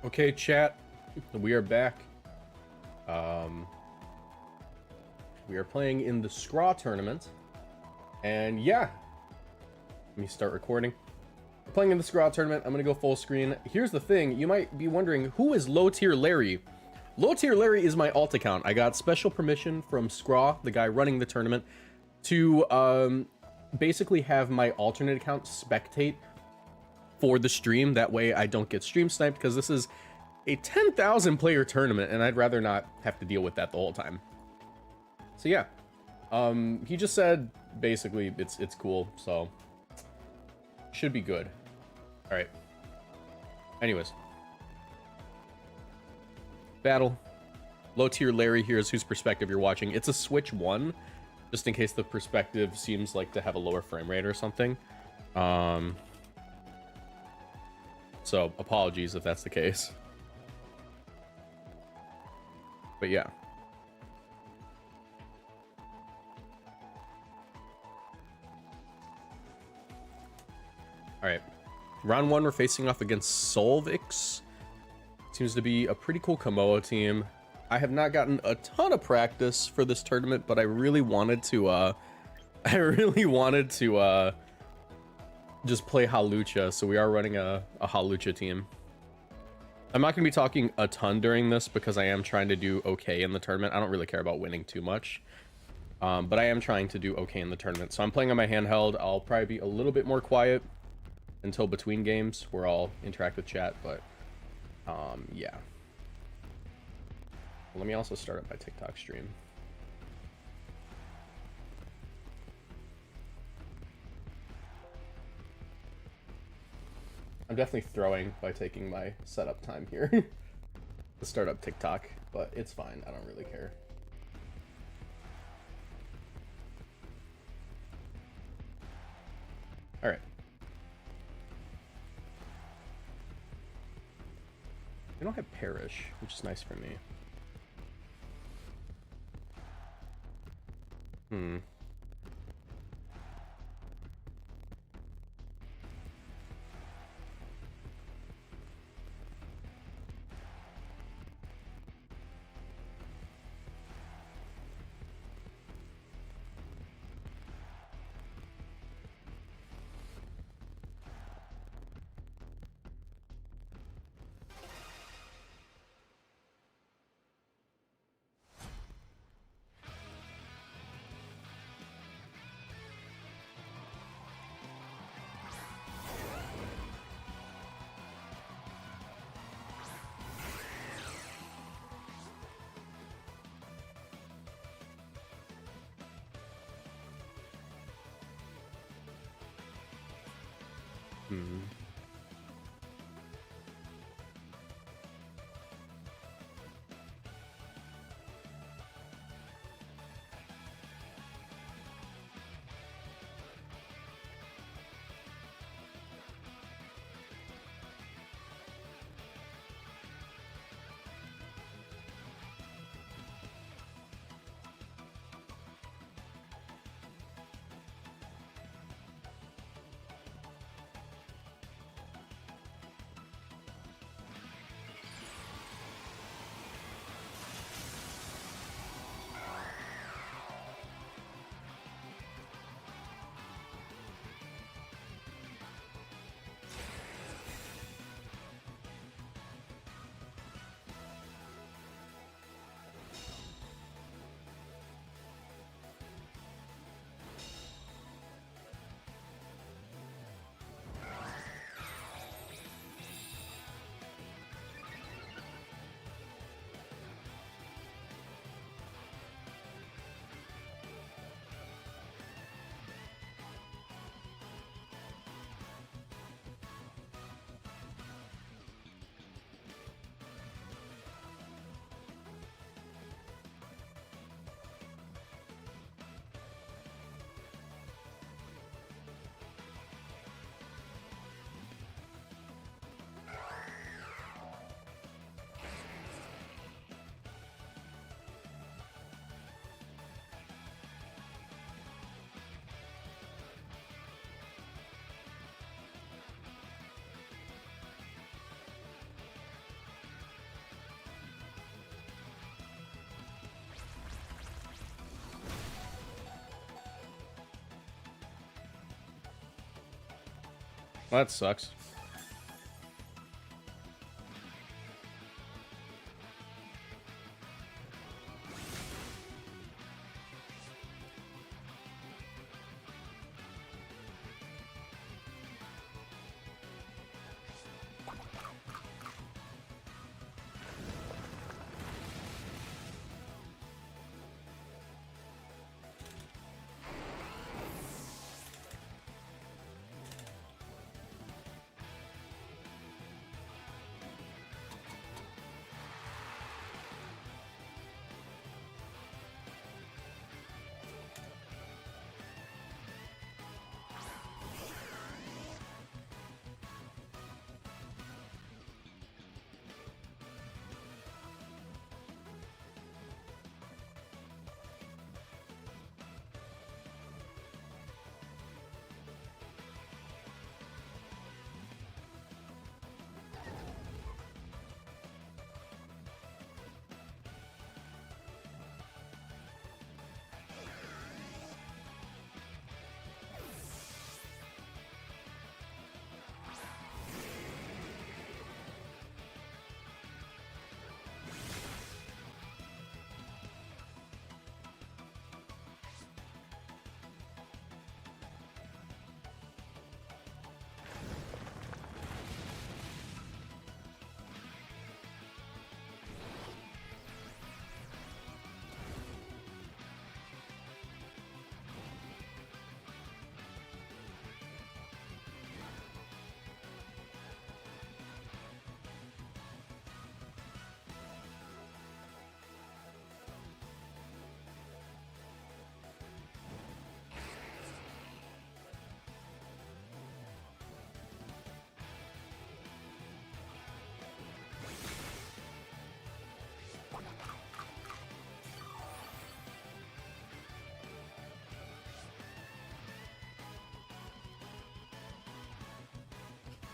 Okay, chat, we are back. We are playing in the Scraw tournament, and yeah, let me start recording. We're playing in the Scraw tournament. I'm gonna go full screen. Here's the thing: you might be wondering, who is Low Tier Larry? Low Tier Larry is my alt account. I got special permission from Scraw, the guy running the tournament, to basically have my alternate account spectate for the stream. That way I don't get stream sniped, because this is a 10,000 player tournament and I'd rather not have to deal with that the whole time. So yeah, he just said basically it's cool, so should be good. All right. Anyways, battle. Low Tier Larry here is whose perspective you're watching. It's a Switch 1, just in case the perspective seems like to have a lower frame rate or something. So apologies if that's the case. But yeah. All right. Round one, we're facing off against Solvix. Seems to be a pretty cool Komoa team. I have not gotten a ton of practice for this tournament, but I really wanted to just play Halucha, so we are running a Halucha team. I'm not going to be talking a ton during this because I am trying to do okay in the tournament. I don't really care about winning too much, but I am trying to do okay in the tournament. So I'm playing on my handheld. I'll probably be a little bit more quiet until between games where I'll interact with chat, but yeah. Let me also start up my TikTok stream. I'm definitely throwing by taking my setup time here to start up TikTok, but it's fine. I don't really care. All right. I don't have Perish, which is nice for me. Well, that sucks.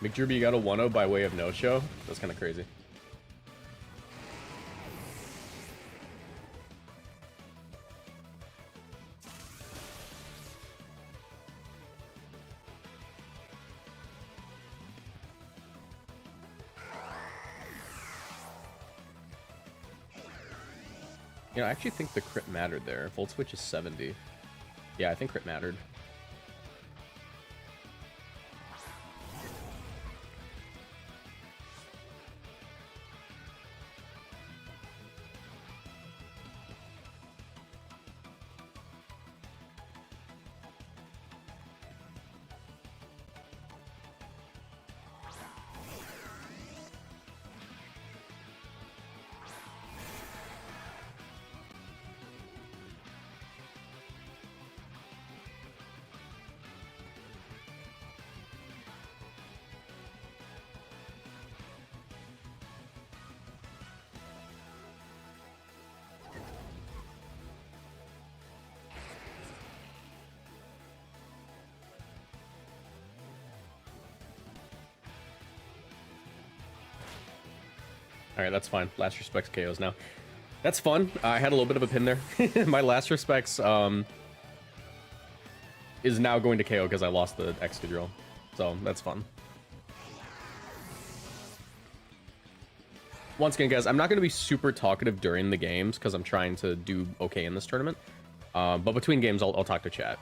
McDerby got a 1-0 by way of no-show? That's kind of crazy. You know, I actually think the crit mattered there. Volt switch is 70. Yeah, I think crit mattered. Alright, that's fine. Last Respects KOs now. That's fun. I had a little bit of a pin there. My Last Respects is now going to KO because I lost the Excadrill. So, that's fun. Once again, guys, I'm not going to be super talkative during the games because I'm trying to do okay in this tournament. But between games, I'll talk to chat.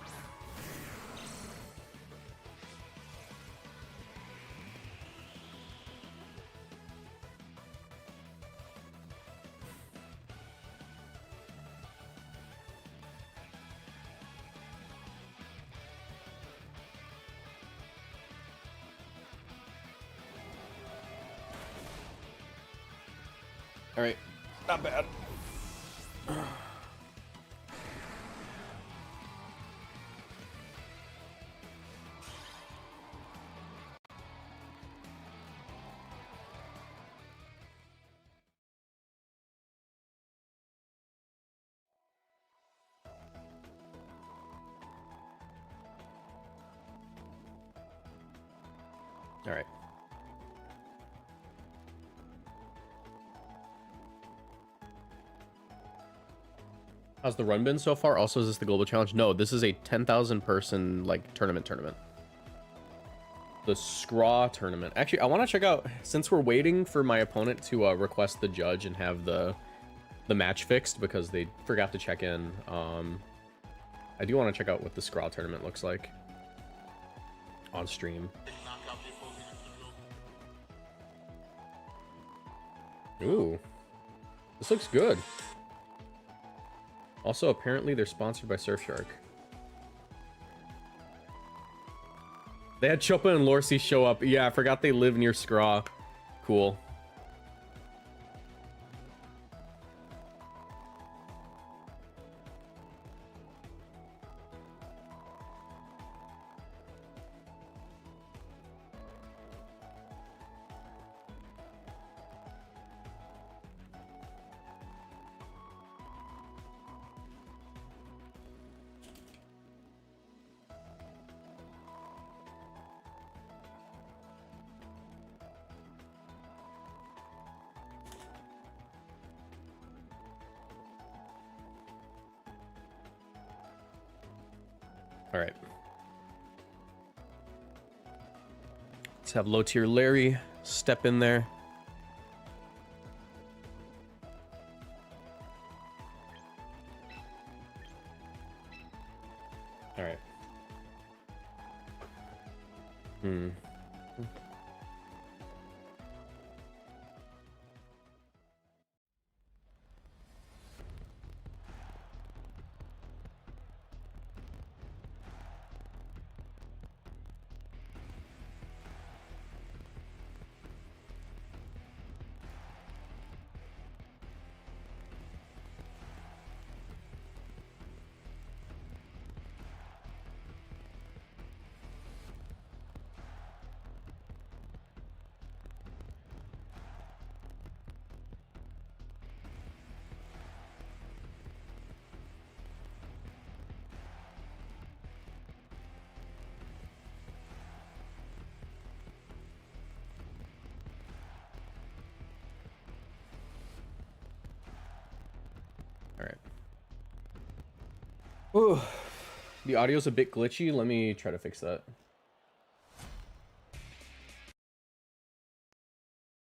All right, not bad. All right. How's the run been so far? Also, is this the global challenge? No, this is a 10,000 person like tournament. the Scraw tournament. Actually, I want to check out, since we're waiting for my opponent to request the judge and have the match fixed because they forgot to check in. I do want to check out what the Scraw tournament looks like on stream. Ooh, this looks good. Also, apparently they're sponsored by Surfshark. They had Choppa and Lorcy show up. Yeah, I forgot they live near Scraw. Cool. All right. Let's have low tier Larry step in there. All right. All right. Ooh, the audio's a bit glitchy. Let me try to fix that.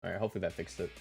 All right, hopefully that fixed it.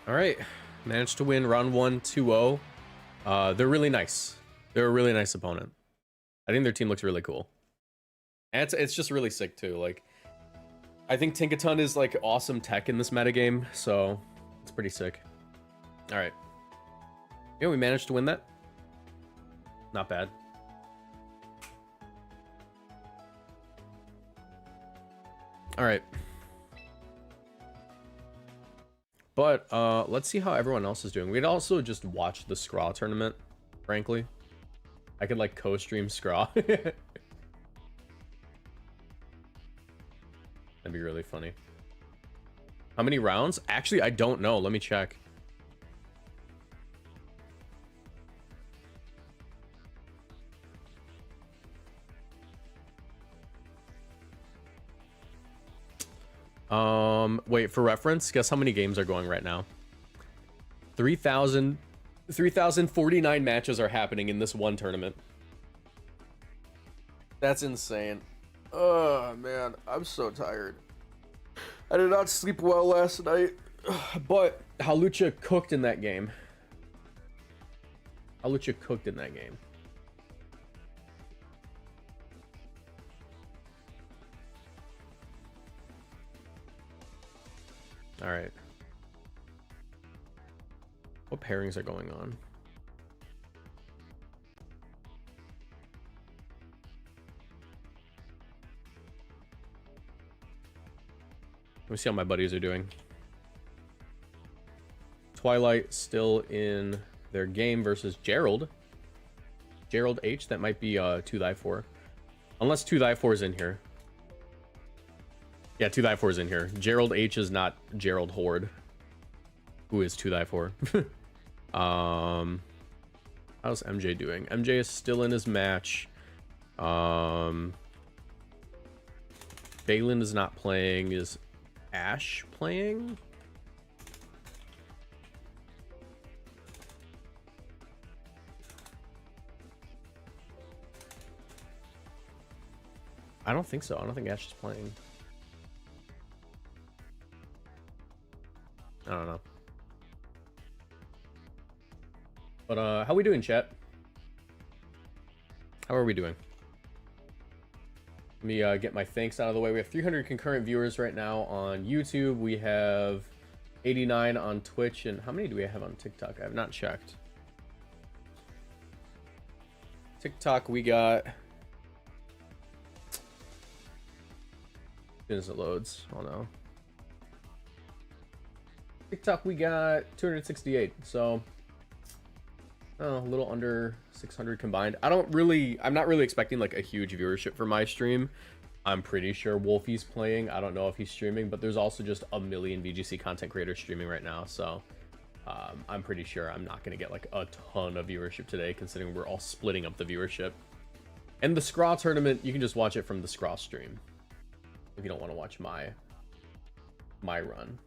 All right, managed to win round 1 2-0. They're really nice. They're a really nice opponent. I think their team looks really cool. And it's just really sick too. Like, I think Tinkaton is like awesome tech in this metagame, so it's pretty sick. All right. Yeah, we managed to win that. Not bad. All right. But let's see how everyone else is doing. We'd also just watch the Scraw tournament, frankly. I could like co-stream Scraw. That'd be really funny. How many rounds? Actually, I don't know. Let me check. Wait, for reference, guess how many games are going right now? 3,049 matches are happening in this one tournament. That's insane. Oh, man, I'm so tired. I did not sleep well last night, but Halucha cooked in that game. Halucha cooked in that game. All right. What pairings are going on? Let me see how my buddies are doing. Twilight still in their game versus Gerald. Gerald H, that might be 2-4. Unless 2-4 is in here. Yeah, 2-4 is in here. Gerald H is not Gerald Horde, who is 2-4. How's MJ doing? MJ is still in his match. Balin is not playing. Is Ash playing? I don't think so. I don't think Ash is playing. I don't know. But how we doing, chat? How are we doing? Let me get my thanks out of the way. We have 300 concurrent viewers right now on YouTube. We have 89 on Twitch. And how many do we have on TikTok? I have not checked. TikTok, we got... As soon as it loads. Oh no. TikTok, we got 268. So... a little under 600 combined. I'm not really expecting like a huge viewership for my stream. I'm pretty sure Wolfie's playing. I don't know if he's streaming, but there's also just a million VGC content creators streaming right now. So I'm pretty sure I'm not going to get like a ton of viewership today, considering we're all splitting up the viewership. And the Scraw tournament, you can just watch it from the Scraw stream if you don't want to watch my run.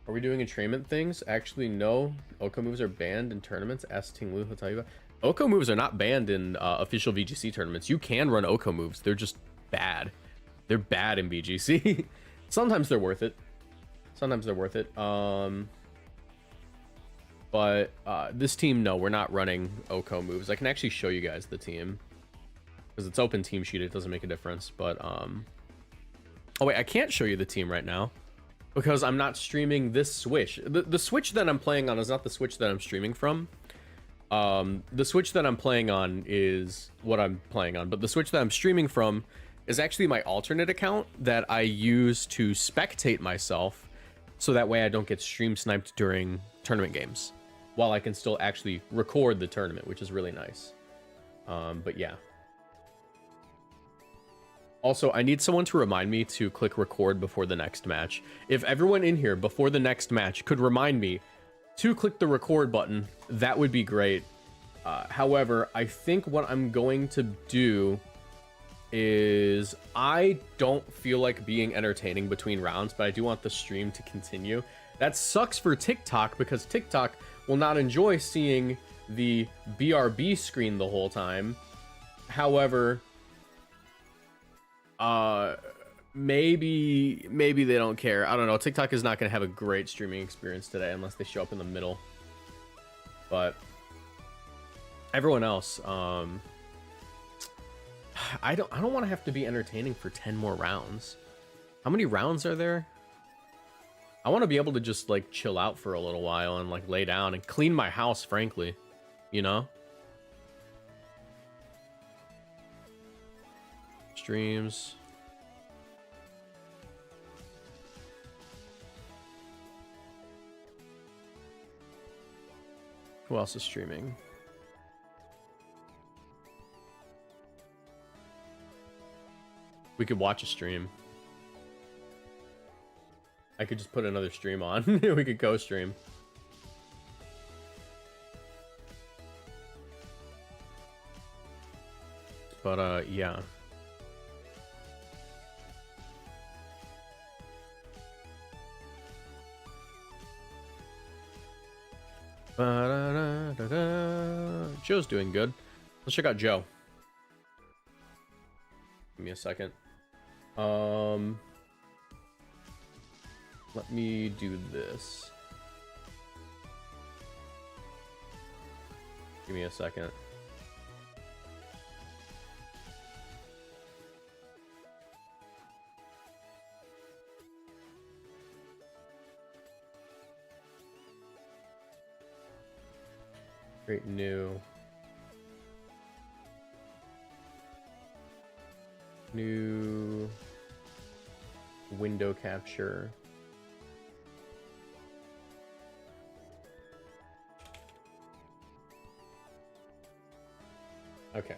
Are we doing entrainment things? Actually, no. Oko moves are banned in tournaments. Ask Ting Lu, he'll tell you about. Oko moves are not banned in official VGC tournaments. You can run Oko moves. They're just bad. They're bad in VGC. Sometimes they're worth it. Sometimes they're worth it. But this team, no, we're not running Oko moves. I can actually show you guys the team. Because it's open team sheet, it doesn't make a difference. But, oh wait, I can't show you the team right now. Because I'm not streaming this Switch. The Switch that I'm playing on is not the Switch that I'm streaming from. The Switch that I'm playing on is what I'm playing on. But the Switch that I'm streaming from is actually my alternate account that I use to spectate myself. So that way I don't get stream sniped during tournament games. While I can still actually record the tournament, which is really nice. But yeah. Also, I need someone to remind me to click record before the next match. If everyone in here before the next match could remind me to click the record button, that would be great. However, I think what I'm going to do is I don't feel like being entertaining between rounds, but I do want the stream to continue. That sucks for TikTok because TikTok will not enjoy seeing the BRB screen the whole time. However... maybe they don't care. I don't know. TikTok is not going to have a great streaming experience today unless they show up in the middle. But everyone else, I don't want to have to be entertaining for 10 more rounds. How many rounds are there? I want to be able to just like chill out for a little while and like lay down and clean my house, frankly, you know? Streams. Who else is streaming? We could watch a stream. I could just put another stream on. We could co-stream. But yeah. Joe's doing good. Let's check out Joe. Give me a second. Let me do this. Give me a second. Create new window capture. Okay.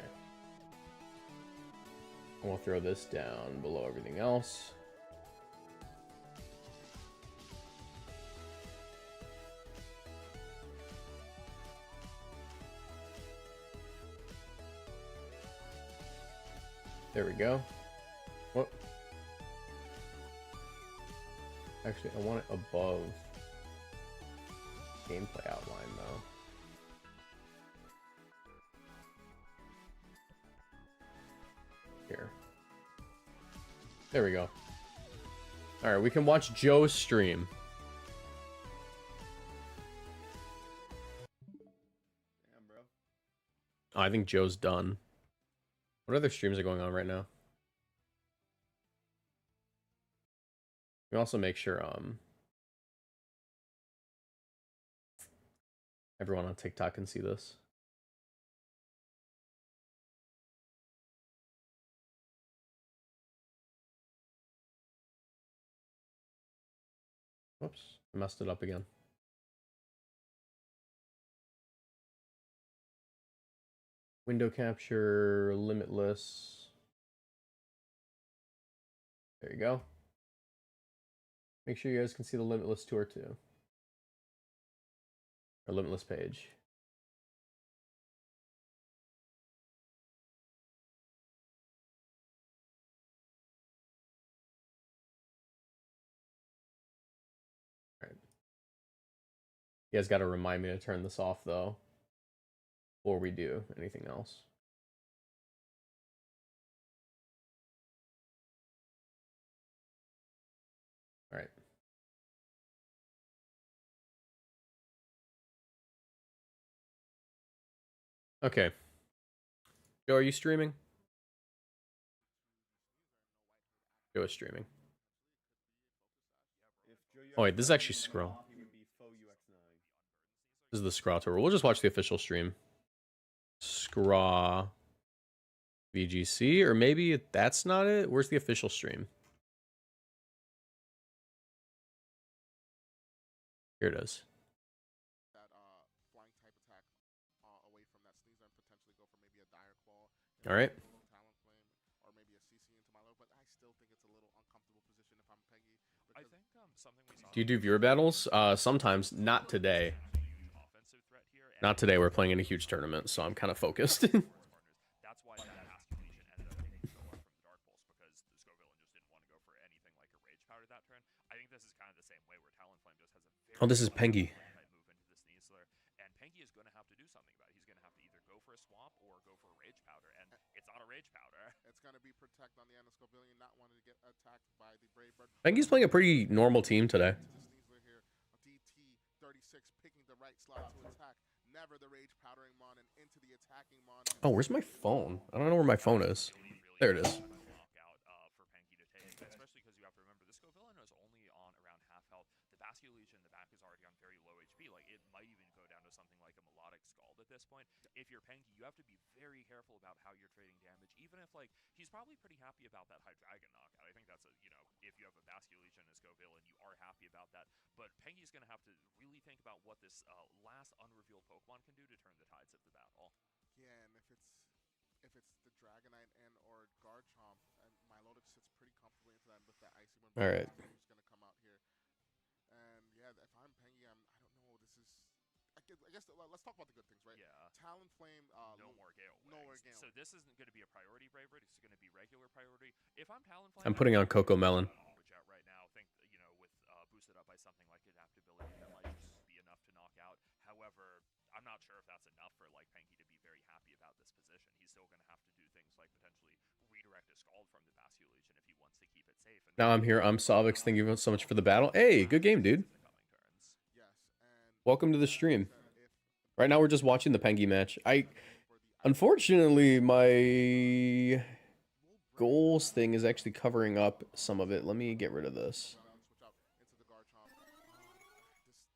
We'll throw this down below everything else. There we go. What? Actually, I want it above gameplay outline, though. Here. There we go. All right, we can watch Joe's stream. Damn, bro. Oh, I think Joe's done. What other streams are going on right now? We also make sure everyone on TikTok can see this. Whoops, I messed it up again. Window capture, limitless. There you go. Make sure you guys can see the limitless tour too. Or limitless page. All right. You guys got to remind me to turn this off though, before we do anything else. All right. Okay. Joe, are you streaming? Joe is streaming. Oh wait, this is actually scroll. This is the Scraw tour. We'll just watch the official stream. Scraw VGC, or maybe that's not it. Where's the official stream? Here it is. All right. Do you do viewer battles? Sometimes. Not today. Not today. We're playing in a huge tournament, so I'm kind of focused. Oh, this is Pengy. Pengy's playing a pretty normal team today. Oh, where's my phone? I don't know where my phone is. There it is. For Pengy to take, especially because you have to remember the Scovillain is only on around half health. The Bastion Legion in the back is already on very low HP. Like it might even go down to something like a melodic Scald at this point. If you're Pengy, you have to be very careful about how you're trading damage. Even if like he's probably pretty happy about that High Dragon knockout. I think that's a if you have a Bastion Legion as Scovillain, you are happy about that. But Pengy's gonna have to really think about what this last unrevealed Pokemon can do to turn the tides of the battle. Yeah, and if it's the Dragonite and or Garchomp, and Milotic sits pretty comfortably into that with that Icy Wind. All right. Who's gonna come out here? And yeah, if I'm Pengy, I don't know. This is. I guess let's talk about the good things, right? Yeah. Talonflame. No more Gale Wings. No more Gale. So this isn't going to be a priority Brave Bird. It's going to be regular priority. If I'm Talonflame, I'm putting on Coco Melon. Out right now, think with boosted up by something like adaptability, that might just be enough to knock out. However, I'm not sure if that's enough for like Pengy to be very happy about this position. He's still going to have to do things like potentially redirect a Scald from the Bastion Legion if he wants to keep it safe. And Now I'm here. I'm Savix. Thank you so much for the battle. Hey, good game, dude. Welcome to the stream. Right now we're just watching the Pengy match. Unfortunately, my goals thing is actually covering up some of it. Let me get rid of this.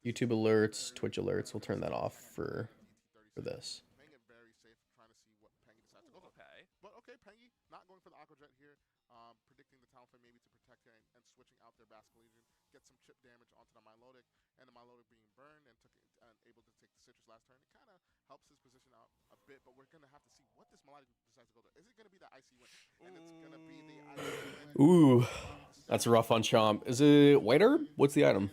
YouTube alerts, Twitch alerts. We'll turn that off for this. Okay. But okay, Pengy not going for the Aqua Jet here. Predicting the Talonflame maybe to protect it and switching out their Bastion Legion, get some chip damage onto the Milotic, and the Milotic being burned and able to take the Citrus last turn. It kind of helps his position out a bit, but we're gonna have to see what this Milotic decides to go to. Is it gonna be the Icy Wind? And it's gonna be the Icy Wind. Ooh, that's rough on Chomp. Is it White Herb? What's the item?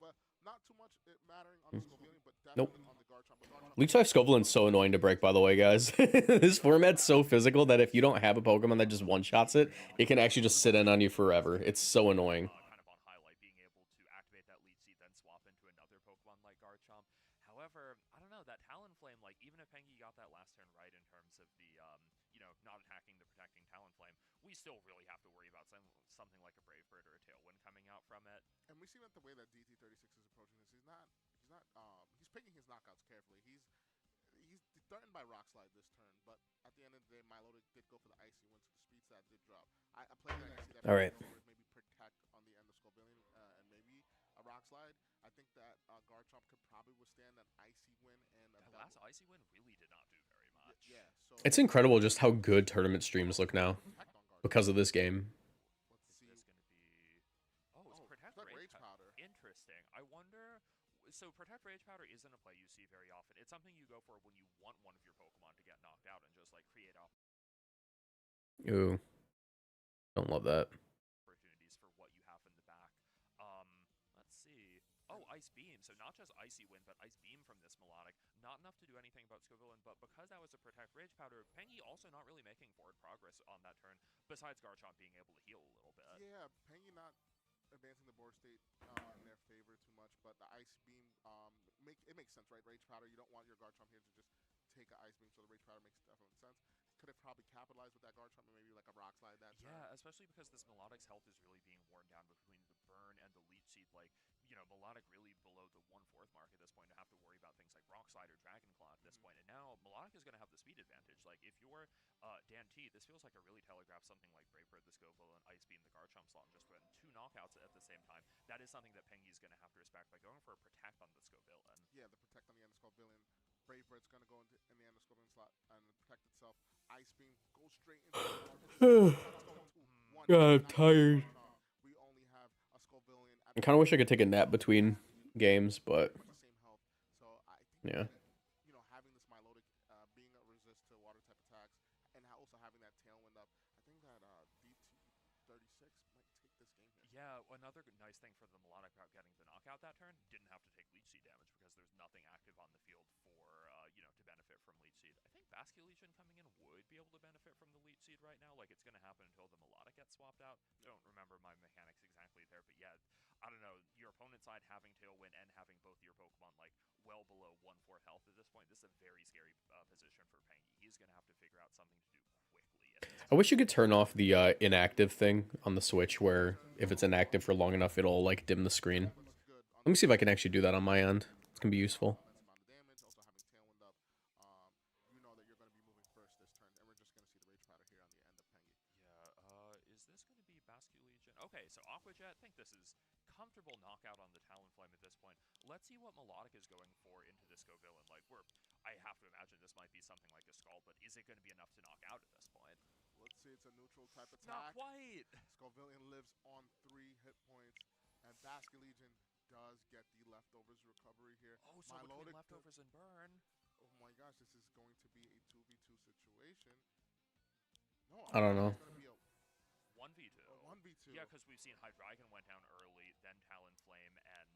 But not too much mattering on the Scovillain, but nope. On the Garchomp. Leech Life Scovillain's so annoying to break, by the way, guys. This format's so physical that if you don't have a Pokemon that just one-shots it, it can actually just sit in on you forever. It's so annoying. Kind of on highlight, being able to activate that Leech Seed, then swap into another Pokemon like Garchomp. However, I don't know, that Talonflame, like, even if Pengy got that last turn right in terms of the, not attacking the protecting Talonflame, we still really have to worry about something like a Brave Bird or a Tailwind coming out from it. And we see that the way that DT36 is approaching this, he's picking his knockouts carefully. He's threatened by Rock Slide this turn, but at the end of the day, Milotic did go for the Icy Wind, so the speed stat did drop. I played that and see that. All right. Maybe protect on the end of Scovillain and maybe a Rock Slide. I think that Garchomp could probably withstand an Icy Wind and that last Icy Wind really did not do very much. Yeah. So it's incredible just how good tournament streams look now because of this game. Let's see. Is this going to be? Oh, it's Protect Rage Powder. Interesting. I wonder. So Protect Rage Powder isn't a play you see very often. It's something you go for when you want one of your Pokemon to get knocked out and just like create Ooh, don't love that. Opportunities for what you have in the back. Let's see. Oh, Ice Beam. So not just Icy Wind, but Ice Beam from this Melodic. Not enough to do anything about Scovillain, but because that was a Protect Rage Powder, Pengy also not really making forward progress on that turn, besides Garchomp being able to heal a little bit. Yeah, Pengy not advancing the board state in their favor too much, but the Ice Beam, it makes sense, right? Rage Powder, you don't want your Garchomp here to just take an Ice Beam, so the Rage Powder makes definitely sense. Could have probably capitalized with that Garchomp and maybe like a Rock Slide that turn. Yeah, especially because this Melodic's health is really being worn down between the burn and the Leech Seed. Like, Melodic really below the 1/4 mark at this point to have to worry about things like Rock Slide or Dragon Claw at this point. And now Melodic is going to have the speed advantage. Like, if you're Dan T, this feels like a really telegraph something like Brave Bird, the Scovillain, Ice Beam, the Garchomp slot, and just putting 2 knockouts at the same time. That is something that Pengy is going to have to respect by going for a Protect on the Scovillain. Yeah, the Protect on the end of Scovillain. Brave Bird's going to go in the end of Scovillain slot and protect itself. Ice Beam goes straight into God, I'm tired. We only have a Scovillain. I kind of wish I could take a nap between games, but so I think yeah. Having this Milotic being a resist to water type attacks and also having that Tailwind up, I think that DT36 might take this game here. Yeah, another nice thing for the Melodic about getting the knockout that turn, didn't have to take Leech Seed damage because there's nothing active on the field for, to benefit from Leech Seed. I think Bastion Legion coming in would be able to benefit from the Leech Seed right now. Like, it's going to happen until the Melodic gets swapped out. Don't remember my mechanics exactly there, but yeah, I don't know. Your opponent's side having Tailwind and having both your Pokemon, like, well below 1/4 health at this point, this is a very scary position for Pengy. He's going to have to figure out something to do quickly I wish you could turn off the inactive thing on the Switch, where if it's inactive for long enough, it'll like dim the screen. That looks good. Let me see if I can actually do that on my end. It's gonna be useful. Immense amount of damage. Also having Tailwind up, you know that you're going to be moving first this turn, and we're just going to see the Rage Powder here on the end of Pengi. Yeah, is this going to be Basque Legion? Okay, so Aquajet, I think this is comfortable knockout on the Talonflame at this point. Let's see what Melodic is going for into this Go Villain. Like, I have to imagine this might be something like a Skull, but is it going to be enough to knock out at this point? Let's see, it's a neutral type attack. Not quite! Scovillion lives on 3 hit points, and Basque Legion does get the leftovers recovery here. Oh, so between leftovers and burn. Oh my gosh, this is going to be a 2v2 situation. No, I don't know. It's going to be a 1v2. 1v2. Yeah, because we've seen Hydreigon went down early, then Talonflame and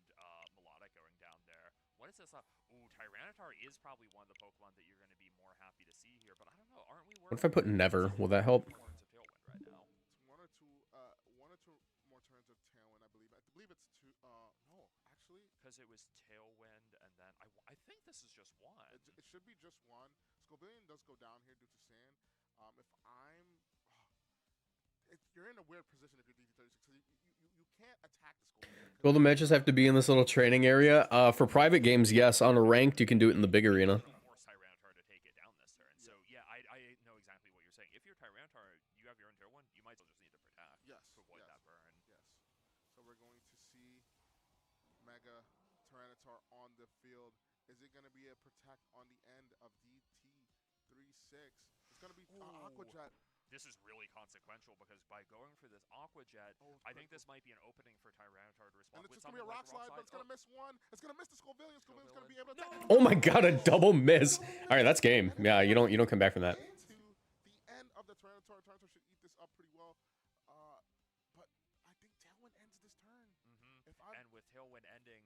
Melodic going down there. What is this? Ooh, Tyranitar is probably one of the Pokemon that you're going to be more happy to see here, but I don't know. Aren't we worried? What if I put Never? Will that help? Warrants of Tailwind right now. It's one or two more turns of Tailwind, I believe. I believe it's two. No, actually, Because it was Tailwind, and then I think this is just one. it should be just one. Scovillion does go down here due to sand. If I'm, you're in a weird position if you're DT36 because you can't attack the Scovillion. Will the matches have to be in this little training area? For private games, yes. On a ranked, you can do it in the big arena. Force Tyranitar to take it down this turn. So yeah, I know exactly what you're saying. If you're Tyranitar, you have your own Tailwind, you might as well just need to protect. Yes. To avoid that burn. Yes. So we're going to see Mega Tyranitar on the field. Is it going to be a protect on the end of DT36? It's going to be Aquajet. This is really consequential because by going for this Aquajet, I think this might be an opening for Tyranitar to respond. And it's with just going to be a something rock slide, but it's going to miss one. It's going to miss the Scovillion. Scovillion's going to be able to attack. Oh my god, a double miss! Alright, that's game. Yeah, you don't come back from that. To the end of the Tyranitar. Tyranitar should eat this up pretty well. But I think Tailwind ends this turn. And with Tailwind ending,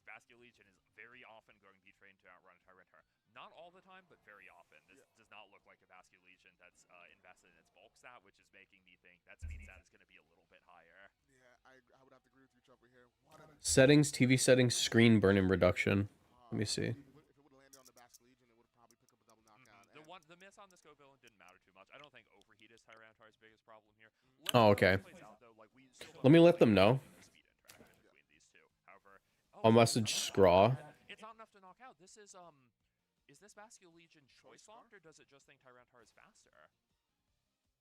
Basque Legion is very often going to be trained to outrun a Tyranitar. Not all the time, but very often. This does not look like a Basque Legion that's invested in its bulk stat, which is making me think that speed stat is going to be a little bit higher. Yeah, I would have to agree with you, Chopper, here. Settings, TV settings, screen burn-in reduction. Let me see. If it would have landed on the Basque Legion, it would have probably picked up a double knockout. The miss on the Scovillion didn't matter too much. I don't think overheat is Tyranitar's biggest problem here. Oh, okay. Let me let them know. I'll message Scraw. It's not enough to knock out. This is this Basque Legion choice locked, or does it just think Tyranitar is faster?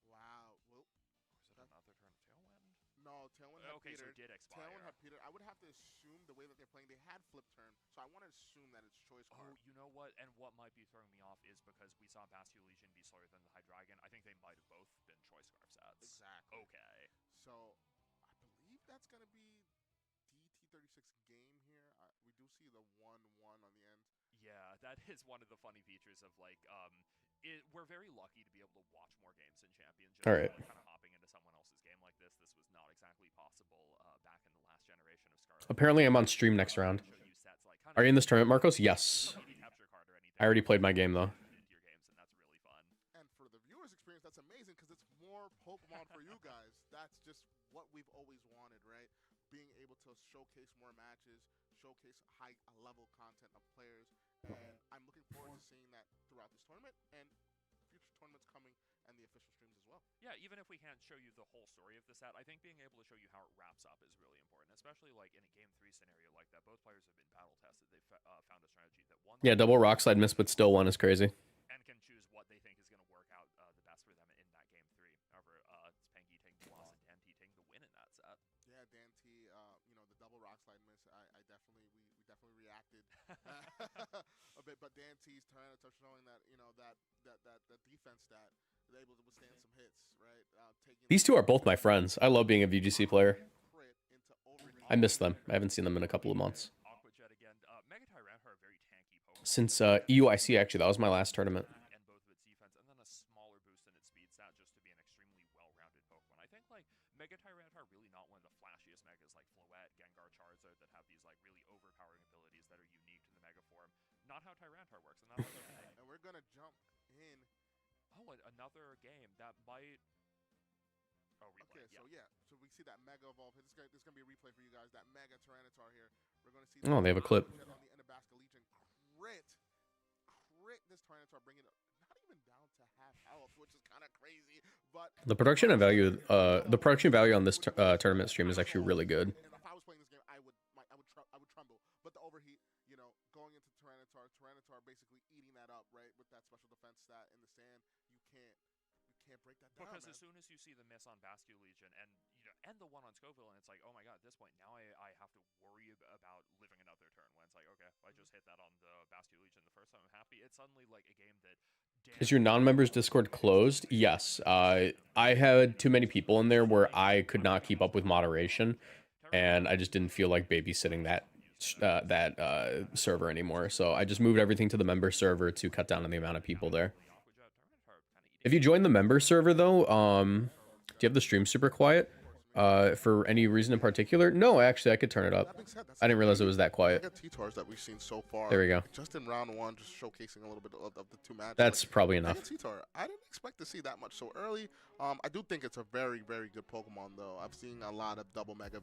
Wow. Well, Or is it another turn of Tailwind? no, Tailwind had Okay, so petered. it did expire. Tailwind had petered. I would have to assume the way that they're playing, they had flip turn, so I want to assume that it's choice Oh, card. you know what? And what might be throwing me off is because we saw Basque Legion be slower than the Hydreigon. I think they might have both been choice scarf sets. Exactly. Okay. So I believe that's gonna be DT36 game here. We do see the 1-1 on the end. Yeah, that is one of the funny features of like we're very lucky to be able to watch more games in Champion. Just All right. kind of hopping into someone else's game like this. This was not exactly possible back in the last generation of Scarlet. Apparently I'm on stream next round. Are you in this tournament, Marcos? Yes. I already played my game, though. Into your games, and that's really fun. And for the viewers' experience, that's amazing because it's more Pokemon for you guys. That's just what we've always wanted, right? Being able to showcase more matches, showcase high-level content of players, and I'm looking forward to seeing that throughout this tournament and future tournaments coming and the official streams as well. Yeah, even if we can't show you the whole story of the set, I think being able to show you how it wraps up is really important, especially like in a Game 3 scenario like that. Both players have been battle tested. They've found a strategy that one. Yeah, double rock slide miss, but still one is crazy. And can choose what they think is going to work out the best for them in that Game 3. However, it's Pengi taking the loss and Dan T taking the win in that set. Yeah, Dan T, the double rock slide miss, we definitely reacted a bit, but Dan T's Tyranitar showing that, that defense stat is able to withstand some hits, right? These two are both my friends. I love being a VGC player. I miss them. I haven't seen them in a couple of months. Aquajet again. Mega Tyranitar are very tanky Pokemon. Since EUIC, actually. That was my last tournament. And both of its defense, and then a smaller boost in its speed stat just to be an extremely well-rounded Pokemon. I think like Mega Tyranitar really not one of the flashiest megas like Floette, Gengar, Charizard that have these like really overpowering abilities that are unique to the Mega form. Not how Tyranitar works, and that's okay. And we're gonna jump in. Oh, another game that might. Oh, replay. Okay, so we see that Mega Evolve. This is gonna be a replay for you guys. That Mega Tyranitar here. We're gonna see. Oh, they have a clip. On the end of Basque Legion, crit this Tyranitar, bringing it not even down to half health, which is kind of crazy. The production and value, the production value on this tournament stream is actually really good. And if I was playing this game, I would tremble. But the overheat, you know, going into Tyranitar basically eating that up, right, with that special defense stat in the sand, you can't break that down. Because man. as soon as you see the miss on Bastion Legion and and the one on Scoville, and it's like, oh my god, at this point now I have to worry about living another turn. When it's like, okay, if I just hit that on the Bastion Legion the first time, I'm happy. It's suddenly like a game that. Is your non-members Discord closed? Yes. I had too many people in there where I could not keep up with moderation, and I just didn't feel like babysitting that server anymore. So I just moved everything to the member server to cut down on the amount of people there. If you join the member server though, do you have the stream super quiet? For any reason in particular? No, actually, I could turn it up. That being said, that's I didn't realize it was that quiet. Mega T-Tars that we've seen so far. There we go. Just in round one, just showcasing a little bit of the two matches. That's probably enough. Mega T-Tar, I didn't expect to see that much so early. I do think it's a very, very good Pokemon, though. I've seen a lot of double Mega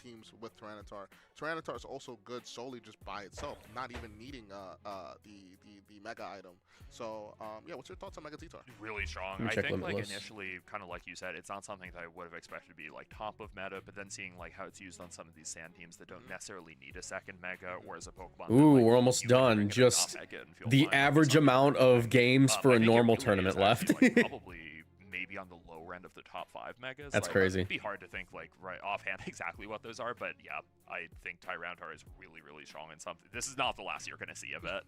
teams with Tyranitar. Tyranitar is also good solely just by itself, not even needing the Mega item. So, yeah, what's your thoughts on Mega T-Tar? Really strong. I think like initially, kind of like you said, it's not something that I would have expected to be like top of meta, but then seeing like how it's used on some of these sand teams that don't necessarily need a second Mega, or as a Pokemon. Ooh, that, like, we're almost done. Just the average amount of games for a normal tournament left. Like, probably maybe on the lower end of the top 5 Megas. That's like, crazy. It'd be hard to think like right offhand exactly what those are, but yeah, I think Tyranitar is really, really strong in something. This is not the last you're going to see of it.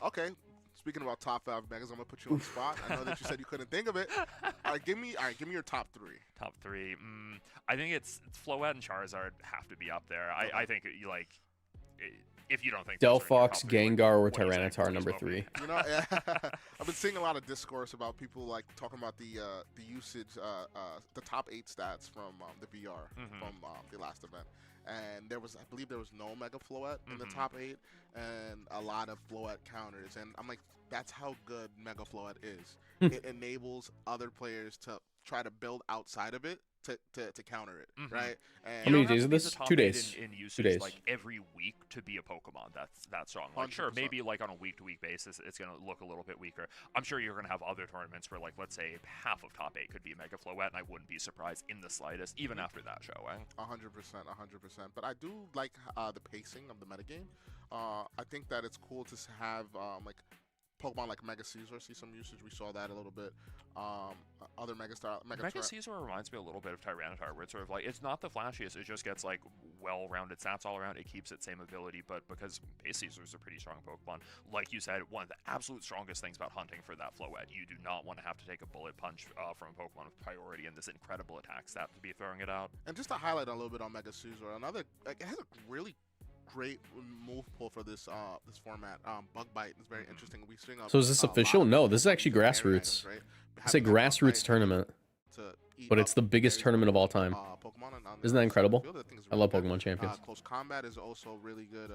Okay. Speaking about top 5 Megas, I'm gonna put you on the spot. I know that you said you couldn't think of it. All right, give me your top 3. Top 3. I think it's Floette and Charizard have to be up there. Okay. I think you like if you don't think Delphox, Gengar, or Tyranitar number 3. You know, yeah, I've been seeing a lot of discourse about people like talking about the usage, the top 8 stats from the VR from the last event. And I believe there was no Mega Floette in the top 8, and a lot of Floette counters. And I'm like, that's how good Mega Floette is. It enables other players to try to build outside of it to counter it, right? And how many days is this? 2 days. In usage, 2 days. Like every week to be a Pokemon that's strong. Like 100%. Sure, maybe like on a week-to-week basis, it's gonna look a little bit weaker. I'm sure you're gonna have other tournaments where, like, let's say half of top 8 could be Mega Floette, and I wouldn't be surprised in the slightest, even after that showing. 100%. But I do like the pacing of the metagame. I think that it's cool to have like Pokemon like Mega Caesar see some usage. We saw that a little bit. Other Mega Caesar reminds me a little bit of Tyranitar, where it's sort of like it's not the flashiest. It just gets like well-rounded stats all around. It keeps its same ability, but because base Caesar is a pretty strong Pokemon, like you said, one of the absolute strongest things about hunting for that Floette, you do not want to have to take a bullet punch from a Pokemon with priority and this incredible attack stat to be throwing it out. And just to highlight a little bit on Mega Caesar, another like, it has a really great move pull for this this format. Bug Bite is very interesting. We string up. So is this official? No, this is actually grassroots. Right? It's a grassroots tournament, but it's the biggest tournament of all time. Pokemon Isn't that incredible? I love Pokemon Champions. Close Combat is also really good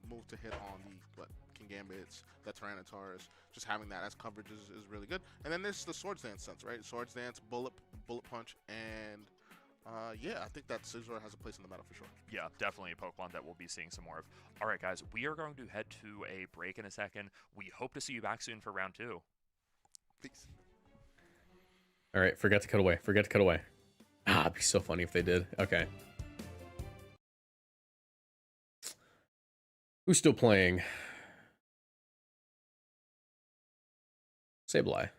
move to hit on the Kingambits, the Tyranitars. Just having that as coverage is really good. And then there's the Swords Dance sense, right? Swords Dance, Bullet Punch, and yeah, I think that Scizor has a place in the meta for sure. Yeah, definitely a Pokemon that we'll be seeing some more of. All right, guys, we are going to head to a break in a second. We hope to see you back soon for round 2. Peace. All right, forget to cut away. Ah, it'd be so funny if they did. Okay. Who's still playing? Sableye.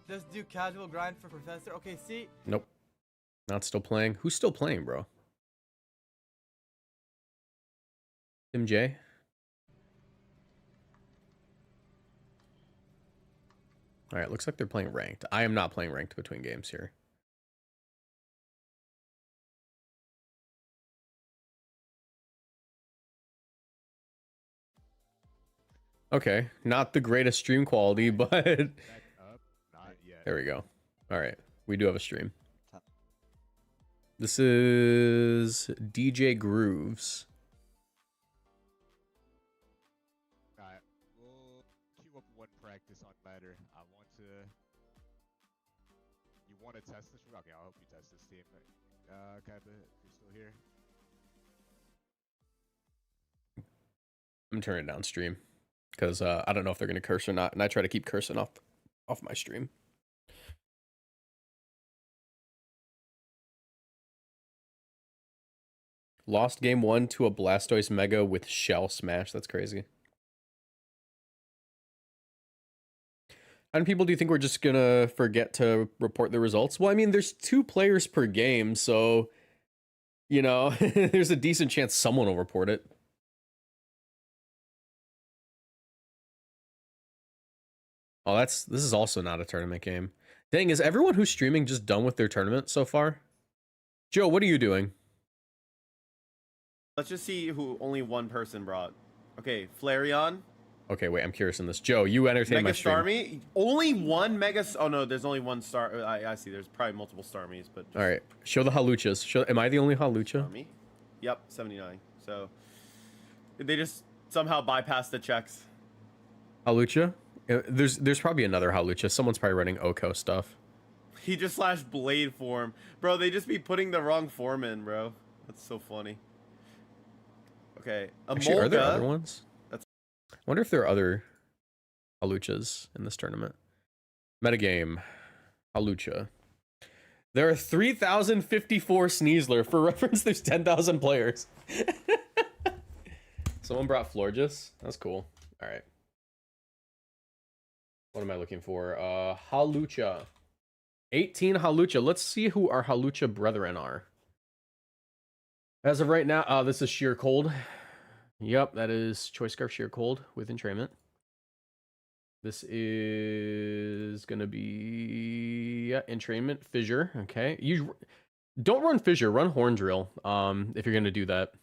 Just do casual grind for Professor. Okay, see? Nope. Not still playing. Who's still playing, bro? Tim J? Alright, looks like they're playing ranked. I am not playing ranked between games here. Okay, not the greatest stream quality, but there we go. All right, we do have a stream. This is DJ Grooves. All right, we'll queue up one practice on ladder. You want to test this? Okay, I'll help you test this team. Kinda, you're still here. I'm turning down stream because I don't know if they're gonna curse or not, and I try to keep cursing off my stream. Lost game 1 to a Blastoise Mega with Shell Smash. That's crazy. How many people do you think we're just gonna forget to report the results? Well, I mean, there's 2 players per game, so you know, there's a decent chance someone will report it. Oh, this is also not a tournament game. Dang, is everyone who's streaming just done with their tournament so far? Joe, what are you doing? Let's just see who only one person brought. Okay, Flareon. Okay, wait, I'm curious in this. Joe, you entertain my stream. Mega Starmie. Only one Mega. Oh no, there's only one star. I see. There's probably multiple Starmies, but. All right, show the Haluchas. Am I the only Halucha? Starmie. Yep, 79. So they just somehow bypassed the checks. Halucha? There's probably another Halucha. Someone's probably running Oko stuff. He just slashed Blade form, bro. They just be putting the wrong form in, bro. That's so funny. Okay, Actually, are there other ones? That's... I wonder if there are other Haluchas in this tournament. Metagame. Halucha. There are 3,054 Sneasler. For reference, there's 10,000 players. Someone brought Florges. That's cool. All right. What am I looking for? Halucha. 18 Halucha. Let's see who our Halucha brethren are. As of right now, this is Sheer Cold. Yep, that is Choice Scarf Sheer Cold with entrainment. This is gonna be entrainment fissure. Okay, you don't run fissure, run horn drill. If you're gonna do that.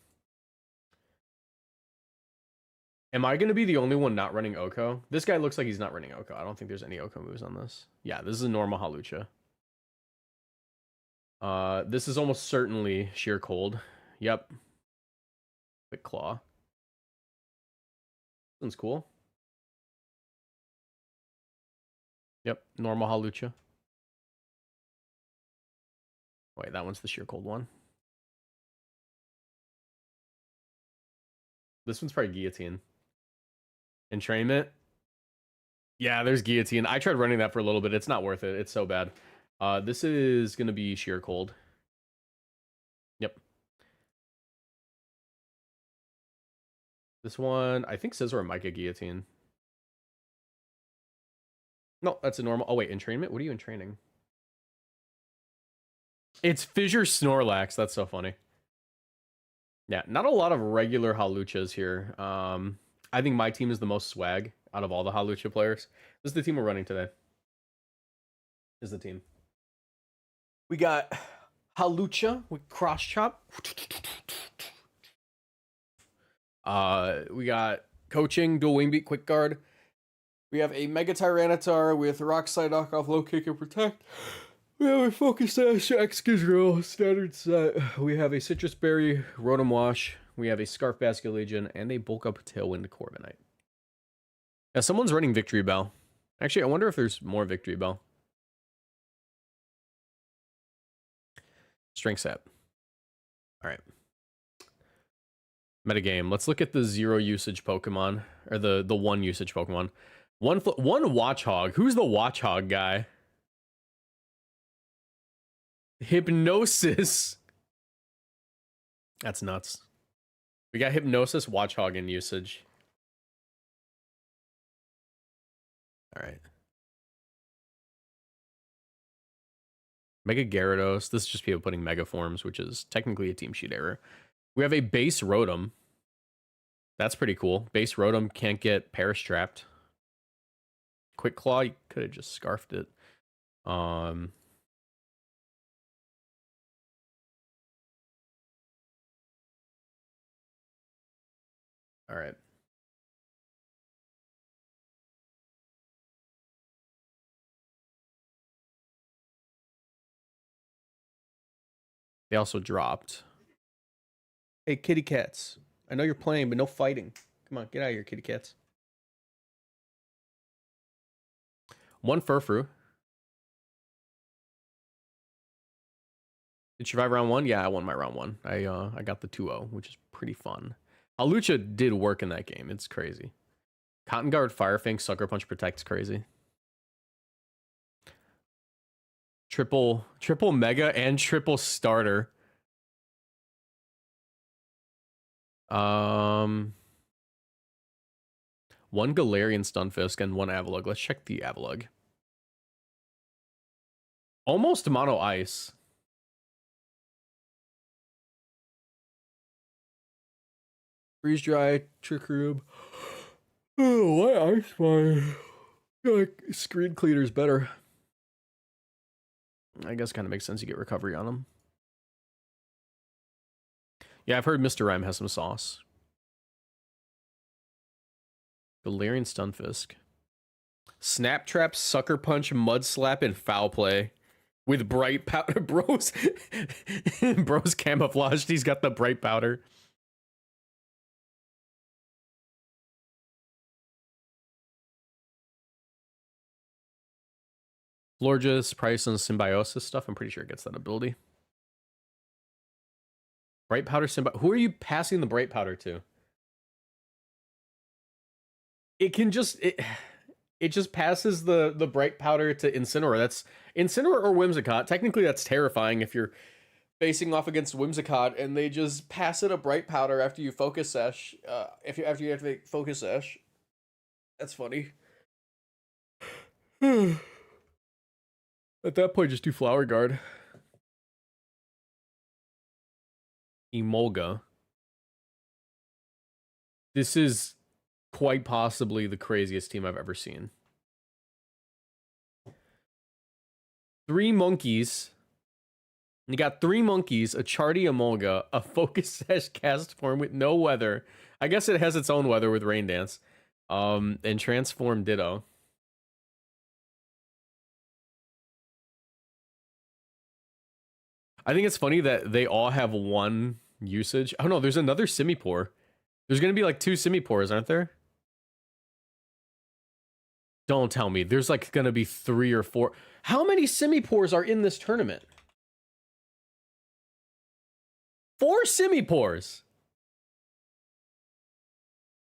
Am I gonna be the only one not running Oko? This guy looks like he's not running Oko. I don't think there's any Oko moves on this. Yeah, this is a normal Halucha. This is almost certainly Sheer Cold. Yep. Quick Claw. This one's cool. Yep, normal Halucha. Wait, that one's the Sheer Cold one. This one's probably Guillotine. Entrainment. Yeah, there's Guillotine. I tried running that for a little bit. It's not worth it. It's so bad. This is going to be Sheer Cold. Yep. This one, I think Scissor or Micah Guillotine. No, that's a normal. Oh, wait, entrainment? What are you entraining? It's Fissure Snorlax. That's so funny. Yeah, not a lot of regular Haluchas here. I think my team is the most swag out of all the Halucha players. This is the team we're running today. This is the team. We got Halucha with Cross Chop. We got Coaching, Dual Wing Beat, Quick Guard. We have a Mega Tyranitar with Rock Slide, Knock Off, Low Kick, and Protect. We have a Focus Sash, Excadrill, Standard Set. We have a Citrus Berry, Rotom Wash. We have a Scarf Basket Legion, and a Bulk Up Tailwind Corviknight. Yeah, someone's running Victory Bell. Actually, I wonder if there's more Victory Bell. Strength Set. All right. Metagame. Let's look at the 0 usage Pokemon, or the 1 usage Pokemon. One Watchhog. Who's the Watchhog guy? Hypnosis. That's nuts. We got Hypnosis, Watchhog in usage. All right. Mega Gyarados. This is just people putting Mega Forms, which is technically a team sheet error. We have a base Rotom. That's pretty cool. Base Rotom can't get Perish trapped. Quick Claw, you could have just scarfed it. All right. They also dropped. Hey, kitty cats. I know you're playing, but no fighting. Come on, get out of here, kitty cats. 1 Furfrou. Did you survive round 1? Yeah, I won my round 1. I got the 2-0, which is pretty fun. Alucha did work in that game. It's crazy. Cotton Guard, Firefang, Sucker Punch, Protect's crazy. Triple Mega and triple Starter. One Galarian Stunfisk and one Avalugg. Let's check the Avalugg. Almost mono ice. Freeze Dry, Trick Room. Oh, why Ice Fire? I feel like Screen Cleaner's better. I guess kind of makes sense you get recovery on them. Yeah, I've heard Mr. Rhyme has some sauce. Galarian Stunfisk. Snap Trap, Sucker Punch, Mud Slap, and Foul Play. With Bright Powder. Bro's camouflaged. He's got the Bright Powder. Florges, Price, and Symbiosis stuff. I'm pretty sure it gets that ability. Bright Powder, Who are you passing the Bright Powder to? It can just... It just passes the Bright Powder to Incineroar. That's Incineroar or Whimsicott. Technically, that's terrifying if you're facing off against Whimsicott and they just pass it a Bright Powder after you Focus Sash. After you activate Focus Sash. That's funny. At that point, just do Flower Guard. Emolga. This is quite possibly the craziest team I've ever seen. 3 monkeys. You got 3 monkeys, a Chardy Emolga, a Focus Sash cast form with no weather. I guess it has its own weather with Rain Dance. And Transform Ditto. I think it's funny that they all have one usage. Oh no, there's another Simipour. There's gonna be like 2 Simipours, aren't there? Don't tell me. There's like gonna be 3 or 4. How many Simipours are in this tournament? 4 Simipours.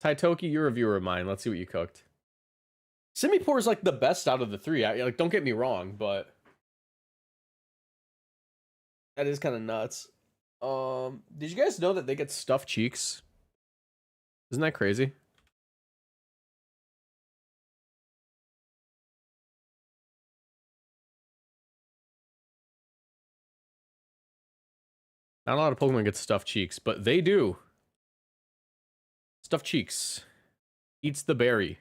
Taitoki, you're a viewer of mine. Let's see what you cooked. Simipour is like the best out of the 3. Like, don't get me wrong, but that is kind of nuts. Did you guys know that they get stuffed cheeks? Isn't that crazy? Not a lot of Pokemon get stuffed cheeks, but they do. Stuffed cheeks. Eats the berry.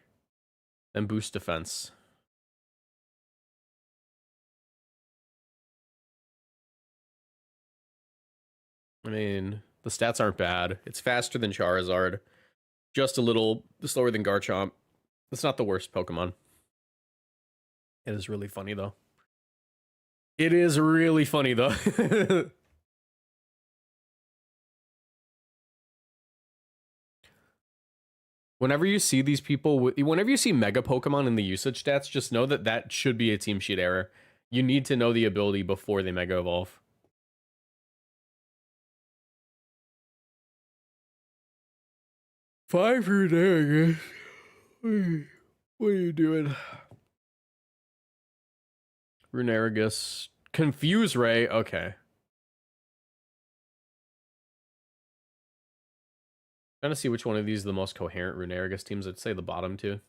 Then boosts defense. I mean, the stats aren't bad. It's faster than Charizard. Just a little slower than Garchomp. It's not the worst Pokemon. It is really funny, though. It is really funny, though. Whenever you see these people, whenever you see Mega Pokemon in the usage stats, just know that that should be a team sheet error. You need to know the ability before they Mega Evolve. Five for there, I guess. What are you doing? Runerigus. Confuse Ray. Okay. Trying to see which one of these is the most coherent Runerigus teams. I'd say the bottom 2.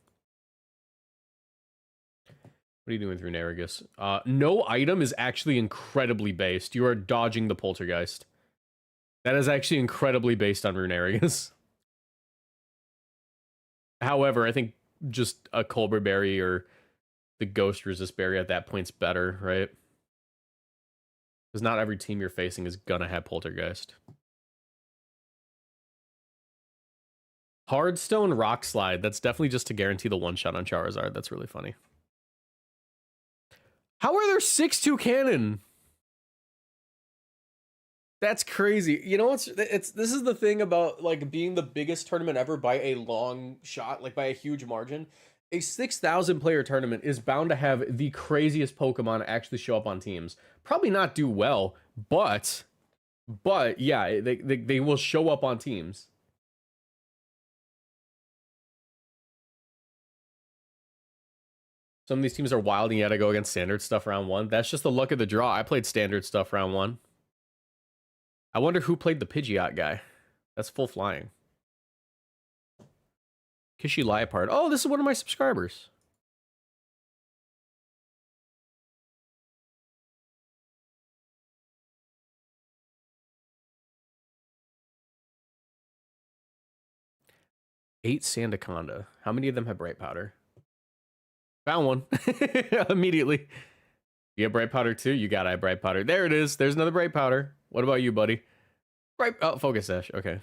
What are you doing with Runerigus? No item is actually incredibly based. You are dodging the Poltergeist. That is actually incredibly based on Runerigus. However, I think just a Colbur Berry or the Ghost Resist Berry at that point's better, right? Because not every team you're facing is gonna have Poltergeist. Hardstone Rock Slide. That's definitely just to guarantee the one-shot on Charizard. That's really funny. How are there 6-2 cannon? That's crazy. You know what's this is the thing about like being the biggest tournament ever by a long shot, like by a huge margin. A 6,000 player tournament is bound to have the craziest Pokemon actually show up on teams. Probably not do well, but yeah, they will show up on teams. Some of these teams are wild and you gotta go against standard stuff round 1. That's just the luck of the draw. I played standard stuff round 1. I wonder who played the Pidgeot guy. That's full flying. Kishi Liapard. Oh, this is one of my subscribers. Eight Sandaconda. How many of them have bright powder? Found one. Immediately. You have bright powder too? You got bright powder. There it is. There's another bright powder. What about you, buddy? Bright focus sash. Okay.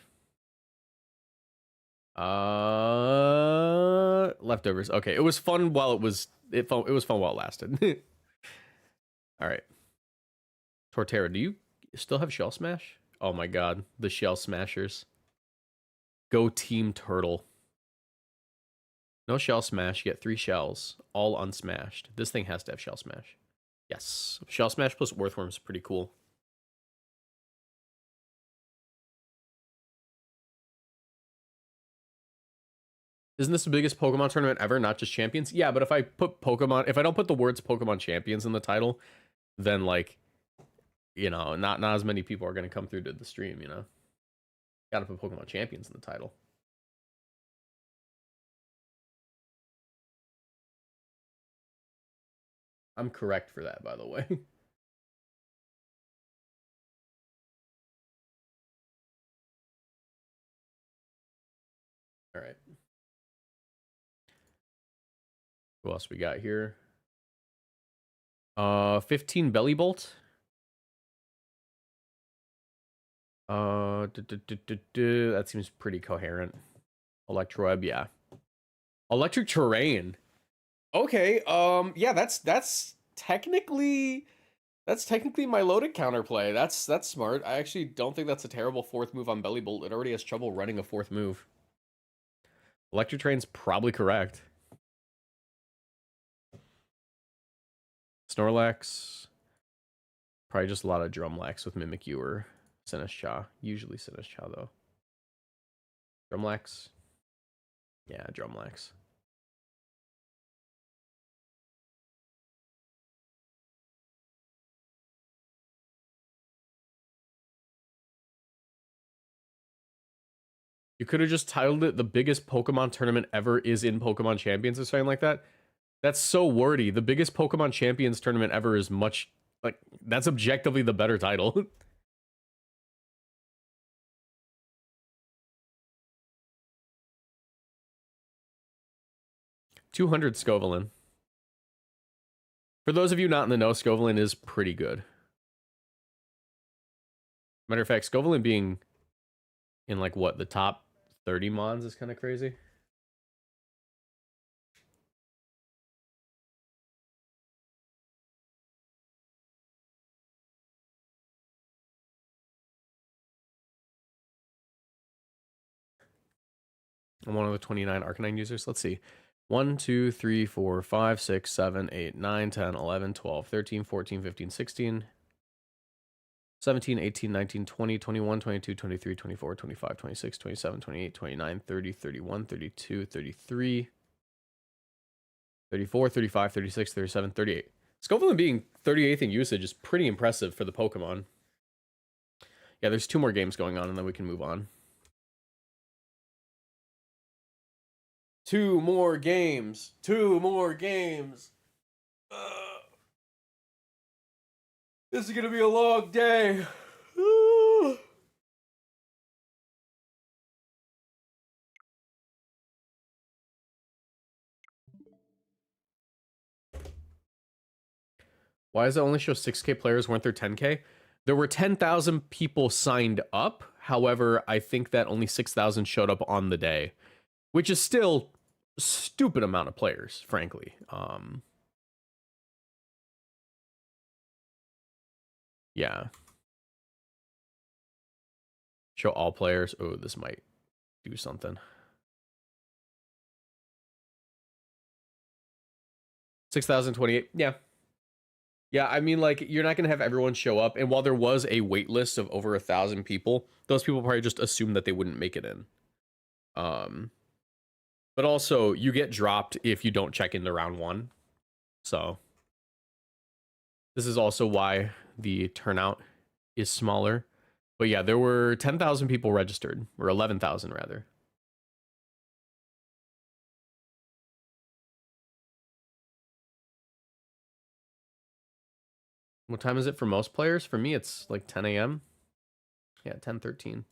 Leftovers. Okay. It was fun while it was fun while it lasted. All right. Torterra, do you still have Shell Smash? Oh my god, the Shell Smashers. Go Team Turtle. No Shell Smash, you get 3 shells, all unsmashed. This thing has to have Shell Smash. Yes. Shell Smash plus Earthworm is pretty cool. Isn't this the biggest Pokemon tournament ever, not just Champions? Yeah, but if I don't put the words Pokemon Champions in the title, then like, you know, not as many people are going to come through to the stream, you know. Gotta put Pokemon Champions in the title. I'm correct for that, by the way. All right. Who else we got here? 15 Belly Bolt. That seems pretty coherent. Electroweb, yeah. Electric Terrain. Okay, yeah, that's technically my loaded counterplay. That's smart. I actually don't think that's a terrible 4th move on Belly Bolt. It already has trouble running a 4th move. Electric Terrain's probably correct. Snorlax. Probably just a lot of Drumlax with Mimikyu or Sinistcha. Usually Sinistcha, though. Drumlax. Yeah, Drumlax. You could have just titled it "The biggest Pokemon tournament ever is in Pokemon Champions" or something like that. That's so wordy. The biggest Pokemon Champions tournament ever is much, like, that's objectively the better title. $200 Scovelin. For those of you not in the know, Scovelin is pretty good. Matter of fact, Scovelin being in, like, what, the top 30 mons is kind of crazy. I'm one of the 29 Arcanine users. Let's see. 1, 2, 3, 4, 5, 6, 7, 8, 9, 10, 11, 12, 13, 14, 15, 16, 17, 18, 19, 20, 21, 22, 23, 24, 25, 26, 27, 28, 29, 30, 31, 32, 33, 34, 35, 36, 37, 38. Scovelin being 38th in usage is pretty impressive for the Pokemon. Yeah, there's 2 more games going on, and then we can move on. 2 more games. 2 more games. This is gonna be a long day. Why does it only show 6K players? Weren't there 10K? There were 10,000 people signed up. However, I think that only 6,000 showed up on the day, which is still a stupid amount of players, frankly. Yeah. Show all players. Oh, this might do something. 6,028. Yeah. Yeah, I mean, like, you're not going to have everyone show up. And while there was a wait list of over 1,000 people, those people probably just assumed that they wouldn't make it in. But also, you get dropped if you don't check into round 1. So this is also why the turnout is smaller. But yeah, there were 10,000 people registered, or 11,000 rather. What time is it for most players? For me, it's like 10 a.m. Yeah, 10:13.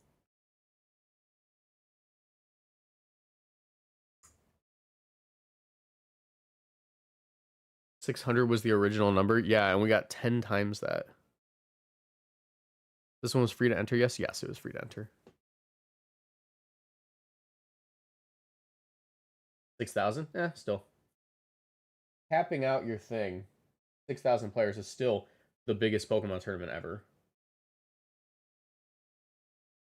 $600 was the original number. Yeah, and we got 10 times that. This one was free to enter. Yes, it was free to enter. 6,000? Still. Capping out your thing, 6,000 players is still the biggest Pokemon tournament ever.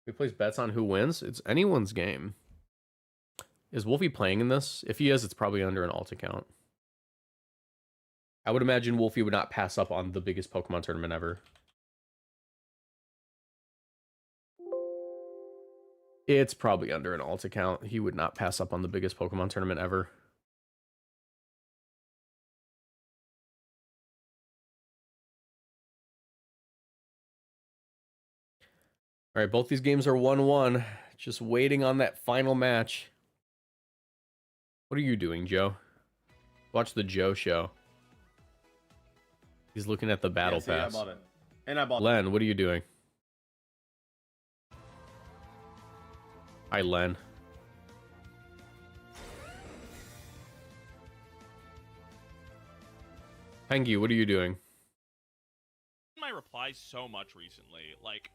We place bets on who wins. It's anyone's game. Is Wolfie playing in this? If he is, it's probably under an alt account. I would imagine Wolfie would not pass up on the biggest Pokemon tournament ever. It's probably under an alt account. He would not pass up on the biggest Pokemon tournament ever. All right, both these games are 1-1. Just waiting on that final match. What are you doing, Joe? Watch the Joe show. He's looking at the battle pass. Yeah, I bought it. And I bought it. Len, what are you doing? Hi, Len. Pengy, what are you doing? My replies so much recently. Like,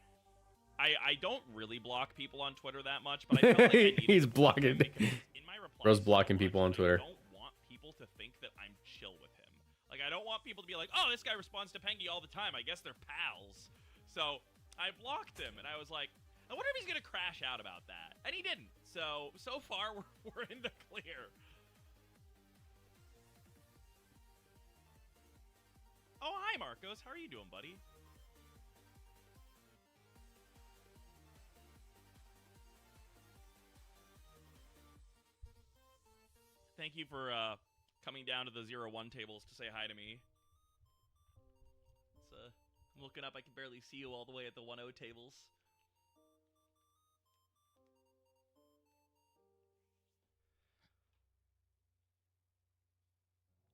I don't really block people on Twitter that much, but I felt like I needed He's to block him blocking. because in my replies Bro's so blocking much people on that Twitter. I don't want people to think that I'm chill with him. Like, I don't want people to be like, oh, this guy responds to Pengy all the time. I guess they're pals. So I blocked him, and I was like, I wonder if he's gonna crash out about that, and he didn't. So far we're in the clear. Oh, hi, Marcos. How are you doing, buddy? Thank you for coming down to the 0-1 tables to say hi to me. It's, I'm looking up. I can barely see you all the way at the 1-0 tables.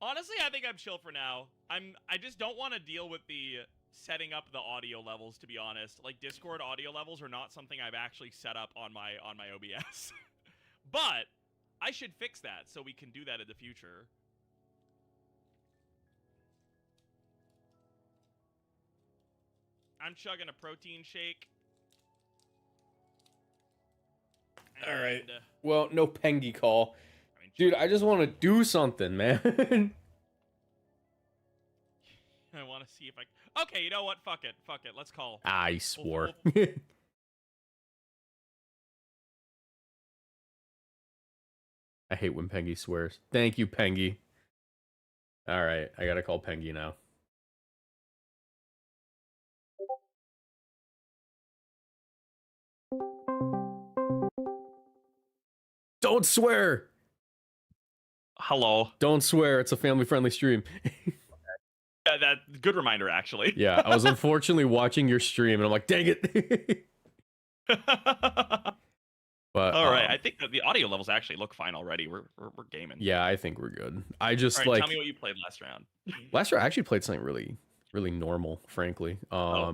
Honestly, I think I'm chill for now. I just don't want to deal with the setting up the audio levels, to be honest. Like, Discord audio levels are not something I've actually set up on my OBS. But I should fix that so we can do that in the future. I'm chugging a protein shake. All right. And, Well, no Pengy call. Dude, I just want to do something, man. I want to see if I... Okay, you know what? Fuck it. Let's call. I swore. I hate when Pengy swears. Thank you, Pengy. All right, I gotta call Pengy now. Don't swear! Hello. Don't swear, it's a family-friendly stream. Yeah, that good reminder, actually. Yeah, I was unfortunately watching your stream, and I'm like, dang it! But all right, I think that the audio levels actually look fine already. We're gaming. Yeah, I think we're good. I just All right, like tell me what you played last round. last round I actually played something really normal, frankly. Yeah,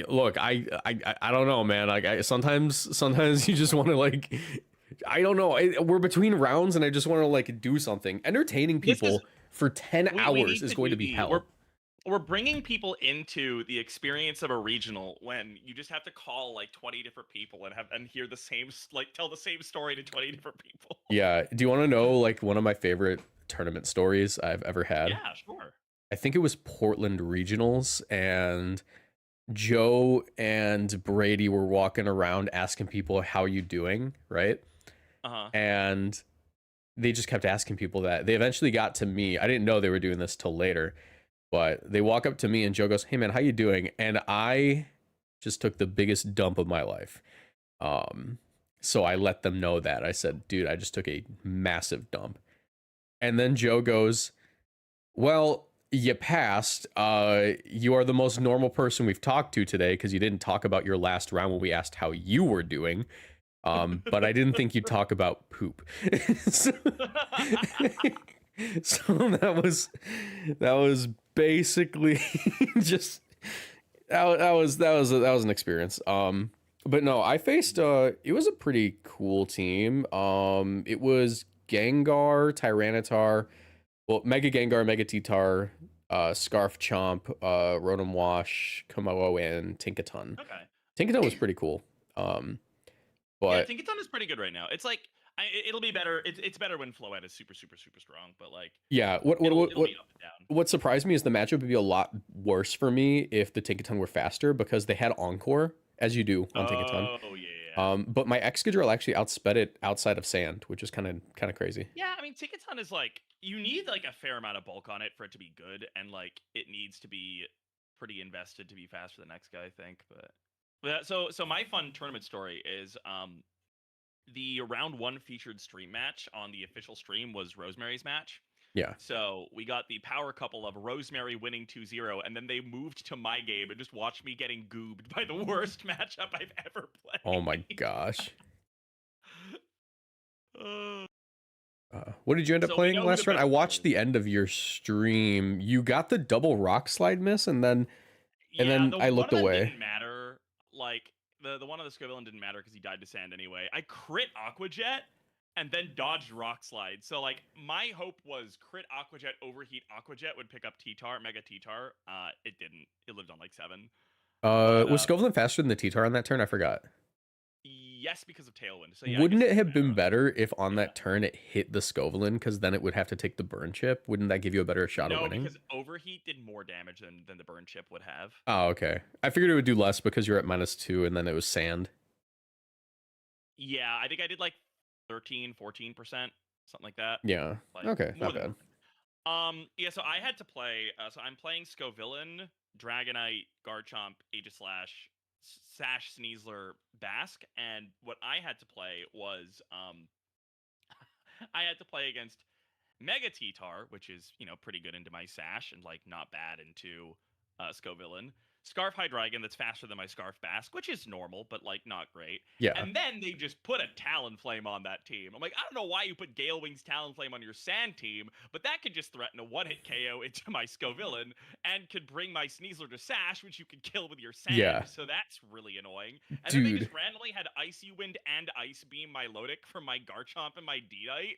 look, I don't know, man. Like, sometimes you just want to like, I don't know. We're between rounds, and I just want to like do something. Entertaining people for 10 hours is going to be hell. We're bringing people into the experience of a regional when you just have to call like 20 different people and hear the same, like, tell the same story to 20 different people. Yeah. Do you want to know like one of my favorite tournament stories I've ever had? Yeah, sure. I think it was Portland Regionals, and Joe and Brady were walking around asking people, how you doing, right? And they just kept asking people that. They eventually got to me. I didn't know they were doing this till later, but they walk up to me and Joe goes, hey man, how you doing? And I just took the biggest dump of my life. So I let them know that. I said, dude, I just took a massive dump. And then Joe goes, well, you passed. You are the most normal person we've talked to today because you didn't talk about your last round when we asked how you were doing. But I didn't think you'd talk about poop. so, so that was basically just that was an experience. But no, I faced it was a pretty cool team. It was Gengar, Tyranitar, well, Mega Gengar, Mega T-Tar, Scarf Chomp, Rotom Wash, Komodo, and Tinkaton. Okay. Tinkaton was pretty cool. Yeah, But Tinkaton is pretty good right now. It's like it'll be better. It's better when Floette is super strong. But like, yeah, it'll be up and down. what surprised me is the matchup would be a lot worse for me if the Tinkaton were faster because they had Encore, as you do on Tinkaton. Oh yeah. But my Excadrill actually outsped it outside of sand, which is kind of crazy. Yeah, I mean, Tinkaton is like, you need like a fair amount of bulk on it for it to be good, and like it needs to be pretty invested to be fast for the next guy, I think. But so my fun tournament story is the round 1 featured stream match on the official stream was Rosemary's match. Yeah. So we got the power couple of Rosemary winning 2-0, and then they moved to my game and just watched me getting goobed by the worst matchup I've ever played. Oh my gosh. What did you end up playing last run? I watched the end of your stream. You got the double rock slide miss, and then I looked away. Didn't matter. Like the one on the Scovillain didn't matter because he died to sand anyway. I crit Aqua Jet and then dodged rock slide. So like my hope was crit Aqua Jet, overheat Aqua Jet would pick up T-Tar, Mega T-Tar. It didn't. It lived on like 7. Was Scovillain faster than the T-Tar on that turn? I forgot. Yes, because of Tailwind. So yeah, wouldn't it have been better if on that turn it hit the Scovillain, because then it would have to take the burn chip? Wouldn't that give you a better shot of winning? No, because overheat did more damage than the burn chip would have. Oh, okay. I figured it would do less because you're at -2 and then it was sand. Yeah, I think I did like 13, 14%, something like that. Yeah. Like, okay, not bad. Yeah, so I had to play, so I'm playing Scovillain, Dragonite, Garchomp, Aegislash, Sash, Sneasler, Basque, and what I had to play was, I had to play against Mega T-Tar, which is, pretty good into my Sash, and, like, not bad into Scovillain. Scarf Hydreigon that's faster than my Scarf Basque, which is normal, but, like, not great. Yeah. And then they just put a Talonflame on that team. I'm like, I don't know why you put Gale Wings Talonflame on your Sand team, but that could just threaten a one-hit KO into my Scovillain and could bring my Sneasler to Sash, which you could kill with your Sand. Yeah. So that's really annoying. And Dude. then they just randomly had Icy Wind and Ice Beam my Lodic from my Garchomp and my Deedite.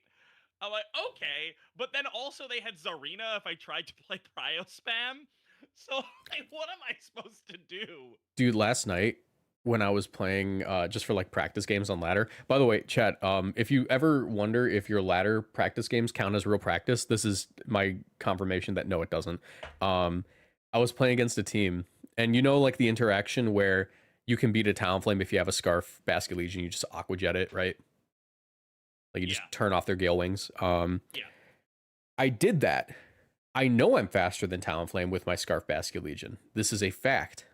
I'm like, okay. But then also they had Zarina if I tried to play Cryo Spam. So, like, what am I supposed to do? Dude, last night when I was playing just for like practice games on ladder. By the way, chat, if you ever wonder if your ladder practice games count as real practice, this is my confirmation that no, it doesn't. I was playing against a team, and like the interaction where you can beat a Talonflame if you have a Scarf Basket Legion, you just Aqua Jet it, right? Like you just turn off their Gale Wings. Yeah. I did that. I know I'm faster than Talonflame with my Scarf Basket Legion. This is a fact.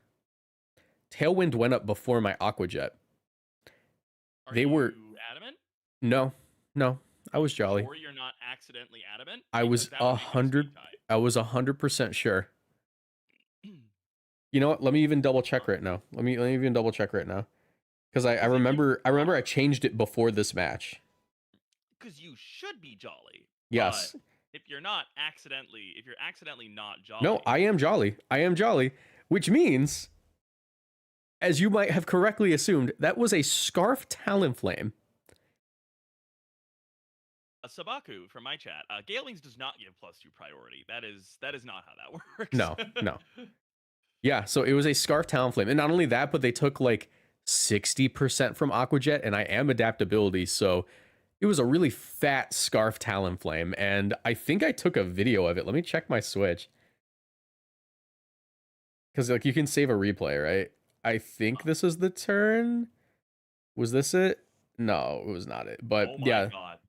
Tailwind went up before my Aqua Jet. Are they you were adamant? No. I was jolly. Or you're not accidentally adamant? I was 100% sure. You know what? Let me even double check right now. Let me even double check right now. Because I remember I changed it before this match. Because you should be jolly. Yes. But if you're accidentally not jolly. No, I am jolly. Which means, as you might have correctly assumed, that was a Scarf Talonflame. Sabaku from my chat. Gale Wings does not give +2 priority. That is not how that works. No. Yeah, so it was a Scarf Talonflame. And not only that, but they took like 60% from Aqua Jet, and I am adaptability, so it was a really fat Scarf Talonflame, and I think I took a video of it. Let me check my Switch. Because like you can save a replay, right? I think this is the turn. Was this it? No, it was not it. But oh my yeah. God.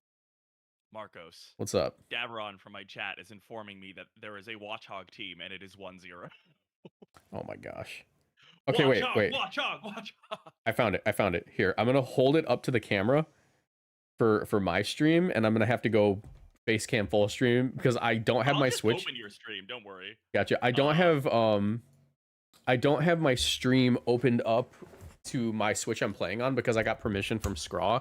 Marcos. What's up? Davron from my chat is informing me that there is a Watchhog team, and it is 1-0. Oh my gosh. Okay, wait. Watchhog. I found it. Here, I'm gonna hold it up to the camera for my stream, and I'm gonna have to go base camp full stream because I don't have I'll my just Switch. open your stream. Don't worry. Gotcha. I don't have my stream opened up to my Switch I'm playing on because I got permission from Scraw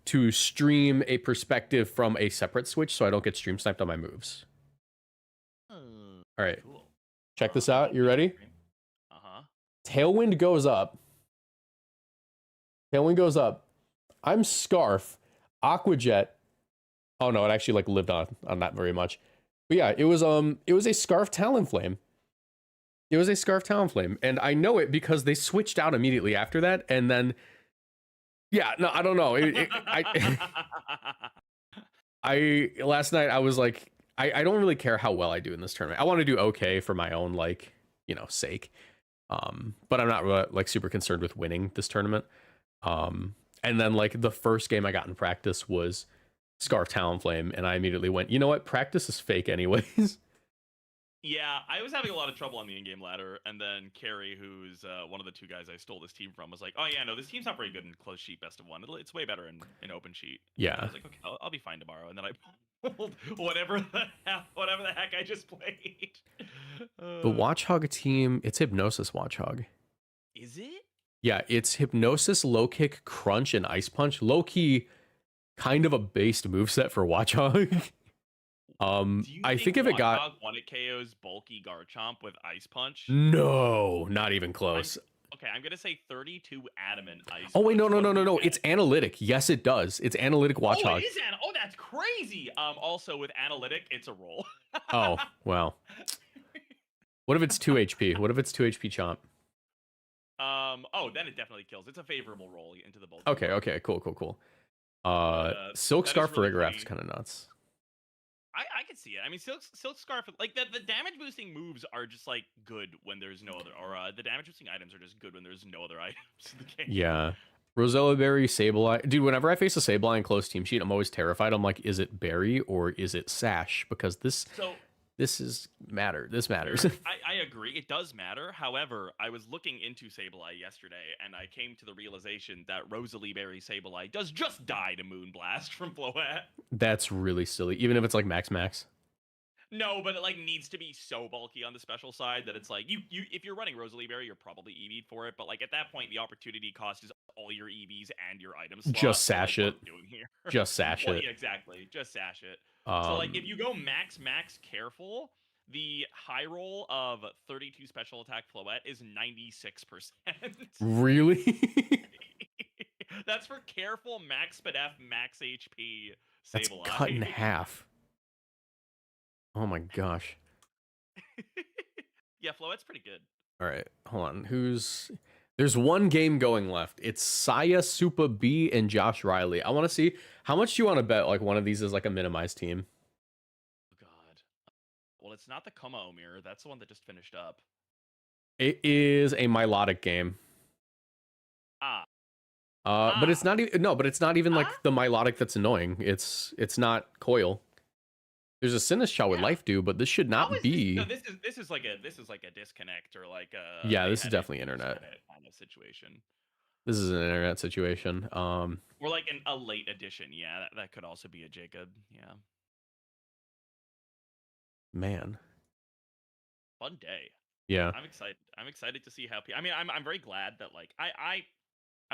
to stream a perspective from a separate Switch so I don't get stream sniped on my moves. All right. Cool. Check this out. You ready? Uh-huh. Tailwind goes up. Tailwind goes up. I'm Scarf. Aquajet. Oh no, it actually like lived on that very much. But yeah, it was a Scarf Talonflame. It was a Scarf Talonflame, and I know it because they switched out immediately after that, and then yeah, no, I don't know. I last night I was like, I don't really care how well I do in this tournament. I want to do okay for my own like, you know, sake. But I'm not really like super concerned with winning this tournament. And then like the first game I got in practice was Scarf Talonflame, and I immediately went, you know what? Practice is fake anyways. Yeah, I was having a lot of trouble on the in-game ladder, and then Carrie, who's one of the two guys I stole this team from, was like, "Oh yeah, no, this team's not very good in close sheet best of one. It's way better in open sheet." Yeah. And I was like, "Okay, I'll be fine tomorrow." And then I pulled whatever the heck I just played. The Watchhog team, it's Hypnosis Watchhog. Is it? Yeah, it's Hypnosis, Low Kick, Crunch, and Ice Punch. Low key, kind of a based moveset for Watchhog. I think if it got one it KOs bulky Garchomp with Ice Punch. No, not even close. I'm gonna say 32 adamant Ice. Oh wait, Punch. no. It's analytic. Yes, it does. It's analytic Watchhog. Oh, it is oh, that's crazy. Also with analytic, it's a roll. Oh, wow. What if it's 2 HP? What if it's 2 HP Chomp? Oh, then it definitely kills. It's a favorable roll into the bulky. Okay, cool. Silk Scarf for Rigorath is kind of nuts. I can see it. I mean, Silk Scarf, like the damage boosting moves are just like good when there's no other, or the damage boosting items are just good when there's no other items in the game. Yeah, Rosella Berry, Sableye, dude. Whenever I face a Sableye in close team sheet, I'm always terrified. I'm like, is it Berry or is it Sash? Because this matters. I agree. It does matter. However, I was looking into Sableye yesterday, and I came to the realization that Rosalie Berry Sableye does just die to Moonblast from Floette. That's really silly, even if it's like max. No, but it like needs to be so bulky on the special side that it's like you if you're running Rosalie Berry, you're probably EV'd for it. But like at that point, the opportunity cost is all your EVs and your items. Just sash it. Just sash well, it. Yeah, exactly. Just sash it. So like if you go max careful, the high roll of 32 special attack Floette is 96%. Really? That's for careful max speed F, max HP Sableye. That's cut in half. Oh my gosh. Yeah, Floette's pretty good. All right, hold on. There's one game going left. It's Saya, Supa B, and Josh Riley. I want to see how much do you want to bet like one of these is like a minimized team. Oh god. Well, it's not the Koma Omir. That's the one that just finished up. It is a Milotic game. But it's not even like the Milotic that's annoying. It's not Coil. There's a Sinistcha with Life Dew, but this should not be. This is like a disconnect or like a. Yeah, this is definitely internet kind of situation. This is an internet situation. Or like a late edition. Yeah, that could also be a Jacob. Yeah. Man. Fun day. Yeah. I'm excited to see how. I mean, I'm very glad that like I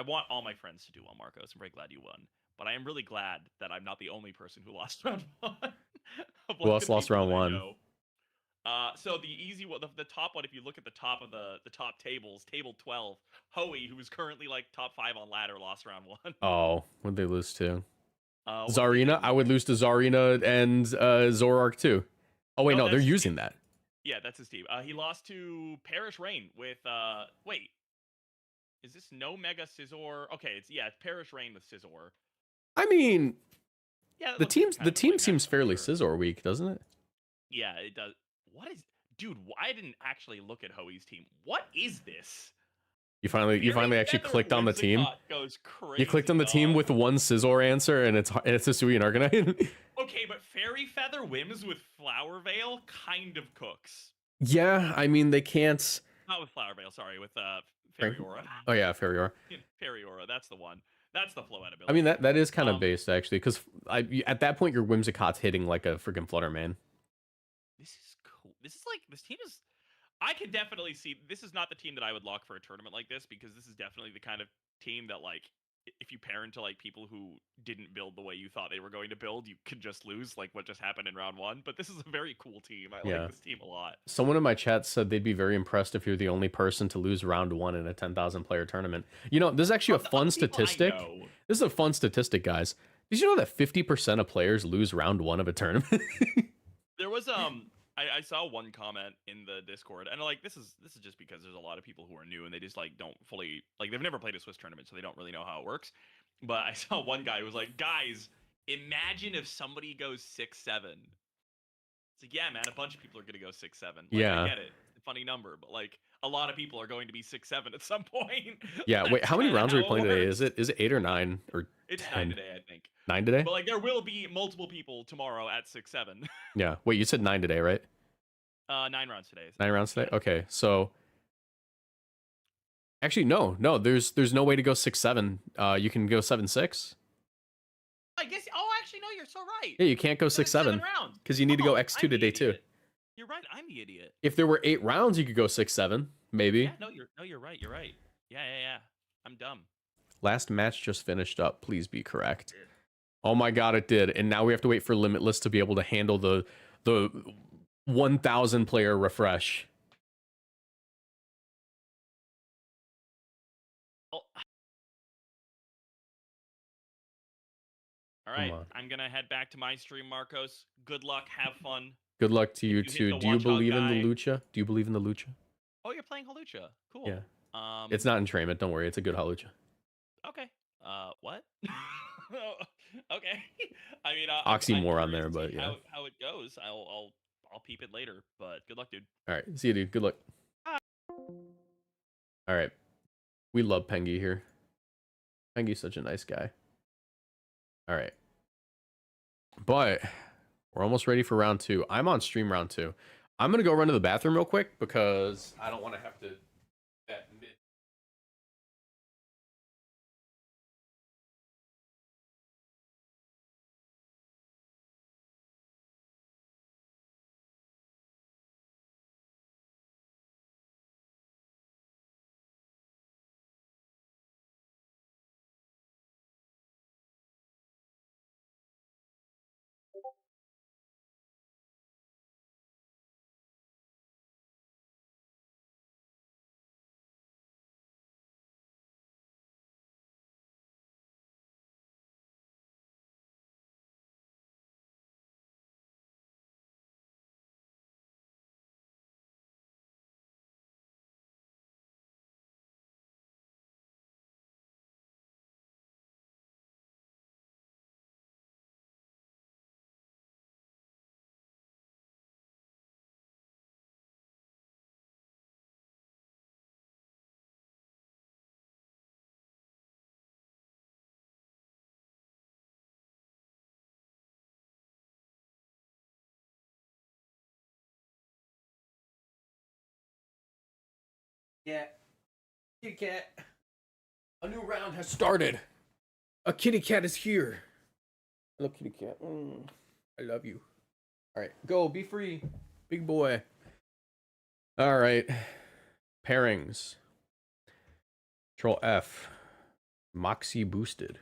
want all my friends to do well, Marcos. I'm very glad you won. But I am really glad that I'm not the only person who lost round one. Who else lost round one? So the easy one, the top one, if you look at the top of the top tables, table 12, Hoey, who is currently like top 5 on ladder, lost round one. Oh, what'd they lose to? Zarina? I would lose to Zarina and Zoroark too. Oh wait, no, they're using that. Yeah, that's his team. He lost to Parish Rain with wait. Is this no Mega Scizor? Okay, it's Parish Rain with Scizor. I mean, yeah, the team seems fairly Scizor weak, doesn't it? Yeah, it does. What is, dude? I didn't actually look at Hoey's team. What is this? You finally actually clicked on the team. Goes crazy, you clicked on the team with one Scizor answer, and it's a Sui and Arcanine. Okay, but Fairy Feather Whims with Flower Veil kind of cooks. Yeah, I mean they can't. Not with Flower Veil, sorry, with Fairy Aura. Oh yeah, Fairy Aura. Fairy Aura, that's the one. That's the flow ability. I mean, that is kind of Um, based, actually, because at that point, your Whimsicott's hitting like a freaking Flutter Man. This is cool. This is like, this team is, I can definitely see, this is not the team that I would lock for a tournament like this, because this is definitely the kind of team that, like, if you pair into like people who didn't build the way you thought they were going to build, you could just lose, like what just happened in round 1. But this is a very cool team. I Yeah. like this team a lot. Someone in my chat said they'd be very impressed if you're the only person to lose round 1 in a 10,000 player tournament. You know, this is actually a fun statistic. This is a fun statistic, guys. Did you know that 50% of players lose round 1 of a tournament? There was I saw one comment in the Discord, and like this is just because there's a lot of people who are new and they just like don't fully, like, they've never played a Swiss tournament, so they don't really know how it works. But I saw one guy who was like, "Guys, imagine if somebody goes 6-7." It's like, yeah, man, a bunch of people are gonna go 6-7. Like, Yeah. I get it, it's a funny number, but like a lot of people are going to be 6-7 at some point. Yeah. Wait, That's how many kinda rounds are we how it playing today? works. Is it 8 or 9 or It's 10? 9 today, I think. 9 today? But like there will be multiple people tomorrow at 6-7. Yeah. Wait, you said 9 today, right? 9 rounds today. 9 rounds today? Okay, so actually no, there's no way to go 6-7. You can go 7-6. I guess. Oh, actually, no. You're so right. Yeah, you can't go So it's 7 6-7 rounds. because you need to go Oh, X2 I'm the today too. idiot. You're right. I'm the idiot. If there were 8 rounds, you could go 6-7, maybe. Yeah. No, you're right. You're right. Yeah. I'm dumb. Last match just finished up. Please be correct. Oh my god, it did. And now we have to wait for Limitless to be able to handle the 1,000 player refresh. Oh. All right. on. I'm gonna head back to my stream, Marcos. Good luck. Have fun. Good luck to you you hit too. the Do you watch out believe in the guy- lucha? Do you believe in the lucha? Oh, you're playing Halucha. Cool. Yeah. It's It's not entrainment, don't worry. It's a good halucha. okay. What? Okay. I mean, Oxymoron I'm curious there, to but see yeah. how it goes. I'll peep it later. But good luck, dude. All right. See you, dude. Good luck. Bye. All right. We love Pengi here. Pengi's such a nice guy. All right. But we're almost ready for round 2. I'm on stream round 2. I'm going to go run to the bathroom real quick because I don't want to have to bet mid. Yeah. Kitty cat. A new round has started. A kitty cat is here. Hello, kitty cat. I love you. All right, go. Be free. Big boy. All right. Pairings. Control F. Moxie boosted.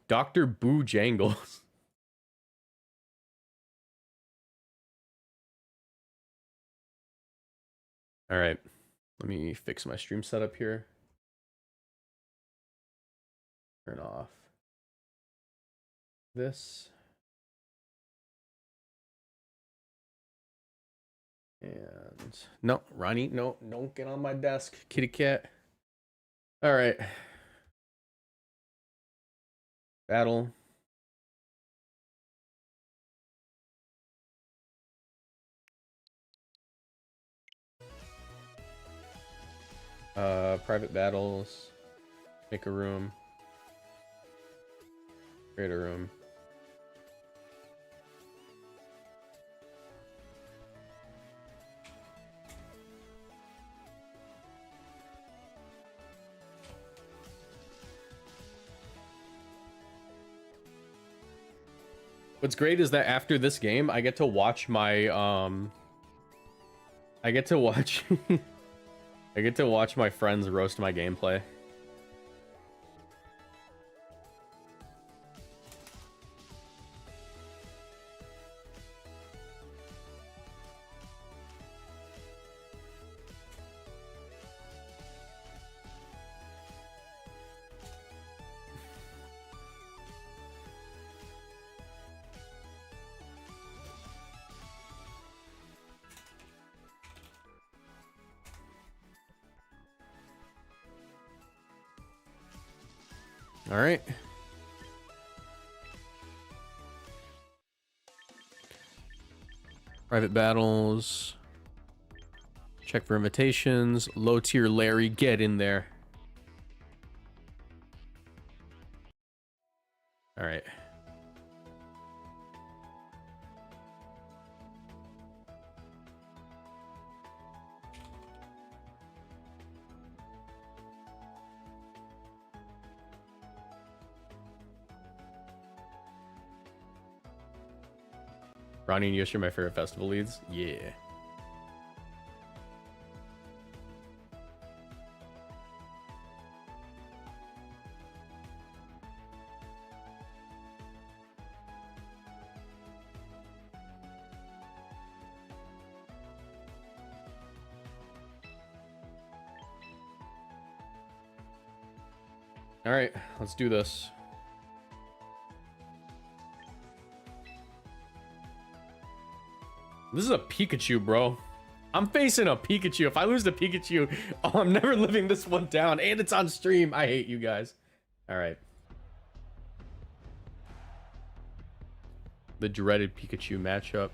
Dr. Boo Jangles. All right. Let me fix my stream setup here. Turn off this. And no, Ronnie, no, don't get on my desk, kitty cat. All right. Battle. Private battles. Make a room. Create a room. What's great is that after this game, I get to watch my I get to watch I get to watch my friends roast my gameplay. All right. Private battles. Check for invitations. Low tier Larry, get in there. All right. Ronnie and Yoshi are my favorite festival leads. Yeah. All right, let's do this. This is a Pikachu, bro. I'm facing a Pikachu. If I lose the Pikachu, oh, I'm never living this one down. And it's on stream. I hate you guys. All right. The dreaded Pikachu matchup.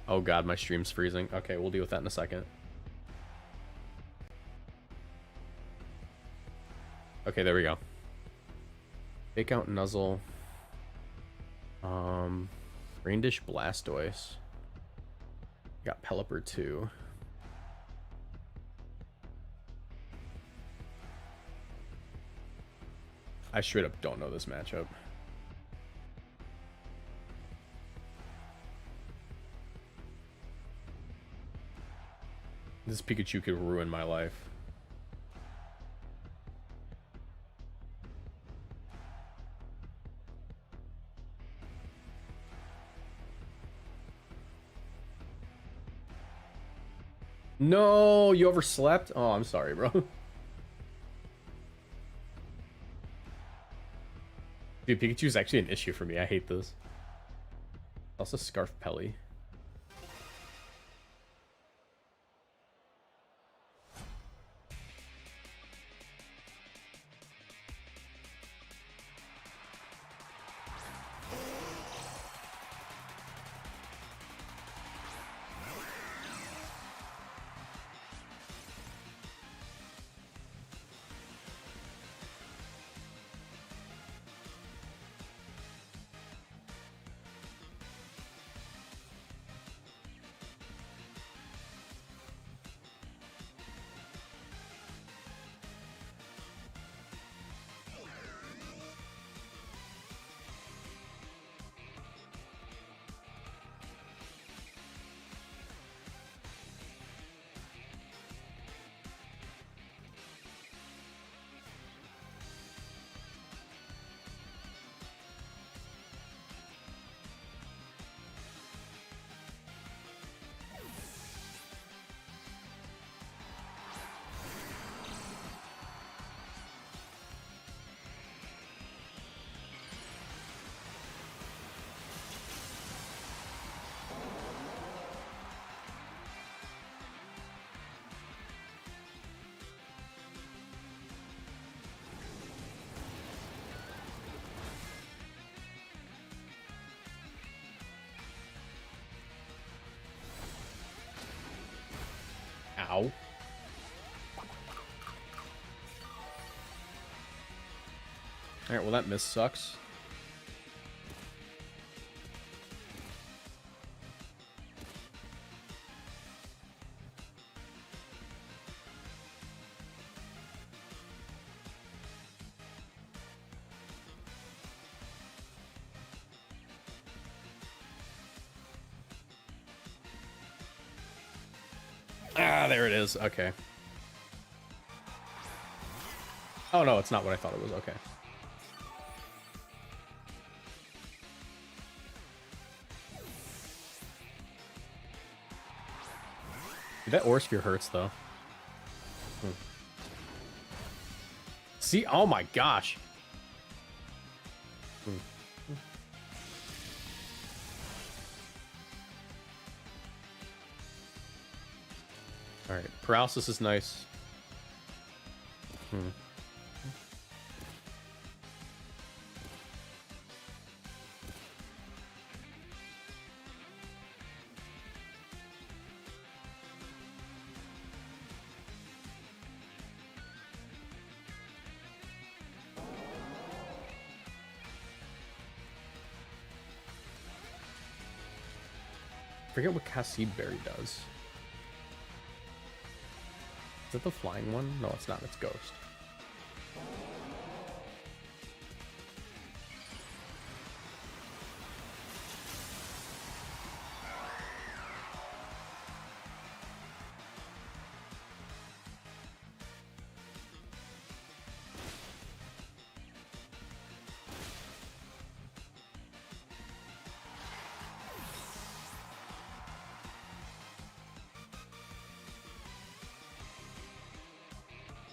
Oh god, my stream's freezing. Okay, we'll deal with that in a second. Okay, there we go. Fake out Nuzzle. Raindish Blastoise. Got Pelipper too. I straight up don't know this matchup. This Pikachu could ruin my life. No, you overslept? Oh, I'm sorry, bro. Dude, Pikachu's actually an issue for me. I hate this. Also, Scarf Pelly. Ow. Alright, well that miss sucks. Ah, there it is. Okay. Oh no, it's not what I thought it was. Okay. That ore sphere hurts though. See? Oh my gosh. All right, paralysis is nice. Forget what Cassie Berry does. Is it the flying one? No, it's not. It's Ghost.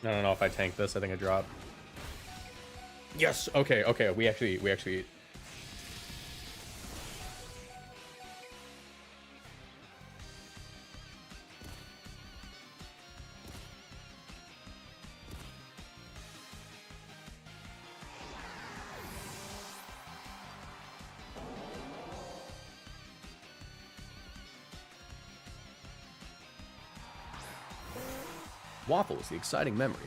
I don't know if I tank this. I think I drop. Yes. Okay. Okay. We actually. Waffle is the exciting memory.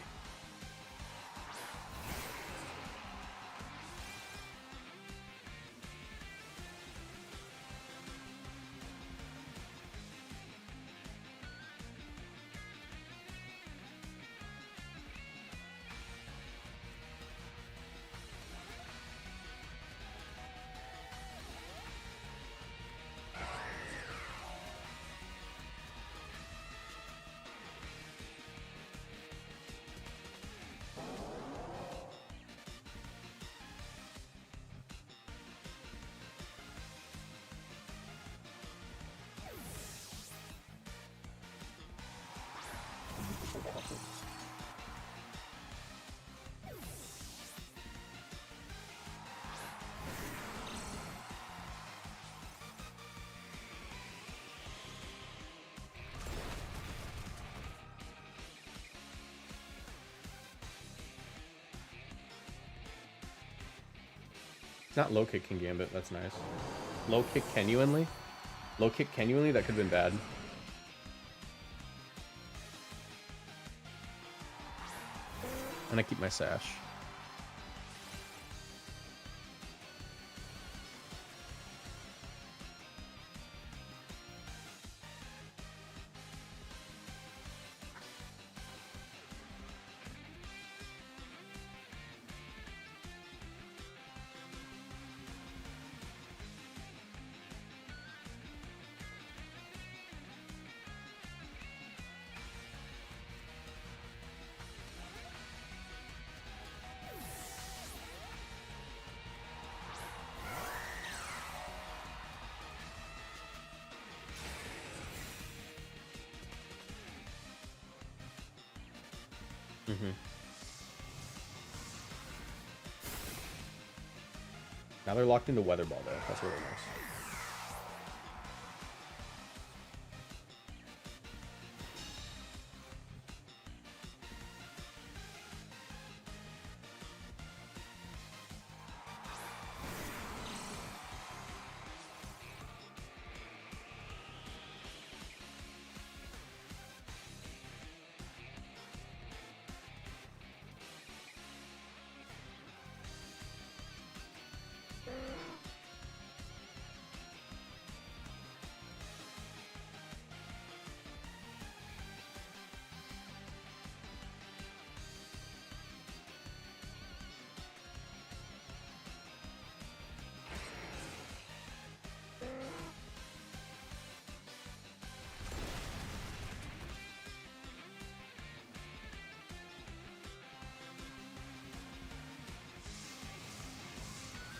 It's not low kick King Gambit. That's nice. Low kick genuinely? Low kick genuinely? That could have been bad. And I keep my sash. Now they're locked into Weather Ball though. That's really nice.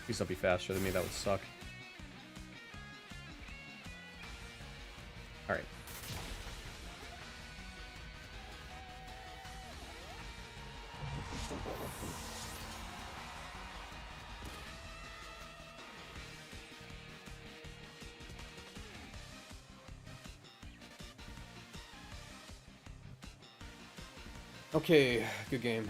Please don't be faster than me, that would suck. Alright. Okay, good game.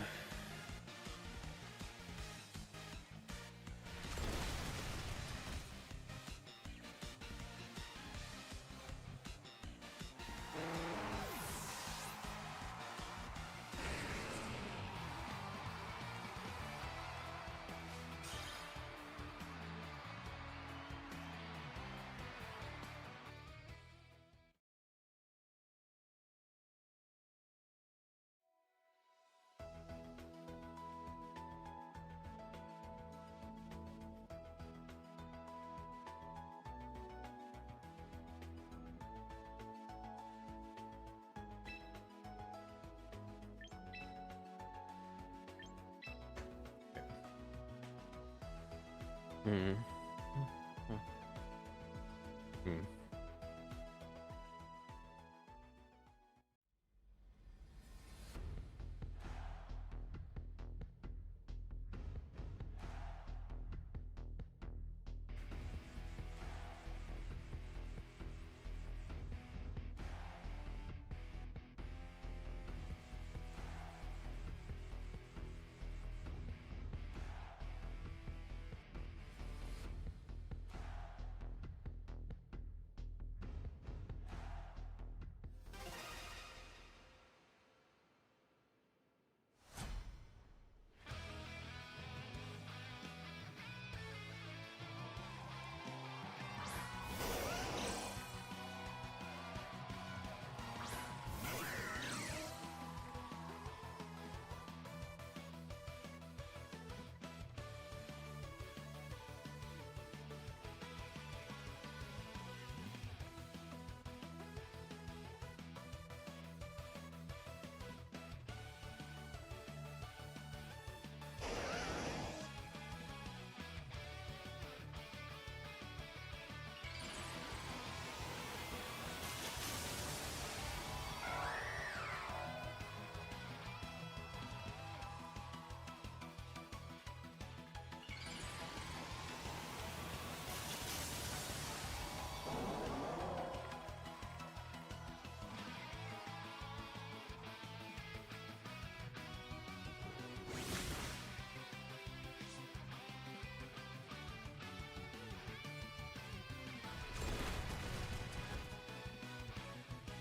Hmm. Hmm.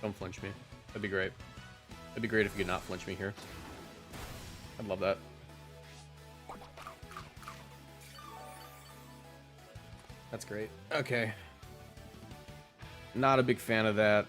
Don't flinch me. That'd be great. That'd be great if you could not flinch me here. I'd love that. That's great. Okay. Not a big fan of that.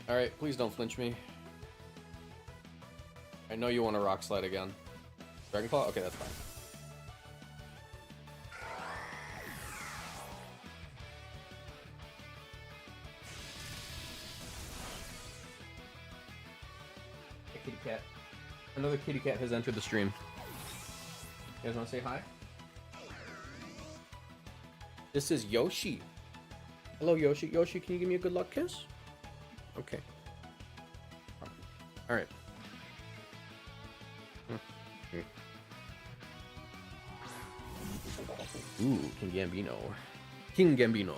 Alright, please don't flinch me. I know you want to rock slide again. Dragon Claw? Okay, that's fine. Hey, kitty cat. Another kitty cat has entered the stream. You guys want to say hi? This is Yoshi. Hello, Yoshi. Yoshi, can you give me a good luck kiss? Okay. Alright. Ooh, King Gambino. King Gambino.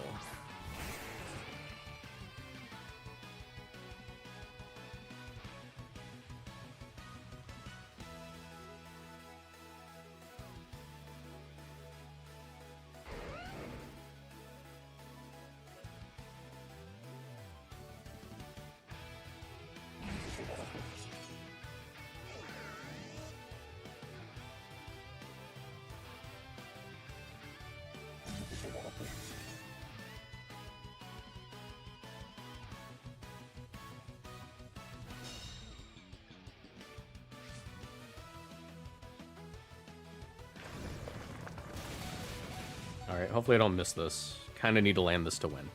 Alright, hopefully I don't miss this. Kinda need to land this to win.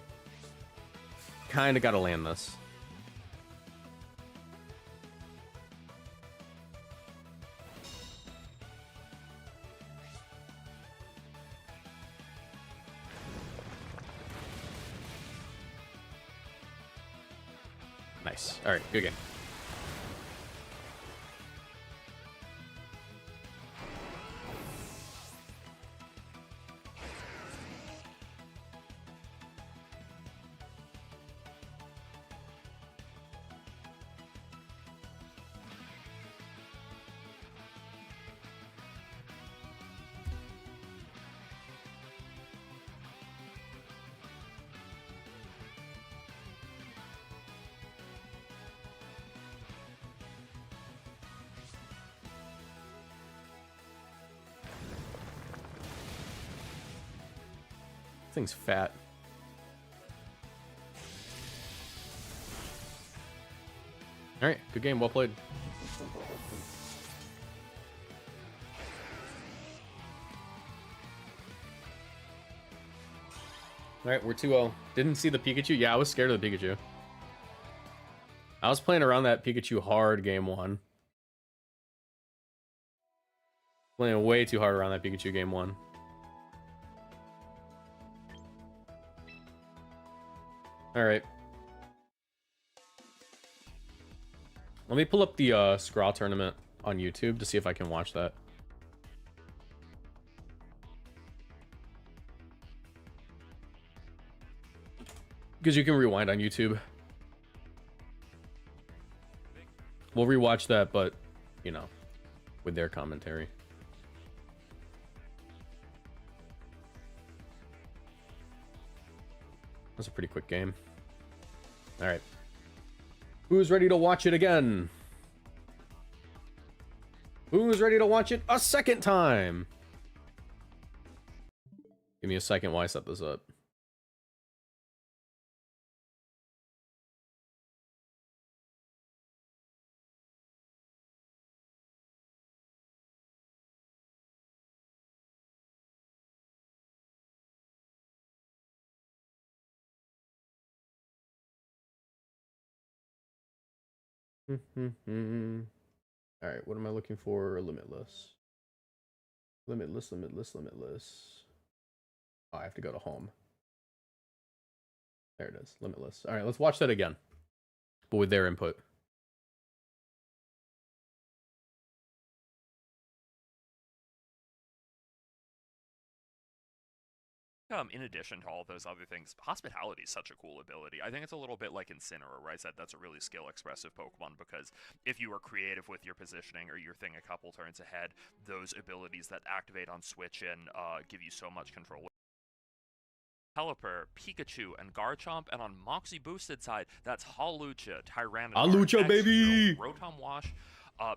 Kinda gotta land this. Nice. Alright, good game. Thing's fat. Alright, good game, well played. Alright, we're 2-0. Didn't see the Pikachu? Yeah, I was scared of the Pikachu. I was playing around that Pikachu hard game 1. Playing way too hard around that Pikachu game 1. Alright. Let me pull up the Scraw tournament on YouTube to see if I can watch that. Because you can rewind on YouTube. We'll rewatch that, but, you know, with their commentary. That's a pretty quick game. Alright. Who's ready to watch it again? Who's ready to watch it a second time? Give me a second while I set this up. Alright, what am I looking for? Limitless. Limitless, limitless, limitless. Oh, I have to go to home. There it is. Limitless. Alright, let's watch that again. But with their input. In addition to all those other things, hospitality is such a cool ability. I think it's a little bit like Incineroar, where I said that's a really skill-expressive Pokemon, because if you are creative with your positioning or your thing a couple turns ahead, those abilities that activate on switch in give you so much control. Pelipper, Pikachu, and Garchomp, and on Moxie boosted side, that's Hawlucha, Tyranitar, Hawlucha, Exeggutor, baby! Rotom Wash,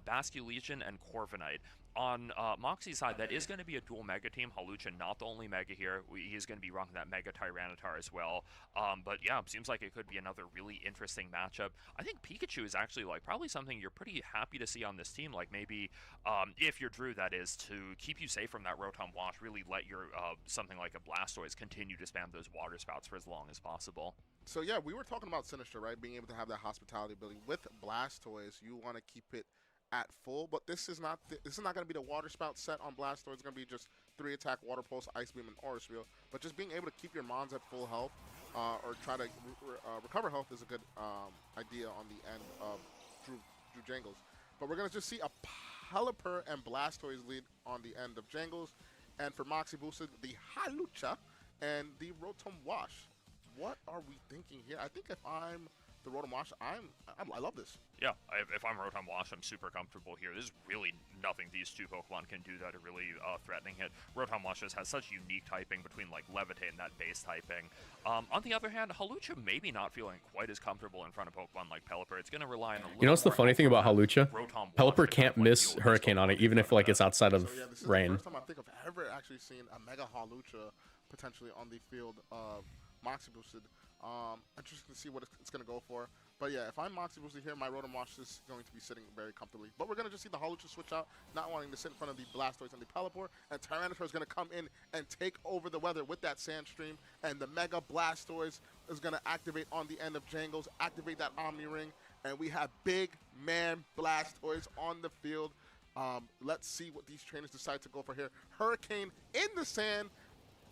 Basque Legion and Corviknight. On Moxie's side, that is going to be a dual Mega team. Halucha, not the only Mega here. He's going to be rocking that Mega Tyranitar as well. But yeah, seems like it could be another really interesting matchup. I think Pikachu is actually like probably something you're pretty happy to see on this team. Like maybe if you're Drew, that is, to keep you safe from that Rotom Wash, really let your something like a Blastoise continue to spam those water spouts for as long as possible. So yeah, we were talking about Sinister, right? Being able to have that hospitality ability with Blastoise, you want to keep it at full, but this is not going to be the water spout set on Blastoise. It's going to be just 3 attack, Water Pulse, Ice Beam, and Aura Sphere. But just being able to keep your Mons at full health or try to recover health is a good idea on the end of Drew Jangles. But we're going to just see a Pelipper and Blastoise lead on the end of Jangles, and for Moxie boosted, the Halucha and the Rotom Wash. What are we thinking here? I think if I'm the Rotom Wash, I love this. Yeah, if I'm Rotom Wash, I'm super comfortable here. There's really nothing these two Pokemon can do that are really threatening it. Rotom Wash just has such unique typing between like Levitate and that base typing. On the other hand, Halucha maybe not feeling quite as comfortable in front of Pokemon like Pelipper. It's going to rely on a little. You know what's the funny thing about Halucha? Pelipper can't miss Hurricane on it, even if like it's outside of So yeah, this is rain. the first time I think I've ever actually seen a Mega Halucha potentially on the field of Moxie boosted. Interesting to see what it's going to go for. But yeah, if I'm Moxie boosted here, my Rotom Wash is going to be sitting very comfortably. But we're going to just see the Halucha switch out, not wanting to sit in front of the Blastoise and the Pelipper. And Tyranitar is going to come in and take over the weather with that Sand Stream. And the Mega Blastoise is going to activate on the end of Jangles, activate that Omni Ring. And we have big man Blastoise on the field. Let's see what these trainers decide to go for here. Hurricane in the sand.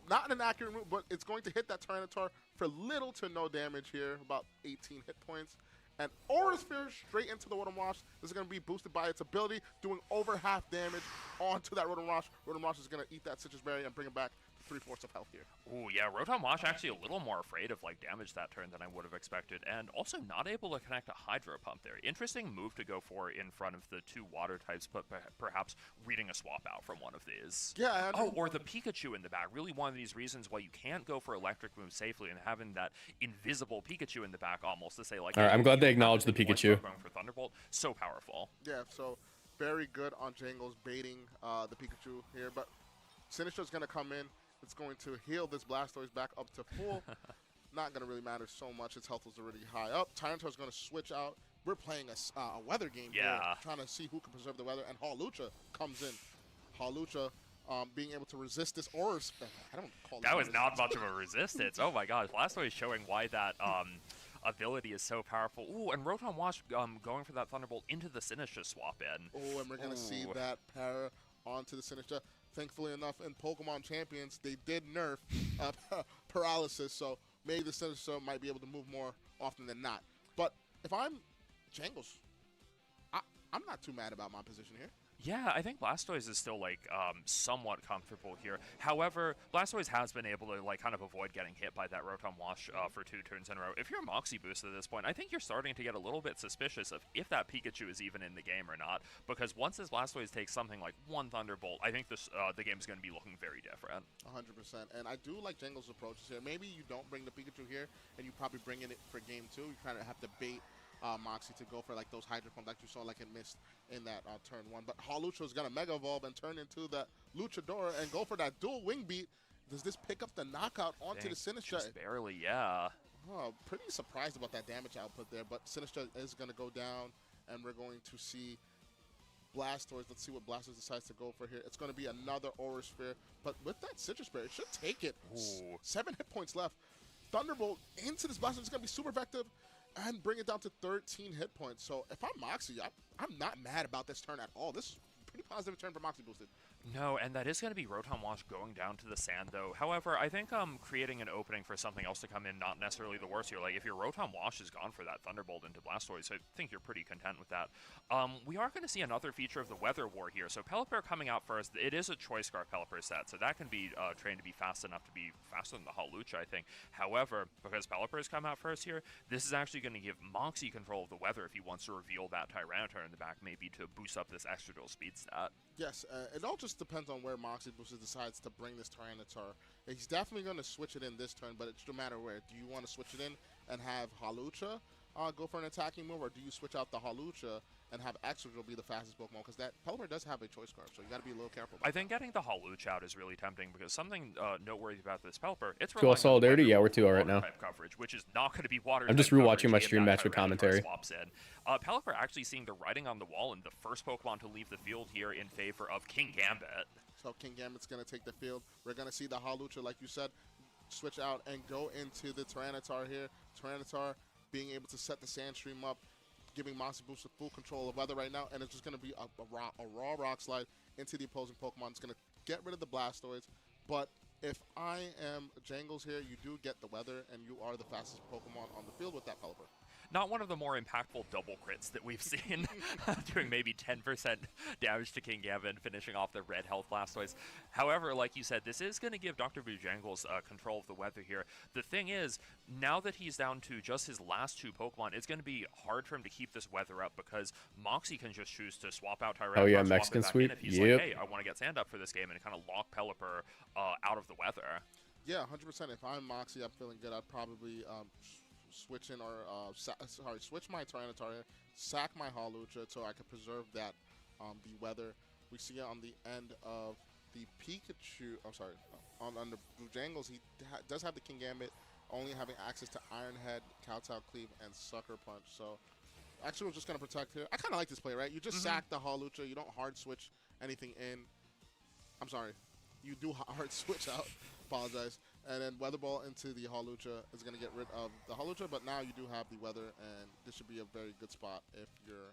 Not an accurate move, but it's going to hit that Tyranitar for little to no damage here, about 18 hit points. And Aura Sphere straight into the Rotom Wash. This is going to be boosted by its ability, doing over half damage onto that Rotom Wash. Rotom Wash is going to eat that Citrus Berry and bring it back to 3/4 of health here. Ooh, yeah, Rotom Wash actually a little more afraid of like damage that turn than I would have expected, and also not able to connect a Hydro Pump there. Interesting move to go for in front of the two water types, but perhaps reading a swap out from one of these. Yeah. Or the Pikachu in the back. Really one of these reasons why you can't go for electric moves safely, and having that invisible Pikachu in the back almost to say like. All right, I'm glad they acknowledged the Pikachu. Going for Thunderbolt, so powerful. Yeah, so very good on Jangles baiting the Pikachu here, but Sinister's going to come in. It's going to heal this Blastoise back up to full. Not going to really matter so much. Its health was already high up. Tyranitar's going to switch out. We're playing a weather game here, trying to see who can preserve the weather, and Halucha comes in. Halucha being able to resist this Aura Sphere. I don't call that was not much of a resistance. Oh my gosh, Blastoise showing why that ability is so powerful. Ooh, and Rotom Wash going for that Thunderbolt into the Sinister swap in. Oh, and we're going to see that para onto the Sinister. Thankfully enough, in Pokemon Champions, they did nerf paralysis, so maybe the Sinister might be able to move more often than not. But if I'm Jangles, I'm not too mad about my position here. Yeah, I think Blastoise is still like somewhat comfortable here. However, Blastoise has been able to like kind of avoid getting hit by that Rotom Wash for 2 turns in a row. If you're Moxie boost at this point, I think you're starting to get a little bit suspicious of if that Pikachu is even in the game or not. Because once this Blastoise takes something like 1 Thunderbolt, I think this the game is going to be looking very different. 100%. And I do like Jangles' approaches here. Maybe you don't bring the Pikachu here, and you probably bring in it for game 2. You kind of have to bait Moxie to go for like those Hydro Pump like you saw like it missed in that turn 1. But Halucha is going to Mega Evolve and turn into the Luchador and go for that dual Wing Beat. Does this pick up the knockout onto the Sinister? Just barely, yeah. Oh, pretty surprised about that damage output there, but Sinister is going to go down, and we're going to see Blastoise. Let's see what Blastoise decides to go for here. It's going to be another Aura Sphere, but with that Citrus Berry, it should take it. Ooh. 7 hit points left. Thunderbolt into this Blastoise is going to be super effective and bring it down to 13 hit points. So if I'm Moxie, I'm not mad about this turn at all. This is a pretty positive turn for Moxie boosted. No, and that is going to be Rotom Wash going down to the sand, though. However, I think creating an opening for something else to come in, not necessarily the worst here. Like, if your Rotom Wash is gone for that Thunderbolt into Blastoise, I think you're pretty content with that. We are going to see another feature of the Weather War here. So Pelipper coming out first. It is a Choice Scarf Pelipper set, so that can be trained to be fast enough to be faster than the Halucha, I think. However, because Pelipper's come out first here, this is actually going to give Moxie control of the weather if he wants to reveal that Tyranitar in the back, maybe to boost up this extra dual speed stat. Yes, it all just depends on where Moxie Booster decides to bring this Tyranitar. He's definitely going to switch it in this turn, but it's no matter where. Do you want to switch it in and have Halucha go for an attacking move, or do you switch out the Halucha and have Excadrill be the fastest Pokemon, because that Pelipper does have a choice card, so you got to be a little careful. I think getting the Hawlucha out is really tempting because something noteworthy about this Pelipper, it's 2-0 relying on solidarity? weather Yeah, we're for 2-0 right water now. type coverage, which is not going to be water. I'm just type rewatching my coverage if stream that match with Tyranitar commentary. Swaps in. Pelipper actually seeing the writing on the wall and the first Pokemon to leave the field here in favor of King Gambit. So King Gambit's going to take the field. We're going to see the Hawlucha, like you said, switch out and go into the Tyranitar here. Tyranitar being able to set the Sandstream up, giving Moxie Booster full control of weather right now, and it's just going to be a raw Rock Slide into the opposing Pokemon. It's going to get rid of the Blastoids, but if I am Jangles here, you do get the weather, and you are the fastest Pokemon on the field with that Pelipper. Not one of the more impactful double crits that we've seen, doing maybe 10% damage to King Gambit, finishing off the red health Blastoise. However, like you said, this is going to give Dr. Bojangles control of the weather here. The thing is, now that he's down to just his last two Pokemon, it's going to be hard for him to keep this weather up because Moxie can just choose to swap out Tyranitar. Oh yeah, swap Mexican it back sweep. in if he's Yep. like, hey, I want to get sand up for this game, and kind of lock Pelipper out of the weather. Yeah, 100%. If I'm Moxie, I'm feeling good. I'd probably switch in or switch my Tyranitar, sack my Hawlucha so I can preserve that the weather. We see it on the end of the Pikachu. I'm sorry, on the Bojangles, he does have the King Gambit, only having access to Iron Head, Kowtow Cleave, and Sucker Punch. So actually, we're just gonna protect here. I kind of like this play, right? You just sack the Hawlucha. You don't hard switch anything in. I'm sorry, you do hard switch out. Apologize. And then Weather Ball into the Hawlucha is going to get rid of the Hawlucha, but now you do have the weather, and this should be a very good spot if you're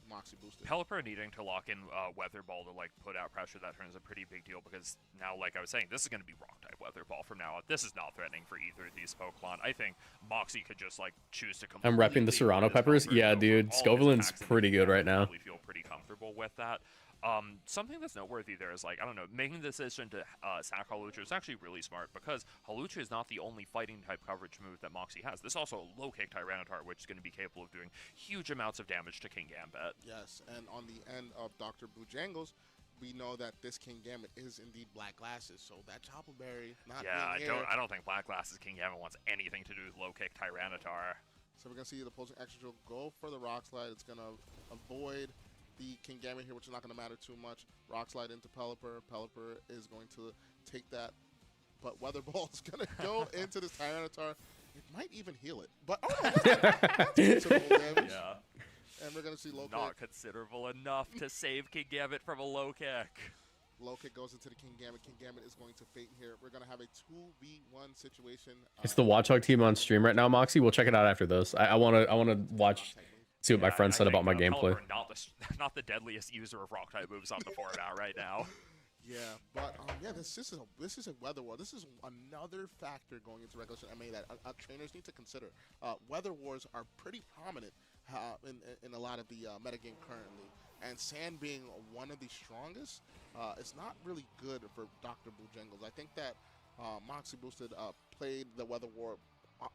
Moxie boosted. Pelipper needing to lock in Weather Ball to like put out pressure, that turns a pretty big deal because now, like I was saying, this is going to be Rock type Weather Ball from now on. This is not threatening for either of these Pokemon. I think Moxie could just like choose to completely. I'm repping the Serrano Peppers. Yeah, dude, Scovillain's pretty good right now. I feel pretty comfortable with that. Something that's noteworthy there is, like, I don't know, making the decision to sack Hawlucha is actually really smart because Hawlucha is not the only fighting type coverage move that Moxie has. There's also a low kick Tyranitar, which is going to be capable of doing huge amounts of damage to King Gambit. Yes, and on the end of Dr. Bojangles, we know that this King Gambit is indeed Black Glasses, so that Chopper Berry not Yeah, being here. I don't think Black Glasses King Gambit wants anything to do with low kick Tyranitar. So we're going to see the opposing Excadrill go for the Rock Slide. It's going to avoid the King Gambit here, which is not going to matter too much. Rock Slide into Pelipper. Pelipper is going to take that, but Weather Ball is going to go into this Tyranitar. It might even heal it, but oh no, that's considerable damage. Yeah. And we're going to see low Not kick. considerable enough to save King Gambit from a low kick. Low kick goes into the King Gambit. King Gambit is going to fate here. We're going to have a 2v1 situation. It's the Watchdog team on stream right now, Moxie. We'll check it out after this. I wanna watch, see what my friend said about my gameplay. Pelipper, not the deadliest user of rock type moves on the board out right now. Yeah, but yeah, this is a weather war. This is another factor going into regulation MA that trainers need to consider. Weather wars are pretty prominent in a lot of the metagame currently, and Sand being one of the strongest, it's not really good for Dr. Bojangles. I think that Moxie Boosted played the weather war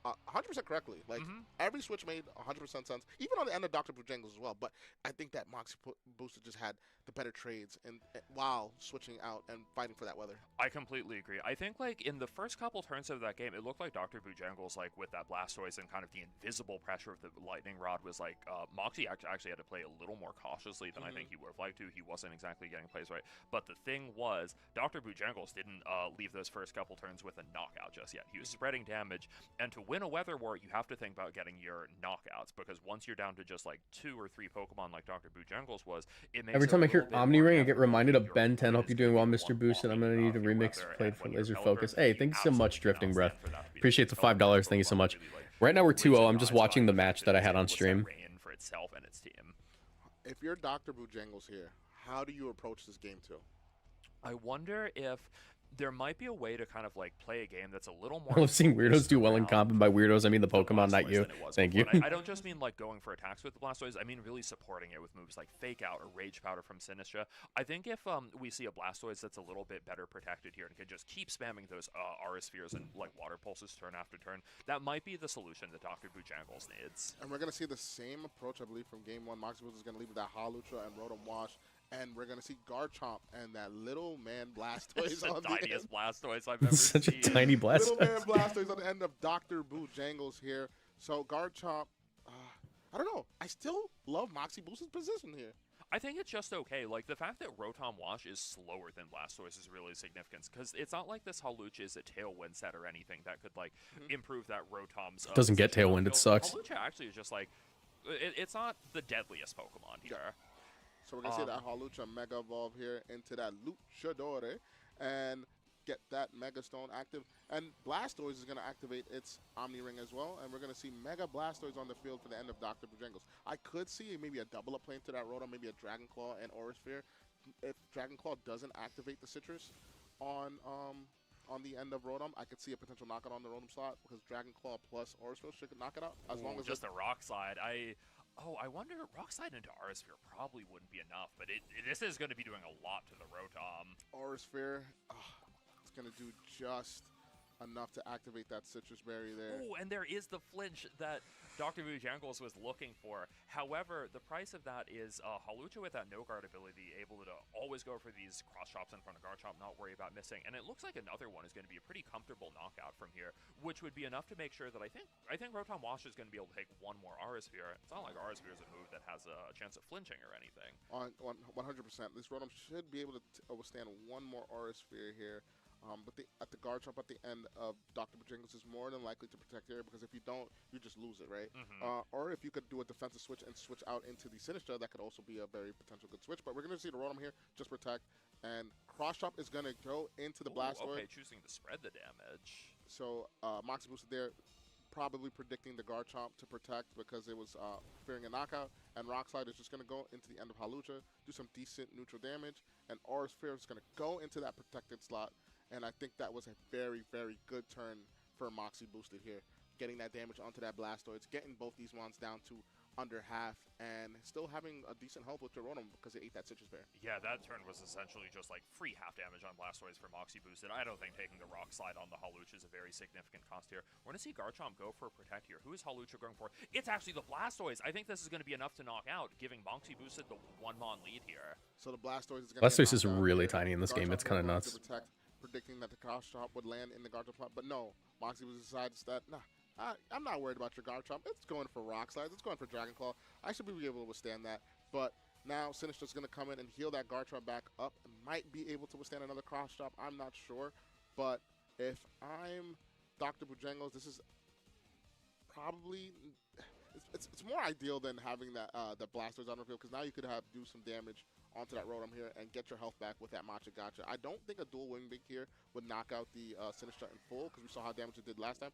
100% correctly. Like, every switch made 100% sense, even on the end of Dr. Bojangles as well. But I think that Moxie Boosted just had the better trades and while switching out and fighting for that weather. I completely agree. I think, like, in the first couple turns of that game, it looked like Dr. Bojangles, like, with that Blastoise and kind of the invisible pressure of the Lightning Rod was, like, Moxie actually had to play a little more cautiously than I think he would have liked to. He wasn't exactly getting plays right. But the thing was, Dr. Bojangles didn't leave those first couple turns with a knockout just yet. He was spreading damage, and to win a weather war, you have to think about getting your knockouts, because once you're down to just, like, 2 or 3 Pokemon like Dr. Bojangles was, it makes Every time I hear Omni Ring, I get reminded of Ben 10. Hope Hope you're doing well, Mr. Boosted. I'm gonna need a remix played for Laser Focus. Hey, thank you so much, Drifting Breath. Appreciate the $5. Thank you so much. Right now we're 2-0. I'm just watching the match that I had on stream. For itself and its team. If you're Dr. Bojangles here, how do you approach this game 2? I wonder if there might be a way to kind of like play a game that's a little more. I love seeing weirdos do well in comp, and by weirdos I mean the Pokemon, not you. Thank you. I don't just mean like going for attacks with the Blastoise. I mean really supporting it with moves like Fake Out or Rage Powder from Sinistra. I think if we see a Blastoise that's a little bit better protected here and can just keep spamming those Aura Spheres and like Water Pulses turn after turn, that might be the solution that Dr. Bojangles needs. And we're going to see the same approach, I believe, from Game 1. Moxie Boost is going to leave with that Hawlucha and Rotom Wash. And we're going to see Garchomp and that little man Blastoise on the tiniest end. Blastoise I've ever Such seen. a tiny Blastoise. Little man Blastoise on the end of Dr. Bojangles here. So Garchomp, I don't know. I still love Moxie Boost's position here. I think it's just okay. Like, the fact that Rotom Wash is slower than Blastoise is really significant, because it's not like this Hawlucha is a Tailwind set or anything that could, like, improve that Rotom's... Doesn't get position on Tailwind, the it field. sucks. Hawlucha actually is just, like... It's not the deadliest Pokemon here. So we're going to see that Hawlucha Mega Evolve here into that Luchadore and get that Mega Stone active. And Blastoise is going to activate its Omni Ring as well. And we're going to see Mega Blastoise on the field for the end of Dr. Bojangles. I could see maybe a double-up play into that Rotom, maybe a Dragon Claw and Aura Sphere. If Dragon Claw doesn't activate the Citrus on the end of Rotom, I could see a potential knockout on the Rotom slot because Dragon Claw plus Aura Sphere should knock it out as long as just a Rock Slide. I wonder, Rock Slide into Aura Sphere probably wouldn't be enough, but this is going to be doing a lot to the Rotom. Aura Sphere, it's going to do just enough to activate that Citrus Berry there. Oh, and there is the flinch that Dr. Bojangles was looking for. However, the price of that is Hawlucha with that no guard ability, able to always go for these cross chops in front of Garchomp, not worry about missing. And it looks like another one is going to be a pretty comfortable knockout from here, which would be enough to make sure that I think Rotom Wash is going to be able to take one more Aura Sphere. It's not like Aura Sphere is a move that has a chance of flinching or anything. 100%. This Rotom should be able to withstand one more Aura Sphere here. But at the Garchomp at the end of Dr. Bojangles is more than likely to protect here because if you don't, you just lose it, right? Or if you could do a defensive switch and switch out into the Sinistcha, that could also be a very potential good switch. But we're going to see the Rotom here just protect. And Cross Chop is going to go into the Blastoise. Okay, choosing to spread the damage. So Moxie boosted there, probably predicting the Garchomp to protect because it was fearing a knockout. And Rock Slide is just going to go into the end of Hawlucha, do some decent neutral damage. And Aura Sphere is going to go into that protected slot. And I think that was a very, very good turn for Moxie boosted here. Getting that damage onto that Blastoise, getting both these ones down to under half, and still having a decent health with your Rotom because it ate that Citrus Bear. Yeah, that turn was essentially just like free half damage on Blastoise for Moxie boosted. I don't think taking the Rock Slide on the Hawlucha is a very significant cost here. We're going to see Garchomp go for a Protect here. Who is Hawlucha going for? It's actually the Blastoise. I think this is going to be enough to knock out, giving Moxie boosted the one-mon lead here. So the Blastoise is going to Blastoise is really tiny in this game. It's kind of nuts. Predicting that the Cross Chop would land in the Garchomp slot, but no, Moxie decides that, nah, I'm not worried about your Garchomp. It's going for Rock Slides. It's going for Dragon Claw. I should be able to withstand that. But now Sinistra's going to come in and heal that Garchomp back up. Might be able to withstand another Cross Chop. I'm not sure. But if I'm Dr. Bojangles, this is probably... It's more ideal than having that the Blastoise on the field because now you could do some damage onto that Rotom here and get your health back with that Matcha Gotcha. I don't think a dual Wing Beak here would knock out the Sinistra in full because we saw how damage it did last time.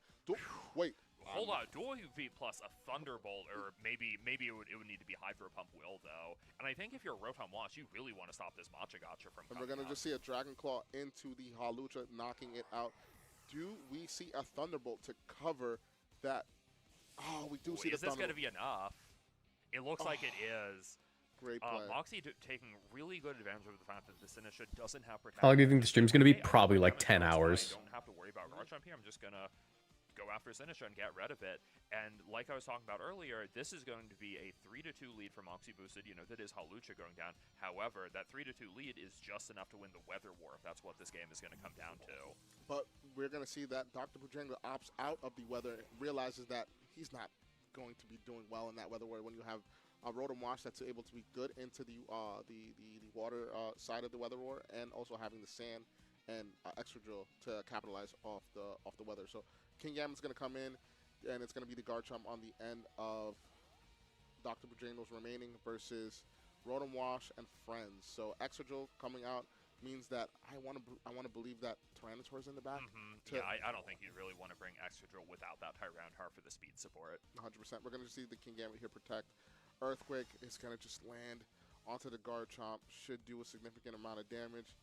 Wait. Hold on, dual UV plus a Thunderbolt, or maybe it would need to be Hydro Pump Will though. And I think if you're Rotom Wash, you really want to stop this Matcha Gotcha from. And we're gonna just see a Dragon Claw into the Hawlucha, knocking it out. Do we see a Thunderbolt to cover that? Oh, we do see the Thunderbolt. Is this gonna be enough? It looks like it is. Great play. Moxie taking really good advantage of the fact that the Sinistra doesn't have protection. How long do you think the stream's going to be? Probably like 10 hours. I don't have to worry about Garchomp here. I'm just going to go after Sinistra and get rid of it. And like I was talking about earlier, this is going to be a 3-2 lead for Moxie boosted. You know, that is Hawlucha going down. However, that 3-2 lead is just enough to win the Weather War, if that's what this game is going to come down to. But we're going to see that Dr. Bojangles opts out of the Weather, realizes that he's not going to be doing well in that Weather War when you have a Rotom Wash that's able to be good into the water side of the Weather War, and also having the Sand and Extra Drill to capitalize off the weather. So King Gambit's going to come in, and it's going to be the Garchomp on the end of Dr. Bojangles remaining versus Rotom Wash and Friends. So Extra Drill coming out means that I want to believe that Tyranitar's in the back. Yeah, I don't think you'd really want to bring Extra Drill without that Tyranitar for the speed support. 100%. We're going to see the King Gambit here protect. Earthquake is going to just land onto the Garchomp, should do a significant amount of damage.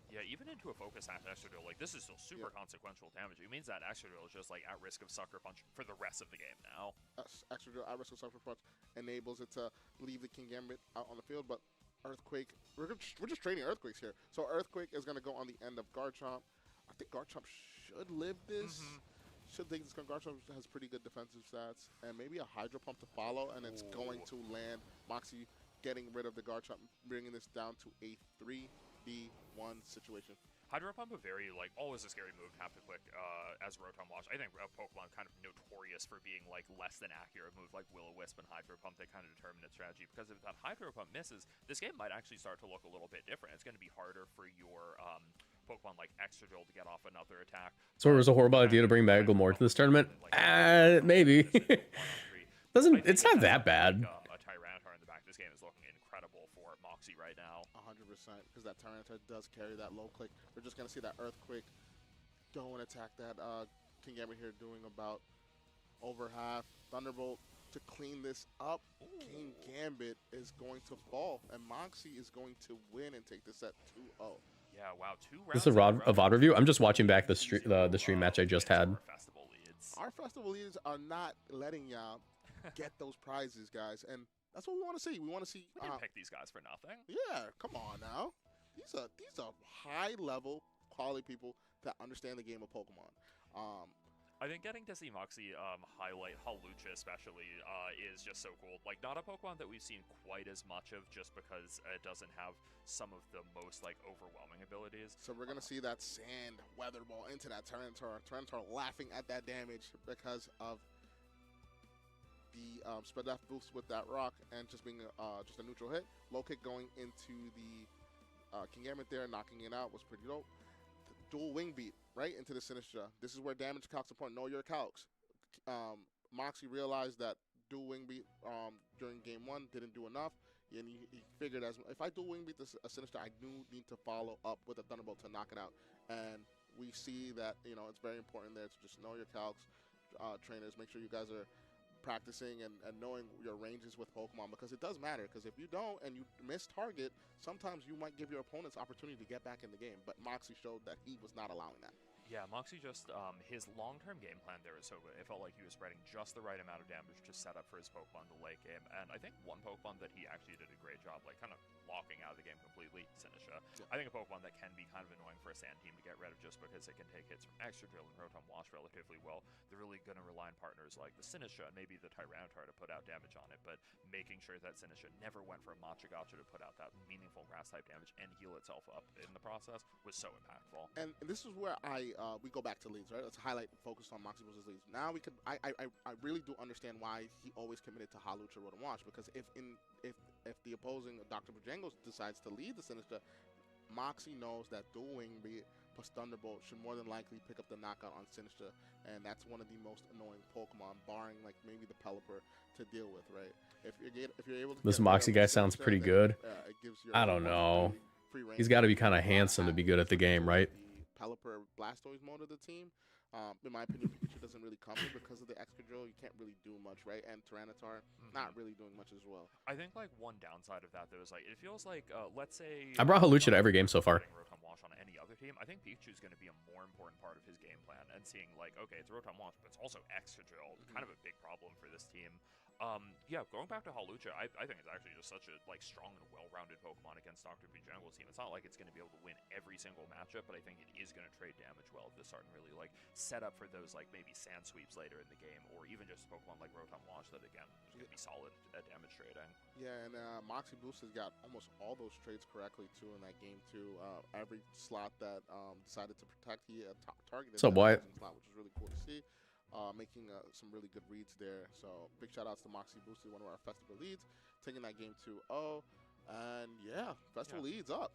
Yeah, even into a focus attack Extra Drill, like this is still super consequential damage. It means that Extra Drill is just like at risk of Sucker Punch for the rest of the game now. Extra Drill at risk of Sucker Punch enables it to leave the King Gambit out on the field, but Earthquake, we're just training Earthquakes here. So Earthquake is going to go on the end of Garchomp. I think Garchomp should live this. Should think this Garchomp has pretty good defensive stats, and maybe a Hydro Pump to follow, and it's going to land. Moxie getting rid of the Garchomp, bringing this down to a 3. B1 situation. Hydro Pump, a very, like, always a scary move to have to click as Rotom Wash. I think a Pokemon kind of notorious for being, like, less than accurate move like Will-O-Wisp and Hydro Pump that kind of determine its strategy. Because if that Hydro Pump misses, this game might actually start to look a little bit different. It's going to be harder for your Pokemon like Excadrill to get off another attack. So it was a horrible idea to bring Maglemore to this tournament? Maybe. It's not that bad. A Tyranitar in the back. This game is looking incredible for Moxie right now. 100%, because that Tyranitar does carry that low click. We're just going to see that Earthquake go and attack that King Gambit here, doing about over half. Thunderbolt to clean this up. Ooh. King Gambit is going to fall, and Moxie is going to win and take this at 2-0. Yeah, wow, 2 rounds. This is a VOD review. I'm just watching back the stream match I just had. Our festival leads are not letting y'all get those prizes, guys, and that's what we want to see. We want to see. We didn't pick these guys for nothing. Yeah, come on now. These are high level quality people that understand the game of Pokemon. I think getting to see Moxie highlight Hawlucha especially is just so cool. Like, not a Pokemon that we've seen quite as much of just because it doesn't have some of the most, like, overwhelming abilities. So we're going to see that Sand Weather Ball into that Tyranitar. Tyranitar laughing at that damage because of the spread that boost with that rock and just being just a neutral hit. Low kick going into the King Gambit there, knocking it out was pretty dope. Dual Wing Beat right into the Sinistra. This is where damage calcs important. Know your calcs. Moxie realized that dual Wing Beat during game 1 didn't do enough, and he figured if I dual Wing Beat this Sinistra, I do need to follow up with a Thunderbolt to knock it out. And we see that it's very important there to just know your calcs. Trainers, make sure you guys are practicing and knowing your ranges with Pokemon, because it does matter. Because if you don't and you miss target, sometimes you might give your opponents opportunity to get back in the game. But Moxie showed that he was not allowing that. Yeah, Moxie just, his long-term game plan there was so good. It felt like he was spreading just the right amount of damage to set up for his Pokemon in the late game. And I think one Pokemon that he actually did a great job, like, kind of locking out of the game completely, Sinistra. Yeah. I think a Pokemon that can be kind of annoying for a Sand team to get rid of just because it can take hits from Excadrill and Rotom Wash relatively well. They're really going to rely on partners like the Sinistra and maybe the Tyranitar to put out damage on it, but making sure that Sinistra never went for a Machagacha to put out that meaningful grass-type damage and heal itself up in the process was so impactful. And this is where we go back to leads, right? Let's highlight focused on Moxie versus leads. Now I really do understand why he always committed to Hawlucha Rotom Wash, because if the opposing Dr. Bojangles decides to lead the Sinistra, Moxie knows that dual Wing Beat plus Thunderbolt should more than likely pick up the knockout on Sinistra, and that's one of the most annoying Pokemon, barring like maybe the Pelipper, to deal with, right? If you're able to. This Moxie guy sounds pretty good. It gives I don't know. He's got to be kind of handsome to be good at the game, right? Pelipper Blastoise mode of the team. In my opinion, Pikachu doesn't really come in because of the Excadrill. You can't really do much, right? And Tyranitar, not really doing much as well. I think like one downside of that though is like it feels like let's say I brought Hawlucha to every game so far. Rotom Wash on any other team, I think Pikachu is going to be a more important part of his game plan. And seeing like okay, it's Rotom Wash, but it's also Excadrill, kind of a big problem for this team. Yeah, going back to Hawlucha, I think it's actually just such a like strong and well-rounded Pokemon against Dr. Bojangles' team. It's not like it's going to be able to win every single matchup, but I think it is going to trade damage well if they start and really like set up for those like maybe sand sweeps later in the game, or even just Pokemon like Rotom Wash that again is going to be solid at damage trading. Yeah, and Moxie Boost has got almost all those trades correctly too in that game too. Every slot that decided to protect, he targeted that slot, which is really cool to see. Making some really good reads there. So big shout outs to Moxie Boosted, one of our festival leads, taking that game 2-0. And yeah, festival leads up.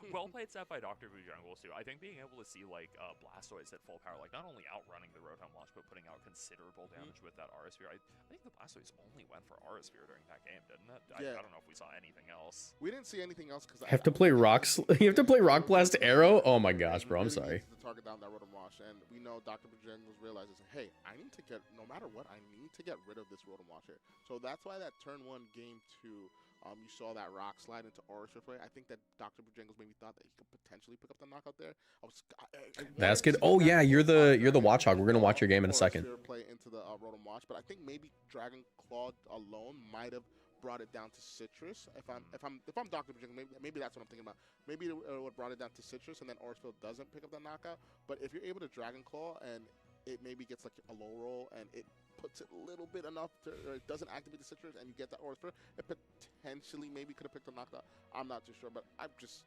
Well played set by Dr. Bojangles too. I think being able to see like Blastoise at full power, like not only outrunning the Rotom Wash, but putting out considerable damage with that Aura Sphere. I think the Blastoise only went for Aura Sphere during that game, didn't it? Yeah. I don't know if we saw anything else. We didn't see anything else because You have to play Rock Blast Arrow. Oh my gosh, bro! I'm sorry. To target down that Rotom Wash, and we know Dr. Bojangles realizes, hey, I need to get no matter what, I need to get rid of this Rotom Wash here. So that's why that turn 1 game 2. You saw that rock slide into Aura Sphere. I think that Dr. Bojangles maybe thought that he could potentially pick up the knockout there. That's good. Oh yeah, you're the Watchhog. We're gonna watch your game in a second. Play into the Rotom Wash, but I think maybe Dragon Claw alone might have brought it down to Citrus. If I'm Dr. Bojangles, maybe that's what I'm thinking about. Maybe what brought it down to Citrus, and then Aura Sphere doesn't pick up the knockout. But if you're able to Dragon Claw and it maybe gets like a low roll and it puts it a little bit enough to, or it doesn't activate the Citrus and you get that Aura Sphere, it potentially maybe could have picked a knockout. I'm not too sure, but I'm just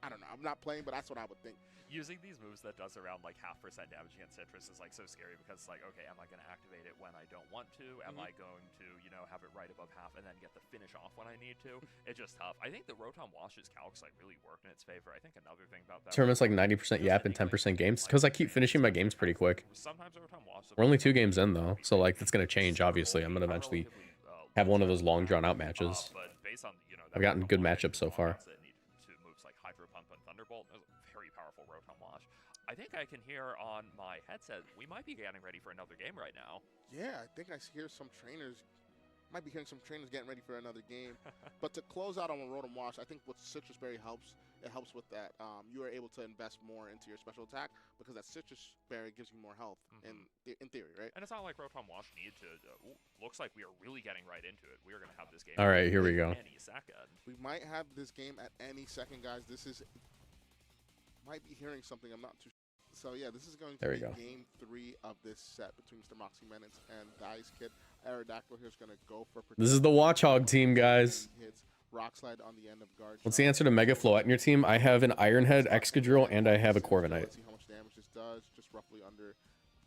I don't know. I'm not playing, but that's what I would think. Using these moves that does around like 0.5% damage against Citrus is like so scary because it's like, okay, am I going to activate it when I don't want to? Am I going to, you know, have it right above half and then get the finish off when I need to? It's just tough. I think the Rotom Wash's calcs like really worked in its favor. I think another thing about that Tournament's like 90% yap and 10% games because I keep finishing my games pretty quick. Sometimes Rotom Wash. We're only 2 games in though, so like that's gonna change. Obviously, I'm gonna eventually have one of those long drawn out matches. But based on, you know, I've gotten good matchups so far. To moves like Hydro Pump and Thunderbolt, there's a very powerful Rotom Wash. I think I can hear on my headset we might be getting ready for another game right now. Yeah, I think I hear some trainers. Might be hearing some trainers getting ready for another game. But to close out on a Rotom Wash, I think what Citrus Berry helps, it helps with that. You are able to invest more into your special attack because that Citrus Berry gives you more health in theory, right? And it's not like Rotom Wash need to. Looks like we are really getting right into it. We are going to have this game. All right, here we go. Any second. We might have this game at any second, guys. This is might be hearing something. I'm not too. So yeah, this is going to be game 3 of this set between Mr. Moxie Menace and Dice Kid. Aerodactyl here is going to go for. This is the Watchog team, guys. Hits Rock Slide on the end of guard. What's the answer to Mega Float in your team? I have an Ironhead, Excadrill, and I have a Corviknight. Let's see how much damage this does. Just roughly under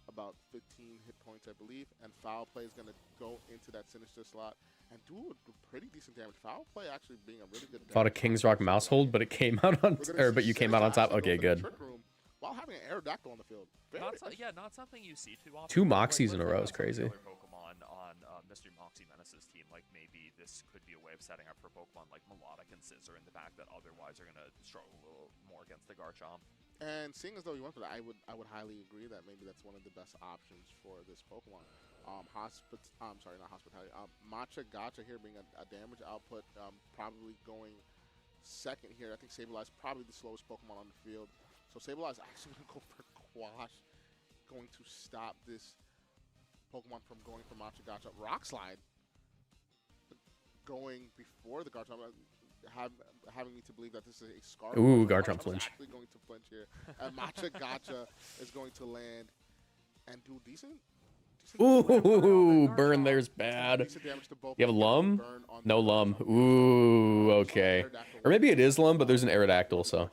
about 15 hit points, I believe. And Foul Play is going to go into that Sinister slot and do a pretty decent damage. Foul Play actually being a really good. Fought a King's Rock Mousehold, but it came out on, but you came out on top. Okay, good. While having an Aerodactyl on the field. Not something you see too often. 2 Moxies in a row is crazy. Pokemon on Mr. Moxie Menace's team, like maybe this could be a way of setting up for Pokemon like Melodic and Scissor in the back that otherwise are going to struggle a little more against the Garchomp. And seeing as though you went for that, I would highly agree that maybe that's one of the best options for this Pokemon. Matcha Gotcha here being a damage output, probably going second here. I think Sableye is probably the slowest Pokemon on the field. So Sableye is actually going to go for Quash, going to stop this Pokemon from going for Matcha Gotcha. Rock Slide going before the Garchomp, having me to believe that this is a Scarlet. Ooh, Garchomp flinch. Actually going to flinch here. And Matcha Gotcha is going to land and do decent. Ooh, burn there's bad. You have a Lum? No Lum. Ooh, okay. Or maybe it is Lum, but there's an Aerodactyl, so.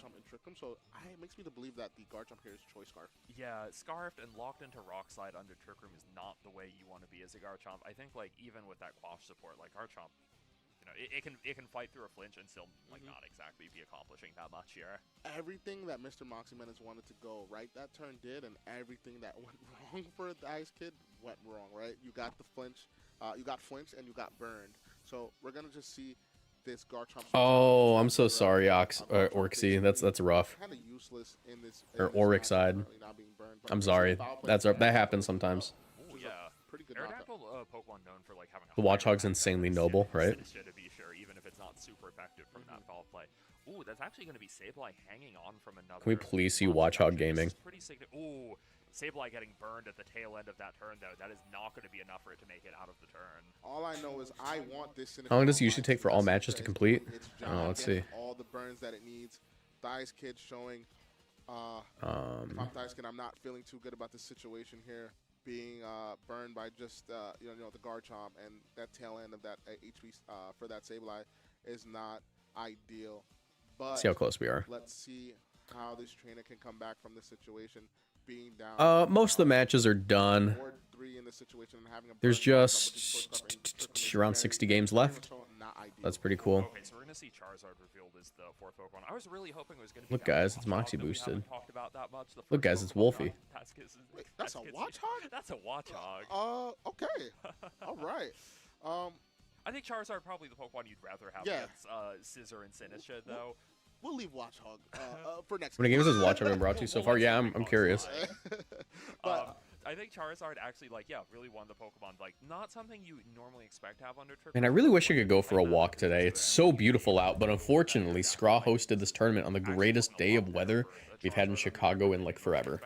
So it makes me to believe that the Garchomp here is Choice Scarf. Yeah, Scarfed and locked into Rock Slide under Trick Room is not the way you want to be as a Garchomp. I think like even with that Quash support, like Garchomp, you know, it can fight through a flinch and still like not exactly be accomplishing that much here. Everything that Mr. Moxie Menace wanted to go right that turn did, and everything that went wrong for the Ice Kid went wrong, right? You got the flinch, you got flinched, and you got burned. So we're gonna just see this Garchomp. Oh, I'm so sorry, Orxie. That's rough. Kind of useless in this. Or Auric side. I'm sorry. That happens sometimes. Oh yeah, pretty good. Aerodactyl Pokemon known for like having the Watchog's insanely noble, right? To be sure, even if it's not super effective from that foul play. Ooh, that's actually going to be Sableye hanging on from another. Can we please see Watchog gaming? Pretty significant. Ooh, Sableye getting burned at the tail end of that turn, though. That is not going to be enough for it to make it out of the turn. All I know is I want this. How long does it usually take for all matches to complete? Oh, let's see. All the burns that it needs. Dice Kid showing. If I'm Dice Kid, I'm not feeling too good about this situation here. Being burned by just you know the Garchomp, and that tail end of that HP for that Sableye is not ideal. But see how close we are. Let's see how this trainer can come back from this situation. Being down. Most of the matches are done. In this situation and having a there's just around 60 games left. That's pretty cool. Okay, so we're gonna see Charizard revealed as the 4th Pokemon. I was really hoping it was gonna be. Look, guys, it's Moxie boosted. Much. Look, guys, it's Wolfie. Wait, that's a Watchog? That's a Watchog. Okay. All right. I think Charizard probably the Pokemon you'd rather have against Scissor and Sinistcha, though. We'll leave Watchog for next. How many games has Watchog been brought to so far? Yeah, I'm curious. I think Charizard actually, really won the Pokemon. Like, not something you normally expect to have under Trick. And I really wish I could go for a walk today. It's so beautiful out, but unfortunately, Scraw hosted this tournament on the greatest day of weather we've had in Chicago in, like, forever.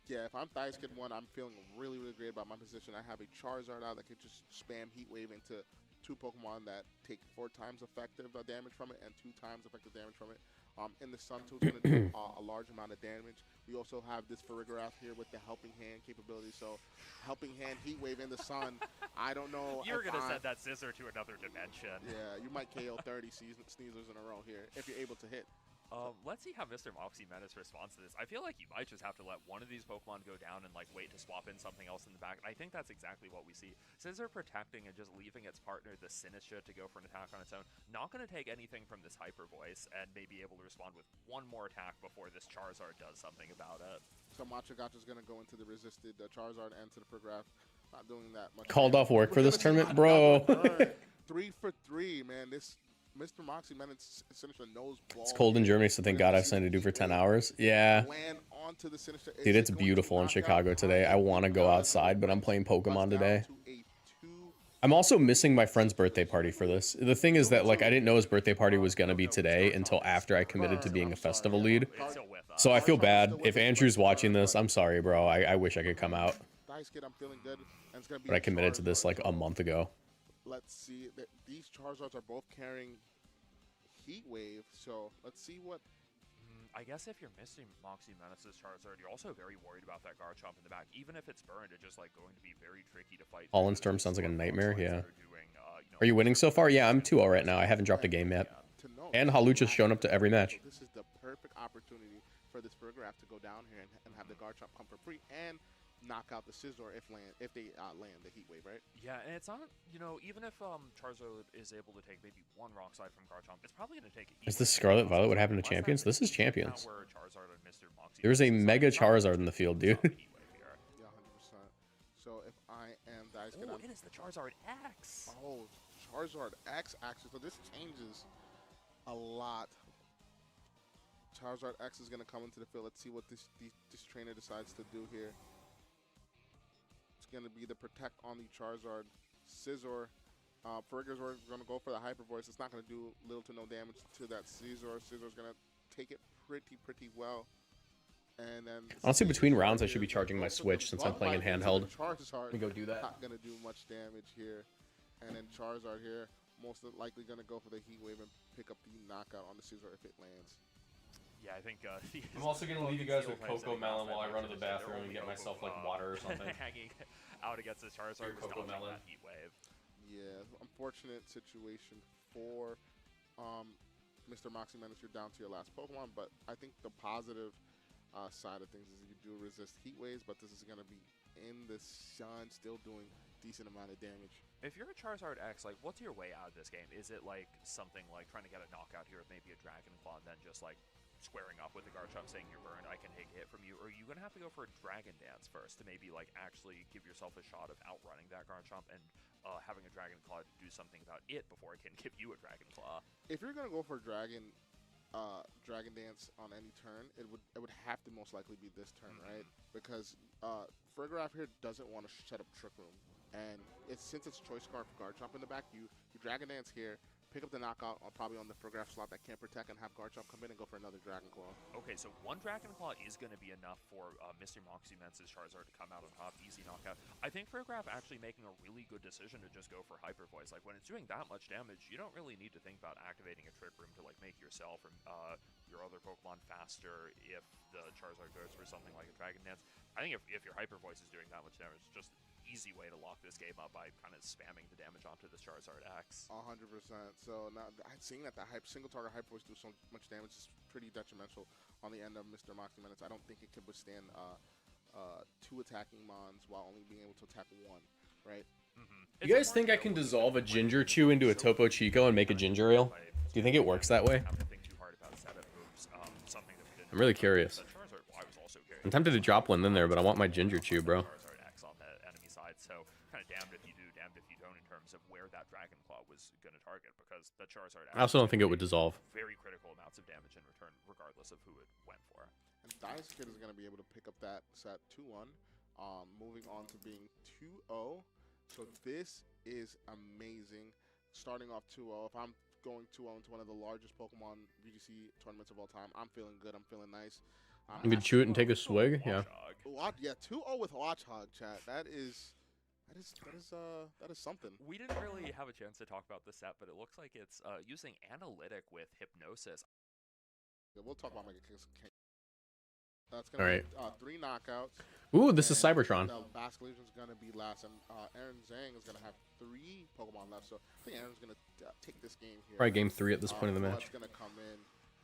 Yeah, if I'm Thighs Kid 1, I'm feeling really, really great about my position. I have a Charizard out that can just spam Heat Wave into 2 Pokemon that take 4 times effective damage from it and 2 times effective damage from it. In the Sun Tool is going to do a large amount of damage. We also have this Farigiraf here with the Helping Hand capability. So, Helping Hand, Heat Wave in the Sun. I don't know. You're going to send that Scissor to another dimension. Yeah, you might KO 30 Sneasers in a row here if you're able to hit. Let's see how Mr. Moxie Menace responds to this. I feel like you might just have to let one of these Pokemon go down and like wait to swap in something else in the back. I think that's exactly what we see. Scissor protecting and just leaving its partner, the Sinistra, to go for an attack on its own. Not going to take anything from this Hyper Voice and maybe able to respond with one more attack before this Charizard does something about it. So Machagacha's going to go into the resisted Charizard and to the Prograph. Not doing that much. Called off work for We're this gonna see tournament, another bro. burn. 3 for 3, man. This Mr. Moxie Menace Sinister knows ball. It's cold in Germany, so thank God I have something to do for 10 hours. Yeah. Land onto the Sinister. Is Dude, it it's going to beautiful in knock out Chicago today. I want to go High? outside, but I'm playing Pokemon Bust today. down to a 2. I'm also missing my friend's birthday party for this. The thing is that, like, I didn't know his birthday party was going to be today until after I committed to being a festival lead. It's still with us. So I feel bad. If Andrew's watching this, I'm sorry, bro. I wish I could come out. Dice Kid, I'm feeling good. And it's gonna be But I committed to this, Charizard. like, a month ago. Let's see. These Charizards are both carrying Heat Wave, so let's see what. I guess if you're missing Moxie Menace's Charizard, you're also very worried about that Garchomp in the back. Even if it's burned, it's just like going to be very tricky to fight. Fallen through. Storm sounds like a nightmare, yeah. Doing, Are you winning so far? Yeah, I'm 2-0 right now. I haven't dropped a game yet. To know. And Halucha's shown up to every match. This is the perfect opportunity for this Burgraph to go down here and have the Garchomp come for free and knock out the Scizor if they land the Heat Wave, right? Yeah, and it's not, even if Charizard is able to take maybe one wrong side from Garchomp, it's probably going to take. Is this Scarlet Violet what happened to Champions? This is Champions. Where Charizard and Mr. Moxie There's a Menace mega decide Charizard in the field, dude. Heat Wave here. Yeah, 100%. So if I am Dice Kid, Oh, it is the Charizard X. oh, Charizard X actually. So this changes a lot. Charizard X is going to come into the field. Let's see what this trainer decides to do here. It's going to be the Protect on the Charizard. Scizor. Frigger's going to go for the Hyper Voice. It's not going to do little to no damage to that Scizor. Scizor's going to take it pretty well. And then Honestly, between Scizor rounds, I here should be is charging gonna my go for the Switch since I'm Bug playing in Bite into handheld. the Charizard. Let me go do that. Not going to do much damage here. And then Charizard here, most likely going to go for the Heat Wave and pick up the knockout on the Scizor if it lands. Yeah, I think. I'm also gonna leave you guys with Cocoa Melon while I run to the bathroom and get myself like water or something. Hanging out against the Charizard Here, was Cocoa dodging Melon. that Heat Wave. Yeah, unfortunate situation for Mr. Moxie Menace. You're down to your last Pokemon, but I think the positive side of things is you do resist Heat Waves, but this is going to be in the sun, still doing decent amount of damage. If you're a Charizard X, like, what's your way out of this game? Is it like something like trying to get a knockout here with maybe a Dragon Claw and then just like squaring up with the Garchomp saying you're burned, I can take a hit from you? Or are you going to have to go for a Dragon Dance first to maybe like actually give yourself a shot of outrunning that Garchomp and having a Dragon Claw to do something about it before it can give you a Dragon Claw? If you're going to go for Dragon Dance on any turn, it would have to most likely be this turn, right? Because Frigoraph here doesn't want to set up Trick Room. And since it's Choice Scarf Garchomp in the back, you Dragon Dance here, pick up the knockout probably on the Frigoraph slot that can't protect, and have Garchomp come in and go for another Dragon Claw. Okay, so one Dragon Claw is going to be enough for Mr. Moxie Menace's Charizard to come out on top, easy knockout. I think Frigoraph actually making a really good decision to just go for Hyper Voice. Like, when it's doing that much damage, you don't really need to think about activating a Trick Room to like make yourself or your other Pokemon faster if the Charizard goes for something like a Dragon Dance. I think if your Hyper Voice is doing that much damage, it's just easy way to lock this game up by kind of spamming the damage onto this Charizard X. 100%. So now seeing that the single target Hyper Voice do so much damage is pretty detrimental on the end of Mr. Moxie Menace. I don't think it can withstand 2 attacking Mons while only being able to attack 1, right? You guys think I can dissolve a Ginger Chew into a Topo Chico and make a ginger ale? Do you think it works that way? Have to think too hard about setup moves. Something that we didn't I'm really curious. The Charizard Y was also curious. I'm tempted to drop one in there, but I want my Ginger Chew, bro. Charizard X on the enemy side, so kind of damned if you do, damned if you don't in terms of where that Dragon Claw was going to target, because the Charizard X I also don't think it would dissolve. very critical amounts of damage in return, regardless of who it went for. And Dice Kid is going to be able to pick up that set 2-1, moving on to being 2-0. So this is amazing. Starting off 2-0. If I'm going 2-0 into one of the largest Pokemon VGC tournaments of all time, I'm feeling good. I'm feeling nice. You could chew it and take a swig? Yeah. Yeah, 2-0 with Watchog, chat. That is something. We didn't really have a chance to talk about the set, but it looks like it's using Analytic with Hypnosis. Yeah, we'll talk about Mega Kicks. That's going to be 3 knockouts. Ooh, this is And Cybertron. The Basculegion is going to be last, and Aaron Zhang is going to have 3 Pokemon left. So I think Aaron's going to take this game here. Probably game 3 at this point in the match. Blood's going to come in,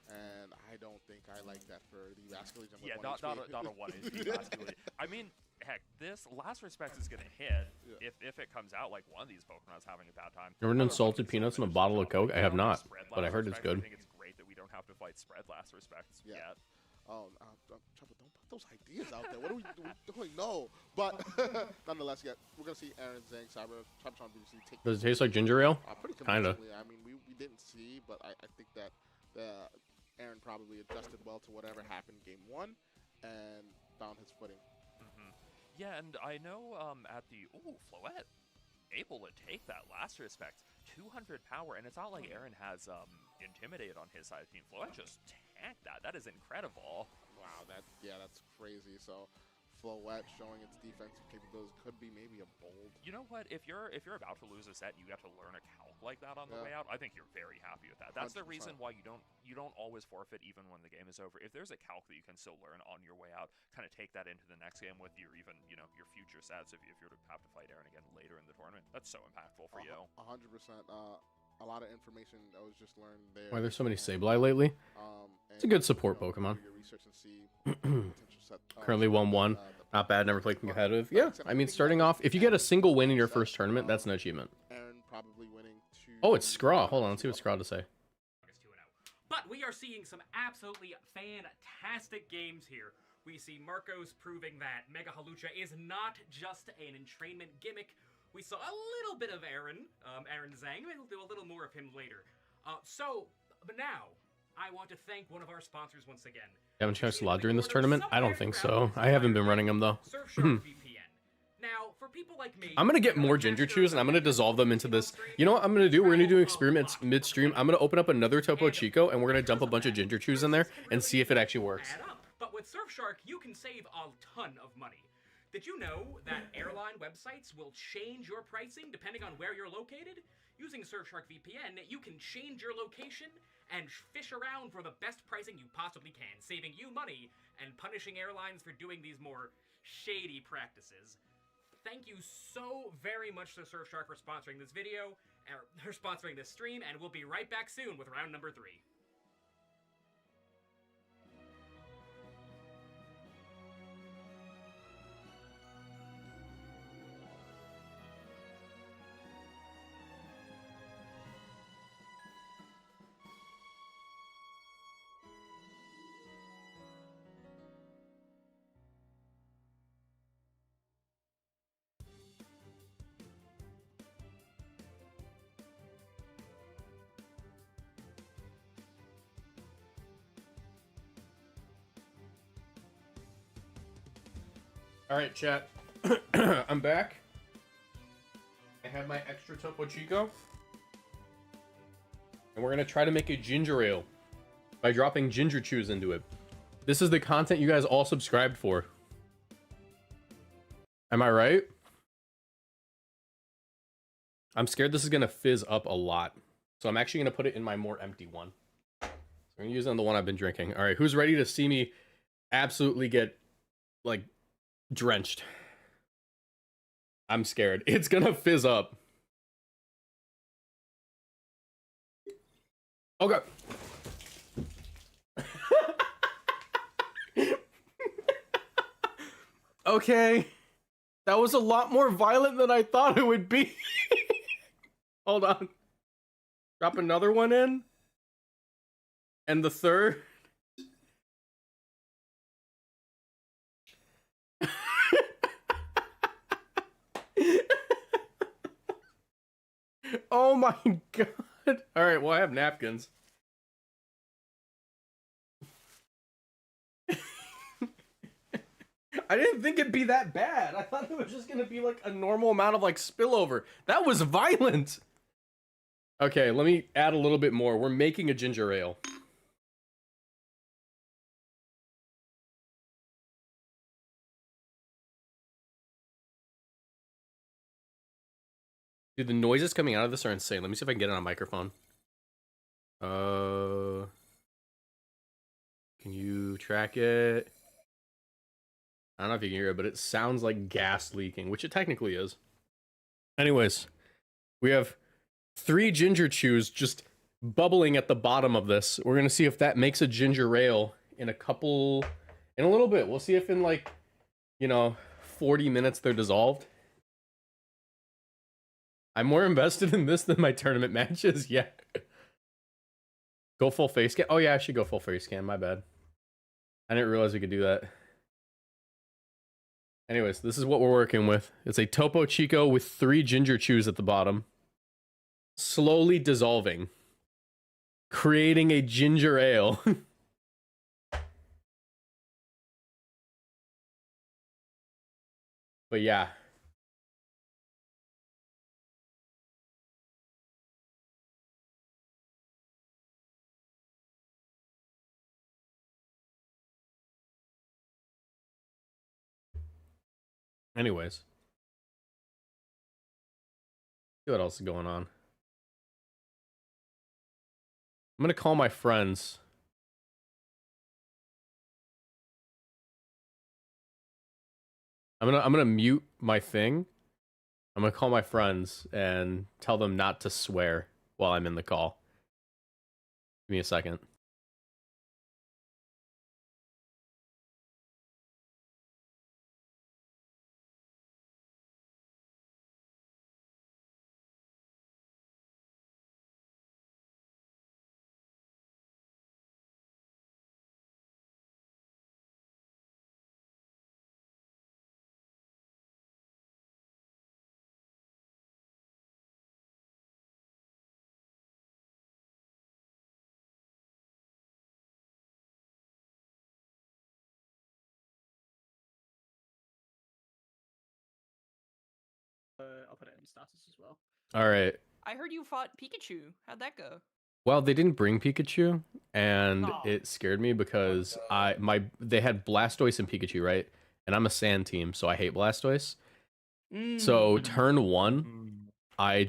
and I don't think I like that for the Vascular Legion. Yeah, with not 1 HP. a 1 HP Vascular. I mean, heck, this Last Respect is gonna hit if it comes out like one of these Pokemon's having a bad time. Ever Another insulted fucking peanuts in a managed to bottle of drop, Coke? like, I have we don't not, spread but I Last heard it's Respect. good. I think it's great that we don't have to fight spread Last Respects Yeah. yet. Chopper, don't put those ideas out there. What are we doing? No. But nonetheless, yeah, we're gonna see Aaron, Zhang, Cyber, Chopper, BBC take. Does it taste like ginger ale? Pretty Kinda. convincingly. I mean, we didn't see, but I think that Aaron probably adjusted well to whatever happened game 1 and found his footing. Yeah, and I know at the Floette able to take that Last Respect, 200 power, and it's not like Aaron has intimidated on his side of Team Floette. Just tanked that. That is incredible. Wow, that's crazy. So Floette showing its defensive capabilities could be maybe a bold. You know what? If you're about to lose a set and you have to learn a calc like that on the way out, I think you're very happy with that. That's the 100%. reason why you don't always forfeit even when the game is over. If there's a calc that you can still learn on your way out, kind of take that into the next game with your even your future sets. If you're to have to fight Aaron again later in the tournament, that's so impactful for you. 100%. A lot of information that was just learned there. Why there's so many Sableye lately? It's a good support Pokemon. Do your research and see potential set, Currently 1-1. Not bad, never played competitive. Yeah, I mean, starting off, if you get a single win in your first tournament, that's an achievement. Aaron probably winning 2. Oh, it's Scraw. Hold on, let's see what Scraw to say. But we are seeing some absolutely fantastic games here. We see Marcos proving that Mega Halucha is not just an entrainment gimmick. We saw a little bit of Aaron Zhang. We'll do a little more of him later. But now, I want to thank one of our sponsors once again. You haven't chanced a lot during this tournament? I don't think so. I haven't been running them, though. Surfshark VPN. Now, for people like me, I'm gonna get more ginger chews, and I'm gonna dissolve them into this. You know what I'm gonna do? We're gonna do experiments midstream. I'm gonna open up another Topo Chico, and we're gonna dump a bunch of ginger chews in there and see if it actually works. Add up. But with Surfshark, you can save a ton of money. Did you know that airline websites will change your pricing depending on where you're located? Using Surfshark VPN, you can change your location and fish around for the best pricing you possibly can, saving you money and punishing airlines for doing these more shady practices. Thank you so very much to Surfshark for sponsoring this video, or sponsoring this stream, and we'll be right back soon with round number 3. All right, chat. I'm back. I have my extra Topo Chico. And we're going to try to make a ginger ale by dropping ginger chews into it. This is the content you guys all subscribed for. Am I right? I'm scared this is going to fizz up a lot. So I'm actually going to put it in my more empty one. So I'm going to use it on the one I've been drinking. All right, who's ready to see me absolutely get, like, drenched? I'm scared. It's gonna fizz up. Okay. Okay. That was a lot more violent than I thought it would be. Hold on. Drop another one in. And the third. Oh my god. Alright, well, I have napkins. I didn't think it'd be that bad. I thought it was just gonna be like a normal amount of like spillover. That was violent. Okay, let me add a little bit more. We're making a ginger ale. Dude, the noises coming out of this are insane. Let me see if I can get it on a microphone. Can you track it? I don't know if you can hear it, but it sounds like gas leaking, which it technically is. Anyways, we have 3 ginger chews just bubbling at the bottom of this. We're gonna see if that makes a ginger ale in a little bit. We'll see if in like, 40 minutes they're dissolved. I'm more invested in this than my tournament matches. Yeah. Go full face scan. Oh yeah, I should go full face scan. My bad. I didn't realize we could do that. Anyways, this is what we're working with. It's a Topo Chico with 3 ginger chews at the bottom. Slowly dissolving. Creating a ginger ale. But yeah. Anyways. See what else is going on. I'm gonna call my friends. I'm gonna mute my thing. I'm gonna call my friends and tell them not to swear while I'm in the call. Give me a second. I'll put it in status as well. All right. I heard you fought Pikachu. How'd that go? Well, they didn't bring Pikachu, and Aw. it scared me because they had Blastoise and Pikachu, right? And I'm a Sand team, so I hate Blastoise. So turn 1, I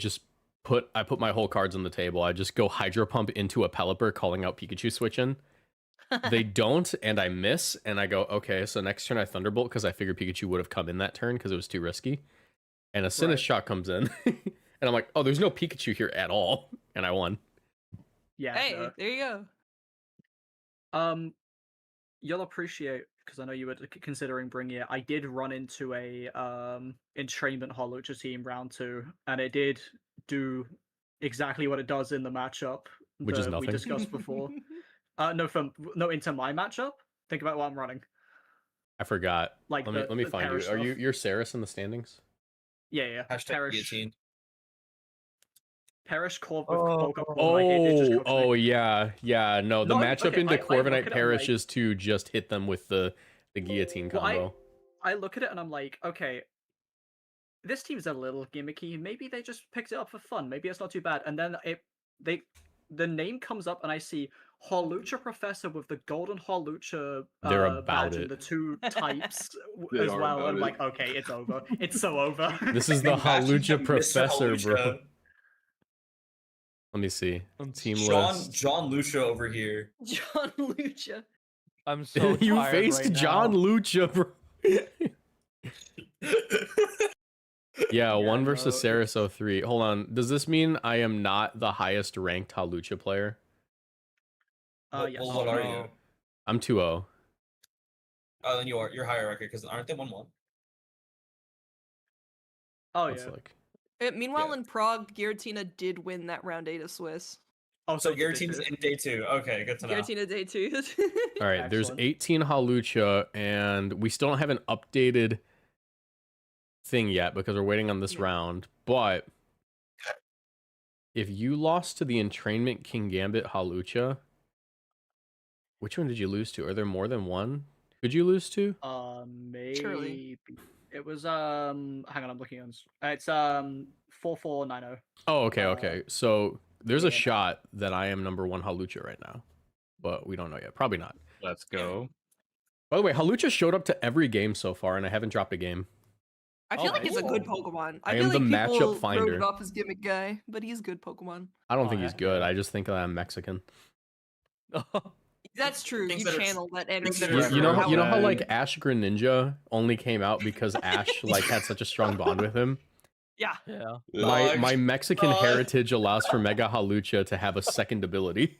put my whole cards on the table. I just go Hydro Pump into a Pelipper, calling out Pikachu switching. They don't, and I miss, and I go, okay, so next turn I Thunderbolt because I figured Pikachu would have come in that turn because it was too risky. And a Sinnoh shot comes in, and I'm like, oh, there's no Pikachu here at all, and I won. Yeah. Hey, there you go. You'll appreciate, because I know you were considering bringing it. I did run into a entrainment Holucha team round 2, and it did do exactly what it does in the matchup Which is that we nothing. discussed before. Into my matchup. Think about what I'm running. I forgot. Like let me find you. Perish Are stuff. you're Saris in the standings? Yeah. Perish. Guillotine. Perish Corv with Oh. Corviknight. Oh yeah. No, the No, matchup okay, into I look Corviknight at it, Perish like- is to just hit them with the guillotine Well, combo. I look at it and I'm like, okay, this team's a little gimmicky. Maybe they just picked it up for fun. Maybe it's not too bad. And then the name comes up and I see Holucha Professor with the golden Holucha They're about badge it. and the 2 types They as are well. about I'm it. like, okay, it's over. It's so over. This is the Imagine Holucha Mr. Professor, bro. Holucha. Let me see. Team John list. Lucia over here. John Lucha. I'm so You tired faced right John now. Lucha, bro. Yeah, 1 no, versus Saris 03. Hold on. Does this mean I am not the highest ranked Holucha player? Yes. What are you? I'm 2-0. Oh, then you're higher record because aren't they 1-1? Oh Looks yeah. like. Meanwhile, Yeah. in Prague, Giratina did win that round 8 of Swiss. Oh, So did your they team's do? in day 2. Okay, good to know. Giratina day 2. All right, there's Excellent. 18 Holucha, and we still don't have an updated thing yet because we're waiting on this Yeah. round. But if you lost to the Entrainment King Gambit Holucha, which one did you lose to? Are there more than one? Who'd you lose to? Maybe Surely. it was hang on, I'm looking on. It's 4490. Oh, okay, Uh, okay. So there's a yeah. shot that I am number 1 Holucha right now, but we don't know yet. Probably not. Let's go. By the way, Holucha showed up to every game so far, and I haven't dropped a game. I feel Oh, like it's a good cool. Pokemon. I I feel am the like matchup people finder. wrote it off as gimmick guy, but he's a good Pokemon. I don't Oh, think he's yeah, good. yeah. I just think that I'm Mexican. That's true. Things You that are- channel that energy. things that You, are you know, Right. you know how Right. like Ash Greninja only came out because Ash like had such a strong bond with him. Yeah. Yeah. My Mexican heritage allows for Mega Halucha to have a second ability.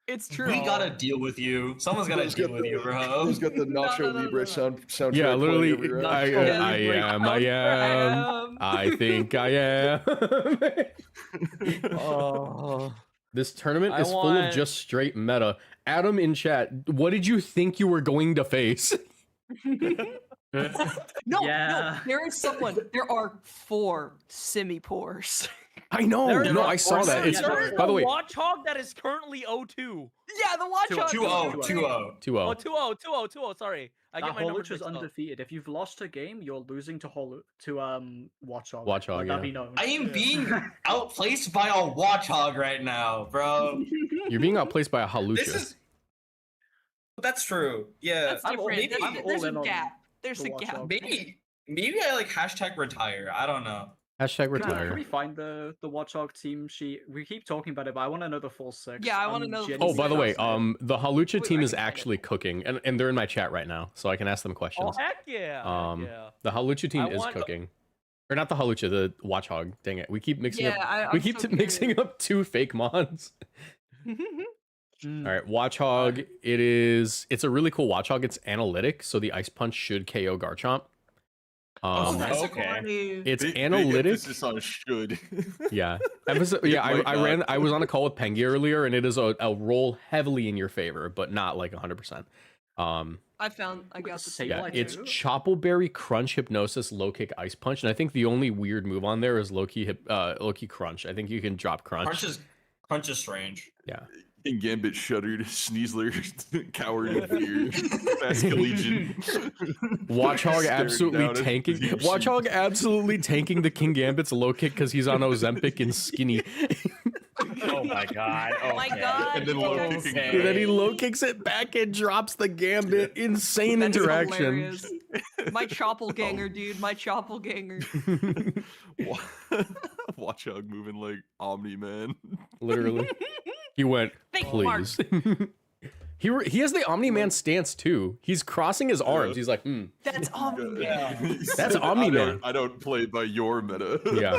It's true. We gotta deal with you. Someone's gotta Bro's deal got with you, bro. Bro's got the Nacho no, Libre no. soundtrack Yeah, playing literally, everywhere. I am. I think I am. Oh. This tournament I is full of want- just straight meta. Adam in chat, what did you think you were going to face? No, Yeah. there is someone. There are 4 semi-poors. I know. There No, are I saw that. It's There is by the way, Watchhog that is currently 0-2. Yeah, the watch out. 2-0, 2-0. Oh, 2-0. 2-0, 2-0. Sorry, I get my numbers Holuch is mixed up. undefeated. If you've lost a game, you're losing to Watchhog. Watchog, Let yeah. that be known. I am being outplaced by a Watchog right now, bro. You're being outplaced by a Halucha. This is. That's true. Yeah. That's different. Maybe, There's all in a on gap. There's the a gap. Watchog. maybe I like hashtag retire. I don't know. Hashtag Can retire. we find the Watchog team sheet? We keep talking about it, but I want to know the full 6. Yeah, I wanna know the Oh, by the way, the Halucha Wait, team I is can find it. actually cooking, and they're in my chat right now, so I can ask them Oh questions. heck yeah! Yeah. The Halucha team I is want- cooking, or not the Halucha, the Watchog. Dang it, we keep mixing Yeah, up. I'm We keep so mixing up 2 fake mods. All right, Watchog. It's a really cool Watchog. It's analytic, so the Ice Punch should KO Garchomp. Okay. It's Big analytic. emphasis on should. Yeah. I It might not. was on a call with Pengi earlier, and it is a roll heavily in your favor, but not like 100%. I got the Say Yeah, like it's who? Choppleberry, Crunch, Hypnosis, Low Kick, Ice Punch, and I think the only weird move on there is Low Key Crunch. I think you can drop Crunch. Crunch is strange. Yeah. In Gambit shuddered, Sneasler cowered in fear. Basculegion. Watchog stared absolutely down at tanking. the Yoshi. Watchog absolutely tanking the King Gambit's low kick because he's on Ozempic and skinny. Oh my god. Oh my god. And then low kicking. And then he low kicks it back and drops the Gambit. Insane That's interaction. hilarious. My Choppleganger, dude. My Choppleganger. Watchog moving like Omni Man. Literally. He went, Fake mark. please. He has the Omni-Man stance too. He's crossing his arms. He's like, That's Omni-Man. That's Omni-Man. I don't play by your meta. Yeah.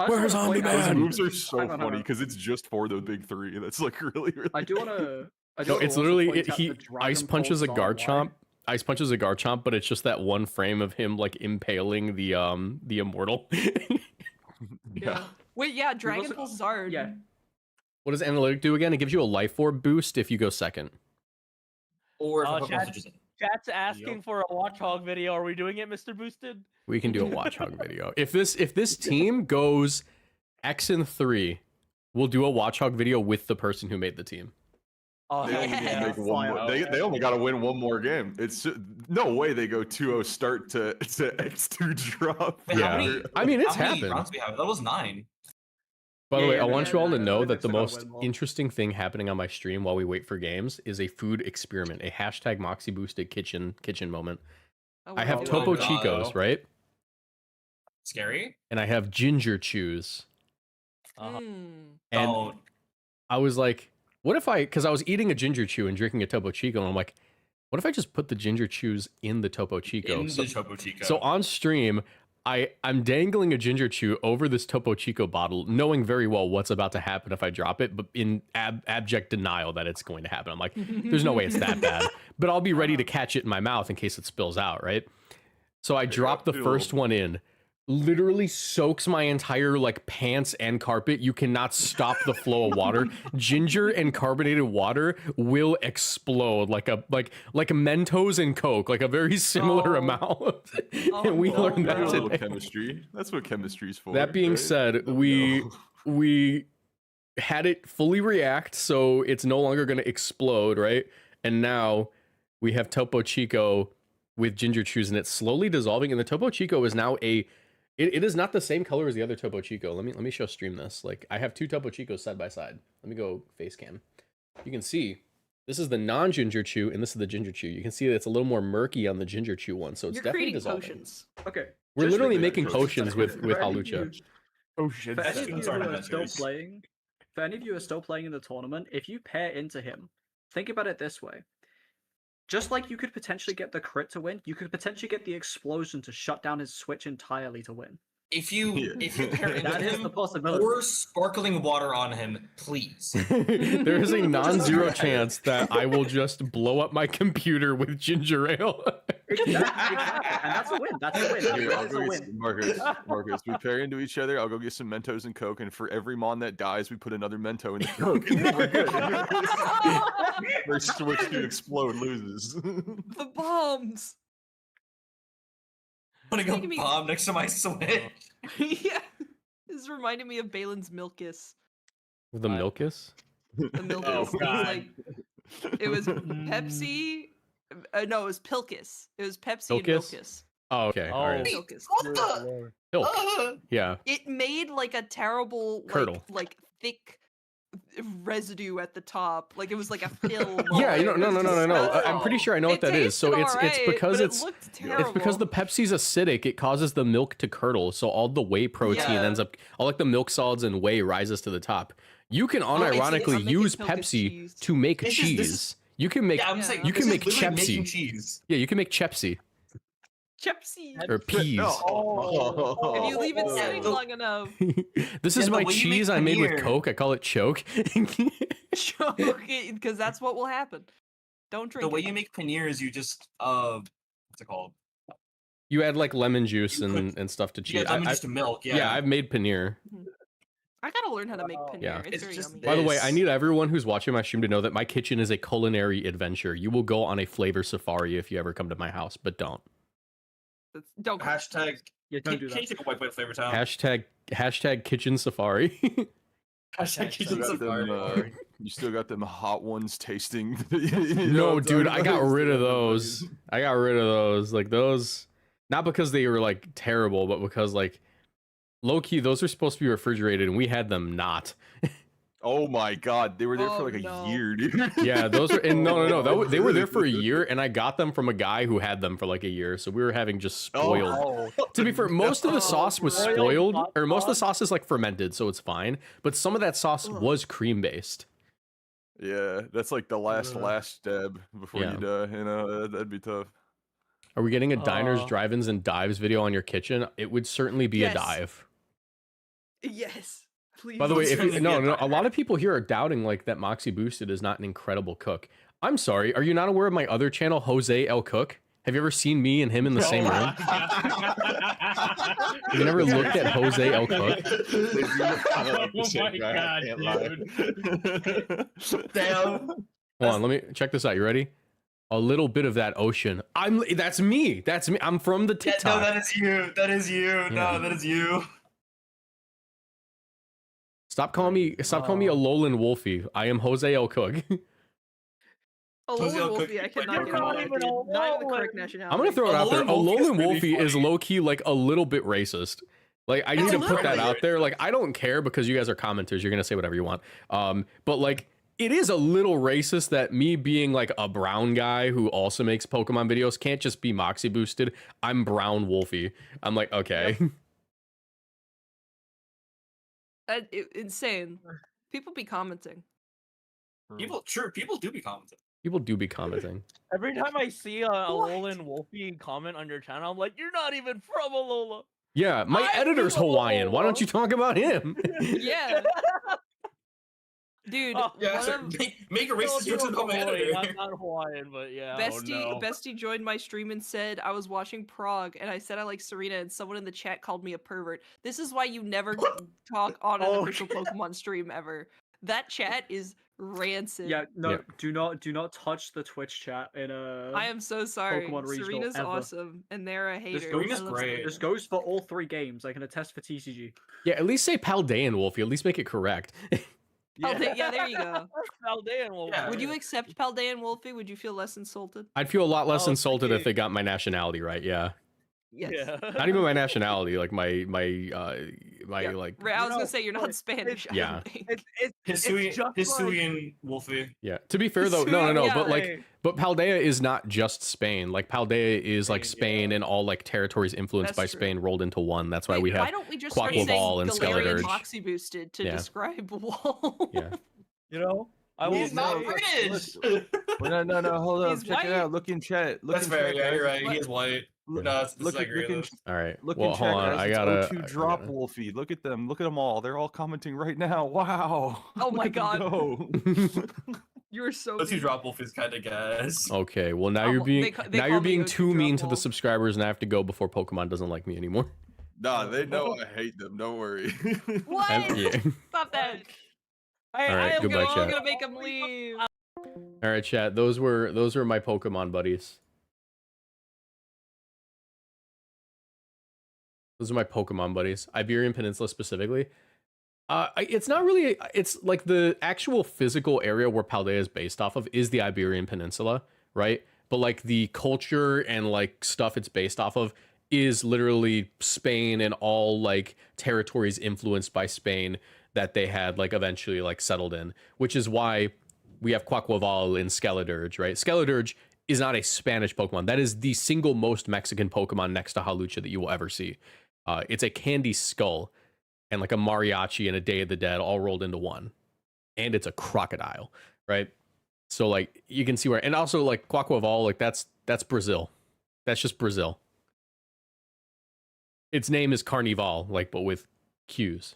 Where's Those Omni-Man? moves are so Hang on, funny because it's just for the big 3. That's like really. I do want to. No, it's literally he ice punches a Garchomp. Ice punches a Garchomp, but it's just that one frame of him like impaling the immortal. Yeah. Wait, yeah, Dragon Pulse Zard. Yeah. What does analytic do again? It gives you a life orb boost if you go second. Or if a Pokemon Chat- switches in. Chat's asking for a Watchog video. Are we doing it, Mr. Boosted? We can do a Watchog video. If this team goes X and 3, we'll do a Watchog video with the person who made the team. Oh, They only need to make one more. They only got to win one more game. It's no way they go 2-0 start to X2 drop. Wait, how many- I mean, it's how many happened. rounds we have? That was 9. By the Yeah, way, yeah, I want yeah, you all to yeah, know yeah, that the yeah, most yeah, yeah. interesting thing happening on my stream while we wait for games is a food experiment, a hashtag Moxie boosted kitchen moment. I have Oh, Topo God. Chicos, right? Scary? And I have Ginger Chews. Uh-huh. And Don't. I was like, what if because I was eating a Ginger Chew and drinking a Topo Chico, and I'm like, what if I just put the Ginger Chews in the Topo Chico? In the Topo Chico. So on stream, I'm dangling a Ginger Chew over this Topo Chico bottle, knowing very well what's about to happen if I drop it, but in abject denial that it's going to happen. I'm like, there's no way it's that bad, but I'll be ready to catch it in my mouth in case it spills out, right? So I drop the first one in, literally soaks my entire like pants and carpet. You cannot stop the flow of water. Ginger and carbonated water will explode like a Mentos and Coke, like a very similar amount. And we learned that That's a little today. chemistry. That's what chemistry's for. That being right? said, No. we had it fully react, so it's no longer going to explode, right? And now we have Topo Chico with Ginger Chews, and it's slowly dissolving. And the Topo Chico is now it is not the same color as the other Topo Chico. Let me show stream this. Like, I have 2 Topo Chicos side by side. Let me go face cam. You can see this is the non-Ginger Chew, and this is the Ginger Chew. You can see that it's a little more murky on the Ginger Chew one, so it's You're definitely creating dissolving. potions. Okay. We're just literally for- making just potions with for any of Halucha. you- Potions. For any of you Potions are who are still inventors. playing, for any of you who are still playing in the tournament, if you pair into him, think about it this way: just like you could potentially get the crit to win, you could potentially get the explosion to shut down his switch entirely to win. If you pair into That is him, the possibility. pour sparkling water on him, please. There is a non-zero chance that I will just blow up my computer with ginger ale. Exactly. And that's a win. That's a win. Here, That I'll is go a get win. Marcus, we pair into each other. I'll go get some Mentos and Coke, and for every Mon that dies, we put another Mento in the Coke, and then we're good. First switch to explode loses. The bombs. Putting a Making me- bomb next to my switch. Yeah. This reminded me of Balin's Milkus. The Milkus? The Milkus. Oh, It was God. like it was Pepsi. No, it was Pilkus. It was Pepsi Pilkus? and Milkus. Oh, okay. All right. Pilkus. What the? Pilk. Yeah. It made like a terrible Curdle. like thick residue at the top. Like it was like a film. Yeah, on it. no. I'm pretty sure I know what that is. So tasted it's alright, because but it's it looked it's because the Pepsi's acidic. It causes the milk to curdle, so all the whey protein Yeah. ends up, all like the milk solids and whey rises to the top. You can it's unironically making use Pilkus Pepsi cheese. to make This is- cheese. this is- You can make Yeah, I'm saying you this can is make literally making Chepsi. cheese. Yeah, you can make Chepsi Chepsi. or peas. If you leave it sitting the- long enough. This Yeah, is the my way you make cheese I made with paneer. Coke. I call it choke. Because that's what will happen. Don't drink The way it. you make paneer is you just what's it called? You add like lemon juice You and stuff to You cheese. get lemon juice to milk. Yeah. Yeah, I've made paneer. I gotta learn how to make paneer. Yeah. It's It's very just yummy. By the way, I This- need everyone who's watching my stream to know that my kitchen is a culinary adventure. You will go on a flavor safari if you ever come to my house, but don't. Don't go. Hashtag. Yeah, don't do Can you that. take a white plate flavor town? Hashtag kitchen safari. Hashtag kitchen Still got them, safari. you still got them hot ones tasting. No, dude, I got rid of those. I got rid of those. Like those, not because they were like terrible, but because like low key, those are supposed to be refrigerated, and we had them not. Oh my god, they were there Oh, for like no. a year, dude. Yeah, those were. And no. They were there for a year, and I got them from a guy who had them for like a year. So we were having just spoiled. To be fair, most of the sauce was Spoiled spoiled, hot or most of the sauce? sauce is like fermented, so it's fine. But some of that sauce was cream based. Yeah, that's like the last stab before Yeah. you die. You know, that'd be tough. Are we getting a diners, Uh. drive-ins, and dives video on your kitchen? It would certainly be Yes. a dive. Yes. Please. By the way, if you, certainly be no, a no, a diner. lot of people here are doubting like that Moxie Boosted is not an incredible cook. I'm sorry, are you not aware of my other channel, Jose El Cook? Have you ever seen me and him in the same room? Have you never looked at Jose El Cook? Oh my god, dude. Damn. Hold on, let me check this out. You ready? A little bit of that ocean. That's me. That's me. I'm from the Yeah, TikTok. no, that is you. That is you. Yeah. No, that is you. Stop calling me a Lowland Wolfie. I am Jose El Cook. A Jose El Lowland Cook, Wolfie, I like, cannot you're get not on that, even dude. a Not even the Lowland. correct nationality. I'm gonna throw it A out there. A Lowland Wolfie is Lowland pretty Wolfie is funny. low key like a little bit racist. Like I need It's to a put little that bit out there. Like I don't care because you guys are commenters. You're gonna say whatever you want. But like it is a little racist that me being like a brown guy who also makes Pokemon videos can't just be Moxie boosted. I'm Brown Wolfie. I'm like okay. Insane. People be commenting. People do be commenting. People do be commenting. Every time I see a Alolan Wolfie comment on your channel, I'm like, you're not even from Alola. Yeah, my I'm editor's from Hawaiian. Why don't Alola. you talk about him? Yeah. Dude, Oh, Yeah, one so of- make a racist joke about my editor. I'm not Hawaiian, but yeah. Bestie joined my stream and said I was watching Prague and I said I like Serena and someone in the chat called me a pervert. This is why you never talk on an official Pokemon stream ever. That chat is rancid. Yeah, no, Yeah. do not touch the Twitch chat in a. I am so sorry. Pokemon regional Serena's ever. awesome and they're a hater. Serena's I love great. Serena. This goes for all 3 games. I can attest for TCG. Yeah, at least say Paldean Wolfie. At least make it correct. Yeah, there you go. Paldean Wolfie. Yeah. Would you accept Paldean Wolfie? Would you feel less insulted? I'd feel a lot less Oh, insulted if okay. they got my nationality right. Yeah. Yes. Yeah. Not even my nationality, like my Yeah. like Right, I was No, gonna say you're not but Spanish. I Yeah. don't think. It's Hisuian, just like- Hisuian Wolfie. yeah. To be fair though, no, Yeah. but like Hey, but Paldea is not just Spain. Like Paldea is like Spain, Spain and all like territories influenced That's by true. Spain rolled into one. That's why Wait, we have why don't we just start saying Quaquaval and Galarian Skeledirge. Moxie boosted to Yeah. describe Wall? Yeah. you know, I He's will not say- British. Well, no, hold up. He's Check it white. out. Look in chat. Look That's in fair. chat, Yeah, guys. you're right. He is white. No, this is I agree with this. All right. Look well, in chat, hold on. guys. I It's gotta. O2 drop gotta... Wolfie. Look at them. Look at them all. They're all commenting right now. Wow. Oh Look my at them god. go. You're so O2 mean. drop wolf is kind of gas. Okay. Well, now Oh, you're well, being they now call you're me being O2 too mean to the Wolf. subscribers, and I have to go before Pokemon doesn't like me anymore. Nah, they know I hate them. Don't worry. What? Yeah. Stop that. Hey, All right, I am goodbye, I'm chat. gonna make him leave. All right, chat. Those were my Pokemon buddies. Those are my Pokemon buddies. Iberian Peninsula specifically. It's not really. It's like the actual physical area where Paldea is based off of is the Iberian Peninsula, right? But like the culture and like stuff it's based off of is literally Spain and all like territories influenced by Spain that they had like eventually like settled in, which is why we have Quaquaval in Skeledirge, right? Skeledirge is not a Spanish Pokemon. That is the single most Mexican Pokemon next to Halucha that you will ever see. It's a candy skull and like a mariachi and a Day of the Dead all rolled into one. And it's a crocodile, right? So like you can see where, and also like Quaquaval, like that's Brazil. That's just Brazil. Its name is Carnival, like, but with Q's.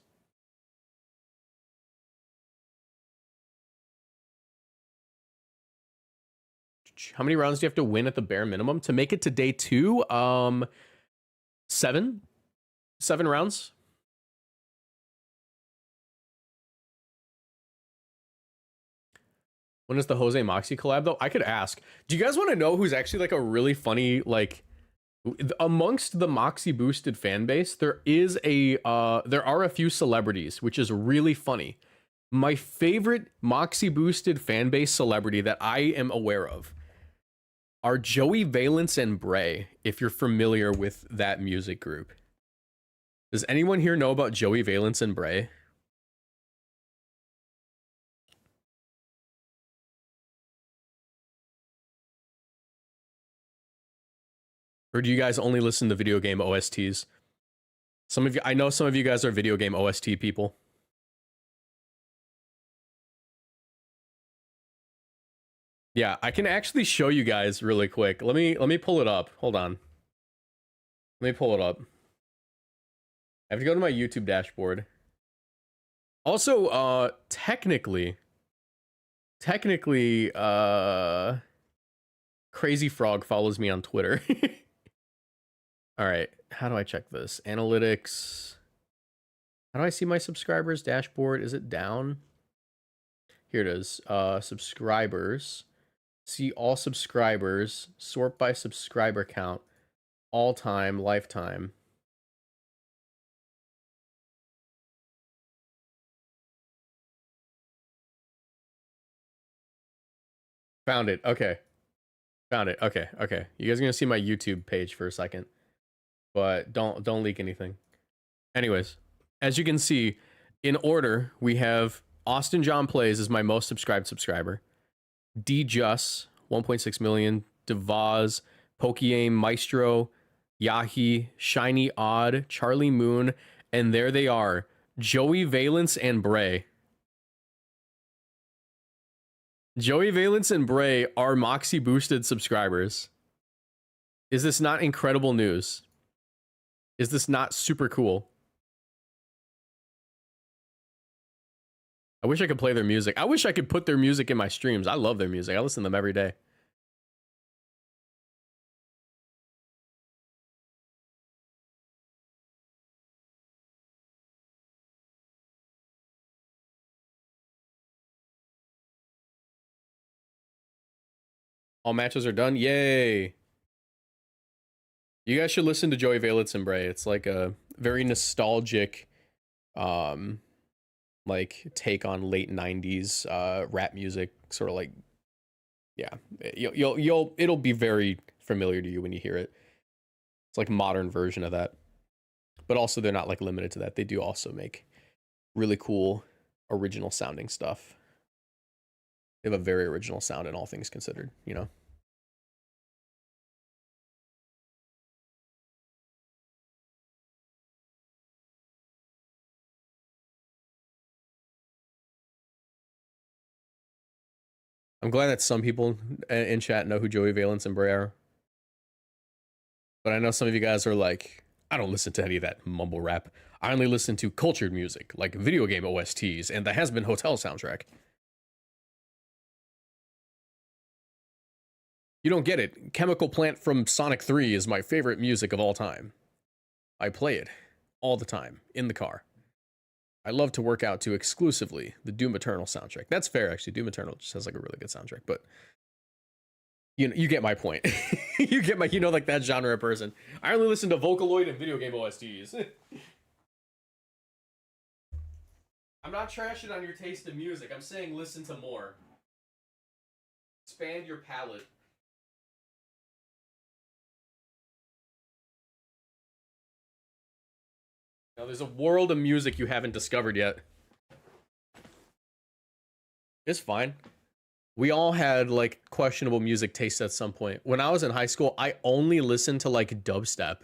How many rounds do you have to win at the bare minimum to make it to day 2? 7 rounds. When is the Jose Moxie collab though? I could ask. Do you guys want to know who's actually like a really funny, like, amongst the Moxie boosted fan base, there are a few celebrities, which is really funny. My favorite Moxie boosted fan base celebrity that I am aware of are Joey Valence and Bray, if you're familiar with that music group. Does anyone here know about Joey Valence and Bray? Or do you guys only listen to video game OSTs? Some of you, I know some of you guys are video game OST people. Yeah, I can actually show you guys really quick. Let me pull it up. Hold on. Let me pull it up. I have to go to my YouTube dashboard. Also, technically, Crazy Frog follows me on Twitter. All right, how do I check this? Analytics. How do I see my subscribers dashboard? Is it down? Here it is. Subscribers. See all subscribers. Sort by subscriber count. All time, lifetime. Found it. Okay. Found it. Okay. Okay. You guys are gonna see my YouTube page for a second, but don't leak anything. Anyways, as you can see, in order, we have Austin John Plays is my most subscribed subscriber. D Just 1.6 million. Devaz, Pokeaim, Maestro, Yahi, Shiny Odd, Charlie Moon, and there they are, Joey Valence and Bray. Joey Valence and Bray are Moxie boosted subscribers. Is this not incredible news? Is this not super cool? I wish I could play their music. I wish I could put their music in my streams. I love their music. I listen to them every day. All matches are done. Yay. You guys should listen to Joey Valence and Bray. It's like a very nostalgic like take on late 90s rap music, sort of like, yeah, it'll be very familiar to you when you hear it. It's like a modern version of that. But also they're not like limited to that. They do also make really cool original sounding stuff. They have a very original sound in all things considered, you know. I'm glad that some people in chat know who Joey Valence and Bray are. But I know some of you guys are like, I don't listen to any of that mumble rap. I only listen to cultured music, like video game OSTs and the Has Been Hotel soundtrack. You don't get it. Chemical Plant from Sonic 3 is my favorite music of all time. I play it all the time in the car. I love to work out to exclusively the Doom Eternal soundtrack. That's fair, actually. Doom Eternal just has like a really good soundtrack, but you get my point. You get my, like that genre of person. I only listen to Vocaloid and video game OSTs. I'm not trashing on your taste in music. I'm saying listen to more. Expand your palette. Now, there's a world of music you haven't discovered yet. It's fine. We all had, like, questionable music tastes at some point. When I was in high school, I only listened to, like, dubstep.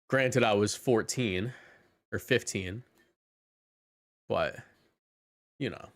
Granted, I was 14 or 15. But, you know.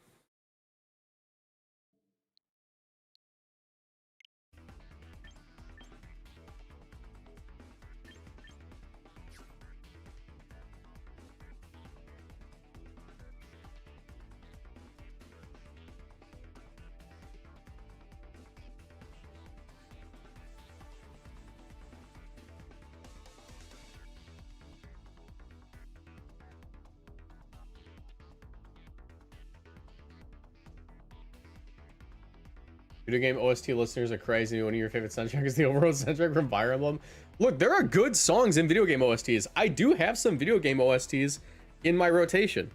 Video game OST listeners are crazy. One of your favorite soundtracks is the overall soundtrack from Fire Emblem. Look, there are good songs in video game OSTs. I do have some video game OSTs in my rotation,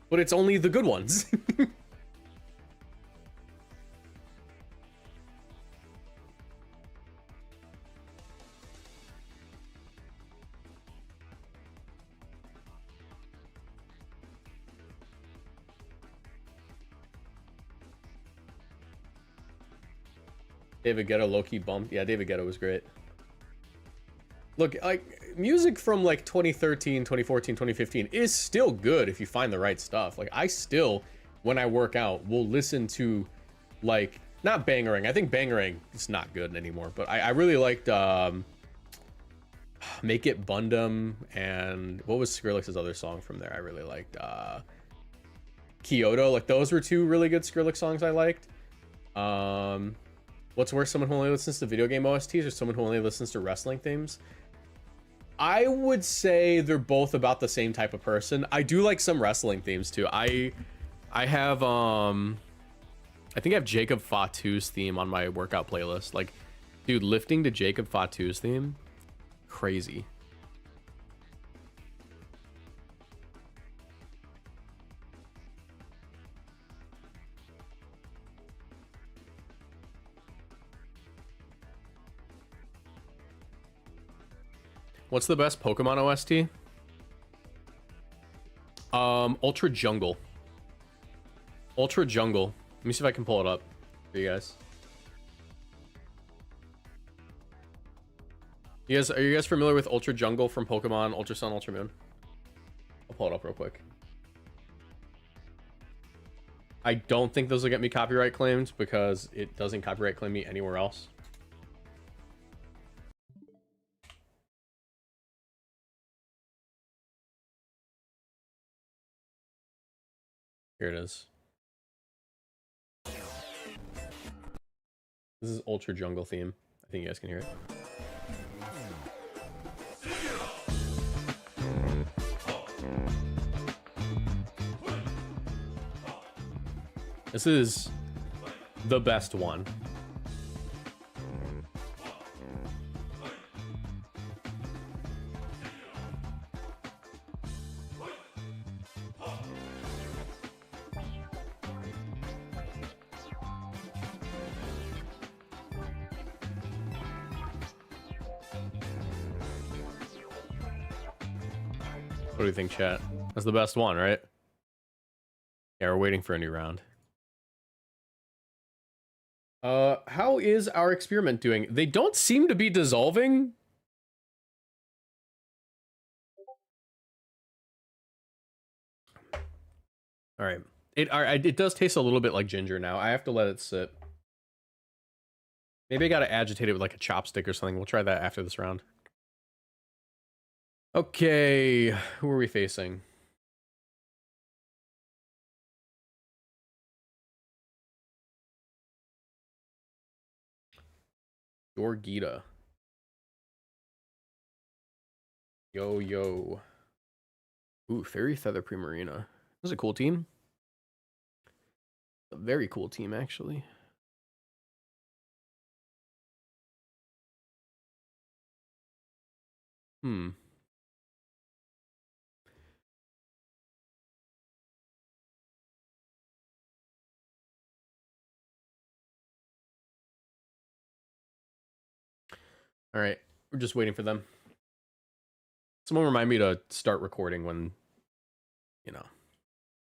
but it's only the good ones. David Guetta low-key bumped. Yeah, David Guetta was great. Look, like, music from, like, 2013, 2014, 2015 is still good if you find the right stuff. Like, I still, when I work out, will listen to, like, not Bangerang. I think Bangerang is not good anymore, but I really liked, Make It Bundum, and what was Skrillex's other song from there I really liked? Kyoto. Like, those were two really good Skrillex songs I liked. What's worse, someone who only listens to video game OSTs or someone who only listens to wrestling themes? I would say they're both about the same type of person. I do like some wrestling themes too. I have I think I have Jacob Fatu's theme on my workout playlist. Like, dude, lifting to Jacob Fatu's theme, crazy. What's the best Pokemon OST? Ultra Jungle. Ultra Jungle. Let me see if I can pull it up for you guys. Are you guys familiar with Ultra Jungle from Pokemon Ultra Sun, Ultra Moon? I'll pull it up real quick. I don't think those will get me copyright claimed because it doesn't copyright claim me anywhere else. Here it is. This is Ultra Jungle theme. I think you guys can hear it. This is the best one. What do you think, chat? That's the best one, right? Yeah, we're waiting for a new round. How is our experiment doing? They don't seem to be dissolving. All right. It does taste a little bit like ginger now. I have to let it sit. Maybe I gotta agitate it with like a chopstick or something. We'll try that after this round. Okay, who are we facing? Yorgita. Yo, yo. Ooh, Fairy Feather Primarina. This is a cool team. A very cool team, actually. Hmm. All right, we're just waiting for them. Someone remind me to start recording when, you know,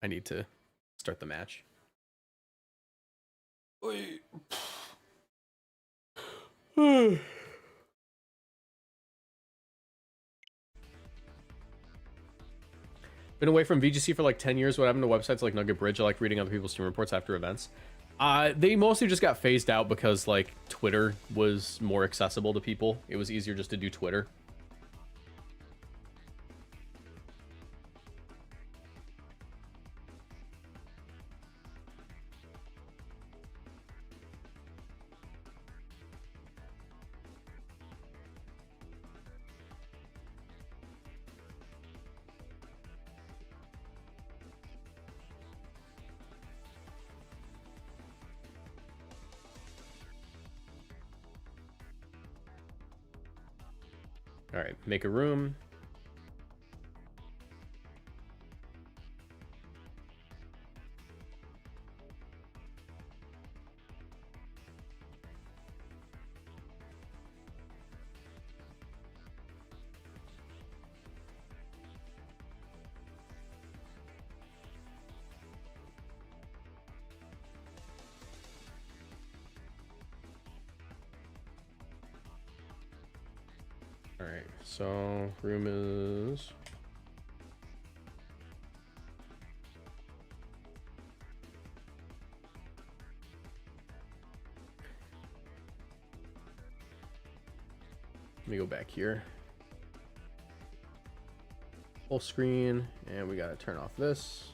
I need to start the match. Wait. Been away from VGC for like 10 years. What happened to websites like Nugget Bridge? I like reading other people's stream reports after events. They mostly just got phased out because like Twitter was more accessible to people. It was easier just to do Twitter. All right, make a room. All right, so room is... Let me go back here. Full screen, and we gotta turn off this.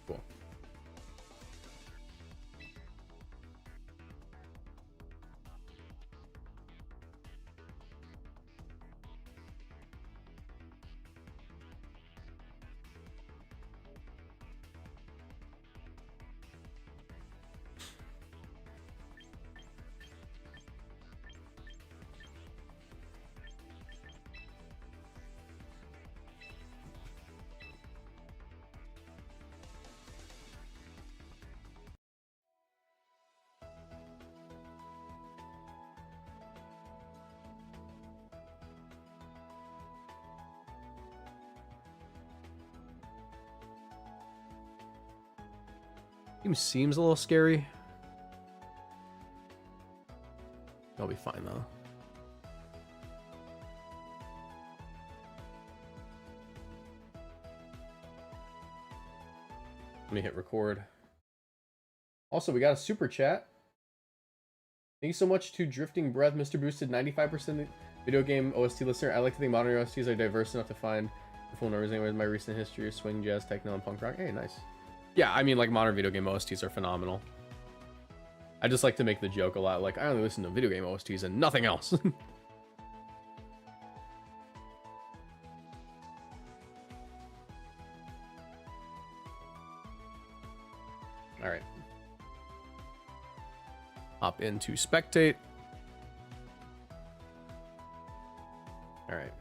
Cool. Game seems a little scary. I'll be fine though. Let me hit record. Also, we got a super chat. Thank you so much to Drifting Breath, Mr. Boosted, 95% video game OST listener. I like to think modern OSTs are diverse enough to find the full numbers. Anyways, my recent history of swing, jazz, techno, and punk rock. Hey, nice. Yeah, I mean, like, modern video game OSTs are phenomenal. I just like to make the joke a lot, like, I only listen to video game OSTs and nothing else. Alright. Hop into spectate. Alright.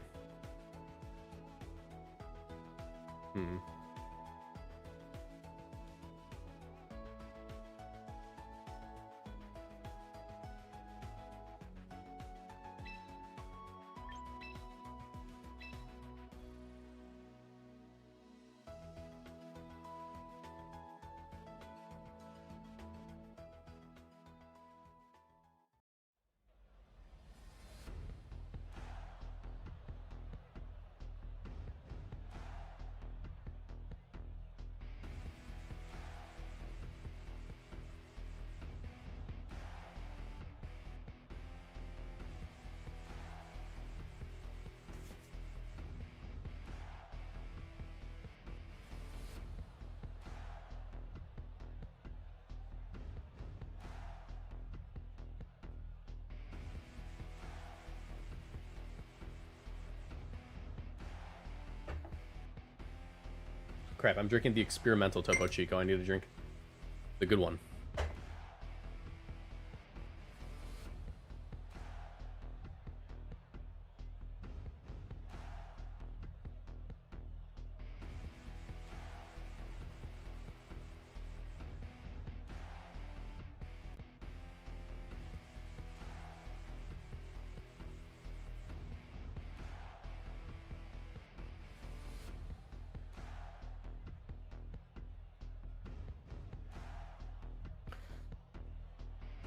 Crap, I'm drinking the experimental Topo Chico. I need to drink the good one.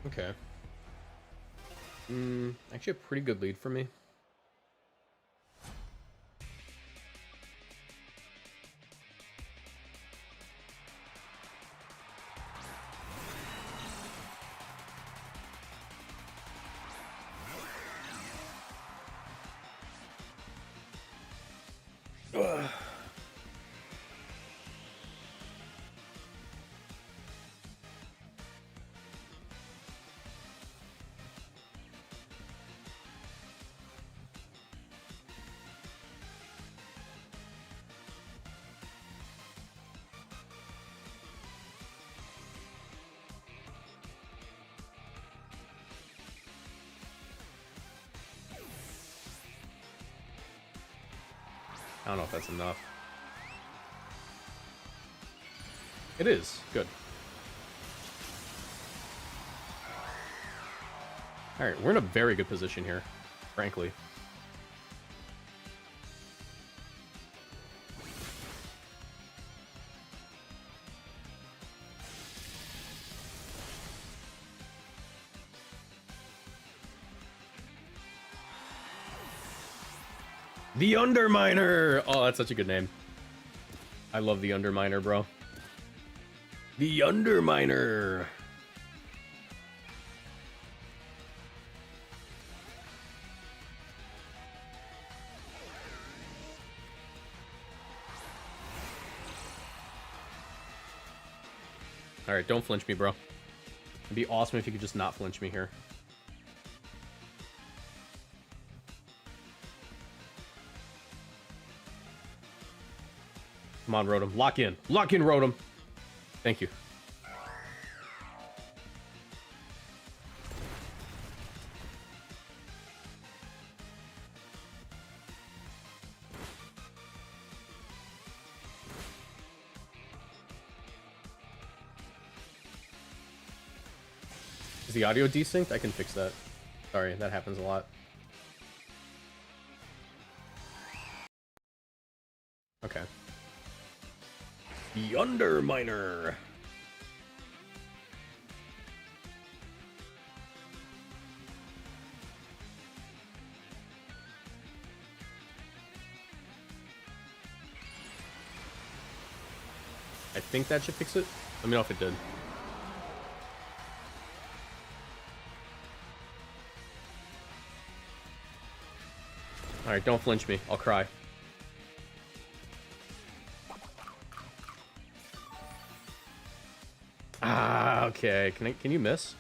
Okay. Actually a pretty good lead for me. Ugh. I don't know if that's enough. It is. Good. Alright, we're in a very good position here, frankly. The Underminer! Oh, that's such a good name. I love the Underminer, bro. The Underminer! Alright, don't flinch me, bro. It'd be awesome if you could just not flinch me here. Come on, Rotom. Lock in. Lock in, Rotom. Thank you. Is the audio desynced? I can fix that. Sorry, that happens a lot. Okay. The Underminer. I think that should fix it. Let me know if it did. Alright, don't flinch me. I'll cry. Ah, okay. Can you miss?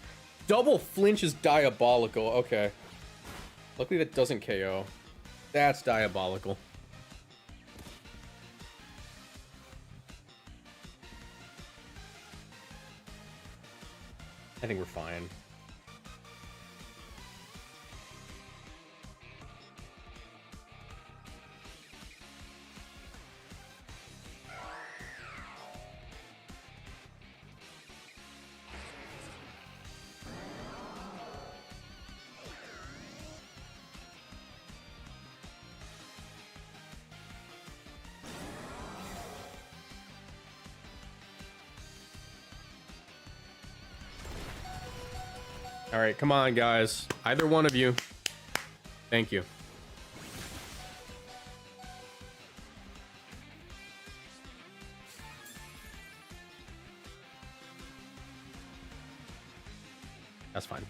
Double flinch is diabolical. Okay. Luckily that doesn't KO. That's diabolical. I think we're fine. All right, come on, guys. Either one of you. Thank you. That's fine.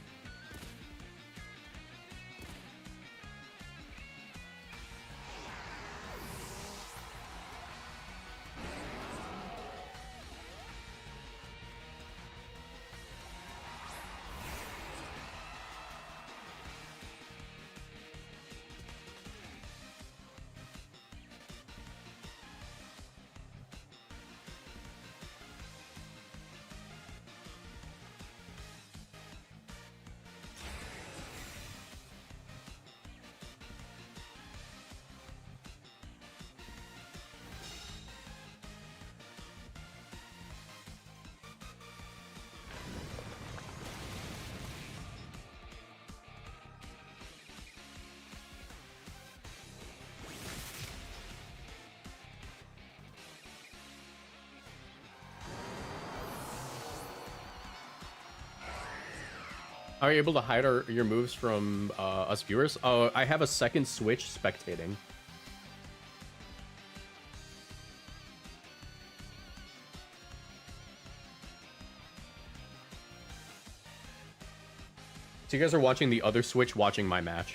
Are you able to hide your moves from us viewers? Oh, I have a second Switch spectating. So you guys are watching the other Switch watching my match.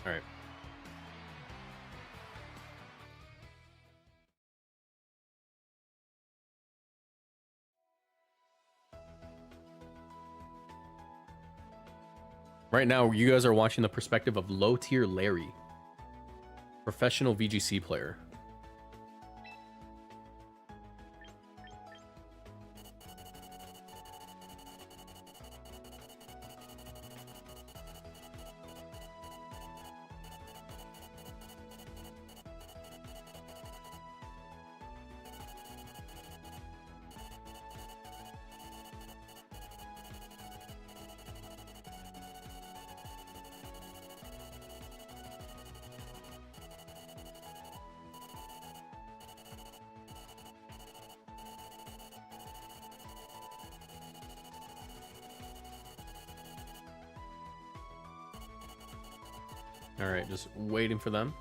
All right. Right now, you guys are watching the perspective of low-tier Larry, professional VGC player. All right, just waiting for them.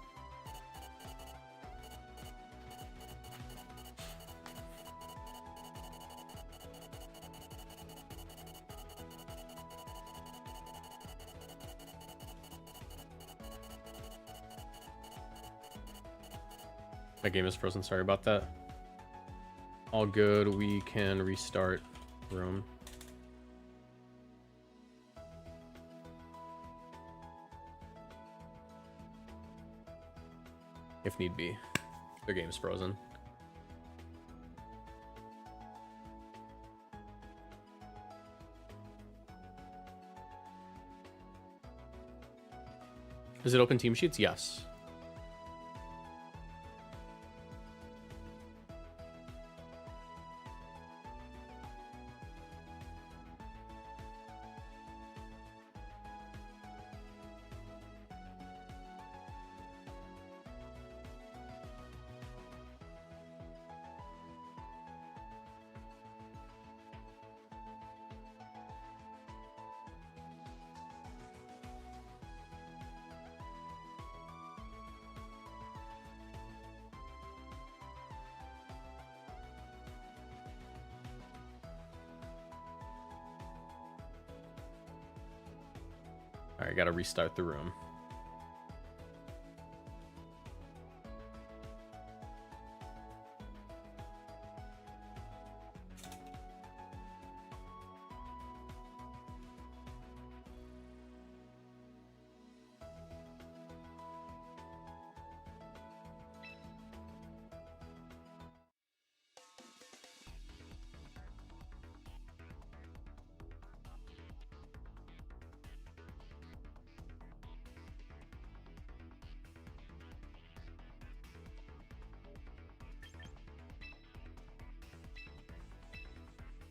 My game is frozen, sorry about that. All good, we can restart room. If need be. Their game's frozen. Is it open team sheets? Yes. Alright, gotta restart the room.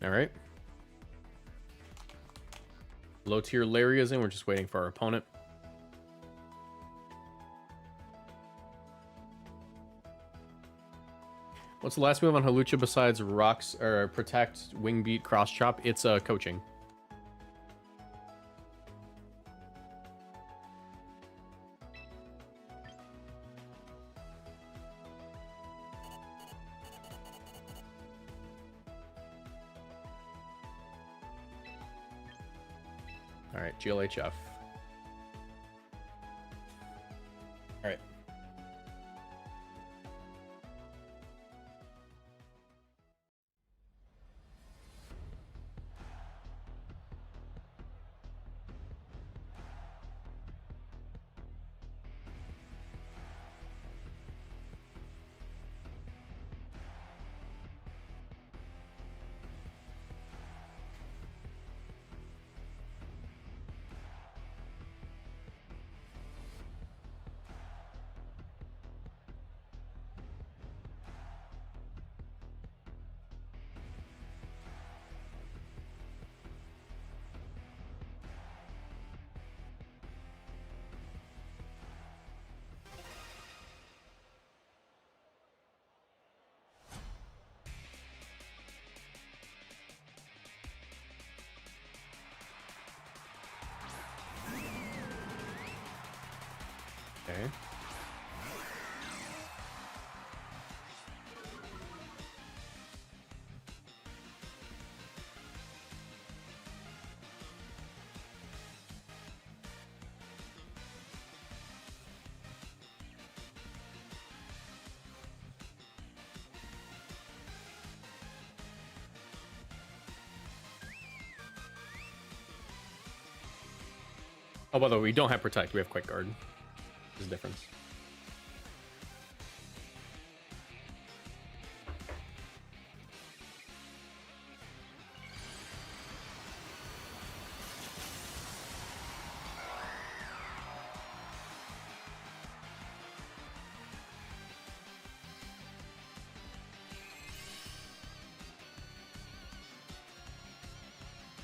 Alright. Low tier Larry is in. We're just waiting for our opponent. What's the last move on Halucha besides rocks or protect, wing beat, cross chop? It's coaching. All right, GLHF. All right. Okay. Oh, by the way, we don't have protect. We have quick guard. There's a difference.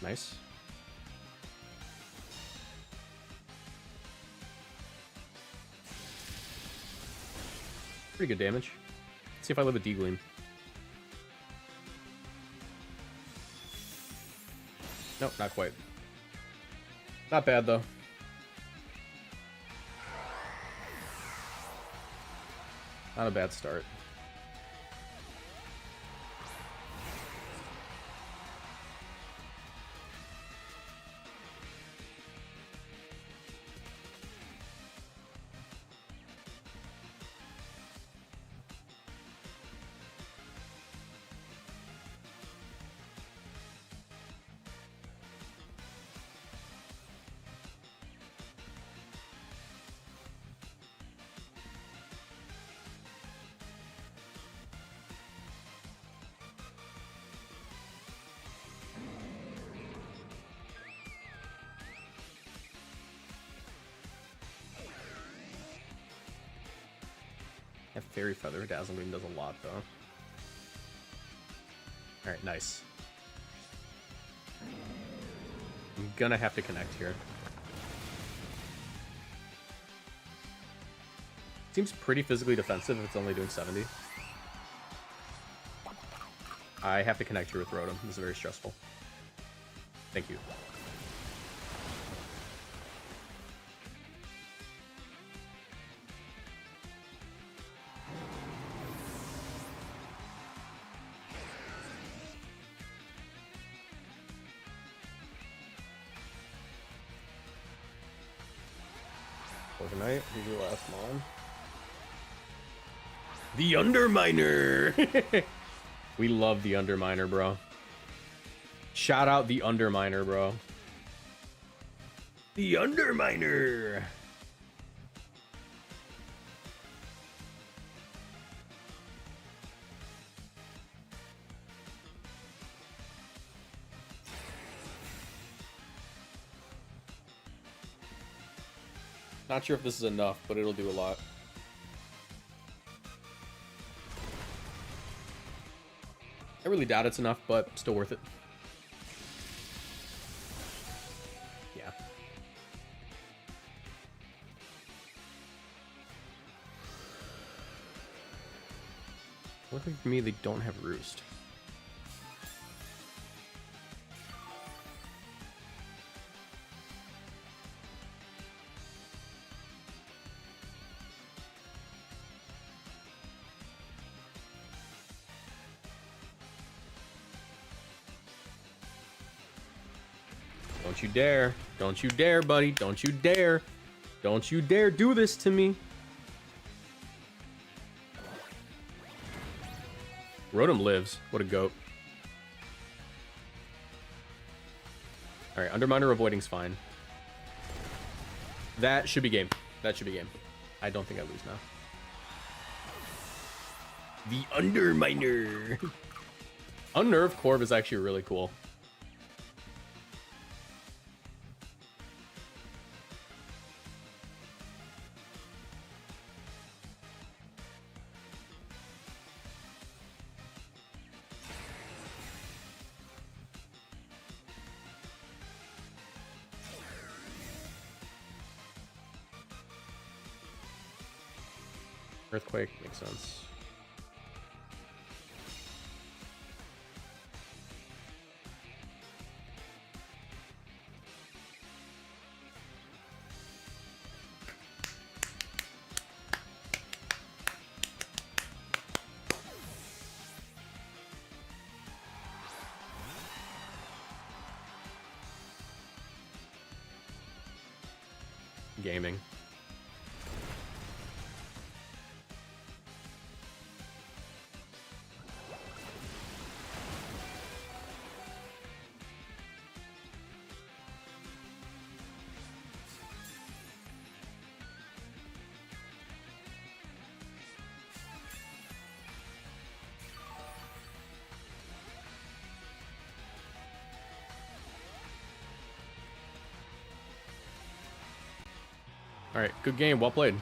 Nice. Pretty good damage. Let's see if I live a D-Gleam. Nope, not quite. Not bad, though. Not a bad start. That Fairy Feather Dazzling Gleam does a lot, though. Alright, nice. I'm gonna have to connect here. Seems pretty physically defensive if it's only doing 70. I have to connect here with Rotom. This is very stressful. Thank you. Overnight, here's your last mon. The Underminer! We love the Underminer, bro. Shout out the Underminer, bro. The Underminer! Not sure if this is enough, but it'll do a lot. I really doubt it's enough, but still worth it. Yeah. Luckily for me, they don't have Roost. Don't you dare. Don't you dare, buddy. Don't you dare. Don't you dare do this to me. Rotom lives. What a goat. Alright, Underminer avoiding's fine. That should be game. That should be game. I don't think I lose now. The Underminer. Unnerved Corv is actually really cool. Earthquake makes sense. gaming. All right, good game, well played.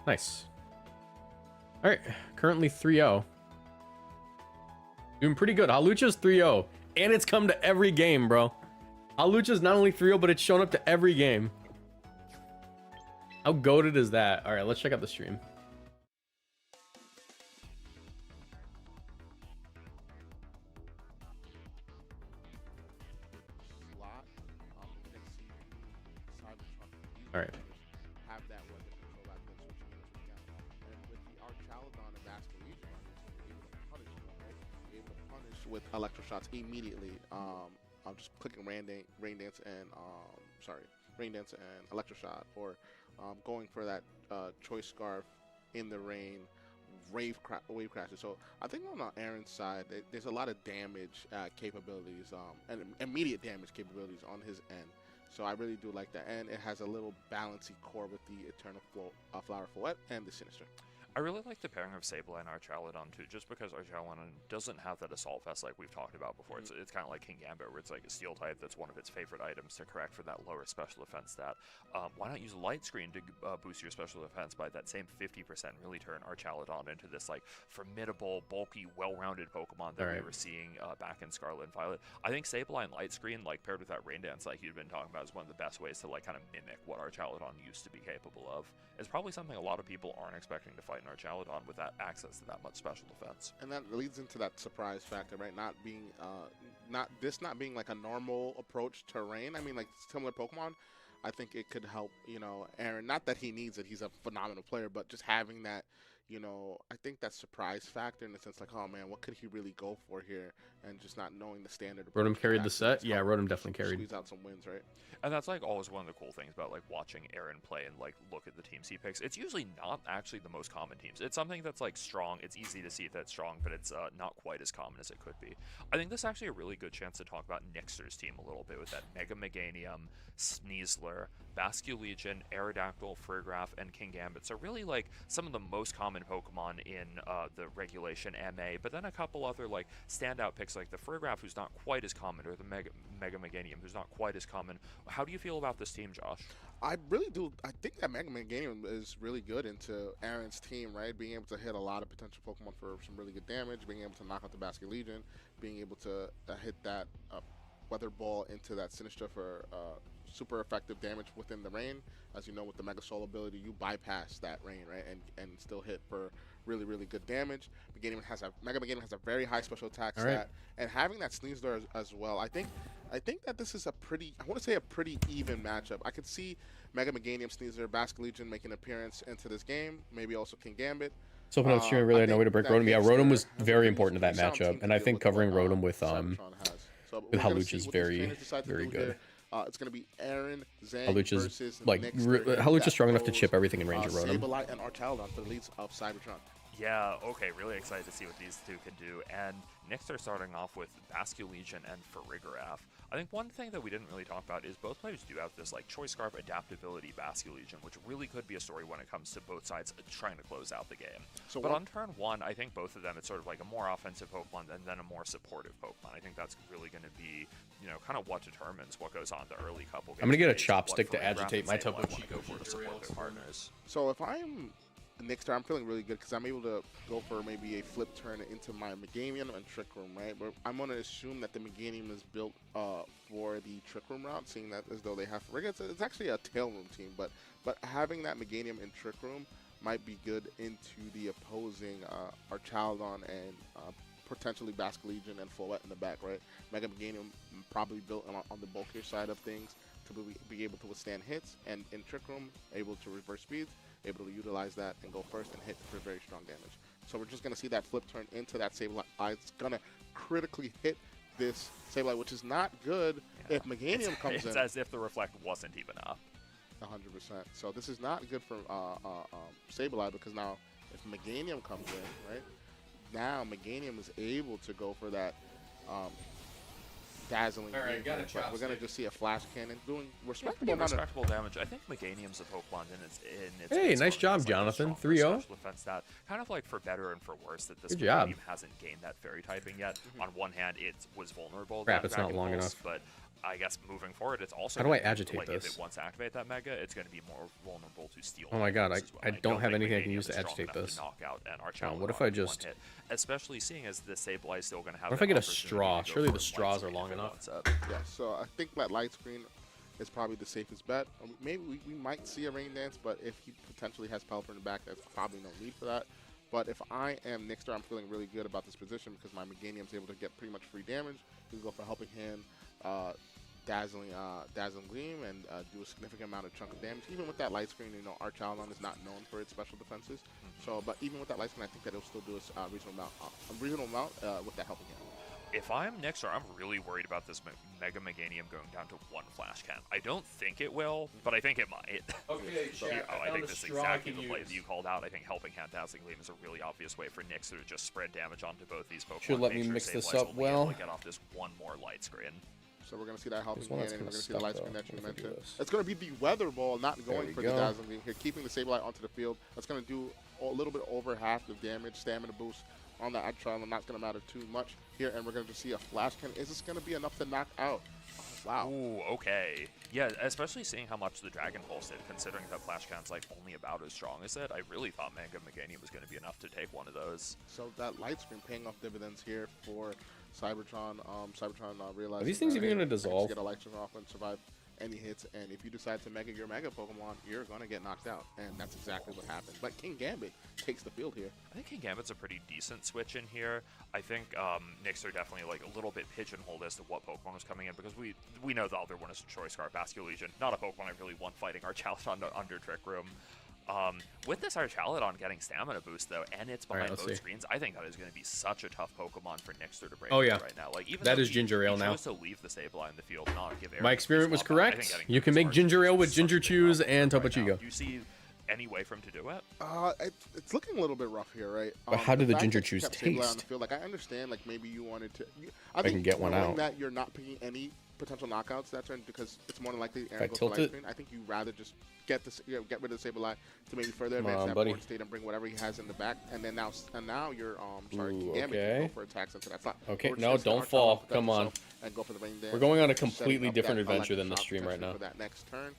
Nice. All right, currently 3-0. Doing pretty good. Halucha's 3-0, and it's come to every game, bro. Halucha's not only 3-0, but it's shown up to every game. How goated is that? All right, let's check out the stream. All right. Have that weapon control that good switching in this weekend. And with the Archaladon and Basket Legion, able to punish them, right? Able to punish with electro shots immediately. I'm just clicking rain dance and electro shot, or going for that choice scarf in the rain, wave crashes. So I think on Aaron's side, there's a lot of damage capabilities, and immediate damage capabilities on his end. So I really do like that, and it has a little balancy core with the Eternal Flower Fouette and the Sinister. I really like the pairing of Sableye and Archaladon too, just because Archaladon doesn't have that Assault Vest like we've talked about before. It's kind of like King Gambit, where it's like a steel type that's one of its favorite items to correct for that lower special defense stat. Why not use Light Screen to boost your special defense by that same 50%? Really turn Archaladon into this like formidable, bulky, well-rounded Pokemon that we were seeing back in Scarlet and Violet. I think Sableye and Light Screen, like paired with that Rain Dance like you'd been talking about, is one of the best ways to like kind of mimic what Archaladon used to be capable of. It's probably something a lot of people aren't expecting to fight in Archaladon with that access to that much special defense. And that leads into that surprise factor, right? Not being not being like a normal approach to rain. I mean, like similar Pokemon, I think it could help, you know, Aaron. Not that he needs it, he's a phenomenal player, but just having that, you know, I think that surprise factor in the sense like, oh man, what could he really go for here? And just not knowing the standard. Rotom carried the set? Yeah, Rotom definitely carried. Squeeze out some wins, right? And that's like always one of the cool things about like watching Aaron play and like look at the teams he picks. It's usually not actually the most common teams. It's something that's like strong. It's easy to see that it's strong, but it's not quite as common as it could be. I think this is actually a really good chance to talk about Nixter's team a little bit with that Mega Meganium, Sneasler, Basculegion, Aerodactyl, Friggraph, and King Gambit. So really like some of the most common Pokemon in the regulation MA, but then a couple other like standout picks like the Friggraph, who's not quite as common, or the Mega Meganium, who's not quite as common. How do you feel about this team, Josh? I really do. I think that Mega Meganium is really good into Aaron's team, right? Being able to hit a lot of potential Pokemon for some really good damage, being able to knock out the Basket Legion, being able to hit that Weather Ball into that Sinistra for super effective damage within the rain. As you know, with the Mega Soul ability, you bypass that rain, right, and still hit for really, really good damage. Mega Meganium has a very high special attack stat, and having that Sneasler as well. I think that this is a pretty even matchup. I could see Mega Meganium, Sneasler, Basket Legion making an appearance into this game. Maybe also King Gambit. So open up stream, I really had no way to break Rotom. Yeah, Rotom was very important to that matchup, and I think covering Rotom with Halucha is very, very good. It's going to be Aaron Zhang versus like Halucha's strong enough to chip everything in range of Rotom. Sableye and Archaladon for the leads of Cybertron. Yeah, okay, really excited to see what these two can do. And next they're starting off with Basculegion and Farigiraf. I think one thing that we didn't really talk about is both players do have this like Choice Scarf adaptability Basculegion, which really could be a story when it comes to both sides trying to close out the game. But on turn one, I think both of them, it's sort of like a more offensive Pokemon and then a more supportive Pokemon. I think that's really going to be, you know, kind of what determines what goes on the early couple games. I'm going to get a chopstick to agitate my Topo Chico for support their partners. So if I'm Nixter, I'm feeling really good because I'm able to go for maybe a flip turn into my Meganium and Trick Room, right? But I'm going to assume that the Meganium is built for the Trick Room route, seeing that as though they have Farigiraf. It's actually a Tail Room team, but having that Meganium and Trick Room might be good into the opposing Archaladon and potentially Basque Legion and Follett in the back, right? Mega Meganium probably built on the bulkier side of things to be able to withstand hits, and in Trick Room, able to reverse speeds, able to utilize that and go first and hit for very strong damage. So we're just going to see that flip turn into that Sableye. It's going to critically hit this Sableye, which is not good if Meganium comes in. It's as if the Reflect wasn't even up. 100%. So this is not good for Sableye, because now if Meganium comes in, right, now Meganium is able to go for that dazzling. All right, got it. We're gonna just see a flash cannon doing respectable Yeah, amount of respectable damage. I think Meganium's a Pokemon in its Hey, base nice mode job, has, like, a Jonathan. stronger 3-0. special defense stat. Kind of like for better and for worse that this Good job. Meganium hasn't gained that fairy typing yet. On one hand, it was vulnerable. Crap, to it's not Dragon long Pulse, enough. but I guess moving forward, it's also How do I gonna be, agitate like, If this? it wants to activate that Mega, it's going to be more vulnerable to steel. Oh my god, types as well. I don't have think anything I can Meganium use to is strong agitate enough this. to knock out an Oh, Archaludon what if I in one just... hit, especially seeing as the Sableye is still going to have. What if I get a that opportunity straw? to go Surely for the a straws light are screen long if it enough. wants up. Yeah, so I think that light screen is probably the safest bet. Maybe we might see a Rain Dance, but if he potentially has Pelipper in the back, there's probably no need for that. But if I am Nixter, I'm feeling really good about this position because my Meganium is able to get pretty much free damage. You can go for Helping Hand, Dazzling Gleam, and do a significant amount of chunk of damage. Even with that light screen, you know, Archaludon is not known for its special defenses. So, but even with that light screen, I think that it'll still do a reasonable amount with that Helping Hand. If I'm Nixer, I'm really worried about this Mega Meganium going down to one Flash Can. I don't think it will, but I think it might. Okay, chat, I I found think a this is straw I exactly can the play use. that you called out. I think Helping Hand Dazzling Gleam is a really obvious way for Nixer to just spread damage onto both these Pokemon. Should let Make me sure mix this Sableye's up only able well. to get off this one more light screen. So we're going to see that Helping This one Hand, that's and we're kinda going to see the stuck, light though. screen that you What if I do mentioned. this? It's going to be the Weather Ball, not going you for go. the Dazzling Gleam here, keeping the Sableye onto the field. That's going to do a little bit over half the damage, stamina boost on the Archaludon. Not going to matter too much here, and we're going to see a Flash Cannon. Is this going to be enough to knock out? Oh, wow. Ooh, okay. Yeah, especially seeing how much the Dragon Pulse did, considering that Flash Can's like only about as strong as it. I really thought Mega Meganium was going to be enough to take one of those. So that light screen paying off dividends here for Cybertron. Cybertron realizing Are these things that, even hey, gonna I can just dissolve? get a light screen off and survive any hits, and if you decide to Mega your Mega Pokemon, you're gonna get knocked out, and that's exactly what happened. But King Gambit takes the field here. I think King Gambit's a pretty decent switch in here. I think Nixer definitely like a little bit pigeonholed as to what Pokemon was coming in, because we know the other one is a Choice Scarlet, Basque Legion. Not a Pokemon I really want fighting Archaludon under Trick Room. With this Archaludon getting stamina boost though, and it's behind let's both see. screens, I think that is going to be such a tough Pokemon for Nixter to break Oh, yeah. right now. Like even That though is ginger ale he now. chose to leave the Sableye in the field, not give My Air experiment was Beast off, I think correct. getting You can make Charizard ginger is ale with such a ginger big chews problem and right Topo now. Chico. Do you see any way for him to do it? It's looking a little bit rough here, right? But how do the fact ginger that you chews kept Sableye on the taste? field, like I understand, like maybe you wanted to. I can get one knowing out. that you're not picking any potential knockouts that turn, because it's more than likely I Aaron goes for tilt light it? screen. I think you rather just get rid of the Sableye to maybe further Come advance on, that buddy. board state and bring whatever he has in the back, and then now you're sorry, Ooh, Gambit okay. can go for attacks into that slot. Okay, Or just no, fix the don't Archaludon, fall. protect Come on. yourself, and go for the Rain Dance. We're going on a setting completely up different that adventure electric than the shock stream right potentially now. For that next turn.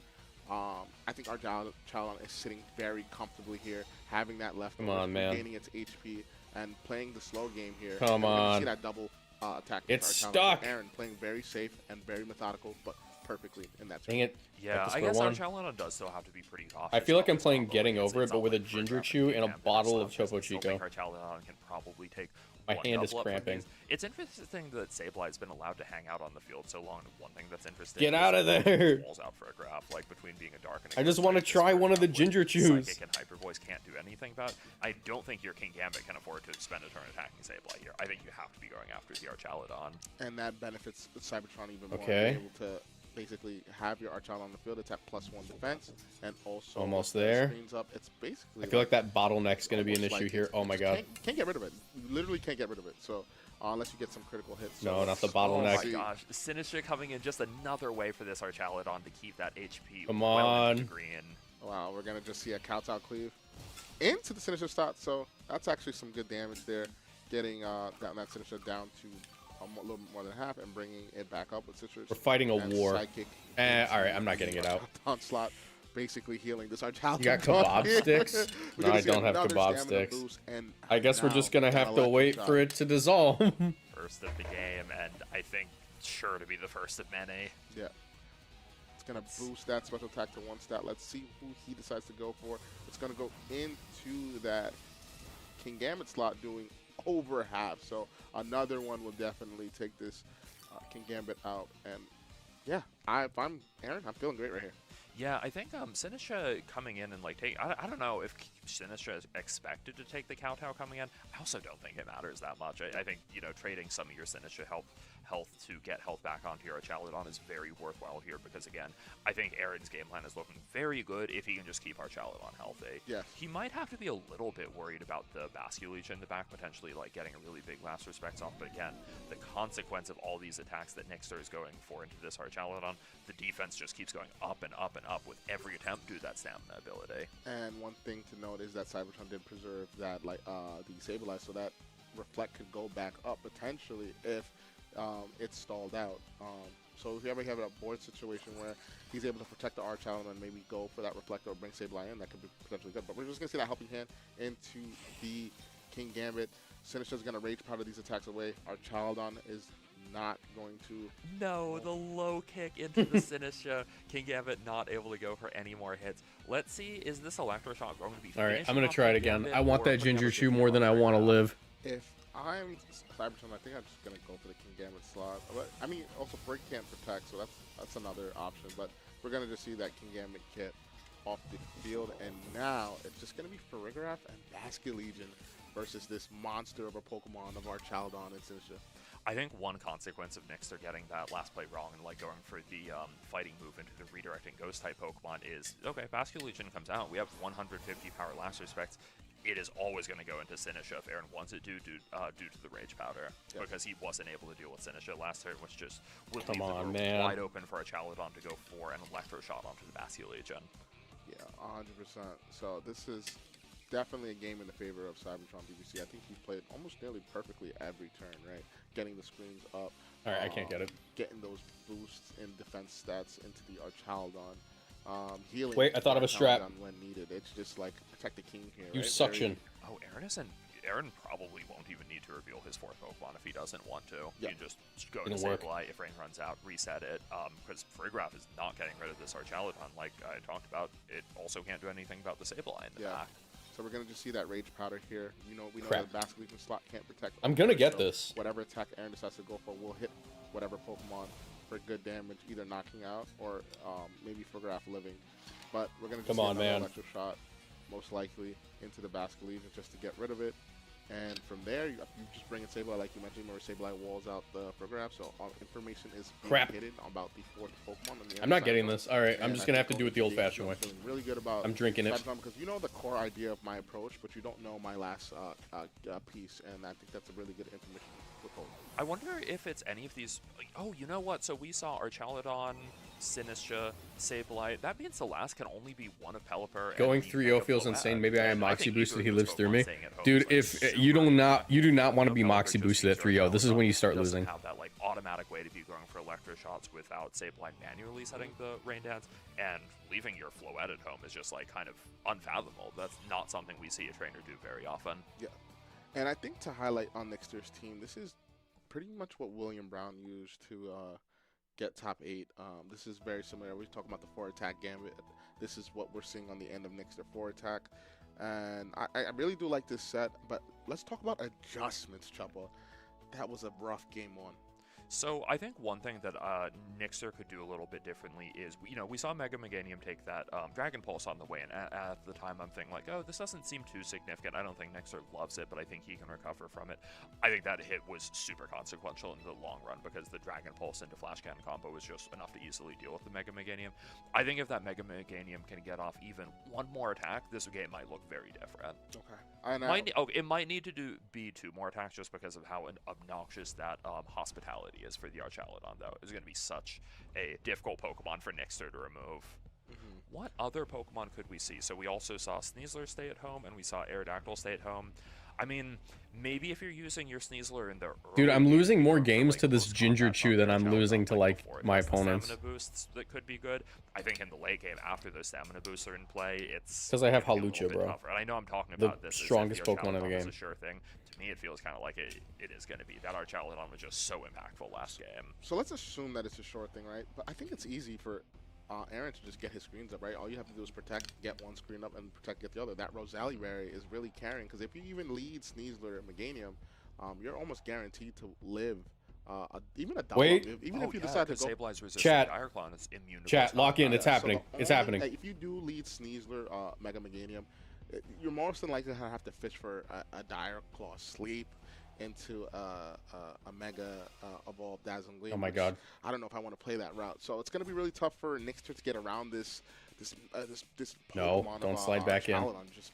I think Archaludon is sitting very comfortably here, having that left. Come on, man. Gaining its HP and playing the slow game here. Come And we're gonna on. See that double attack. It's Archaludon. stuck. Aaron playing very safe and very methodical, but perfectly in that. Dang it. Yeah, Back to I square guess one. Archaludon does still have to be pretty cautious. I feel like I'm on this playing combo. Getting Like, Over It, it's but not with a like for ginger Gambit chew King and a Gambit bottle and of stuff, Topo I still Chico. think Archaludon can probably take My one hand is double up from cramping. these. It's interesting that Sableye has been allowed to hang out on the field so long. One thing that's interesting. Get is out of that there. he falls out for a graph, like between being a dark and a I just ghost wanna type, this try is one of the what ginger chews. Psychic and Hyper Voice can't do anything about. I don't think your King Gambit can afford to spend a turn attacking Sableye here. I think you have to be going after the Archaludon. And that benefits Cybertron even more. Okay. Being able to basically have your Archaludon on the field. It's at +1 defense, and also Almost with the there. Screens up. It's basically. I feel like that bottleneck's going to be an almost issue like here. Oh my just god. Can't get rid of it. You literally can't get rid of it. So unless you get some critical hits. No, So not the let's bottleneck. Oh my gosh, Sinister coming in just another way for this Archaludon to keep that HP Come well on. into the green. Wow, we're gonna just see a Kowtow cleave into the Sinister start. So that's actually some good damage there, getting that Sinister down to a little bit more than half and bringing it back up with Citrus. We're fighting a and war. Psychic Alright, I'm not getting it out. Slot, basically healing this Archaludon. You got kebab here. sticks? We're No, gonna I see don't have another kebab stamina sticks. boost, and I guess we're now just going to an have to electric wait shock. for it to dissolve. First of the game, and I think sure to be the first of many. Yeah. It's going to boost that special attack to 1 stat. Let's see who he decides to go for. It's going to go into that King Gambit slot, doing over half. So another one will definitely take this King Gambit out. And yeah, if I'm Aaron, I'm feeling great right here. Yeah, I think Sinistra coming in and like take. I don't know if Sinistra is expected to take the kowtow coming in. I also don't think it matters that much. I think trading some of your Sinistra health to get health back onto your Archaladon is very worthwhile here because again, I think Aaron's game plan is looking very good if he can just keep Archaladon healthy. Yes. He might have to be a little bit worried about the Basculegion in the back potentially like getting a really big last respects off. But again, the consequence of all these attacks that Nixter is going for into this Archaladon, the defense just keeps going up and up and up with every attempt to do that stamina ability. And one thing to note is that Cybertron did preserve that the Sableye, so that Reflect could go back up potentially if it's stalled out. So if you ever have a board situation where he's able to protect the Archaladon and maybe go for that Reflect or bring Sableye in, that could be potentially good. But we're just going to see that helping hand into the King Gambit. Sinistra's going to Rage Powder these attacks away. Archaladon is not going to... No, the low kick into the Sinistra. King Gambit not able to go for any more hits. Let's see, is this Electroshock going to be All right, finishing I'm going to off try it King again. Gambit I want or that putting Ginger up a Chew big more than I want to live. If I'm Cybertron, I think I'm just going to go for the King Gambit slot. But, I mean, also Break can't protect, so that's another option. But we're going to just see that King Gambit kit off the field. And now it's just going to be Farigiraf and Basculegion versus this monster of a Pokemon of Archaladon and Sinistra. I think one consequence of Nixter getting that last play wrong and like going for the fighting move into the redirecting ghost type Pokemon is, okay, Basculegion comes out, we have 150 power last respects. It is always going to go into Sinistra if Aaron wants it due to the Rage Powder, because he wasn't able to deal with Sinistra last turn, which just would leave the door wide open for a Chaladon to go for an Electroshot onto the Basculegion. Yeah, 100%. So this is definitely a game in the favor of Cybertron BBC. I think he played almost nearly perfectly every turn, right? Getting the screens up. All right, I can't get it. Getting those boosts in defense stats into the Archaladon. Healing. Wait, I thought of a strap. When needed. It's just like protect the king here. You right? suction. Oh, Aaron probably won't even need to reveal his fourth Pokemon if he doesn't want to. Yeah. You can just go to Sableye. If rain runs out, reset it. Because Farigiraf is not getting rid of this Archaladon like I talked about. It also can't do anything about the Sableye in the back. So we're going to just see that Rage Powder here. We know Crap. that Basculegion slot can't protect. I'm going to get so this. Whatever attack Aaron decides to go for will hit whatever Pokemon for good damage, either knocking out or maybe Farigiraf living. But we're going to just see another Electro Shot, most likely, into the Basculegion just to get rid of it. And from there, you just bring in Sableye, like you mentioned. Remember, Sableye walls out the Farigiraf, so information is being hidden about the fourth Pokemon. I'm not getting this. All right, I'm just going to have to do it the old-fashioned way. Feeling really good about I'm drinking it. Because you know the core idea of my approach, but you don't know my last piece, and I think that's a really good information to withhold. I wonder if it's any of these... Like, oh, you know what? So we saw Archaladon, Sinistra, Sableye. That means the last can only be one of Pelipper. Going 3-0 feels insane. Maybe I am Moxie boosted. He lives through me. Dude, if you do not want to be Moxie boosted at 3-0. This is when you start losing. Have that like automatic way to be going for Electro Shots without Sableye manually setting the Rain Dance, and leaving your Floette at home is just like kind of unfathomable. That's not something we see a trainer do very often. Yeah, and I think to highlight on Nixter's team, this is pretty much what William Brown used to get top 8. This is very similar. We're talking about the 4-attack Gambit. This is what we're seeing on the end of Nixter 4-attack. And I really do like this set, but let's talk about adjustments, Choppa. That was a rough game 1. So I think one thing that Nixter could do a little bit differently is, we saw Mega Meganium take that Dragon Pulse on the way, and at the time I'm thinking like, oh, this doesn't seem too significant. I don't think Nixter loves it, but I think he can recover from it. I think that hit was super consequential in the long run because the Dragon Pulse into Flash Cannon combo was just enough to easily deal with the Mega Meganium. I think if that Mega Meganium can get off even one more attack, this game might look very different. Okay. It might need to be 2 more attacks just because of how obnoxious that Hospitality is for the Archaladon, though. It's going to be such a difficult Pokemon for Nixter to remove. What other Pokemon could we see? So we also saw Sneasler stay at home, and we saw Aerodactyl stay at home. I mean, maybe if you're using your Sneasler in the Dude, I'm losing more games to this Ginger Chew than I'm losing to, like, my opponents. Stamina boosts that could be good. I think in the late game, after those stamina boosts are in play, it's... Because I have Hawlucha, bro. Tougher. And I know I'm talking about the this strongest as if Pokemon in the game. a sure thing. To me, it feels kind of like it is going to be. That Archaladon was just so impactful last game. So let's assume that it's a short thing, right? But I think it's easy for Aaron to just get his screens up, right? All you have to do is protect, get one screen up, and protect, get the other. That Rosalie Berry is really carrying, because if you even lead Sneasler and Meganium, you're almost guaranteed to live even a double. Wait. Even if you decide to go. Chat. Is immune to Chat, lock in. It's happening. So It's happening. If you do lead Sneasler, Mega Meganium, you're more than likely to have to fish for a Dire Claw Sleep into a Mega Evolved Dazzling Gleam. Oh my which god. I don't know if I want to play that route. So it's going to be really tough for Nixter to get around this No, Pokemon don't of, slide back in. Paladin just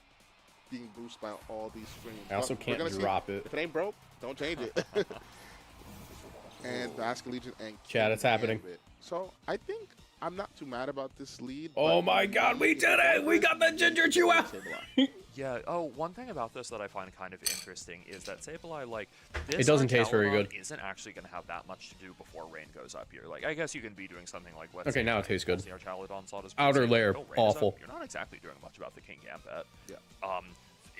being boosted by all these screens. I also But we're can't gonna see. drop it. If it ain't broke, don't change it. And Basque Legion and Chat, it's happening. Gambit. So I think I'm not too mad about this lead. Oh but my god, we did it! We got the Ginger Chew out! Yeah. Oh, one thing about this that I find kind of interesting is that Sableye, like, this It doesn't taste very Archaludon good. Isn't actually going to have that much to do before rain goes up here. Like, I guess you can be doing something like let's Okay, say, now it like, tastes good. The Archaludon salt is Outer pretty layer, safe, but rain is up, awful. You're not exactly doing much about the King Gambit. Yeah.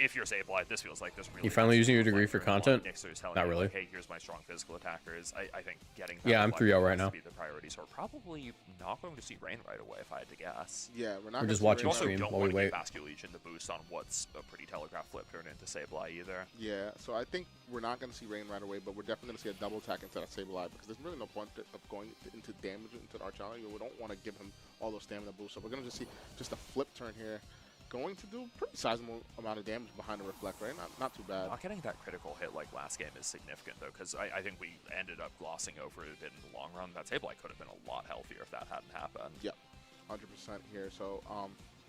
If you're Sableye, this feels like this really. You finally has using to your be degree like for you're in one content? Nixer's telling Not you, really. Like, hey, here's my strong physical attackers. I think getting. Yeah, I'm 3-0 right has to now. Be the priority, so we're probably not going to see rain right away, if I had to guess. Yeah, we're not. We're just gonna see watching rain. Also, stream don't while we want to wait. give Basque Legion the boost on what's a pretty telegraph flip turn into Sableye either. Yeah, so I think we're not going to see rain right away, but we're definitely going to see a double attack into that Sableye, because there's really no point of going into damage into the Archaludon. We don't want to give him all those stamina boosts, so we're going to just see just a flip turn here. Going to do pretty sizable amount of damage behind the reflect, right? Not too bad. Not getting that critical hit like last game is significant, though, because I think we ended up glossing over it a bit in the long run. That Sableye could have been a lot healthier if that hadn't happened. Yep, 100% here. So,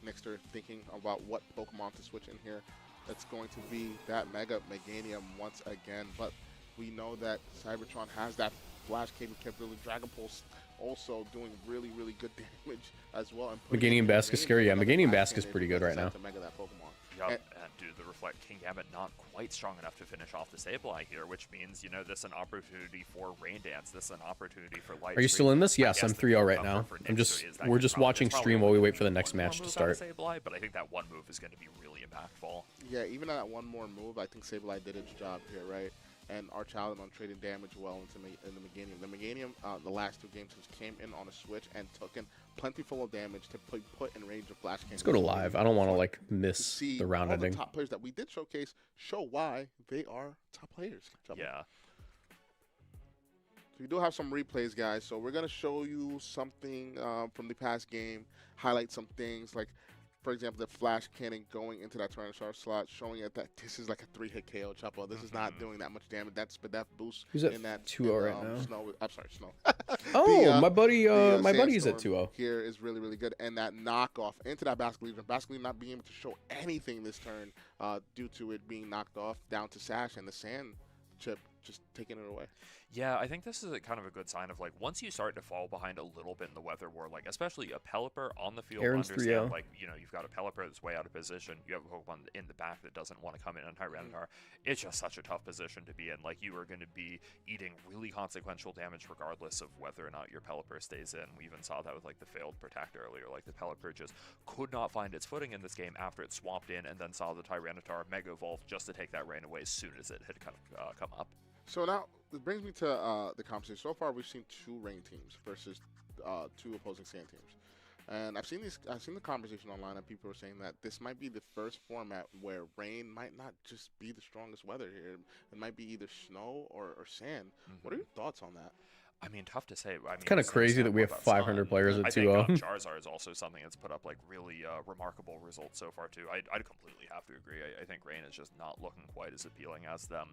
Nixter thinking about what Pokemon to switch in here. That's going to be that Mega Meganium once again, but we know that Cybertron has that Flash capability. Dragon Pulse also doing really, really good damage as well. And Meganium Basque is scary. Yeah, Meganium Basque is pretty good right now. To Mega that Pokemon. Yup, and dude, the Reflect King Gambit not quite strong enough to finish off the Sableye here, which means, you know, this is an opportunity for Rain Dance. This is an opportunity for Light Are you Streak. still in this? I Yes, guess I'm the 3-0 right buffer now. for I'm Nixter just is that we're you're just probably- watching there's probably stream while we only wait for the one next more match to move out of start. Sableye, but I think that one move is going to be really impactful. Yeah, even that one more move, I think Sableye did its job here, right? And Archaludon trading damage well into in the Meganium. The Meganium, the last two games, just came in on a switch and took in plentiful of damage to put in range of Flash King. Let's go to live. I don't want to like miss see the round all ending. The top players that we did showcase show why they are top players. Yeah. So we do have some replays, guys. So we're gonna show you something from the past game, highlight some things like, for example, the Flash Cannon going into that Tyranitar slot, showing it that this is like a 3-hit KO Chapo. This is not doing that much damage. That's but that boost Who's at in that 2-0 right now? Snow. I'm sorry, Snow. Oh, my buddy, my buddy's at Sandstorm 2-0. Here is really, really good, and that knockoff into that Basque Legion. Basque Legion not being able to show anything this turn due to it being knocked off down to Sash and the Sand Chip just taking it away. Yeah, I think this is kind of a good sign of, like, once you start to fall behind a little bit in the weather war, like, especially a Pelipper on the field, Aaron's understand, 3-0. like, you know, you've got a Pelipper that's way out of position, you have a Pokemon in the back that doesn't want to come in on Tyranitar. It's just such a tough position to be in. Like, you are going to be eating really consequential damage regardless of whether or not your Pelipper stays in. We even saw that with, like, the failed Protect earlier. Like, the Pelipper just could not find its footing in this game after it swamped in and then saw the Tyranitar Mega Evolve just to take that rain away as soon as it had kind of come up. So now it brings me to the conversation. So far, we've seen 2 rain teams versus 2 opposing sand teams, and I've seen the conversation online, and people are saying that this might be the first format where rain might not just be the strongest weather here. It might be either snow or sand. What are your thoughts on that? I mean, tough to say. I mean, It's kind of crazy that we have 500 players at I 2-0. think Charizard is also something that's put up like really remarkable results so far too. I'd completely have to agree. I think Rain is just not looking quite as appealing as them.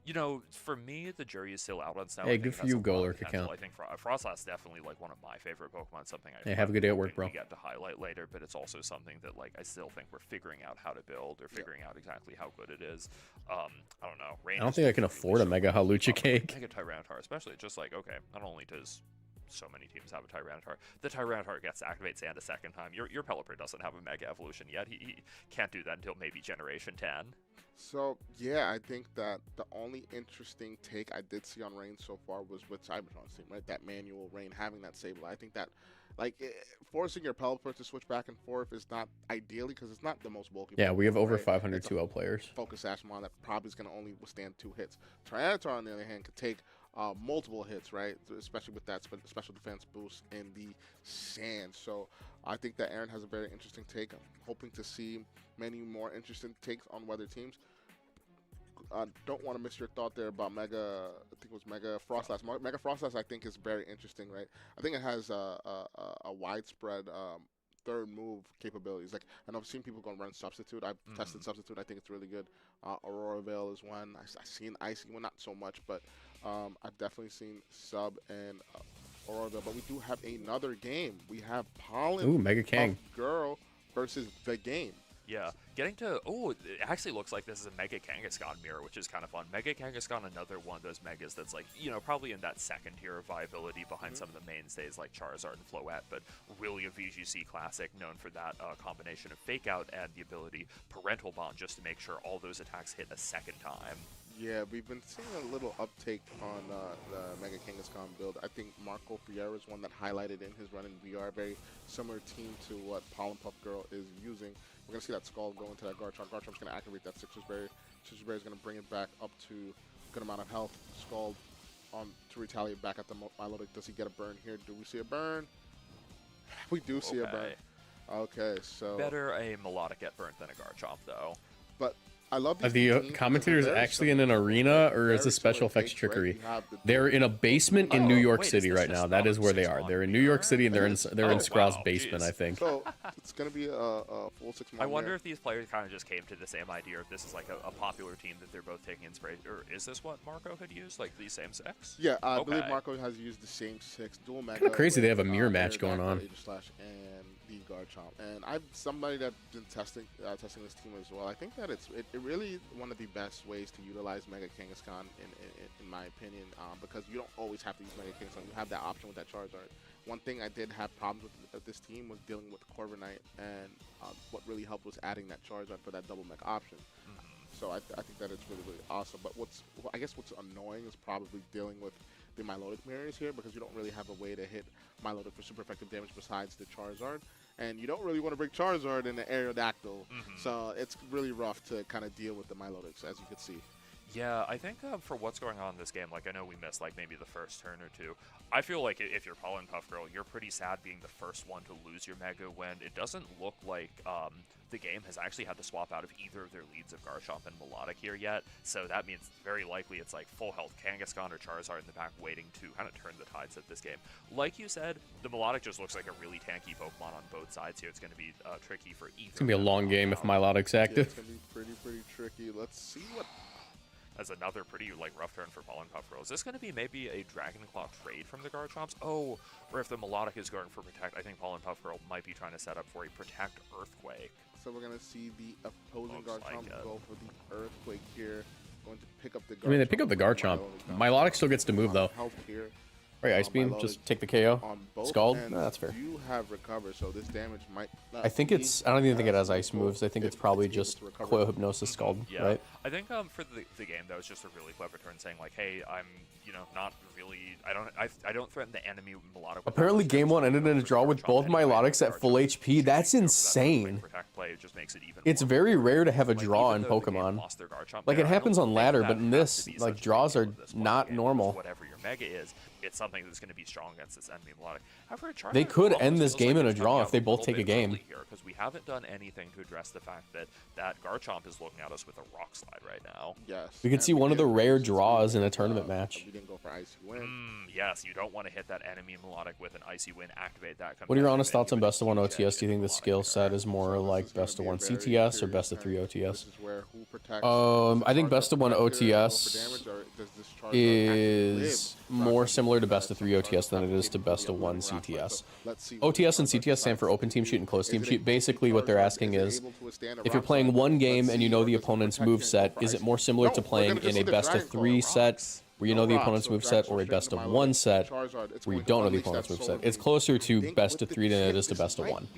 You know, for me, the jury is still out on Snow. Hey, good for you, Golurk account. I think Frostlass definitely like one of my favorite Pokemon. Something I Hey, have a good day at work, we bro. get to highlight later, but it's also something that like I still think we're figuring out how to build or figuring out exactly how good it is. I don't know. Rain I don't is think I can really afford a Mega Halucha cake. Mega Tyranitar, especially, just like, okay, not only does so many teams have a Tyranitar, the Tyranitar gets to activate Sand a second time. Your Pelipper doesn't have a Mega Evolution yet. He can't do that until maybe Generation 10. So yeah, I think that the only interesting take I did see on Rain so far was with Cybertron's team, right? That manual Rain having that Sable. I think that like forcing your Pelipper to switch back and forth is not ideally because it's not the most bulky. Yeah, we have Pokemon, over right? 500 It's a 2L players. Focus Ashmon that probably is going to only withstand 2 hits. Tyranitar, on the other hand, could take multiple hits, right? Especially with that special defense boost in the sand. So I think that Aaron has a very interesting take. I'm hoping to see many more interesting takes on weather teams. I don't want to miss your thought there about Mega. I think it was Mega Frostlass. Mega Frostlass, I think, is very interesting, right? I think it has a widespread third move capabilities. Like, I know I've seen people go and run Substitute. I've tested Substitute. I think it's really good. Aurora Veil is one. I've seen Icy one, not so much, but I've definitely seen Sub and Aurora Veil. But we do have another game. We have Pollen Mega Kang Girl versus the game. Yeah, getting to, it actually looks like this is a Mega Kangaskhan mirror, which is kind of fun. Mega Kangaskhan, another one of those Megas that's like, probably in that second tier of viability behind some of the mainstays like Charizard and Floette, but really a VGC classic known for that combination of Fake Out and the ability Parental Bond just to make sure all those attacks hit a second time. Yeah, we've been seeing a little uptake on the Mega Kangaskhan build. I think Marco Fierro is one that highlighted in his run in VR. Very similar team to what Pollen Puff Girl is using. We're going to see that Skull go into that Garchomp. Garchomp's going to activate that Citrus Berry. Citrus Berry is going to bring it back up to a good amount of health. Skull to retaliate back at the Milotic. Does he get a burn here? Do we see a burn? We do see a burn. Okay, so... Better a Melodic get burnt than a Garchomp, though. But I love these the commentators actually in an arena, or is this special effects trickery? They're in a basement in New York City right now. That is where they are. They're in New York City, and they're in Scraw's basement, I think. So it's going to be a full 6 months. I wonder if these players kind of just came to the same idea, if this is like a popular team that they're both taking inspiration, or is this what Marco had used, like these same 6? Yeah, I believe Marco has used the same 6 dual Mega. Kind of crazy they have a mirror match going on. And the Garchomp, and I'm somebody that's been testing this team as well. I think that it really one of the best ways to utilize Mega Kangaskhan in my opinion, because you don't always have to use Mega Kangaskhan. You have that option with that Charizard. One thing I did have problems with this team was dealing with Corviknight, and what really helped was adding that Charizard for that double Mega option. So I think that it's really, really awesome. But what's annoying is probably dealing with the Milotic mirrors here, because you don't really have a way to hit Milotic for super effective damage besides the Charizard. And you don't really want to break Charizard in the Aerodactyl. So it's really rough to kind of deal with the Milotics, as you can see. Yeah, I think for what's going on in this game, like I know we missed like maybe the first turn or two. I feel like if you're Pollen Puff Girl, you're pretty sad being the first one to lose your Mega when it doesn't look like the game has actually had to swap out of either of their leads of Garchomp and Melodic here yet. So that means very likely it's like full health Kangaskhan or Charizard in the back waiting to kind of turn the tides of this game. Like you said, the Melodic just looks like a really tanky Pokemon on both sides here. It's going to be tricky for either. It's going to be a long game if Milodic's active. Yeah, it's going to be pretty tricky. Let's see what... As another pretty rough turn for Pollen Puff Girl. Is this going to be maybe a Dragon Claw trade from the Garchomps? Oh, or if the Melodic is going for Protect, I think Pollen Puff Girl might be trying to set up for a Protect Earthquake. So we're going to see the opposing Garchomp go for the Earthquake here. Going to pick up the Garchomp. I mean, they pick up the Garchomp. Milotic still gets to move, though. Right, Ice Beam, just take the KO. Scald? No, that's fair. You have Recover, so this damage might not I think it's, I don't even think it has Ice moves. I think it's probably just Coil Hypnosis Scald, right? I think for the game, that was just a really clever turn saying like, hey, I'm, not really, I don't threaten the enemy Melodic. Apparently game 1 ended in a draw with both Milotics at full HP. That's insane. It's very rare to have a draw in Pokemon. Like, it happens on ladder, but in this, like, draws are not normal. Whatever your Mega is, it's something that's going to be strong against this enemy Melodic. They could end this game in a draw if they both take a game. Because we haven't done anything to address the fact that Garchomp is looking at us with a Rock Slide right now. Yes. We could see one of the rare draws in a tournament match. We didn't go for Icy Wind. Yes, you don't want to hit that enemy Melodic with an Icy Wind, activate that. What are your honest thoughts on best of 1 OTS? Do you think the skill set is more like best of 1 CTS or best of 3 OTS? I think best of 1 OTS is more similar to best of 3 OTS than it is to best of 1 CTS. OTS and CTS stand for Open Team Sheet and Closed Team Sheet. Basically what they're asking is, if you're playing one game and you know the opponent's moveset, is it more similar to playing in a best of 3 set where you know the opponent's moveset, or a best of 1 set where you don't know the opponent's moveset? It's closer to best of 3 than it is to best of 1.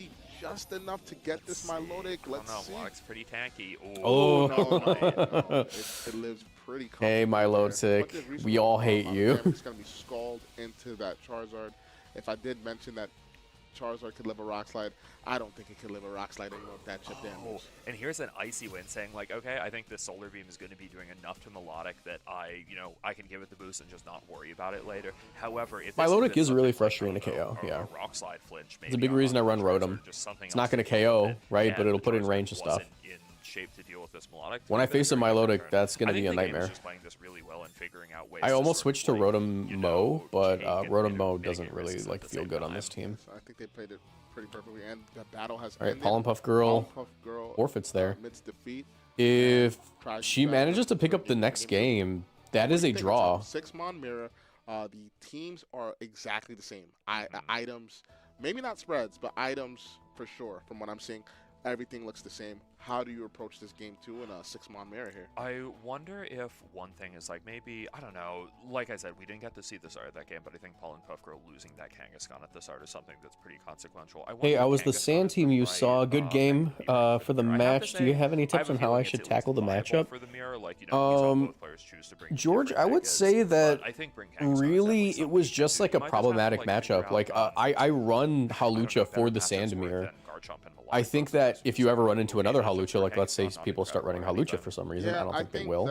Just enough to get this Milotic. Let's see. Melodic's pretty tanky. Oh. No. It lives pretty comfortably. Hey, Milotic, we all hate you. It's going to be scalded into that Charizard. If I did mention that Charizard could live a Rock Slide. I don't think it could live a Rock Slide anymore with that chip damage. And here's an Icy Wind saying, like, okay, I think this Solar Beam is going to be doing enough to Melodic that I can give it the boost and just not worry about it later. However, if Milotic is really frustrating to KO, yeah. Rock Slide flinch, It's a big reason I run Rotom. It's not going to KO, right? But it'll put it in range of stuff. In shape to deal with this Melodic. When I face a Milotic, that's going to be a nightmare. I almost switched to Rotom Mo, but Rotom Mo doesn't really feel good on this team. So I think they played it pretty perfectly, and the battle has ended. All right, Pollen Puff Girl forfeits there. If she manages to pick up the next game, that is a draw. 6-Mon Mirror, the teams are exactly the same. Items, maybe not spreads, but items for sure. From what I'm seeing, everything looks the same. How do you approach this game 2 in a 6-Mon Mirror here? I wonder if one thing is maybe, I don't know, like I said, we didn't get to see the start of that game, but I think Pollen Puff Girl losing that Kangaskhan at the start is something that's pretty consequential. Hey, I was the Sand team you saw. A good game for the match. Do you have any tips on how I should tackle the matchup? George, I would say that really it was just a problematic matchup. I run Hawlucha for the Sand Mirror. I think that if you ever run into another Hawlucha, let's say people start running Hawlucha for some reason, I don't think they will.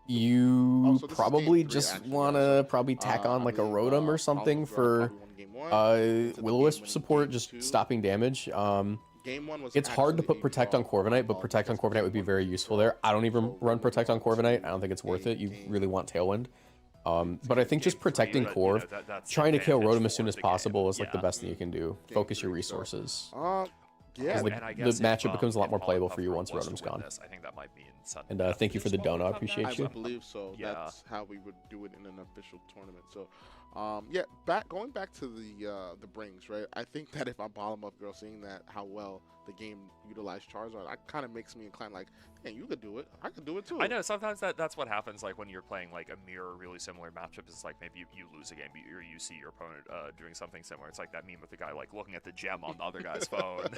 You probably just want to tack on a Rotom or something for Will-O-Wisp support, just stopping damage. It's hard to put Protect on Corviknight, but Protect on Corviknight would be very useful there. I don't even run Protect on Corviknight. I don't think it's worth it. You really want Tailwind. But I think just protecting Corv, trying to kill Rotom as soon as possible is the best thing you can do. Focus your resources. Yeah, the matchup becomes a lot more playable for you once Rotom's gone. I think that might mean and thank you for the donut. I appreciate you. I believe so. Yeah. That's how we would do it in an official tournament. So, yeah, going back to the brings, right? I think that if I'm Pollen Puff Girl, seeing that how well the game utilized Charizard, that kind of makes me inclined hey, you could do it. I could do it too. I know sometimes that's what happens when you're playing a mirror really similar matchup is maybe you lose a game or you see your opponent doing something similar. It's like that meme with the guy looking at the gem on the other guy's phone.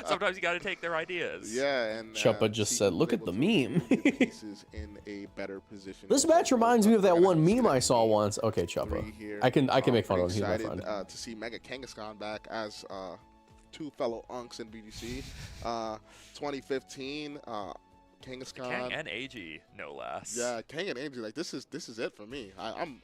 Sometimes you got to take their ideas. Yeah, and Chuppa just said, "Look at the meme." Pieces in a better position. This match reminds me of that one meme I saw once. Okay, Chuppa. I can make fun of him. He's my friend. To see Mega Kangaskhan back as 2 fellow unks in BGC. 2015, Kangaskhan. Kang and AG, no less. Yeah, Kang and AG. This is it for me. I'm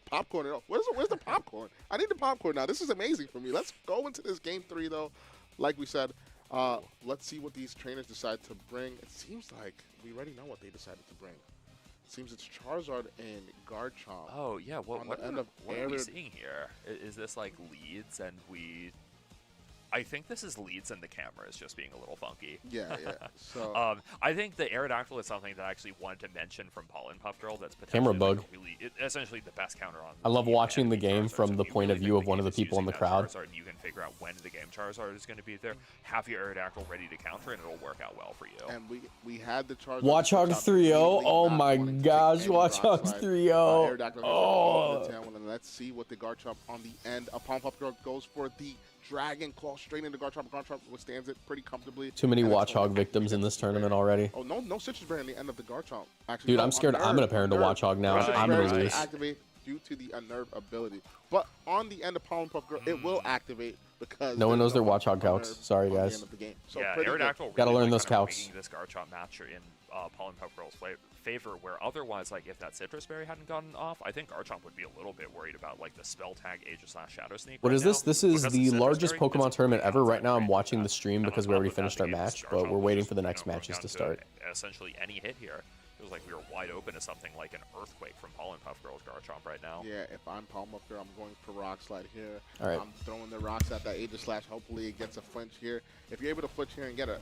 popcorn. Where's the popcorn? I need the popcorn now. This is amazing for me. Let's go into this game 3 though. Like we said, let's see what these trainers decide to bring. It seems like we already know what they decided to bring. It seems it's Charizard and Garchomp. Oh yeah, what are we seeing here? Is this leads and we? I think this is leads and the camera is just being a little funky. Yeah, yeah. So I think the Aerodactyl is something that I actually wanted to mention from Pollen Puff Girl. That's potentially camera bug. Essentially the best counter on. I love watching the game from the point of view of one of the people in the crowd. Charizard, and you can figure out when the game Charizard is going to be there. Have your Aerodactyl ready to counter, and it'll work out well for you. And we had the Charizard. Watchog 3-0. Oh my gosh, Watchog 3-0. Oh. And let's see what the Garchomp on the end. Pollen Puff Girl goes for the Dragon Claw straight into Garchomp. Garchomp withstands it pretty comfortably. Too many Watchog victims in this tournament already. Oh, no Citrus Berry in the end of the Garchomp. Actually, dude, I'm scared. I'm going to pair into Watchog now. I'm going to lose. Activate due to the Unnerve ability. But on the end of Pollen Puff Girl, it will activate because no one knows their Watchog calcs. Sorry, guys. So yeah, Aerodactyl gotta learn those calcs. This Garchomp match in Pollen Puff Girl's favor, where otherwise, if that Citrus Berry hadn't gotten off, I think Garchomp would be a little bit worried about the spell tag Aegis/Shadow Sneak. What is this? This is the largest Pokemon tournament ever. Right now, I'm watching the stream because we already finished our match, but we're waiting for the next matches to start. Essentially, any hit here. Feels like we were wide open to something like an Earthquake from Pollen Puff Girl's Garchomp right now. Yeah, if I'm Pollen Puff Girl, I'm going for Rock Slide here. All right. I'm throwing the rocks at that Aegis Slash. Hopefully it gets a flinch here. If you're able to flinch here and get a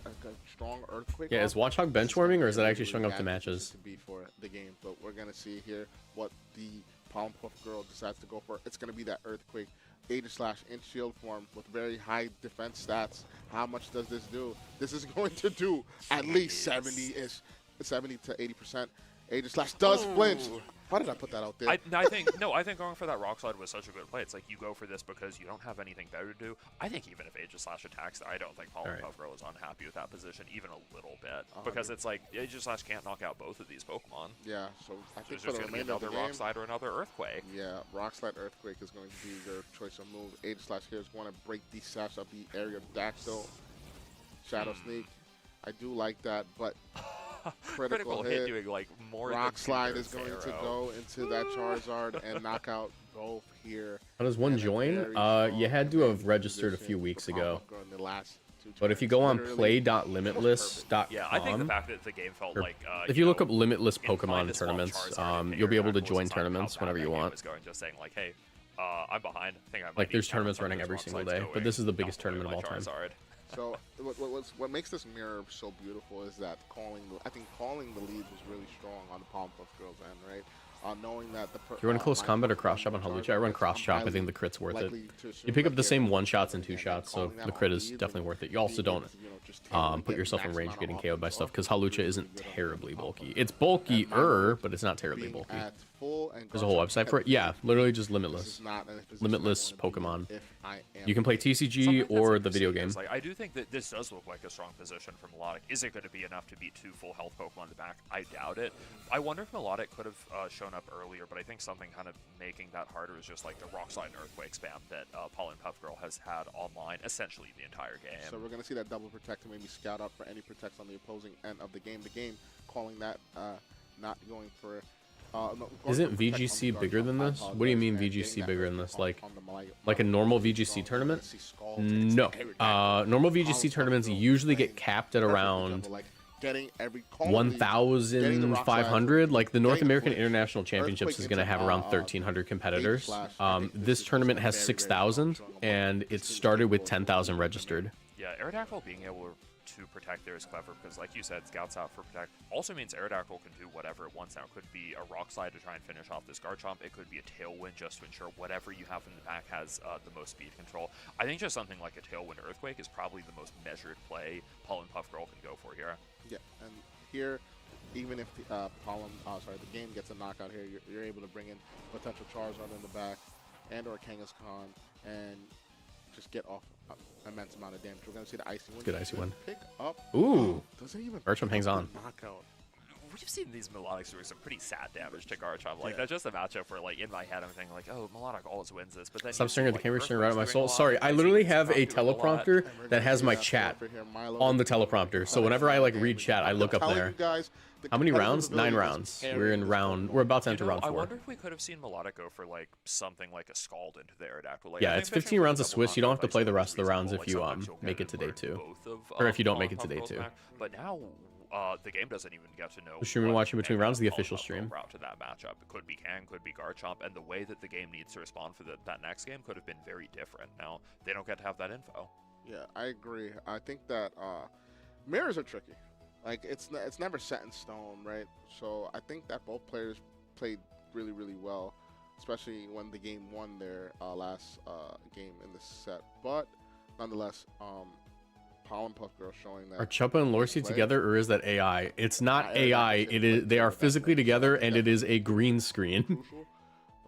strong Earthquake. Yeah, is Watchog benchwarming or is it actually showing up to matches? To be for the game, but we're gonna see here what the Pollen Puff Girl decides to go for. It's gonna be that Earthquake. Aegis Slash in shield form with very high defense stats. How much does this do? This is going to do at least 70-ish, 70 to 80%. Aegis Slash does flinch. Why did I put that out there? I think going for that Rock Slide was such a good play. It's like you go for this because you don't have anything better to do. I think even if Aegislash attacks, I don't think Pollen Puff Girl is unhappy with that position even a little bit because it's like Aegislash can't knock out both of these Pokemon. Yeah, so I think there's just going to be another Rock Slide or another Earthquake. Yeah, Rock Slide Earthquake is going to be your choice of move. Aegislash here is going to break the sash of the Aerodactyl. Shadow Sneak. I do like that, but critical hit doing like more. Rock Slide is going to go into that Charizard and knock out both here. How does one join? You had to have registered a few weeks ago. But if you go on play.limitless.com, yeah, I think the fact that the game felt like if you look up Limitless Pokemon tournaments, you'll be able to join tournaments whenever you want. Just saying like, hey, I'm behind. I think like there's tournaments running every single day, but this is the biggest tournament of all time. So what makes this mirror so beautiful is that I think calling the lead was really strong on the Pollen Puff Girls end, right? Knowing that the you run close combat or cross chop on Hawlucha? I run cross chop. I think the crit's worth it. You pick up the same 1-shots and 2-shots, so the crit is definitely worth it. You also don't put yourself in range of getting KO'd by stuff because Hawlucha isn't terribly bulky. It's bulkier, but it's not terribly bulky. There's a whole website for it. Yeah, literally just Limitless. Limitless Pokemon. You can play TCG or the video game. Like, I do think that this does look like a strong position for Melodic. Is it going to be enough to beat 2 full health Pokemon in the back? I doubt it. I wonder if Melodic could have shown up earlier, but I think something kind of making that harder is just like the Rock Slide and Earthquake spam that Pollen Puff Girl has had online essentially the entire game. So we're going to see that double protect to maybe scout out for any protects on the opposing end of the game. The game calling that not going for... Isn't VGC bigger than this? What do you mean VGC bigger than this? Like a normal VGC tournament? No. Normal VGC tournaments usually get capped at around 1,500. Like the North American International Championships is going to have around 1,300 competitors. This tournament has 6,000, and it started with 10,000 registered. Yeah, Aerodactyl being able to protect there is clever because, like you said, Scouts out for protect also means Aerodactyl can do whatever it wants now. It could be a Rock Slide to try and finish off this Garchomp. It could be a Tailwind just to ensure whatever you have in the back has the most speed control. I think just something like a Tailwind Earthquake is probably the most measured play Pollen Puff Girl can go for here. Yeah, and here, even if the the game gets a knockout here, you're able to bring in potential Charizard in the back and or Kangaskhan and just get off immense amount of damage. We're going to see the Icy Wind. Good Icy Wind. Pick up. Ooh. Doesn't even Garchomp hangs on. Knockout. We've seen these Melodics doing some pretty sad damage to Garchomp. Like, that's just a matchup where, like, in my head, I'm thinking, like, oh, Melodic always wins this. But then stop staring at the camera, staring right at my soul. Sorry, I literally have a teleprompter that has my chat on the teleprompter. So whenever I, like, read chat, I look up there. How many rounds? 9 rounds. We're about to enter round 4. I wonder if we could have seen Melodic go for, like, something like a Scald into the Aerodactyl. Like, yeah, it's 15 rounds of Swiss. You don't have to play the rest of the rounds if you make it to day 2. Or if you don't make it to day 2. But now... the game doesn't even get to know. The stream and watching between rounds, the official stream. Route to that matchup. It could be Kang, could be Garchomp, and the way that the game needs to respond for that next game could have been very different. Now they don't get to have that info. Yeah, I agree. I think that mirrors are tricky. Like it's never set in stone, right? So I think that both players played really, really well, especially when the game won their last game in the set. But nonetheless, Pollen Puff Girl showing that. Are Chuppa and Lorcy together, or is that AI? It's not AI. It is. They are physically together, and it is a green screen.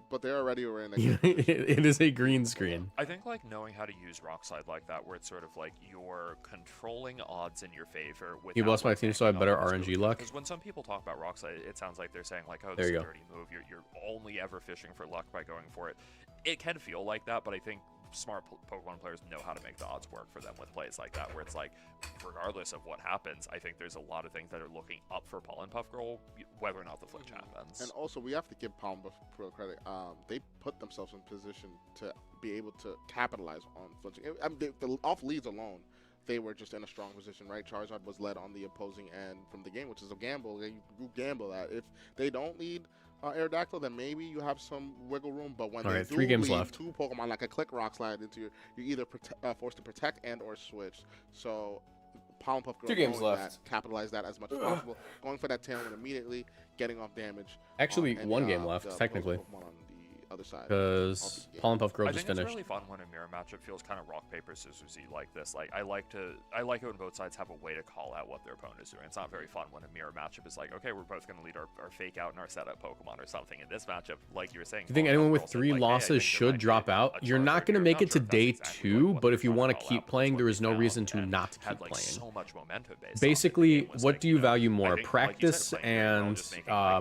But they already were in. It is a green screen. I think like knowing how to use Rock Slide like that, where it's sort of like you're controlling odds in your favor. You bless my team, so I have better RNG luck. Because when some people talk about Rock Slide, it sounds like they're saying like, "Oh, this is a dirty move. You're only ever fishing for luck by going for it." It can feel like that, but I think smart Pokemon players know how to make the odds work for them with plays like that, where it's like, regardless of what happens, I think there's a lot of things that are looking up for Pollen Puff Girl, whether or not the flinch happens. And also, we have to give Pollen Puff Girl credit. They put themselves in position to be able to capitalize on flinching. I mean, the off leads alone, they were just in a strong position, right? Charizard was led on the opposing end from the game, which is a gamble. You gamble that. If they don't lead Aerodactyl, then maybe you have some wiggle room. But when they do 3 games lead left. 2 Pokemon, like a Click Rock Slide into you're either forced to protect and or switch. So Pollen Puff Girl 2 games left. Capitalize that as much as possible. Going for that Tailwind immediately, getting off damage. Actually, 1 game left, technically. On other side. Because Paul and Puff Girl I just think finished. it's really fun when a mirror matchup feels kind of rock paper scissorsy like this. Like I like it when both sides have a way to call out what their opponent is doing. It's not very fun when a mirror matchup is like, okay, we're both going to lead our fake out and our setup Pokemon or something. In this matchup, like you were saying, I think anyone with 3 losses should drop out. You're not going to make it to day 2, but if you want to keep playing, there is no reason to not keep playing. So much momentum Basically, what do you value more, practice and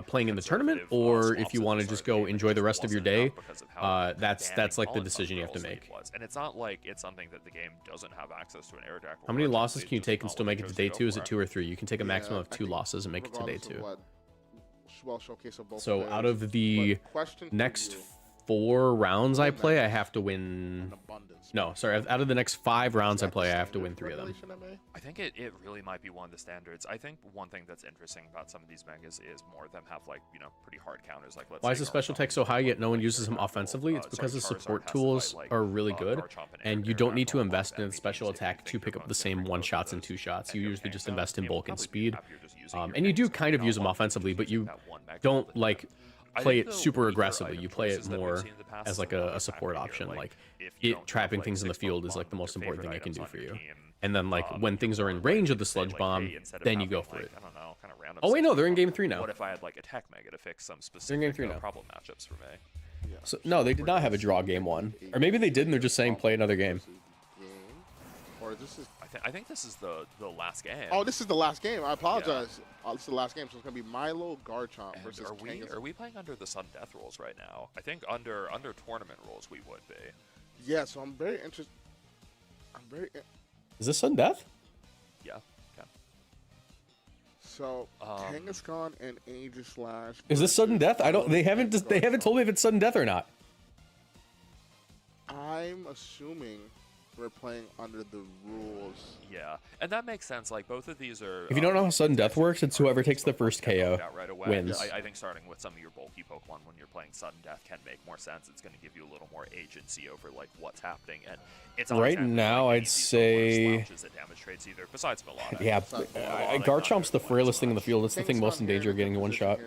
playing in the tournament, or if you want to just go enjoy the rest of your day? That's like the decision you have to make. And it's not like it's something that the game doesn't have access to an air deck. How many losses can you take and still make it to day 2? Is it 2 or 3? You can take a maximum of 2 losses and make it to day 2. So out of the next 4 rounds I play, I have to win. No, sorry. Out of the next 5 rounds I play, I have to win 3 of them. I think it really might be one of the standards. I think one thing that's interesting about some of these megas is more of them have like, you know, pretty hard counters. Like, let's Why is the special tech so high yet no one uses him offensively? It's because the support tools are really good, and you don't need to invest in special attack to pick up the same 1-shots and 2-shots. You usually just invest in bulk and speed. And you do kind of use them offensively, but you don't like play it super aggressively. You play it more as like a support option. Like it trapping things in the field is like the most important thing I can do for you. And then like when things are in range of the sludge bomb, then you go for it. Oh wait, no, they're in game 3 now. What if I had like a tech mega to fix some They're in game specific 3 now. problem matchups for me? So no, they did not have a draw game 1, or maybe they did and they're just saying play another game. Or this is. I think this is the last game. Oh, this is the last game. I apologize. This is the last game, so it's gonna be Milo Garchomp And versus are we playing under the sudden death rules right now? I think under tournament rules we would be. Yeah, so I'm very interested. Is this sudden death? Yeah. Okay. So Kangaskhan and Aegislash. Is this sudden death? I don't. They haven't told me if it's sudden death or not. I'm assuming we're playing under the rules. Yeah, and that makes sense. Like both of these are. If you don't know how sudden death works, it's whoever takes the first KO wins. I think starting with some of your bulky Pokemon when you're playing sudden death can make more sense. It's going to give you a little more agency over like what's happening, and it's Right now, I'd say. that damage traits either besides Melodic. Yeah, Garchomp's the frailest thing in the field. It's the thing most in danger of getting a 1-shot.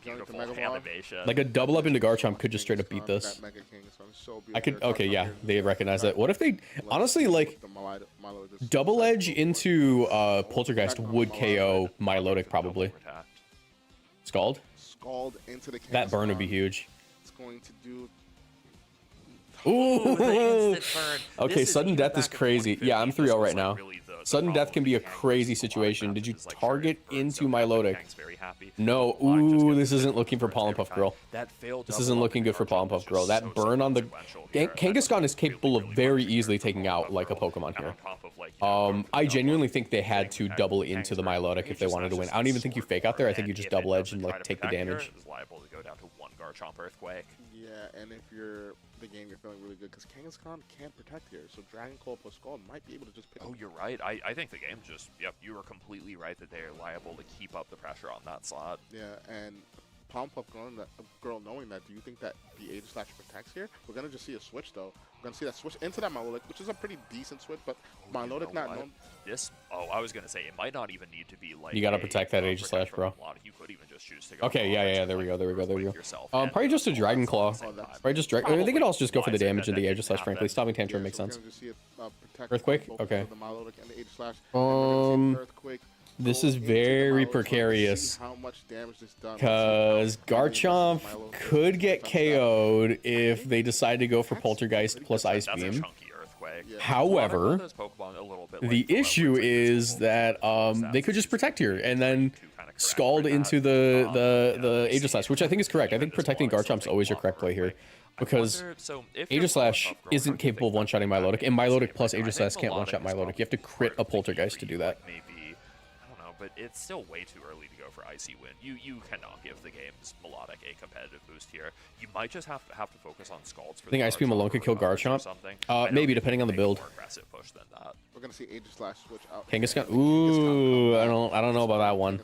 Beautiful animation. Like a double up into Garchomp could just straight up beat this. I could. Okay, yeah, they recognize that. What if they honestly like double edge into Poltergeist would KO Milotic probably. Scald. Scald into the. That burn would be huge. It's going to do. Ooh. Okay, sudden death is crazy. Yeah, I'm 3-0 right now. Sudden death can be a crazy situation. Did you target into Milotic? No. Ooh, this isn't looking for Pollen Puff Girl. This isn't looking good for Pollen Puff Girl. That burn on the Kangaskhan is capable of very easily taking out like a Pokemon here. I genuinely think they had to double into the Milotic if they wanted to win. I don't even think you fake out there. I think you just double edge and like take the damage. Liable to go down to 1 Garchomp Earthquake. Yeah, and if you're the game, you're feeling really good because Kangaskhan can't protect here, so Dragon Claw plus Scald might be able to just pick. Oh, you're right. I think the game just. Yep, you were completely right that they are liable to keep up the pressure on that slot. Yeah, and Palm Puff Girl knowing that, do you think that the Aegislash protects here? We're gonna just see a switch though. We're gonna see that switch into that Milotic, which is a pretty decent switch, but Milotic not known. This. Oh, I was gonna say it might not even need to be like. You gotta protect that Aegislash, bro. You could even just choose to go. Okay, yeah, there we go. Probably just a Dragon Claw. Probably just I think it also just go for the damage of the Aegislash. Frankly, Stomping Tantrum makes sense. Earthquake. Okay. This is very precarious because Garchomp could get KO'd if they decide to go for Poltergeist plus Ice Beam. However, the issue is that they could just protect here and then Scald into the Aegislash, which I think is correct. I think protecting Garchomp's always your correct play here. Because Aegislash isn't capable of one-shotting Milotic, and Milotic plus Aegislash can't one-shot Milotic. You have to crit a Poltergeist to do that. But it's still way too early to go for Icy Wind. You cannot give the game's Melodic a competitive boost here. You might just have to focus on Scalds. I think Ice Beam alone could kill Garchomp. Maybe, depending on the build. More aggressive push than that. We're gonna see Aegislash switch out. Kangaskhan. Ooh, I don't know about that one.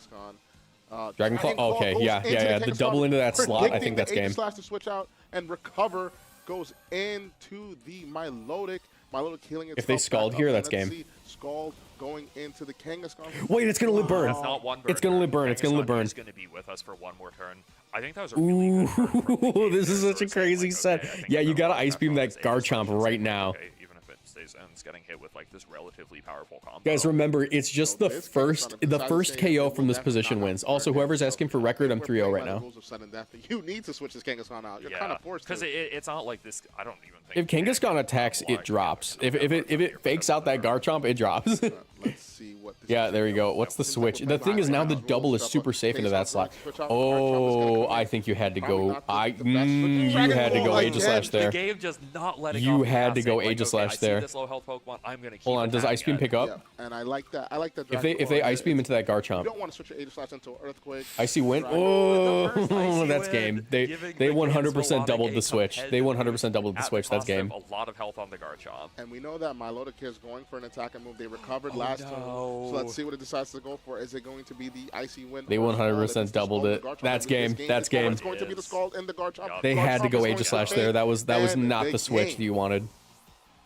Dragon Claw. Okay, yeah. The double into that slot. I think that's game. Aegislash to switch out and recover goes into the Milotic. Milotic healing itself. If they Scald here, that's game. Scald going into the Kangaskhan. Wait, it's gonna live burn. It's not one burn. It's gonna live burn. It's gonna live burn. It's gonna be with us for one more turn. I think that was a really good turn from the game This is there, such a sort of saying, crazy like, set. okay, I think Yeah, I'm you gonna gotta run ice beam back on that this Aegis Garchomp Slash, right and now. okay, even if it stays in, it's getting hit with like this relatively powerful combo. Guys, remember, it's just the this first Kangaskhan, if the decides first to stay in, KO it from will this definitely position knock out wins. the Also, burn whoever's damage. asking for So, record, if I'm we're 3-0 playing right by the now. rules of sudden death, you need to switch this Kangaskhan out. You're kind of forced because to. it's not like this. I don't even If think. Kangaskhan attacks, it drops. If it fakes out that Garchomp, it drops. Let's see what this Yeah, is there you gonna go. be. What's the Seems like switch? we're The playing thing is by now the rules. double is Step super up. safe into that Kangaskhan's slot. going to switch out. Garchomp is gonna Oh, come I in. think you had to Probably go. not the best You Dragon had to Ball go again. Aegislash The there. game just not letting You off the had to gas, go saying, like, Aegislash okay, I see there. this low health Pokemon. I'm gonna keep Hold on, does attacking Ice Beam it. pick up? Yeah, and I like that. I like that. If they Ice Beam into that You Garchomp, don't want to switch your Aegislash into Earthquake. Icy Wind. Dragon Oh, The first Icy that's Wind, game. They giving they the 100% Games doubled a the switch. They competitive 100% doubled the at switch. That's cost of game. A lot of health on the Garchomp. And we know that Milotic here is going for an attack and move. They recovered Oh, last turn. no. So let's see what it decides to go for. Is it going to be the Icy Wind? They or Scald? 100% If it's the doubled Scald, it. the Garchomp That's will lose game. this That's It's game. It's going to be the Scald and the Garchomp. They had to Garchomp go is going to Aegislash there. take That was and not the the switch game that you wanted.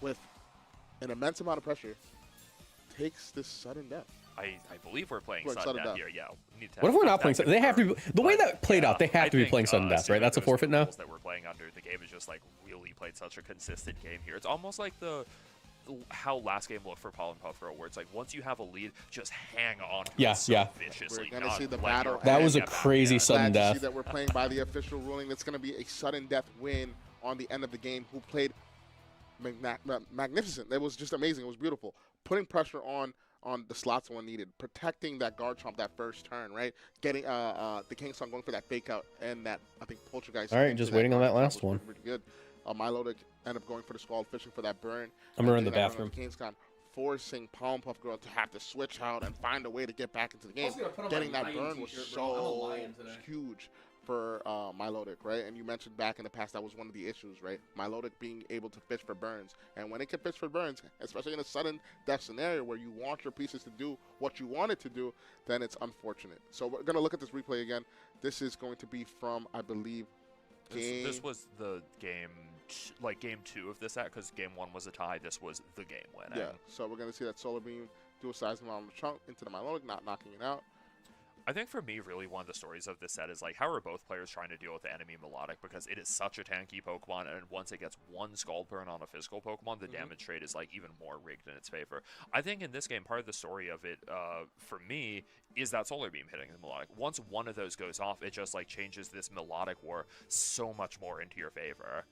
with an immense amount of pressure takes this sudden death. I believe we're playing Like sudden sudden death death. here. Yeah. We need to What if we're have not playing? that They have to. Be, confirmed. the way But, that played out, they have I to be think, playing sudden death, right? assuming That's a those are forfeit the now. rules that we're playing under. The game is just like really played such a consistent game here. It's almost like how last game looked for Pollen Puff Girl, where it's like once you have a lead, just hang on to Yeah, it so yeah. viciously. We're gonna not see the let battle. your That was a opponent get back crazy yet. sudden Glad to see death. that we're playing by the official ruling. That's going to be a sudden death win on the end of the game. Who played magnificent. It was just amazing. It was beautiful. Putting pressure on the slots when needed, protecting that Garchomp that first turn, right? Getting the Kangaskhan going for that fake out and that I think Poltergeist. All right, into just waiting on that Garchomp last was one. Pretty good. Milotic ended up going for the Scald, fishing for that burn. I'm gonna run and the getting that burn bathroom. on the Kangaskhan, forcing Palm Puff Girl to have to switch out and find a way to get back into the game. Getting that burn was so huge for Milotic, right? And you mentioned back in the past that was one of the issues, right? Milotic being able to fish for burns. And when it can fish for burns, especially in a sudden death scenario where you want your pieces to do what you want it to do, then it's unfortunate. So we're going to look at this replay again. This is going to be from, I believe, This was the game, like game 2 of this set, because game 1 was a tie. This was the game winning. yeah. So we're going to see that Solar Beam dual-sized him on the chunk into the Milotic, not knocking it out. I think for me, really, one of the stories of this set is like how are both players trying to deal with the enemy Melodic, because it is such a tanky Pokemon, and once it gets one Scald Burn on a physical Pokemon, the damage trade is like even more rigged in its favor. I think in this game, part of the story of it, for me, is that Solar Beam hitting the Melodic. Once one of those goes off, it just like changes this Melodic war so much more into your favor.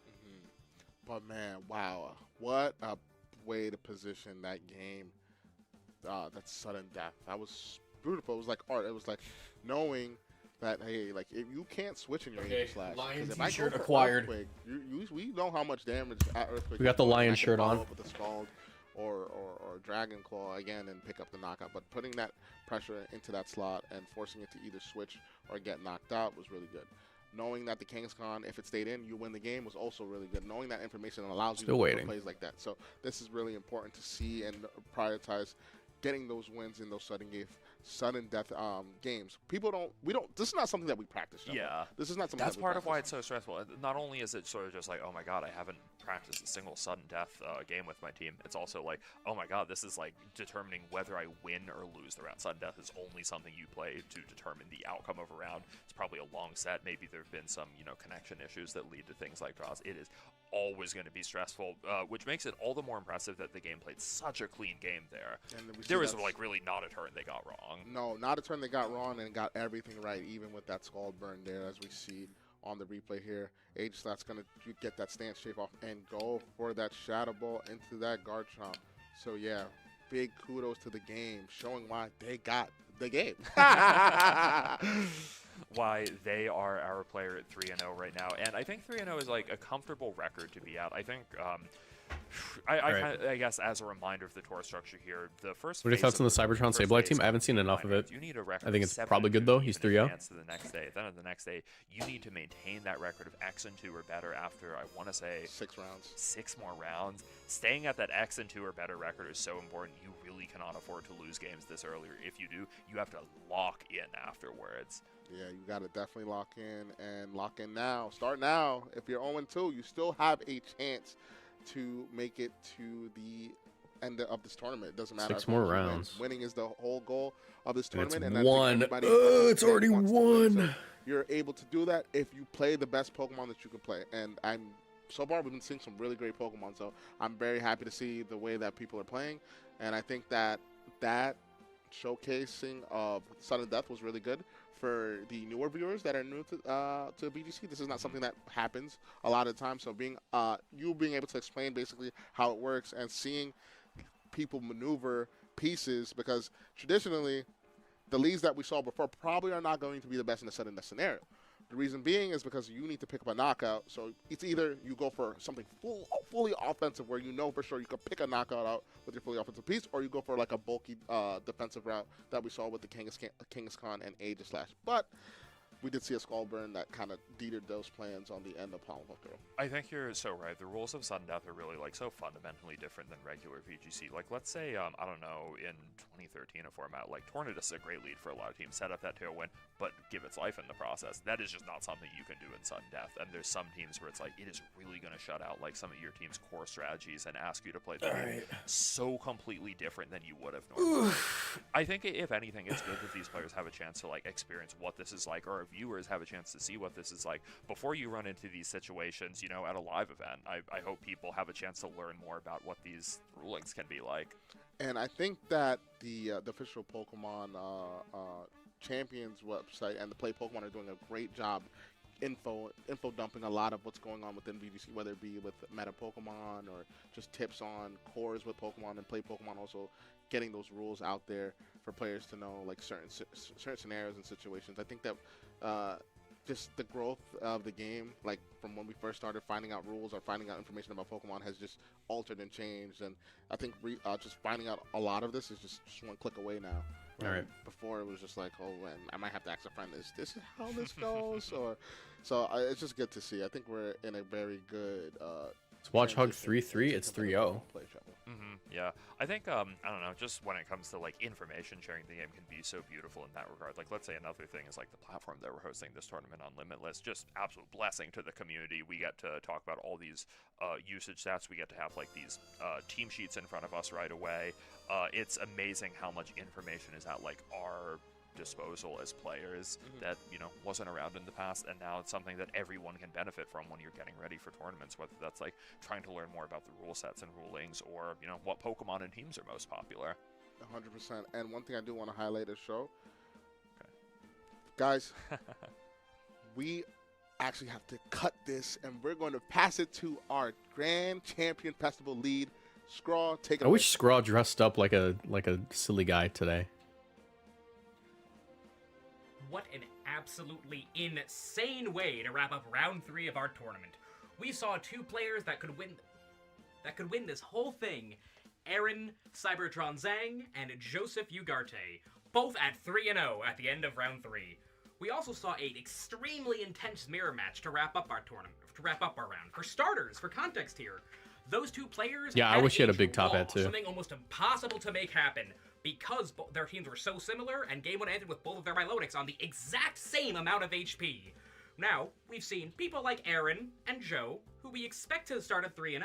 But man, wow, what a way to position that game. That sudden death. That was beautiful. It was like art. It was like knowing that, hey, like if you can't switch in your Aegislash, Lion if I go t-shirt for acquired. Earthquake, we know how much damage at Earthquake. We got the you can do, and lion I can shirt follow on. up with a Scald or Dragon Claw again and pick up the knockout. But putting that pressure into that slot and forcing it to either switch or get knocked out was really good. Knowing that the Kangaskhan, if it stayed in, you win the game was also really good. Knowing that information allows you Still to waiting. do plays like that. So this is really important to see and prioritize getting those wins in those sudden death games. This is not something that we practice. Yeah, this is not something. That's that we part of why practice. it's so stressful. Not only is it sort of just like, oh my god, I haven't practiced a single sudden death game with my team. It's also like, oh my god, this is like determining whether I win or lose the round. Sudden death is only something you play to determine the outcome of a round. It's probably a long set. Maybe there have been some connection issues that lead to things like draws. It is always going to be stressful, which makes it all the more impressive that the game played such a clean game there. And we see There was that's- like really not a turn they got wrong. No, not a turn they got wrong and got everything right, even with that Scald Burn there, as we see on the replay here. Aegislash's going to get that stance shape off and go for that Shadow Ball into that Garchomp. So yeah, big kudos to the game, showing why they got the game. Why they are our player at 3-0 right now, and I think 3-0 is like a comfortable record to be at. I think, I guess as a reminder of the tour structure here, the first. What are your phase thoughts on of the Cybertron first Sableye phase team? I haven't seen enough of it. You need a record I think of it's 7 probably and good 2 though. to He's even 3-0. advance to the next day. Then at the next day, you need to maintain that record of X and 2 or better after I want to say 6 rounds. 6 more rounds. Staying at that X and 2 or better record is so important. You really cannot afford to lose games this early. If you do, you have to lock in afterwards. Yeah, you got to definitely lock in and lock in now. Start now. If you're 0-2, you still have a chance to make it to the end of this tournament. It doesn't matter. 6 as long more as you win. rounds. Winning is the whole goal of this And it's tournament. And won. everybody It's participating already wants to win. So won. you're able to do that if you play the best Pokemon that you can play. And so far we've been seeing some really great Pokemon. So I'm very happy to see the way that people are playing. And I think that showcasing of Sudden Death was really good for the newer viewers that are new to BGC. This is not something that happens a lot of times. So being able to explain basically how it works and seeing people maneuver pieces, because traditionally the leads that we saw before probably are not going to be the best in the Sudden Death scenario. The reason being is because you need to pick up a knockout. So it's either you go for something fully offensive where you know for sure you can pick a knockout out with your fully offensive piece, or you go for like a bulky defensive route that we saw with the Kangaskhan and Aegislash. But we did see a Skull Burn that kind of deterred those plans on the end of Palm Hooker. I think you're so right. The rules of Sudden Death are really like so fundamentally different than regular VGC. Like, let's say, I don't know, in 2013, a format like Tornadus is a great lead for a lot of teams. Set up that tailwind, but give its life in the process. That is just not something you can do in Sudden Death. And there's some teams where it's like it is really going to shut out like some of your team's core strategies and ask you to play the game so completely different than you would have normally. I think if anything, it's good that these players have a chance to like experience what this is like, or our viewers have a chance to see what this is like before you run into these situations, you know, at a live event. I hope people have a chance to learn more about what these rulings can be like. And I think that the official Pokemon Champions website and the Play Pokemon are doing a great job info dumping a lot of what's going on within VGC, whether it be with meta Pokemon or just tips on cores with Pokemon, and Play Pokemon also getting those rules out there for players to know, like certain scenarios and situations. I think that just the growth of the game, like from when we first started finding out rules or finding out information about Pokemon, has just altered and changed. And I think just finding out a lot of this is just one click away now. All right. Before it was just like, oh, man, I might have to ask a friend, this is how this goes? So it's just good to see. I think we're in a very good It's Watchhog 3-3. It's 3-0. Yeah, I think I don't know, just when it comes to like information sharing, the game can be so beautiful in that regard. Like, let's say another thing is like the platform that we're hosting this tournament on, Limitless, just absolute blessing to the community. We get to talk about all these usage stats. We get to have like these team sheets in front of us right away. It's amazing how much information is at like our disposal as players that, you know, wasn't around in the past, and now it's something that everyone can benefit from when you're getting ready for tournaments, whether that's like trying to learn more about the rule sets and rulings, or, you know, what Pokemon and teams are most popular. 100%. And one thing I do want to highlight is show, guys, we actually have to cut this, and we're going to pass it to our Grand Champion Festival lead, Scraw. Take it I away. wish Scraw dressed up like a silly guy today. What an absolutely insane way to wrap up round 3 of our tournament. We saw 2 players that could win this whole thing. Aaron Cybertron Zhang and Joseph Ugarte, both at 3-0 at the end of round 3. We also saw an extremely intense mirror match to wrap up our tournament, to wrap up our round. For starters, for context here, those 2 players I wish he had a big top hat too. Something almost impossible to make happen, because their teams were so similar, and game 1 ended with both of their Milotics on the exact same amount of HP. Now, we've seen people like Aaron and Joe, who we expect to start at 3-0,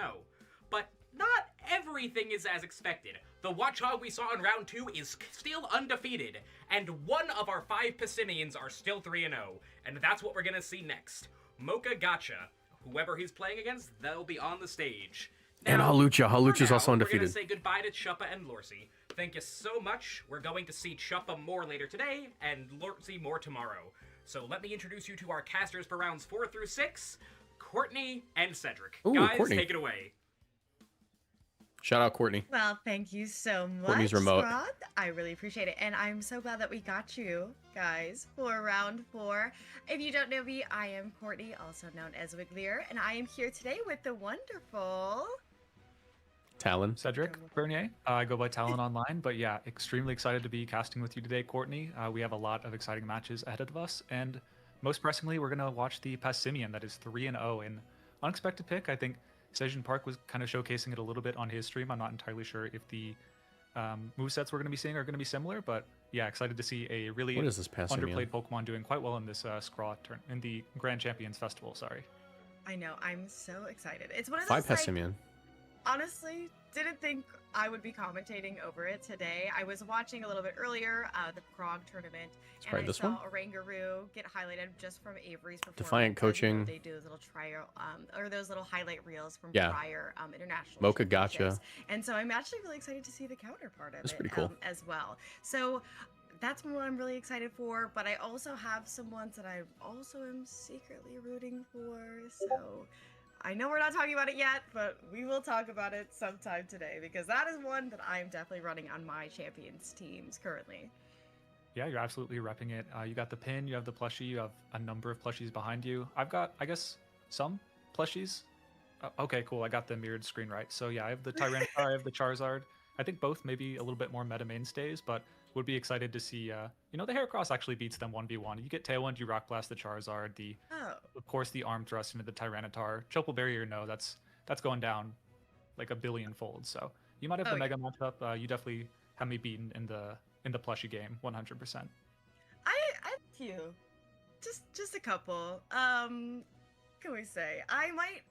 but not everything is as expected. The Watchhog we saw in round 2 is still undefeated, and 1 of our 5 Pissimians are still 3-0, and that's what we're gonna see next. Mocha Gotcha. Whoever he's playing against, they'll be on the stage. And Now, Halucha's also we're undefeated. gonna say goodbye to Chuppa and Lorcy. Thank you so much. We're going to see Chuppa more later today, and Lorcy more tomorrow. So let me introduce you to our casters for rounds 4 through 6, Courtney and Cedric. Ooh, Guys, Courtney. take it away. Shout out Courtney. Well, thank you so much, Courtney's remote. Scrod. I really appreciate it. And I'm so glad that we got you, guys, for round 4. If you don't know me, I am Courtney, also known as Wiglier, and I am here today with the wonderful... Talon. Cedric Bernier. I go by Talon online, but yeah, extremely excited to be casting with you today, Courtney. We have a lot of exciting matches ahead of us, and most pressingly, we're going to watch the Passimian that is 3-0 in unexpected pick. I think Sejin Park was kind of showcasing it a little bit on his stream. I'm not entirely sure if the movesets we're going to be seeing are going to be similar, but yeah, excited to see a really What is this Passimian? underplayed Pokemon doing quite well in this Scraw turn in the Grand Champions Festival. Sorry. I know, I'm so excited. It's one of 5 those, like, Passimian. honestly, didn't think I would be commentating over it today. I was watching a little bit earlier the Prague tournament, and probably I this saw one. Orangaroo get highlighted just from Avery's performance. Defiant As you know, coaching. they do those little trial or those little highlight reels from Yeah. prior international Mocha championships. gotcha. And so I'm actually really excited to see the counterpart of That's it pretty cool. as well. So that's what I'm really excited for, but I also have some ones that I also am secretly rooting for. So I know we're not talking about it yet, but we will talk about it sometime today because that is one that I am definitely running on my champions teams currently. Yeah, you're absolutely repping it. You got the pin, you have the plushie, you have a number of plushies behind you. I've got, I guess, some plushies. Okay, cool. I got the mirrored screen right. So yeah, I have the Tyranitar, I have the Charizard. I think both maybe a little bit more meta mainstays, but would be excited to see, you know, the Heracross actually beats them 1v1. You get Tailwind, you Rock Blast the Charizard, of course the Arm Thrust into the Tyranitar. Triple Barrier, no, that's going down like a billion fold. So you might have the Mega matchup. You definitely have me beaten in the plushie game, 100%. I have a few, just a couple. Can we say I might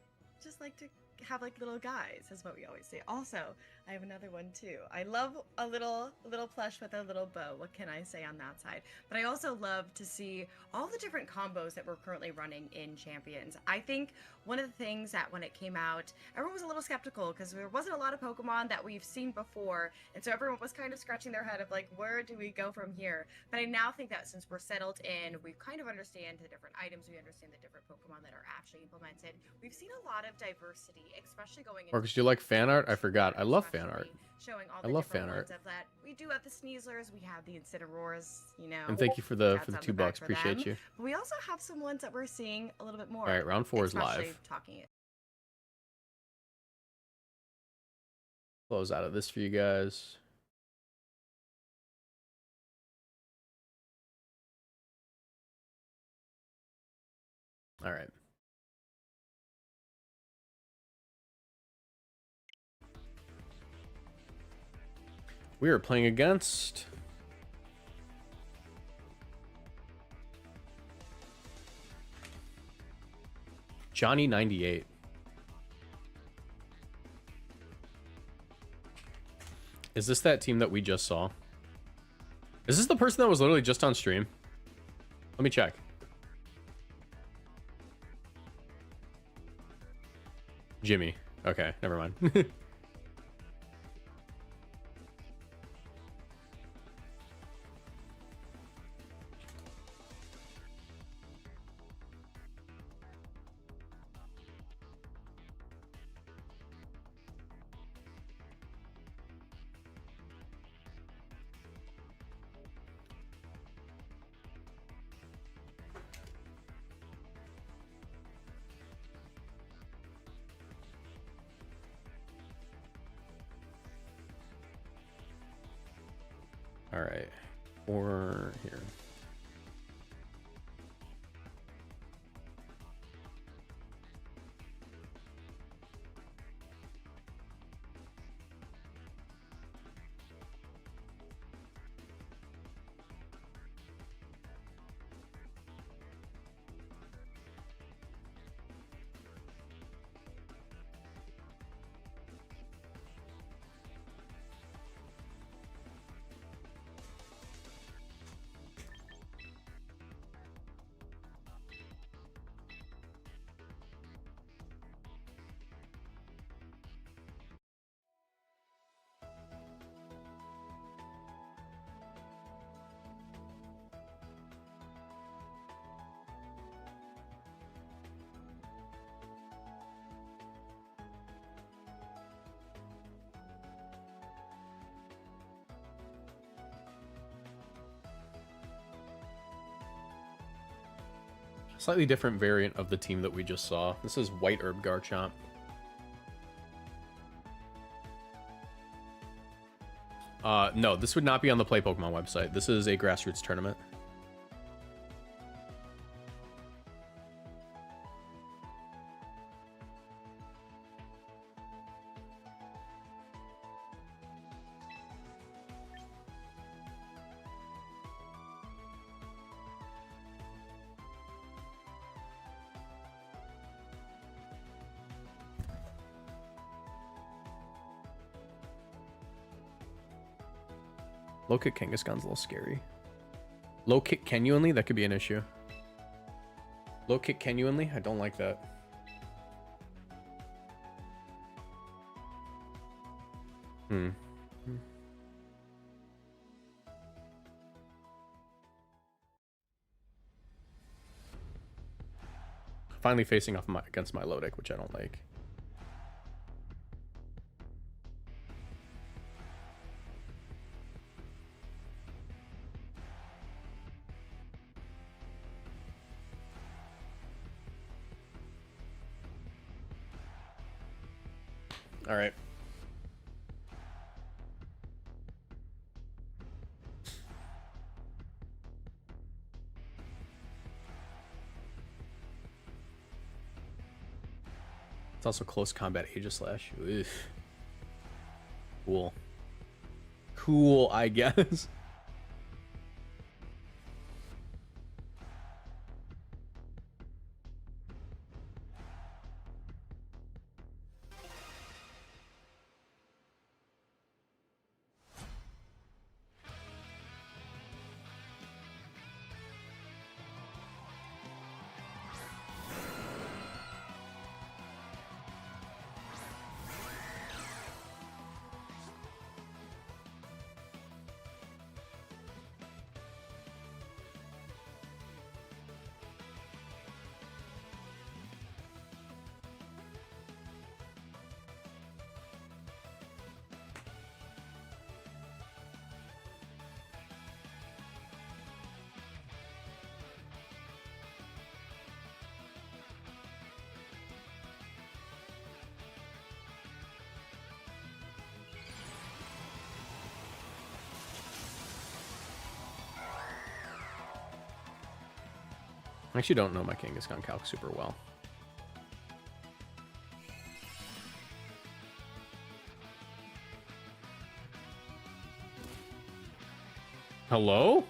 just like to have like little guys, is what we always say. Also, I have another one too. I love a little plush with a little bow. What can I say on that side? But I also love to see all the different combos that we're currently running in Champions. I think one of the things that when it came out, everyone was a little skeptical because there wasn't a lot of Pokemon that we've seen before, and so everyone was kind of scratching their head of like, where do we go from here? But I now think that since we're settled in, we kind of understand the different items, we understand the different Pokemon that are actually implemented. We've seen a lot of diversity, especially going into Marcus, do you like fan art? I forgot. I love fan art. showing all I the love different fan ones art. of that. We do have the Sneaslers, we have the Incineroars, you know. And thank you for the pats on $2. back for Appreciate them. you. But we also have some ones that we're seeing a little bit more. All right, round 4 is especially live. Talking it. Close out of this for you guys. All right. We are playing against Johnny 98. Is this that team that we just saw? Is this the person that was literally just on stream? Let me check. Jimmy. Okay, never mind. All right, or here. Slightly different variant of the team that we just saw. This is White Herb Garchomp. No, this would not be on the Play Pokemon website. This is a grassroots tournament. Low kick Kangaskhan's a little scary. Low kick Kenuinly, that could be an issue. Low kick Kenuinly, I don't like that. Finally facing off against my Lodic, which I don't like. All right. It's also close combat Aegislash. Ugh. Cool. Cool, I guess. I actually don't know my Kangaskhan calc super well. Hello?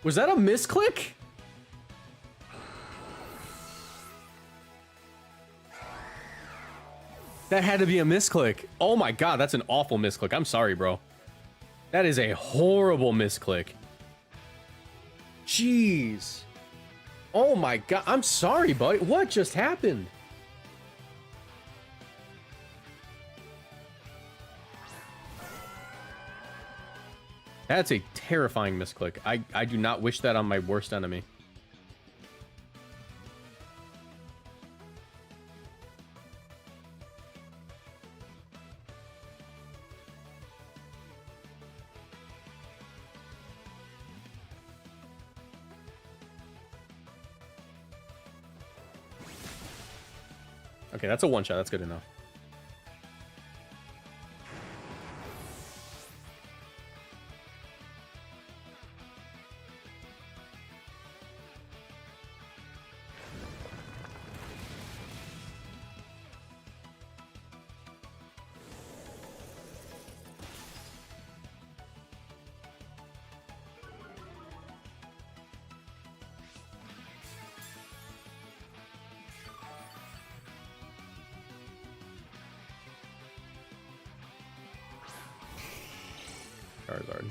Was that a misclick? That had to be a misclick. Oh my god, that's an awful misclick. I'm sorry, bro. That is a horrible misclick. Jeez. Oh my god. I'm sorry, buddy. What just happened? That's a terrifying misclick. I do not wish that on my worst enemy. Okay, that's a one shot. That's good enough. Charizard.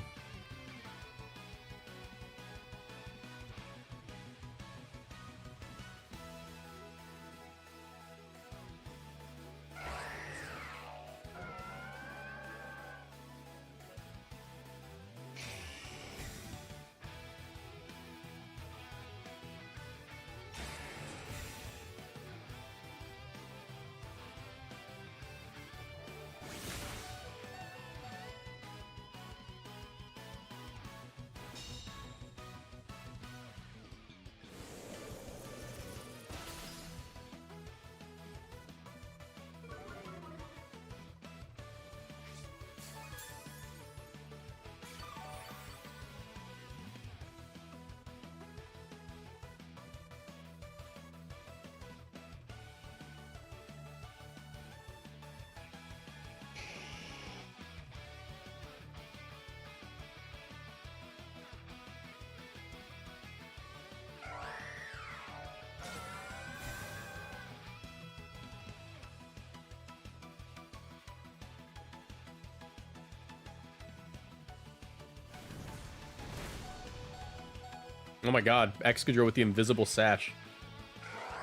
Oh my god, Excadrill with the invisible sash.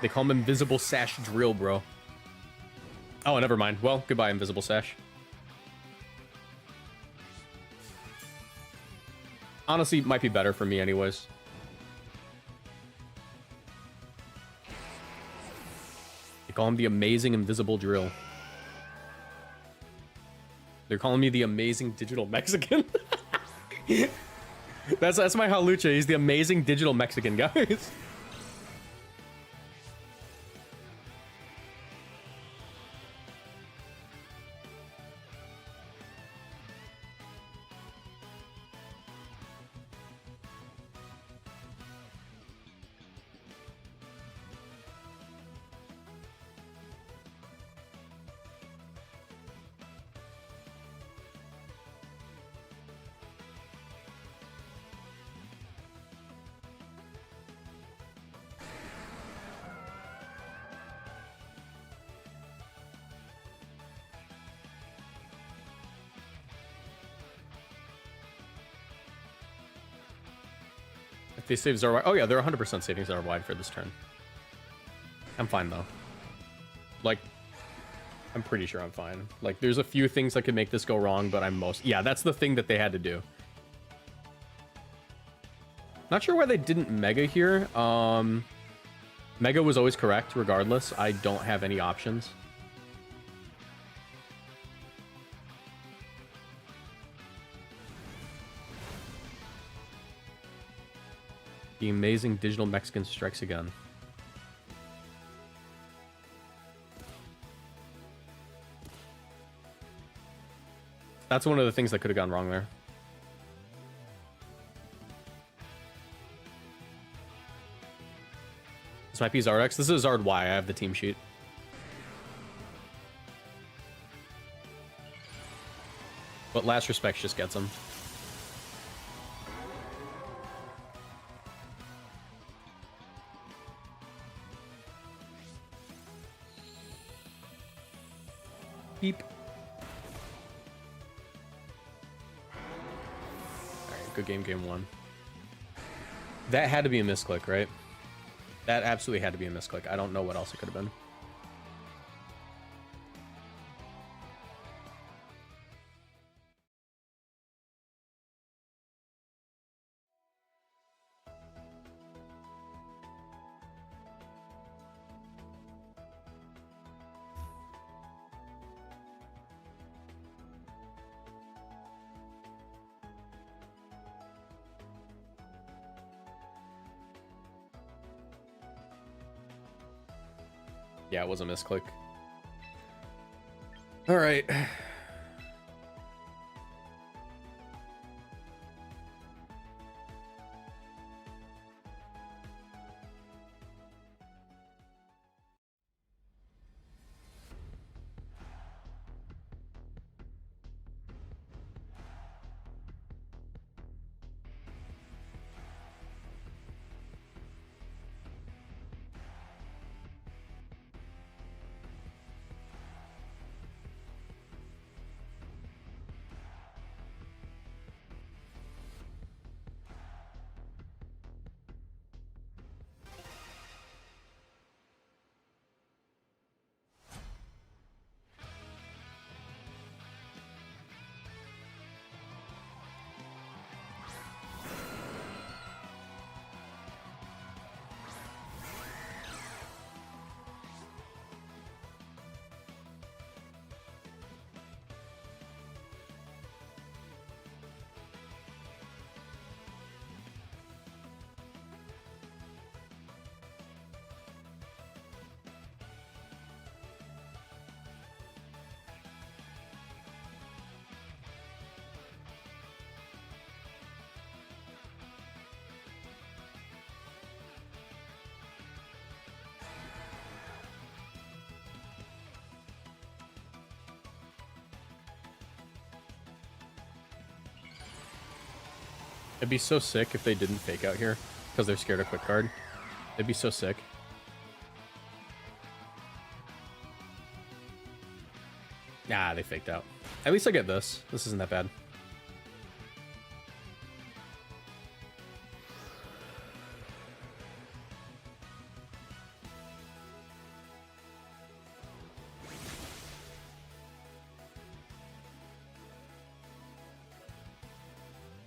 They call him Invisible Sash Drill, bro. Oh, never mind. Well, goodbye, Invisible Sash. Honestly, might be better for me anyways. They call him the Amazing Invisible Drill. They're calling me the Amazing Digital Mexican. That's my Halucha. He's the Amazing Digital Mexican, guys. If they save Zara, oh yeah, they're 100% saving Zara wide for this turn. I'm fine though. Like, I'm pretty sure I'm fine. Like, there's a few things that could make this go wrong, but yeah, that's the thing that they had to do. Not sure why they didn't Mega here. Mega was always correct regardless. I don't have any options. The Amazing Digital Mexican strikes again. That's one of the things that could have gone wrong there. This might be Zard X. This is Zard Y. I have the team sheet. But Last Respect just gets him. Beep. Alright, good game, game one. That had to be a misclick, right? That absolutely had to be a misclick. I don't know what else it could have been. Yeah, it was a misclick. All right. It'd be so sick if they didn't fake out here because they're scared of quick card. It'd be so sick. Nah, they faked out. At least I get this. This isn't that bad.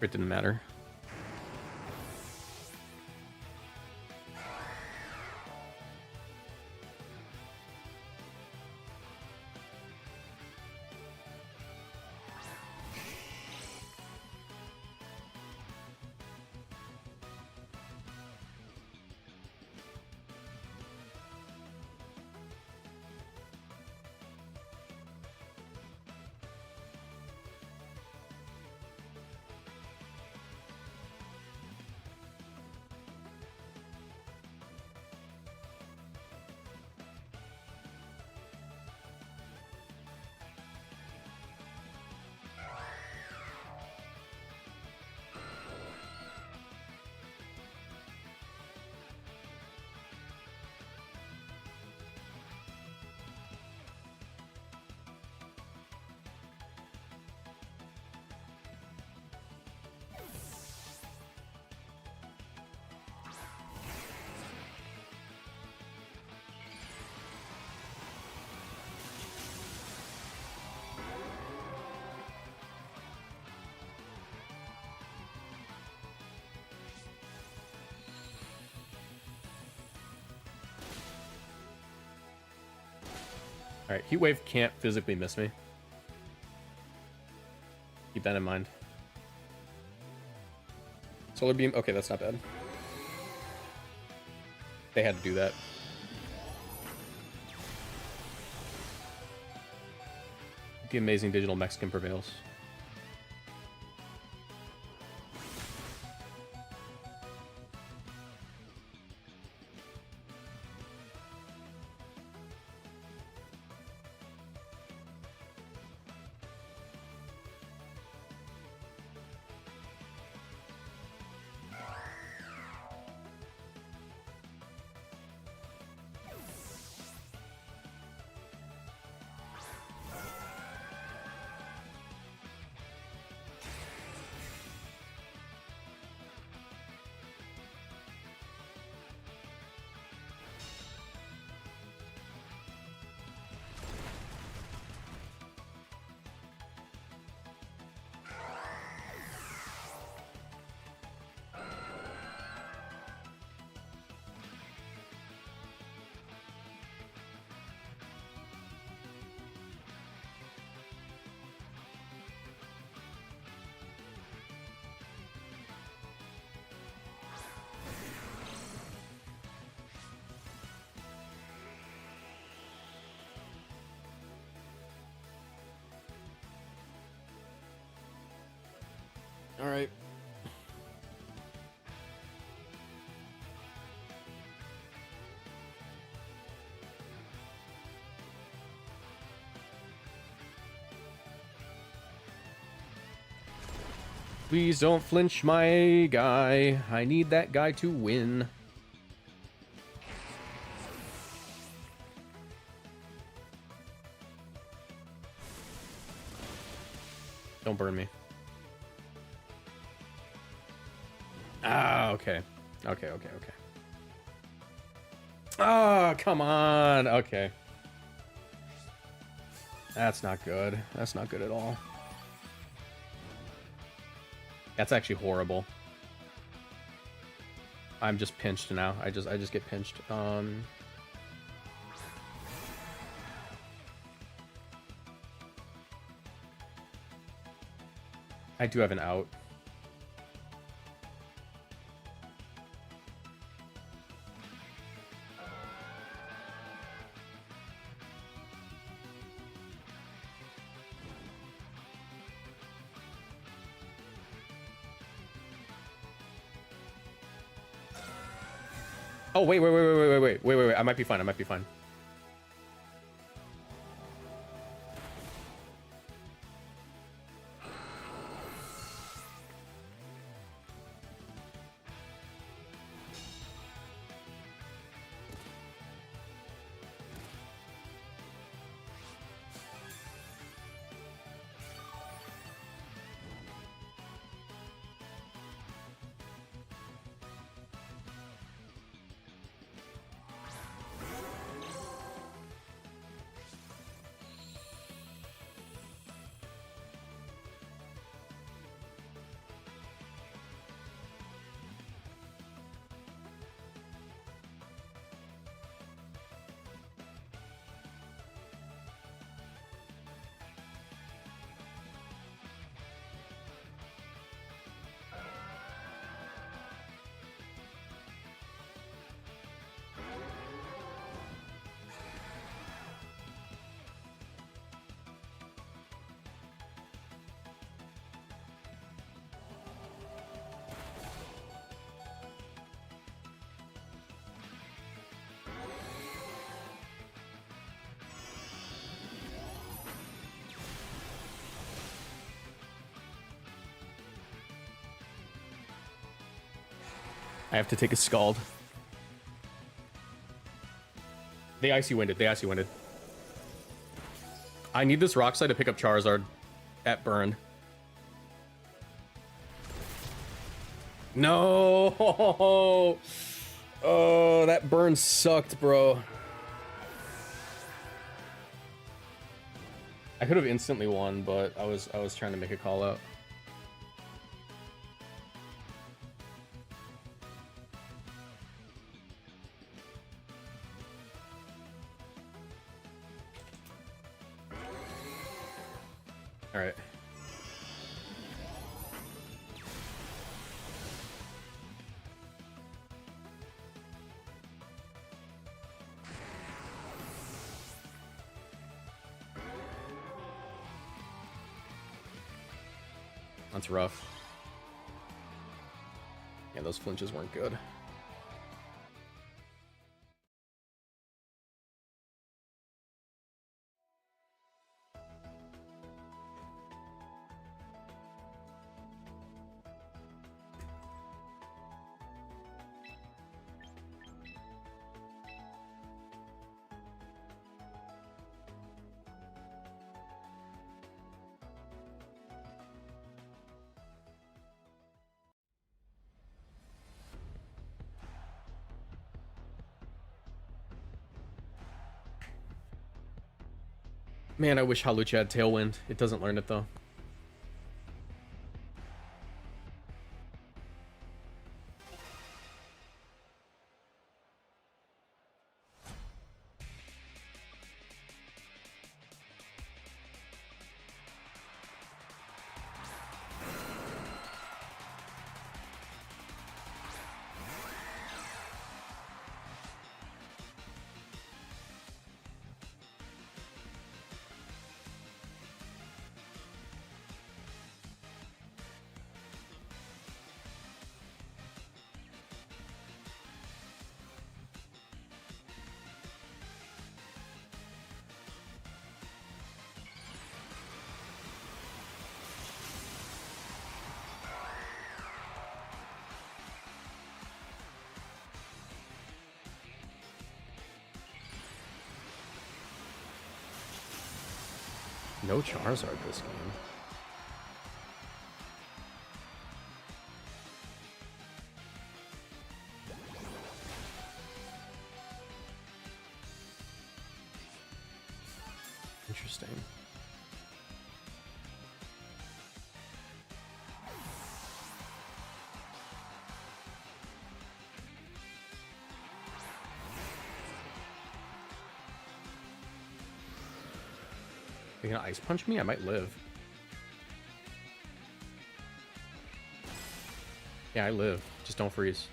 It didn't matter. Alright, Heat Wave can't physically miss me. Keep that in mind. Solar Beam, okay, that's not bad. They had to do that. The amazing digital Mexican prevails. All right. Please don't flinch, my guy. I need that guy to win. Don't burn me. Ah, okay. Okay. Oh, come on. Okay. That's not good. That's not good at all. That's actually horrible. I'm just pinched now. I just get pinched. I do have an out. Oh, wait. I might be fine. I have to take a Scald. They icy winded. They icy winded. I need this rock slide to pick up Charizard at burn. No! Oh, that burn sucked, bro. I could have instantly won, but I was trying to make a call out. All right. That's rough. Yeah, those flinches weren't good. Man, I wish Halucha had Tailwind. It doesn't learn it, though. No Charizard this game. Interesting. Are you gonna ice punch me? I might live. Yeah, I live. Just don't freeze.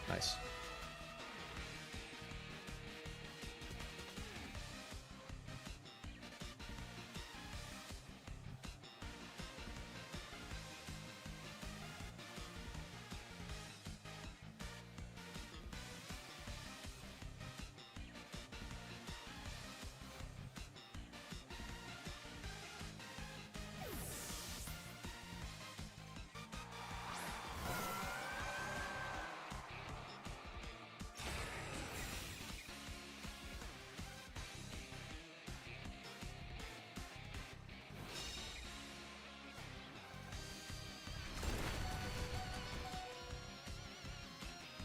Nice.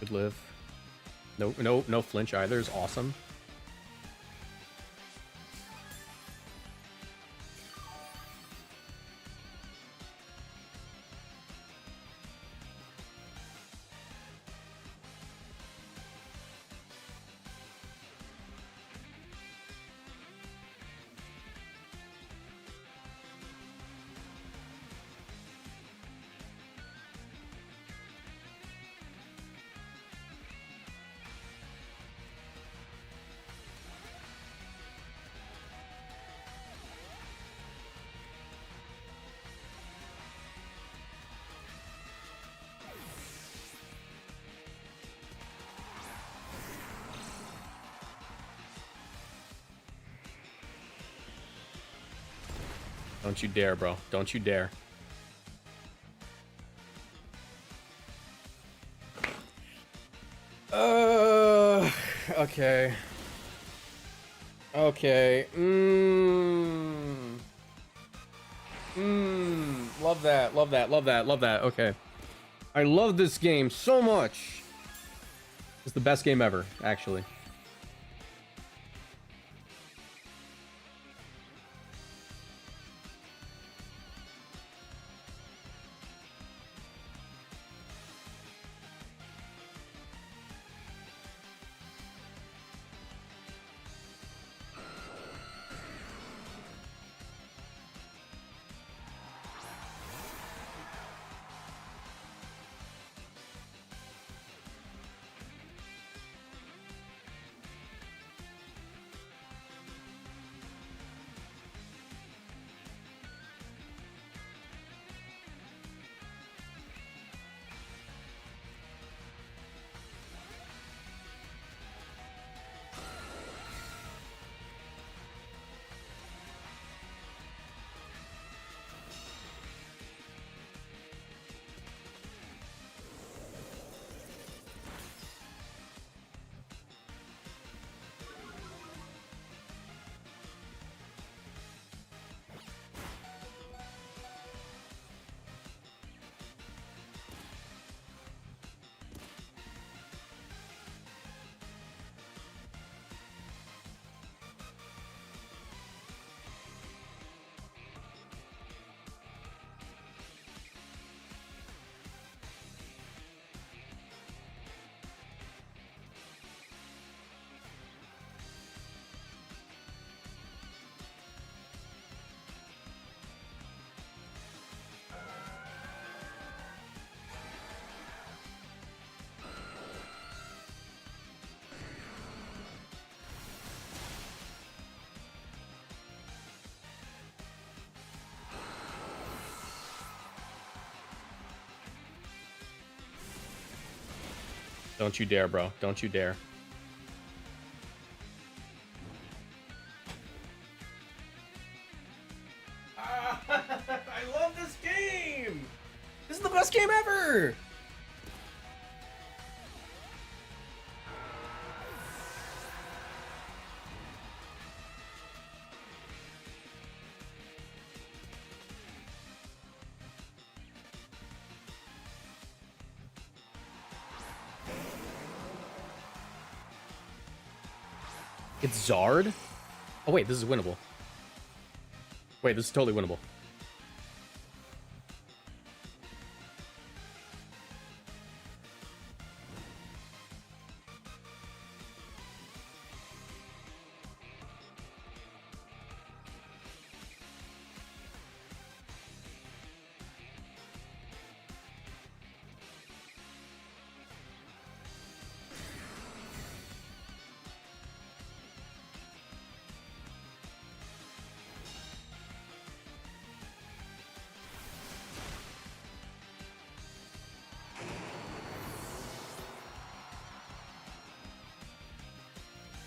Good live. No flinch either is awesome. Don't you dare, bro. Don't you dare. Okay. Okay. Love that. Love that. Love that. Love that. Okay. I love this game so much. It's the best game ever, actually. Don't you dare, bro. Don't you dare. I love this game! This is the best game ever! It's Zard? Oh wait, this is winnable. Wait, this is totally winnable.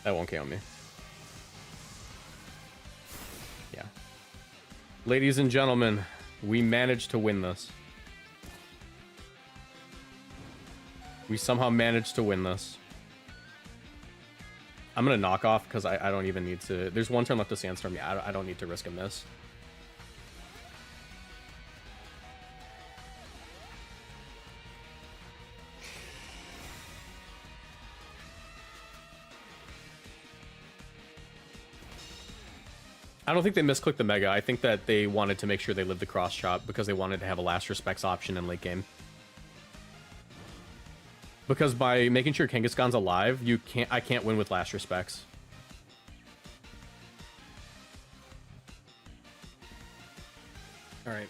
That won't count me. Yeah. Ladies and gentlemen, we managed to win this. We somehow managed to win this. I'm gonna knock off because I don't even need to. There's one turn left to Sandstorm. Yeah, I don't need to risk a miss. I don't think they misclicked the Mega. I think that they wanted to make sure they lived the cross chop because they wanted to have a last respects option in late game. Because by making sure Kangaskhan's alive, I can't win with last respects. Alright.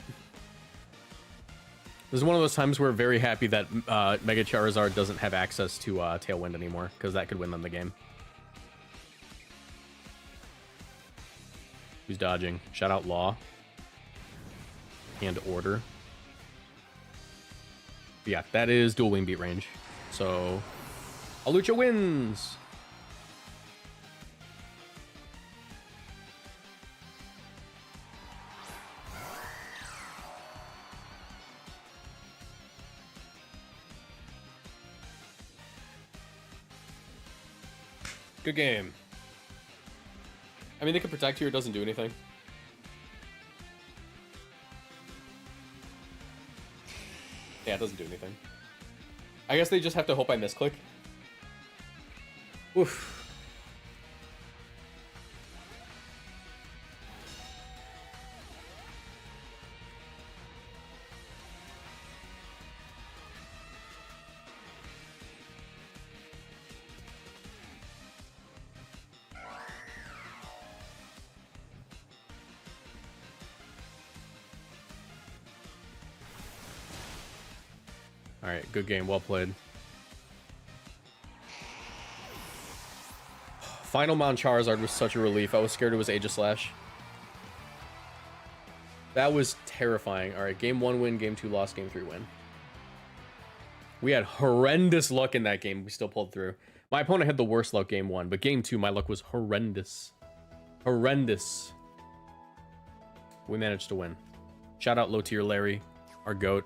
This is one of those times where we're very happy that Mega Charizard doesn't have access to Tailwind anymore, because that could win them the game. Who's dodging? Shout out Law. And Order. But yeah, that is dual wing beat range. So, Alucha wins! Good game. I mean, they can protect here. It doesn't do anything. Yeah, it doesn't do anything. I guess they just have to hope I misclick. Oof. All right, good game, well played. Final Mount Charizard was such a relief. I was scared it was Aegislash. That was terrifying. All right, game 1 win, game 2 loss, game 3 win. We had horrendous luck in that game. We still pulled through. My opponent had the worst luck game 1, but game 2, my luck was horrendous. Horrendous. We managed to win. Shout out low tier Larry, our GOAT.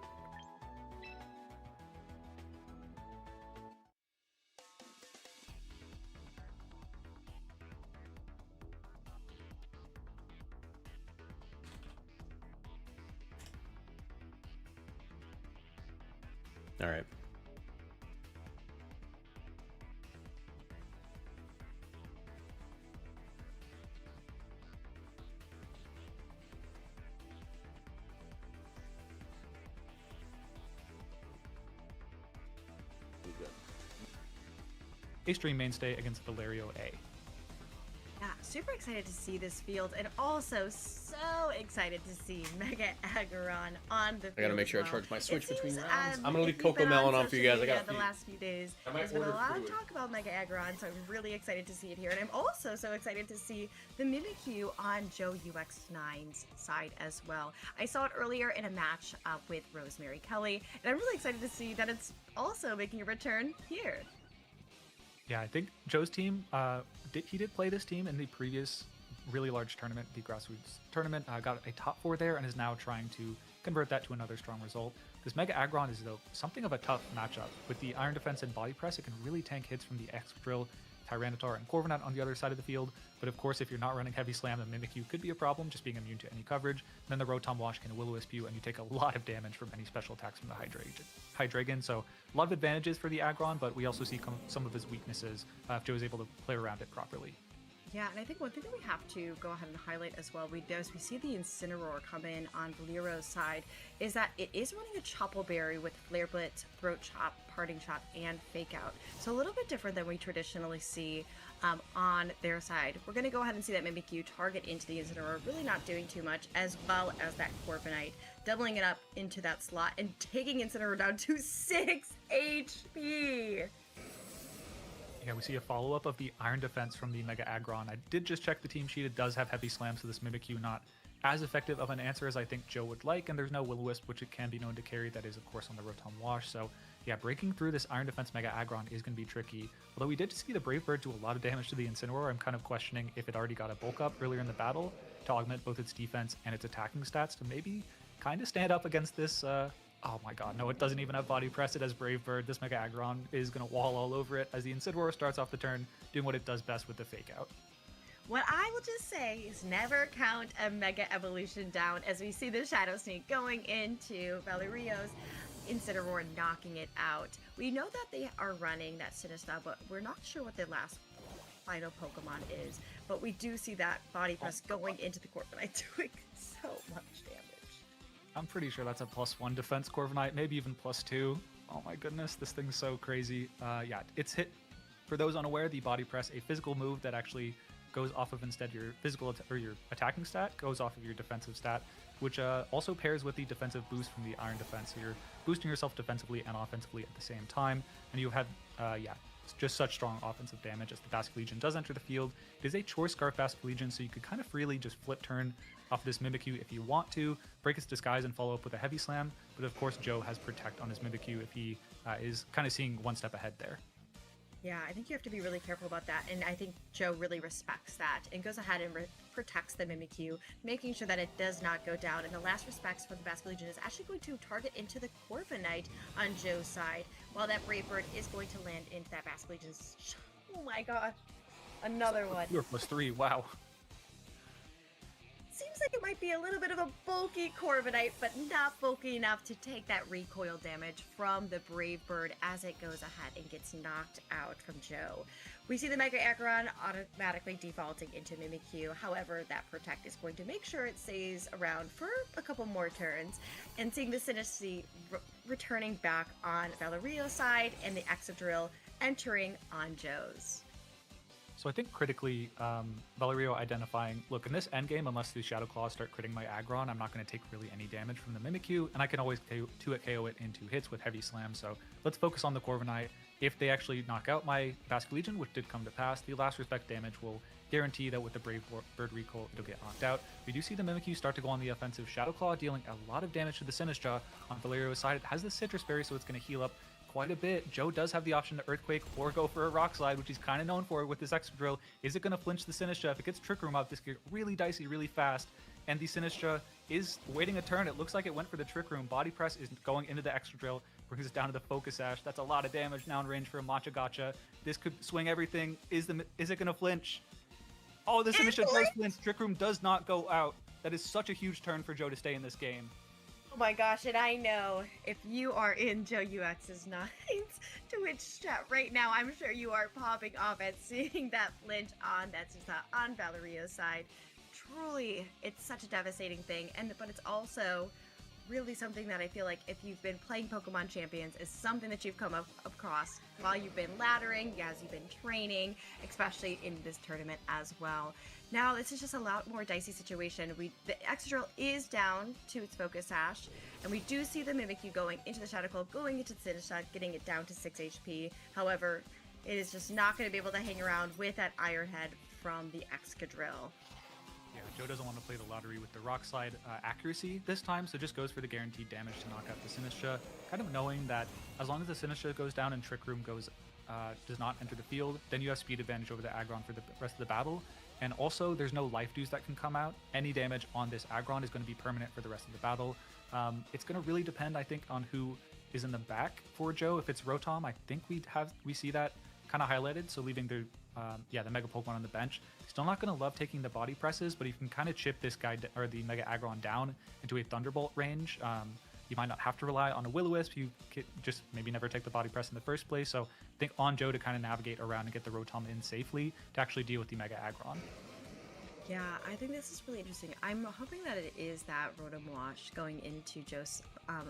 All right. A stream mainstay against Valerio A. Yeah, super excited to see this field, and also so excited to see Mega Aggron on the field. I gotta make sure as I well. charge my Switch It seems, between rounds. I'm gonna if leave you've Coco been Melon on for you social guys. I media got the last few days. I might There's been a order lot food. of talk about Mega Aggron, so I'm really excited to see it here. And I'm also so excited to see the Mimikyu on Joe UX9's side as well. I saw it earlier in a match with Rosemary Kelly, and I'm really excited to see that it's also making a return here. Yeah, I think Joe's team, he did play this team in the previous really large tournament, the Grassroots tournament, got a top 4 there and is now trying to convert that to another strong result. This Mega Aggron is, though, something of a tough matchup. With the Iron Defense and Body Press, it can really tank hits from the Excadrill, Tyranitar, and Corviknight on the other side of the field. But of course, if you're not running Heavy Slam, the Mimikyu could be a problem, just being immune to any coverage. And then the Rotom Wash can Will-O-Wisp you, and you take a lot of damage from any special attacks from the Hydreigon. So a lot of advantages for the Aggron, but we also see some of his weaknesses if Joe is able to play around it properly. Yeah, and I think one thing that we have to go ahead and highlight as well, as we see the Incineroar come in on Valero's side, is that it is running a Chople Berry with Flare Blitz, Throat Chop, Parting Shot, and Fake Out. So a little bit different than we traditionally see on their side. We're going to go ahead and see that Mimikyu target into the Incineroar, really not doing too much, as well as that Corviknight, doubling it up into that slot and taking Incineroar down to 6 HP. Yeah, we see a follow-up of the Iron Defense from the Mega Aggron. I did just check the team sheet. It does have Heavy Slam, so this Mimikyu not as effective of an answer as I think Joe would like, and there's no Will-O-Wisp, which it can be known to carry. That is, of course, on the Rotom Wash. So, yeah, breaking through this Iron Defense Mega Aggron is going to be tricky. Although we did see the Brave Bird do a lot of damage to the Incineroar, I'm kind of questioning if it already got a bulk up earlier in the battle to augment both its defense and its attacking stats to maybe kind of stand up against this oh my god, no, it doesn't even have Body Press. It has Brave Bird. This Mega Aggron is going to wall all over it as the Incineroar starts off the turn doing what it does best with the Fake Out. What I will just say is never count a Mega Evolution down, as we see the Shadow Sneak going into Valerio's Incineroar, knocking it out. We know that they are running that Sinistcha, but we're not sure what their last final Pokemon is. But we do see that Body Press going into the Corviknight, doing so much damage. I'm pretty sure that's a +1 defense Corviknight, maybe even +2. Oh my goodness, this thing's so crazy. Yeah, it's hit, for those unaware, the Body Press, a physical move that actually goes off of instead your physical or your attacking stat, goes off of your defensive stat, which also pairs with the defensive boost from the Iron Defense. So you're boosting yourself defensively and offensively at the same time, and you have, yeah, just such strong offensive damage as the Basque Legion does enter the field. It is a Choice Scarf Basque Legion, so you could kind of freely just flip turn off this Mimikyu if you want to, break its disguise and follow up with a Heavy Slam, but of course Joe has Protect on his Mimikyu if he is kind of seeing one step ahead there. Yeah, I think you have to be really careful about that, and I think Joe really respects that and goes ahead and protects the Mimikyu, making sure that it does not go down. And the last respects for the Basque Legion is actually going to target into the Corviknight on Joe's side, while that Brave Bird is going to land into that Basque Legion's... Oh my god. Another one. 2 or +3, wow. Seems like it might be a little bit of a bulky Corviknight, but not bulky enough to take that recoil damage from the Brave Bird as it goes ahead and gets knocked out from Joe. We see the Mega Aggron automatically defaulting into Mimikyu. However, that Protect is going to make sure it stays around for a couple more turns. And seeing the Sinistry returning back on Valerio's side and the Excadrill entering on Joe's. So I think critically, Valerio identifying, look, in this endgame, unless the Shadow Claws start critting my Aggron, I'm not going to take really any damage from the Mimikyu, and I can always 2-hit KO it into hits with Heavy Slam, so let's focus on the Corviknight. If they actually knock out my Basque Legion, which did come to pass, the last respect damage will guarantee that with the Brave Bird Recall, it'll get knocked out. We do see the Mimikyu start to go on the offensive Shadow Claw, dealing a lot of damage to the Sinistcha. On Valerio's side, it has the Citrus Berry, so it's going to heal up quite a bit. Joe does have the option to Earthquake or go for a Rock Slide, which he's kind of known for with this Excadrill. Is it going to flinch the Sinistcha? If it gets Trick Room up, this could get really dicey really fast. And the Sinistcha is waiting a turn. It looks like it went for the Trick Room. Body Press is going into the Excadrill, brings us down to the Focus Sash. That's a lot of damage now in range for a Matcha Gotcha. This could swing everything. Is it going to flinch? Oh, the Sinistcha does flinch. Trick Room does not go out. That is such a huge turn for Joe to stay in this game. Oh my gosh, and I know if you are in Joe UX's Nines Twitch chat right now, I'm sure you are popping off at seeing that flinch on on Valerio's side. Truly, it's such a devastating thing, but it's also really something that I feel like if you've been playing Pokemon Champions is something that you've come across while you've been laddering, as you've been training, especially in this tournament as well. Now, this is just a lot more dicey situation. The Excadrill is down to its Focus Sash, and we do see the Mimikyu going into the Shadow Claw, going into the Sinistcha, getting it down to 6 HP. However, it is just not going to be able to hang around with that Iron Head from the Excadrill. Yeah, Joe doesn't want to play the lottery with the Rock Slide accuracy this time, so just goes for the guaranteed damage to knock out the Sinistcha, kind of knowing that as long as the Sinistcha goes down and Trick Room does not enter the field, then you have speed advantage over the Aggron for the rest of the battle. And also, there's no life dews that can come out. Any damage on this Aggron is going to be permanent for the rest of the battle. It's going to really depend, I think, on who is in the back for Joe. If it's Rotom, I think we see that kind of highlighted, so leaving the Mega Pokemon on the bench. Still not going to love taking the body presses, but you can kind of chip this guy or the Mega Aggron down into a Thunderbolt range. You might not have to rely on a Will-O-Wisp. You could just maybe never take the body press in the first place. So I think on Joe to kind of navigate around and get the Rotom in safely to actually deal with the Mega Aggron. Yeah, I think this is really interesting. I'm hoping that it is that Rotom Wash going into Joe's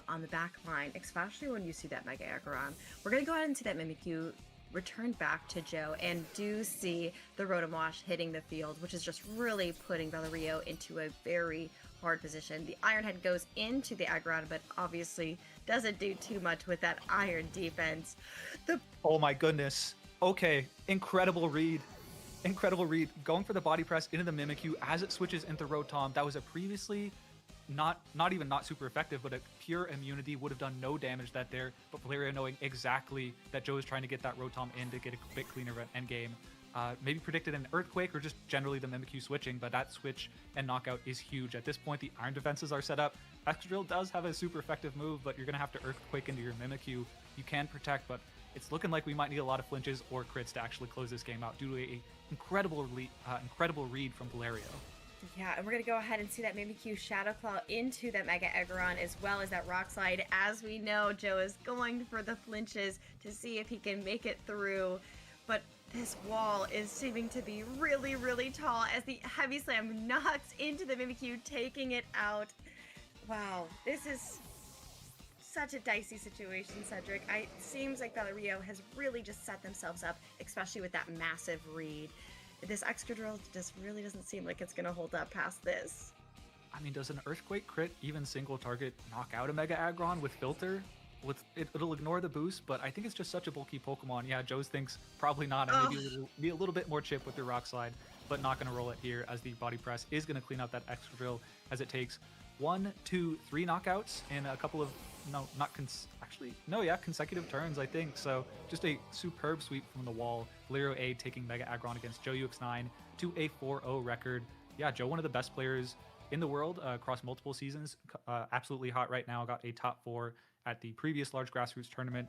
on the back line, especially when you see that Mega Aggron. We're going to go ahead and see that Mimikyu return back to Joe, and do see the Rotom Wash hitting the field, which is just really putting Valerio into a very hard position. The Iron Head goes into the Aggron, but obviously doesn't do too much with that Iron defense. Oh my goodness. Okay, incredible read. Incredible read. Going for the body press into the Mimikyu as it switches into Rotom. That was a previously not super effective, but a pure immunity would have done no damage that there. But Valerio knowing exactly that Joe is trying to get that Rotom in to get a bit cleaner of an endgame. Maybe predicted an Earthquake or just generally the Mimikyu switching, but that switch and knockout is huge. At this point, the Iron defenses are set up. Excadrill does have a super effective move, but you're going to have to Earthquake into your Mimikyu. You can protect, but it's looking like we might need a lot of flinches or crits to actually close this game out due to a incredible read from Valerio. Yeah, and we're going to go ahead and see that Mimikyu Shadow Claw into that Mega Aggron as well as that Rock Slide. As we know, Joe is going for the flinches to see if he can make it through, but this wall is seeming to be really, really tall as the Heavy Slam knocks into the Mimikyu, taking it out. Wow, this is such a dicey situation, Cedric. It seems like Valerio has really just set themselves up, especially with that massive read. This Excadrill just really doesn't seem like it's going to hold up past this. I mean, does an Earthquake crit even single target knock out a Mega Aggron with Filter? It'll ignore the boost, but I think it's just such a bulky Pokemon. Yeah, Joe's thinks probably not, and maybe a little bit more chip with the Rock Slide, but not going to roll it here as the Body Press is going to clean out that Excadrill as it takes 1, 2, 3 knockouts in a couple of consecutive turns, I think. So just a superb sweep from the wall. Valerio A taking Mega Aggron against Joe UX9 to a 4-0 record. Yeah, Joe, one of the best players in the world across multiple seasons. Absolutely hot right now. Got a top 4 at the previous large grassroots tournament.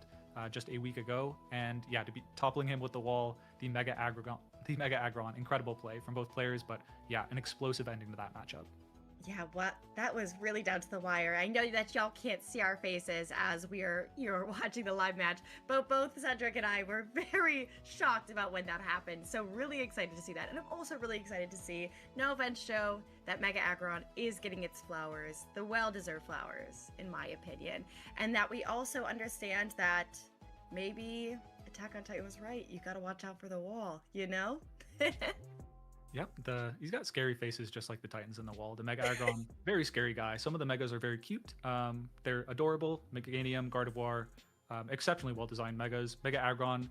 just a week ago. And yeah, to be toppling him with the wall, the Mega Aggron, incredible play from both players, but yeah, an explosive ending to that matchup. Yeah, what that was really down to the wire. I know that y'all can't see our faces as you're watching the live match, but both Cedric and I were very shocked about when that happened. So really excited to see that. And I'm also really excited to see, no offense, Joe, that Mega Aggron is getting its flowers, the well-deserved flowers, in my opinion. And that we also understand that maybe Attack on Titan was right. You gotta watch out for the wall, you know? Yep, he's got scary faces just like the Titans in the wall. The Mega Aggron, very scary guy. Some of the Megas are very cute. They're adorable. Meganium, Gardevoir, exceptionally well-designed Megas. Mega Aggron,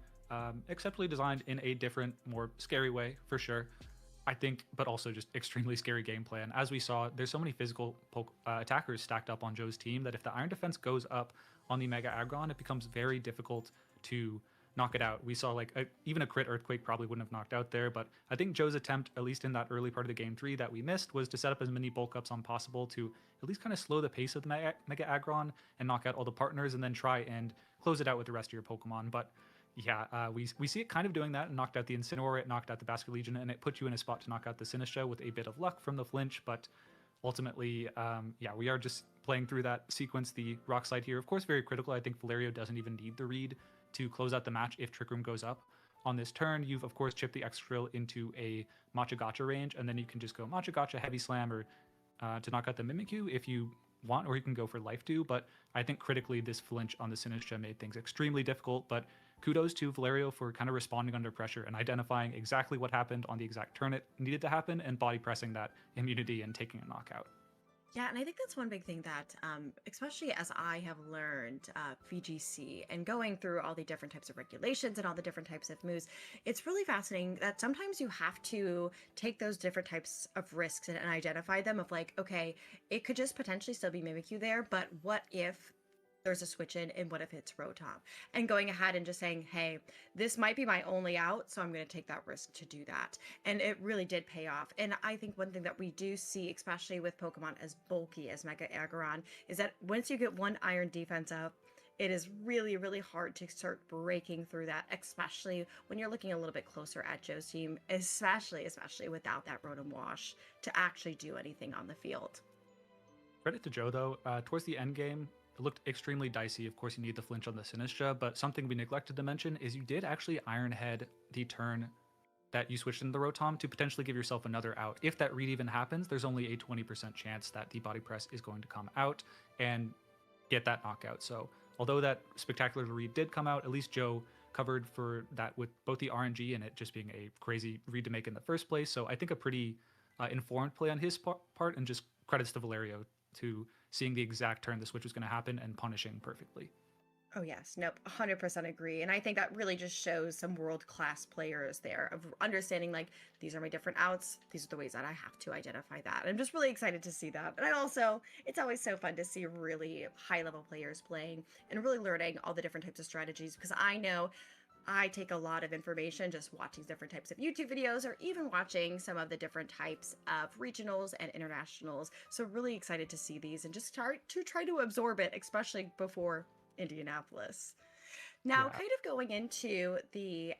exceptionally designed in a different, more scary way, for sure. I think, but also just extremely scary gameplay. And as we saw, there's so many physical attackers stacked up on Joe's team that if the Iron Defense goes up on the Mega Aggron, it becomes very difficult to knock it out. We saw like even a crit Earthquake probably wouldn't have knocked out there, but I think Joe's attempt, at least in that early part of the game 3 that we missed, was to set up as many bulk ups on possible to at least kind of slow the pace of the Mega Aggron and knock out all the partners and then try and close it out with the rest of your Pokemon. But yeah, we see it kind of doing that. It knocked out the Incineroar, it knocked out the Basket Legion, and it put you in a spot to knock out the Sinistcha with a bit of luck from the flinch, but ultimately, yeah, we are just playing through that sequence. The Rock Slide here, of course, very critical. I think Valerio doesn't even need the read to close out the match if Trick Room goes up. On this turn, you've of course chipped the Excadrill into a Matcha Gotcha range, and then you can just go Matcha Gotcha, Heavy Slam, or to knock out the Mimikyu if you want, or you can go for Life Dew. But I think critically, this flinch on the Sinistcha made things extremely difficult, but kudos to Valerio for kind of responding under pressure and identifying exactly what happened on the exact turn it needed to happen and body pressing that immunity and taking a knockout. Yeah, and I think that's one big thing that, especially as I have learned VGC and going through all the different types of regulations and all the different types of moves, it's really fascinating that sometimes you have to take those different types of risks and identify them of like, okay, it could just potentially still be Mimikyu there, but what if there's a switch in and what if it's Rotom? And going ahead and just saying, hey, this might be my only out, so I'm going to take that risk to do that. And it really did pay off. And I think one thing that we do see, especially with Pokemon as bulky as Mega Aggron, is that once you get one Iron defense up, it is really, really hard to start breaking through that, especially when you're looking a little bit closer at Joe's team, especially without that Rotom Wash to actually do anything on the field. Credit to Joe, though. Towards the end game, it looked extremely dicey. Of course, you need the flinch on the Sinistcha, but something we neglected to mention is you did actually Iron Head the turn that you switched into the Rotom to potentially give yourself another out. If that read even happens, there's only a 20% chance that the Body Press is going to come out and get that knockout. So although that spectacular read did come out, at least Joe covered for that with both the RNG and it just being a crazy read to make in the first place. So I think a pretty informed play on his part, and just credits to Valerio to seeing the exact turn the switch was going to happen and punishing perfectly. Oh yes, nope, 100% agree. And I think that really just shows some world-class players there of understanding like, these are my different outs, these are the ways that I have to identify that. I'm just really excited to see that. And I also, it's always so fun to see really high-level players playing and really learning all the different types of strategies, because I know I take a lot of information just watching different types of YouTube videos or even watching some of the different types of regionals and internationals. So really excited to see these and just start to try to absorb it, especially before Indianapolis. Now, kind of going into the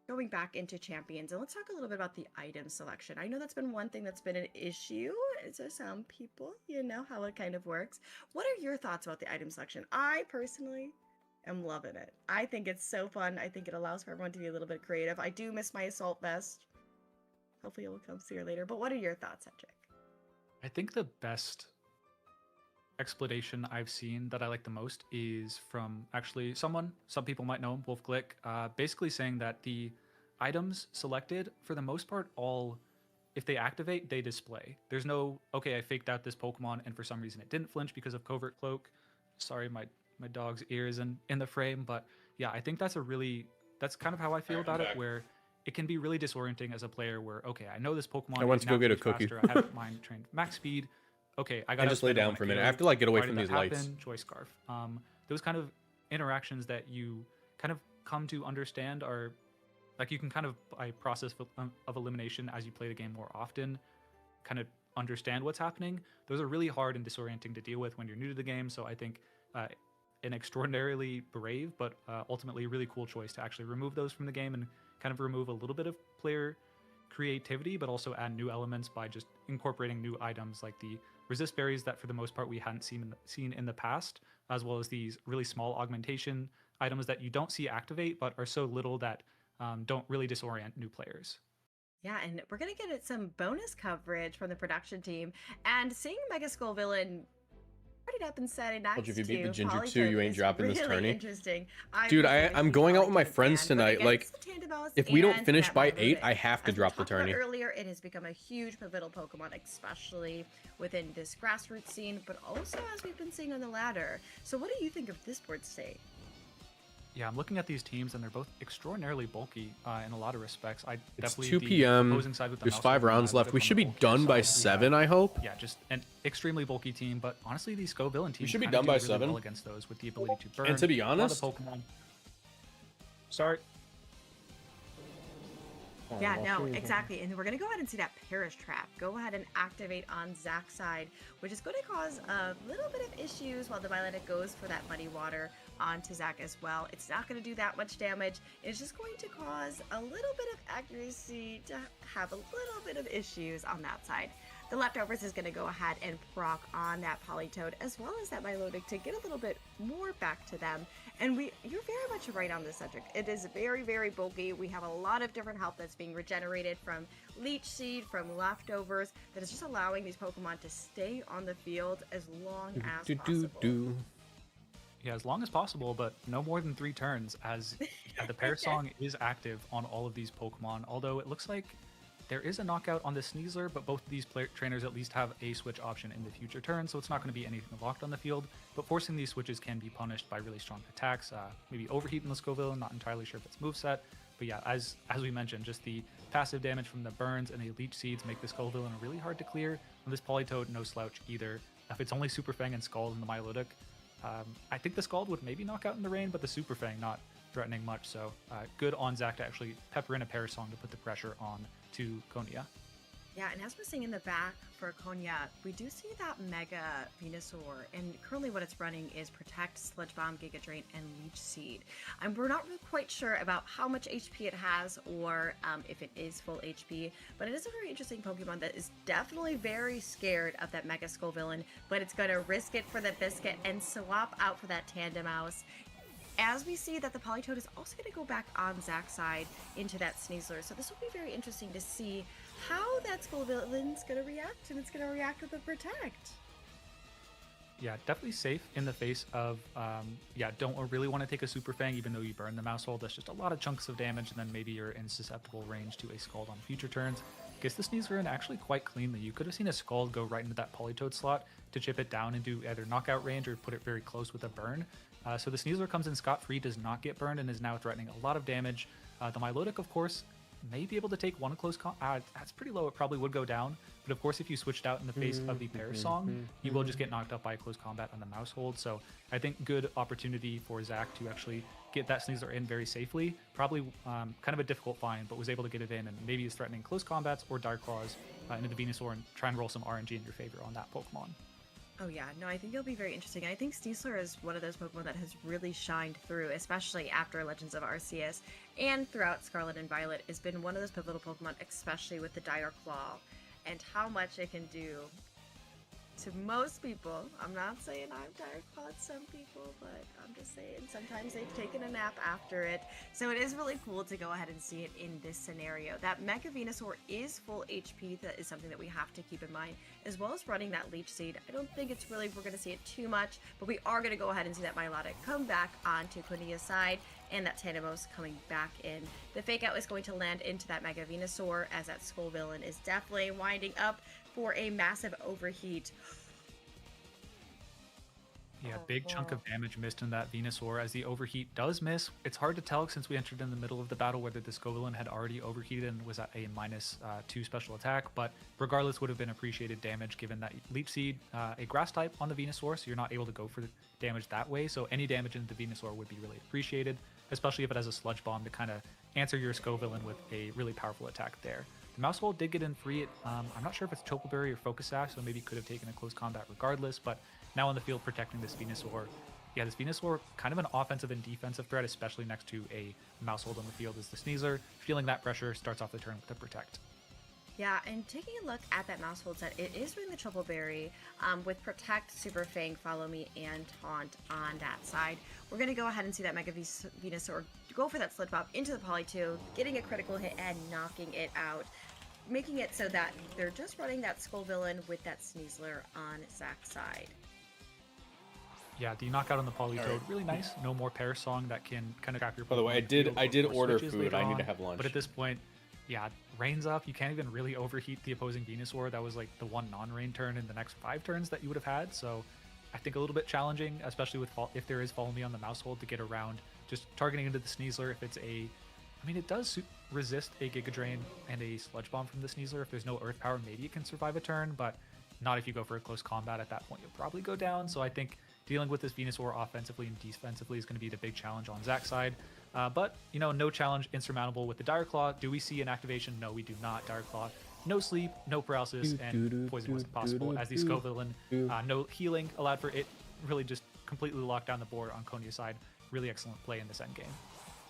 going back into champions, and let's talk a little bit about the item selection. I know that's been one thing that's been an issue to some people. You know how it kind of works. What are your thoughts about the item selection? I personally am loving it. I think it's so fun. I think it allows for everyone to be a little bit creative. I do miss my assault vest. Hopefully it will come sooner or later. But what are your thoughts, Cedric? I think the best explanation I've seen that I like the most is from actually some people might know him, Wolf Glick, basically saying that the items selected, for the most part, all, if they activate, they display. There's no, okay, I faked out this Pokemon and for some reason it didn't flinch because of Covert Cloak. Sorry, my dog's ear is in the frame, but yeah, I think that's kind of how I feel about it, where it can be really disorienting as a player where, okay, I know this Pokemon I went to go get a cookie. faster, I have mine trained max speed. Okay, I got to just lay down for a minute. I have to like get away from these lights. Joy Scarf. Those kind of interactions that you kind of come to understand are like, you can kind of, by process of elimination as you play the game more often, kind of understand what's happening. Those are really hard and disorienting to deal with when you're new to the game. So I think an extraordinarily brave, but ultimately really cool choice to actually remove those from the game and kind of remove a little bit of player creativity, but also add new elements by just incorporating new items like the resist berries that for the most part we hadn't seen in the past, as well as these really small augmentation items that you don't see activate but are so little that don't really disorient new players. Yeah, and we're gonna get some bonus coverage from the production team, and seeing Mega Skull Villain partied up and setting next Told you if you beat the to Ginger 2, Polytoad you ain't is dropping this really tourney. interesting. Dude, personally a I'm huge going out with my Polytoad friends fan, but tonight. Like, against the Tandemos if we don't and finish that by Milotic, 8, I have to as we drop the talked about tourney. earlier, it has become a huge pivotal Pokemon, especially within this grassroots scene, but also as we've been seeing on the ladder. So what do you think of this board state? Yeah, I'm looking at these teams, and they're both extraordinarily bulky in a lot of respects. I It's definitely 2 the p.m. opposing side with the There's mouse 5 over rounds the left. We on should the be bulkier done by side. 7, I hope. Yeah, just an extremely bulky team, but honestly, these Sko Villain teams should be kinda done do by really 7. well against those with the ability to burn. And to be a lot of honest- Pokemon. Sorry. Yeah, no, exactly. And we're going to go ahead and see that Perish Trap. Go ahead and activate on Zach's side, which is going to cause a little bit of issues while the Milotic goes for that Muddy Water onto Zach as well. It's not going to do that much damage. It's just going to cause a little bit of accuracy to have a little bit of issues on that side. The Leftovers is going to go ahead and proc on that Polytoad as well as that Milotic to get a little bit more back to them. And you're very much right on this subject. It is very, very bulky. We have a lot of different health that's being regenerated from Leech Seed, from Leftovers, that is just allowing these Pokemon to stay on the field as long as possible. Yeah, as long as possible, but no more than 3 turns, as the Pair Song is active on all of these Pokemon, although it looks like there is a knockout on the Sneasler, but both of these trainers at least have a switch option in the future turn, so it's not going to be anything locked on the field, but forcing these switches can be punished by really strong attacks, maybe Overheat in the Scoville, not entirely sure if it's moveset, but yeah, as we mentioned, just the passive damage from the burns and the Leech Seeds make the Scoville really hard to clear. On this Polytoad, no slouch either. If it's only Super Fang and Scald in the Milotic, I think the Scald would maybe knock out in the rain, but the Super Fang not threatening much, so good on Zach to actually pepper in a Parasong to put the pressure on to Konya. Yeah, and as we're seeing in the back for Konya, we do see that Mega Venusaur, and currently what it's running is Protect, Sludge Bomb, Giga Drain, and Leech Seed. We're not really quite sure about how much HP it has or if it is full HP, but it is a very interesting Pokemon that is definitely very scared of that Mega Skull Villain, but it's going to risk it for the Biscuit and swap out for that Tandemaus. As we see that the Polytoad is also going to go back on Zach's side into that Sneasler. So this will be very interesting to see how that Skull Villain's going to react, and it's going to react with a Protect. Yeah, definitely safe in the face of, don't really want to take a Super Fang even though you burn the Mouse Hole. That's just a lot of chunks of damage, and then maybe you're in susceptible range to a Scald on future turns. Gets the Sneasler in actually quite cleanly. You could have seen a Scald go right into that Polytoad slot to chip it down and do either knockout range or put it very close with a burn. So the Sneasler comes in scot-free, does not get burned, and is now threatening a lot of damage. The Milotic, of course, may be able to take one close that's pretty low, it probably would go down. But of course, if you switched out in the face of the Parasong, you will just get knocked up by close combat on the Mouse Hold. So I think good opportunity for Zach to actually get that Sneasler in very safely. Probably kind of a difficult find, but was able to get it in, and maybe is threatening close combats or Dark Claws into the Venusaur and try and roll some RNG in your favor on that Pokemon. Oh yeah, no, I think it'll be very interesting. I think Sneasler is one of those Pokemon that has really shined through, especially after Legends of Arceus and throughout Scarlet and Violet. It's been one of those pivotal Pokemon, especially with the Dire Claw and how much it can do to most people. I'm not saying I've Dire Clawed some people, but I'm just saying sometimes they've taken a nap after it. So it is really cool to go ahead and see it in this scenario. That Mega Venusaur is full HP. That is something that we have to keep in mind, as well as running that Leech Seed. I don't think it's really, we're going to see it too much, but we are going to go ahead and see that Milotic come back onto Konya's side, and that Tandemos coming back in. The Fake Out is going to land into that Mega Venusaur, as that Skull Villain is definitely winding up for a massive overheat. Yeah, big chunk of damage missed in that Venusaur. As the overheat does miss, it's hard to tell since we entered in the middle of the battle whether the Scovillain had already overheated and was at a -2 special attack, but regardless would have been appreciated damage given that Leech Seed, a grass type on the Venusaur, so you're not able to go for the damage that way, so any damage into the Venusaur would be really appreciated, especially if it has a Sludge Bomb to kind of answer your Scovillain with a really powerful attack there. The Mousehole did get in free. I'm not sure if it's Chople Berry or Focus Sash, so maybe could have taken a close combat regardless, but now on the field protecting this Venusaur. yeah, this Venusaur, kind of an offensive and defensive threat, especially next to a Mousehold on the field, is the Sneasler. Feeling that pressure, starts off the turn with the Protect. Yeah, and taking a look at that Mousehold set, it is running the Trouble Berry with Protect, Super Fang, Follow Me, and Taunt on that side. We're going to go ahead and see that Mega Venusaur go for that Sludge Bomb into the Poly 2, getting a critical hit and knocking it out, making it so that they're just running that Skull Villain with that Sneasler on Zach's side. Yeah, the knockout on the Politoed, really nice. No more Pear Song that can kind of trap your. By the way, I did order food. I need to have lunch. But at this point, yeah, rain's up. You can't even really overheat the opposing Venusaur. That was like the one non-rain turn in the next 5 turns that you would have had. So I think a little bit challenging, especially with if there is Follow Me on the Mousehold, to get around just targeting into the Sneasler. If it's a, I mean, it does resist a Giga Drain and a Sludge Bomb from the Sneasler. If there's no Earth Power, maybe it can survive a turn, but not if you go for a close combat. At that point, you'll probably go down. So I think dealing with this Venusaur offensively and defensively is going to be the big challenge on Zach's side. But, you know, no challenge insurmountable with the Dire Claw. Do we see an activation? No, we do not. Dire Claw, no sleep, no paralysis, and poison wasn't possible. As the Skull Villain, no healing allowed for it. Really just completely locked down the board on Konya's side. Really excellent play in this endgame.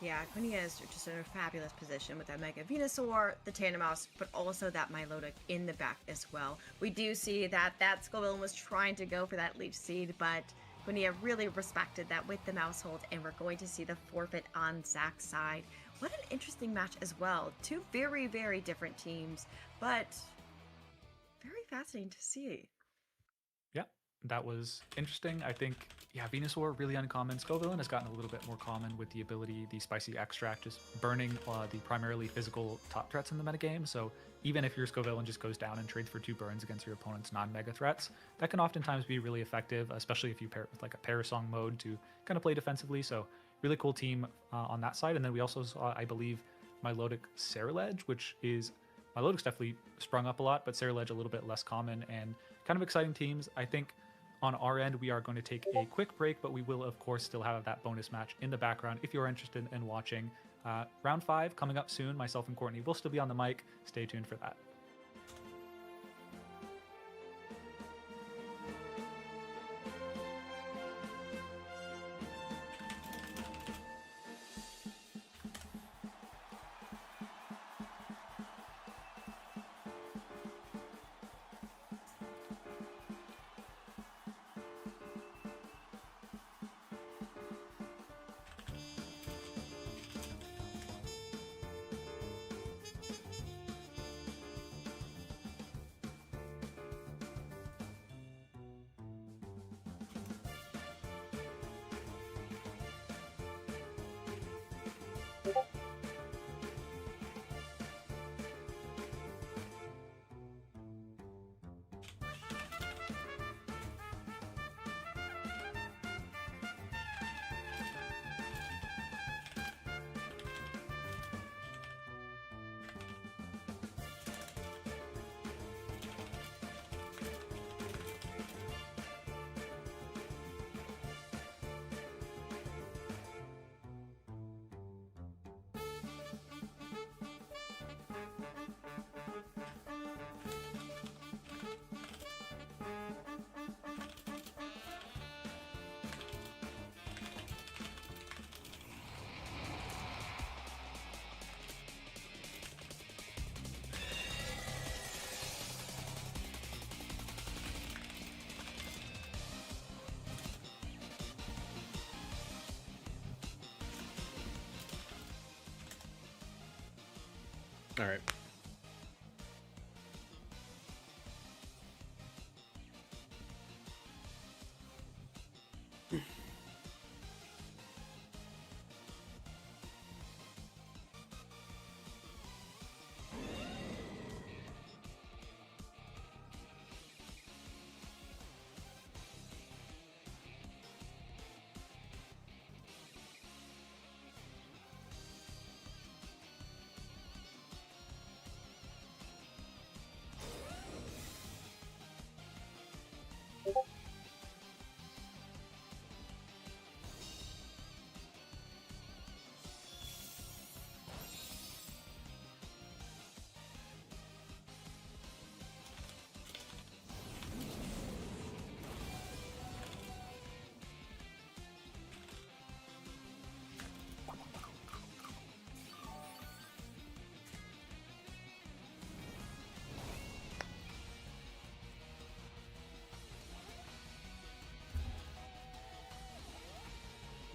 Yeah, Konya is just in a fabulous position with that Mega Venusaur, the Tandem Mouse, but also that Milotic in the back as well. We do see that that Skull Villain was trying to go for that Leech Seed, but Konya really respected that with the Mousehold, and we're going to see the forfeit on Zach's side. What an interesting match as well. 2 very, very different teams, but very fascinating to see. Yeah, that was interesting. I think, yeah, Venusaur, really uncommon. Skull Villain has gotten a little bit more common with the ability, the Spicy Extract, just burning the primarily physical top threats in the metagame. So even if your Skull Villain just goes down and trades for 2 burns against your opponent's non-mega threats, that can oftentimes be really effective, especially if you pair it with like a Parasong mode to kind of play defensively. So really cool team on that side. And then we also saw, I believe, Milotic Ceruledge, which is, Milotic's definitely sprung up a lot, but Ceruledge a little bit less common, and kind of exciting teams. I think on our end, we are going to take a quick break, but we will, of course, still have that bonus match in the background if you're interested in watching. Round 5 coming up soon. Myself and Courtney will still be on the mic. Stay tuned for that. All right.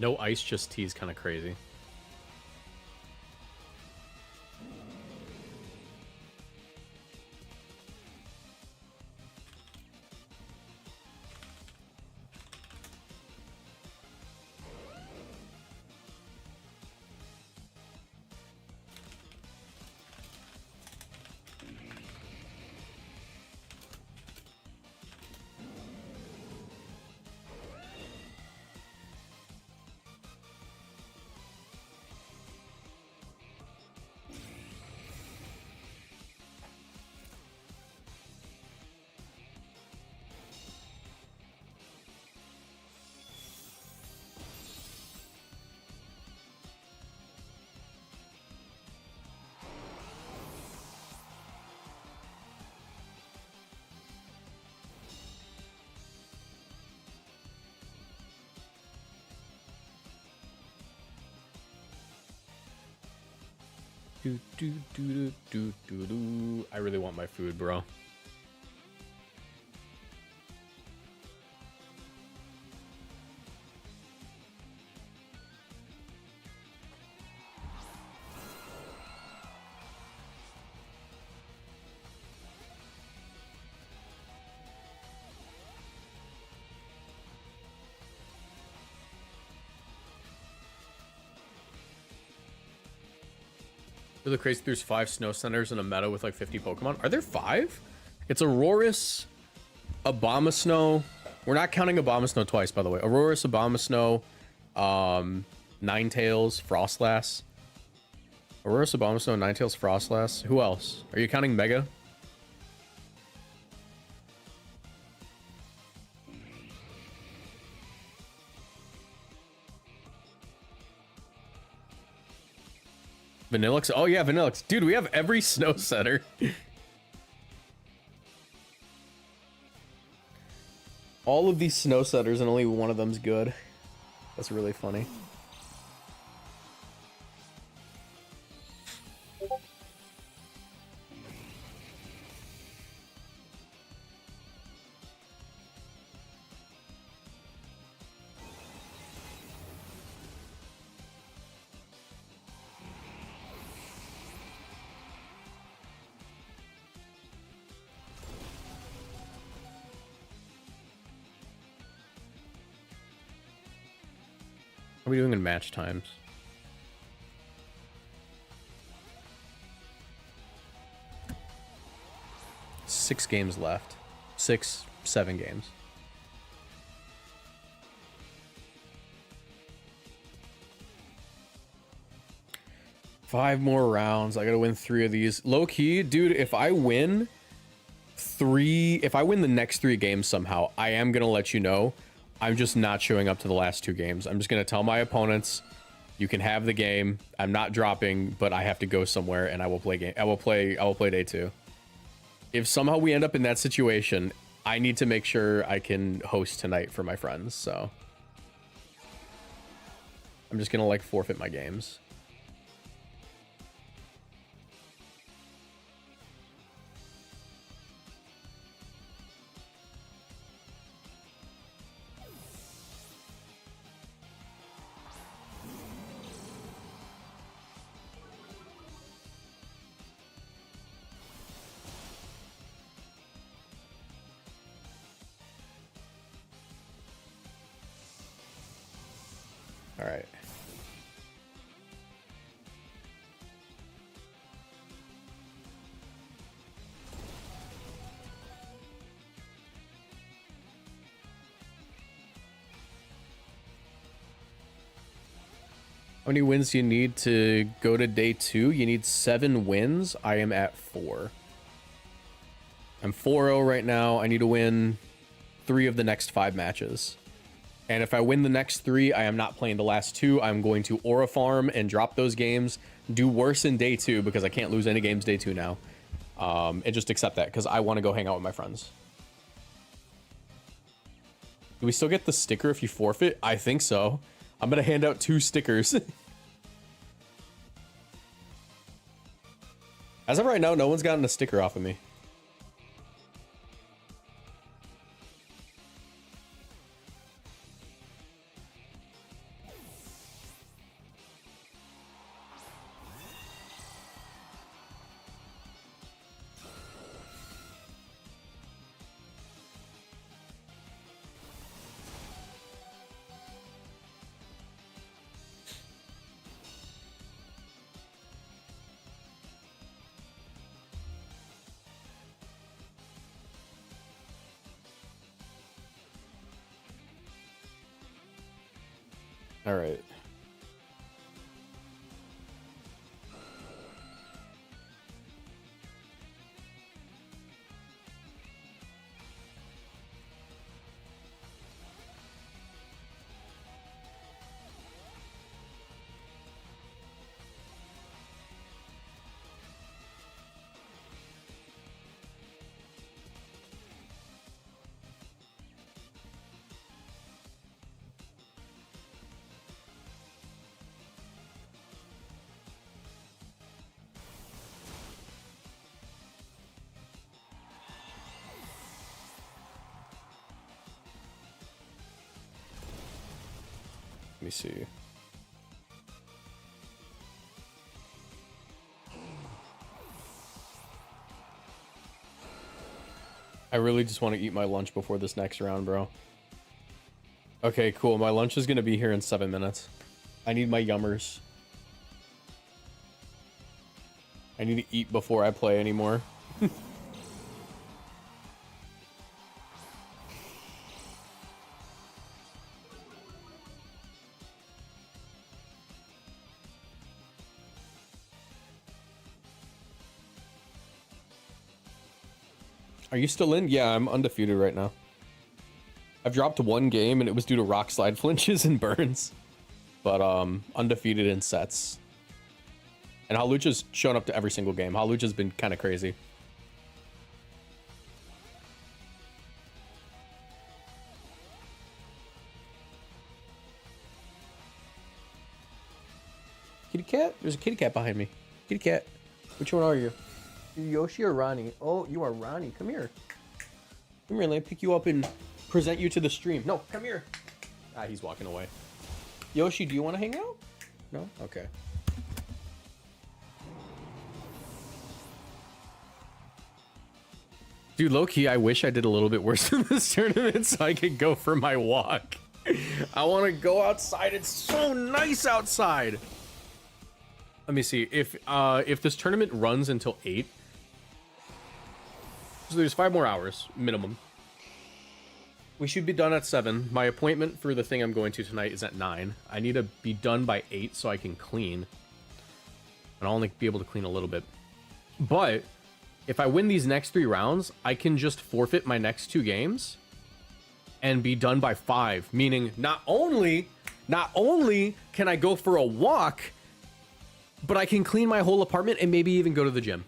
No ice, just tea is kind of crazy. I really want my food, bro. Really crazy. There's 5 snow centers in a meta with like 50 Pokemon. Are there 5? It's Aurorus, Abomasnow. We're not counting Abomasnow twice, by the way. Aurorus, Abomasnow, Ninetales, Frostlass. Aurorus, Abomasnow, Ninetales, Frostlass. Who else? Are you counting Mega? Vanillix? Oh yeah, Vanillix. Dude, we have every snow setter. All of these snow setters and only one of them's good. That's really funny. What are we doing in match times? Six games left. 6, 7 games. Five more rounds. I gotta win 3 of these. Low key, dude, if I win the next 3 games somehow, I am gonna let you know. I'm just not showing up to the last 2 games. I'm just gonna tell my opponents, you can have the game. I'm not dropping, but I have to go somewhere, and I will play game. I will play day 2. If somehow we end up in that situation, I need to make sure I can host tonight for my friends. So I'm just gonna like forfeit my games. All right. How many wins do you need to go to day 2? You need 7 wins. I am at 4. I'm 4-0 right now. I need to win 3 of the next 5 matches. And if I win the next 3, I am not playing the last 2. I'm going to Aura Farm and drop those games. Do worse in day 2 because I can't lose any games day 2 now. And just accept that because I want to go hang out with my friends. Do we still get the sticker if you forfeit? I think so. I'm going to hand out 2 stickers. As of right now, no one's gotten a sticker off of me. All right. Let me see. I really just want to eat my lunch before this next round, bro. Okay, cool. My lunch is going to be here in 7 minutes. I need my yummers. I need to eat before I play anymore. Are you still in? Yeah, I'm undefeated right now. I've dropped one game and it was due to rock slide flinches and burns. But undefeated in sets. And Halucha's shown up to every single game. Halucha's been kind of crazy. Kitty cat? There's a kitty cat behind me. Kitty cat. Which one are you? Yoshi or Ronnie? Oh, you are Ronnie. Come here. Come here, let me pick you up and present you to the stream. No, come here. Ah, he's walking away. Yoshi, do you want to hang out? No? Okay. Dude, low-key, I wish I did a little bit worse in this tournament so I could go for my walk. I want to go outside. It's so nice outside. Let me see. If this tournament runs until 8, so there's 5 more hours, minimum. We should be done at 7. My appointment for the thing I'm going to tonight is at 9. I need to be done by 8 so I can clean. And I'll only be able to clean a little bit. But if I win these next 3 rounds, I can just forfeit my next 2 games and be done by 5. Meaning not only can I go for a walk, but I can clean my whole apartment and maybe even go to the gym.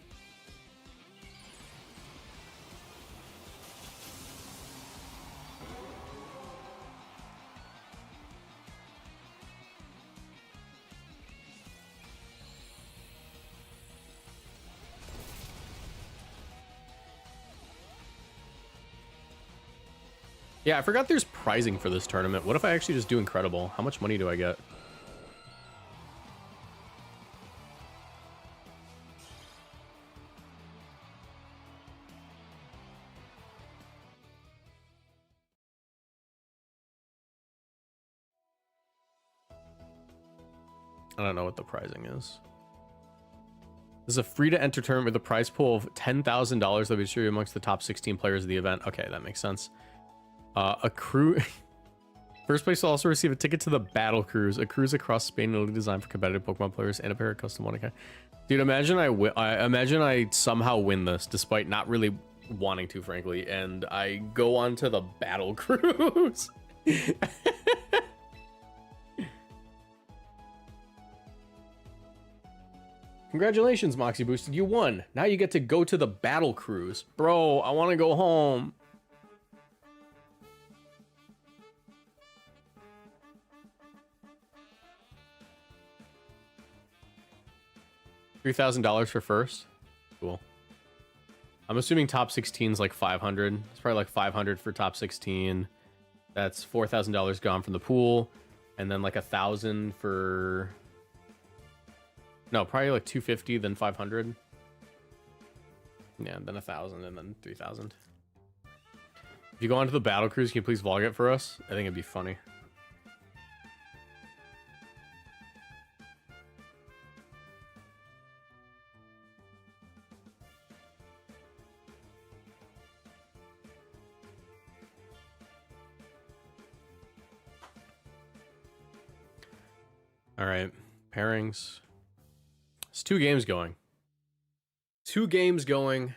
Yeah, I forgot there's prizing for this tournament. What if I actually just do incredible? How much money do I get? I don't know what the prizing is. This is a free-to-enter tournament with a prize pool of $10,000 that will be distributed amongst the top 16 players of the event. Okay, that makes sense. A crew... First place will also receive a ticket to the Battle Cruise, a cruise across Spain and designed for competitive Pokemon players and a pair of custom one. Okay. Dude, imagine I somehow win this, despite not really wanting to, frankly, and I go on to the Battle Cruise. Congratulations, Moxie Boosted. You won. Now you get to go to the Battle Cruise. Bro, I want to go home. $3,000 for first. Cool. I'm assuming top 16 is like 500. It's probably like 500 for top 16. That's $4,000 gone from the pool, and then like 1,000 for... No, probably like 250, then 500. Yeah, then 1,000, and then 3,000. If you go onto the Battle Cruise, can you please vlog it for us? I think it'd be funny. All right, pairings. It's 2 games going. 2 games going.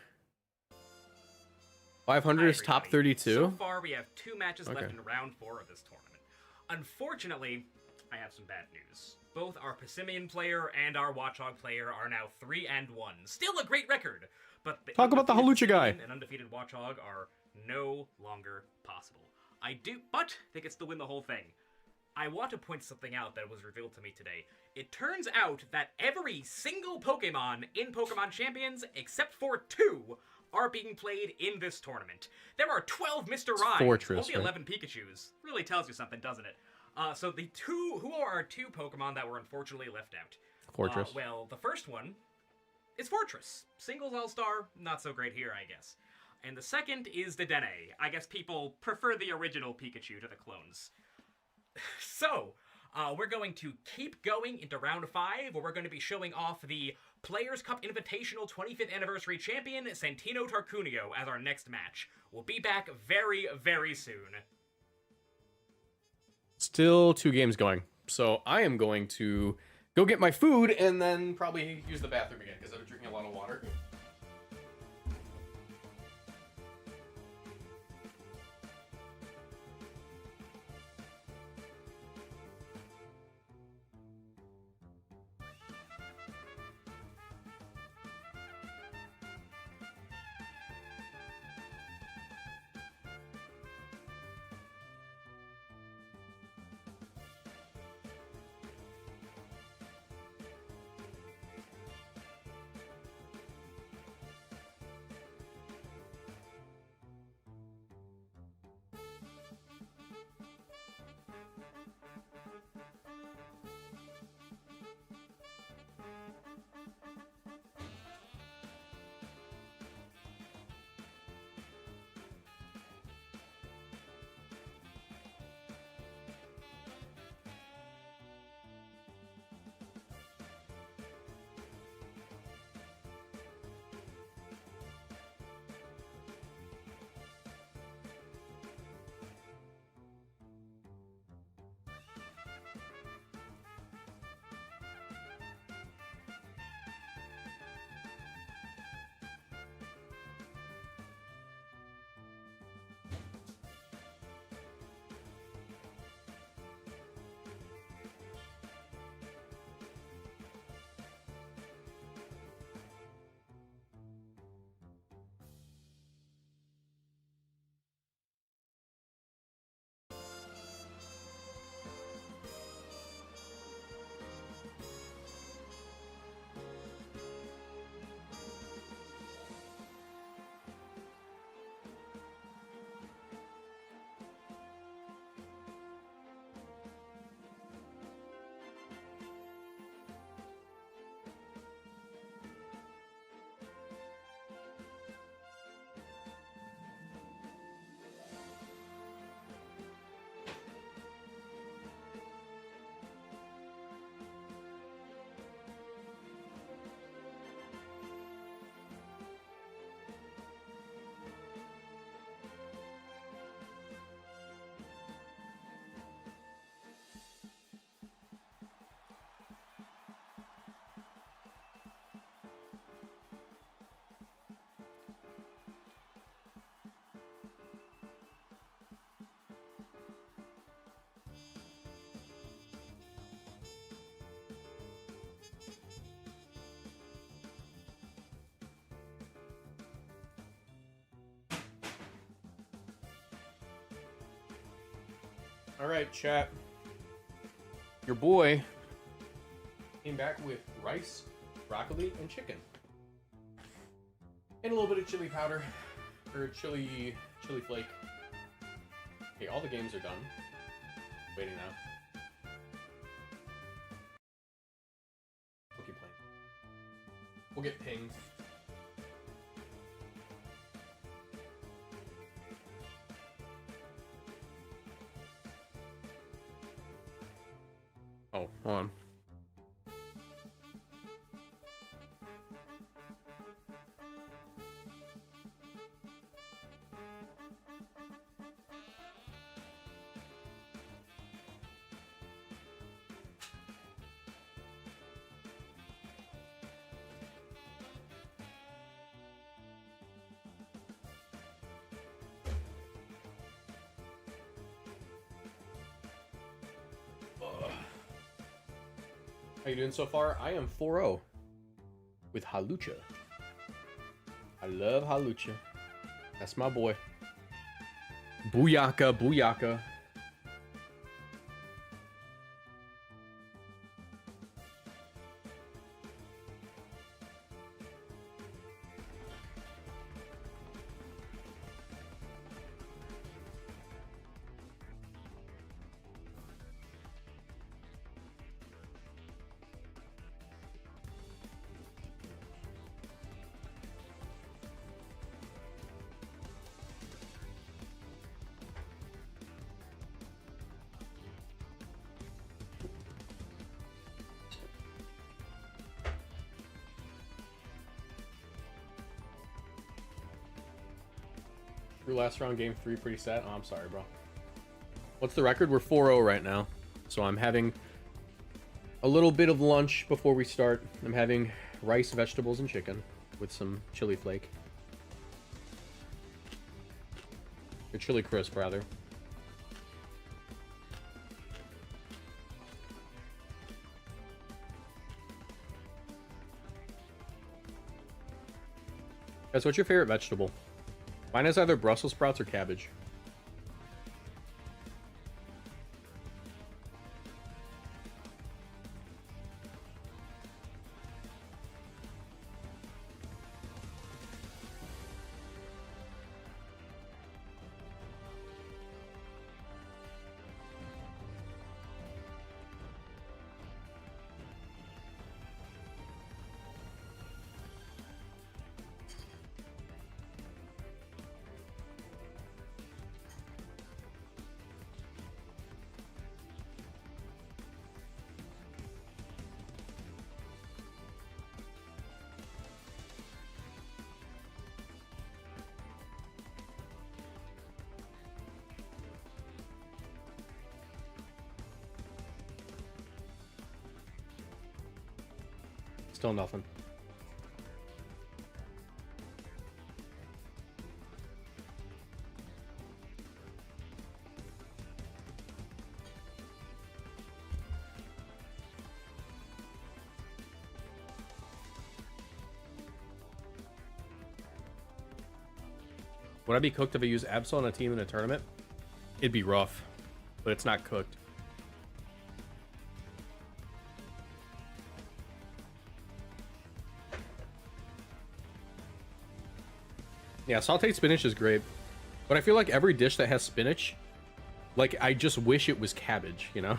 500 is top 32. So far, we have 2 matches left Okay. in round 4 of this tournament. Unfortunately, I have some bad news. Both our Passimian player and our Watchog player are now 3-1. Still a great record, but the Talk about the undefeated Halucha guy. Passimian and undefeated Watchog are no longer possible. But they can still win the whole thing. I want to point something out that was revealed to me today. It turns out that every single Pokemon in Pokemon Champions, except for 2, are being played in this tournament. There are 12 Mr. Rhymes, Fortress, only right? 11 Pikachus. Really tells you something, doesn't it? So the 2, who are our 2 Pokemon that were unfortunately left out? Fortress. Well, the first one is Fortress. Singles All-Star, not so great here, I guess. And the second is the Dene. I guess people prefer the original Pikachu to the clones. So, we're going to keep going into round 5, where we're going to be showing off the Players' Cup Invitational 25th Anniversary Champion, Santino Tarcunio, as our next match. We'll be back very, very soon. Still 2 games going. So I am going to go get my food and then probably use the bathroom again because I've been drinking a lot of water. All right, chat. Your boy came back with rice, broccoli, and chicken. And a little bit of chili powder, or chili flake. Okay, all the games are done. Waiting now. We'll keep playing. We'll get pinged. Oh, hold on. How you doing so far? I am 4-0 with Halucha. I love Halucha. That's my boy. Booyaka, booyaka. Your last round, game 3, pretty sad. Oh, I'm sorry, bro. What's the record? We're 4-0 right now. So I'm having a little bit of lunch before we start. I'm having rice, vegetables, and chicken with some chili flake. Or chili crisp, rather. Guys, what's your favorite vegetable? Mine is either Brussels sprouts or cabbage. Still nothing. Would I be cooked if I use Absol on a team in a tournament? It'd be rough, but it's not cooked. Yeah, sauteed spinach is great, but I feel like every dish that has spinach, like, I just wish it was cabbage, you know?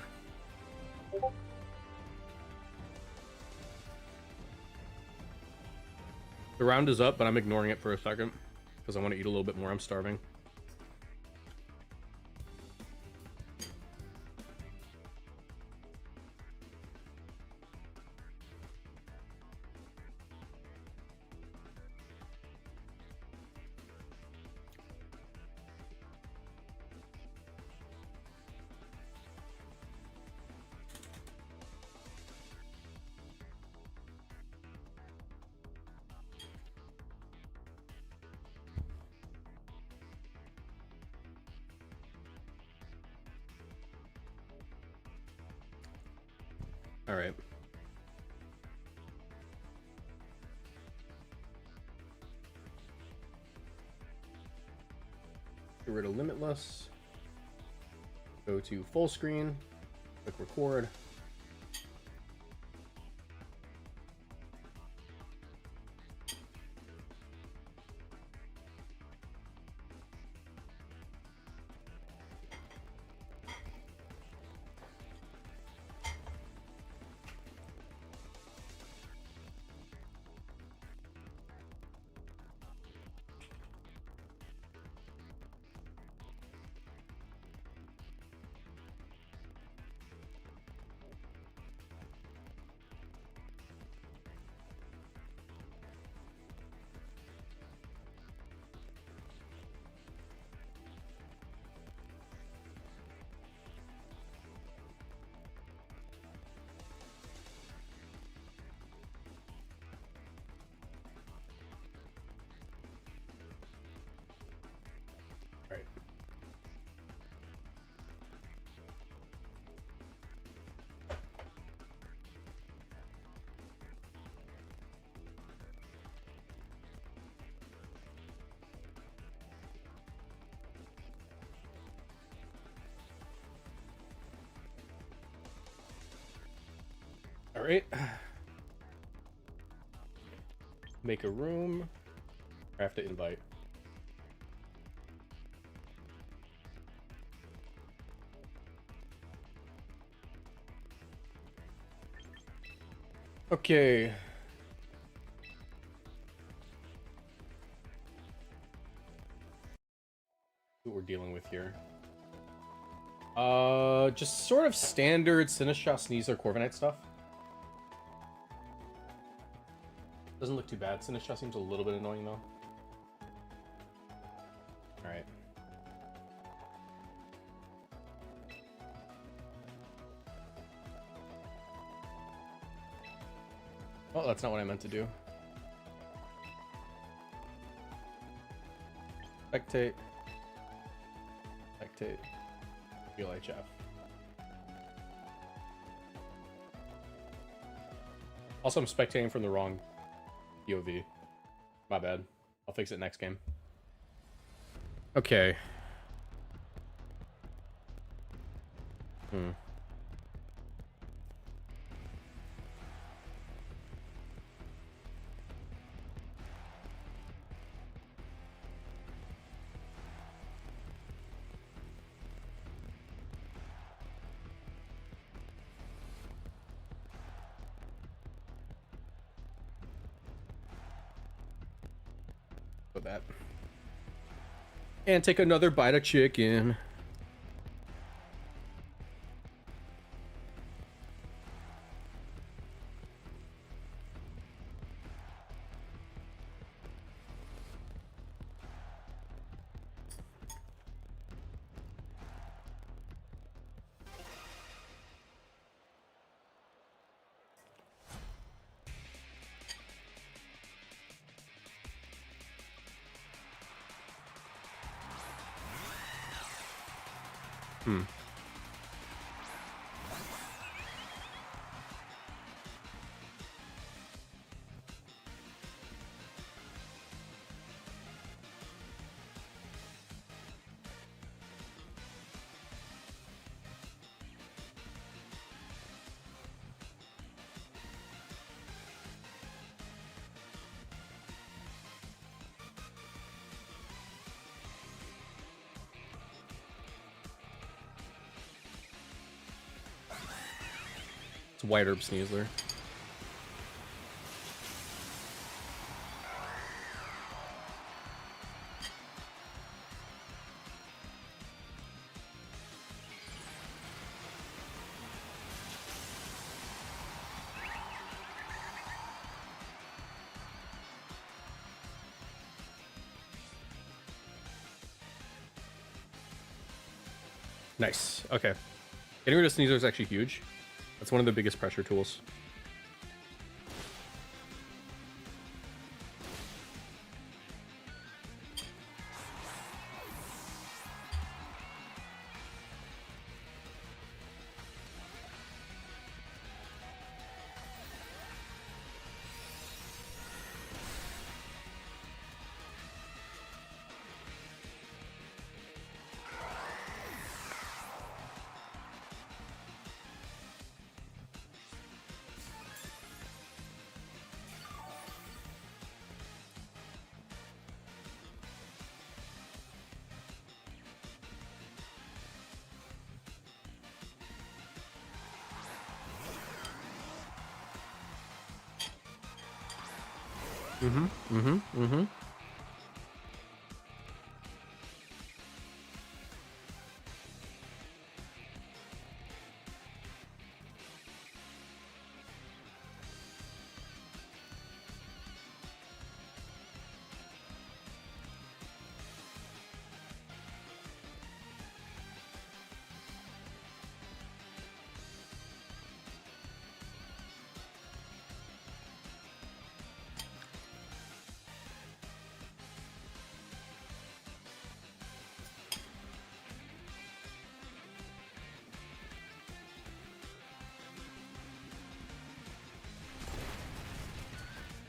The round is up, but I'm ignoring it for a second, because I want to eat a little bit more. I'm starving. All right. Get rid of Limitless. Go to full screen. Click record. right. Make a room. I have to invite. Okay. What we're dealing with here. Just sort of standard Sinistcha, Sneasler, Corviknight stuff. Doesn't look too bad. Sinistcha seems a little bit annoying though. Alright. Oh, that's not what I meant to do. Spectate. Spectate. Real HF. Also, I'm spectating from the wrong POV. My bad. I'll fix it next game. Okay. Put that. And take another bite of chicken. It's White Herb Sneasler. Nice. Okay. Getting rid of Sneasler is actually huge. That's one of the biggest pressure tools.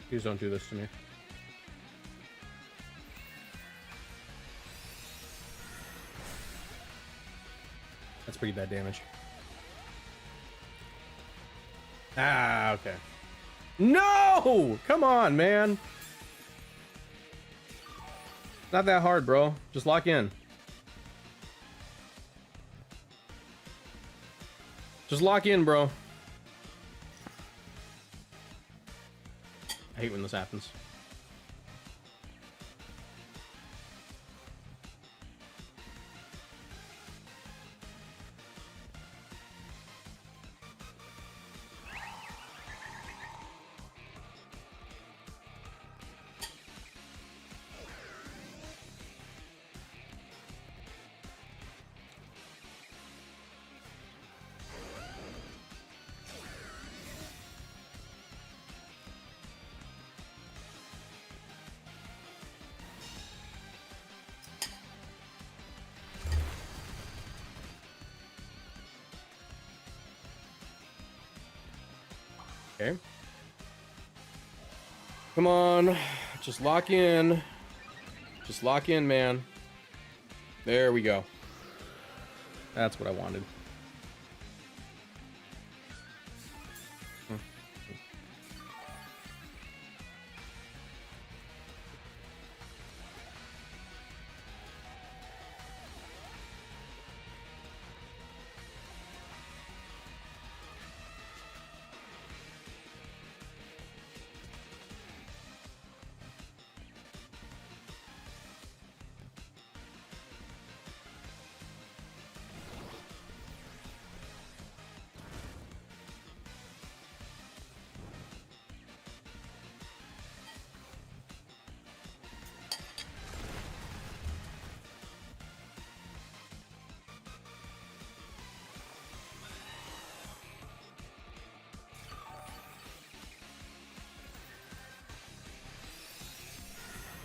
Please don't do this to me. That's pretty bad damage. Ah, okay. No! Come on, man. Not that hard, bro. Just lock in. Just lock in, bro. I hate when this happens. Okay. Come on. Just lock in. Just lock in, man. There we go. That's what I wanted.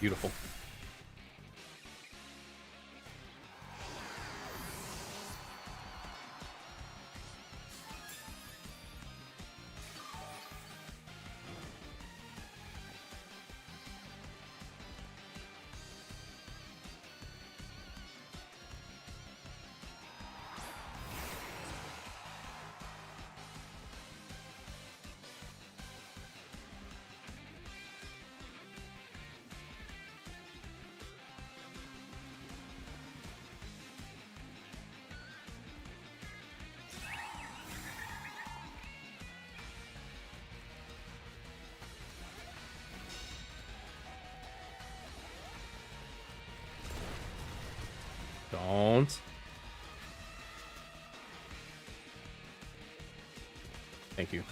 Beautiful. Don't. Thank you.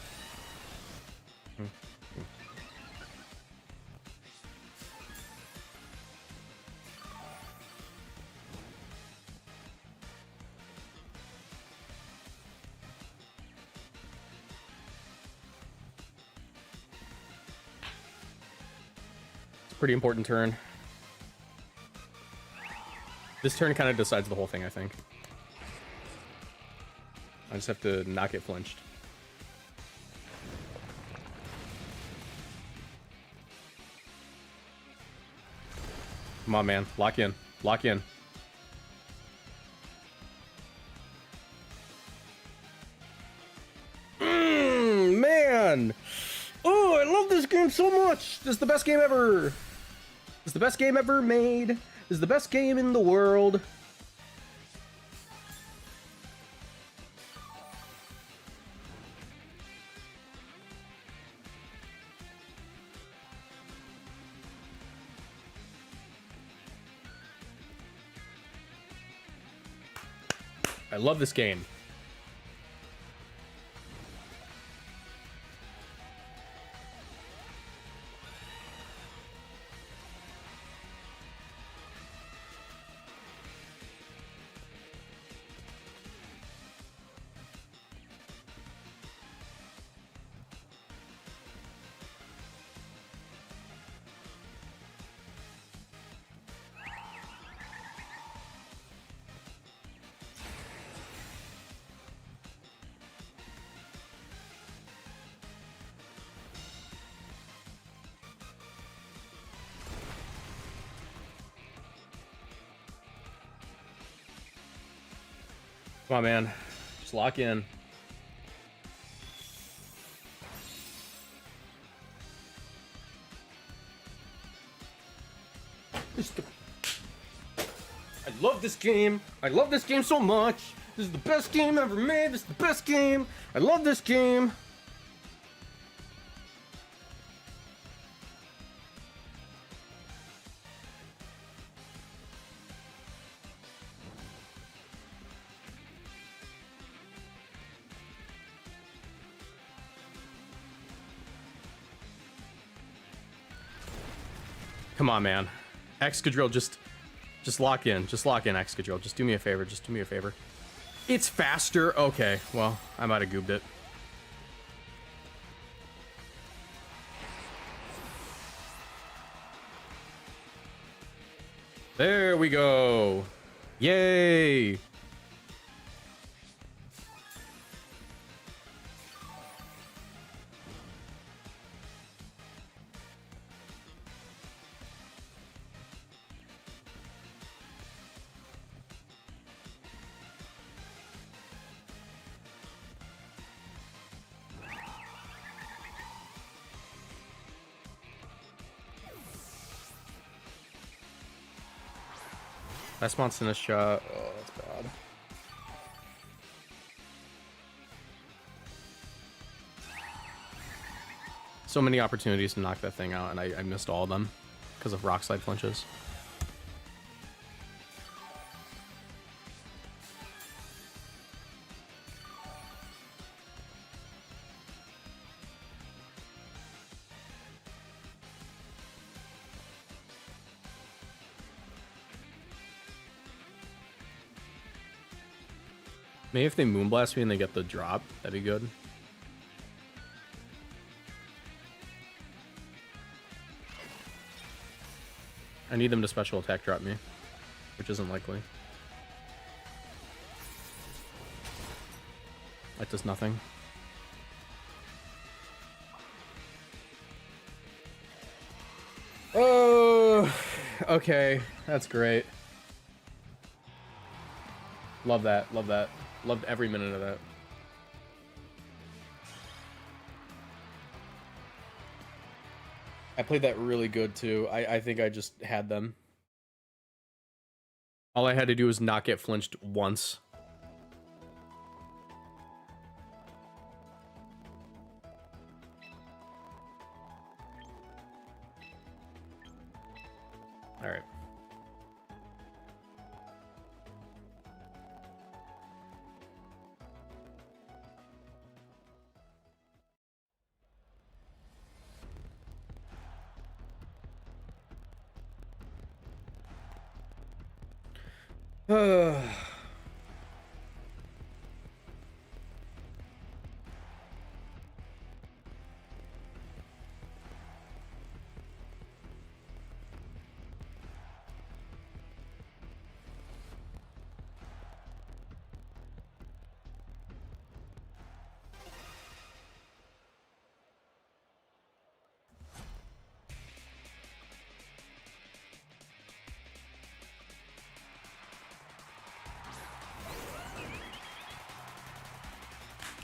It's a pretty important turn. This turn kind of decides the whole thing, I think. I just have to not get flinched. Come on, man. Lock in. Lock in. Man! Oh, I love this game so much! This is the best game ever! This is the best game ever made. This is the best game in the world. I love this game. Come on, man. Just lock in. I love this game. I love this game so much. This is the best game ever made. This is the best game. I love this game. Come on, man. Excadrill, just lock in. Just lock in, Excadrill. Just do me a favor. Just do me a favor. It's faster. Okay, well, I might have goobed it. There we go. Yay. Last monster in this shot. Oh, that's bad. So many opportunities to knock that thing out, and I missed all of them because of rock slide flinches. Maybe if they Moonblast me and they get the drop, that'd be good. I need them to special attack drop me, which isn't likely. That does nothing. Oh, okay. That's great. Love that. Love that. Loved every minute of that. I played that really good too. I think I just had them. All I had to do was not get flinched once. All right.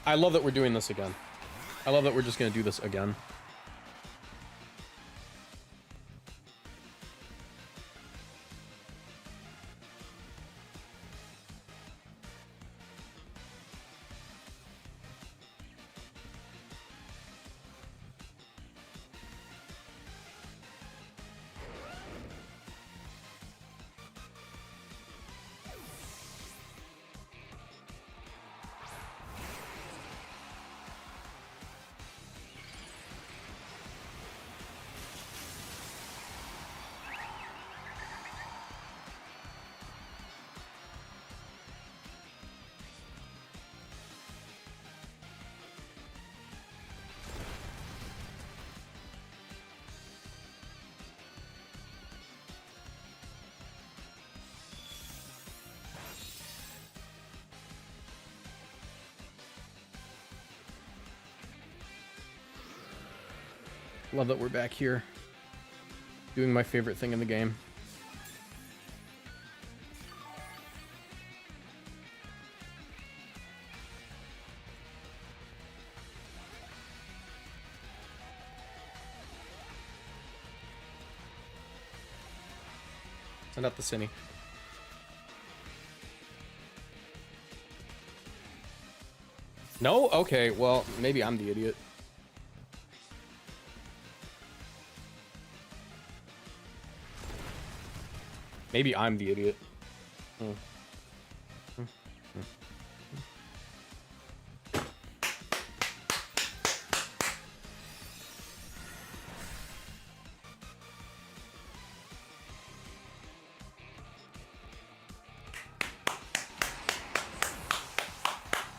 I love that we're doing this again. I love that we're just gonna do this again. Love that we're back here doing my favorite thing in the game. Send out the Cine. No? Okay, well, maybe I'm the idiot. Maybe I'm the idiot.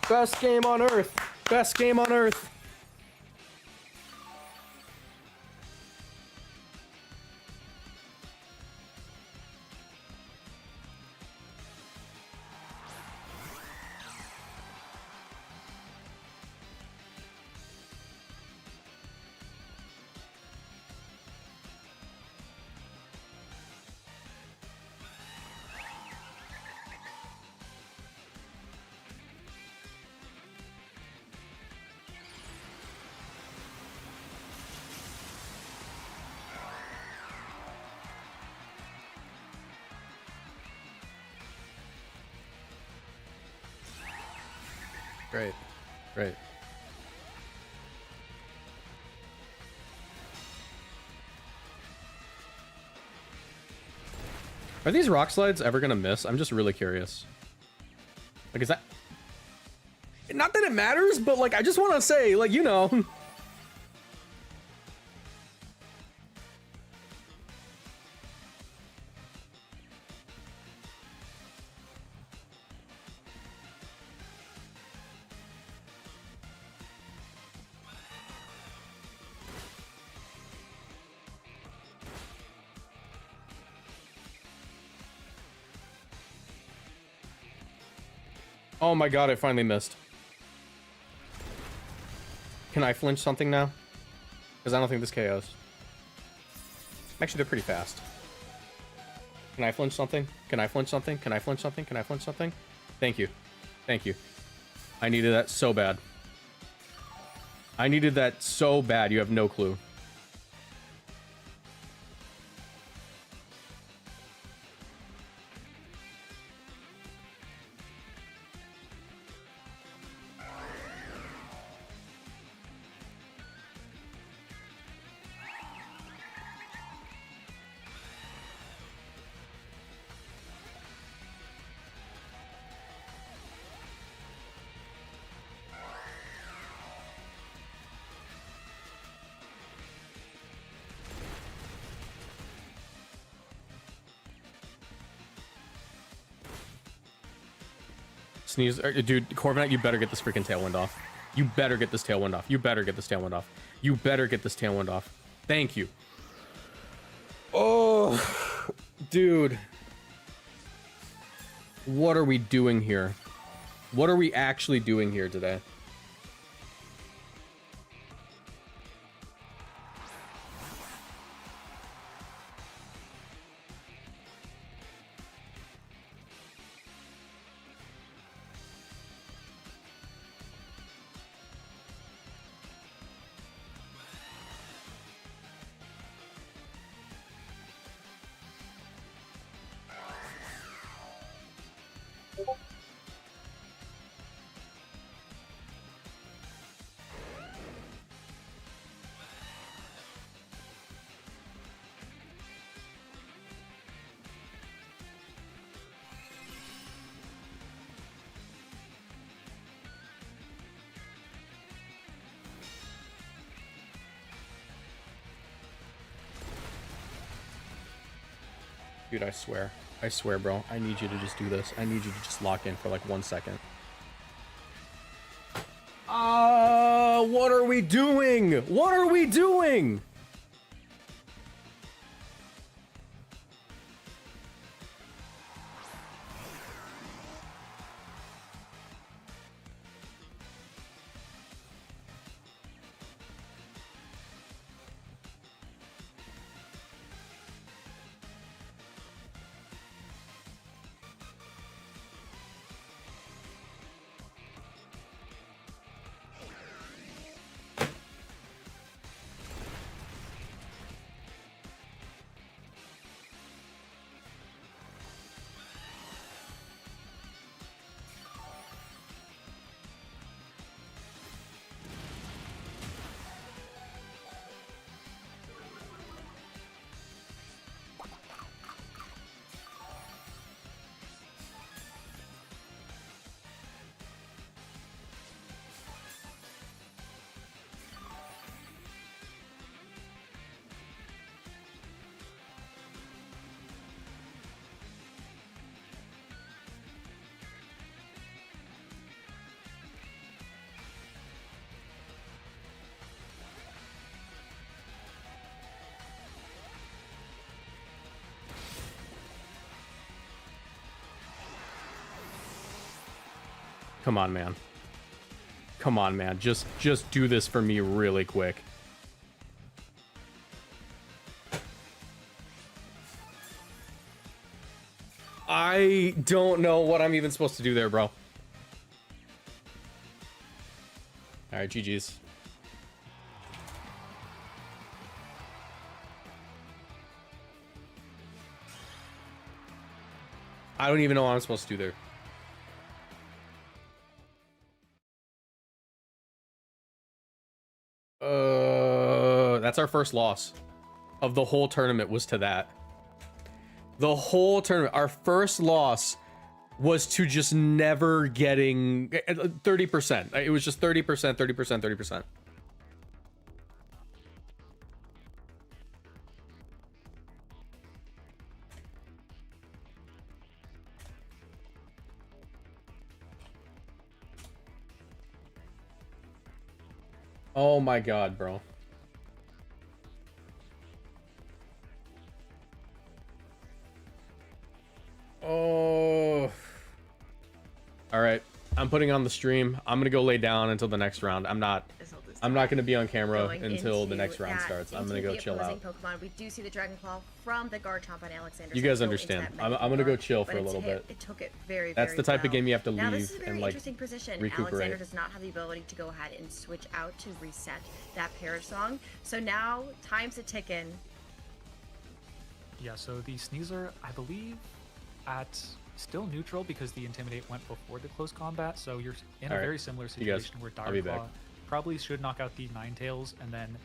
Best game on earth. Best game on earth. Great. Great. Are these rock slides ever gonna miss? I'm just really curious. Like, is that... Not that it matters, but, like, I just want to say, like, you know... Oh my god, I finally missed. Can I flinch something now? Because I don't think this KOs. Actually, they're pretty fast. Can I flinch something? Can I flinch something? Can I flinch something? Can I flinch something? Thank you. Thank you. I needed that so bad. I needed that so bad, you have no clue. Sneeze, dude, Corviknight, you better get this freaking tailwind off. You better get this tailwind off. You better get this tailwind off. You better get this tailwind off. Thank you. Oh, dude. What are we doing here? What are we actually doing here today? Dude, I swear, bro. I need you to just do this. I need you to just lock in for like 1 second. What are we doing? What are we doing? Come on, man. Come on, man. Just do this for me really quick. I don't know what I'm even supposed to do there, bro. Alright, GG's. I don't even know what I'm supposed to do there. That's our first loss of the whole tournament was to that. The whole tournament, our first loss was to just never getting 30%. It was just 30%, 30%, 30%. Oh my god, bro. Oh. All right. I'm putting on the stream. I'm going to go lay down until the next round. I'm not going to be on camera until the next round starts. I'm going to go chill out. Pokemon, we do see the Dragonclaw from the Garchomp on Alexander. You guys understand. I'm going to go chill for a little bit. It took it very, That's the type of game you have to now, leave this is a very and like interesting position. recuperate. Alexander does not have the ability to go ahead and switch out to reset that Perish Song. So now time's a ticking. Yeah, so the Sneasler, I believe, at still neutral because the Intimidate went before the close combat, so you're in a very similar situation where Dragonclaw probably should knock out the Ninetales, and then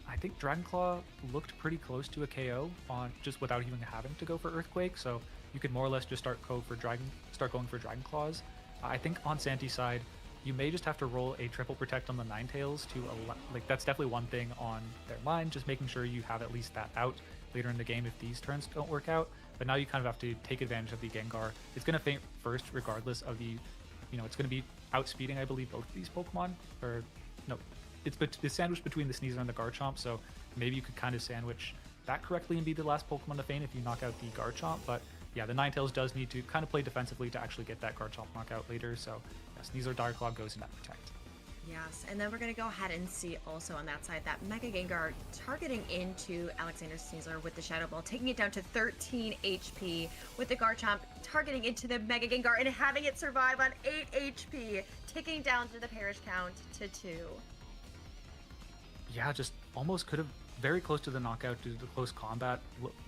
I think Dragonclaw looked pretty close to a KO on just without even having to go for Earthquake, so you could more or less just start going for Dragonclaws. I think on Santi's side, you may just have to roll a triple protect on the Ninetales to allow, like that's definitely one thing on their mind, just making sure you have at least that out later in the game if these turns don't work out. But now you kind of have to take advantage of the Gengar. It's going to faint first regardless of the, it's going to be outspeeding, I believe, both of these Pokemon. Or, no, it's sandwiched between the Sneasler and the Garchomp, so maybe you could kind of sandwich that correctly and be the last Pokemon to faint if you knock out the Garchomp. But yeah, the Ninetales does need to kind of play defensively to actually get that Garchomp knockout later. So yeah, Sneasler Direwolf goes in that protect. Yes, and then we're going to go ahead and see also on that side that Mega Gengar targeting into Alexander Sneasler with the Shadow Ball, taking it down to 13 HP, with the Garchomp targeting into the Mega Gengar and having it survive on 8 HP, ticking down to the Perish count to 2. Yeah, just almost could have very close to the knockout due to the close combat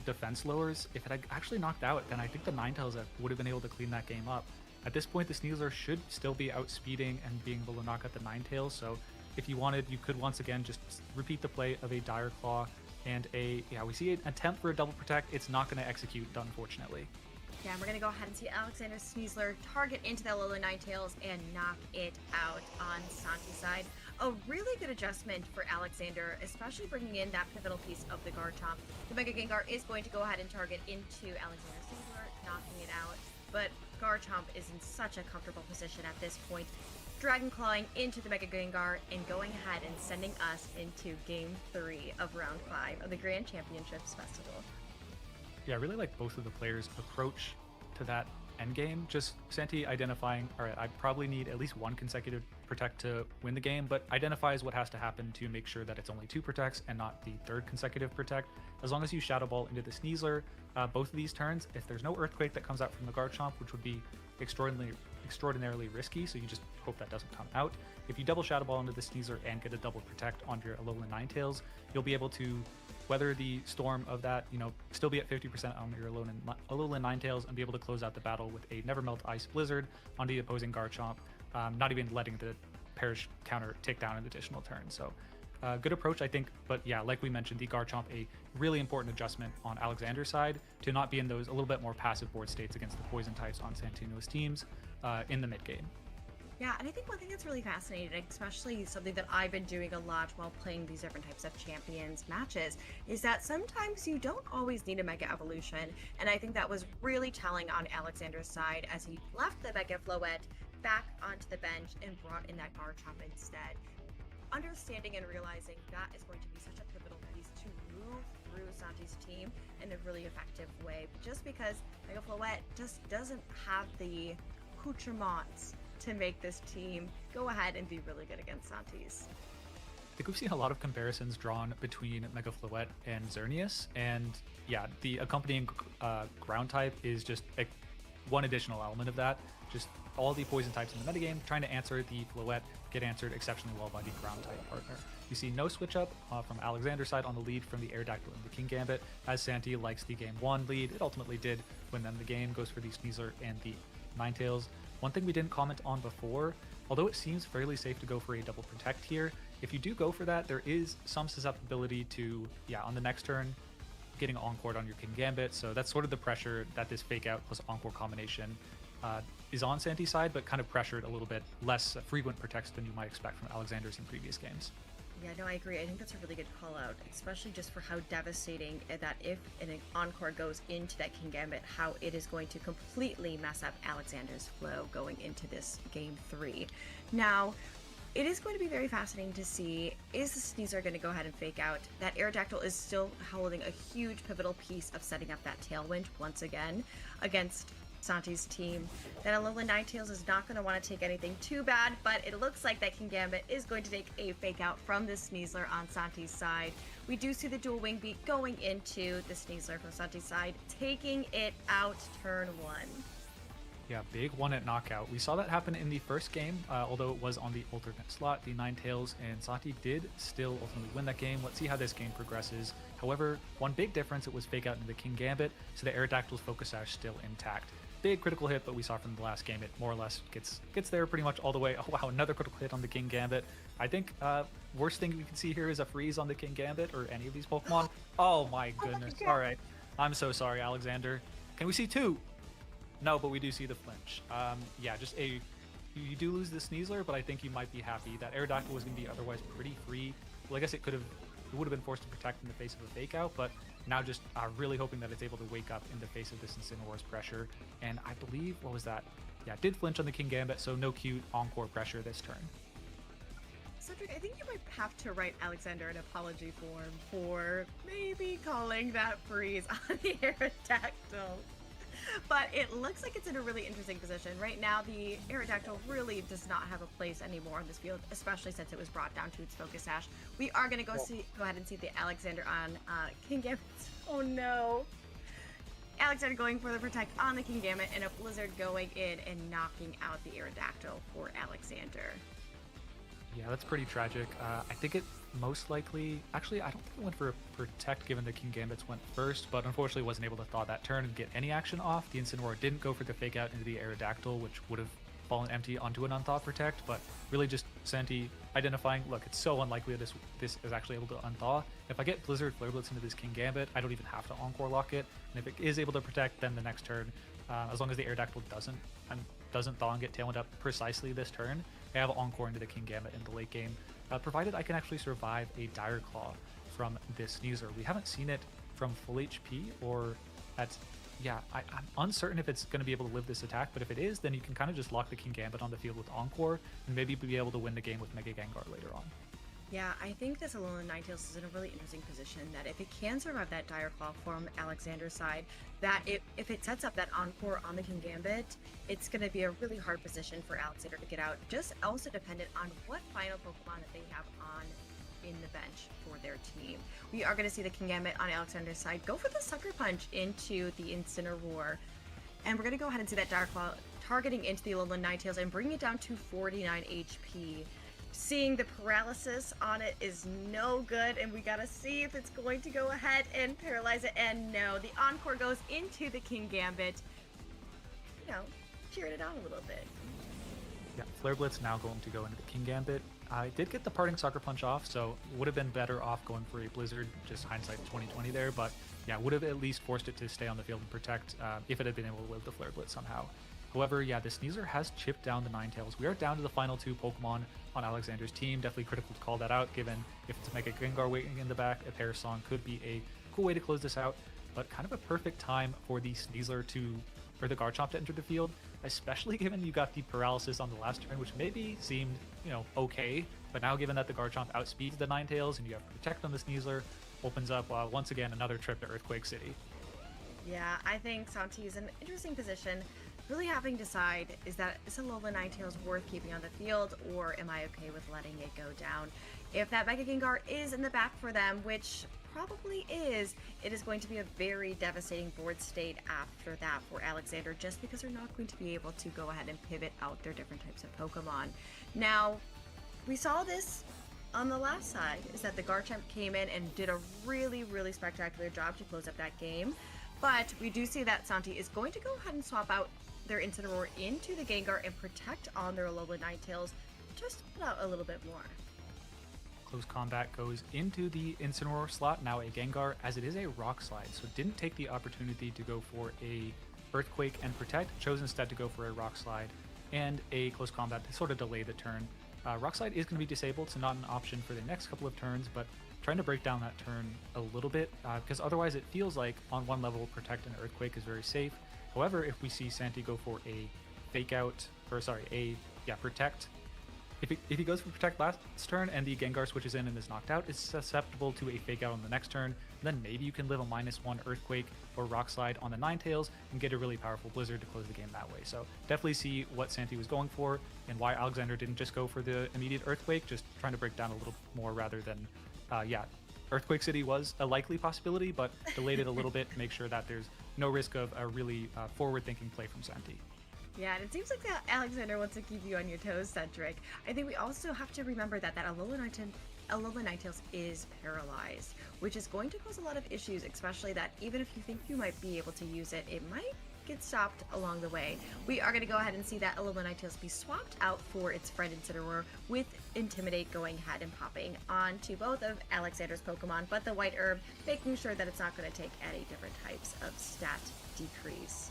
defense lowers. If it had actually knocked out, then I think the Ninetales would have been able to clean that game up. At this point, the Sneasler should still be outspeeding and being able to knock out the Ninetales, so if you wanted, you could once again just repeat the play of a Dire Claw and we see an attempt for a double protect. It's not going to execute, unfortunately. Yeah, and we're going to go ahead and see Alexander Sneasler target into that Alola Ninetales and knock it out on Santi's side. A really good adjustment for Alexander, especially bringing in that pivotal piece of the Garchomp. The Mega Gengar is going to go ahead and target into Alexander Sneasler, knocking it out, but Garchomp is in such a comfortable position at this point, Dragonclawing into the Mega Gengar and going ahead and sending us into Game 3 of Round 5 of the Grand Championships Festival. Yeah, I really like both of the players' approach to that endgame. Just Santi identifying, all right, I probably need at least one consecutive protect to win the game, but identifies what has to happen to make sure that it's only 2 protects and not the 3rd consecutive protect. As long as you Shadow Ball into the Sneasler, both of these turns, if there's no Earthquake that comes out from the Garchomp, which would be extraordinarily risky, so you just hope that doesn't come out. If you double Shadow Ball into the Sneasler and get a double protect on your Alolan Ninetales, you'll be able to weather the storm of that, still be at 50% on your Alolan Ninetales and be able to close out the battle with a Never Melt Ice Blizzard on the opposing Garchomp, not even letting the Perish counter take down an additional turn. So good approach, I think, but yeah, like we mentioned, the Garchomp, a really important adjustment on Alexander's side to not be in those a little bit more passive board states against the poison types on Santino's teams in the mid game. Yeah, and I think one thing that's really fascinating, especially something that I've been doing a lot while playing these different types of champions matches, is that sometimes you don't always need a Mega Evolution, and I think that was really telling on Alexander's side as he left the Mega Floette back onto the bench and brought in that Garchomp instead. Understanding and realizing that is going to be such a pivotal piece to move through Santi's team in a really effective way, just because Mega Floette just doesn't have the accoutrements to make this team go ahead and be really good against Santis. I think we've seen a lot of comparisons drawn between Mega Floette and Xerneas, and yeah, the accompanying ground type is just one additional element of that. Just all the poison types in the metagame trying to answer the Floette get answered exceptionally well by the ground type partner. You see no switch up from Alexander's side on the lead from the Aerodactyl and the King Gambit, as Santi likes the game 1 lead. It ultimately did win them the game, goes for the Sneasler and the Ninetales. One thing we didn't comment on before, although it seems fairly safe to go for a double protect here, if you do go for that, there is some susceptibility to, on the next turn, getting Encored on your King Gambit, so that's sort of the pressure that this Fake Out plus Encore combination is on Santi's side, but kind of pressured a little bit less frequent protects than you might expect from Alexander's in previous games. Yeah, no, I agree. I think that's a really good call out, especially just for how devastating that if an Encore goes into that King Gambit, how it is going to completely mess up Alexander's flow going into this game 3. Now, it is going to be very fascinating to see, is the Sneasler going to go ahead and fake out? That Aerodactyl is still holding a huge pivotal piece of setting up that Tailwind once again against Santi's team. That Alolan Ninetales is not going to want to take anything too bad, but it looks like that King Gambit is going to take a fake out from the Sneasler on Santi's side. We do see the dual wing beat going into the Sneasler from Santi's side, taking it out turn 1. Yeah, big one at knockout. We saw that happen in the first game, although it was on the alternate slot. The Ninetales and Santi did still ultimately win that game. Let's see how this game progresses. However, one big difference, it was fake out into the King Gambit, so the Aerodactyl's Focus Sash still intact. Big critical hit, but we saw from the last game, it more or less gets there pretty much all the way. Oh wow, another critical hit on the King Gambit. I think worst thing we can see here is a freeze on the King Gambit or any of these Pokemon. Oh my goodness. All right, I'm so sorry, Alexander. Can we see 2? No, but we do see the flinch. Yeah, just you do lose the Sneasler, but I think you might be happy. That Aerodactyl was going to be otherwise pretty free. Well, I guess it would have been forced to protect in the face of a fake out, but now just really hoping that it's able to wake up in the face of this Incineroar's pressure. And I believe, what was that? Yeah, it did flinch on the King Gambit, so no cute Encore pressure this turn. Cedric, I think you might have to write Alexander an apology form for maybe calling that freeze on the Aerodactyl. But it looks like it's in a really interesting position. Right now, the Aerodactyl really does not have a place anymore on this field, especially since it was brought down to its Focus Sash. We are going to go ahead and see the Alexander on King Gambit. Oh no. Alexander going for the Protect on the King Gambit, and a Blizzard going in and knocking out the Aerodactyl for Alexander. Yeah, that's pretty tragic. I think it most likely... Actually, I don't think it went for a Protect given the King Gambits went first, but unfortunately wasn't able to thaw that turn and get any action off. The Incineroar didn't go for the Fake Out into the Aerodactyl, which would have fallen empty onto an Unthought Protect, but really just Santi identifying, look, it's so unlikely that this is actually able to Unthaw. If I get Blizzard Flare Blitz into this King Gambit, I don't even have to Encore Lock it, and if it is able to Protect, then the next turn, as long as the Aerodactyl doesn't thaw and get Tailwind up precisely this turn, I have Encore into the King Gambit in the late game, provided I can actually survive a Dire Claw from this Sneasler. We haven't seen it from full HP or at... Yeah, I'm uncertain if it's going to be able to live this attack, but if it is, then you can kind of just lock the King Gambit on the field with Encore and maybe be able to win the game with Mega Gengar later on. Yeah, I think this Alolan Ninetales is in a really interesting position that if it can survive that Dire Claw from Alexander's side, that if it sets up that Encore on the King Gambit, it's going to be a really hard position for Alexander to get out. Just also dependent on what final Pokemon that they have on in the bench for their team. We are going to see the King Gambit on Alexander's side go for the Sucker Punch into the Incineroar. And we're going to go ahead and see that Dire Claw targeting into the Alolan Ninetales and bring it down to 49 HP. Seeing the paralysis on it is no good, and we got to see if it's going to go ahead and paralyze it. And no, the Encore goes into the King Gambit. You know, cheering it on a little bit. Yeah, Flare Blitz now going to go into the King Gambit. I did get the parting Sucker Punch off, so would have been better off going for a Blizzard, just hindsight 2020 there, but yeah, would have at least forced it to stay on the field and protect if it had been able to live the Flare Blitz somehow. However, yeah, this Sneasler has chipped down the Ninetales. We are down to the final 2 Pokemon on Alexander's team. Definitely critical to call that out, given if it's Mega Gengar waiting in the back, a Pair Song could be a cool way to close this out, but kind of a perfect time for the Sneasler or the Garchomp to enter the field, especially given you got the paralysis on the last turn, which maybe seemed, okay, but now given that the Garchomp outspeeds the Ninetales and you have Protect on the Sneasler, opens up once again another trip to Earthquake City. Yeah, I think Santi is in an interesting position really having to decide, is Alola Ninetales worth keeping on the field, or am I okay with letting it go down? If that Mega Gengar is in the back for them, which probably is, it is going to be a very devastating board state after that for Alexander, just because they're not going to be able to go ahead and pivot out their different types of Pokemon. Now, we saw this on the last side, is that the Garchomp came in and did a really, really spectacular job to close up that game. But we do see that Santi is going to go ahead and swap out their Incineroar into the Gengar and protect on their Alola Ninetales just about a little bit more. Close combat goes into the Incineroar slot, now a Gengar, as it is a Rock Slide, so didn't take the opportunity to go for a Earthquake and Protect, chose instead to go for a Rock Slide and a Close Combat to sort of delay the turn. Rock Slide is going to be disabled, so not an option for the next couple of turns, but trying to break down that turn a little bit, because otherwise it feels like on one level Protect and Earthquake is very safe. However, if we see Santi go for a Fake Out, or sorry, Protect, if he goes for Protect last turn and the Gengar switches in and is knocked out, it's susceptible to a Fake Out on the next turn. Then maybe you can live a -1 Earthquake or Rock Slide on the Ninetales and get a really powerful Blizzard to close the game that way. So definitely see what Santi was going for and why Alexander didn't just go for the immediate Earthquake, just trying to break down a little more rather than, Earthquake City was a likely possibility, but delayed it a little bit to make sure that there's no risk of a really forward-thinking play from Santi. Yeah, and it seems like that Alexander wants to keep you on your toes, Cedric. I think we also have to remember that Alola Ninetales is paralyzed, which is going to cause a lot of issues, especially that even if you think you might be able to use it, it might get stopped along the way. We are going to go ahead and see that Alola Ninetales be swapped out for its friend Incineroar, with Intimidate going ahead and popping onto both of Alexander's Pokemon, but the White Herb making sure that it's not going to take any different types of stat decrease.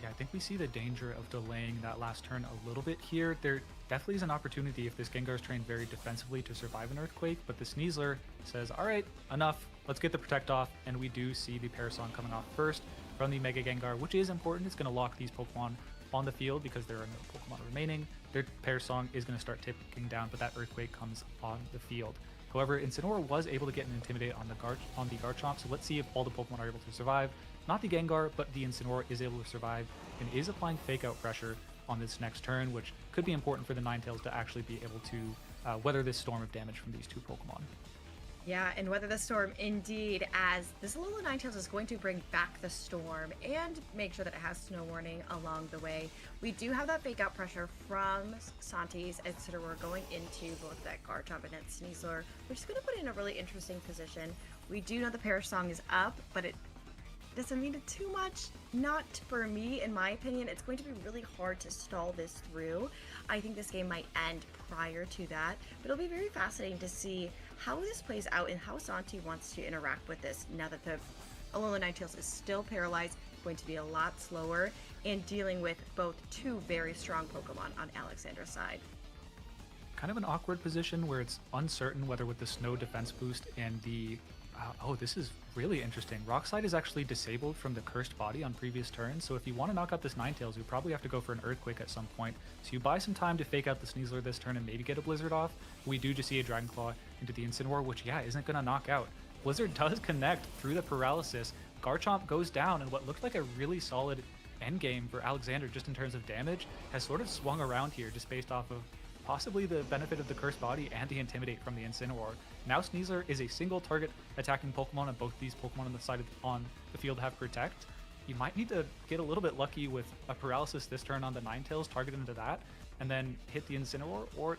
Yeah, I think we see the danger of delaying that last turn a little bit here. There definitely is an opportunity if this Gengar is trained very defensively to survive an Earthquake, but the Sneasler says, all right, enough, let's get the Protect off, and we do see the Parasong coming off first from the Mega Gengar, which is important. It's going to lock these Pokemon on the field because there are no Pokemon remaining. Their Parasong is going to start ticking down, but that Earthquake comes on the field. However, Incineroar was able to get an Intimidate on the Garchomp, so let's see if all the Pokemon are able to survive. Not the Gengar, but the Incineroar is able to survive and is applying Fake Out pressure on this next turn, which could be important for the Ninetales to actually be able to weather this storm of damage from these two Pokemon. Yeah, and weather the storm indeed, as this Alola Ninetales is going to bring back the storm and make sure that it has snow warning along the way. We do have that Fake Out pressure from Santi's Incineroar going into both that Garchomp and that Sneasler, which is going to put it in a really interesting position. We do know the Parasong is up, but it doesn't mean it too much. Not for me, in my opinion. It's going to be really hard to stall this through. I think this game might end prior to that, but it'll be very fascinating to see how this plays out and how Santi wants to interact with this now that the Alola Ninetales is still paralyzed, going to be a lot slower, and dealing with both two very strong Pokemon on Alexander's side. Kind of an awkward position where it's uncertain whether with the Snow defense boost and the this is really interesting. Rock Slide is actually disabled from the Cursed Body on previous turns, so if you want to knock out this Ninetales, you probably have to go for an Earthquake at some point. So you buy some time to fake out the Sneasler this turn and maybe get a Blizzard off. We do just see a Dragon Claw into the Incineroar, which, isn't going to knock out. Blizzard does connect through the paralysis. Garchomp goes down, and what looked like a really solid endgame for Alexander just in terms of damage has sort of swung around here just based off of possibly the benefit of the Cursed Body and the Intimidate from the Incineroar. Now Sneasler is a single target attacking Pokemon, and both these Pokemon on the field have Protect. You might need to get a little bit lucky with a Paralysis this turn on the Ninetales, target into that, and then hit the Incineroar. Or,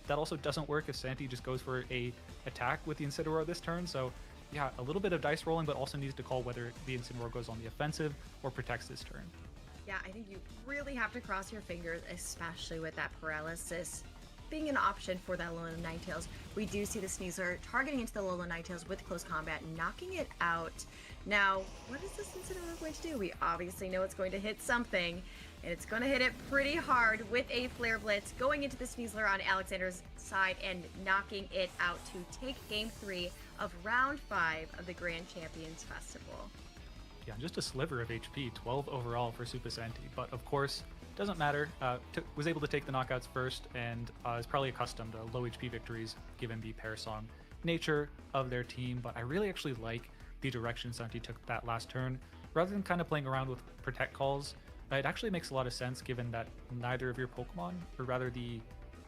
that also doesn't work if Santi just goes for a attack with the Incineroar this turn, so yeah, a little bit of dice rolling, but also needs to call whether the Incineroar goes on the offensive or protects this turn. Yeah, I think you really have to cross your fingers, especially with that Paralysis being an option for that Alola Ninetales. We do see the Sneasler targeting into the Alola Ninetales with Close Combat, knocking it out. Now, what is this Incineroar going to do? We obviously know it's going to hit something, and it's going to hit it pretty hard with a Flare Blitz, going into the Sneasler on Alexander's side and knocking it out to take Game 3 of Round 5 of the Grand Champions Festival. Yeah, just a sliver of HP, 12 overall for Super Santi, but of course, doesn't matter. Was able to take the knockouts first, and is probably accustomed to low HP victories given the Parasong nature of their team. But I really actually like the direction Santi took that last turn. Rather than kind of playing around with Protect calls, it actually makes a lot of sense given that neither of your Pokemon, or rather the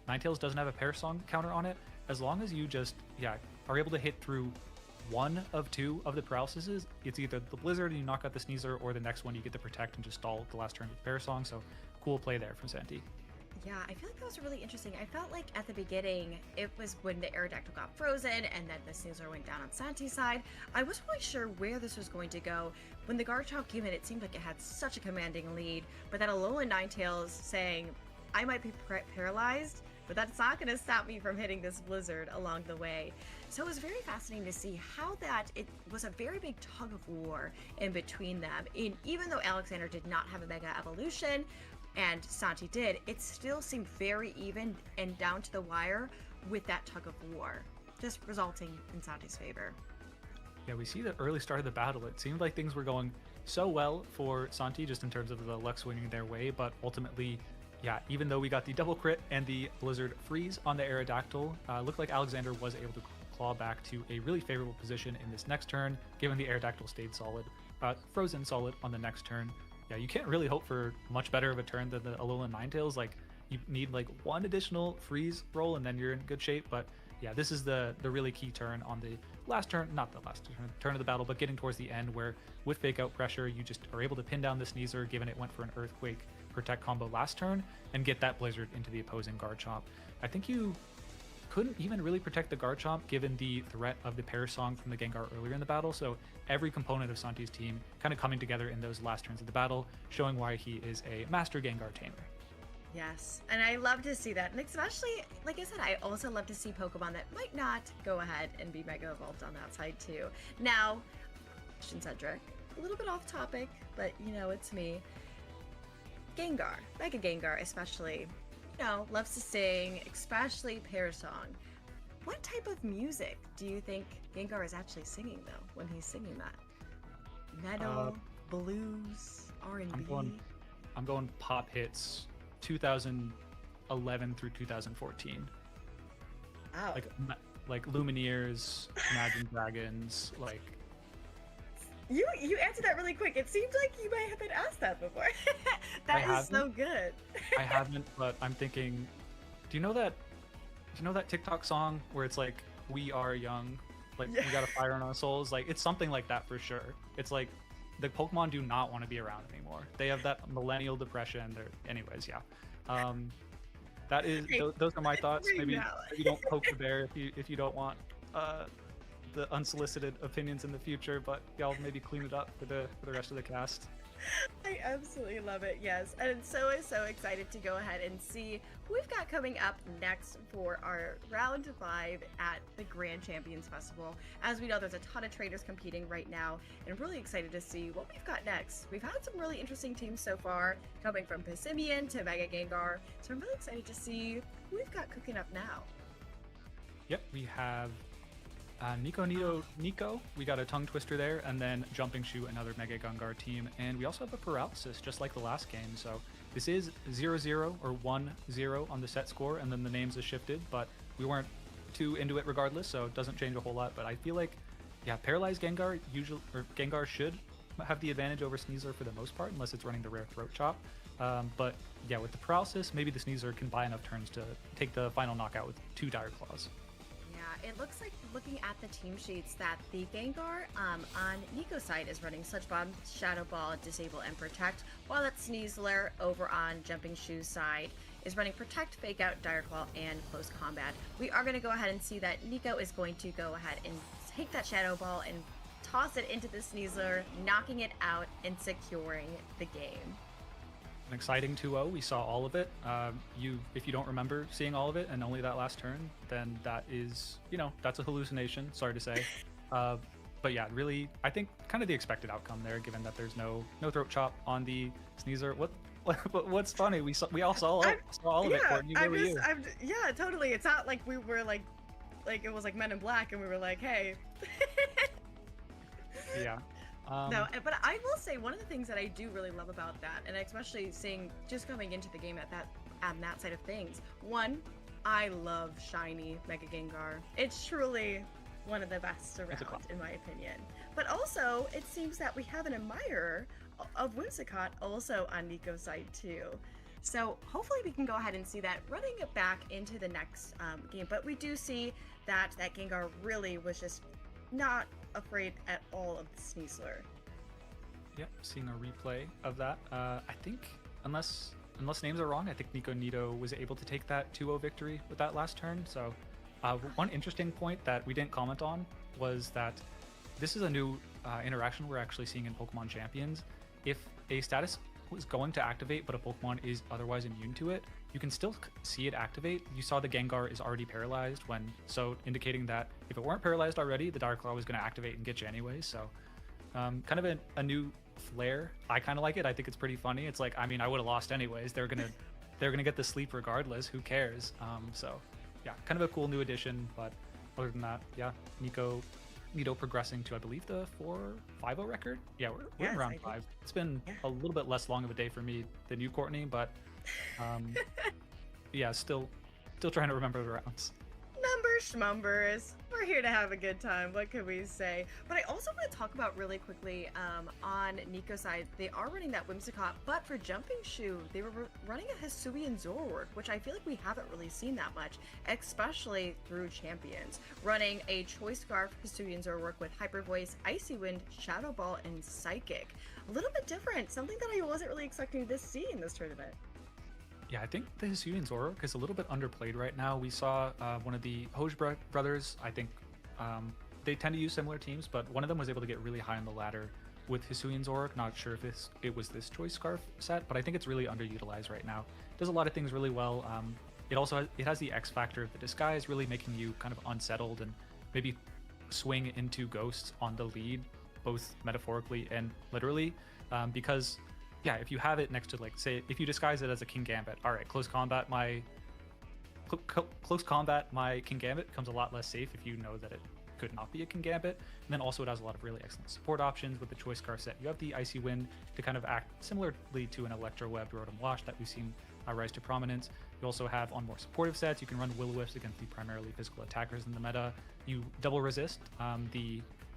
Ninetales doesn't have a Pair Song counter on it. As long as you just, are able to hit through one of two of the paralyses, it's either the Blizzard and you knock out the Sneasler, or the next one you get to Protect and just stall the last turn with Pair Song. So cool play there from Santi. Yeah, I feel like that was really interesting. I felt like at the beginning, it was when the Aerodactyl got frozen and then the Sneasler went down on Santi's side. I wasn't really sure where this was going to go. When the Garchomp came in, it seemed like it had such a commanding lead, but that Alolan Ninetales saying, I might be paralyzed, but that's not going to stop me from hitting this Blizzard along the way. So it was very fascinating to see how it was a very big tug of war in between them. And even though Alexander did not have a Mega Evolution, and Santi did, it still seemed very even and down to the wire with that tug of war, just resulting in Santi's favor. Yeah, we see the early start of the battle. It seemed like things were going so well for Santi just in terms of the luck swinging their way, but ultimately, even though we got the double crit and the Blizzard freeze on the Aerodactyl, looked like Alexander was able to claw back to a really favorable position in this next turn, given the Aerodactyl stayed solid, frozen solid on the next turn. Yeah, you can't really hope for much better of a turn than the Alolan Ninetales. Like, you need like one additional freeze roll and then you're in good shape. But yeah, this is the really key turn on the last turn, not the last turn of the battle, but getting towards the end where with Fake Out Pressure, you just are able to pin down the Sneasler, given it went for an Earthquake Protect combo last turn, and get that Blizzard into the opposing Garchomp. I think you couldn't even really protect the Garchomp given the threat of the Pair Song from the Gengar earlier in the battle, so every component of Santi's team kind of coming together in those last turns of the battle, showing why he is a master Gengar tamer. Yes, and I love to see that, and especially, like I said, I also love to see Pokemon that might not go ahead and be Mega Evolved on that side too. Now, Cedric, a little bit off topic, but you know, it's me. Gengar, Mega Gengar especially, loves to sing, especially Pair Song. What type of music do you think Gengar is actually singing though when he's singing that? Metal, blues, R&B? I'm going pop hits 2011 through 2014. Oh. Like Lumineers, Imagine Dragons, like. You answered that really quick. It seems like you might have been asked that before. That is so good. I haven't, but I'm thinking, do you know that TikTok song where it's like, we are young, like we got a fire in our souls? Like, it's something like that for sure. It's like the Pokemon do not want to be around anymore. They have that millennial depression. Anyways, that is those are my thoughts. Maybe don't poke the bear if you don't want the unsolicited opinions in the future, but y'all maybe clean it up for the rest of the cast. I absolutely love it, yes. And so excited to go ahead and see who we've got coming up next for our round 5 at the Grand Champions Festival. As we know, there's a ton of trainers competing right now, and really excited to see what we've got next. We've had some really interesting teams so far, coming from Passimian to Mega Gengar, so I'm really excited to see who we've got cooking up now. Yep, we have Nico, we got a Tongue Twister there, and then Jumping Shoe, another Mega Gengar team, and we also have a Paralysis, just like the last game. So this is 0-0 or 1-0 on the set score, and then the names have shifted, but we weren't too into it regardless, so it doesn't change a whole lot. But I feel like, Paralyzed Gengar Gengar should have the advantage over Sneasler for the most part, unless it's running the rare Throat Chop. But with the Paralysis, maybe the Sneasler can buy enough turns to take the final knockout with 2 Dire Claws. It looks like, looking at the team sheets, that the Gengar on Nico's side is running Sludge Bomb, Shadow Ball, Disable, and Protect, while that Sneasler over on Jumping Shoe's side is running Protect, Fake Out, Dire Claw, and Close Combat. We are going to go ahead and see that Nico is going to go ahead and take that Shadow Ball and toss it into the Sneasler, knocking it out and securing the game. An exciting 2-0. We saw all of it. If you don't remember seeing all of it and only that last turn, then that is, that's a hallucination. Sorry to say. But yeah, really, I think kind of the expected outcome there, given that there's no Throat Chop on the Sneasler. What's funny? We all saw all of it. Courtney, where were you? Yeah, totally. It's not like we were like it was like Men in Black, and we were like, hey. Yeah. No, but I will say one of the things that I do really love about that, and especially seeing just coming into the game on that side of things, one, I love shiny Mega Gengar. It's truly one of the best around, in my opinion. But also, it seems that we have an admirer of Whimsicott also on Nico's side too. So hopefully we can go ahead and see that running it back into the next game. But we do see that Gengar really was just not afraid at all of the Sneasler. Yep, seeing a replay of that. I think, unless names are wrong, I think Nico Nito was able to take that 2-0 victory with that last turn. So one interesting point that we didn't comment on was that this is a new interaction we're actually seeing in Pokemon Champions. If a status was going to activate, but a Pokemon is otherwise immune to it, you can still see it activate. You saw the Gengar is already paralyzed so indicating that if it weren't paralyzed already, the Dark Claw was going to activate and get you anyway. So kind of a new flair. I kind of like it. I think it's pretty funny. It's like, I mean, I would have lost anyways. They're gonna get the sleep regardless. Who cares? So yeah, kind of a cool new addition. But other than that, yeah, Nito progressing to, I believe, the 4-5-0 record. Yeah, we're in round 5. It's been a little bit less long of a day for me than you, Courtney, but yeah, still trying to remember the rounds. Numbers schmumbers. We're here to have a good time. What can we say? But I also want to talk about really quickly on Nico's side, they are running that Whimsicott, but for Jumping Shoe, they were running a Hisuian Zoroark, which I feel like we haven't really seen that much, especially through Champions. Running a Choice Scarf Hisuian Zoroark with Hyper Voice, Icy Wind, Shadow Ball, and Psychic. A little bit different, something that I wasn't really expecting to see in this tournament. Yeah, I think the Hisuian Zoroark is a little bit underplayed right now. We saw one of the Hoj brothers, I think they tend to use similar teams, but one of them was able to get really high on the ladder with Hisuian Zoroark. Not sure if it was this Choice Scarf set, but I think it's really underutilized right now. It does a lot of things really well. It has the X factor of the disguise, really making you kind of unsettled and maybe swing into ghosts on the lead, both metaphorically and literally, because yeah, if you have it next to, like, say, if you disguise it as a King Gambit, all right, close combat, my King Gambit becomes a lot less safe if you know that it could not be a King Gambit. And then also it has a lot of really excellent support options with the Choice Scarf set. You have the Icy Wind to kind of act similarly to an Electro-Webbed Rotom Wash that we've seen rise to prominence. You also have, on more supportive sets, you can run Will-O-Wisps against the primarily physical attackers in the meta. You double resist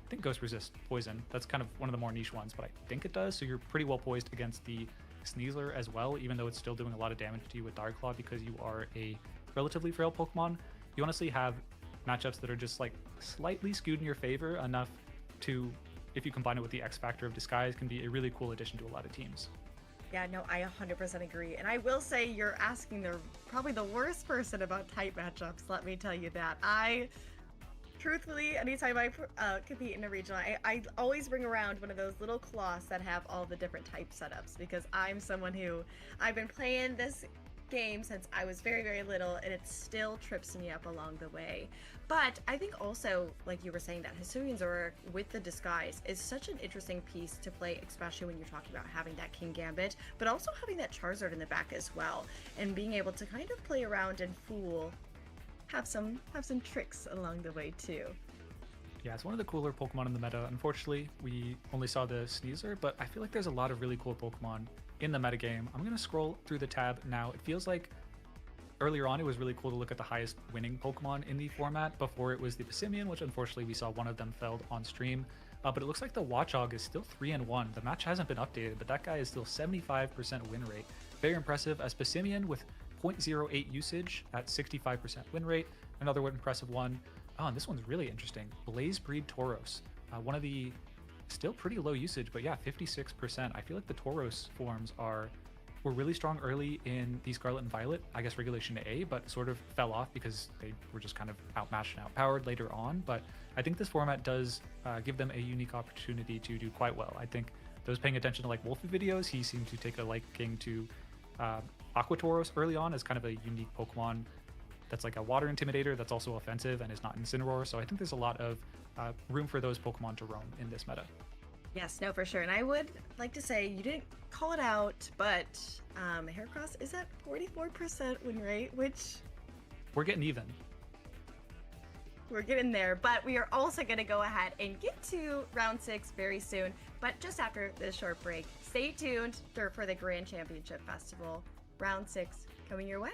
I think Ghost Resist Poison. That's kind of one of the more niche ones, but I think it does. So you're pretty well poised against the Sneasler as well, even though it's still doing a lot of damage to you with Dark Claw because you are a relatively frail Pokemon. You honestly have matchups that are just like slightly skewed in your favor enough to, if you combine it with the X factor of Disguise, can be a really cool addition to a lot of teams. Yeah, no, I 100% agree. And I will say you're asking probably the worst person about type matchups, let me tell you that. Truthfully, anytime I compete in a regional, I always bring around one of those little cloths that have all the different type setups because I'm someone who, I've been playing this game since I was very, very little and it still trips me up along the way. But I think also, like you were saying, that Hisuian Zoroark with the disguise is such an interesting piece to play, especially when you're talking about having that King Gambit, but also having that Charizard in the back as well, and being able to kind of play around and have some tricks along the way too. Yeah, it's one of the cooler Pokemon in the meta. Unfortunately, we only saw the Sneasler, but I feel like there's a lot of really cool Pokemon in the metagame. I'm going to scroll through the tab now. It feels like earlier on it was really cool to look at the highest winning Pokemon in the format. Before it was the Passimian, which unfortunately we saw one of them felled on stream. But it looks like the Watchog is still 3-1. The match hasn't been updated, but that guy is still 75% win rate. Very impressive, as Passimian with 0.08 usage at 65% win rate. Another one impressive one. Oh, and this one's really interesting. Blaze Breed Tauros. One of the still pretty low usage, but yeah, 56%. I feel like the Tauros forms were really strong early in the Scarlet and Violet, I guess Regulation A, but sort of fell off because they were just kind of outmatched and outpowered later on. But I think this format does give them a unique opportunity to do quite well. I think those paying attention to like Wolfie videos, he seemed to take a liking to Aqua Tauros early on as kind of a unique Pokemon that's like a water intimidator that's also offensive and is not Incineroar. So I think there's a lot of room for those Pokemon to roam in this meta. Yes, no, for sure. And I would like to say, you didn't call it out, but Heracross is at 44% win rate, which... We're getting even. We're getting there, but we are also going to go ahead and get to round 6 very soon. But just after this short break, stay tuned for the Grand Championship Festival. Round 6 coming your way.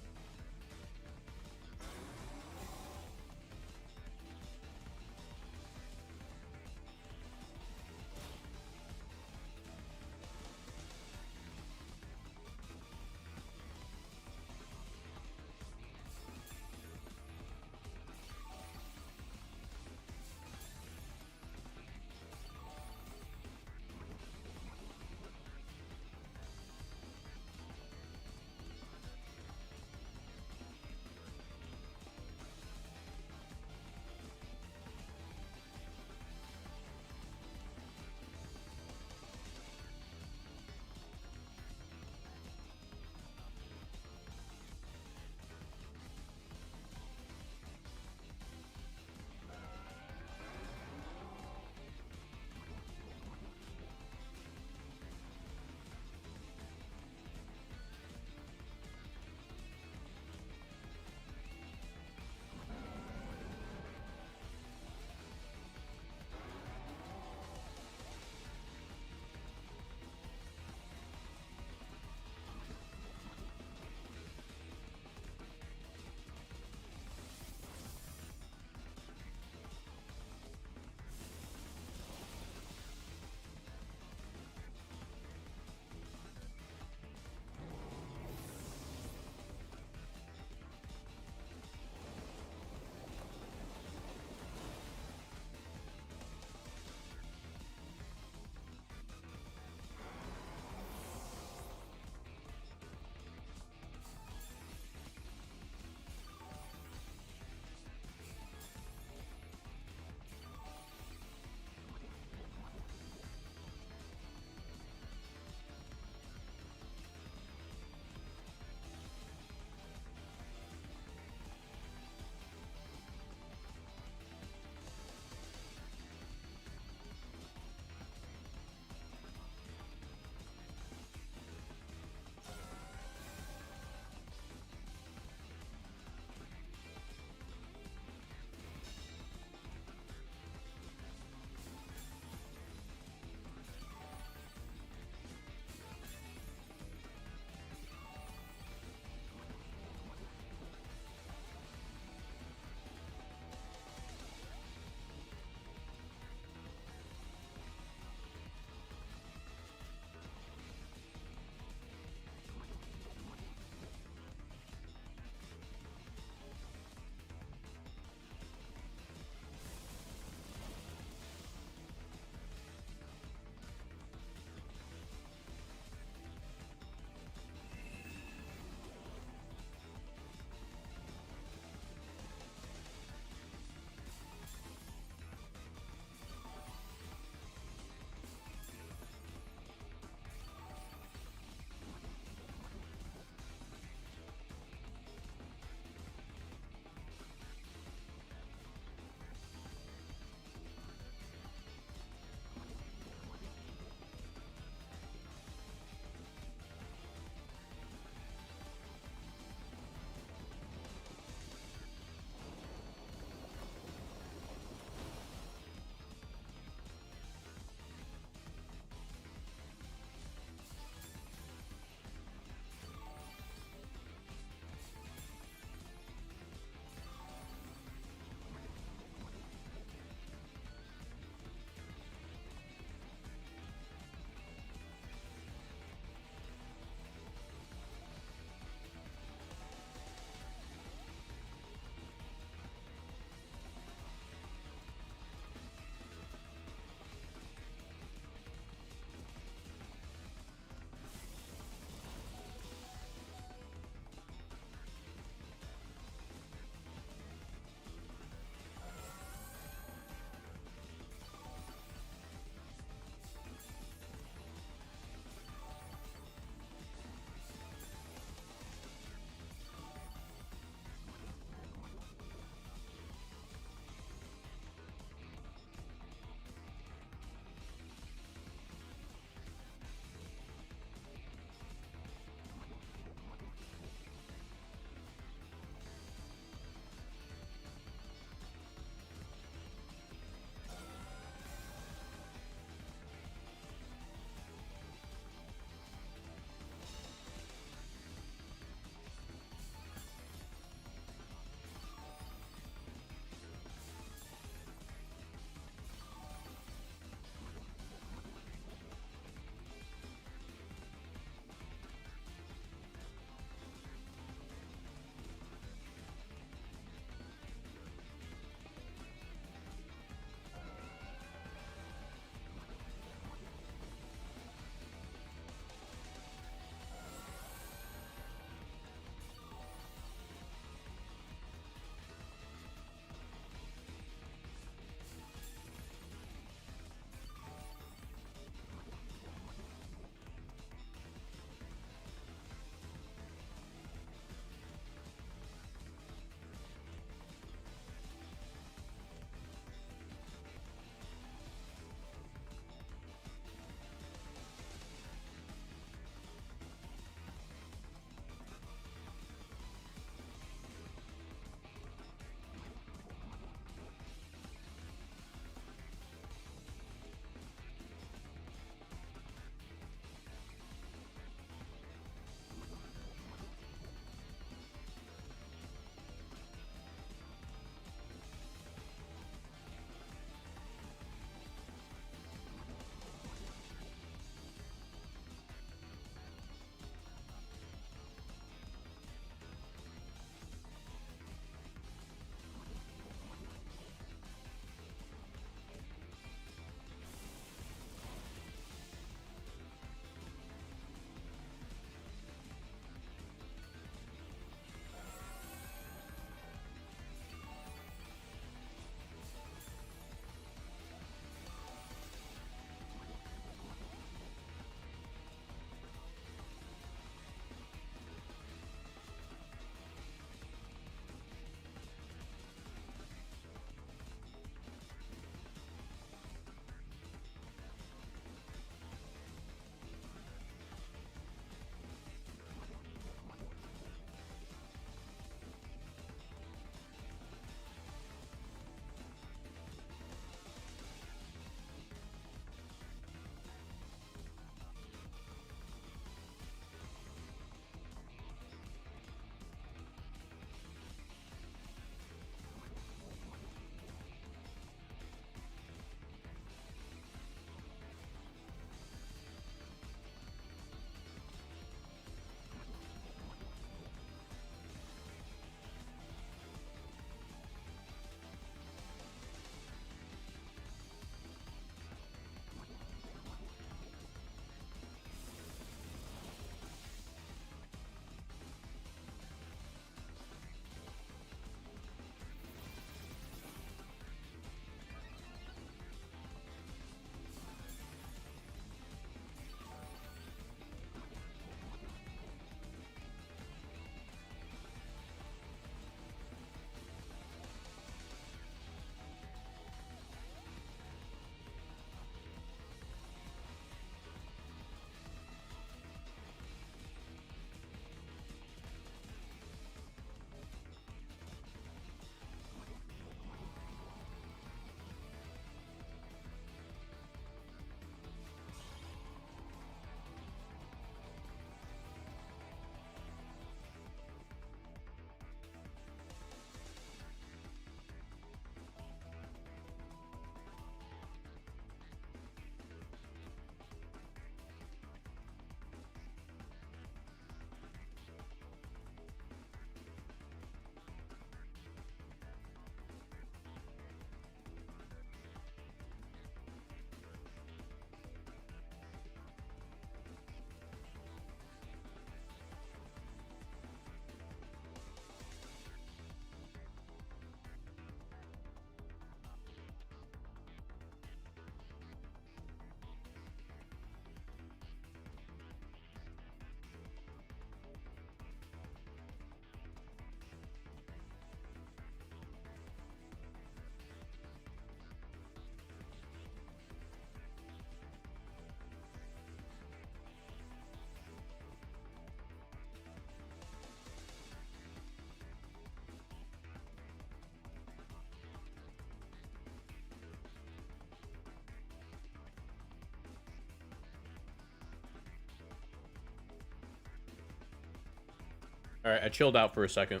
All right, I chilled out for a second.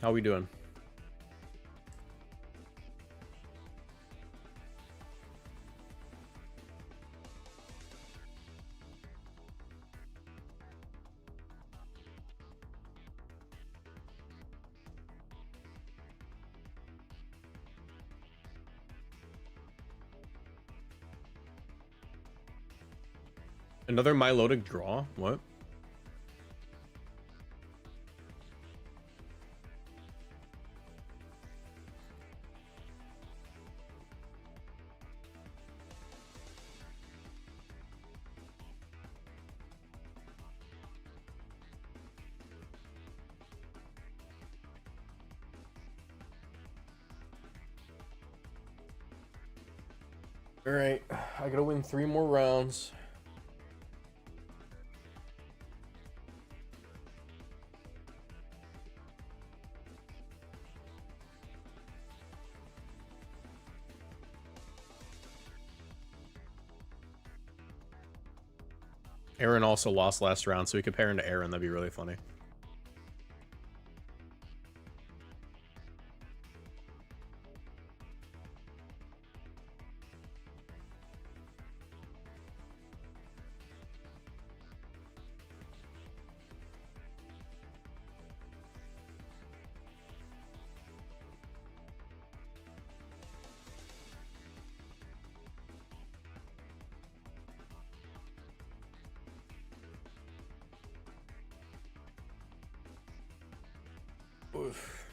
How we doing? Another Milotic draw? What? All right, I gotta win 3 more rounds. Aaron also lost last round, so we could pair into Aaron. That'd be really funny. Oof.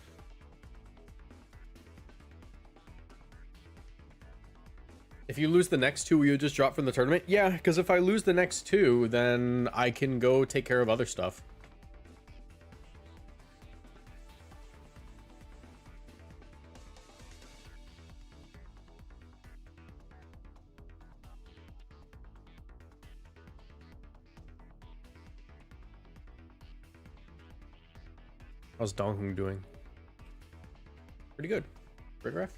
If you lose the next 2, will you just drop from the tournament? Yeah, because if I lose the next 2, then I can go take care of other stuff. How's Donghung doing? Pretty good. Great ref.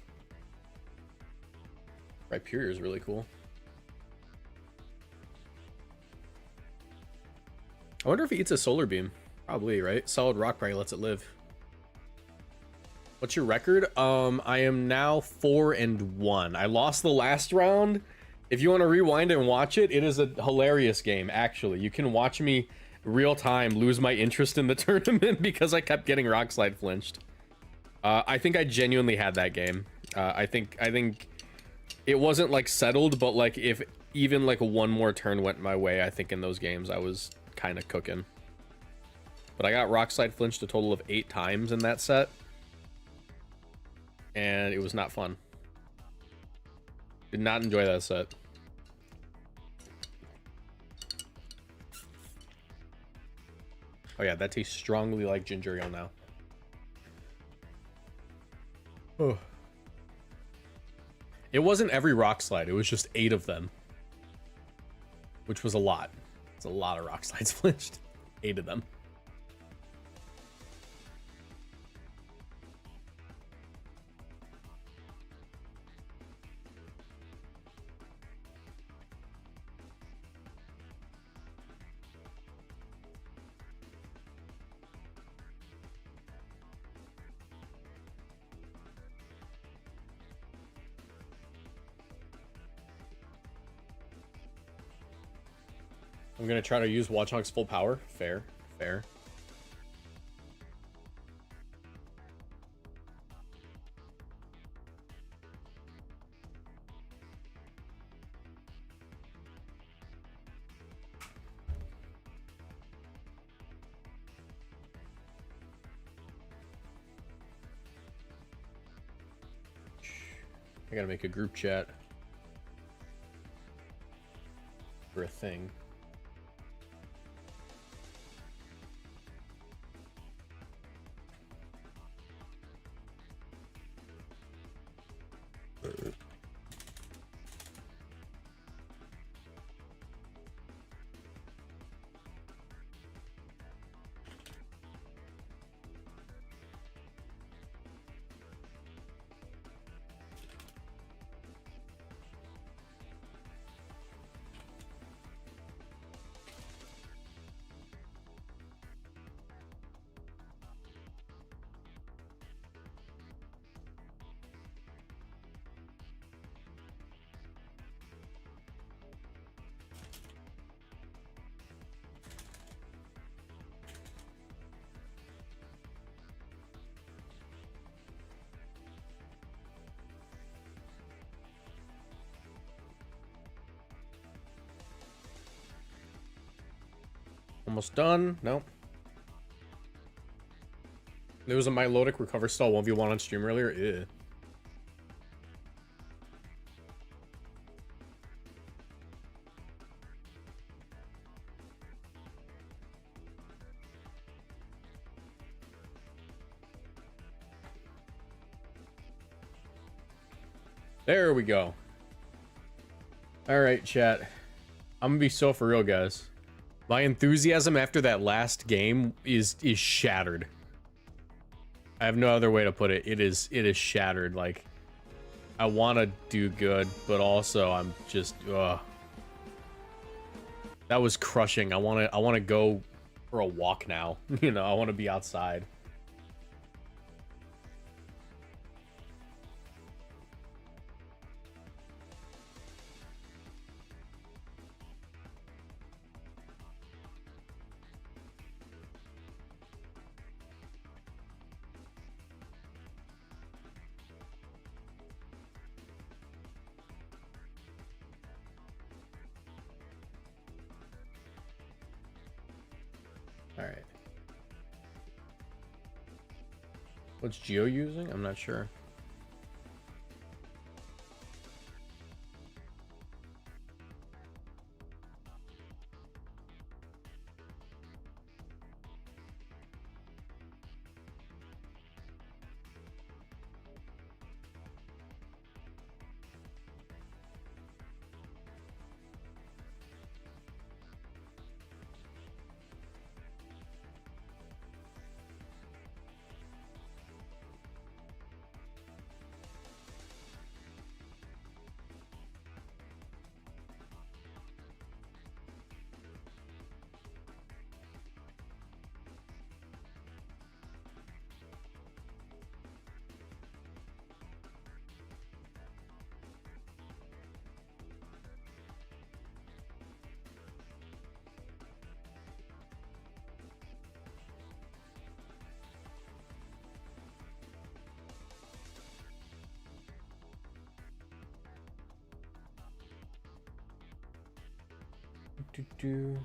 Rhyperior is really cool. I wonder if he eats a solar beam. Probably, right? Solid rock probably lets it live. What's your record? I am now 4-1. I lost the last round. If you want to rewind and watch it, it is a hilarious game, actually. You can watch me real time lose my interest in the tournament because I kept getting rock slide flinched. I think I genuinely had that game. I think it wasn't like settled, but like if even like 1 more turn went my way, I think in those games I was kind of cooking. But I got rock slide flinched a total of 8 times in that set, and it was not fun. Did not enjoy that set. Oh yeah, that tastes strongly like ginger ale now. Oh. It wasn't every rock slide, it was just 8 of them. Which was a lot. It's a lot of rock slides flinched. 8 of them. I'm gonna try to use Watchog's full power. Fair, fair. I gotta make a group chat for a thing. Almost done. Nope. There was a Milotic recover stall 1v1 on stream earlier. Ew. There we go. All right, chat. I'm gonna be so for real, guys. My enthusiasm after that last game is shattered. I have no other way to put it. It is shattered. Like, I want to do good, but also I'm just ugh. That was crushing. I want to go for a walk now. You know, I want to be outside. All right. What's Geo using? I'm not sure. Do.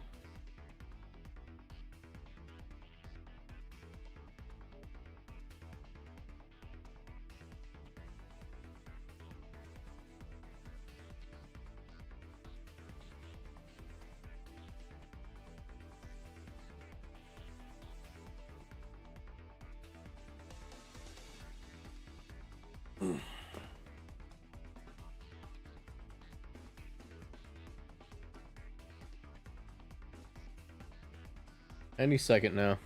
Any second now.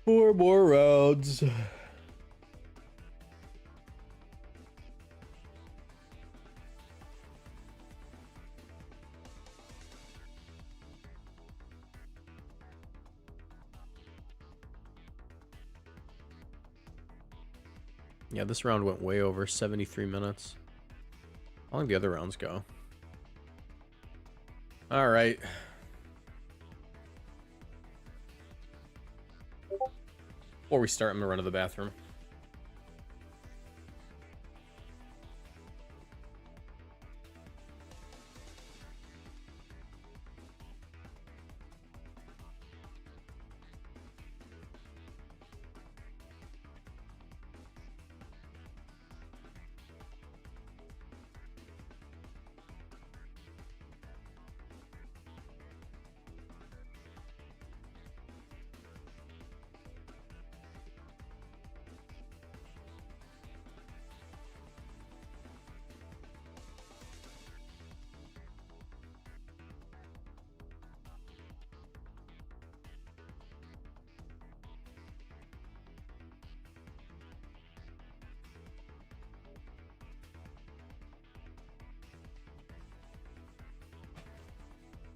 Four more rounds. Yeah, this round went way over 73 minutes. How long did the other rounds go? All right. Before we start, I'm gonna run to the bathroom.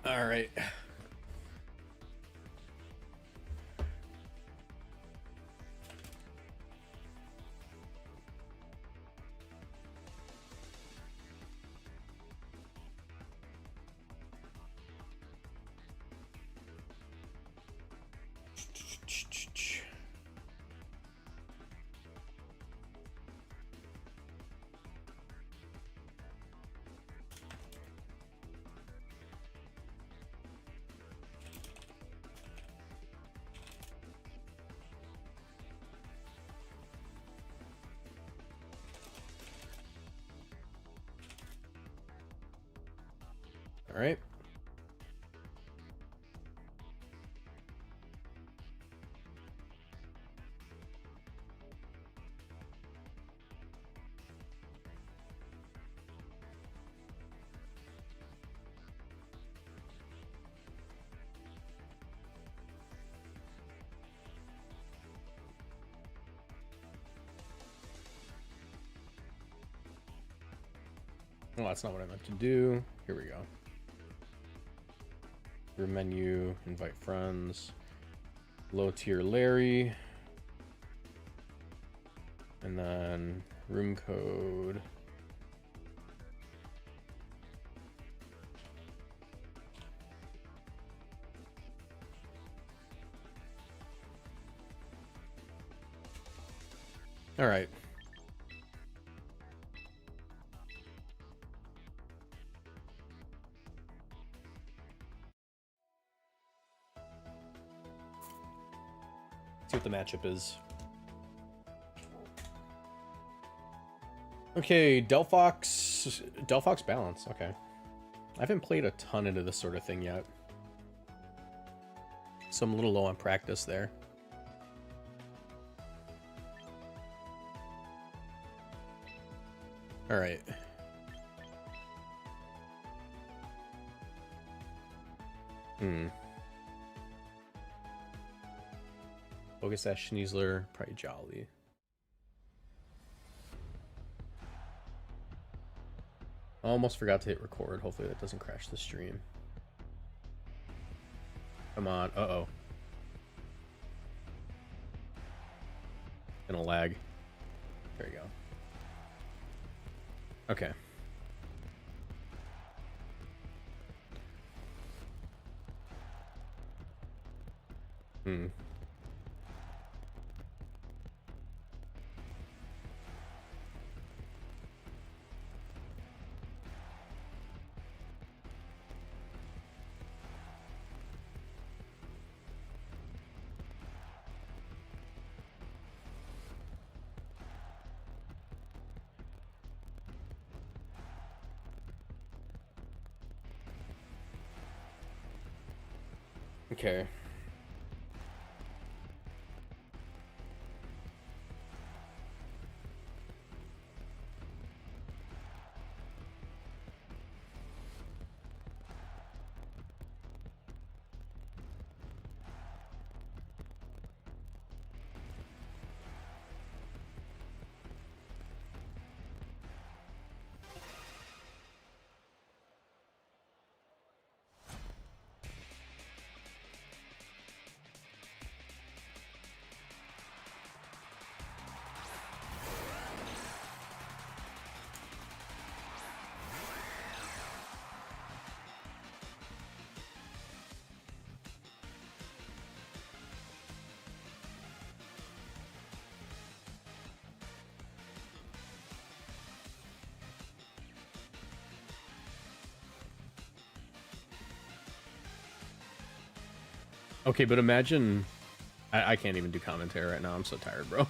All right. All right. Well, that's not what I meant to do. Here we go. Your menu, invite friends, low tier Larry, and then room code. All right. See what the matchup is. Okay, Delphox Balance. Okay. I haven't played a ton into this sort of thing yet. So I'm a little low on practice there. All right. Focus Ash Schneasler, probably Jolly. I almost forgot to hit record. Hopefully that doesn't crash the stream. Come on. Uh-oh. Gonna lag. There you go. Okay. Okay. Okay, but imagine... I can't even do commentary right now. I'm so tired, bro.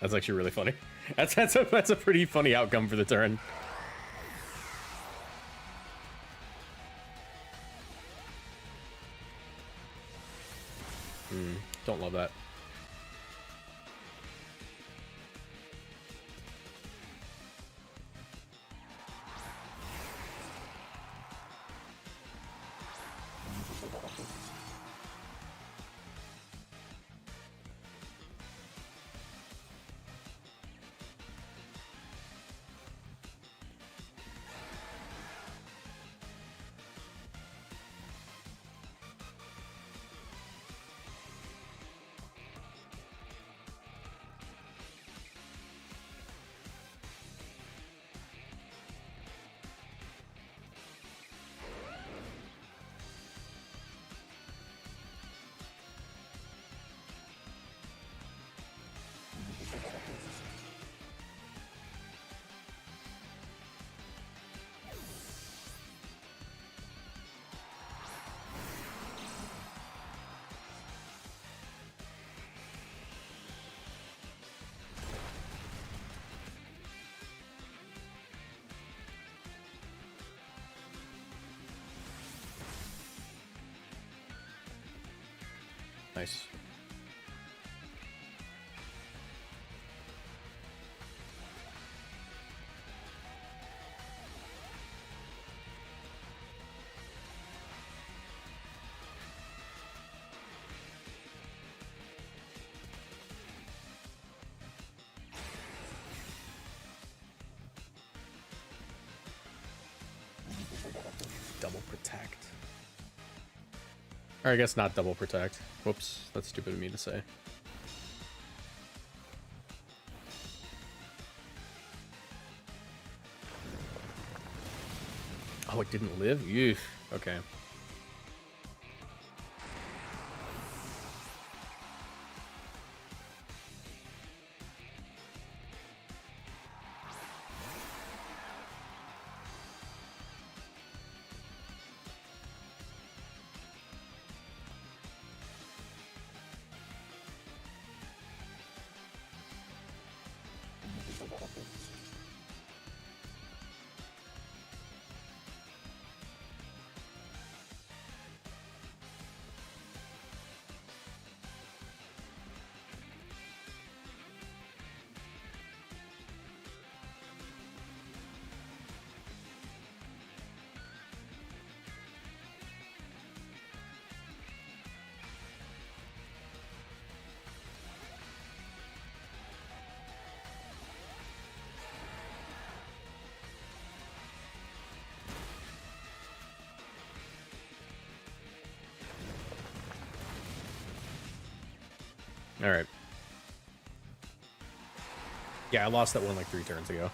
That's actually really funny. That's a pretty funny outcome for the turn. Don't love that. Nice. Double protect. Or I guess not double protect. Whoops, that's stupid of me to say. Oh, it didn't live? Eesh. Okay. All right. Yeah, I lost that one like 3 turns ago.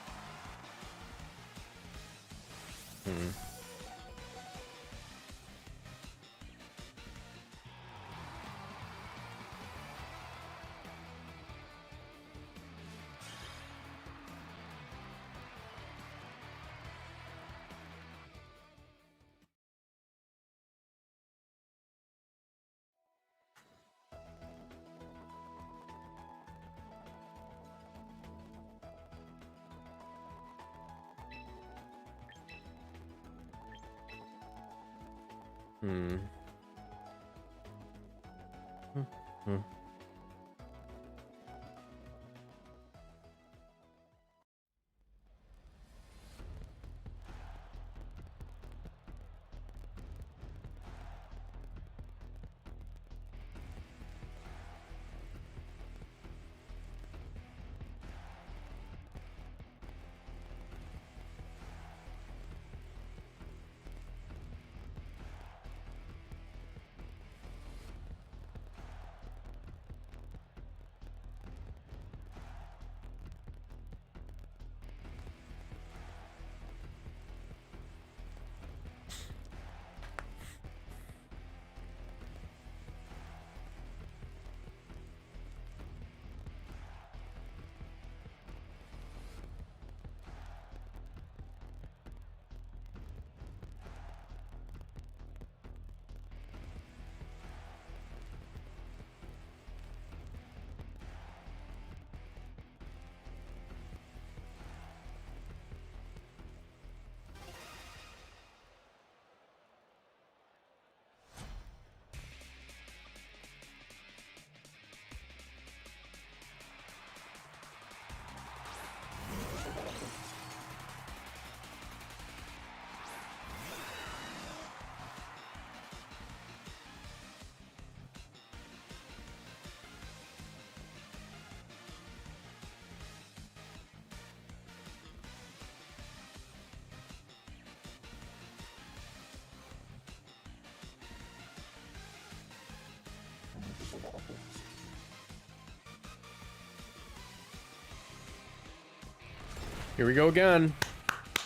Here we go again.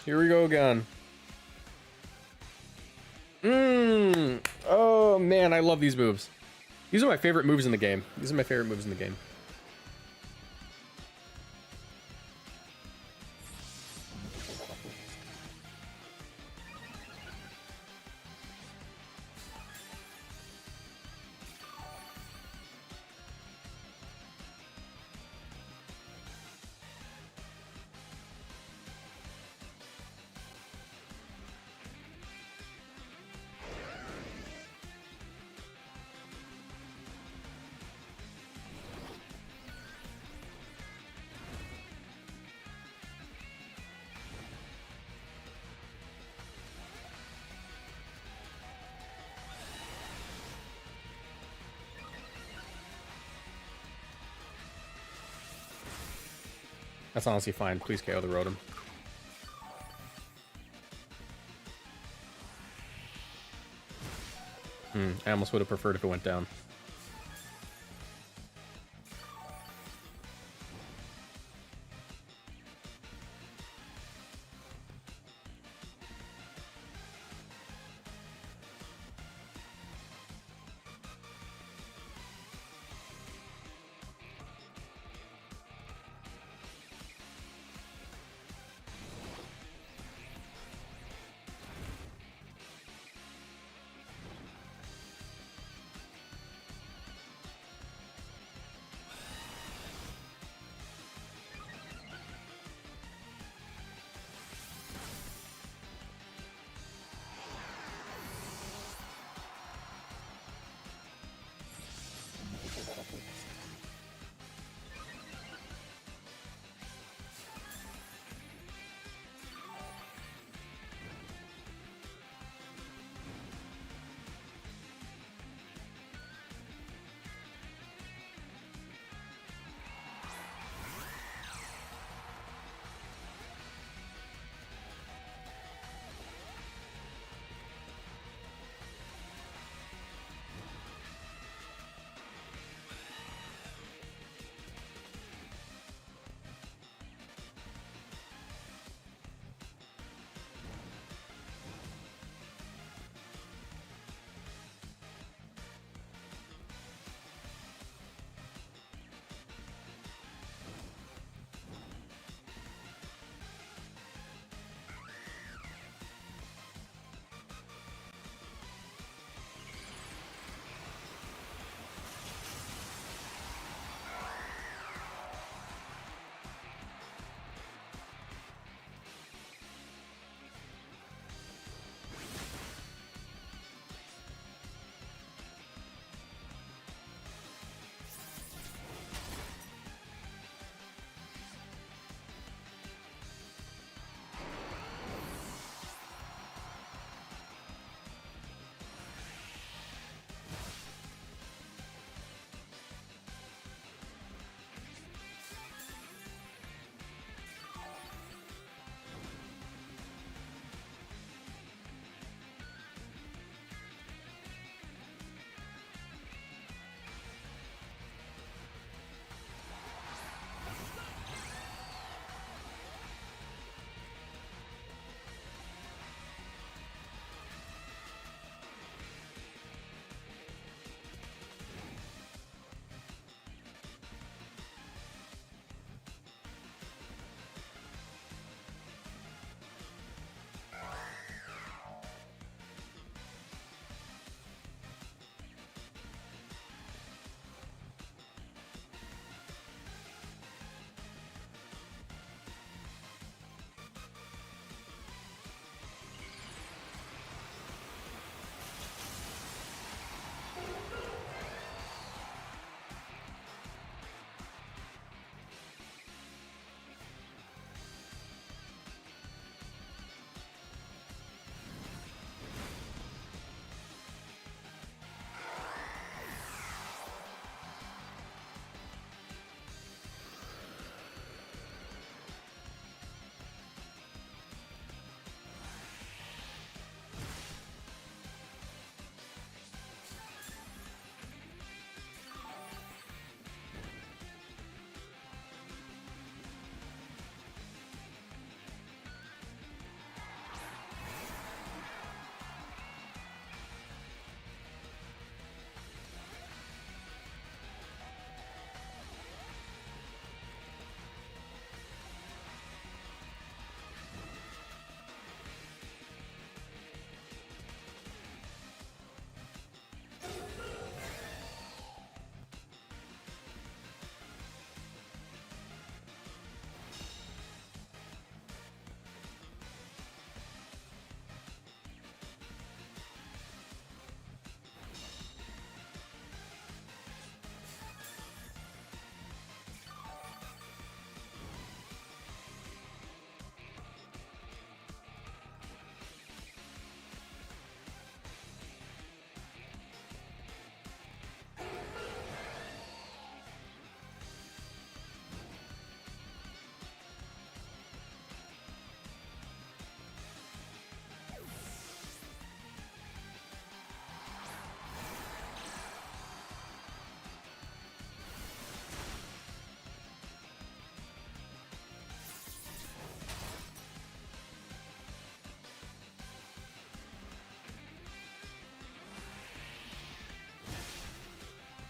Here we go again. Oh man, I love these moves. These are my favorite moves in the game. These are my favorite moves in the game. That's honestly fine. Please KO the Rotom. I almost would have preferred if it went down.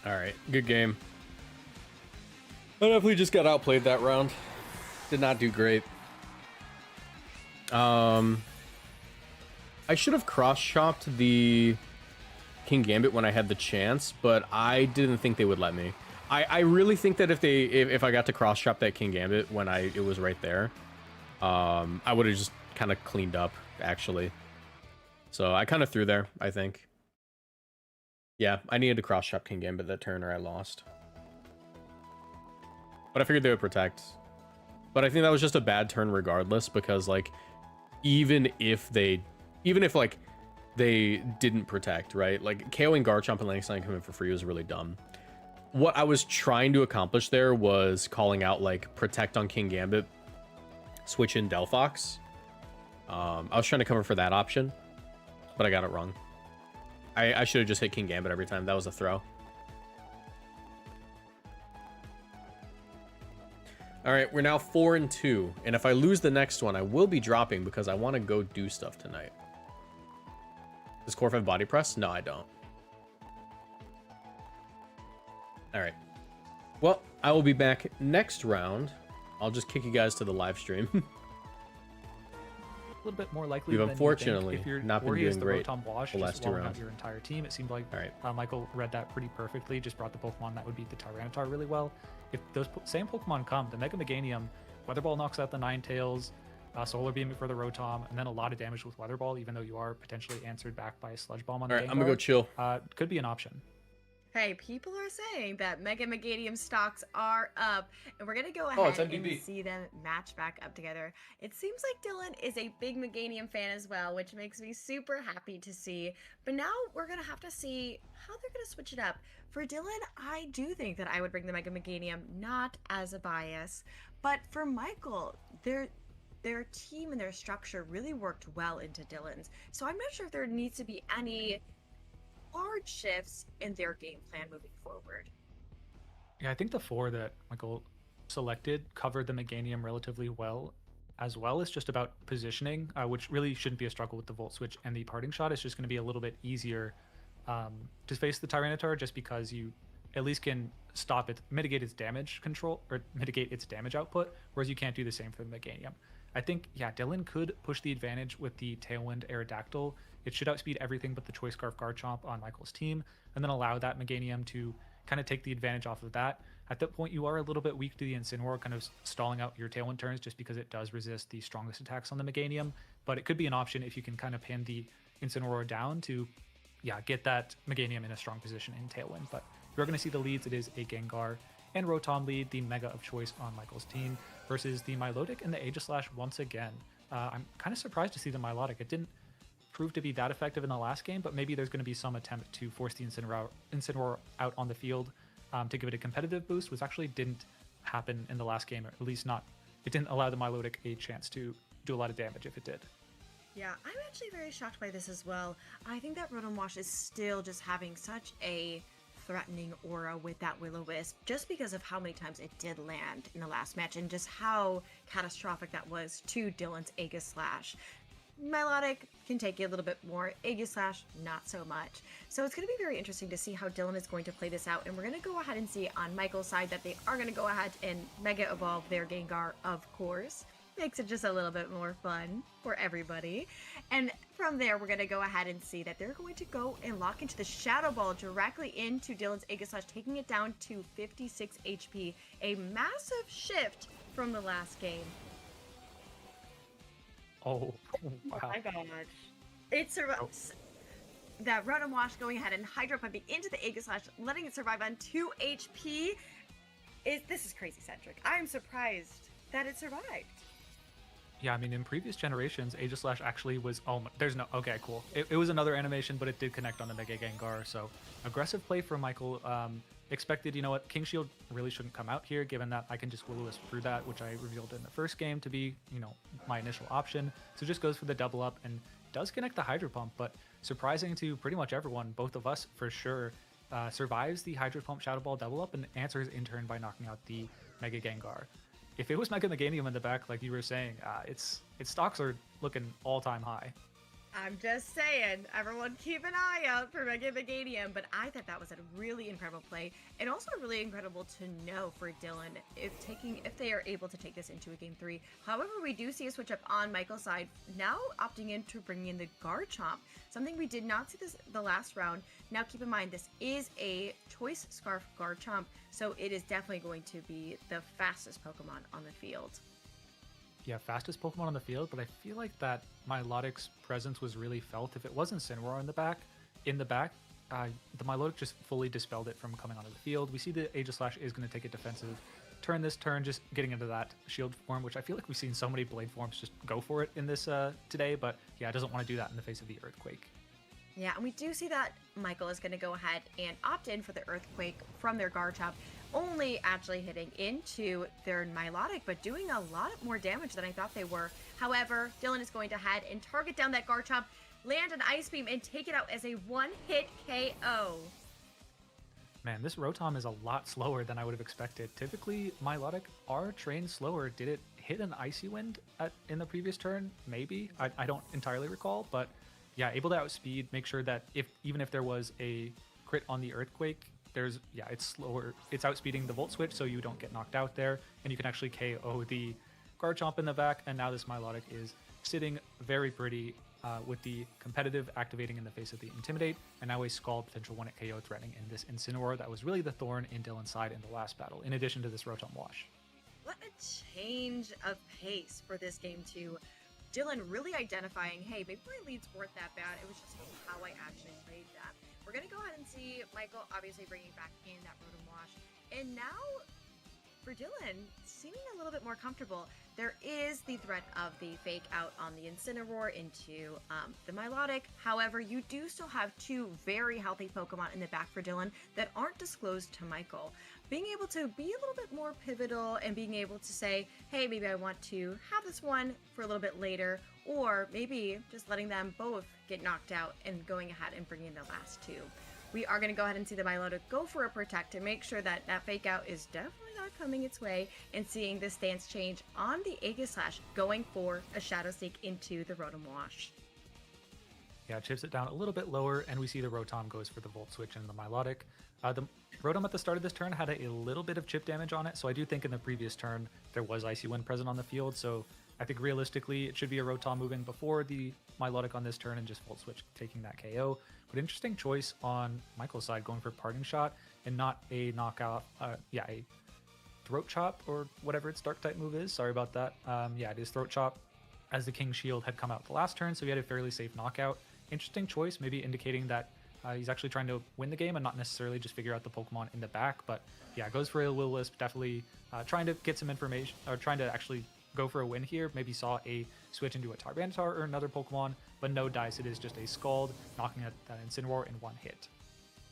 All right, good game. I definitely just got outplayed that round. Did not do great. I should have cross-chopped the King Gambit when I had the chance, but I didn't think they would let me. I really think that if I got to cross-chop that King Gambit when it was right there, I would have just kind of cleaned up, actually. So I kind of threw there, I think. Yeah, I needed to cross-chop King Gambit that turn or I lost. But I figured they would protect. But I think that was just a bad turn regardless, because like even if like they didn't protect, right? Like KOing Garchomp and Landing coming in for free was really dumb. What I was trying to accomplish there was calling out like protect on King Gambit, switch in Delphox. I was trying to cover for that option, but I got it wrong. I should have just hit King Gambit every time. That was a throw. All right, we're now 4-2, and if I lose the next one, I will be dropping because I want to go do stuff tonight. Does Corf have body press? No, I don't. All right. Well, I will be back next round. I'll just kick you guys to the live stream. A little bit more likely We've than unfortunately you think. If you're not been Warriors, doing the great Rotom Wash, the just last two walling out rounds. your entire team. It seemed like All right. Michael read that pretty perfectly. Just brought the Pokemon that would beat the Tyranitar really well. If those same Pokemon come, the Mega Meganium, Weather Ball knocks out the Ninetales, Solar Beam for the Rotom, and then a lot of damage with Weather Ball, even though you are potentially answered back by a Sludge Bomb on the All right, Gengar. I'm gonna go chill. Could be an option. Hey, people are saying that Mega Meganium stocks are up, and we're gonna go Oh, it's ahead and MDB. see them match back up together. It seems like Dylan is a big Meganium fan as well, which makes me super happy to see. But now we're gonna have to see how they're gonna switch it up. For Dylan, I do think that I would bring the Mega Meganium, not as a bias, but for Michael, their team and their structure really worked well into Dylan's. So I'm not sure if there needs to be any large shifts in their game plan moving forward. Yeah, I think the 4 that Michael selected covered the Meganium relatively well as just about positioning, which really shouldn't be a struggle with the Volt Switch and the Parting Shot. It's just going to be a little bit easier to face the Tyranitar, just because you at least can stop it, mitigate its damage control, or mitigate its damage output, whereas you can't do the same for the Meganium. I think, yeah, Dylan could push the advantage with the Tailwind Aerodactyl. It should outspeed everything but the Choice Scarf Garchomp on Michael's team, and then allow that Meganium to kind of take the advantage off of that. At that point, you are a little bit weak to the Incineroar, kind of stalling out your Tailwind turns just because it does resist the strongest attacks on the Meganium, but it could be an option if you can kind of pin the Incineroar down to, yeah, get that Meganium in a strong position in Tailwind. But you're going to see the leads. It is a Gengar and Rotom lead, the Mega of choice on Michael's team, versus the Milotic and the Aegislash once again. I'm kind of surprised to see the Milotic. It didn't prove to be that effective in the last game, but maybe there's going to be some attempt to force the Incineroar out on the field to give it a competitive boost, which actually didn't happen in the last game, or at least not. It didn't allow the Milotic a chance to do a lot of damage if it did. Yeah, I'm actually very shocked by this as well. I think that Rotom Wash is still just having such a threatening aura with that Will-O-Wisp, just because of how many times it did land in the last match and just how catastrophic that was to Dylan's Aegislash. Milotic can take you a little bit more, Aegislash not so much. So it's going to be very interesting to see how Dylan is going to play this out, and we're going to go ahead and see on Michael's side that they are going to go ahead and Mega Evolve their Gengar, of course. Makes it just a little bit more fun for everybody. And from there, we're going to go ahead and see that they're going to go and lock into the Shadow Ball directly into Dylan's Aegislash, taking it down to 56 HP. A massive shift from the last game. Oh, wow. Oh my gosh. It survives. That Rotom Wash going ahead and Hydro Pumping into the Aegislash, letting it survive on 2 HP. This is crazy centric. I'm surprised that it survived. Yeah, I mean, in previous generations, Aegislash actually was... Oh, there's no... Okay, cool. It was another animation, but it did connect on the Mega Gengar, so aggressive play from Michael. Expected, you know what, King Shield really shouldn't come out here, given that I can just Will-O-Wisp through that, which I revealed in the first game to be, you know, my initial option. So just goes for the double up and does connect the Hydro Pump, but surprising to pretty much everyone, both of us for sure, survives the Hydro Pump Shadow Ball double up and answers in turn by knocking out the Mega Gengar. If it was Mega Meganium in the back, like you were saying, its stocks are looking all-time high. I'm just saying, everyone keep an eye out for Mega Meganium, but I thought that was a really incredible play, and also really incredible to know for Dylan if they are able to take this into a game 3. However, we do see a switch up on Michael's side, now opting into bringing in the Garchomp, something we did not see the last round. Now keep in mind, this is a Choice Scarf Garchomp, so it is definitely going to be the fastest Pokemon on the field. Yeah, fastest Pokemon on the field, but I feel like that Milotic's presence was really felt. If it wasn't Incineroar in the back, the Milotic just fully dispelled it from coming onto the field. We see the Aegislash is going to take a defensive turn this turn, just getting into that shield form, which I feel like we've seen so many Blade forms just go for it in this today, but yeah, it doesn't want to do that in the face of the Earthquake. Yeah, and we do see that Michael is going to go ahead and opt in for the Earthquake from their Garchomp, only actually hitting into their Milotic, but doing a lot more damage than I thought they were. However, Dylan is going to head and target down that Garchomp, land an Ice Beam, and take it out as a one-hit KO. Man, this Rotom is a lot slower than I would have expected. Typically, Milotic are trained slower. Did it hit an Icy Wind in the previous turn? Maybe. I don't entirely recall, but yeah, able to outspeed, make sure that even if there was a crit on the Earthquake, it's slower. It's outspeeding the Volt Switch, so you don't get knocked out there, and you can actually KO the Garchomp in the back, and now this Milotic is sitting very pretty with the competitive activating in the face of the Intimidate, and now a Scald potential 1-hit KO threatening in this Incineroar that was really the thorn in Dylan's side in the last battle, in addition to this Rotom Wash. What a change of pace for this game too. Dylan really identifying, hey, maybe my leads weren't that bad. It was just how I actually played that. We're going to go ahead and see Michael obviously bringing back in that Rotom Wash. And now, for Dylan, seeming a little bit more comfortable, there is the threat of the fake out on the Incineroar into the Milotic. However, you do still have two very healthy Pokemon in the back for Dylan that aren't disclosed to Michael. Being able to be a little bit more pivotal and being able to say, hey, maybe I want to have this one for a little bit later, or maybe just letting them both get knocked out and going ahead and bringing in the last two. We are going to go ahead and see the Milotic go for a Protect to make sure that that fake out is definitely not coming its way, and seeing the stance change on the Aegislash going for a Shadow Sneak into the Rotom Wash. Yeah, chips it down a little bit lower, and we see the Rotom goes for the Volt Switch and the Milotic. The Rotom at the start of this turn had a little bit of chip damage on it, so I do think in the previous turn there was Icy Wind present on the field, so I think realistically it should be a Rotom moving before the Milotic on this turn and just Volt Switch taking that KO. But interesting choice on Michael's side, going for Parting Shot and not a knockout, a Throat Chop or whatever its Dark type move is. Sorry about that. Yeah, it is Throat Chop, as the King Shield had come out the last turn, so he had a fairly safe knockout. Interesting choice, maybe indicating that he's actually trying to win the game and not necessarily just figure out the Pokemon in the back. But yeah, goes for a Will-O-Wisp, definitely trying to get some information, or trying to actually go for a win here. Maybe saw a switch into a Tyranitar or another Pokemon, but no dice. It is just a Scald, knocking at that Incineroar in one hit.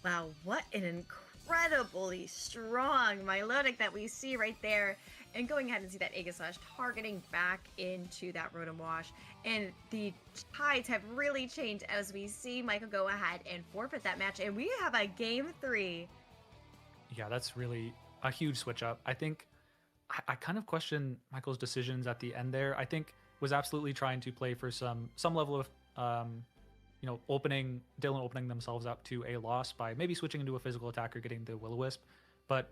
Wow, what an incredibly strong Milotic that we see right there. And going ahead and see that Aegislash targeting back into that Rotom Wash. And the tides have really changed as we see Michael go ahead and forfeit that match. And we have a game 3. Yeah, that's really a huge switch up. I think I kind of question Michael's decisions at the end there. I think was absolutely trying to play for some level of Dylan opening themselves up to a loss by maybe switching into a physical attack or getting the Will-O-Wisp. But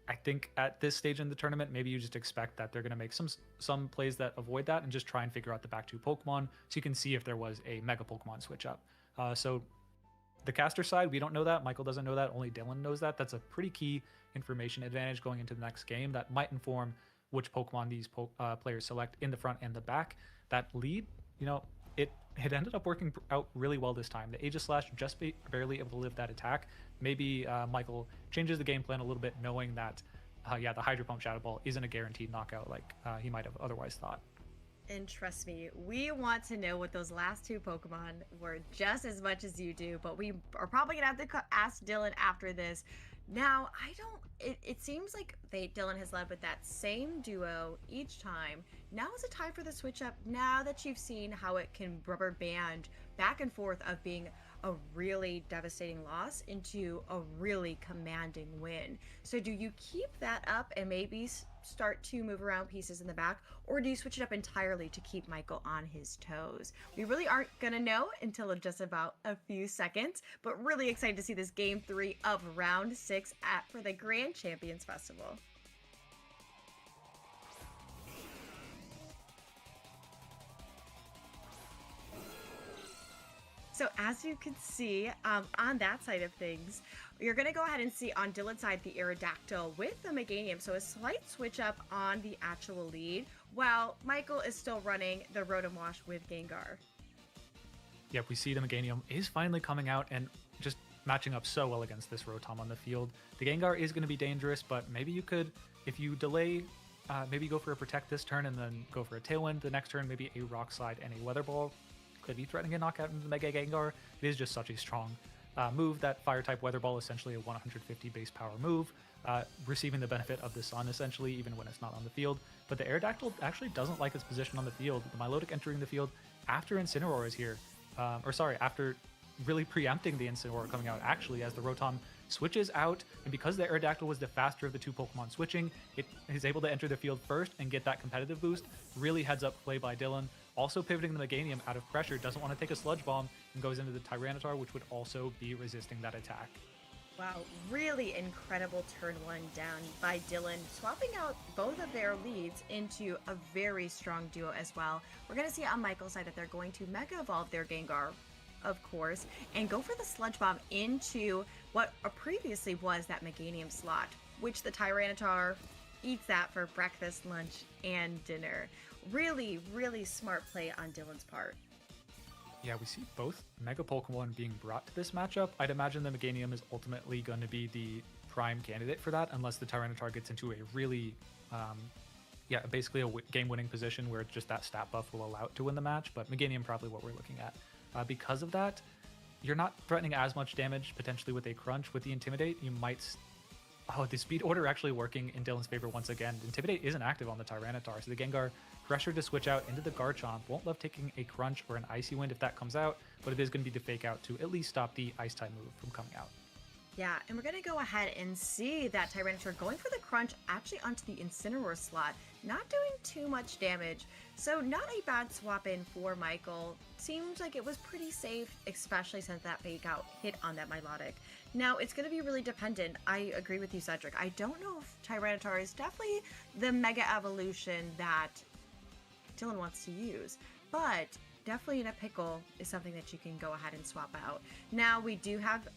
I think at this stage in the tournament, maybe you just expect that they're going to make some plays that avoid that and just try and figure out the back two Pokemon, so you can see if there was a Mega Pokemon switch up. So the caster side, we don't know that. Michael doesn't know that. Only Dylan knows that. That's a pretty key information advantage going into the next game that might inform which Pokemon these players select in the front and the back. That lead, it ended up working out really well this time. The Aegislash just barely able to live that attack. Maybe Michael changes the game plan a little bit, knowing that, the Hydro Pump Shadow Ball isn't a guaranteed knockout like he might have otherwise thought. And trust me, we want to know what those last two Pokemon were just as much as you do, but we are probably going to have to ask Dylan after this. Now, it seems like Dylan has led with that same duo each time. Now is a time for the switch up, now that you've seen how it can rubber band back and forth of being a really devastating loss into a really commanding win. So do you keep that up and maybe start to move around pieces in the back, or do you switch it up entirely to keep Michael on his toes? We really aren't gonna know until in just about a few seconds, but really excited to see this game 3 of round 6 for the Grand Champions Festival. So as you can see on that side of things, you're going to go ahead and see on Dylan's side the Aerodactyl with the Meganium. So a slight switch up on the actual lead, while Michael is still running the Rotom Wash with Gengar. Yep, we see the Meganium is finally coming out and just matching up so well against this Rotom on the field. The Gengar is going to be dangerous, but maybe you could, if you delay, maybe go for a Protect this turn and then go for a Tailwind the next turn, maybe a Rock Slide and a Weather Ball. Could be threatening a knockout into the Mega Gengar. It is just such a strong move. That Fire-type Weather Ball, essentially a 150 base power move, receiving the benefit of the Sun, essentially, even when it's not on the field. But the Aerodactyl actually doesn't like its position on the field. The Milotic entering the field after Incineroar is here. After really preempting the Incineroar coming out, actually, as the Rotom switches out, and because the Aerodactyl was the faster of the two Pokemon switching, it is able to enter the field first and get that competitive boost. Really heads up play by Dylan. Also pivoting the Meganium out of pressure, doesn't want to take a Sludge Bomb, and goes into the Tyranitar, which would also be resisting that attack. Wow, really incredible turn 1 down by Dylan, swapping out both of their leads into a very strong duo as well. We're going to see on Michael's side that they're going to Mega Evolve their Gengar, of course, and go for the Sludge Bomb into what previously was that Meganium slot, which the Tyranitar eats that for breakfast, lunch, and dinner. Really, really smart play on Dylan's part. Yeah, we see both Mega Pokemon being brought to this matchup. I'd imagine the Meganium is ultimately going to be the prime candidate for that, unless the Tyranitar gets into a really, basically a game-winning position where just that stat buff will allow it to win the match. But Meganium probably what we're looking at. Because of that, you're not threatening as much damage potentially with a Crunch. With the Intimidate, you might... Oh, the speed order actually working in Dylan's favor once again. Intimidate isn't active on the Tyranitar, so the Gengar pressured to switch out into the Garchomp. Won't love taking a Crunch or an Icy Wind if that comes out, but it is going to be the Fake Out to at least stop the Ice-type move from coming out. Yeah, and we're going to go ahead and see that Tyranitar going for the Crunch actually onto the Incineroar slot, not doing too much damage. So not a bad swap in for Michael. Seems like it was pretty safe, especially since that Fake Out hit on that Milotic. Now, it's going to be really dependent. I agree with you, Cedric. I don't know if Tyranitar is definitely the Mega Evolution that Dylan wants to use, but definitely in a pickle is something that you can go ahead and swap out. Now we do have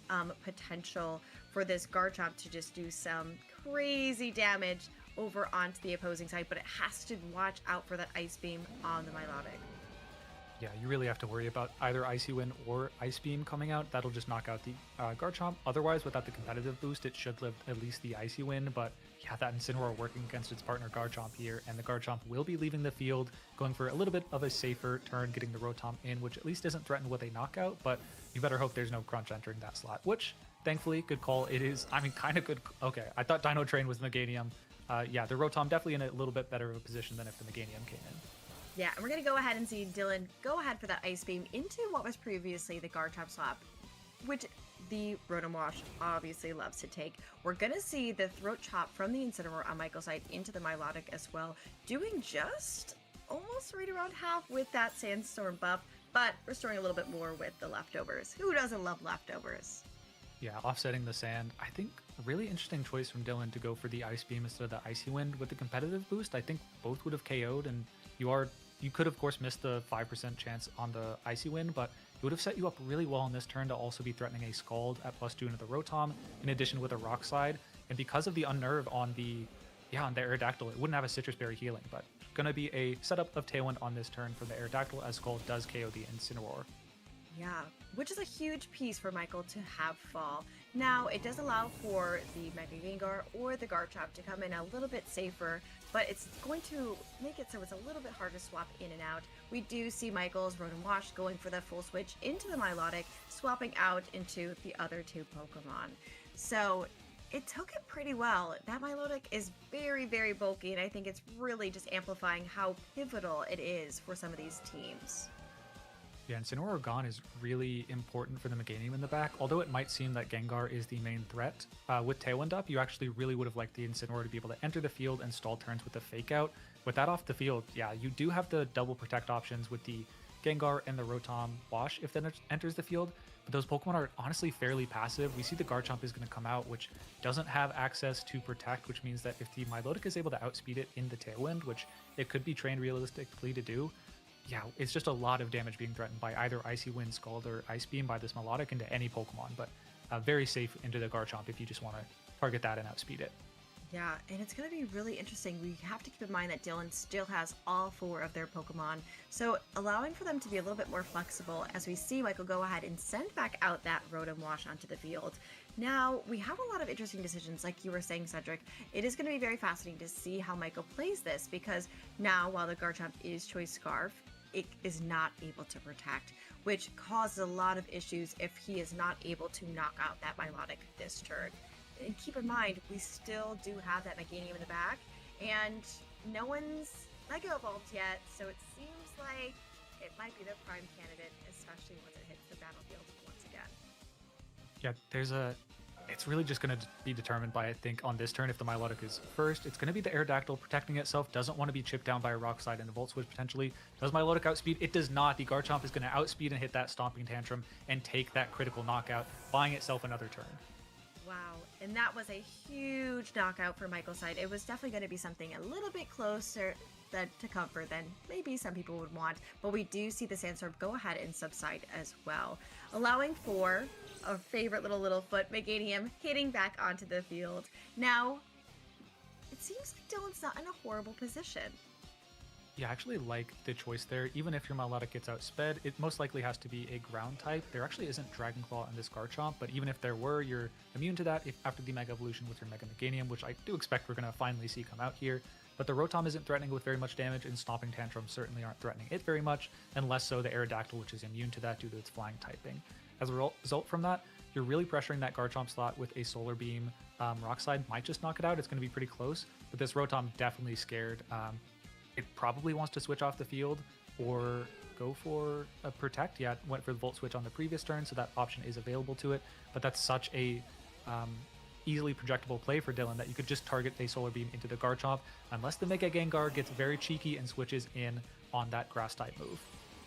potential for this Garchomp to just do some crazy damage over onto the opposing side, but it has to watch out for that Ice Beam on the Milotic. Yeah, you really have to worry about either Icy Wind or Ice Beam coming out. That'll just knock out the Garchomp. Otherwise, without the competitive boost, it should live at least the Icy Wind. But yeah, that Incineroar working against its partner Garchomp here, and the Garchomp will be leaving the field, going for a little bit of a safer turn, getting the Rotom in, which at least isn't threatened with a knockout. But you better hope there's no Crunch entering that slot, which thankfully, good call. It is, I mean, kind of good. Okay, I thought Dino Train was Meganium. Yeah, the Rotom definitely in a little bit better of a position than if the Meganium came in. Yeah, and we're going to go ahead and see Dylan go ahead for that Ice Beam into what was previously the Garchomp slot, which the Rotom Wash obviously loves to take. We're going to see the Throat Chop from the Incineroar on Michael's side into the Milotic as well, doing just almost right around half with that Sandstorm buff, but restoring a little bit more with the leftovers. Who doesn't love leftovers? Yeah, offsetting the sand. I think a really interesting choice from Dylan to go for the Ice Beam instead of the Icy Wind. With the competitive boost, I think both would have KO'd, and you could, of course, miss the 5% chance on the Icy Wind, but it would have set you up really well in this turn to also be threatening a Scald at +2 into the Rotom, in addition with a Rock Slide. And because of the Unnerve on the Aerodactyl, it wouldn't have a Citrus Berry healing, but going to be a setup of Tailwind on this turn from the Aerodactyl, as Scald does KO the Incineroar. Yeah, which is a huge piece for Michael to have fall. Now, it does allow for the Mega Gengar or the Garchomp to come in a little bit safer, but it's going to make it so it's a little bit hard to swap in and out. We do see Michael's Rotom Wash going for the full switch into the Milotic, swapping out into the other two Pokemon. So it took it pretty well. That Milotic is very, very bulky, and I think it's really just amplifying how pivotal it is for some of these teams. Yeah, Incineroar Gone is really important for the Meganium in the back. Although it might seem that Gengar is the main threat, with Tailwind up, you actually really would have liked the Incineroar to be able to enter the field and stall turns with the Fake Out. With that off the field, yeah, you do have the double protect options with the Gengar and the Rotom Wash if that enters the field, but those Pokemon are honestly fairly passive. We see the Garchomp is going to come out, which doesn't have access to Protect, which means that if the Milotic is able to outspeed it in the Tailwind, which it could be trained realistically to do, yeah, it's just a lot of damage being threatened by either Icy Wind, Scald, or Ice Beam by this Melodic into any Pokemon, but very safe into the Garchomp if you just want to target that and outspeed it. Yeah, and it's going to be really interesting. We have to keep in mind that Dylan still has all 4 of their Pokemon, so allowing for them to be a little bit more flexible as we see Michael go ahead and send back out that Rotom Wash onto the field. Now, we have a lot of interesting decisions, like you were saying, Cedric. It is going to be very fascinating to see how Michael plays this, because now, while the Garchomp is Choice Scarf, it is not able to protect, which causes a lot of issues if he is not able to knock out that Milotic this turn. And keep in mind, we still do have that Meganium in the back, and no one's Mega Evolved yet, so it seems like it might be the prime candidate, especially once it hits the battlefield once again. Yeah, it's really just going to be determined by, I think, on this turn, if the Milotic is first, it's going to be the Aerodactyl protecting itself, doesn't want to be chipped down by a Rock Slide and a Volt Switch potentially. Does Milotic outspeed? It does not. The Garchomp is going to outspeed and hit that Stomping Tantrum and take that critical knockout, buying itself another turn. Wow, and that was a huge knockout for Michael's side. It was definitely going to be something a little bit closer to comfort than maybe some people would want, but we do see the Sandstorm go ahead and subside as well, allowing for our favorite little foot Meganium hitting back onto the field. Now, it seems like Dylan's not in a horrible position. Yeah, I actually like the choice there. Even if your Milotic gets outsped, it most likely has to be a ground type. There actually isn't Dragon Claw in this Garchomp, but even if there were, you're immune to that after the Mega Evolution with your Mega Meganium, which I do expect we're going to finally see come out here. But the Rotom isn't threatening with very much damage, and Stomping Tantrums certainly aren't threatening it very much, and less so the Aerodactyl, which is immune to that due to its flying typing. As a result from that, you're really pressuring that Garchomp slot with a Solar Beam. Rock Slide might just knock it out. It's going to be pretty close, but this Rotom definitely scared. It probably wants to switch off the field or go for a Protect. Yeah, it went for the Volt Switch on the previous turn, so that option is available to it, but that's such a easily projectable play for Dylan that you could just target a Solar Beam into the Garchomp, unless the Mega Gengar gets very cheeky and switches in on that Grass type move.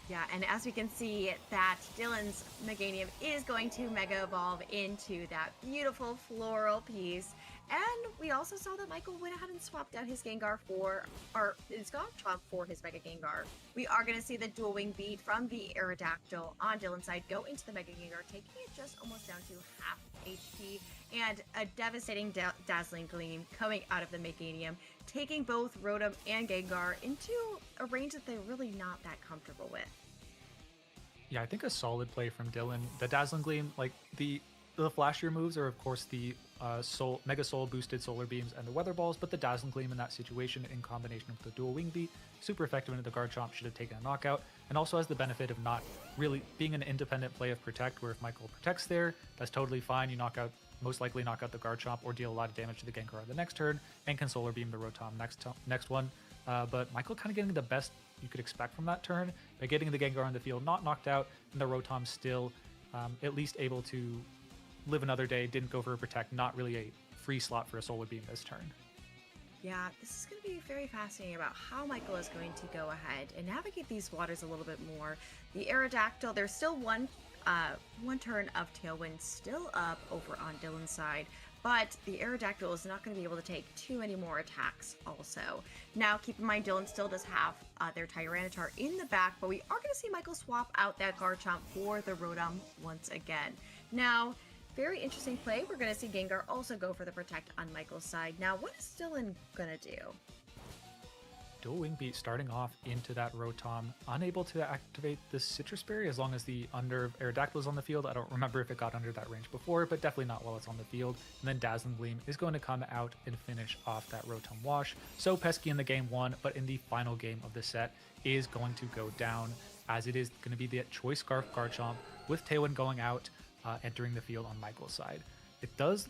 Yeah, and as we can see, that Dylan's Meganium is going to Mega Evolve into that beautiful floral piece. And we also saw that Michael went ahead and swapped out his Gengar his Garchomp for his Mega Gengar. We are going to see the Dual Wing Beat from the Aerodactyl on Dylan's side go into the Mega Gengar, taking it just almost down to half HP, and a devastating Dazzling Gleam coming out of the Meganium, taking both Rotom and Gengar into a range that they're really not that comfortable with. Yeah, I think a solid play from Dylan. The Dazzling Gleam, like the flashier moves are of course the Mega Soul boosted Solar Beams and the Weather Balls, but the Dazzling Gleam in that situation in combination with the Dual Wing Beat, super effective into the Garchomp, should have taken a knockout, and also has the benefit of not really being an independent play of Protect, where if Michael protects there, that's totally fine. You most likely knock out the Garchomp or deal a lot of damage to the Gengar on the next turn, and can Solar Beam the Rotom next one. But Michael kind of getting the best you could expect from that turn by getting the Gengar on the field not knocked out, and the Rotom still at least able to live another day, didn't go for a Protect, not really a free slot for a Solar Beam this turn. Yeah, this is going to be very fascinating about how Michael is going to go ahead and navigate these waters a little bit more. The Aerodactyl, there's still one turn of Tailwind still up over on Dylan's side, but the Aerodactyl is not going to be able to take too many more attacks also. Now, keep in mind, Dylan still does have their Tyranitar in the back, but we are going to see Michael swap out that Garchomp for the Rotom once again. Now, very interesting play. We're going to see Gengar also go for the Protect on Michael's side. Now, what is Dylan going to do? Dual Wing Beat starting off into that Rotom, unable to activate the Citrus Berry as long as the under Aerodactyl is on the field. I don't remember if it got under that range before, but definitely not while it's on the field. And then Dazzling Gleam is going to come out and finish off that Rotom Wash. So pesky in the game one, but in the final game of the set is going to go down, as it is going to be the Choice Scarf Garchomp with Tailwind going out, entering the field on Michael's side. It does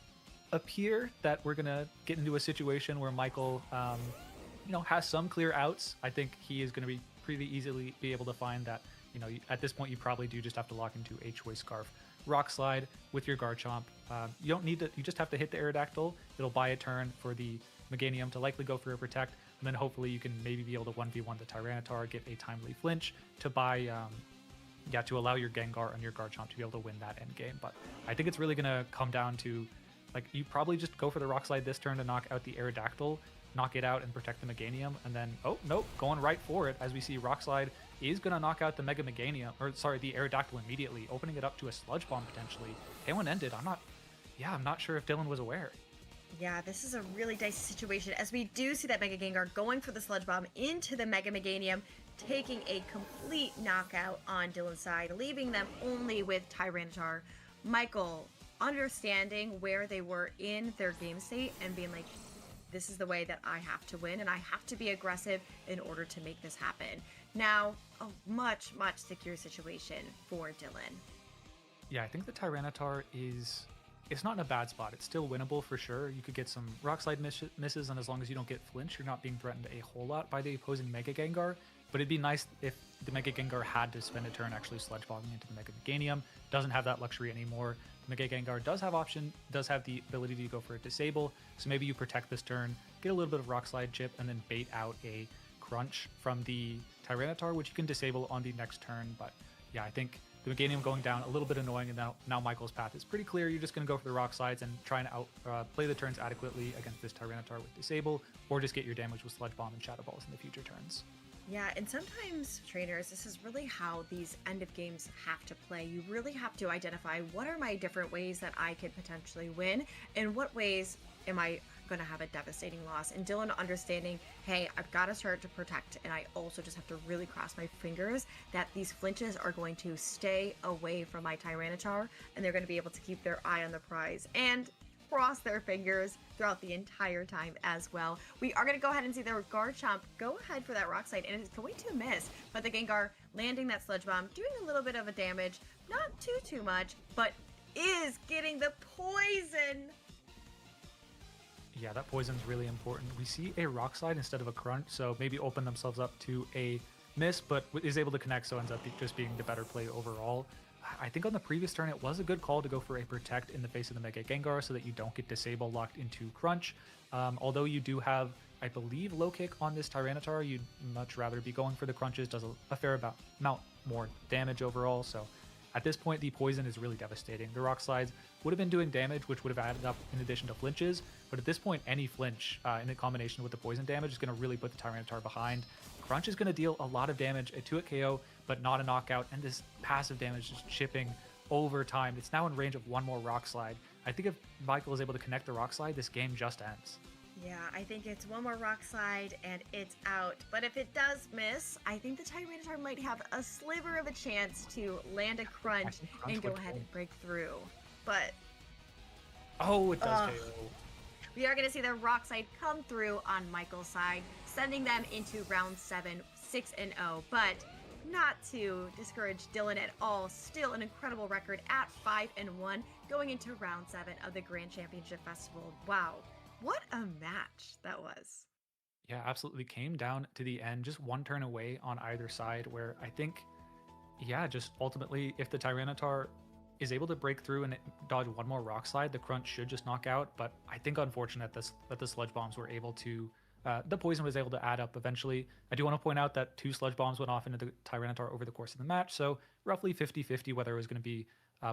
appear that we're going to get into a situation where Michael has some clear outs. I think he is going to be pretty easily be able to find that At this point, you probably do just have to lock into a choice scarf. Rock Slide with your Garchomp. You don't need to, you just have to hit the Aerodactyl. It'll buy a turn for the Meganium to likely go for a Protect, and then hopefully you can maybe be able to 1v1 the Tyranitar, get a timely flinch to buy, to allow your Gengar and your Garchomp to be able to win that end game. But I think it's really going to come down to, you probably just go for the Rock Slide this turn to knock out the Aerodactyl, knock it out and protect the Meganium, and then, oh, nope, going right for it, as we see Rock Slide is going to knock out the Mega Meganium, or sorry, the Aerodactyl immediately, opening it up to a Sludge Bomb potentially. K1 ended. I'm not sure if Dylan was aware. Yeah, this is a really dicey situation, as we do see that Mega Gengar going for the Sludge Bomb into the Mega Meganium, taking a complete knockout on Dylan's side, leaving them only with Tyranitar. Michael, understanding where they were in their game state and being like, this is the way that I have to win, and I have to be aggressive in order to make this happen. Now, a much, much secure situation for Dylan. Yeah, I think the Tyranitar it's not in a bad spot. It's still winnable for sure. You could get some Rock Slide misses, and as long as you don't get flinch, you're not being threatened a whole lot by the opposing Mega Gengar. But it'd be nice if the Mega Gengar had to spend a turn actually Sludge Bombing into the Mega Meganium. Doesn't have that luxury anymore. The Mega Gengar does have the ability to go for a Disable, so maybe you protect this turn, get a little bit of Rock Slide chip, and then bait out a Crunch from the Tyranitar, which you can disable on the next turn. But yeah, I think the Meganium going down, a little bit annoying, and now Michael's path is pretty clear. You're just going to go for the Rock Slides and try and play the turns adequately against this Tyranitar with Disable, or just get your damage with Sludge Bomb and Shadow Balls in the future turns. Yeah, and sometimes, trainers, this is really how these end of games have to play. You really have to identify what are my different ways that I could potentially win, and what ways am I going to have a devastating loss. And Dylan understanding, hey, I've got to start to protect, and I also just have to really cross my fingers that these flinches are going to stay away from my Tyranitar, and they're going to be able to keep their eye on the prize and cross their fingers throughout the entire time as well. We are going to go ahead and see the Garchomp go ahead for that Rock Slide, and it's going to miss, but the Gengar landing that Sludge Bomb, doing a little bit of a damage, not too much, but is getting the poison. Yeah, that poison's really important. We see a Rock Slide instead of a Crunch, so maybe open themselves up to a miss, but is able to connect, so ends up just being the better play overall. I think on the previous turn, it was a good call to go for a Protect in the face of the Mega Gengar so that you don't get Disable locked into Crunch. Although you do have, I believe, Low Kick on this Tyranitar, you'd much rather be going for the Crunches, does a fair amount more damage overall, so at this point, the poison is really devastating. The Rock Slides would have been doing damage, which would have added up in addition to flinches, but at this point, any flinch in a combination with the poison damage is going to really put the Tyranitar behind. Crunch is going to deal a lot of damage to a KO, but not a knockout, and this passive damage is chipping over time. It's now in range of one more Rock Slide. I think if Michael is able to connect the Rock Slide, this game just ends. Yeah, I think it's one more Rock Slide and it's out. But if it does miss, I think the Tyranitar might have a sliver of a chance to land a Crunch and go ahead and break through. But oh, it does KO. We are going to see the Rock Slide come through on Michael's side, sending them into round 7, 6-0. But not to discourage Dylan at all. Still an incredible record at 5-1 going into round 7 of the Grand Championship Festival. Wow. What a match that was. Yeah, absolutely. Came down to the end, just one turn away on either side, where I think, yeah, just ultimately, if the Tyranitar is able to break through and dodge one more Rock Slide, the Crunch should just knock out. But I think unfortunate that the Sludge Bombs were able to, the poison was able to add up eventually. I do want to point out that 2 Sludge Bombs went off into the Tyranitar over the course of the match, so roughly 50-50 whether it was going to be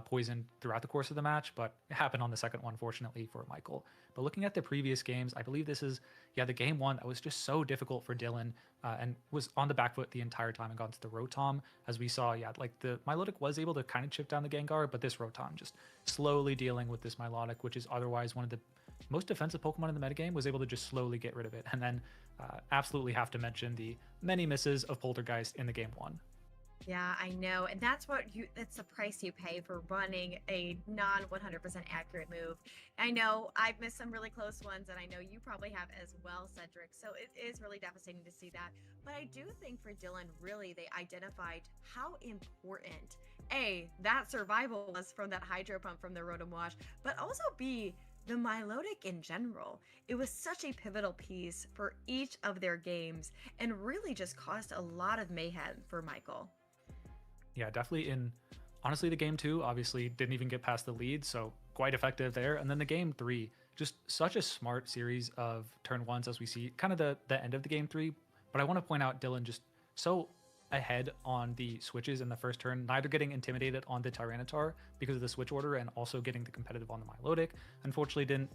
poisoned throughout the course of the match, but it happened on the second one, fortunately, for Michael. But looking at the previous games, I believe this is, the game one that was just so difficult for Dylan and was on the back foot the entire time and got into the Rotom. As we saw, the Milotic was able to kind of chip down the Gengar, but this Rotom just slowly dealing with this Milotic, which is otherwise one of the most defensive Pokemon in the metagame, was able to just slowly get rid of it. And then absolutely have to mention the many misses of Poltergeist in the game one. Yeah, I know. And that's the price you pay for running a non 100% accurate move. I know I've missed some really close ones, and I know you probably have as well, Cedric. So it is really devastating to see that. But I do think for Dylan, really, they identified how important, A, that survival was from that Hydro Pump from the Rotom Wash, but also B, the Milotic in general. It was such a pivotal piece for each of their games and really just caused a lot of mayhem for Michael. Yeah, definitely in honestly the game 2 obviously didn't even get past the lead, so quite effective there. And then the game 3, just such a smart series of turn ones as we see kind of the end of the game 3. But I want to point out Dylan just so ahead on the switches in the first turn, neither getting intimidated on the Tyranitar because of the switch order and also getting the competitive on the Milotic. Unfortunately didn't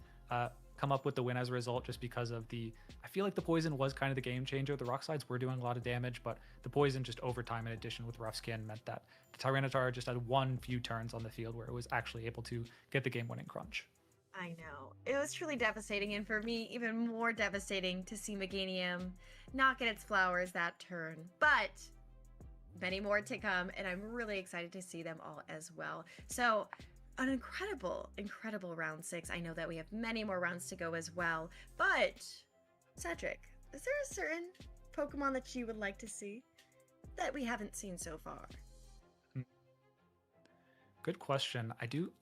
come up with the win as a result, just because of I feel like the poison was kind of the game changer. The rock slides were doing a lot of damage, but the poison just over time in addition with rough skin meant that the Tyranitar just had few turns on the field where it was actually able to get the game winning crunch. I know. It was truly devastating, and for me, even more devastating to see Meganium not get its flowers that turn. But many more to come, and I'm really excited to see them all as well. So, an incredible, incredible round 6. I know that we have many more rounds to go as well, but Cedric, is there a certain Pokemon that you would like to see that we haven't seen so far? Good question.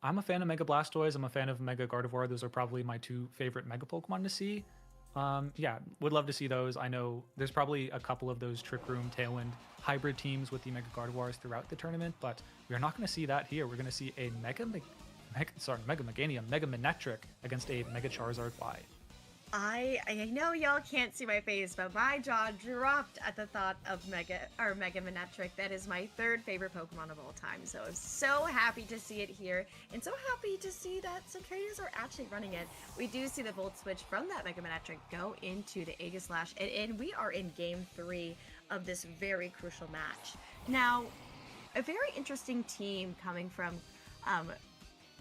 I'm a fan of Mega Blastoise. I'm a fan of Mega Gardevoir. Those are probably my 2 favorite Mega Pokemon to see. Yeah, would love to see those. I know there's probably a couple of those Trick Room, Tailwind hybrid teams with the Mega Gardevoirs throughout the tournament, but we are not going to see that here. We're going to see a Mega Meganium, Mega Manectric against a Mega Charizard Y. I know y'all can't see my face, but my jaw dropped at the thought of Mega Manectric. That is my 3rd favorite Pokemon of all time. So I'm so happy to see it here, and so happy to see that some traders are actually running it. We do see the Volt Switch from that Mega Manectric go into the Aegislash, and we are in Game 3 of this very crucial match. Now, a very interesting team coming from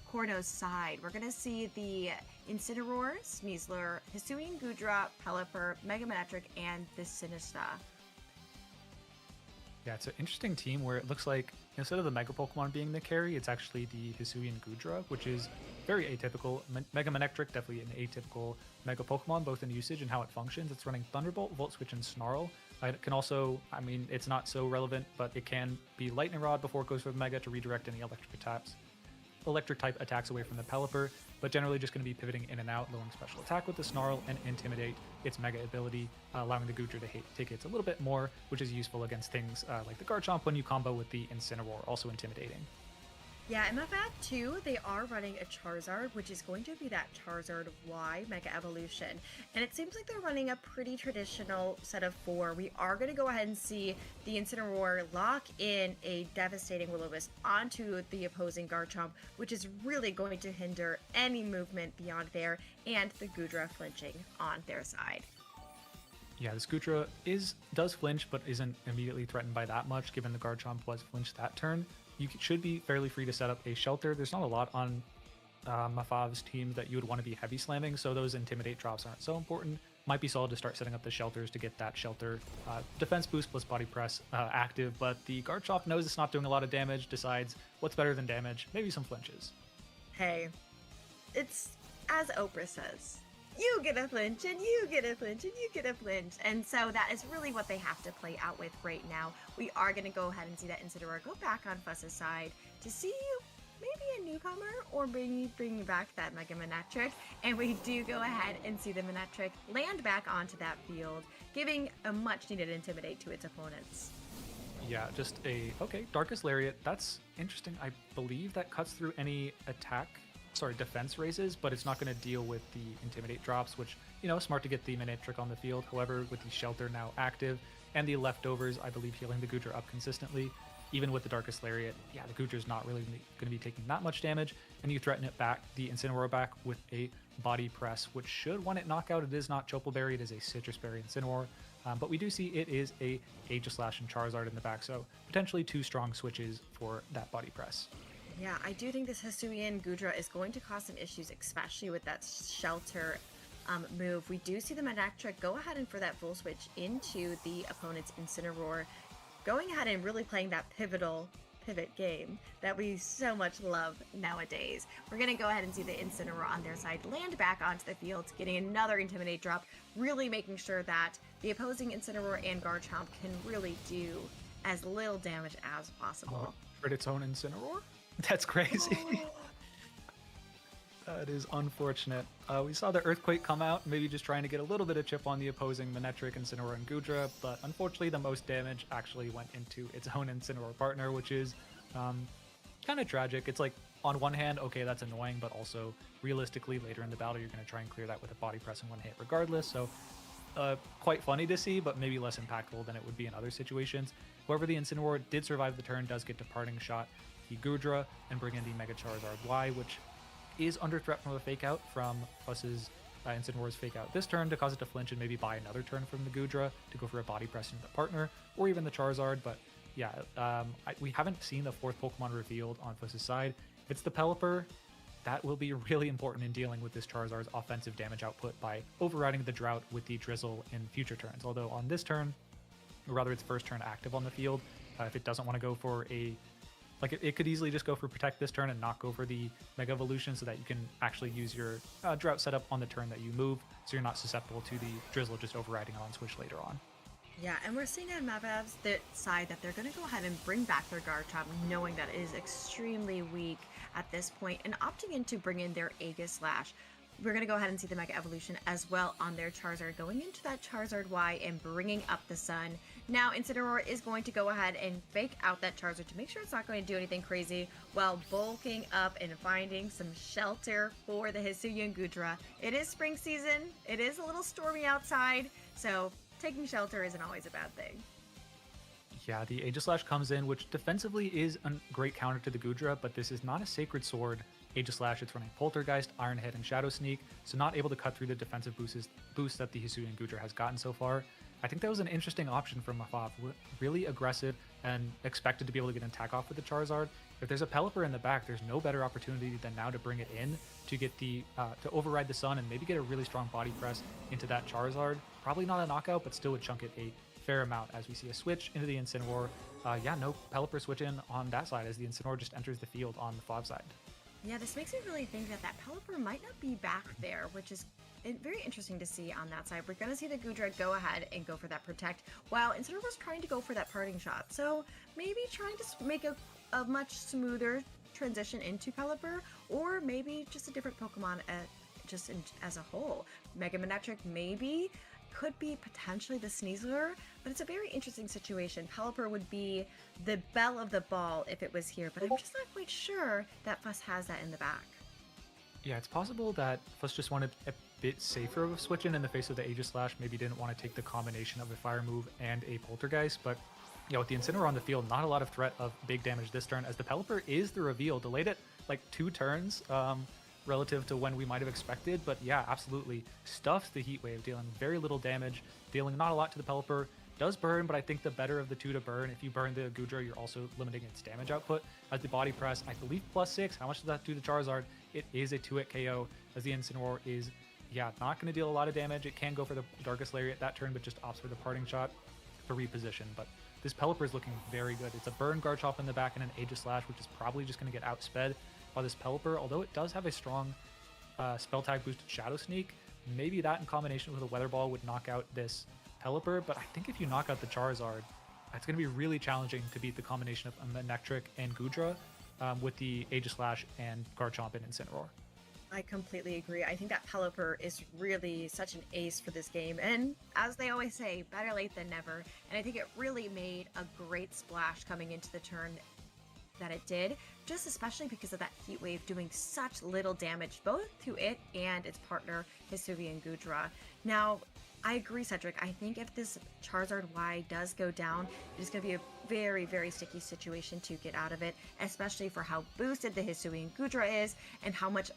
Corno's side. We're going to see the Incineroar, Sneasler, Hisuian Goodra, Pelipper, Mega Manectric, and the Sinistcha. Yeah, it's an interesting team where it looks like instead of the Mega Pokemon being the carry, it's actually the Hisuian Goodra, which is very atypical. Mega Manectric, definitely an atypical Mega Pokemon, both in usage and how it functions. It's running Thunderbolt, Volt Switch, and Snarl. It can also, I mean, it's not so relevant, but it can be Lightning Rod before it goes for the Mega to redirect any electric type attacks away from the Pelipper, but generally just going to be pivoting in and out, lowering special attack with the Snarl and Intimidate, its Mega ability, allowing the Goodra to take hits a little bit more, which is useful against things like the Garchomp when you combo with the Incineroar, also intimidating. Yeah, in MFAT 2, they are running a Charizard, which is going to be that Charizard Y Mega Evolution. And it seems like they're running a pretty traditional set of 4. We are going to go ahead and see the Incineroar lock in a devastating Will-O-Wisp onto the opposing Garchomp, which is really going to hinder any movement beyond there, and the Goodra flinching on their side. Yeah, this Goodra does flinch, but isn't immediately threatened by that much, given the Garchomp was flinched that turn. You should be fairly free to set up a shelter. There's not a lot on Mafav's team that you would want to be heavy slamming, so those intimidate drops aren't so important. Might be solid to start setting up the shelters to get that shelter defense boost plus body press active, but the Garchomp knows it's not doing a lot of damage, decides what's better than damage, maybe some flinches. Hey, it's as Oprah says, you get a flinch, and you get a flinch, and you get a flinch. And so that is really what they have to play out with right now. We are going to go ahead and see that Incineroar go back on Fuss's side to see maybe a newcomer or bring back that Mega Manectric. And we do go ahead and see the Manectric land back onto that field, giving a much-needed Intimidate to its opponents. Yeah, just okay, Darkest Lariat. That's interesting. I believe that cuts through any defense raises, but it's not going to deal with the Intimidate drops, which, smart to get the Manectric on the field. However, with the Shelter now active and the leftovers, I believe healing the Goodra up consistently, even with the Darkest Lariat, yeah, the Goodra's not really going to be taking that much damage, and you threaten it back, the Incineroar back, with a Body Press, which should one-hit knockout. It is not Chople Berry, it is a Citrus Berry Incineroar, but we do see it is a Aegislash and Charizard in the back, so potentially 2 strong switches for that Body Press. Yeah, I do think this Hisuian Goodra is going to cause some issues, especially with that shelter move. We do see the Manectric go ahead and for that full switch into the opponent's Incineroar, going ahead and really playing that pivot game that we so much love nowadays. We're going to go ahead and see the Incineroar on their side land back onto the field, getting another Intimidate drop, really making sure that the opposing Incineroar and Garchomp can really do as little damage as possible. For its own Incineroar? That's crazy. That is unfortunate. We saw the Earthquake come out, maybe just trying to get a little bit of chip on the opposing Manectric, Incineroar, and Gudra, but unfortunately the most damage actually went into its own Incineroar partner, which is kind of tragic. It's like, on one hand, okay, that's annoying, but also realistically later in the battle, you're going to try and clear that with a body press in one hit regardless, so quite funny to see, but maybe less impactful than it would be in other situations. However, the Incineroar did survive the turn, does get Departing Shot the Gudra, and bring in the Mega Charizard Y, which is under threat from a Fake Out from Fuss's Incineroar's Fake Out this turn to cause it to flinch and maybe buy another turn from the Gudra to go for a body press into the partner, or even the Charizard, but yeah, we haven't seen the fourth Pokemon revealed on Fuss's side. If it's the Pelipper, that will be really important in dealing with this Charizard's offensive damage output by overriding the Drought with the Drizzle in future turns. Although on this turn, or rather its first turn active on the field, if it doesn't want to go for a... Like, it could easily just go for Protect this turn and not go for the Mega Evolution so that you can actually use your Drought setup on the turn that you move, so you're not susceptible to the Drizzle just overriding on switch later on. Yeah, and we're seeing on Mavav's side that they're going to go ahead and bring back their Garchomp, knowing that it is extremely weak at this point, and opting in to bring in their Aegis Slash. We're going to go ahead and see the Mega Evolution as well on their Charizard, going into that Charizard Y and bringing up the Sun. Now, Incineroar is going to go ahead and fake out that Charizard to make sure it's not going to do anything crazy, while bulking up and finding some shelter for the Hisuian Gudra. It is spring season, it is a little stormy outside, so taking shelter isn't always a bad thing. Yeah, the Aegis Slash comes in, which defensively is a great counter to the Gudra, but this is not a Sacred Sword Aegis Slash. It's running Poltergeist, Iron Head, and Shadow Sneak, so not able to cut through the defensive boost that the Hisuian Gudra has gotten so far. I think that was an interesting option from Mafav, really aggressive and expected to be able to get an attack off with the Charizard. If there's a Pelipper in the back, there's no better opportunity than now to bring it in to get the to override the Sun and maybe get a really strong body press into that Charizard. Probably not a knockout, but still would chunk it a fair amount as we see a switch into the Incineroar. Yeah, no Pelipper switch in on that side as the Incineroar just enters the field on the Fav side. Yeah, this makes me really think that Pelipper might not be back there, which is very interesting to see on that side. We're going to see the Gudra go ahead and go for that Protect, while Incineroar's trying to go for that Parting Shot. So maybe trying to make a much smoother transition into Pelipper, or maybe just a different Pokemon as a whole. Mega Manectric maybe could be potentially the Sneasler, but it's a very interesting situation. Pelipper would be the belle of the ball if it was here, but I'm just not quite sure that Fuss has that in the back. Yeah, it's possible that Fuss just wanted a bit safer of a switch in the face of the Aegis Slash, maybe didn't want to take the combination of a Fire move and a Poltergeist, but yeah, with the Incineroar on the field, not a lot of threat of big damage this turn, as the Pelipper is the reveal, delayed it like 2 turns, relative to when we might have expected, but yeah, absolutely stuffs the Heat Wave, dealing very little damage, dealing not a lot to the Pelipper. Does burn, but I think the better of the two to burn. If you burn the Gudra, you're also limiting its damage output. As the body press, I believe +6. How much does that do to Charizard? It is a 2-hit KO, as the Incineroar is, yeah, not going to deal a lot of damage. It can go for the Darkest Lariat that turn, but just opts for the Parting Shot to reposition. But this Pelipper is looking very good. It's a burn Garchomp in the back and an Aegis Slash, which is probably just going to get outsped by this Pelipper, although it does have a strong spell tag boosted Shadow Sneak. Maybe that in combination with a Weather Ball would knock out this Pelipper, but I think if you knock out the Charizard, it's going to be really challenging to beat the combination of Manectric and Gudra with the Aegis Slash and Garchomp and Incineroar. I completely agree. I think that Pelipper is really such an ace for this game, and as they always say, better late than never, and I think it really made a great splash coming into the turn that it did, just especially because of that Heat Wave doing such little damage both to it and its partner Hisuian Gudra. Now, I agree, Cedric. I think if this Charizard Y does go down, it is going to be a very, very sticky situation to get out of it, especially for how boosted the Hisuian Gudra is and how much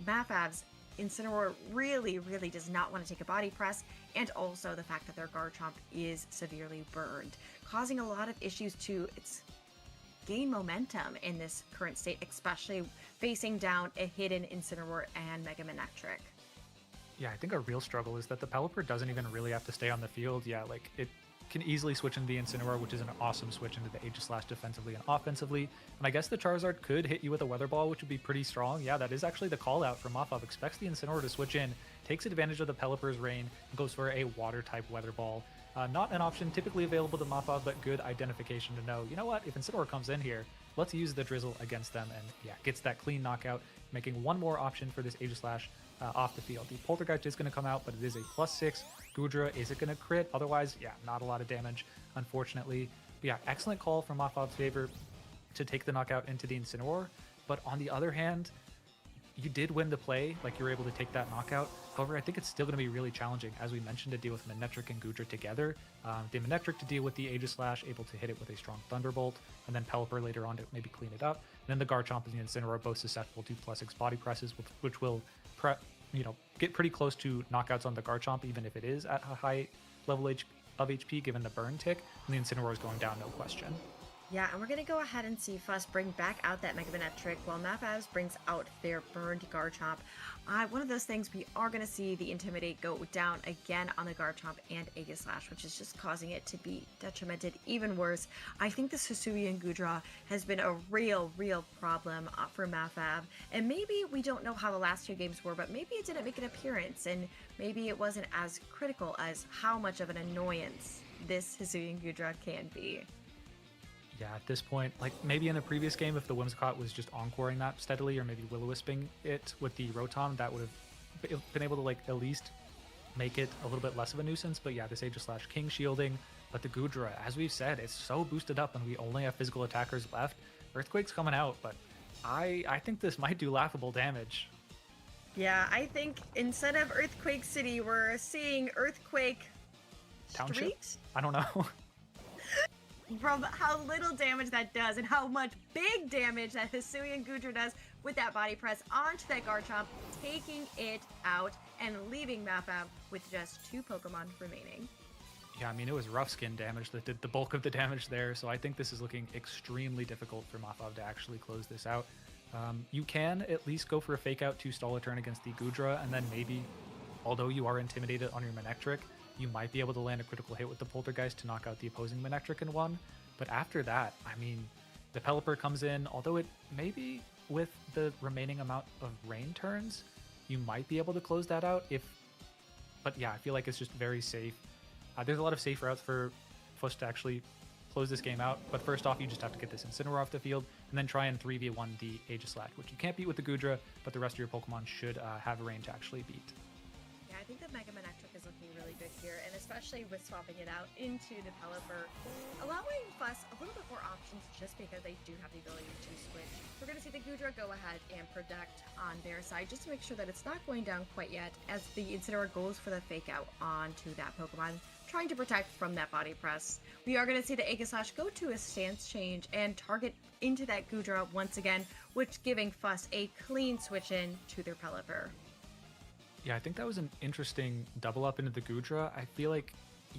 Mafav's Incineroar really, really does not want to take a body press, and also the fact that their Garchomp is severely burned, causing a lot of issues to its gain momentum in this current state, especially facing down a hidden Incineroar and Mega Manectric. Yeah, I think a real struggle is that the Pelipper doesn't even really have to stay on the field. Yeah, like it can easily switch into the Incineroar, which is an awesome switch into the Aegis Slash defensively and offensively. And I guess the Charizard could hit you with a Weather Ball, which would be pretty strong. Yeah, that is actually the call out from Mafav. Expects the Incineroar to switch in, takes advantage of the Pelipper's rain, and goes for a water type Weather Ball. Not an option typically available to Mafav, but good identification to know, you know what, if Incineroar comes in here, let's use the Drizzle against them, and yeah, gets that clean knockout, making one more option for this Aegislash off the field. The Poltergeist is going to come out, but it is a +6. Gudra, is it going to crit? Otherwise, yeah, not a lot of damage, unfortunately. But yeah, excellent call from Mafav's favor to take the knockout into the Incineroar. But on the other hand, you did win the play, like you were able to take that knockout. However, I think it's still going to be really challenging, as we mentioned, to deal with Manectric and Gudra together. The Manectric to deal with the Aegislash, able to hit it with a strong Thunderbolt, and then Pelipper later on to maybe clean it up. And then the Garchomp and the Incineroar are both susceptible to +6 body presses, which will get pretty close to knockouts on the Garchomp, even if it is at a high level of HP, given the burn tick. And the Incineroar is going down, no question. Yeah, and we're going to go ahead and see Fuss bring back out that Mega Manectric while Mafavs brings out their burned Garchomp. One of those things, we are going to see the Intimidate go down again on the Garchomp and Aegislash, which is just causing it to be detrimented even worse. I think this Hisuian Gudra has been a real problem for Mafav, and maybe we don't know how the last 2 games were, but maybe it didn't make an appearance, and maybe it wasn't as critical as how much of an annoyance this Hisuian Gudra can be. Yeah, at this point, like maybe in a previous game, if the Whimsicott was just encoring that steadily, or maybe Will-O-Wisping it with the Rotom, that would have been able to like at least make it a little bit less of a nuisance. But yeah, this Aegislash King shielding, but the Gudra, as we've said, it's so boosted up, and we only have physical attackers left. Earthquake's coming out, but I think this might do laughable damage. Yeah, I think instead of Earthquake City, we're seeing Earthquake Township? Street? I don't know. From how little damage that does and how much big damage that Hisuian Gudra does with that body press onto that Garchomp, taking it out and leaving Mafav with just 2 Pokemon remaining. Yeah, I mean, it was rough skin damage that did the bulk of the damage there, so I think this is looking extremely difficult for Mafav to actually close this out. You can at least go for a fake out to stall a turn against the Gudra, and then maybe, although you are intimidated on your Manectric, you might be able to land a critical hit with the Poltergeist to knock out the opposing Manectric in one. But after that, I mean, the Pelipper comes in, although it maybe with the remaining amount of rain turns, you might be able to close that out. But yeah, I feel like it's just very safe. There's a lot of safe routes for Fuss to actually close this game out. But first off, you just have to get this Incineroar off the field, and then try and 3v1 the Aegislash, which you can't beat with the Gudra, but the rest of your Pokemon should have a rain to actually beat. Yeah, I think the Mega Manectric is looking really good here, and especially with swapping it out into the Pelipper, allowing Fuss a little bit more options just because they do have the ability to switch. We're going to see the Gudra go ahead and protect on their side just to make sure that it's not going down quite yet, as the Incineroar goes for the fake out onto that Pokemon, trying to protect from that body press. We are going to see the Aegislash go to a stance change and target into that Gudra once again, which giving Fuss a clean switch in to their Pelipper. Yeah, I think that was an interesting double up into the Gudra. I feel like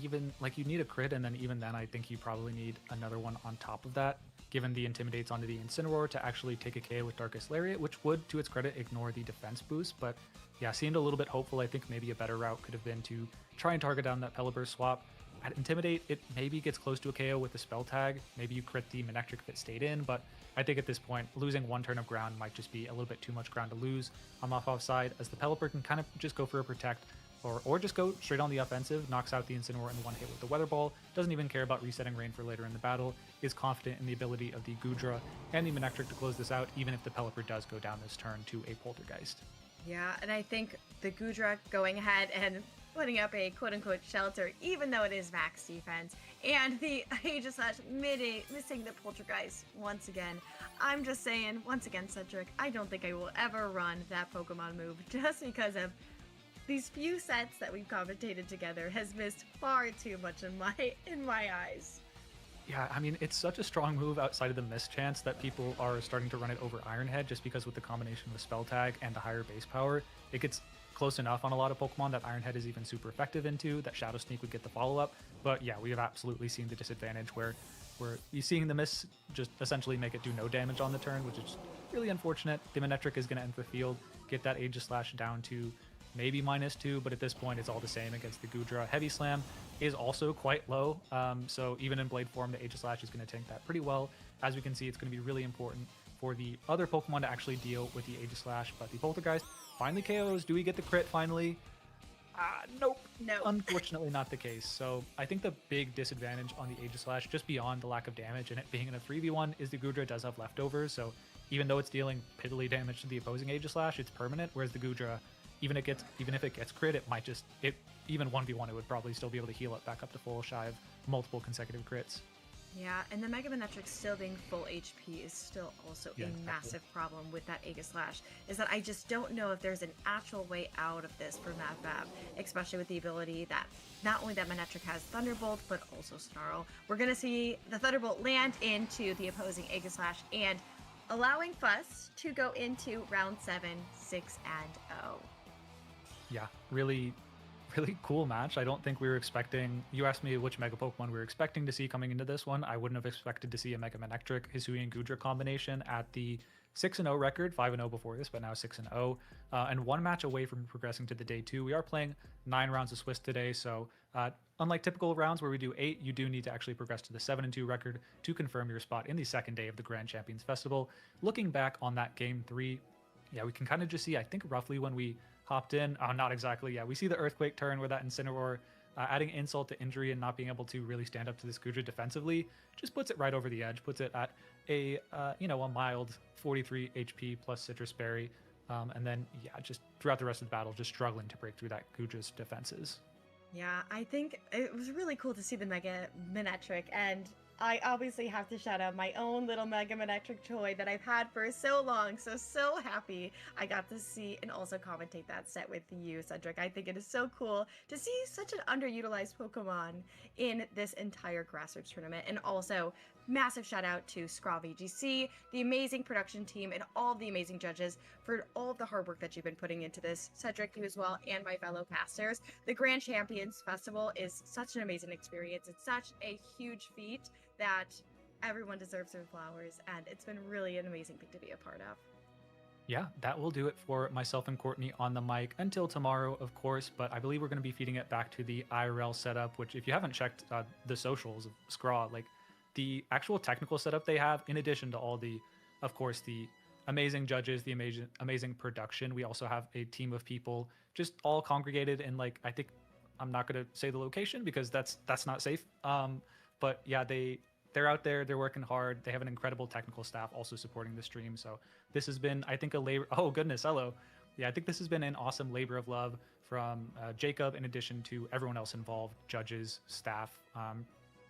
even like you need a crit, and then even then I think you probably need another one on top of that, given the Intimidates onto the Incineroar to actually take a KO with Darkest Lariat, which would, to its credit, ignore the defense boost. But yeah, seemed a little bit hopeful. I think maybe a better route could have been to try and target down that Pelipper swap. At Intimidate, it maybe gets close to a KO with the Spell Tag. Maybe you crit the Manectric if it stayed in, but I think at this point, losing 1 turn of ground might just be a little bit too much ground to lose on Mafav's side, as the Pelipper can kind of just go for a Protect, or just go straight on the offensive, knocks out the Incineroar in one hit with the Weather Ball, doesn't even care about resetting rain for later in the battle, is confident in the ability of the Gudra and the Manectric to close this out, even if the Pelipper does go down this turn to a Poltergeist. Yeah, and I think the Gudra going ahead and putting up a quote-unquote shelter, even though it is max defense, and the Aegislash missing the Poltergeist once again. I'm just saying, once again, Cedric, I don't think I will ever run that Pokemon move just because of these few sets that we've commentated together has missed far too much in my eyes. Yeah, I mean, it's such a strong move outside of the miss chance that people are starting to run it over Iron Head, just because with the combination of the Spell Tag and the higher base power, it gets close enough on a lot of Pokemon that Iron Head is even super effective into, that Shadow Sneak would get the follow-up. But yeah, we have absolutely seen the disadvantage where you're seeing the miss just essentially make it do no damage on the turn, which is really unfortunate. The Manectric is going to enter the field, get that Aegislash down to maybe -2, but at this point it's all the same against the Gudra. Heavy Slam is also quite low, so even in Blade form, the Aegislash is going to tank that pretty well. As we can see, it's going to be really important for the other Pokemon to actually deal with the Aegislash, but the Poltergeist finally KOs. Do we get the crit finally? Nope. No. Unfortunately, not the case. So I think the big disadvantage on the Aegislash, just beyond the lack of damage and it being in a 3v1, is the Gudra does have leftovers. So even though it's dealing piddly damage to the opposing Aegislash, it's permanent. Whereas the Gudra, even if it gets crit, it might just even 1v1, it would probably still be able to heal it back up to full shy of multiple consecutive crits. Yeah, and the Mega Manetric still being full HP is still also Yeah, a exactly. massive problem with that Aegislash, is that I just don't know if there's an actual way out of this for MadFab, especially with the ability that not only that Manetric has Thunderbolt, but also Snarl. We're going to see the Thunderbolt land into the opposing Aegislash and allowing Fuss to go into round 7, 6, and 0. Yeah, really cool match. I don't think we were expecting. You asked me which Mega Pokemon we were expecting to see coming into this one. I wouldn't have expected to see a Mega Manectric Hisui and Gudra combination at the 6-0 record, 5-0 before this, but now 6-0, and one match away from progressing to the day 2. We are playing 9 rounds of Swiss today, so unlike typical rounds where we do 8, you do need to actually progress to the 7-2 record to confirm your spot in the second day of the Grand Champions Festival. Looking back on that game 3, yeah, we can kind of just see, I think roughly when we hopped in, not exactly, yeah, we see the Earthquake turn with that Incineroar, adding insult to injury and not being able to really stand up to this Gudra defensively just puts it right over the edge, puts it at a mild 43 HP plus Citrus Berry, and then yeah, just throughout the rest of the battle, just struggling to break through that Gudra's defenses. Yeah, I think it was really cool to see the Mega Manetric, and I obviously have to shout out my own little Mega Manetric toy that I've had for so long. So happy I got to see and also commentate that set with you, Cedric. I think it is so cool to see such an underutilized Pokemon in this entire grassroots tournament. And also, massive shout out to Scraw VGC, the amazing production team, and all the amazing judges for all of the hard work that you've been putting into this. Cedric, you as well, and my fellow casters. The Grand Champions Festival is such an amazing experience. It's such a huge feat that everyone deserves their flowers, and it's been really an amazing thing to be a part of. Yeah, that will do it for myself and Courtney on the mic until tomorrow, of course, but I believe we're going to be feeding it back to the IRL setup, which if you haven't checked the socials of Scraw, like the actual technical setup they have, in addition to all the, of course, the amazing judges, the amazing production, we also have a team of people just all congregated in, like, I think, I'm not going to say the location because that's not safe. But yeah, they're out there, they're working hard. They have an incredible technical staff also supporting the stream. So this has been, I think, a labor. Oh goodness, hello. Yeah, I think this has been an awesome labor of love from Jacob, in addition to everyone else involved, judges, staff,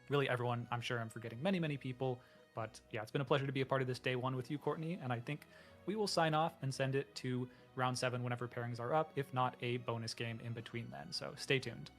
really everyone. I'm sure I'm forgetting many people, but yeah, it's been a pleasure to be a part of this day 1 with you, Courtney. And I think we will sign off and send it to round 7 whenever pairings are up, if not a bonus game in between then. So stay tuned.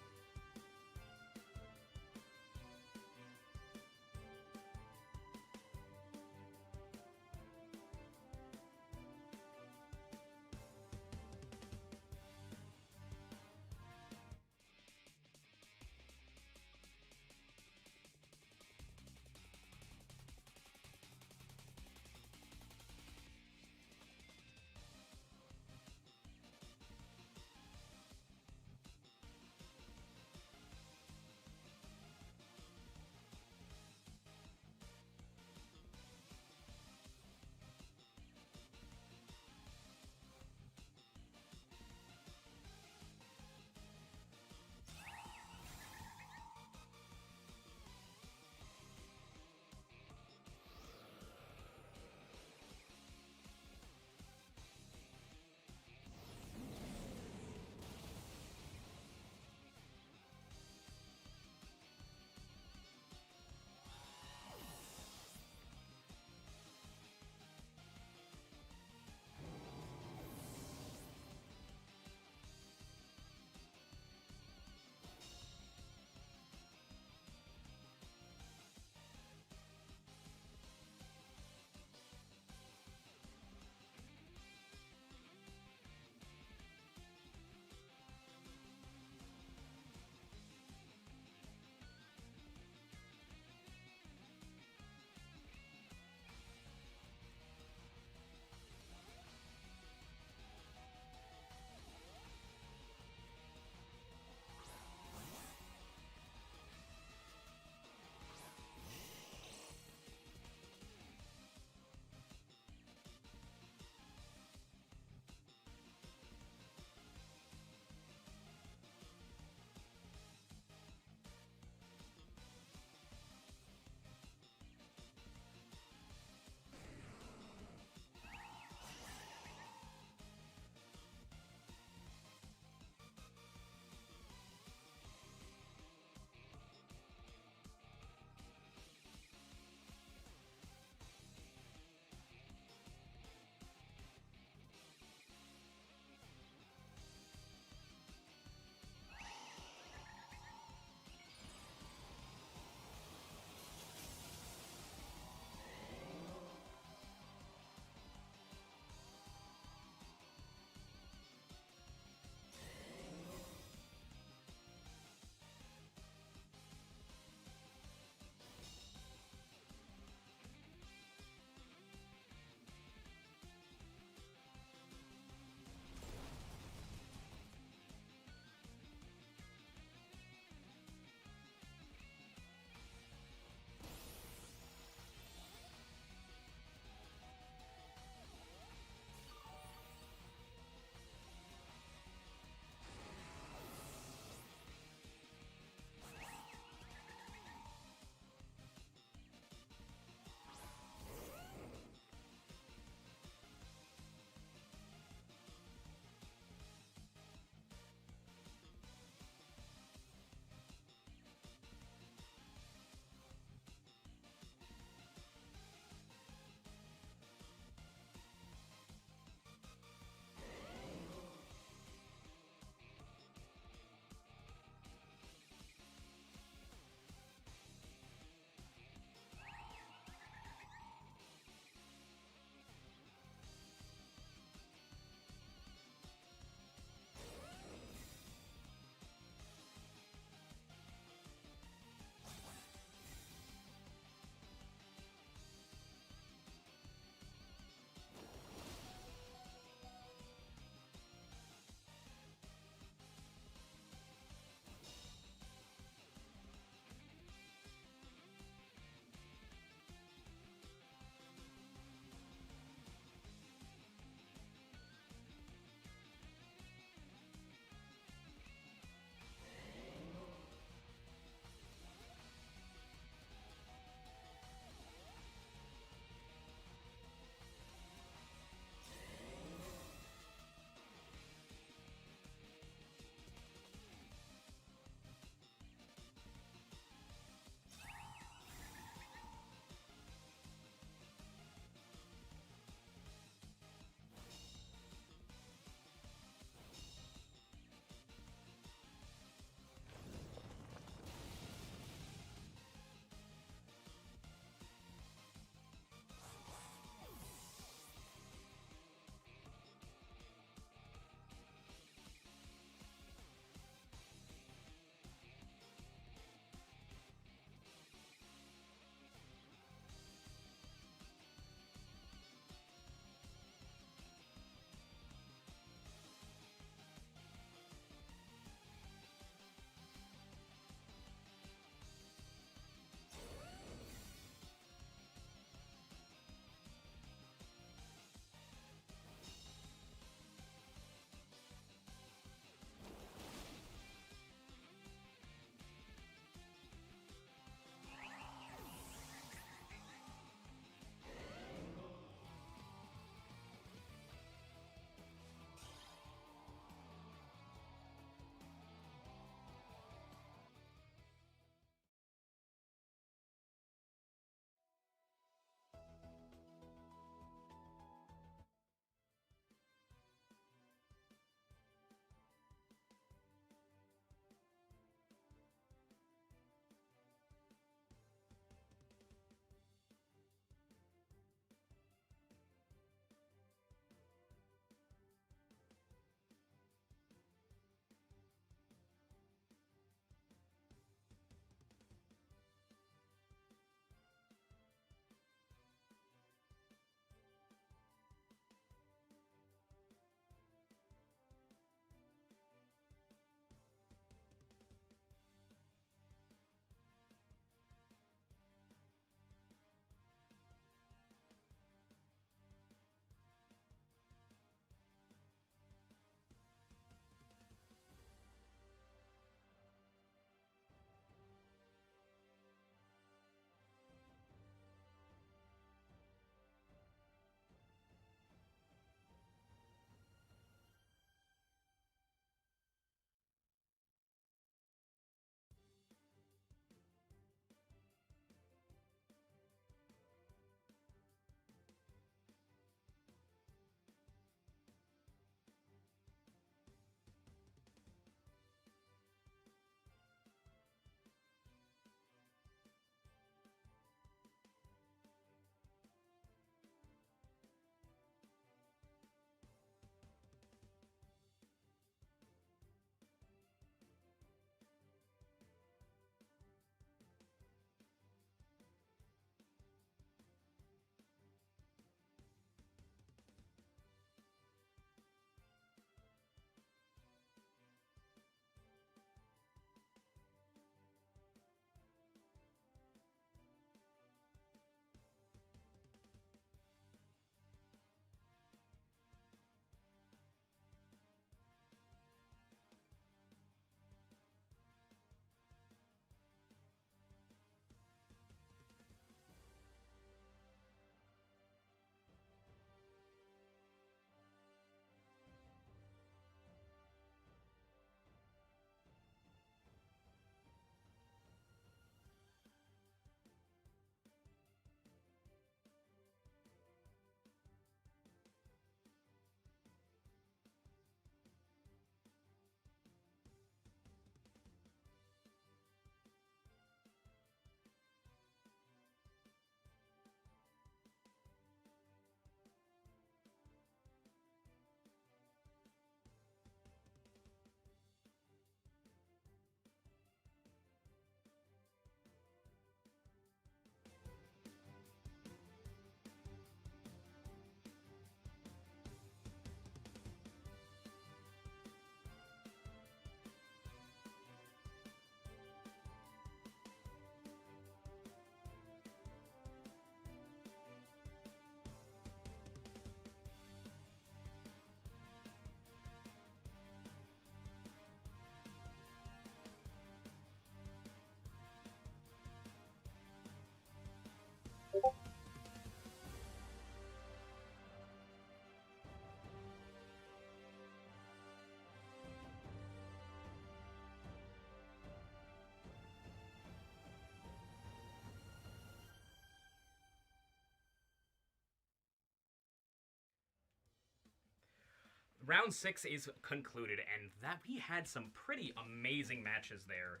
round 6 is concluded, and that we had some pretty amazing matches there.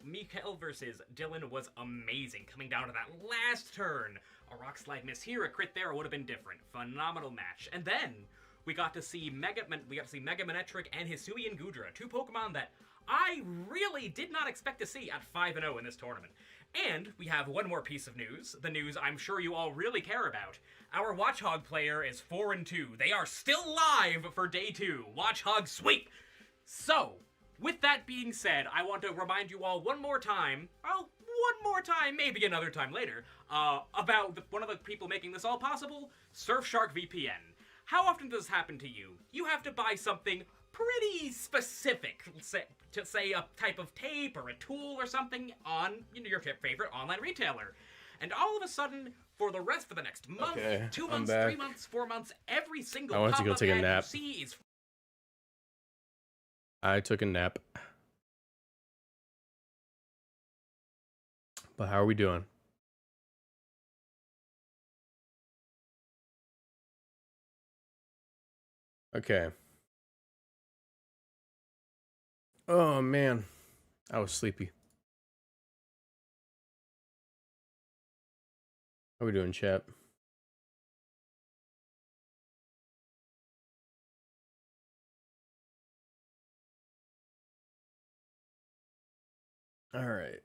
Mikael versus Dylan was amazing, coming down to that last turn. A rock slide miss here, a crit there, would have been different. Phenomenal match. And then we got to see Mega Manetric and Hisui and Gudra, 2 Pokemon that I really did not expect to see at 5-0 in this tournament. And we have one more piece of news, the news I'm sure you all really care about. Our Watchog player is 4-2. They are still live for day 2. Watchog sweep! So, with that being said, I want to remind you all one more time, maybe another time later, about one of the people making this all possible, Surfshark VPN. How often does this happen to you? You have to buy something pretty specific, to say a type of tape or a tool or something on your favorite online retailer. And all of a sudden, for the next month, 2 months, 3 months, 4 months, every single I went to go take a nap. you see is... I took a nap. But how are we doing? Okay. Oh man, I was sleepy. How are we doing, chat? All right.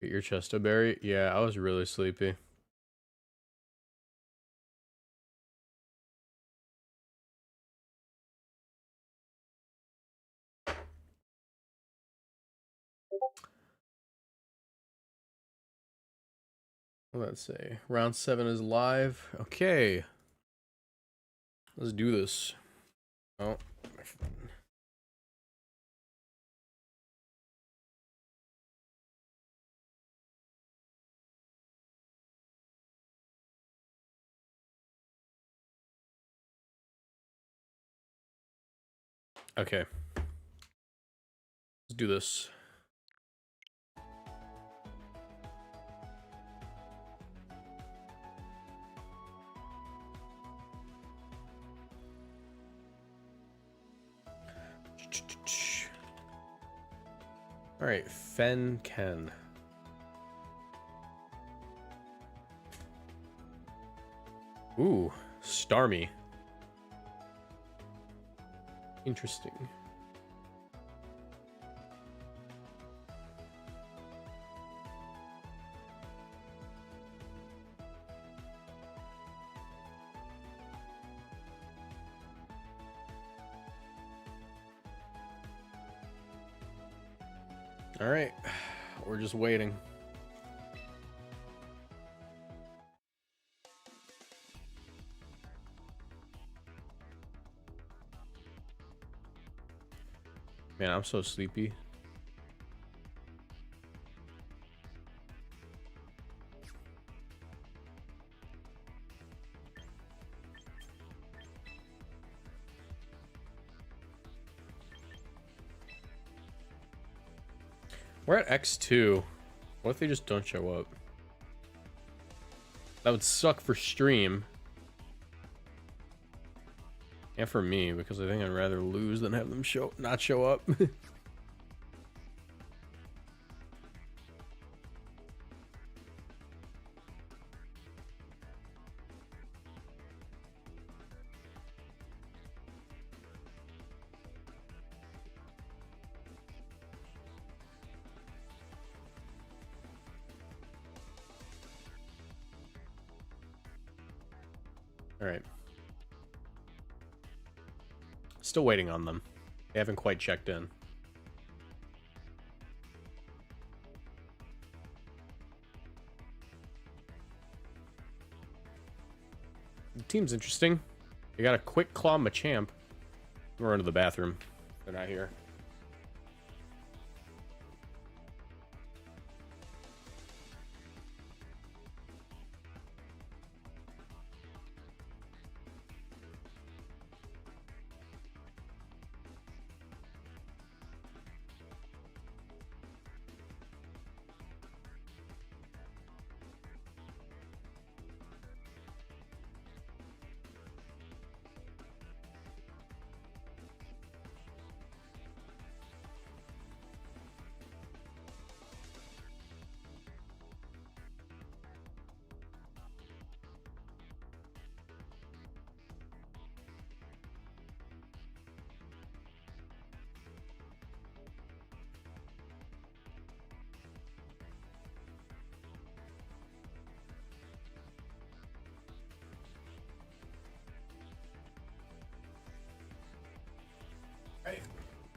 Get your chesto berry. Yeah, I was really sleepy. Let's see. Round 7 is live. Okay. Let's do this. Oh, my phone. Okay. Let's do this. All right, Fen Ken. Ooh, Starmie. Interesting. All right, we're just waiting. Man, I'm so sleepy. We're at X2. What if they just don't show up? That would suck for stream. And for me, because I think I'd rather lose than have them not show up. All right. Still waiting on them. They haven't quite checked in. The team's interesting. They got a quick claw Machamp. We're into the bathroom. They're not here.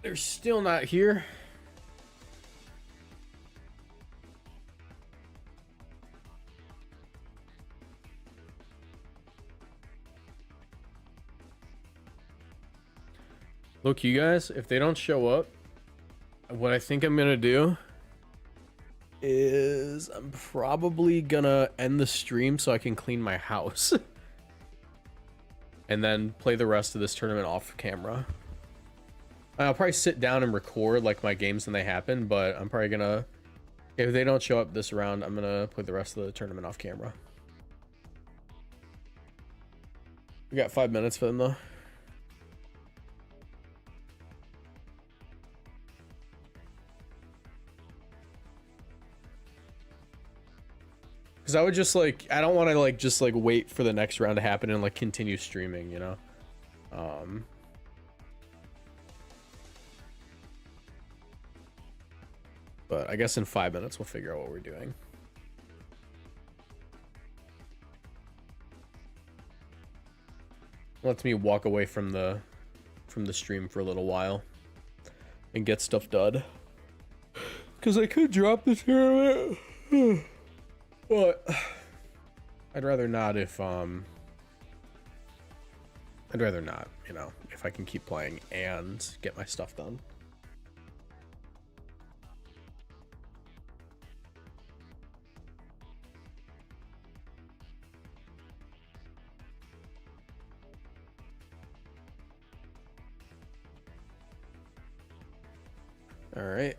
They're still not here. Look, you guys, if they don't show up, what I think I'm gonna do is I'm probably gonna end the stream so I can clean my house. And then play the rest of this tournament off camera. I'll probably sit down and record like my games when they happen, but I'm probably gonna, if they don't show up this round, I'm gonna play the rest of the tournament off camera. We got 5 minutes for them though. Because I would just like, I don't want to like just like wait for the next round to happen and like continue streaming, you know? But I guess in 5 minutes we'll figure out what we're doing. Lets me walk away from the stream for a little while and get stuff done. Because I could drop the tournament. But I'd rather not if I'd rather not, you know, if I can keep playing and get my stuff done. All right.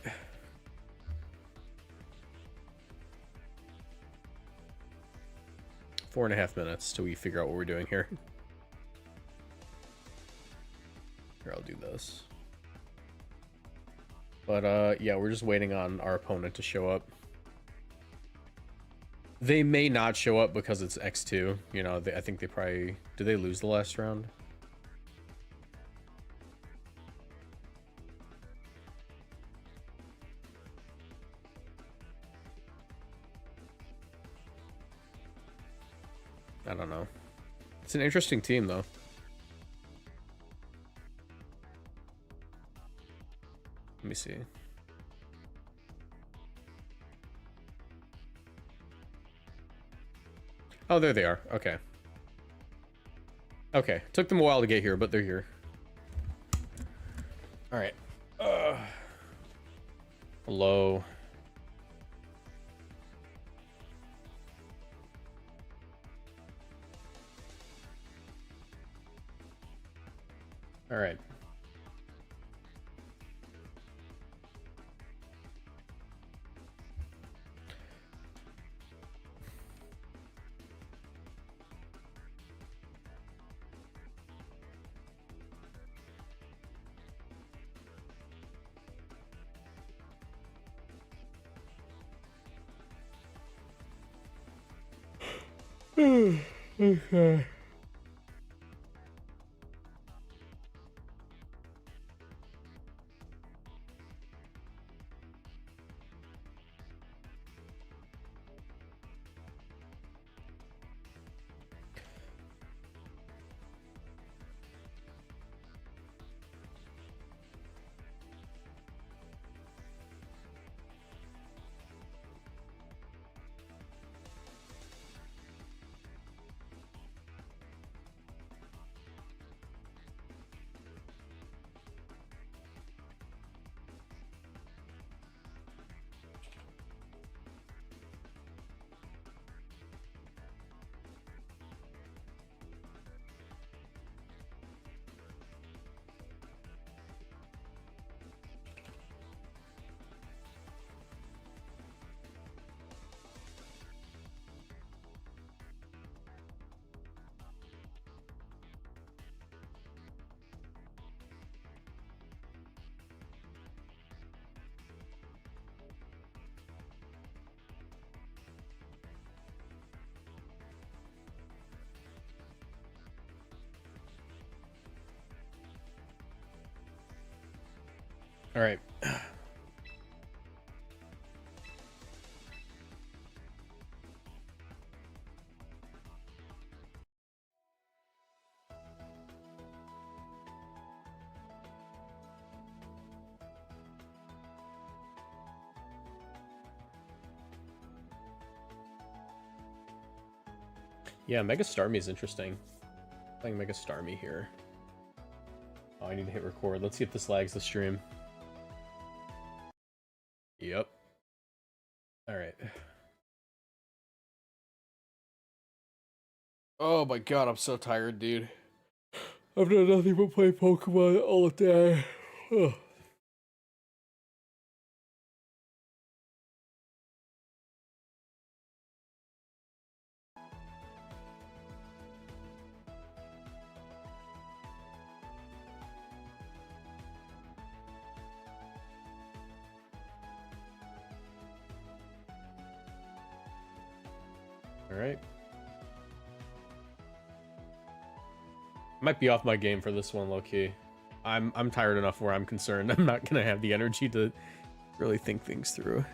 Four and a half minutes till we figure out what we're doing here. Here, I'll do this. But, yeah, we're just waiting on our opponent to show up. They may not show up because it's X2. You know, I think they probably... Did they lose the last round? I don't know. It's an interesting team, though. Let me see. Oh, there they are. Okay. Okay. Took them a while to get here, but they're here. All right. Hello. All right. Okay. All right. Yeah, Mega Starmie is interesting. Playing Mega Starmie here. Oh, I need to hit record. Let's see if this lags the stream. Yep. Alright. Oh my god, I'm so tired, dude. I've done nothing but play Pokemon all day. Ugh. Alright. Might be off my game for this one, low-key. I'm tired enough where I'm concerned. I'm not gonna have the energy to really think things through.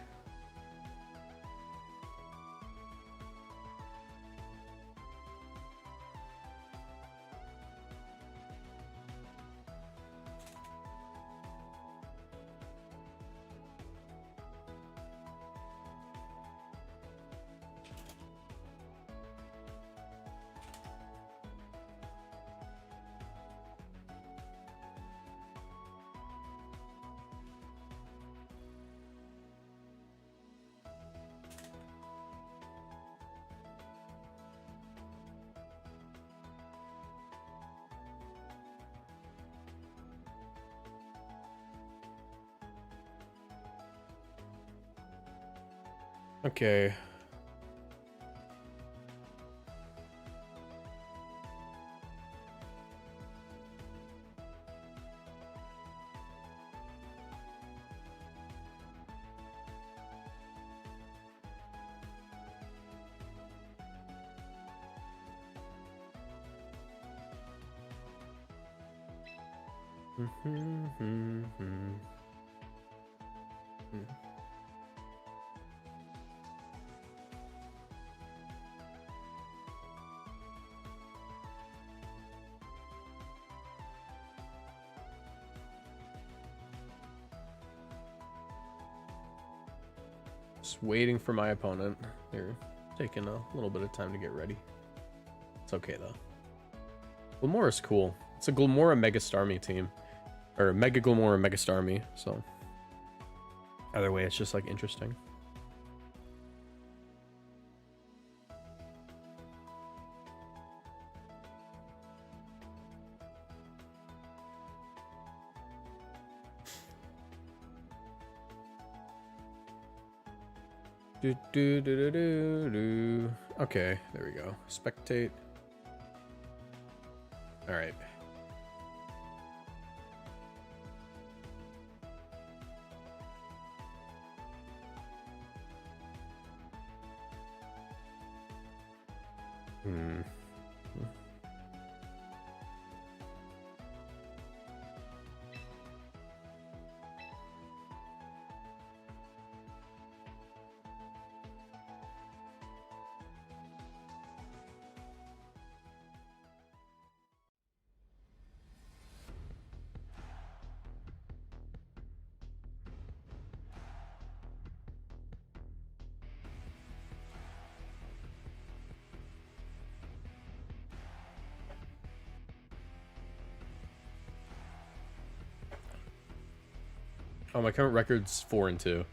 Okay. Just waiting for my opponent. Here, taking a little bit of time to get ready. It's okay though. Glimmor's cool. It's a Glimmora Mega Starmie team. Or Mega Glimmora Mega Starmie, so either way it's just like interesting. Okay, there we go. Spectate. All right. Oh, my current record's 4-2.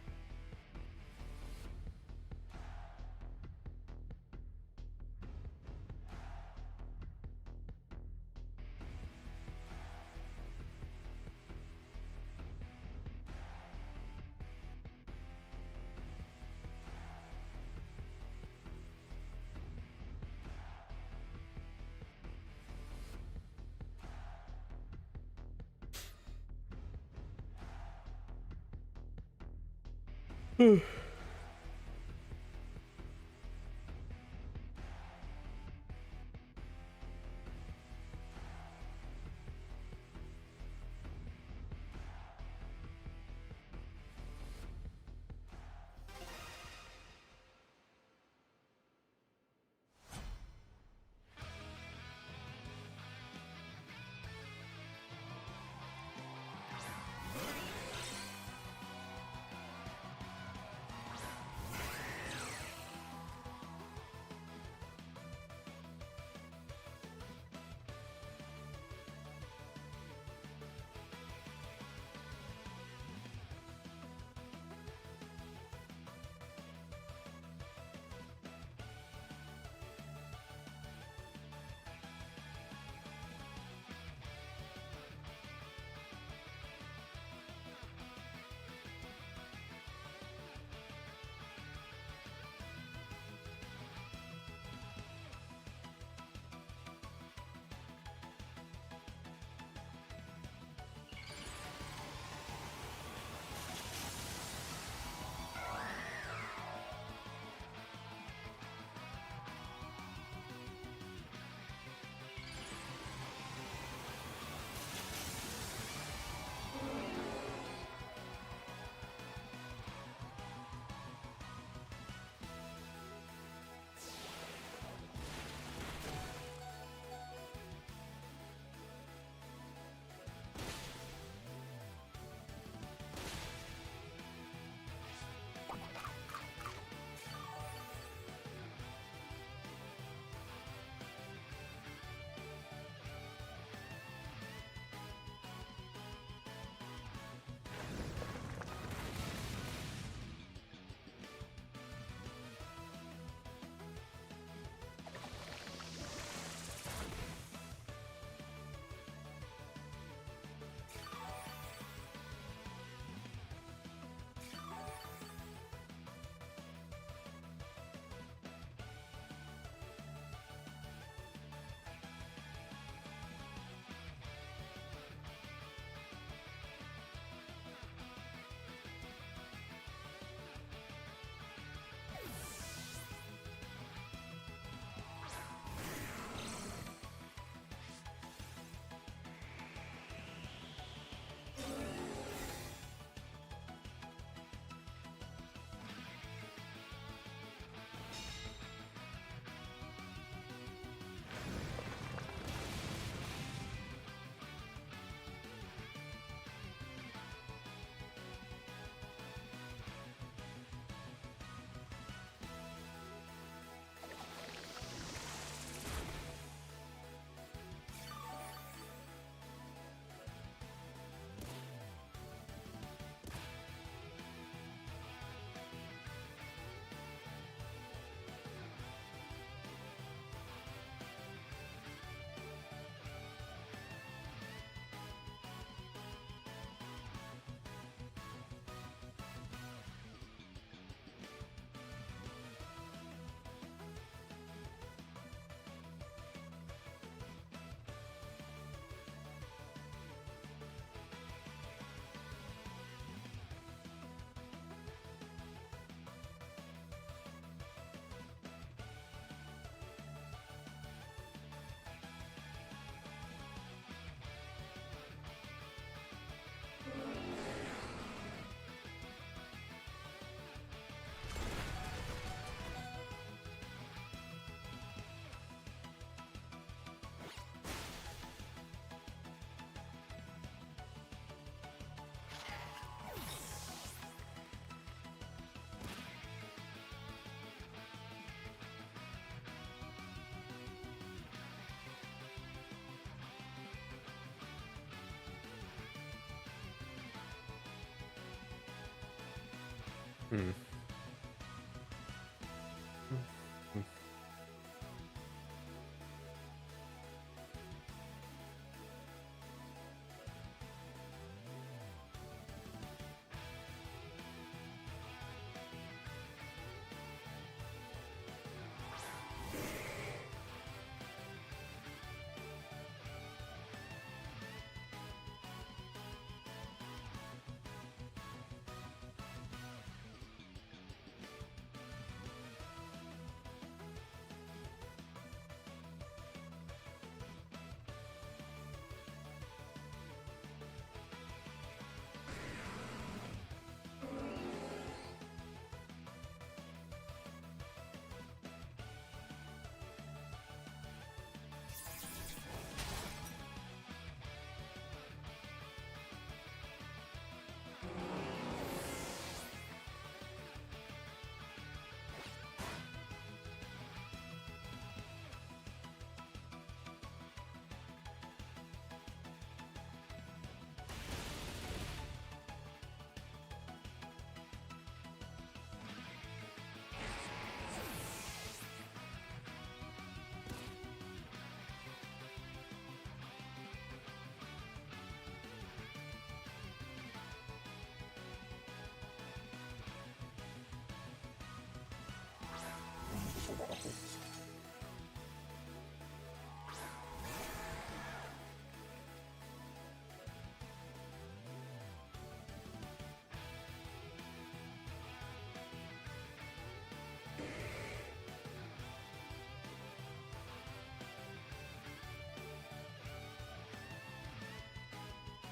Hmm.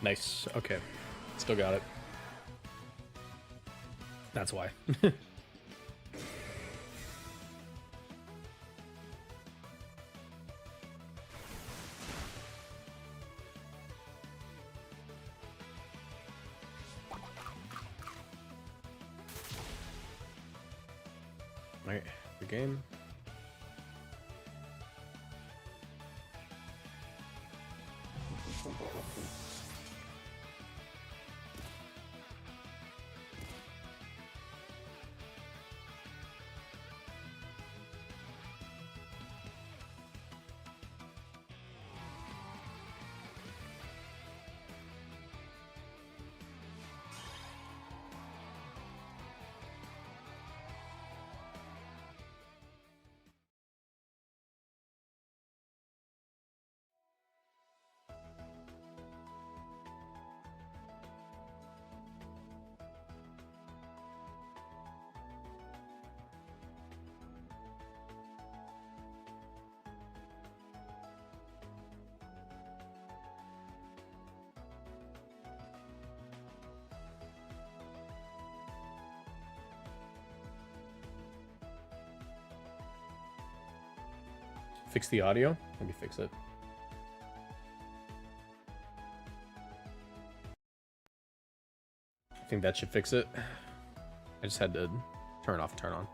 Nice. Okay. Still got it. That's why. Alright, the game. Fix the audio? Let me fix it. I think that should fix it. I just had to turn off, turn on.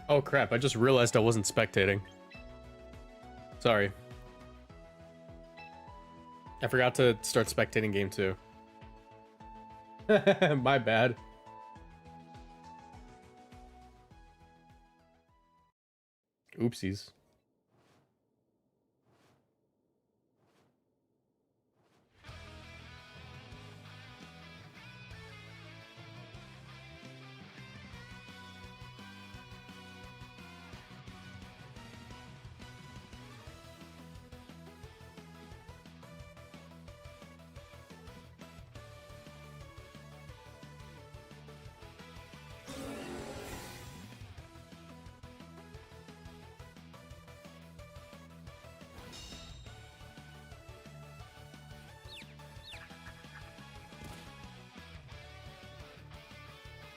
Oh crap, I just realized I wasn't spectating. Sorry. I forgot to start spectating game 2. My bad. Oopsies.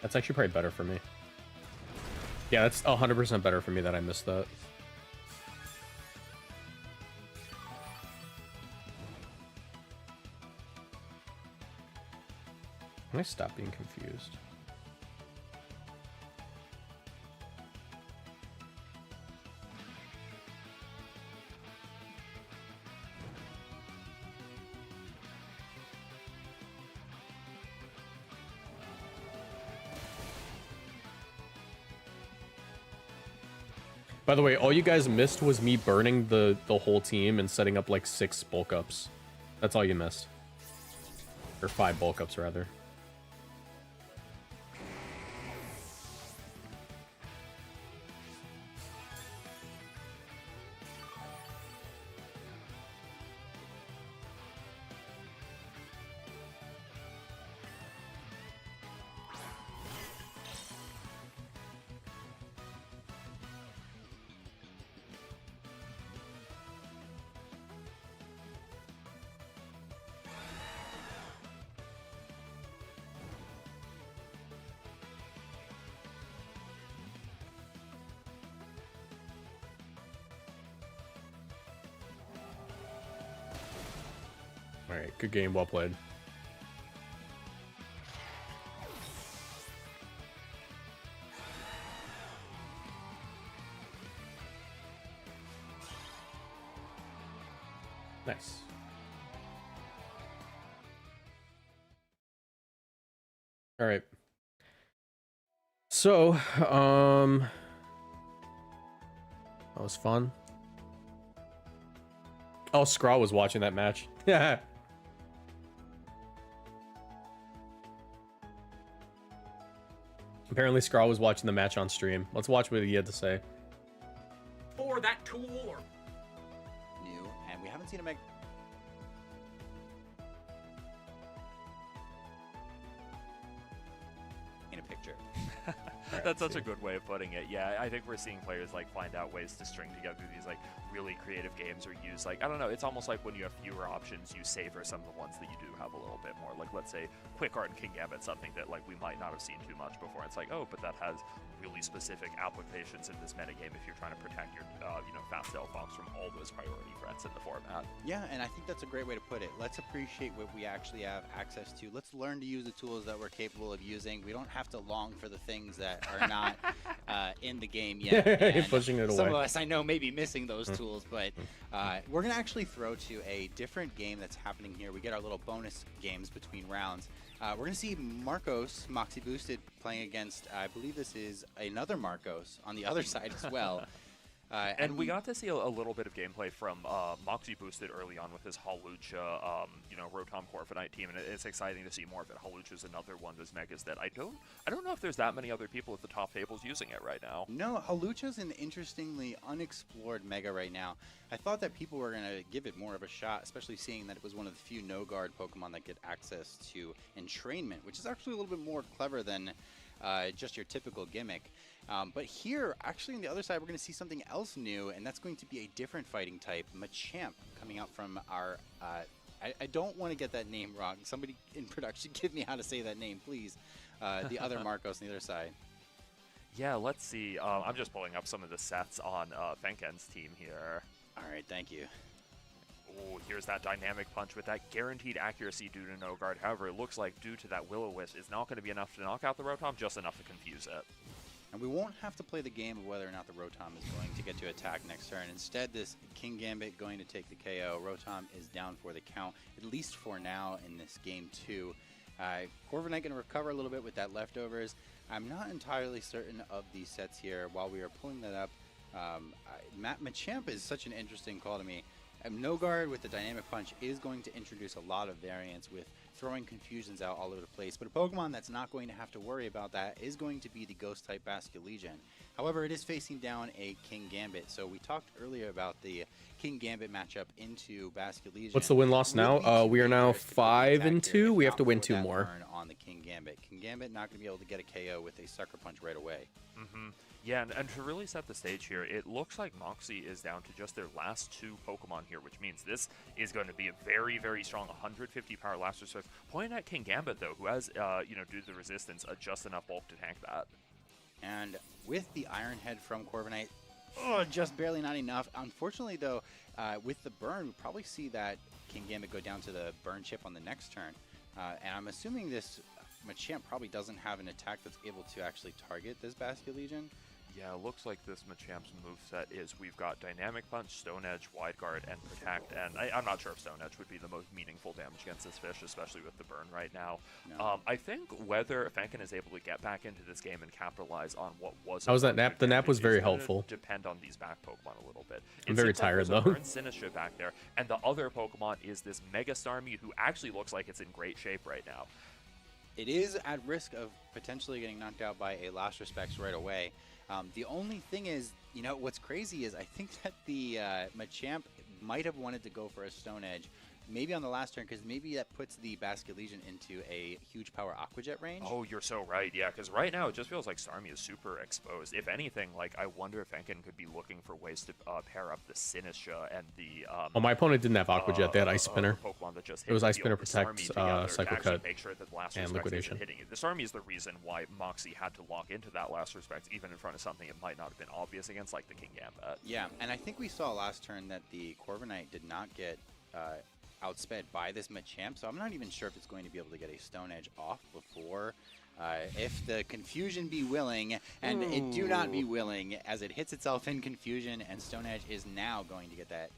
That's actually probably better for me. Yeah, that's 100% better for me that I missed that. Can I stop being confused? By the way, all you guys missed was me burning the whole team and setting up like 6 bulk ups. That's all you missed. Or 5 bulk ups, rather. Alright, good game, well played. Nice. Alright. So, that was fun. Oh, Scraw was watching that match. Yeah. Apparently, Scarlet was watching the match on stream. Let's watch what he had to say. For that tool or new, and we haven't seen a Meg. In a picture. That's such a good way of putting it. Yeah, I think we're seeing players like find out ways to string together these like really creative games, or use like, I don't know, it's almost like when you have fewer options, you savor some of the ones that you do have a little bit more. Like, let's say Quick Art and King Gambit, something that like we might not have seen too much before. It's like, oh, but that has really specific applications in this metagame if you're trying to protect your fast tail fox from all those priority threats in the format. Yeah, and I think that's a great way to put it. Let's appreciate what we actually have access to. Let's learn to use the tools that we're capable of using. We don't have to long for the things that are not in the game yet. And pushing it away. Some of us, I know, may be missing those tools, but we're going to actually throw to a different game that's happening here. We get our little bonus games between rounds. We're going to see Marcos, Moxie Boosted, playing against, I believe this is another Marcos on the other side as well. And we got to see a little bit of gameplay from Moxie Boosted early on with his Halucha, Rotom Corviknight team, and it's exciting to see more of it. Halucha's another one of those megas that I don't know if there's that many other people at the top tables using it right now. No, Halucha's an interestingly unexplored mega right now. I thought that people were going to give it more of a shot, especially seeing that it was one of the few no-guard Pokemon that get access to entrainment, which is actually a little bit more clever than just your typical gimmick. But here, actually on the other side, we're going to see something else new, and that's going to be a different fighting type, Machamp, coming out from our... I don't want to get that name wrong. Somebody in production give me how to say that name, please. The other Marcos on the other side. Yeah, let's see. I'm just pulling up some of the sets on Fenken's team here. All right, thank you. Oh, here's that dynamic punch with that guaranteed accuracy due to no guard. However, it looks like due to that Will-O-Wisp, it's not going to be enough to knock out the Rotom, just enough to confuse it. And we won't have to play the game of whether or not the Rotom is going to get to attack next turn. Instead, this King Gambit going to take the KO. Rotom is down for the count, at least for now in this game 2. Corviknight going to recover a little bit with that leftovers. I'm not entirely certain of these sets here. While we are pulling that up, Machamp is such an interesting call to me. No Guard with the Dynamic Punch is going to introduce a lot of variance with throwing confusions out all over the place, but a Pokemon that's not going to have to worry about that is going to be the Ghost-type Basculegion. However, it is facing down a King Gambit, so we talked earlier about the King Gambit matchup into Basculegion. What's the win-loss now? We are now 5-2. We have to win 2 more. On the King Gambit. King Gambit not going to be able to get a KO with a Sucker Punch right away. Yeah, and to really set the stage here, it looks like Moxie is down to just their last 2 Pokemon here, which means this is going to be a very, very strong 150 power last resistance. Pointing at King Gambit, though, who has, due to the resistance, just enough bulk to tank that. And with the Iron Head from Corviknight, just barely not enough. Unfortunately, though, with the burn, we'll probably see that King Gambit go down to the burn chip on the next turn. And I'm assuming this Machamp probably doesn't have an attack that's able to actually target this Basculegion. Yeah, it looks like this Machamp's moveset is we've got Dynamic Punch, Stone Edge, Wide Guard, and Protect. And I'm not sure if Stone Edge would be the most meaningful damage against this fish, especially with the burn right now. No. I think whether Fenkin is able to get back into this game and capitalize on what was... How was that nap? The nap was very helpful. Depend on these back Pokemon a little bit. I'm very tired, though. Burn Sinistcha back there, and the other Pokemon is this Mega Starmie, who actually looks like it's in great shape right now. It is at risk of potentially getting knocked out by a Last Respects right away. The only thing is, what's crazy is I think that the Machamp might have wanted to go for a Stone Edge, maybe on the last turn, because maybe that puts the Basculegion into a huge power Aqua Jet range. Oh, you're so right, yeah, because right now it just feels like Starmie is super exposed. If anything, I wonder if Fenkin could be looking for ways to pair up the Sinistcha and the... my opponent didn't have Aqua Jet, they had Ice Spinner. Pokemon that just it was hit Ice the Spinner, field, Protect, the Starmie Psycho together Cut, make sure that the last and Respect Liquidation. isn't hitting it. The Starmie is the reason why Moxie had to lock into that last Respect, even in front of something it might not have been obvious against, like the King Gambit. Yeah, and I think we saw last turn that the Corviknight did not get... outsped by this Machamp, so I'm not even sure if it's going to be able to get a Stone Edge off before. If the confusion be willing, and it do not be willing, as it hits itself in confusion, and Stone Edge is now going to get that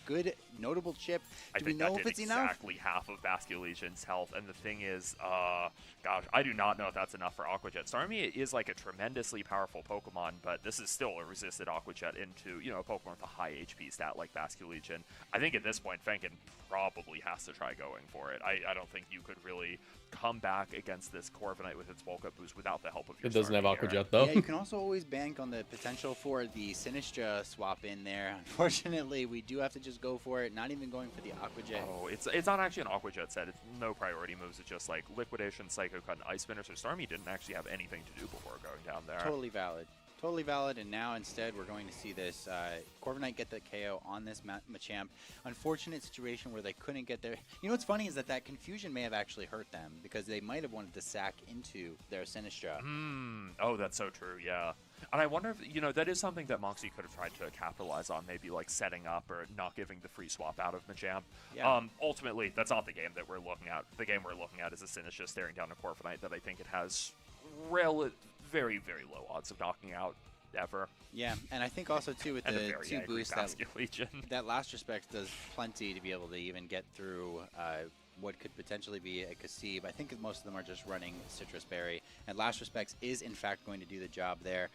good, notable chip. Do we know if it's enough? Exactly half of Basculegion's health, and the thing is, gosh, I do not know if that's enough for Aqua Jet. Starmie is like a tremendously powerful Pokemon, but this is still a resisted Aqua Jet into, a Pokemon with a high HP stat like Basculegion. I think at this point, Fenkin probably has to try going for it. I don't think you could really come back against this Corviknight with its bulk up boost without the help of your It doesn't Starmie have Aqua here. Jet, though. Yeah, you can also always bank on the potential for the Sinistcha swap in there. Unfortunately, we do have to just go for it, not even going for the Aqua Jet. Oh, it's not actually an Aqua Jet set. It's no priority moves. It's just like Liquidation, Psycho Cut, and Ice Spinner. So Starmie didn't actually have anything to do before going down there. Totally valid. Totally valid, and now instead we're going to see this Corviknight get the KO on this Machamp. Unfortunate situation where they couldn't get there. What's funny is that confusion may have actually hurt them, because they might have wanted to sack into their Sinistcha. Oh, that's so true, yeah. And I wonder if, that is something that Moxie could have tried to capitalize on, maybe like setting up or not giving the free swap out of Machamp. Yeah. Ultimately, that's not the game that we're looking at. The game we're looking at is a Sinistcha staring down a Corviknight that I think it has very, very low odds of knocking out ever. Yeah, and I think also too with And a the very 2 angry boosts Basculegion. that Last Respect does plenty to be able to even get through what could potentially be a Kasib. I think most of them are just running Citrus Berry, and Last Respects is in fact going to do the job there.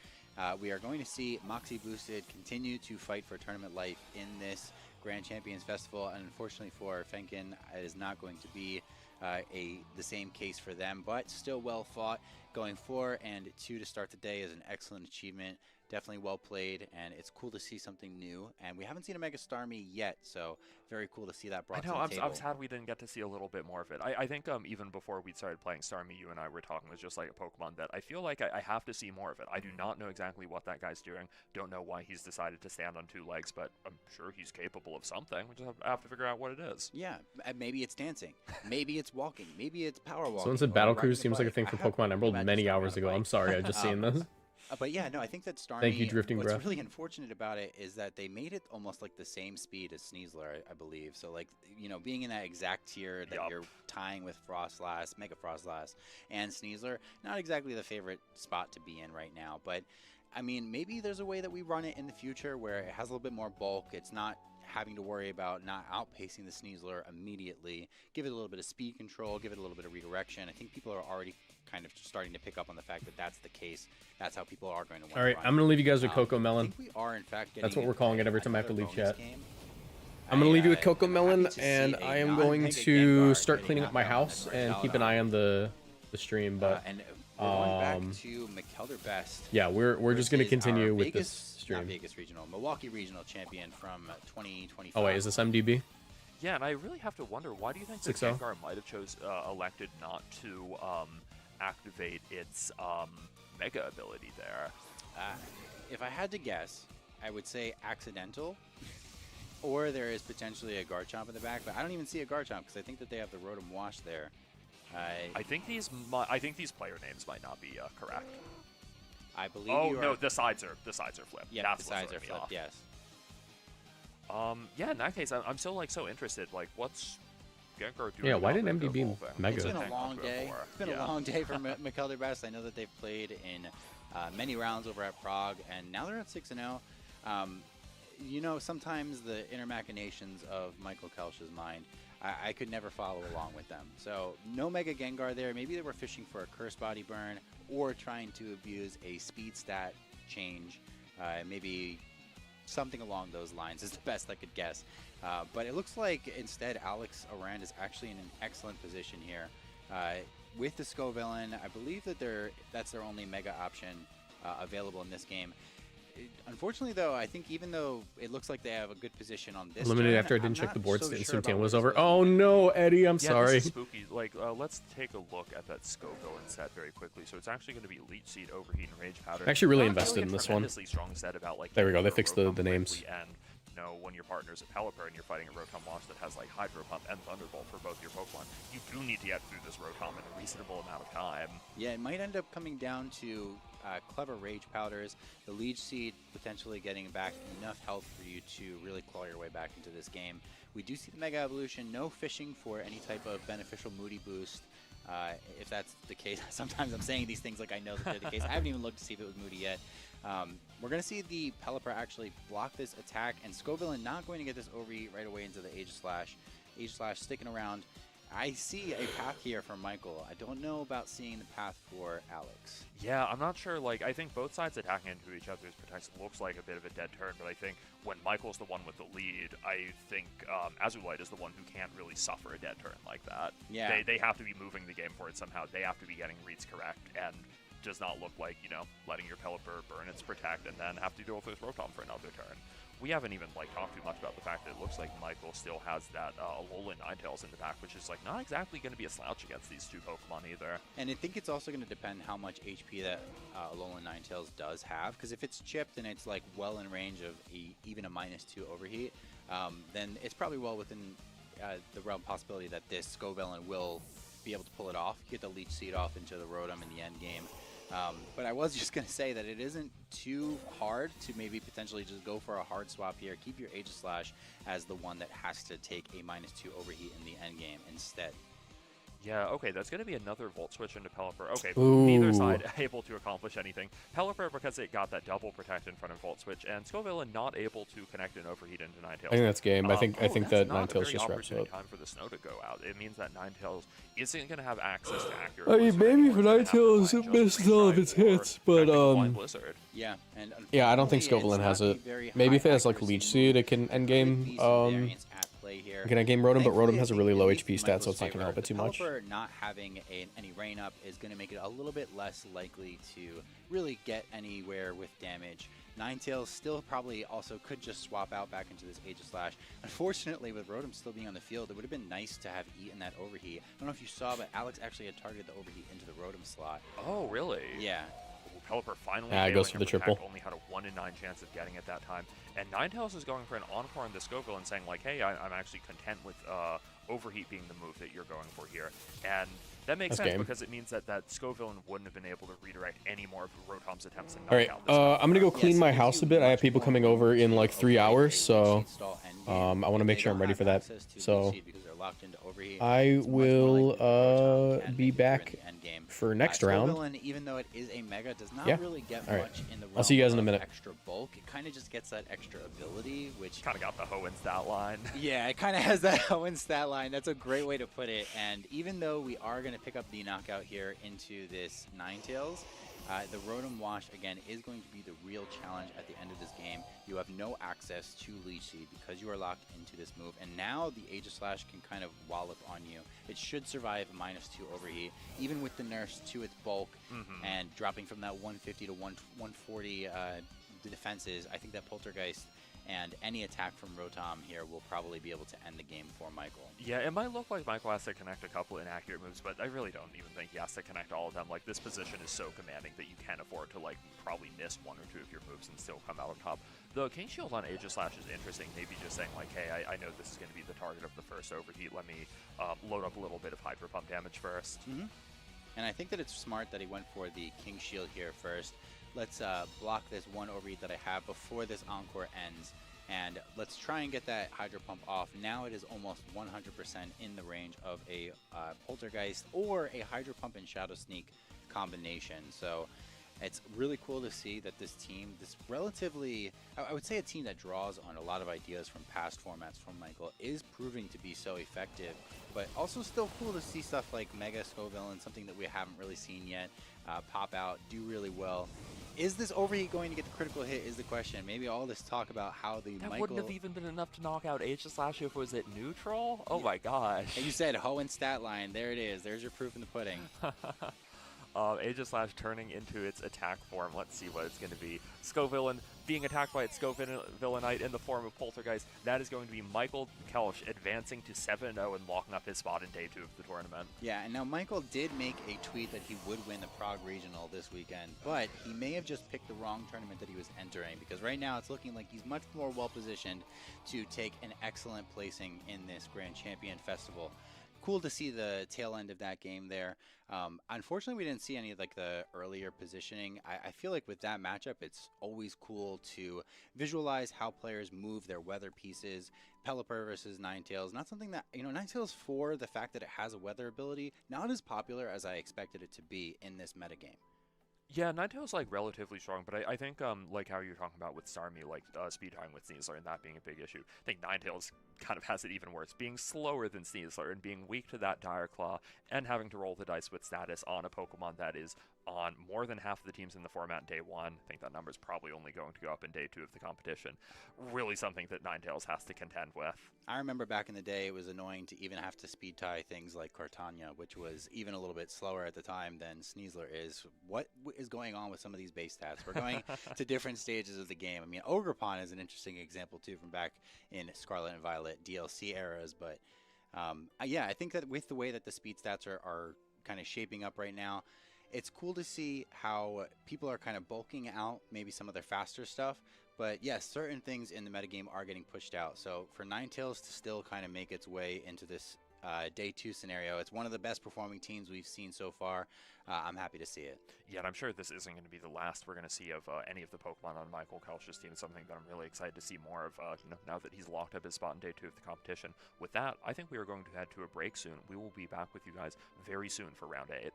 We are going to see Moxie Boosted continue to fight for tournament life in this Grand Champions Festival, and unfortunately for Fenkin, it is not going to be the same case for them, but still well fought. Going 4 and 2 to start the day is an excellent achievement. Definitely well played, and it's cool to see something new. And we haven't seen a Mega Starmie yet, so very cool to see that brought I know, to the table. I'm sad we didn't get to see a little bit more of it. I think even before we started playing Starmie, you and I were talking, was just like a Pokemon that I feel like I have to see more of it. I do not know exactly what that guy's doing. Don't know why he's decided to stand on 2 legs, but I'm sure he's capable of something. We just have to figure out what it is. Yeah, maybe it's dancing. Maybe it's walking. Maybe it's power walking. Someone said Battle Cruise seems like a thing from Pokemon Emerald many hours ago. I'm sorry, I just seen this. But yeah, no, I think that Starmie. Thank you, Drifting What's Breath. really unfortunate about it is that they made it almost like the same speed as Sneasler, I believe. So like, being in that exact tier that you're tying with Frostlass, Mega Frostlass, and Sneasler, not exactly the favorite spot to be in right now. But I mean, maybe there's a way that we run it in the future where it has a little bit more bulk. It's not having to worry about not outpacing the Sneasler immediately. Give it a little bit of speed control, give it a little bit of redirection. I think people are already kind of starting to pick up on the fact that that's the case. That's how people are going to win. All right, I'm gonna leave you guys with Coco I Melon. think we are, in fact, That's what we're calling it every time I have to leave chat. Game. I'm gonna leave you with I'm Coco happy Melon, to see and a I am non-Mega going Gengar to start getting cleaning up my knocked out house on the and red keep an eye on the stream. But and we're going back to McKelder Best. yeah, we're just gonna versus continue our with Vegas, this stream. Not Vegas Regional, Milwaukee Regional champion from 2025. Oh wait, is this MDB? Yeah, and I really have to wonder, why do you think the 6-0? Gengar might have elected not to activate its Mega ability there? If I had to guess, I would say accidental, or there is potentially a Garchomp in the back, but I don't even see a Garchomp because I think that they have the Rotom Wash there. I think these player names might not be correct. I believe. Oh you are... no, the sides are flipped. Yeah, That's the what's sides are throwing me flipped. off. Yes. Yeah, in that case, I'm still so interested. Like, what's Gengar doing? Yeah, why about didn't the MDB whole thing? Mega? It's been a Hang long on to it day. for. It's been a long day for McKelder Best. I know that they've played in many rounds over at Prague, and now they're at 6-0. Sometimes the inner machinations of Michael Kelsch's mind, I could never follow along with them. So no Mega Gengar there. Maybe they were fishing for a Curse Body Burn or trying to abuse a speed stat change. Maybe something along those lines is the best I could guess. But it looks like instead Alex Arand is actually in an excellent position here. With the Scovillain, I believe that that's their only Mega option available in this game. Unfortunately, though, I think even though it looks like they have a good position on this Eliminated turn, after I I'm didn't check not the board so state. sure Instant about was where over. this goes. Oh no, Eddie, I'm Yeah, sorry. this is spooky. Like, let's take a look at that Scovillain set very quickly. So it's actually going to be Leech Seed, Overheat, and Rage Powder. I'm actually really Not invested a in this one. tremendously strong set about like. There we go, they getting fixed your the Rotom names. quickly, and when your partner's a Pelipper and you're fighting a Rotom Wash that has like Hydro Pump and Thunderbolt for both your Pokemon, you do need to get through this Rotom in a reasonable amount of time. Yeah, it might end up coming down to clever Rage Powders, the Leech Seed potentially getting back enough health for you to really claw your way back into this game. We do see the Mega Evolution, no fishing for any type of beneficial Moody boost. If that's the case, sometimes I'm saying these things like I know that they're the case. I haven't even looked to see if it was Moody yet. We're going to see the Pelipper actually block this attack, and Scovillain not going to get this overheat right away into the Aegislash. Aegislash sticking around. I see a path here for Michael. I don't know about seeing the path for Alex. Yeah, I'm not sure. Like, I think both sides attacking into each other's protection looks like a bit of a dead turn, but I think when Michael's the one with the lead, I think Azulite is the one who can't really suffer a dead turn like that. Yeah. They have to be moving the game forward somehow. They have to be getting reads correct, and does not look like, letting your Pelipper burn its protect and then have to deal with this Rotom for another turn. We haven't even talked too much about the fact that it looks like Michael still has that Alolan Ninetales in the back, which is not exactly going to be a slouch against these two Pokemon either. And I think it's also going to depend how much HP that Alolan Ninetales does have, because if it's chipped and it's well in range of even a -2 overheat, then it's probably well within the realm possibility that this Scovillain will be able to pull it off, get the Leech Seed off into the Rotom in the end game. But I was just going to say that it isn't too hard to maybe potentially just go for a hard swap here. Keep your Aegislash as the one that has to take a -2 overheat in the end game instead. Yeah, okay, that's going to be another Volt Switch into Pelipper. Okay, Ooh. neither side able to accomplish anything. Pelipper, because it got that double protect in front of Volt Switch, and Scovillain not able to connect an Overheat into Ninetales. I think that's game. I think that that's Ninetales just not a wraps very up. opportune time for the snow to go out. It means that Ninetales isn't going to have access to accurate I mean, Blizzard maybe anymore. for It's gonna have to rely Ninetales, it just missed all of Freeze its Dry or hits, but Blind Blizzard. Yeah, and yeah, I don't think unfortunately, Scovillain it's has not it. a very Maybe if high it has accuracy Leech move. Seed, it can Could endgame. be some variance at play here. It can endgame Rotom, but Thankfully, Rotom I has a think really at low least HP in stat, so Michael's it's not going to favor, help it too the much. Pelipper not having any rain up is going to make it a little bit less likely to really get anywhere with damage. Ninetales still probably also could just swap out back into this Aegislash. Unfortunately, with Rotom still being on the field, it would have been nice to have eaten that overheat. I don't know if you saw, but Alex actually had targeted the overheat into the Rotom slot. Oh, really? Yeah. Pelipper finally Yeah, it goes for failing the a protect, triple. only had a 1 in 9 chance of getting it that time. And Ninetales is going for an encore on the Scoville and saying like, hey, I'm actually content with Overheat being the move that you're going for here. And that makes That's sense game. because it means that Scovillain wouldn't have been able to redirect any more of Rotom's attempts and All right, I'm gonna go clean my house a bit. I have people coming over in like 3 hours, so I want to make sure I'm ready for that. So I will be back for next round. Scovillain, even though it is a mega, does not Yeah. really get All right. much in the realm I'll see you guys in a of minute. extra bulk. It kind of just gets that extra ability, which kind of got the Hoenn stat line. Yeah, it kind of has that Hoenn stat line. That's a great way to put it. And even though we are going to pick up the knockout here into this Ninetales, the Rotom Wash, again, is going to be the real challenge at the end of this game. You have no access to Leech Seed because you are locked into this move. And now the Aegislash can kind of wallop on you. It should survive a -2 overheat, even with the nerfs to its bulk and dropping from that 150 to 140 defenses. I think that Poltergeist and any attack from Rotom here will probably be able to end the game for Michael. Yeah, it might look like Michael has to connect a couple inaccurate moves, but I really don't even think he has to connect all of them. Like, this position is so commanding that you can afford to, like, probably miss 1 or 2 of your moves and still come out on top. The King Shield on Aegislash is interesting, maybe just saying, like, hey, I know this is going to be the target of the first overheat. Let me load up a little bit of Hyper Pump damage first. And I think that it's smart that he went for the King Shield here first. Let's block this 1 overheat that I have before this Encore ends. And let's try and get that Hydro Pump off. Now it is almost 100% in the range of a Poltergeist or a Hydro Pump and Shadow Sneak combination. So it's really cool to see that this team, this relatively, I would say a team that draws on a lot of ideas from past formats from Michael, is proving to be so effective. But also still cool to see stuff like Mega Scovillain, something that we haven't really seen yet, pop out, do really well. Is this overheat going to get the critical hit is the question. Maybe all this talk about how the That Michael... wouldn't have even been enough to knock out Aegislash if it was at neutral? Oh my gosh. And you said Hoenn stat line. There it is. There's your proof in the pudding. Aegislash turning into its attack form. Let's see what it's going to be. Scovillain being attacked by its Scovillainite in the form of Poltergeist. That is going to be Michael Kelsch advancing to 7-0 and locking up his spot in day 2 of the tournament. Yeah, and now Michael did make a tweet that he would win the Prague Regional this weekend, but he may have just picked the wrong tournament that he was entering, because right now it's looking like he's much more well-positioned to take an excellent placing in this Grand Champion Festival. Cool to see the tail end of that game there. Unfortunately, we didn't see any of like the earlier positioning. I feel like with that matchup, it's always cool to visualize how players move their weather pieces. Pelipper versus Ninetales, not something that, you know, Ninetales, for the fact that it has a weather ability, not as popular as I expected it to be in this metagame. Yeah, Ninetales like relatively strong, but I think like how you're talking about with Starmie, like speed time with Sneasler and that being a big issue. I think Ninetales kind of has it even worse, being slower than Sneasler and being weak to that Dire Claw and having to roll the dice with status on a Pokemon that is on more than half of the teams in the format day 1. I think that number is probably only going to go up in day 2 of the competition. Really something that Ninetales has to contend with. I remember back in the day, it was annoying to even have to speed tie things like Cortana, which was even a little bit slower at the time than Sneasler is. What is going on with some of these base stats? We're going to different stages of the game. I mean, Ogrepon is an interesting example too from back in Scarlet and Violet DLC eras, but yeah, I think that with the way that the speed stats are kind of shaping up right now, it's cool to see how people are kind of bulking out maybe some of their faster stuff. But yes, certain things in the metagame are getting pushed out. So for Ninetales to still kind of make its way into this day 2 scenario, it's one of the best performing teams we've seen so far. I'm happy to see it. Yeah, and I'm sure this isn't going to be the last we're going to see of any of the Pokemon on Michael Kelsch's team. Something that I'm really excited to see more of now that he's locked up his spot in day 2 of the competition. With that, I think we are going to head to a break soon. We will be back with you guys very soon for round 8.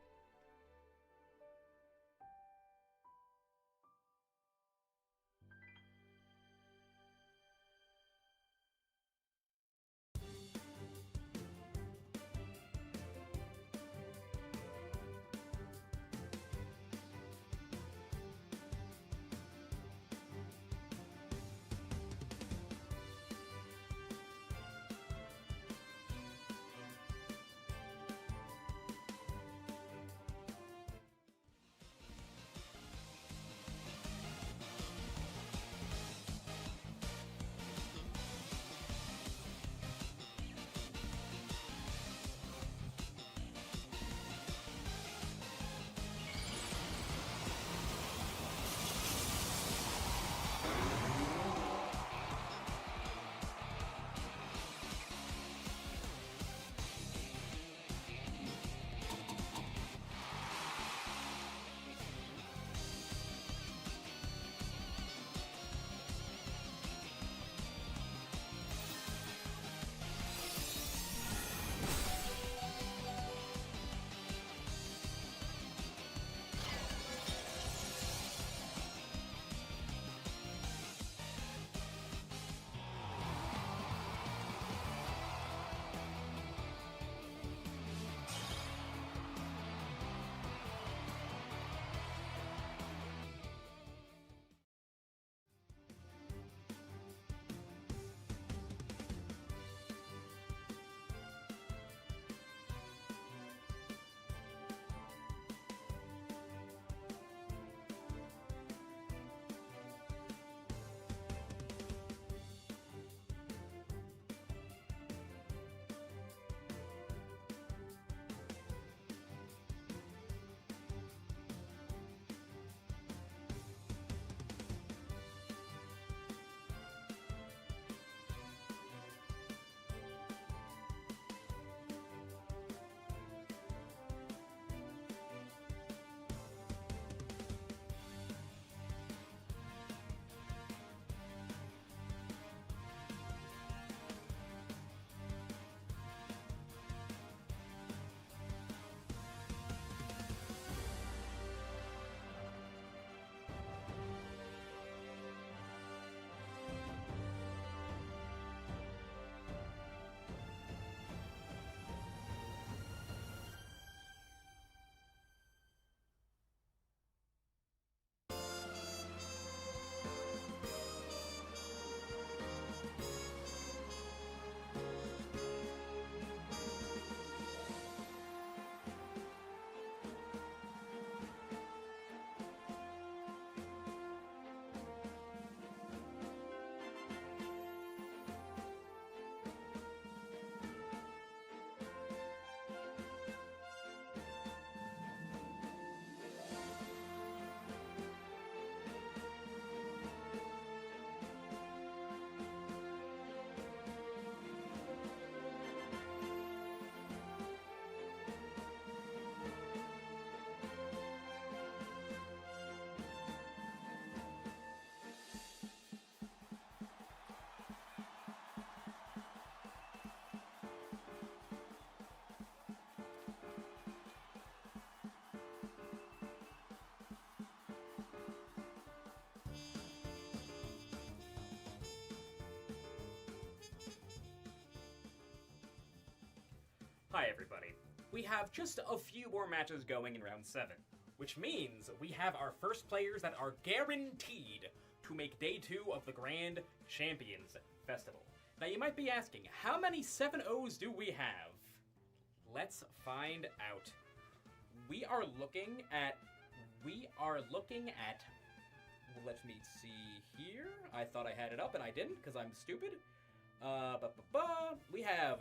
Hi everybody. We have just a few more matches going in round 7, which means we have our first players that are guaranteed to make day 2 of the Grand Champions Festival. Now you might be asking, how many 7-0s do we have? Let's find out. We are looking at, let me see here. I thought I had it up and I didn't because I'm stupid. We have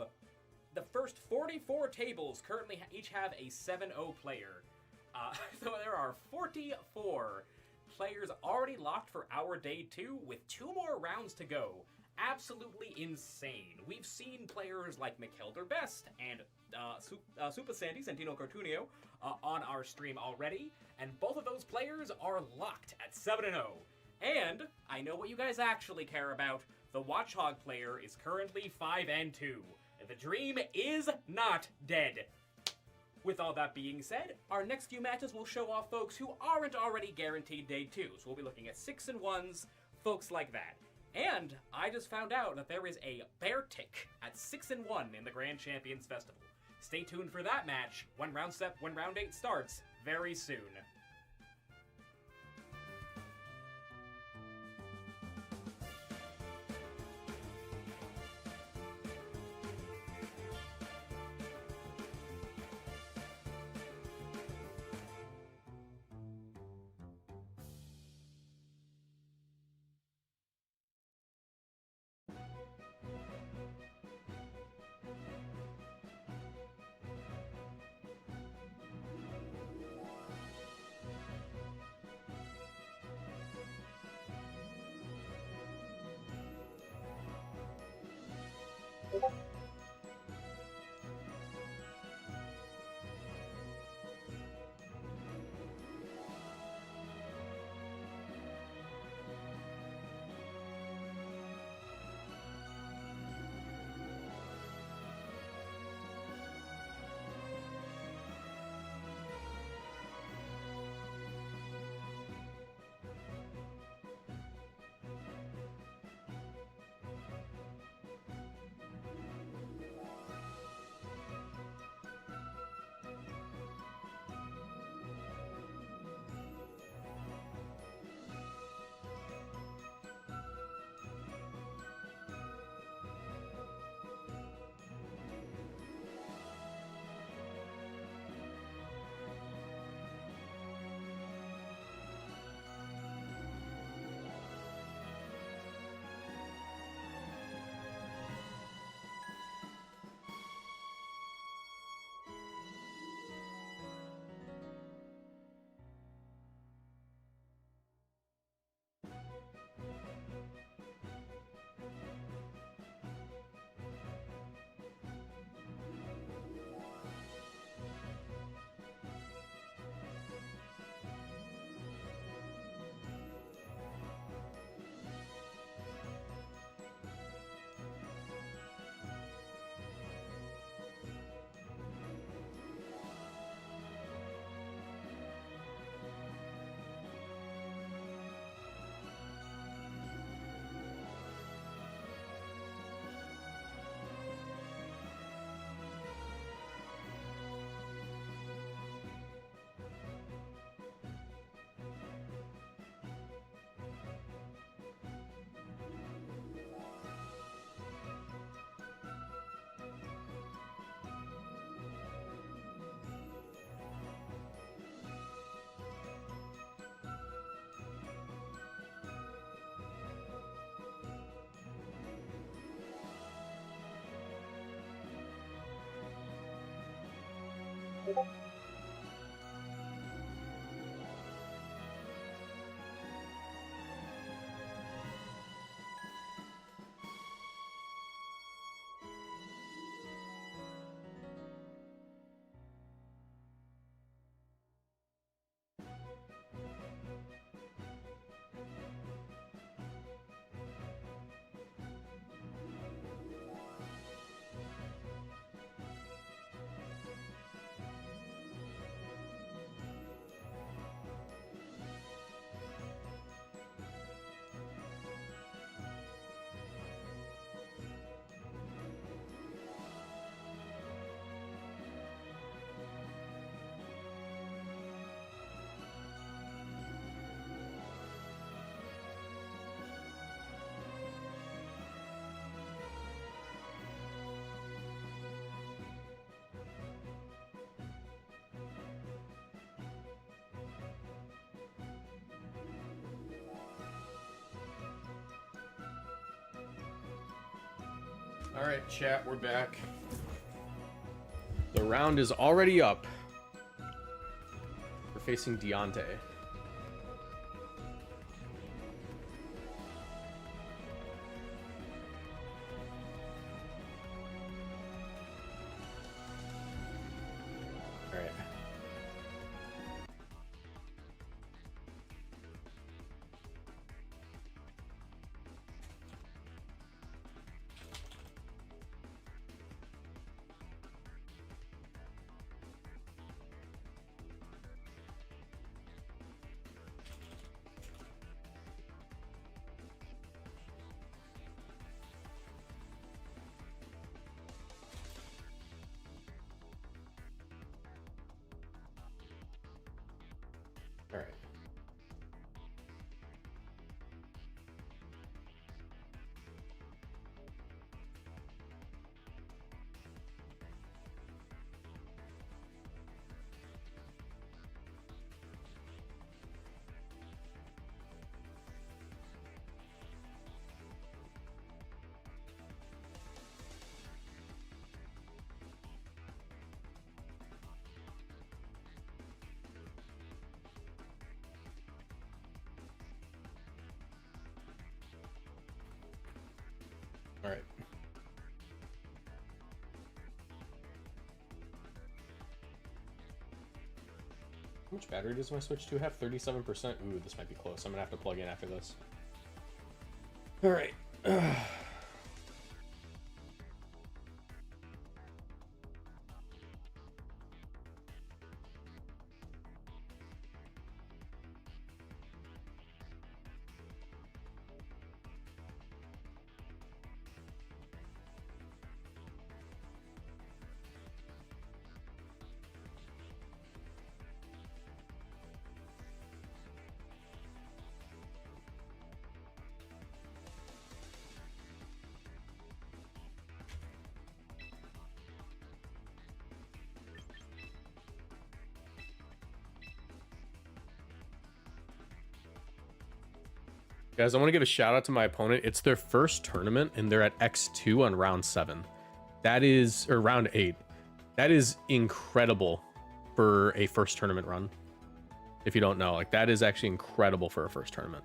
the first 44 tables currently each have a 7-0 player. So there are 44 players already locked for our day 2 with 2 more rounds to go. Absolutely insane. We've seen players like Mikkelder Best and Super Sandy, Santino Cartunio, on our stream already, and both of those players are locked at 7-0. And I know what you guys actually care about. The Watchhog player is currently 5-2. The dream is not dead. With all that being said, our next few matches will show off folks who aren't already guaranteed day 2. So we'll be looking at 6-1s, folks like that. And I just found out that there is a bear tick at 6-1 in the Grand Champions Festival. Stay tuned for that match when round 8 starts very soon. All right, chat, we're back. The round is already up. We're facing Deontay. All right. All right. All right. How much battery does my Switch 2 have? 37%? Ooh, this might be close. I'm gonna have to plug in after this. All right. Guys, I want to give a shout out to my opponent. It's their first tournament and they're at X2 on round 7. That is, or round 8. That is incredible for a first tournament run. If you don't know, like that is actually incredible for a first tournament.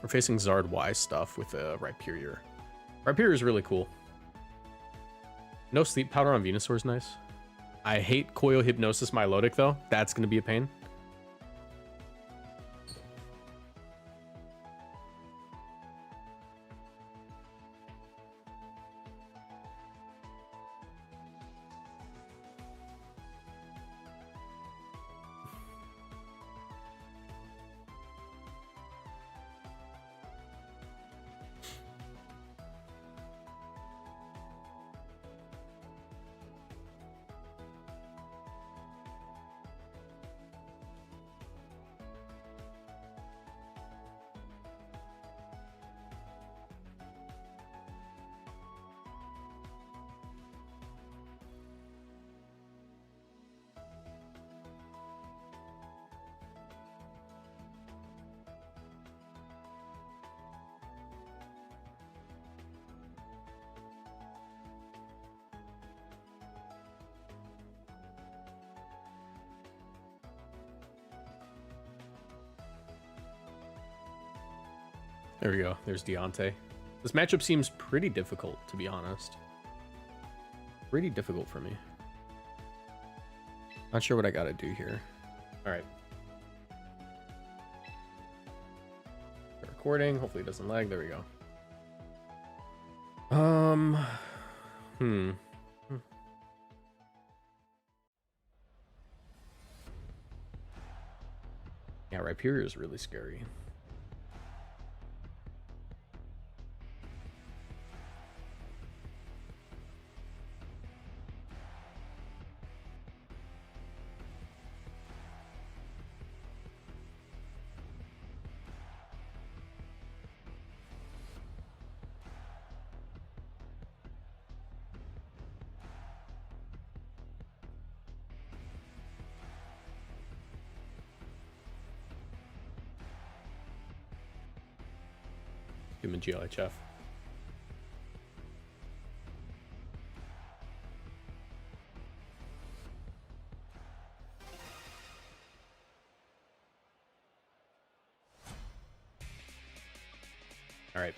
We're facing Zard Y stuff with a Rhyperior. Rhyperior is really cool. No sleep powder on Venusaur is nice. I hate Coil Hypnosis Milotic though. That's going to be a pain. There we go. There's Deontay. This matchup seems pretty difficult, to be honest. Pretty difficult for me. Not sure what I gotta do here. All right. Recording. Hopefully it doesn't lag. There we go. Yeah, Rhyperior is really scary. Give him a GLHF. All right.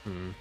Hmm.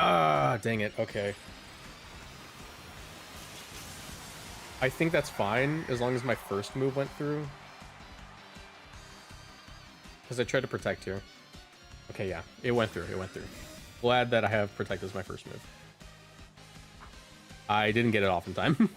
Ah, dang it. Okay. I think that's fine as long as my first move went through. Because I tried to protect here. Okay, yeah. It went through. It went through. Glad that I have protect as my first move. I didn't get it off in time.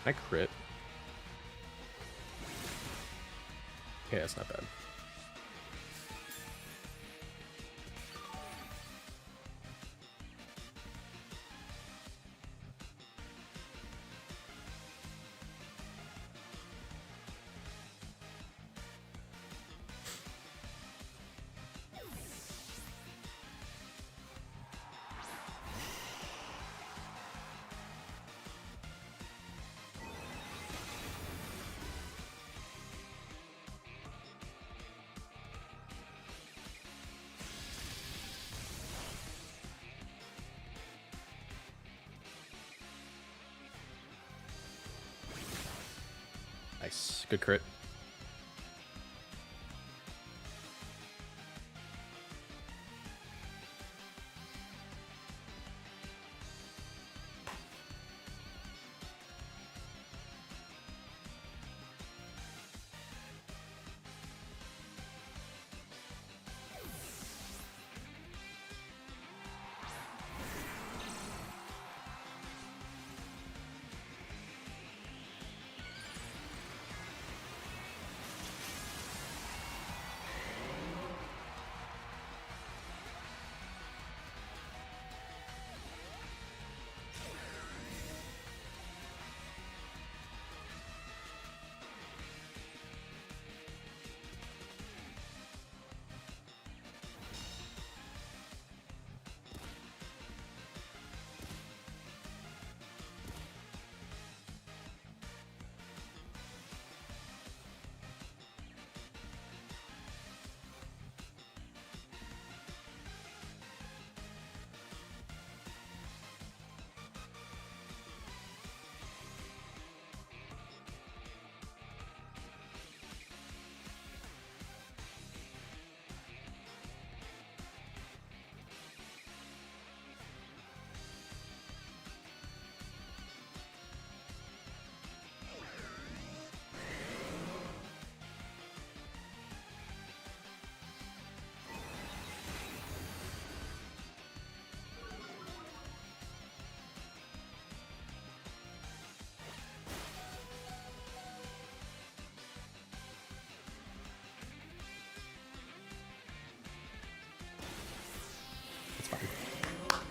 I crit. Okay, that's not bad. Nice. Good crit.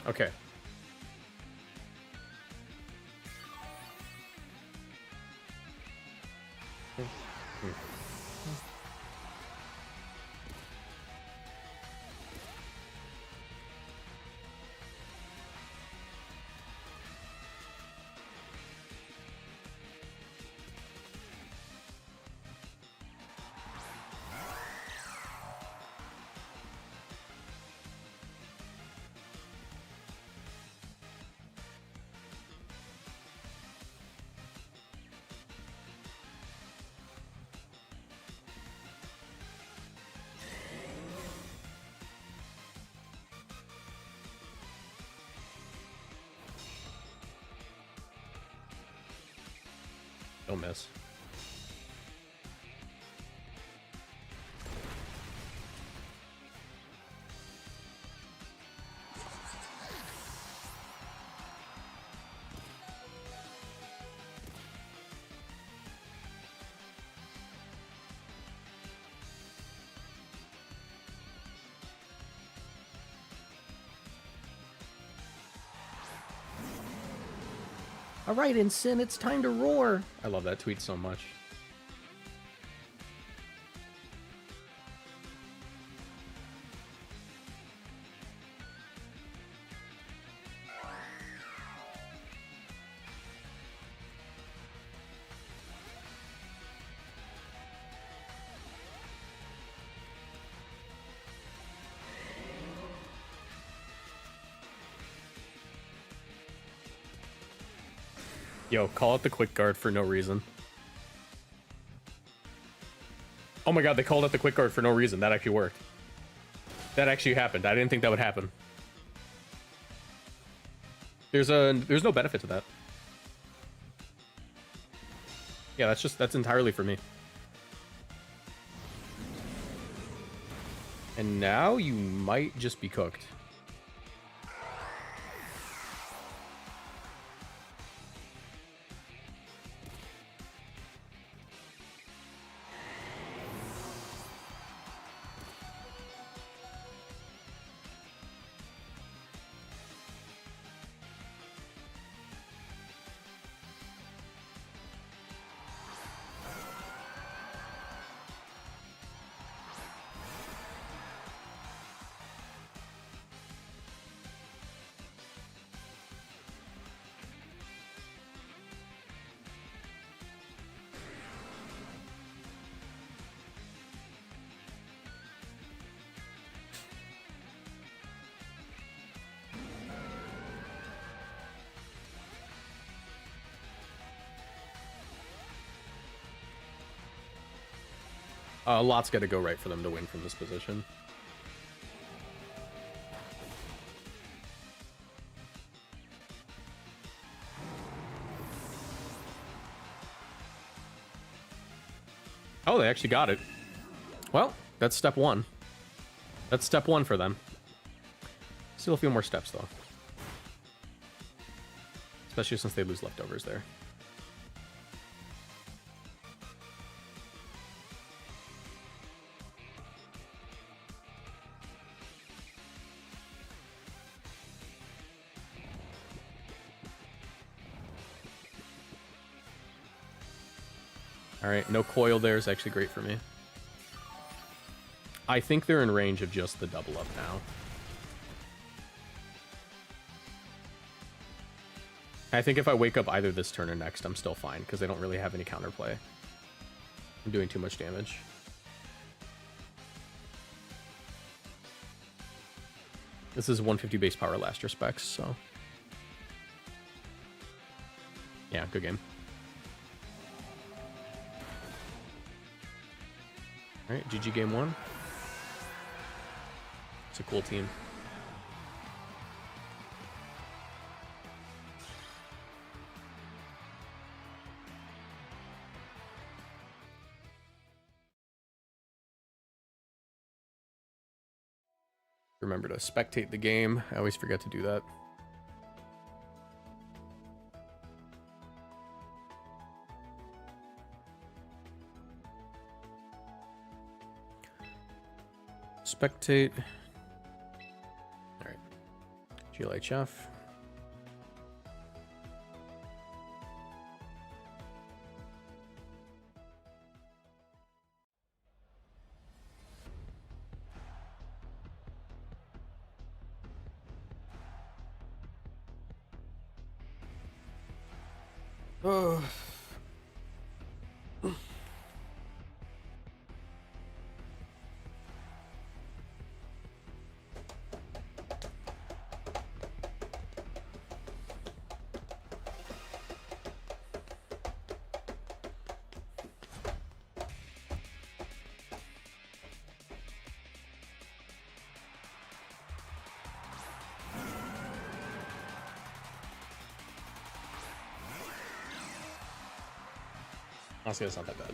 Okay. Don't miss. All right, Ensign, it's time to roar. I love that tweet so much. Yo, call out the quick guard for no reason. Oh my god, they called out the quick guard for no reason. That actually worked. That actually happened. I didn't think that would happen. There's no benefit to that. Yeah, that's entirely for me. And now you might just be cooked. A lot's got to go right for them to win from this position. Oh, they actually got it. Well, that's step one. That's step one for them. Still a few more steps, though. Especially since they lose leftovers there. Alright, no coil there is actually great for me. I think they're in range of just the double up now. I think if I wake up either this turn or next, I'm still fine, because they don't really have any counterplay. I'm doing too much damage. This is 150 base power last respects, so... yeah, good game. Alright, GG game one. It's a cool team. Remember to spectate the game. I always forget to do that. Spectate. Alright. feel like, chef. Oh. Honestly, it's not that bad.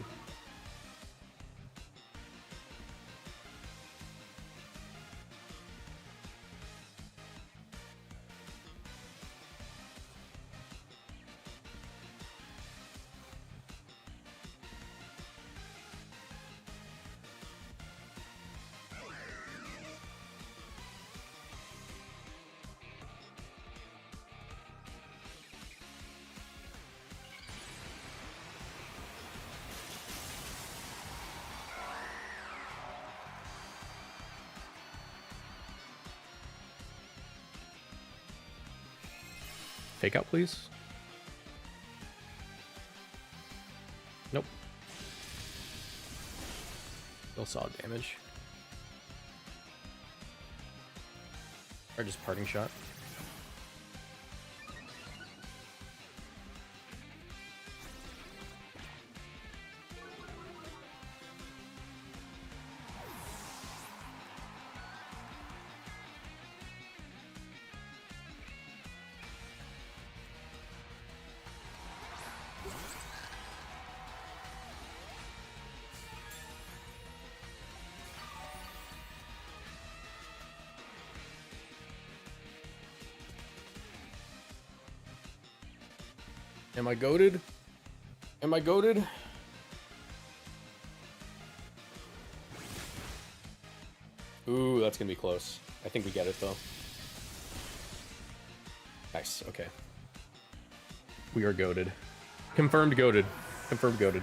Fake out, please. Nope. Still saw damage. Or just parting shot. Am I goated? Am I goated? Ooh, that's gonna be close. I think we get it though. Nice, okay. We are goated. Confirmed goated. Confirmed goated.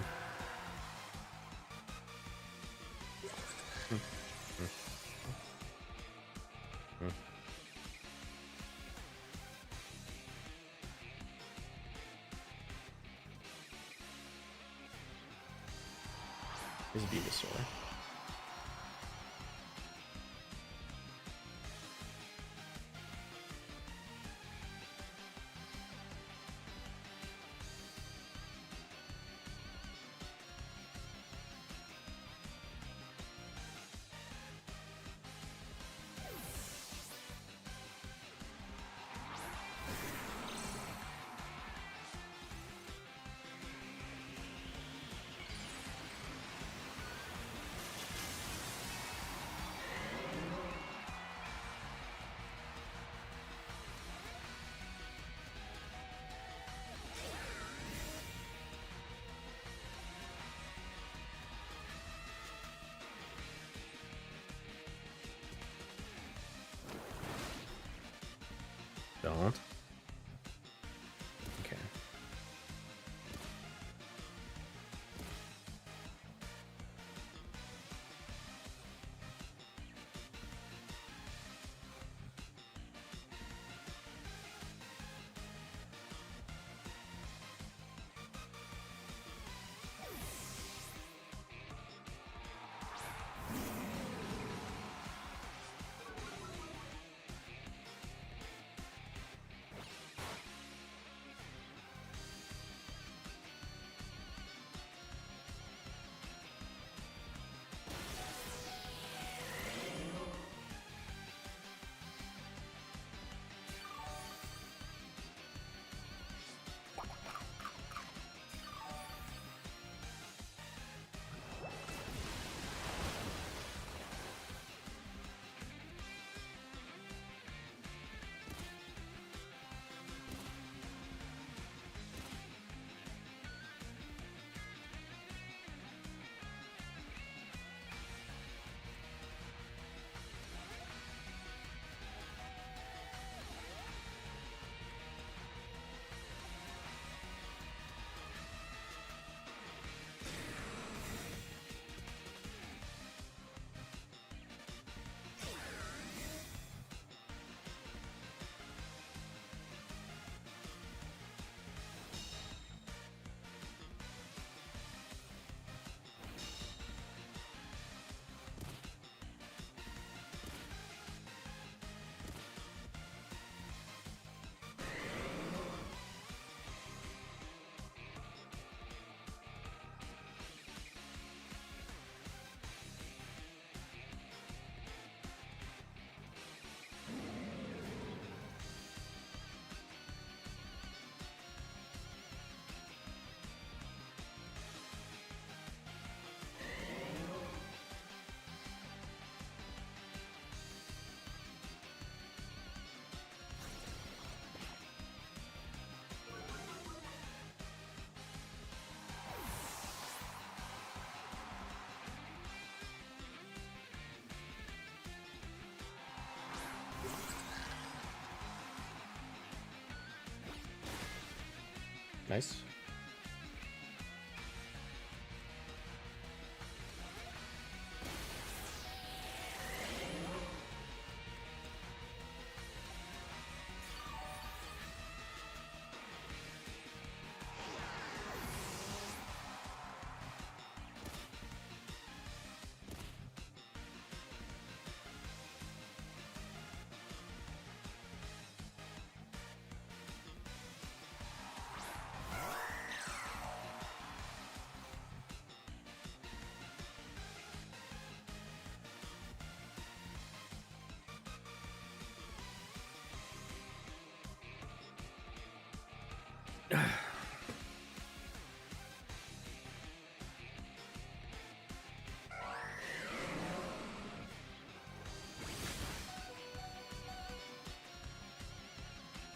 Is Venusaur. Nice.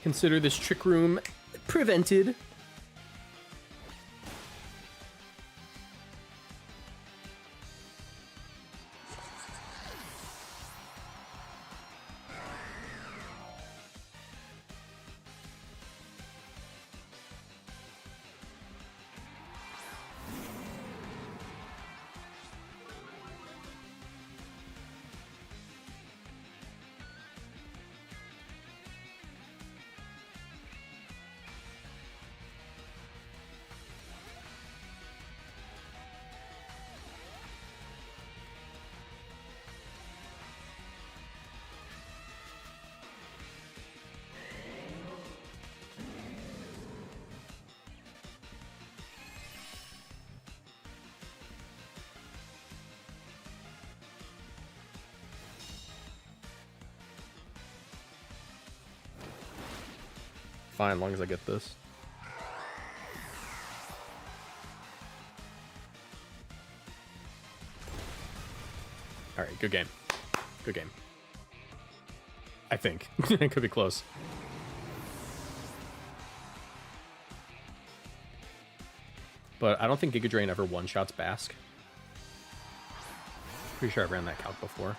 Consider this trick room prevented. Fine, as long as I get this. Alright, good game. Good game. I think. It could be close. But I don't think Giga Drain ever one-shots Bask. Pretty sure I ran that calc before.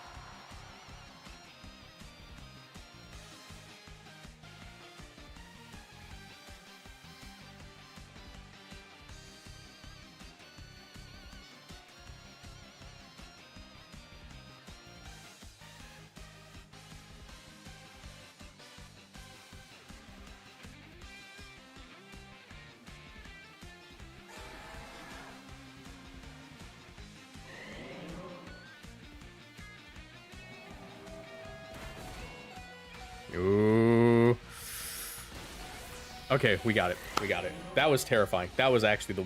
Ooh. Okay, we got it. We got it. That was terrifying. That was actually the...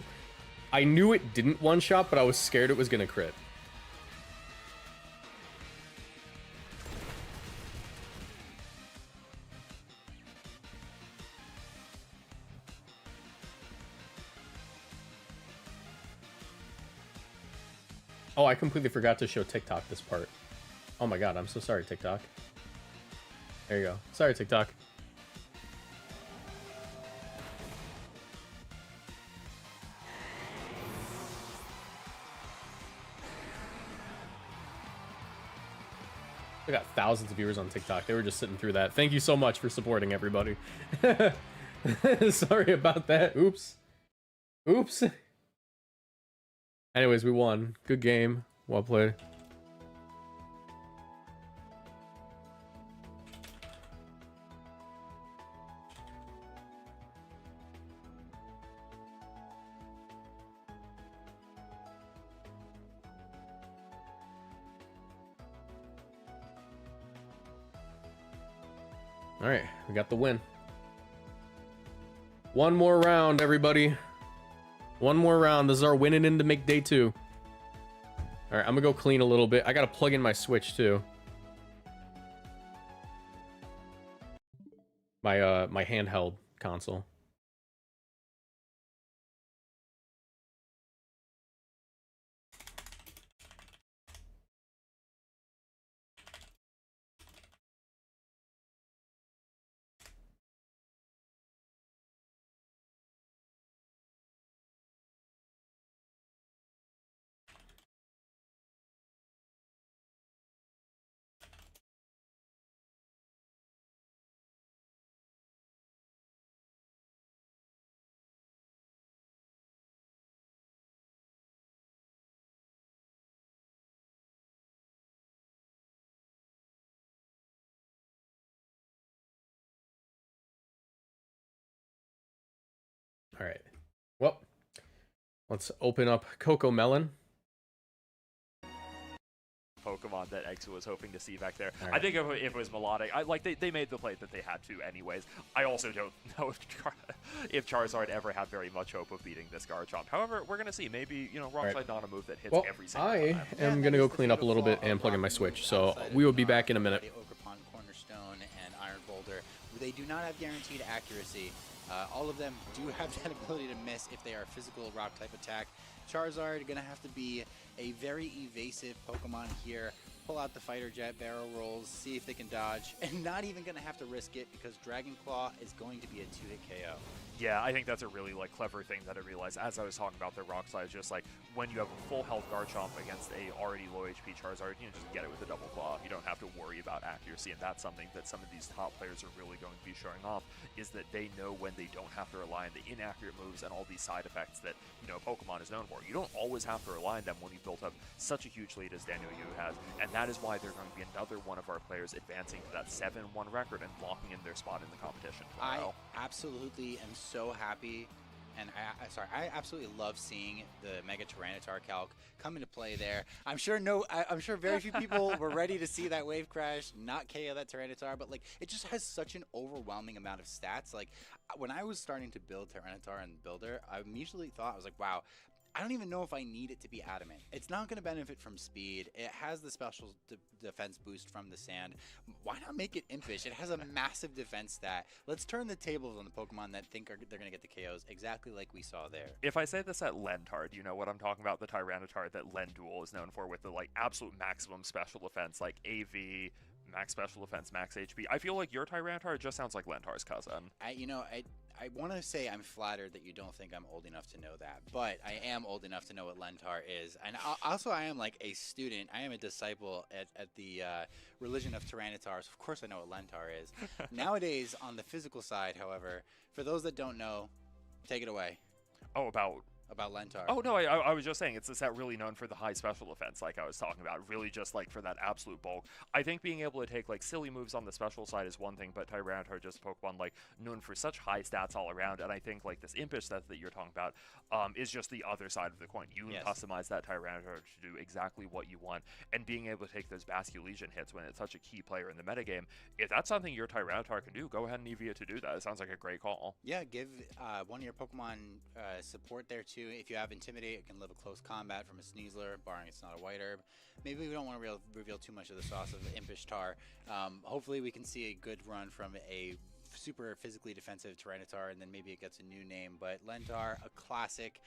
I knew it didn't one-shot, but I was scared it was gonna crit. Oh, I completely forgot to show TikTok this part. Oh my god, I'm so sorry, TikTok. There you go. Sorry, TikTok. I got thousands of viewers on TikTok. They were just sitting through that. Thank you so much for supporting everybody. Sorry about that. Oops. Oops. Anyways, we won. Good game. Well played. All right, we got the win. One more round, everybody. One more round. This is our winning in to make day 2. All right, I'm gonna go clean a little bit. I gotta plug in my Switch too. My handheld console. All right. Well, let's open up Coco Melon. Pokemon that Exo was hoping to see back there. All I right. think if it was melodic, they made the play that they had to anyways. I also don't know if Charizard ever had very much hope of beating this Garchomp. However, we're gonna see. Maybe Rock Slide not a move that hits Well, every single I time. am going to go clean up a little bit and plug in my Switch, so we will be back in a minute. Ogerpon, Cornerstone, and Iron Boulder. They do not have guaranteed accuracy. All of them do have that ability to miss if they are physical rock type attack. Charizard going to have to be a very evasive Pokemon here. Pull out the Fighter Jet, barrel rolls, see if they can dodge, and not even going to have to risk it because Dragon Claw is going to be a 2-hit KO. Yeah, I think that's a really clever thing that I realized as I was talking about the Rock Slide. Just like when you have a full health Garchomp against a already low HP Charizard, just get it with a double claw. You don't have to worry about accuracy, and that's something that some of these top players are really going to be showing off, is that they know when they don't have to rely on the inaccurate moves and all these side effects that Pokemon is known for. You don't always have to rely on them when you built up such a huge lead as Daniel Yu has, and that is why they're going to be another one of our players advancing to that 7-1 record and locking in their spot in the competition tomorrow. I absolutely am so happy, and I absolutely love seeing the Mega Tyranitar calc come into play there. I'm sure very few people were ready to see that wave crash, not KO that Tyranitar, but it just has such an overwhelming amount of stats. When I was starting to build Tyranitar in the builder, I immediately thought, I was like, wow, I don't even know if I need it to be adamant. It's not going to benefit from speed. It has the special defense boost from the sand. Why not make it Impish? It has a massive defense stat. Let's turn the tables on the Pokemon that think they're going to get the KOs, exactly like we saw there. If I say this at Lentar, do you know what I'm talking about? The Tyranitar that Lenduel is known for, with the absolute maximum special defense, like AV, max special defense, max HP. I feel like your Tyranitar just sounds like Lentar's cousin. I want to say I'm flattered that you don't think I'm old enough to know that, but I am old enough to know what Lentar is. And also I am a student. I am a disciple at the religion of Tyranitar, so of course I know what Lentar is. Nowadays, on the physical side, however, for those that don't know, take it away. Oh, about Lentar. Oh, no, I was just saying, it's a set really known for the high special defense, like I was talking about, really just for that absolute bulk. I think being able to take silly moves on the special side is one thing, but Tyranitar just a Pokemon known for such high stats all around, and I think this Impish set that you're talking about is just the other side of the coin. You can customize that Tyranitar to do exactly what you want, and being able to take those Basculegion hits when it's such a key player in the metagame, if that's something your Tyranitar can do, go ahead and EV it to do that. It sounds like a great call. Yeah, give one of your Pokemon support there too. If you have Intimidate, it can live a close combat from a Sneasler, barring it's not a White Herb. Maybe we don't want to reveal too much of the sauce of Impish Tar. Hopefully we can see a good run from a super physically defensive Tyranitar, and then maybe it gets a new name. But Lentar, a classic,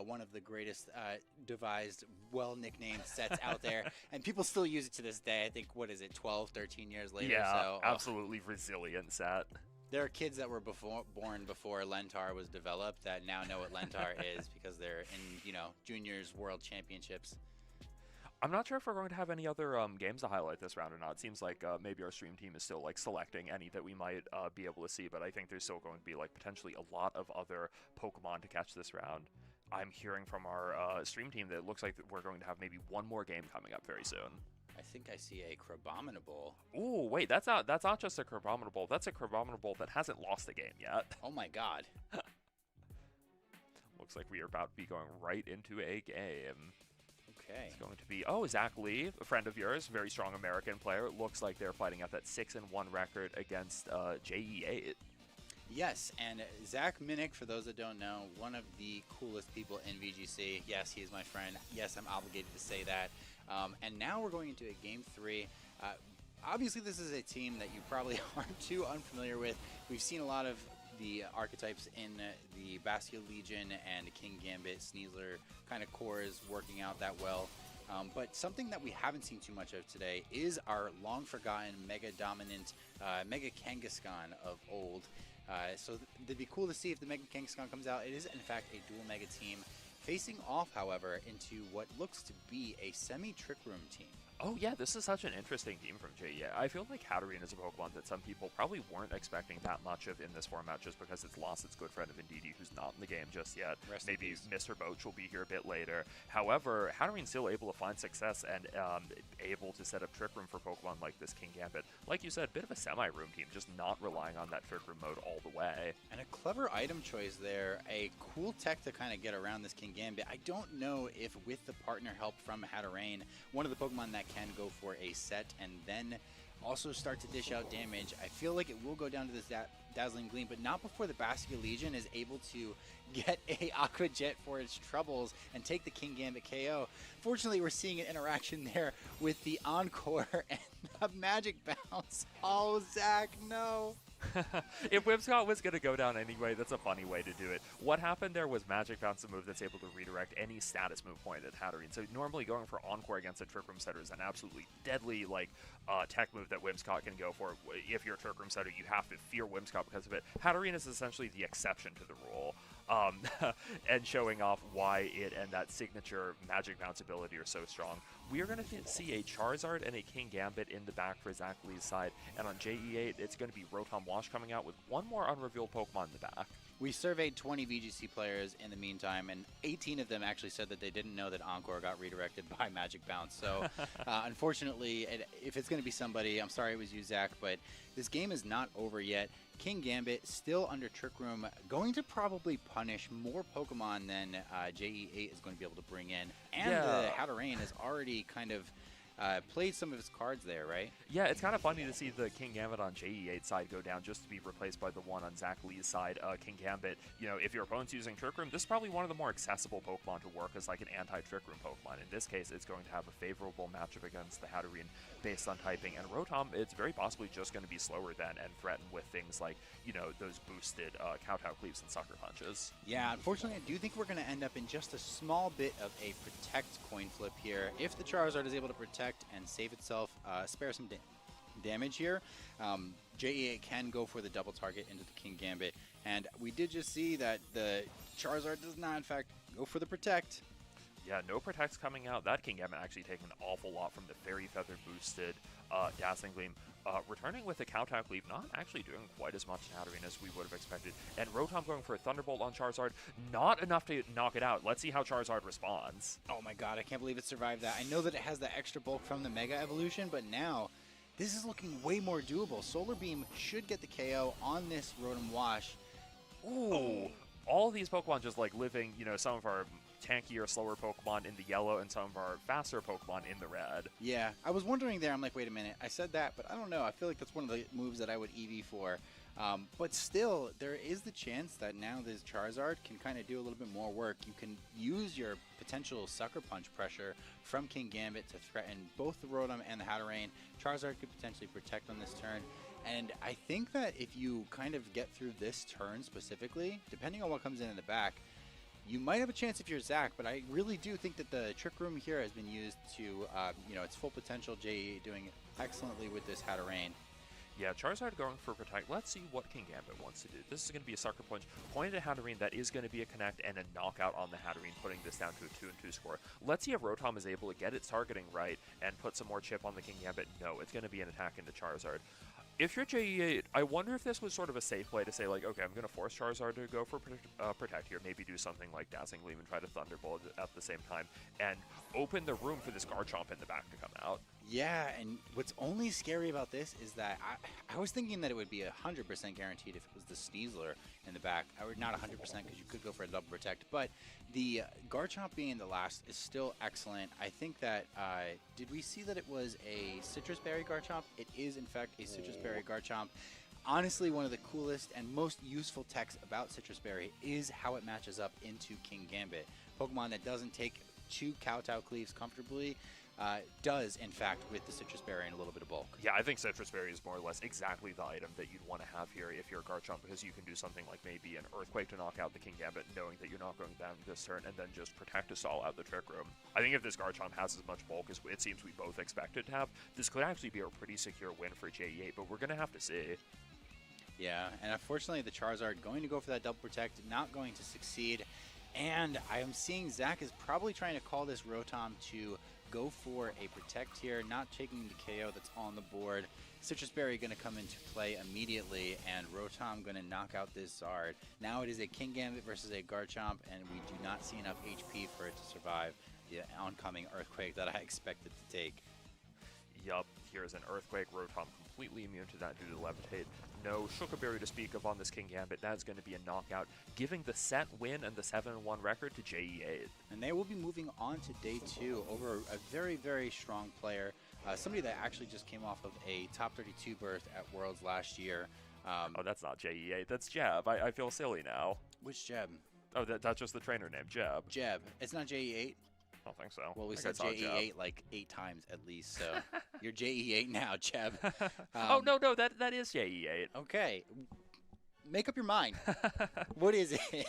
one of the greatest devised, well-nicknamed sets out there. And people still use it to this day. I think, 12, 13 years later? Yeah, so, absolutely resilient set. There are kids that were born before Lentar was developed that now know what Lentar is because they're in, juniors world championships. I'm not sure if we're going to have any other games to highlight this round or not. It seems like maybe our stream team is still selecting any that we might be able to see, but I think there's still going to be potentially a lot of other Pokemon to catch this round. I'm hearing from our stream team that it looks like we're going to have maybe one more game coming up very soon. I think I see a Crabominable. Ooh, wait, that's not just a Crabominable. That's a Crabominable that hasn't lost a game yet. Oh my god. Looks like we are about to be going right into a game. Okay. It's going to be, Zach Lee, a friend of yours, very strong American player. It looks like they're fighting out that 6-1 record against JE8. Yes, and Zach Minnick, for those that don't know, one of the coolest people in VGC. Yes, he is my friend. Yes, I'm obligated to say that. And now we're going into a Game 3. Obviously, this is a team that you probably aren't too unfamiliar with. We've seen a lot of the archetypes in the Basculegion and King Gambit, Sneasler kind of cores working out that well. But something that we haven't seen too much of today is our long-forgotten mega-dominant Mega Kangaskhan of old. So it'd be cool to see if the Mega Kangaskhan comes out. It is, in fact, a dual Mega team. Facing off, however, into what looks to be a semi-Trick Room team. Oh yeah, this is such an interesting team from JE. I feel like Hatterene is a Pokemon that some people probably weren't expecting that much of in this format just because it's lost its good friend of Indeedee, who's not in the game just yet. Maybe Mr. Boach will be here a bit later. However, Hatterene's still able to find success and able to set up Trick Room for Pokemon like this King Gambit. Like you said, bit of a semi-room team, just not relying on that Trick Room mode all the way. And a clever item choice there, a cool tech to kind of get around this King Gambit. I don't know if with the partner help from Hatterene, one of the Pokemon that can go for a set and then also start to dish out damage, I feel like it will go down to this Dazzling Gleam, but not before the Basculegion is able to get a Aqua Jet for its troubles and take the King Gambit KO. Fortunately, we're seeing an interaction there with the Encore and the Magic Bounce. Oh, Zach, no. If Whimsicott was going to go down anyway, that's a funny way to do it. What happened there was Magic Bounce, a move that's able to redirect any status move point at Hatterene. So normally going for Encore against a Trick Room setter is an absolutely deadly tech move that Whimsicott can go for. If you're a Trick Room setter, you have to fear Whimsicott because of it. Hatterene is essentially the exception to the rule. And showing off why it and that signature Magic Bounce ability are so strong. We are going to see a Charizard and a King Gambit in the back for Zach Lee's side, and on JE8, it's going to be Rotom Wash coming out with one more unrevealed Pokemon in the back. We surveyed 20 VGC players in the meantime, and 18 of them actually said that they didn't know that Encore got redirected by Magic Bounce. So, unfortunately, if it's going to be somebody, I'm sorry it was you, Zach, but this game is not over yet. King Gambit still under Trick Room, going to probably punish more Pokemon than JE8 is going to be able to bring in. And the Hatterene has already kind of played some of his cards there, right? Yeah, it's kind of funny to see the King Gambit on JE8 side go down just to be replaced by the one on Zach Lee's side. King Gambit, if your opponent's using Trick Room, this is probably one of the more accessible Pokemon to work as like an anti-Trick Room Pokemon. In this case, it's going to have a favorable matchup against the Hatterene based on typing. And Rotom, it's very possibly just going to be slower than and threaten with things like, those boosted Kowtow Cleaves and Sucker Punches. Yeah, unfortunately, I do think we're going to end up in just a small bit of a Protect coin flip here. If the Charizard is able to Protect and save itself, spare some damage here, JE8 can go for the double target into the King Gambit. And we did just see that the Charizard does not, in fact, go for the Protect. Yeah, no Protects coming out. That King Gambit actually taking an awful lot from the Fairy Feather boosted Dazzling Gleam. Returning with the Kowtow Cleave, not actually doing quite as much in Hatterene as we would have expected. And Rotom going for a Thunderbolt on Charizard, not enough to knock it out. Let's see how Charizard responds. Oh my god, I can't believe it survived that. I know that it has the extra bulk from the Mega Evolution, but now this is looking way more doable. Solar Beam should get the KO on this Rotom Wash. Ooh, all of these Pokemon just living, some of our tankier, slower Pokemon in the yellow and some of our faster Pokemon in the red. Yeah, I was wondering there, I'm like, wait a minute, I said that, but I don't know. I feel like that's one of the moves that I would EV for. But still, there is the chance that now this Charizard can kind of do a little bit more work. You can use your potential Sucker Punch pressure from King Gambit to threaten both the Rotom and the Hatterene. Charizard could potentially Protect on this turn. And I think that if you kind of get through this turn specifically, depending on what comes in the back, you might have a chance if you're Zach, but I really do think that the Trick Room here has been used to, its full potential. JE doing excellently with this Hatterene. Yeah, Charizard going for Protect. Let's see what King Gambit wants to do. This is going to be a Sucker Punch pointed at Hatterene. That is going to be a Connect and a Knockout on the Hatterene, putting this down to a 2-2 score. Let's see if Rotom is able to get its targeting right and put some more chip on the King Gambit. No, it's going to be an attack into Charizard. If you're JE8, I wonder if this was sort of a safe play to say, okay, I'm going to force Charizard to go for Protect here, maybe do something like Dazzling Gleam and try to Thunderbolt at the same time, and open the room for this Garchomp in the back to come out. Yeah, and what's only scary about this is that I was thinking that it would be 100% guaranteed if it was the Sneasler in the back. Not 100% because you could go for a double Protect, but the Garchomp being the last is still excellent. I think that, did we see that it was a Citrus Berry Garchomp? It is, in fact, a Citrus Berry Garchomp. Honestly, one of the coolest and most useful techs about Citrus Berry is how it matches up into King Gambit. Pokemon that doesn't take 2 Kowtow Cleaves comfortably does, in fact, with the Citrus Berry and a little bit of bulk. Yeah, I think Citrus Berry is more or less exactly the item that you'd want to have here if you're a Garchomp, because you can do something like maybe an Earthquake to knock out the King Gambit, knowing that you're not going down this turn, and then just Protect to stall out the Trick Room. I think if this Garchomp has as much bulk as it seems we both expected to have, this could actually be a pretty secure win for JE8, but we're going to have to see. Yeah, and unfortunately the Charizard going to go for that double Protect, not going to succeed. And I am seeing Zach is probably trying to call this Rotom to go for a protect here, not taking the KO that's on the board. Citrus Berry going to come into play immediately, and Rotom going to knock out this Zard. Now it is a King Gambit versus a Garchomp, and we do not see enough HP for it to survive the oncoming Earthquake that I expected to take. Yup, here's an Earthquake. Rotom completely immune to that due to Levitate. No Shuka Berry to speak of on this King Gambit. That's going to be a knockout, giving the set win and the 7-1 record to JE8. And they will be moving on to day 2 over a very, very strong player. Somebody that actually just came off of a top 32 berth at Worlds last year. Oh, that's not JE8. That's Jeb. I feel silly now. Which Jeb? Oh, that's just the trainer name, Jeb. Jeb. It's not JE8? I don't think so. Well, we I said guess not JE8 like 8 times at least, so you're JE8 now, Jeb. Oh, no, that is JE8. Okay. Make up your mind. What is it?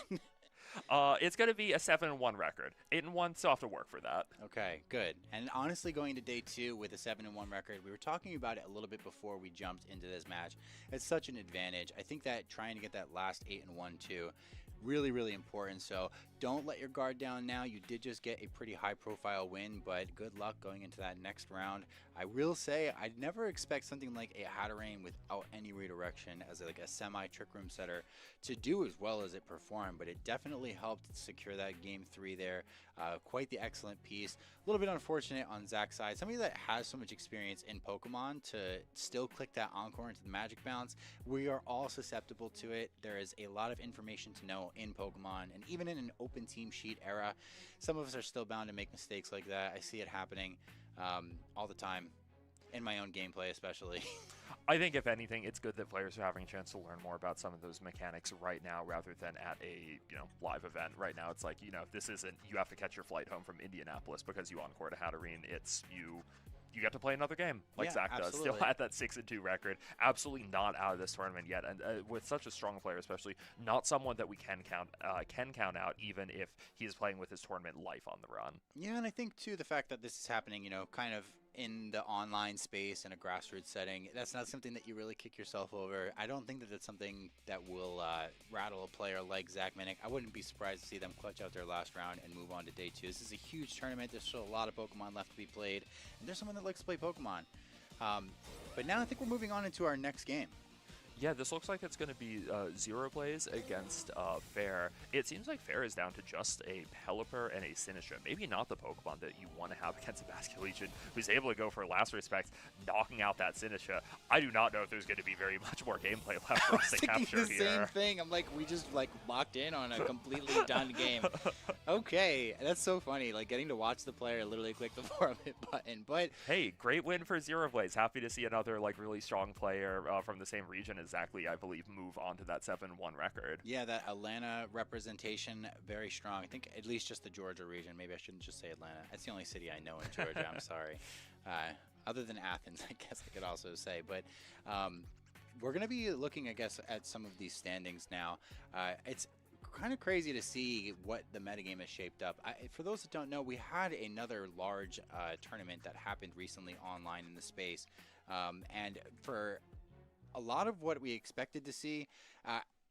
It's going to be a 7-1 record. 8-1, still have to work for that. Okay, good. And honestly, going to day 2 with a 7-1 record, we were talking about it a little bit before we jumped into this match. It's such an advantage. I think that trying to get that last 8-1 too, really, really important. So don't let your guard down now. You did just get a pretty high profile win, but good luck going into that next round. I will say I'd never expect something like a Hatterene without any redirection as like a semi trick room setter to do as well as it performed, but it definitely helped secure that game 3 there. Quite the excellent piece. A little bit unfortunate on Zach's side. Somebody that has so much experience in Pokemon to still click that Encore into the Magic Bounce. We are all susceptible to it. There is a lot of information to know in Pokemon, and even in an open team sheet era, some of us are still bound to make mistakes like that. I see it happening all the time, in my own gameplay especially. I think if anything, it's good that players are having a chance to learn more about some of those mechanics right now rather than at a live event. Right now it's like, this isn't you have to catch your flight home from Indianapolis because you encore to Hatterene. It's you get to play another game like Yeah, Zach does. absolutely. Still at that 6-2 record. Absolutely not out of this tournament yet. And with such a strong player, especially not someone that we can count out, even if he's playing with his tournament life on the run. Yeah, and I think too the fact that this is happening, kind of in the online space in a grassroots setting, that's not something that you really kick yourself over. I don't think that that's something that will rattle a player like Zach Minnick. I wouldn't be surprised to see them clutch out their last round and move on to day 2. This is a huge tournament. There's still a lot of Pokemon left to be played, and there's someone that likes to play Pokemon. But now I think we're moving on into our next game. Yeah, this looks like it's going to be Zero Blaze against Fair. It seems like Fair is down to just a Pelipper and a Sinistcha. Maybe not the Pokemon that you want to have against a Basculegion, who's able to go for last respects, knocking out that Sinistcha. I do not know if there's going to be very much more gameplay left for us to capture the here. same thing. I'm like, we just locked in on a completely done game. Okay, that's so funny. Like getting to watch the player literally click the forfeit button. But hey, great win for Zero Blaze. Happy to see another really strong player from the same region as Exactly, I believe, move on to that 7-1 record. Yeah, that Atlanta representation, very strong. I think at least just the Georgia region. Maybe I shouldn't just say Atlanta. That's the only city I know in Georgia. I'm sorry. Other than Athens, I guess I could also say. But we're going to be looking, I guess, at some of these standings now. It's kind of crazy to see what the metagame has shaped up. For those that don't know, we had another large tournament that happened recently online in the space. And for a lot of what we expected to see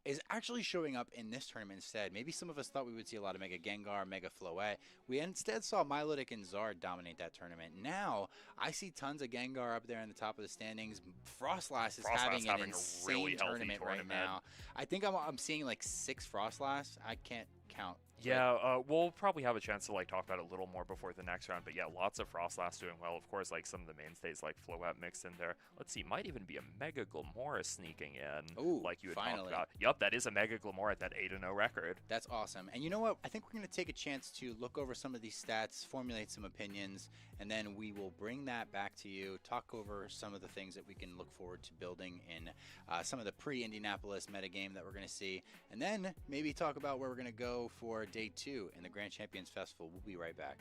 is actually showing up in this tournament instead. Maybe some of us thought we would see a lot of Mega Gengar, Mega Floette. We instead saw Milotic and Zard dominate that tournament. Now, I see tons of Gengar up there in the top of the standings. Frostlass is having an insane really tournament right now. I think I'm seeing like 6 Frostlass. I can't count. Yeah, we'll probably have a chance to talk about it a little more before the next round, but yeah, lots of Frostlass doing well. Of course, some of the mainstays like Floette mixed in there. Let's see, might even be a Mega Glamora sneaking in, Ooh, like you had finally. talked about. Yup, that is a Mega Glamora at that 8-0 record. That's awesome. And you know what? I think we're going to take a chance to look over some of these stats, formulate some opinions, and then we will bring that back to you, talk over some of the things that we can look forward to building in some of the pre-Indianapolis metagame that we're going to see, and then maybe talk about where we're going to go for day 2 in the Grand Champions Festival. We'll be right back.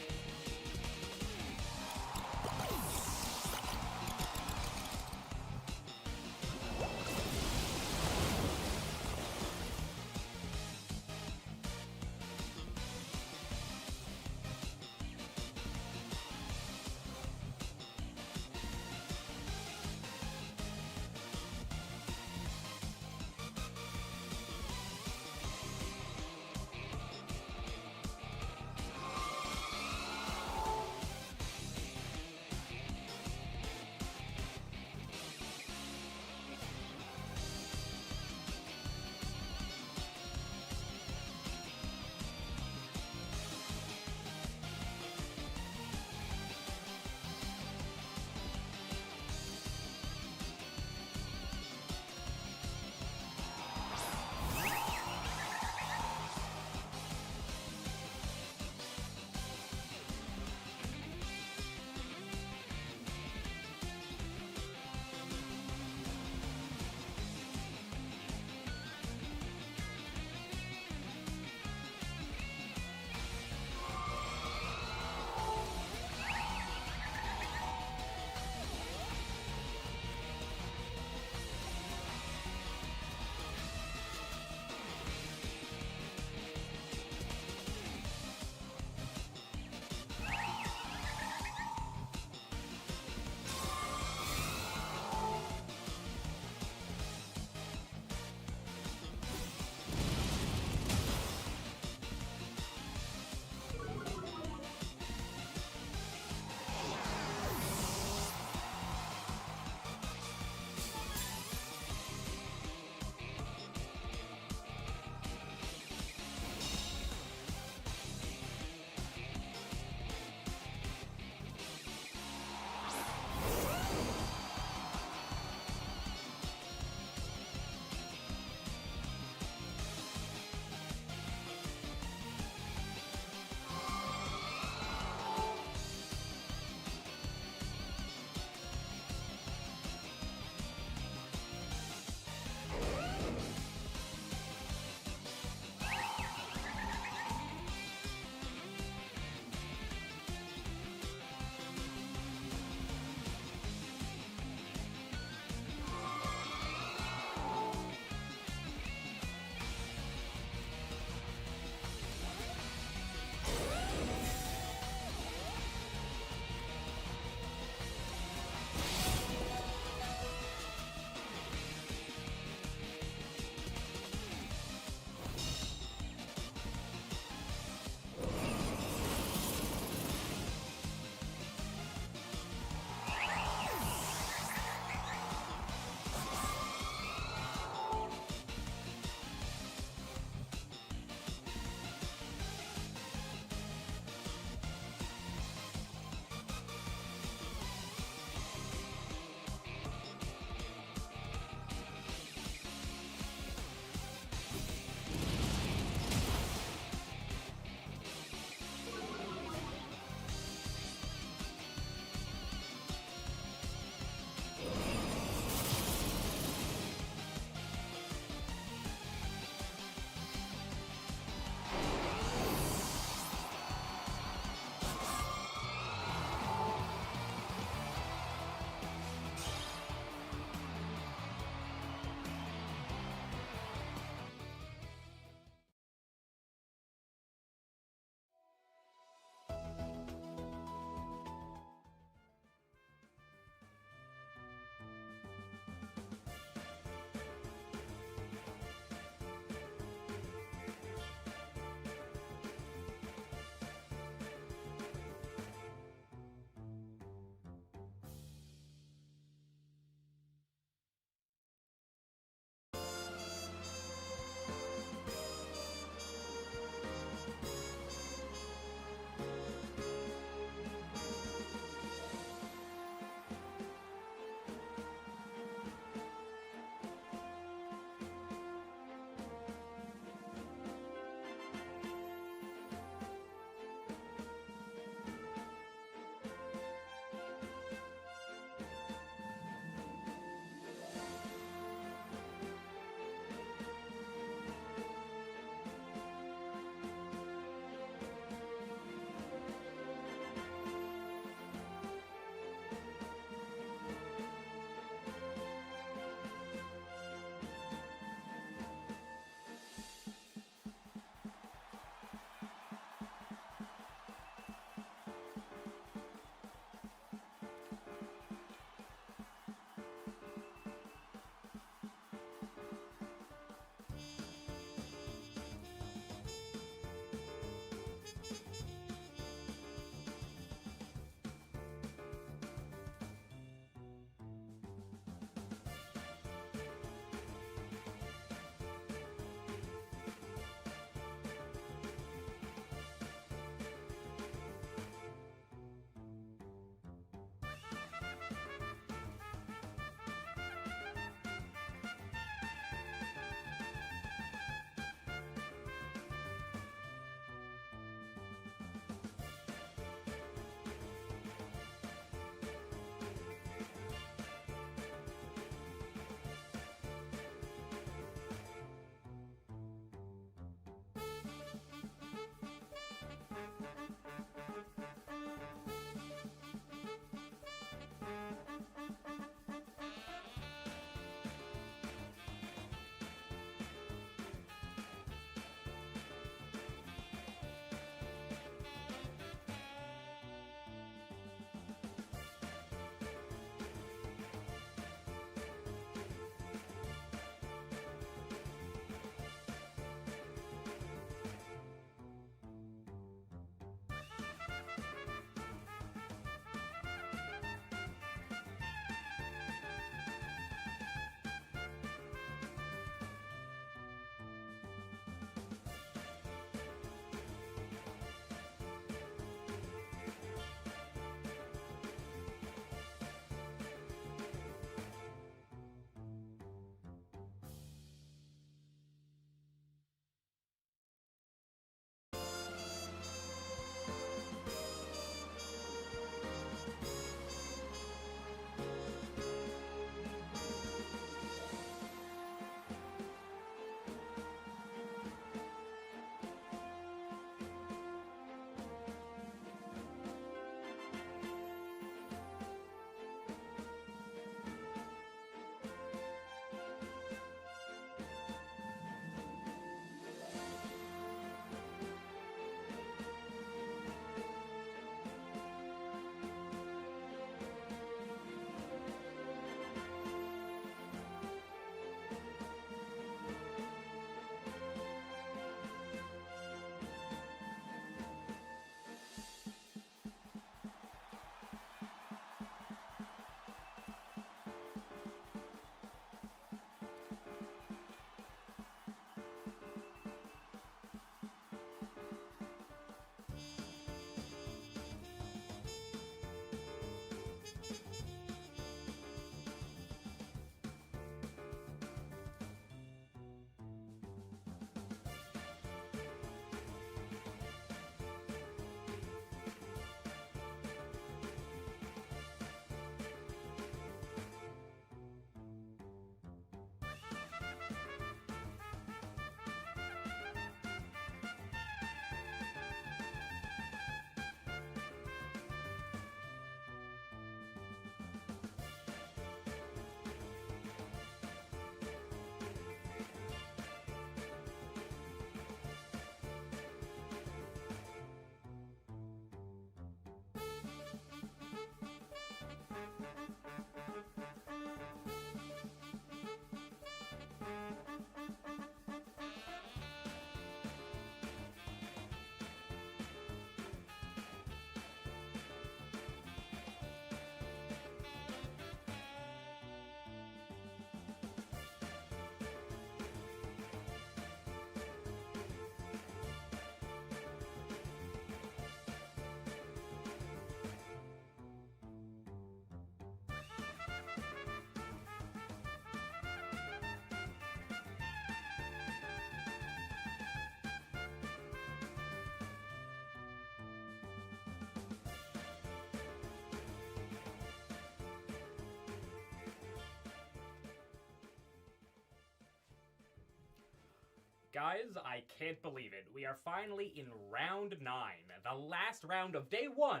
guys, I can't believe it. We are finally in round 9, the last round of day 1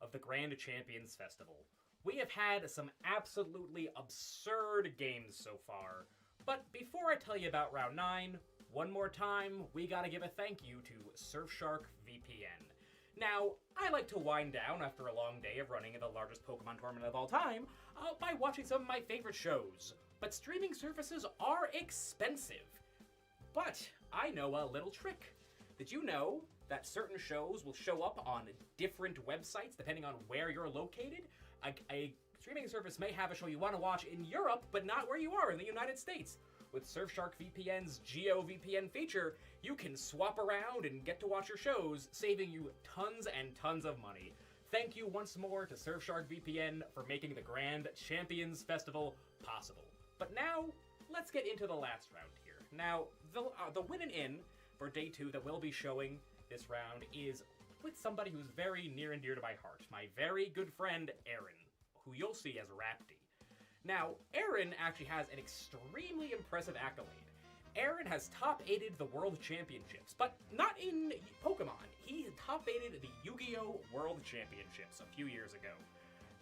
of the Grand Champions Festival. We have had some absolutely absurd games so far, but before I tell you about round 9, one more time, we gotta give a thank you to Surfshark VPN. Now, I like to wind down after a long day of running the largest Pokemon tournament of all time by watching some of my favorite shows, but streaming services are expensive. But I know a little trick. Did you know that certain shows will show up on different websites depending on where you're located? A streaming service may have a show you want to watch in Europe, but not where you are in the United States. With Surfshark VPN's GeoVPN feature, you can swap around and get to watch your shows, saving you tons and tons of money. Thank you once more to Surfshark VPN for making the Grand Champions Festival possible. But now, let's get into the last round here. Now, the win and in for day 2 that we'll be showing this round is with somebody who's very near and dear to my heart, my very good friend, Aaron, who you'll see as Rapti. Now, Aaron actually has an extremely impressive accolade. Aaron has top-8'd the World Championships, but not in Pokemon. He top-8'd the Yu-Gi-Oh! World Championships a few years ago.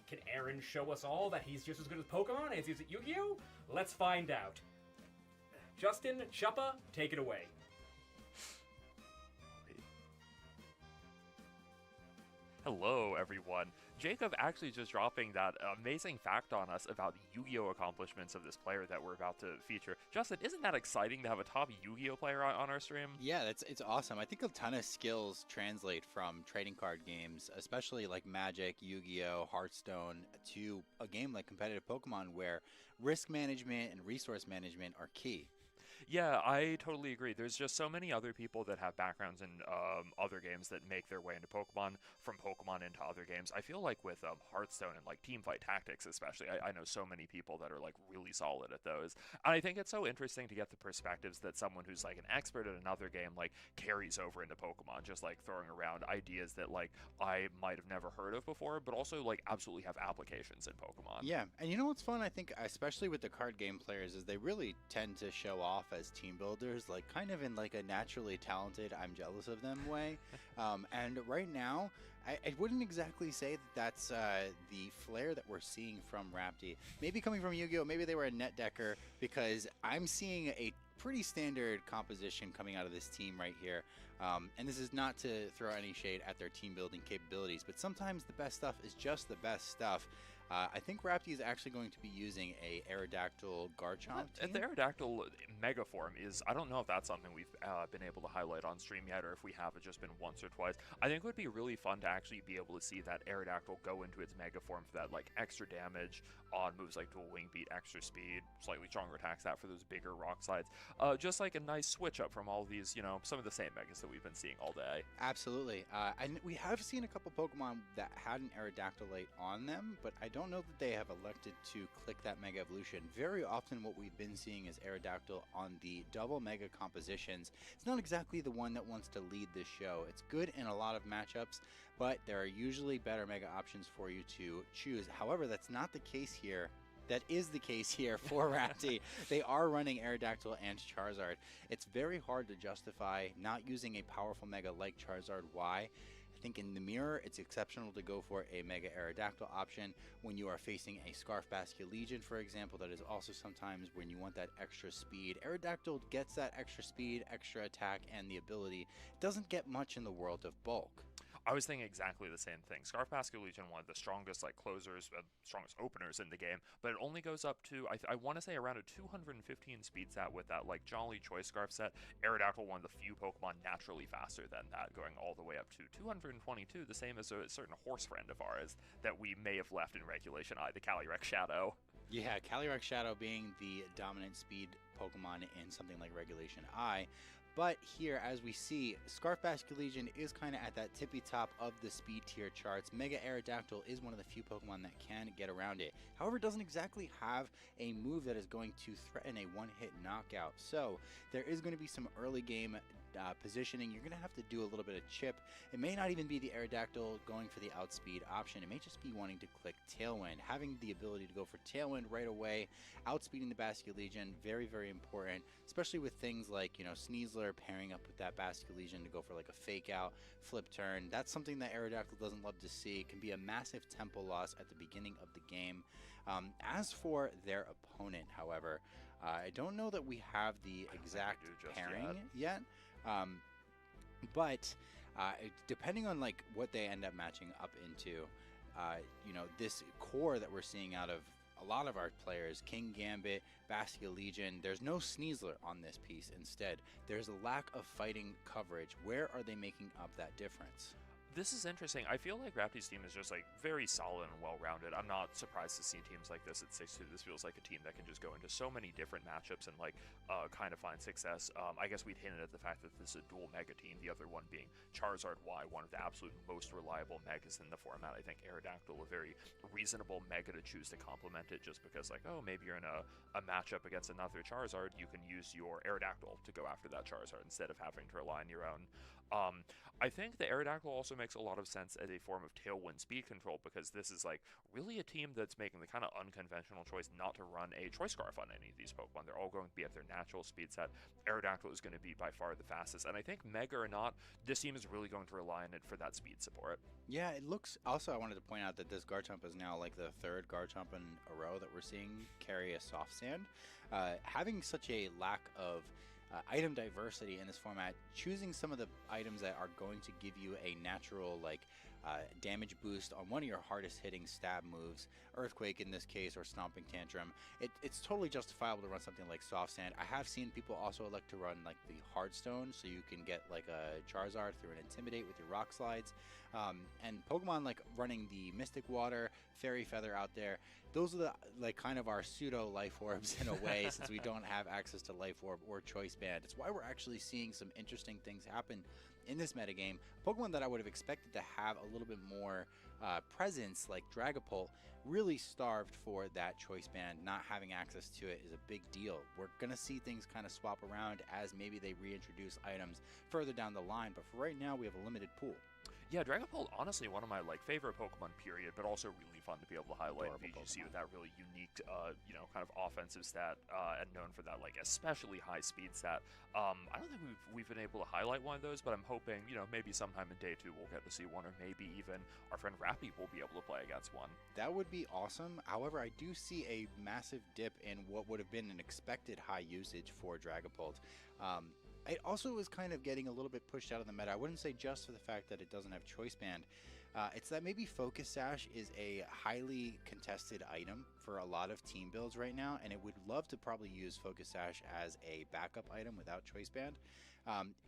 Can Aaron show us all that he's just as good as Pokemon as he is at Yu-Gi-Oh? Let's find out. Justin, Chuppa, take it away. Hello, everyone. Jacob actually just dropping that amazing fact on us about the Yu-Gi-Oh! Accomplishments of this player that we're about to feature. Justin, isn't that exciting to have a top Yu-Gi-Oh! Player on our stream? Yeah, it's awesome. I think a ton of skills translate from trading card games, especially like Magic, Yu-Gi-Oh!, Hearthstone, to a game like competitive Pokemon where risk management and resource management are key. Yeah, I totally agree. There's just so many other people that have backgrounds in other games that make their way into Pokemon, from Pokemon into other games. I feel like with Hearthstone and like Teamfight Tactics especially, I know so many people that are like really solid at those. And I think it's so interesting to get the perspectives that someone who's like an expert at another game like carries over into Pokemon, just like throwing around ideas that like I might have never heard of before, but also like absolutely have applications in Pokemon. Yeah, and you know what's fun, I think, especially with the card game players, is they really tend to show off as team builders, like kind of in like a naturally talented, I'm jealous of them way. And right now, I wouldn't exactly say that that's the flair that we're seeing from Rapti. Maybe coming from Yu-Gi-Oh! Maybe they were a net decker, because I'm seeing a pretty standard composition coming out of this team right here. And this is not to throw any shade at their team building capabilities, but sometimes the best stuff is just the best stuff. I think Rapti is actually going to be using a Aerodactyl Garchomp team. The Aerodactyl Mega Form is, I don't know if that's something we've been able to highlight on stream yet, or if we have it just been once or twice. I think it would be really fun to actually be able to see that Aerodactyl go into its Mega Form for that like extra damage on moves like Dual Wing Beat, extra speed, slightly stronger attacks that for those bigger rock slides. Just like a nice switch up from all these, you know, some of the same Megas that we've been seeing all day. Absolutely. And we have seen a couple Pokemon that had an Aerodactylate on them, but I don't know that they have elected to click that Mega Evolution. Very often what we've been seeing is Aerodactyl on the double Mega compositions. It's not exactly the one that wants to lead this show. It's good in a lot of matchups, but there are usually better Mega options for you to choose. However, that's not the case here. That is the case here for Rapti. They are running Aerodactyl and Charizard. It's very hard to justify not using a powerful Mega like Charizard. Why? I think in the mirror, it's exceptional to go for a Mega Aerodactyl option when you are facing a Scarf Basculegion, for example. That is also sometimes when you want that extra speed. Aerodactyl gets that extra speed, extra attack, and the ability. It doesn't get much in the world of bulk. I was thinking exactly the same thing. Scarf Basculegion, one of the strongest like closers, strongest openers in the game, but it only goes up to, I want to say around a 215 speed stat with that like Jolly Choice Scarf set. Aerodactyl, one of the few Pokemon naturally faster than that, going all the way up to 222, the same as a certain horse friend of ours that we may have left in Regulation I, the Calyrex Shadow. Yeah, Calyrex Shadow being the dominant speed Pokemon in something like Regulation I. But here, as we see, Scarf Basculegion is kind of at that tippy top of the speed tier charts. Mega Aerodactyl is one of the few Pokemon that can get around it. However, it doesn't exactly have a move that is going to threaten a one-hit knockout. So there is going to be some early game positioning, you're going to have to do a little bit of chip. It may not even be the Aerodactyl going for the outspeed option. It may just be wanting to click Tailwind. Having the ability to go for Tailwind right away, outspeeding the Basculegion, very, very important, especially with things like, you know, Sneasler pairing up with that Basculegion to go for like a fake out, flip turn. That's something that Aerodactyl doesn't love to see. It can be a massive tempo loss at the beginning of the game. As for their opponent, however, I don't know that we have the exact pairing yet. But depending on like what they end up matching up into, you know, this core that we're seeing out of a lot of our players, King Gambit, Basculegion, there's no Sneasler on this piece. Instead, there's a lack of fighting coverage. Where are they making up that difference? This is interesting. I feel like Rapti's team is just like very solid and well-rounded. I'm not surprised to see teams like this at 6-2. This feels like a team that can just go into so many different matchups and like kind of find success. I guess we'd hinted at the fact that this is a dual mega team, the other one being Charizard Y, one of the absolute most reliable megas in the format. I think Aerodactyl, a very reasonable mega to choose to complement it, just because like, oh, maybe you're in a matchup against another Charizard, you can use your Aerodactyl to go after that Charizard instead of having to rely on your own. I think the Aerodactyl also makes a lot of sense as a form of tailwind speed control, because this is like really a team that's making the kind of unconventional choice not to run a Choice Scarf on any of these Pokemon. They're all going to be at their natural speed set. Aerodactyl is going to be by far the fastest, and I think Mega or not, this team is really going to rely on it for that speed support. Yeah, it looks. Also, I wanted to point out that this Garchomp is now like the third Garchomp in a row that we're seeing carry a soft sand. Having such a lack of item diversity in this format, choosing some of the items that are going to give you a natural like damage boost on one of your hardest hitting stab moves, Earthquake in this case, or Stomping Tantrum, it's totally justifiable to run something like Soft Sand. I have seen people also elect to run like the Hard Stone, so you can get like a Charizard through an Intimidate with your Rock Slides, and Pokemon like running the Mystic Water, Fairy Feather out there. Those are the like kind of our pseudo life orbs in a way, since we don't have access to Life Orb or Choice Band. It's why we're actually seeing some interesting things happen in this metagame. Pokemon that I would have expected to have a little bit more presence, like Dragapult, really starved for that Choice Band. Not having access to it is a big deal. We're gonna see things kind of swap around as maybe they reintroduce items further down the line, but for right now we have a limited pool. Yeah, Dragapult, honestly, one of my like favorite Pokemon, period, but also really fun to be able to highlight in VGC with that really unique, you know, kind of offensive stat, and known for that like especially high speed stat. I don't think we've been able to highlight one of those, but I'm hoping, you know, maybe sometime in day 2 we'll get to see one, or maybe even our friend Rappy will be able to play against one. That would be awesome. However, I do see a massive dip in what would have been an expected high usage for Dragapult. It also is kind of getting a little bit pushed out of the meta. I wouldn't say just for the fact that it doesn't have Choice Band. It's that maybe Focus Sash is a highly contested item for a lot of team builds right now, and it would love to probably use Focus Sash as a backup item without Choice Band.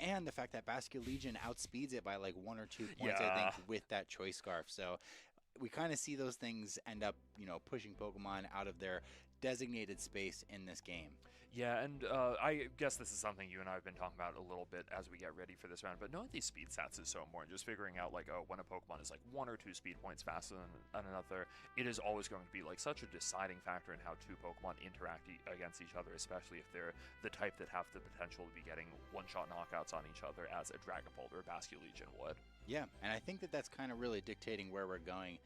And the fact that Basculegion outspeeds it by like 1 or 2 points, I think, with that Choice Scarf. So we kind of see those things end up, you know, pushing Pokemon out of their designated space in this game. Yeah, and I guess this is something you and I have been talking about a little bit as we get ready for this round, but knowing these speed stats is so important. Just figuring out, like, oh, when a Pokemon is, like, 1 or 2 speed points faster than another, it is always going to be, like, such a deciding factor in how 2 Pokemon interact against each other, especially if they're the type that have the potential to be getting one-shot knockouts on each other, as a Dragapult or a Basculegion would. Yeah, and I think that that's kind of really dictating where we're going.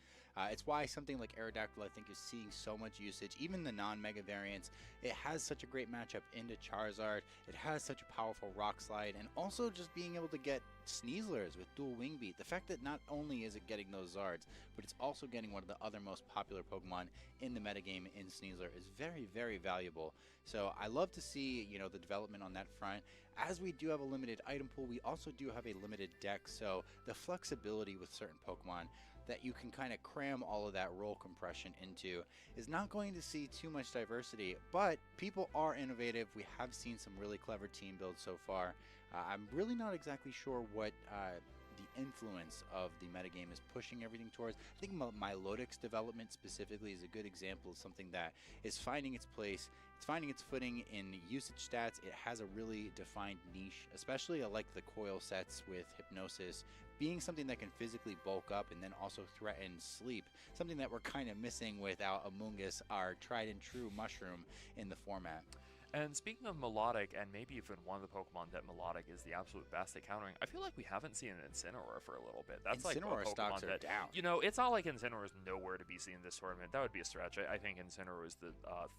It's why something like Aerodactyl, I think, is seeing so much usage. Even the non-mega variants, it has such a great matchup into Charizard. It has such a powerful Rock Slide, and also just being able to get Sneaslers with dual Wing Beat. The fact that not only is it getting those Zards, but it's also getting one of the other most popular Pokemon in the metagame in Sneasler is very, very valuable. So I love to see, you know, the development on that front. As we do have a limited item pool, we also do have a limited deck, so the flexibility with certain Pokemon that you can kind of cram all of that roll compression into is not going to see too much diversity, but people are innovative. We have seen some really clever team builds so far. I'm really not exactly sure what the influence of the metagame is pushing everything towards. I think Milotic's development specifically is a good example of something that is finding its place. It's finding its footing in usage stats. It has a really defined niche, especially I like the coil sets with Hypnosis being something that can physically bulk up and then also threaten sleep, something that we're kind of missing without Amoonguss, our tried and true mushroom in the format. And speaking of melodic, and maybe even one of the Pokemon that melodic is the absolute best at countering, I feel like we haven't seen an Incineroar for a little bit. That's like a Incineroar Pokemon stocks are that, down. you know, it's not like Incineroar is nowhere to be seen this tournament. That would be a stretch. I think Incineroar is the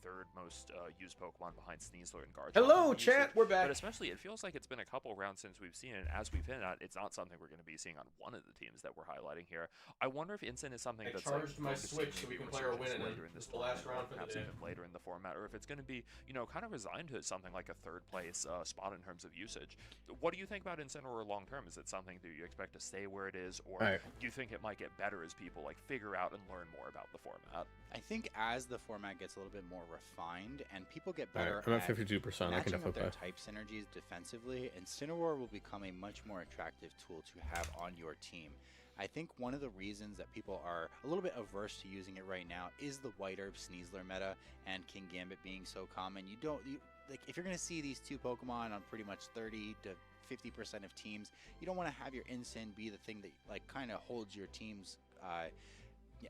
third most used Pokemon behind Sneasler and Garchomp. Hello, chat. We're back. But especially, it feels like it's been a couple rounds since we've seen it. As we've hinted at, it's not something we're going to be seeing on one of the teams that we're highlighting here. I wonder if Incin is something that's charged like my focusing Switch so we maybe can play our resurgence win in later in this the last tournament, round or for the perhaps day. even later in the format, or if it's going to be, you know, kind of resigned to something like a third place spot in terms of usage. What do you think about Incineroar long term? Is it something that you expect to stay where it is, or do you think it might get better as people like figure out and learn more about the format? I think as the format gets a little bit more refined and people get All right, better I'm at 52%. I can matching up definitely their play. type synergies defensively, Incineroar will become a much more attractive tool to have on your team. I think one of the reasons that people are a little bit averse to using it right now is the White Herb Sneasler meta and King Gambit being so common. Like if you're going to see these two Pokemon on pretty much 30 to 50% of teams, you don't want to have your Incin be the thing that like kind of holds your team's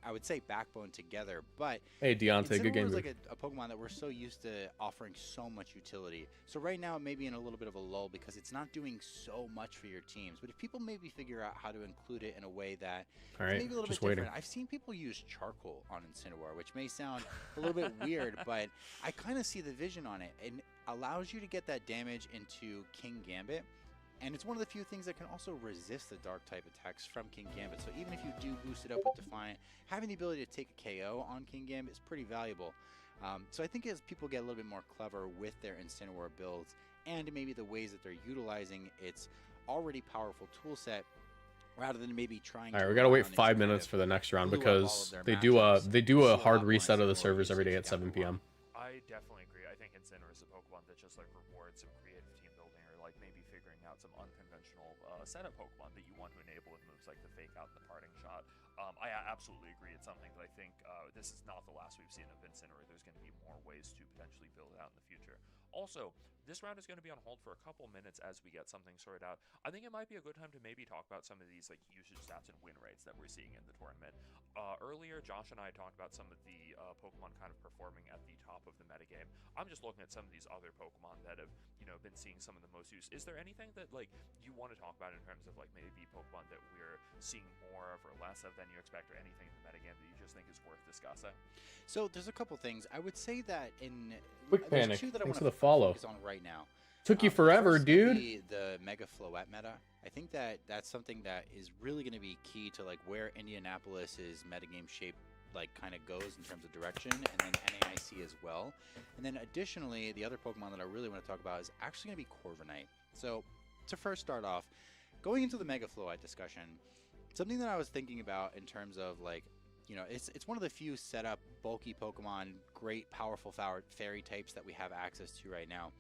I would say backbone together. But Hey, Deontay, good game is move. like a Pokemon that we're so used to offering so much utility. So right now it may be in a little bit of a lull because it's not doing so much for your teams. But if people maybe figure out how to include it in a way that All right, maybe a little just bit waiting. different. I've seen people use charcoal on Incineroar, which may sound a little bit weird, but I kind of see the vision on it. It allows you to get that damage into King Gambit. And it's one of the few things that can also resist the dark type attacks from King Gambit. So even if you do boost it up with Defiant, having the ability to take a KO on King Gambit is pretty valuable. So I think as people get a little bit more clever with their Incineroar builds and maybe the ways that they're utilizing its already powerful tool set, rather than maybe trying. All right, we gotta wait 5 minutes for the next round because they do a hard reset of the servers every day at 7 p.m. I definitely agree. I think Incineroar is a Pokemon that just like rewards some creative team building, or like maybe figuring out some unconventional setup Pokemon that you want to enable with moves like the Fake Out and the Parting Shot. I absolutely agree. It's something that I think this is not the last we've seen of Incineroar. There's going to be more ways to potentially build it out in the future. Also, this round is going to be on hold for a couple minutes as we get something sorted out. I think it might be a good time to maybe talk about some of these like usage stats and win rates that we're seeing in the tournament. Earlier, Josh and I talked about some of the Pokemon kind of performing at the top of the metagame. I'm just looking at some of these other Pokemon that have, you know, been seeing some of the most use. Is there anything that like you want to talk about in terms of like maybe Pokemon that we're seeing more of or less of than you expect, or anything in the metagame that you just think is worth discussing? So there's a couple things. I would say that Quick there's Panic, two that I thanks want for the follow. focus on right now. Took you The forever, first is gonna dude. be the Mega Floette meta. I think that that's something that is really going to be key to like where Indianapolis's metagame shape like kind of goes in terms of direction, and then NAIC as well. And then additionally, the other Pokemon that I really want to talk about is actually going to be Corviknight. So to first start off, going into the Mega Floette discussion, something that I was thinking about in terms of like, you know, it's one of the few setup bulky Pokemon, great powerful fairy types that we have access to right now.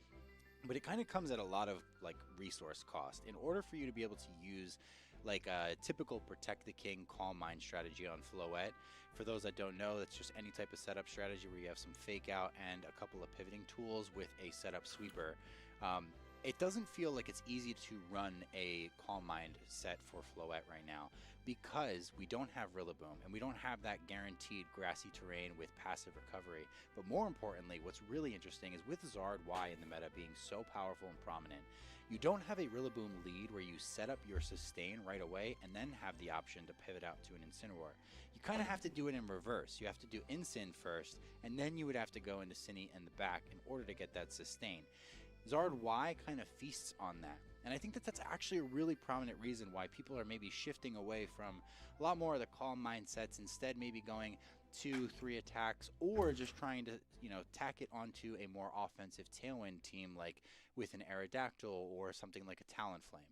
But it kind of comes at a lot of like resource cost. In order for you to be able to use like a typical Protect the King Calm Mind strategy on Floette, for those that don't know, that's just any type of setup strategy where you have some Fake Out and a couple of pivoting tools with a setup sweeper. It doesn't feel like it's easy to run a Calm Mind set for Floette right now because we don't have Rillaboom and we don't have that guaranteed grassy terrain with passive recovery. But more importantly, what's really interesting is with Zard Y in the meta being so powerful and prominent, you don't have a Rillaboom lead where you set up your sustain right away and then have the option to pivot out to an Incineroar. You kind of have to do it in reverse. You have to do Incin first, and then you would have to go into Cine in the back in order to get that sustain. Zard Y kind of feasts on that. And I think that that's actually a really prominent reason why people are maybe shifting away from a lot more of the calm mindsets, instead maybe going 2-3 attacks, or just trying to, you know, tack it onto a more offensive Tailwind team like with an Aerodactyl or something like a Talonflame.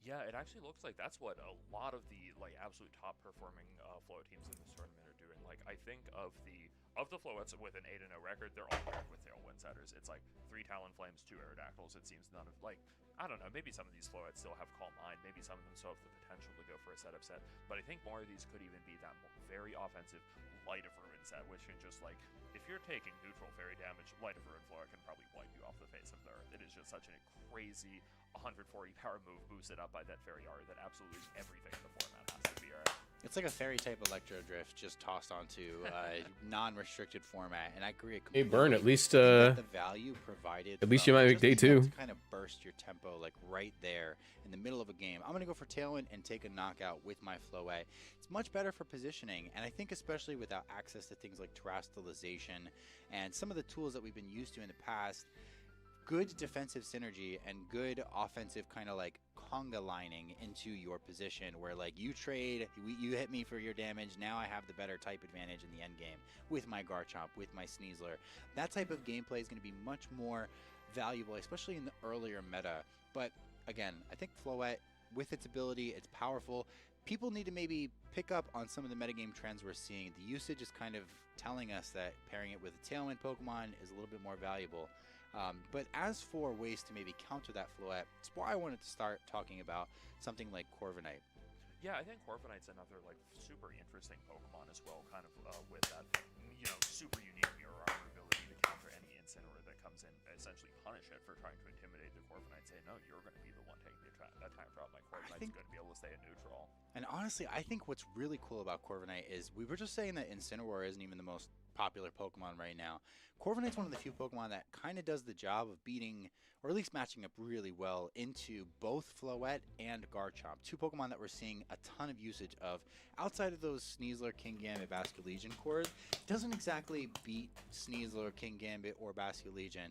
Yeah, it actually looks like that's what a lot of the like absolute top performing Float teams in this tournament are doing. Like I think of the Floettes with an 8-0 record, they're all paired with Tailwind setters. It's like 3 Talonflames, 2 Aerodactyls. It seems none of like, I don't know, maybe some of these Floettes still have Calm Mind, maybe some of them still have the potential to go for a setup set, but I think more of these could even be that very offensive Light of Ruin set, which can just like, if you're taking neutral fairy damage, Light of Ruin Floette can probably wipe you off the face of the earth. It is just such a crazy 140 power move boosted up by that fairy art that absolutely everything in the format has to be right? It's like a fairy type Electro Drift just tossed onto a non-restricted format, and I agree. Hey, Burn, at least I think that the value provided. at least you might make just day being able 2. to kind of burst your tempo like right there in the middle of a game. I'm gonna go for Tailwind and take a knockout with my Flowet. It's much better for positioning, and I think especially without access to things like terastallization and some of the tools that we've been used to in the past. Good defensive synergy and good offensive kind of like conga lining into your position where like you trade, you hit me for your damage, now I have the better type advantage in the end game with my Garchomp, with my Sneasler. That type of gameplay is going to be much more valuable, especially in the earlier meta. But again, I think Flowet, with its ability, it's powerful. People need to maybe pick up on some of the metagame trends we're seeing. The usage is kind of telling us that pairing it with a Tailwind Pokemon is a little bit more valuable. But as for ways to maybe counter that Flowet, it's why I wanted to start talking about something like Corviknight. Yeah, I think Corviknight's another like super interesting Pokemon as well, kind of with that, you know, super unique mirror armor ability to counter any Incineroar that comes in, essentially punish it for trying to intimidate the Corviknight, say, no, you're going to be the one taking the attack drop. My Corviknight's going to be able to stay in neutral. And honestly, I think what's really cool about Corviknight is we were just saying that Incineroar isn't even the most popular Pokemon right now. Corviknight's one of the few Pokemon that kind of does the job of beating, or at least matching up really well into both Flowet and Garchomp. Two Pokemon that we're seeing a ton of usage of. Outside of those Sneasler, Kingambit, Basculegion cores, doesn't exactly beat Sneasler, Kingambit, or Basculegion.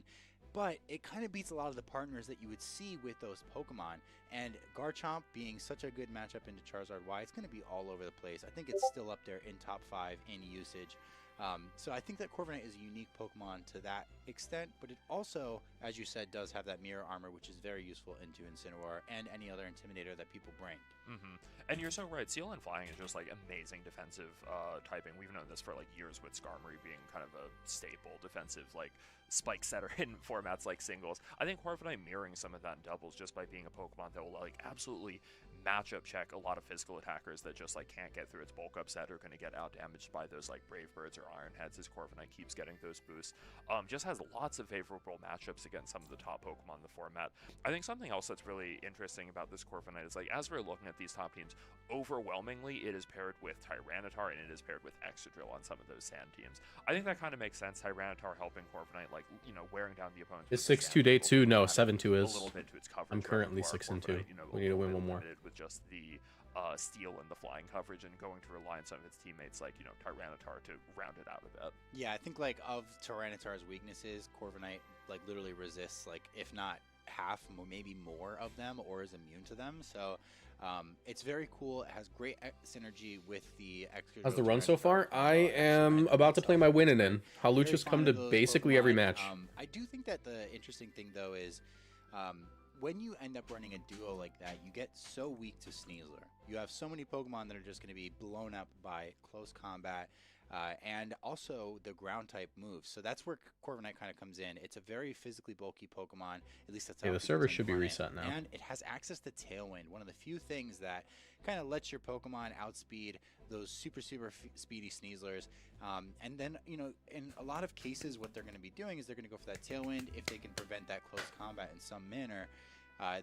But it kind of beats a lot of the partners that you would see with those Pokemon. And Garchomp being such a good matchup into Charizard Y, it's going to be all over the place. I think it's still up there in top 5 in usage. So I think that Corviknight is a unique Pokemon to that extent, but it also, as you said, does have that mirror armor, which is very useful into Incineroar and any other Intimidator that people bring. And you're so right, Seal and Flying is just like amazing defensive typing. We've known this for like years with Skarmory being kind of a staple defensive like spike setter in formats like singles. I think Corviknight mirroring some of that in doubles just by being a Pokemon that will like absolutely matchup check a lot of physical attackers that just like can't get through its bulk up set or going to get out damaged by those like Brave Birds or Iron Heads as Corviknight keeps getting those boosts. Just has lots of favorable matchups against some of the top Pokemon in the format. I think something else that's really interesting about this Corviknight is like as we're looking at these top teams, overwhelmingly it is paired with Tyranitar and it is paired with Excadrill on some of those sand teams. I think that kind of makes sense. Tyranitar helping Corviknight like, you know, wearing down the opponent. Is 6-2 day 2? No, 7-2 is. I'm currently 6-2. You know, We need to win one more. With just the steel and the flying coverage and going to rely on some of its teammates like, you know, Tyranitar to round it out a bit. Yeah, I think like of Tyranitar's weaknesses, Corviknight like literally resists like if not half, maybe more of them, or is immune to them. So it's very cool. It has great synergy with the Excadrill. How's the run so far? I am about to play my winning in. Halucha's come to basically every match. I do think that the interesting thing though is when you end up running a duo like that, you get so weak to Sneasler. You have so many Pokemon that are just going to be blown up by close combat and also the ground type moves. So that's where Corviknight kind of comes in. It's a very physically bulky Pokemon. At least that's how the server should be reset now. And it has access to Tailwind, one of the few things that kind of lets your Pokemon outspeed those super speedy Sneaslers. And then, you know, in a lot of cases, what they're going to be doing is they're going to go for that Tailwind. If they can prevent that close combat in some manner,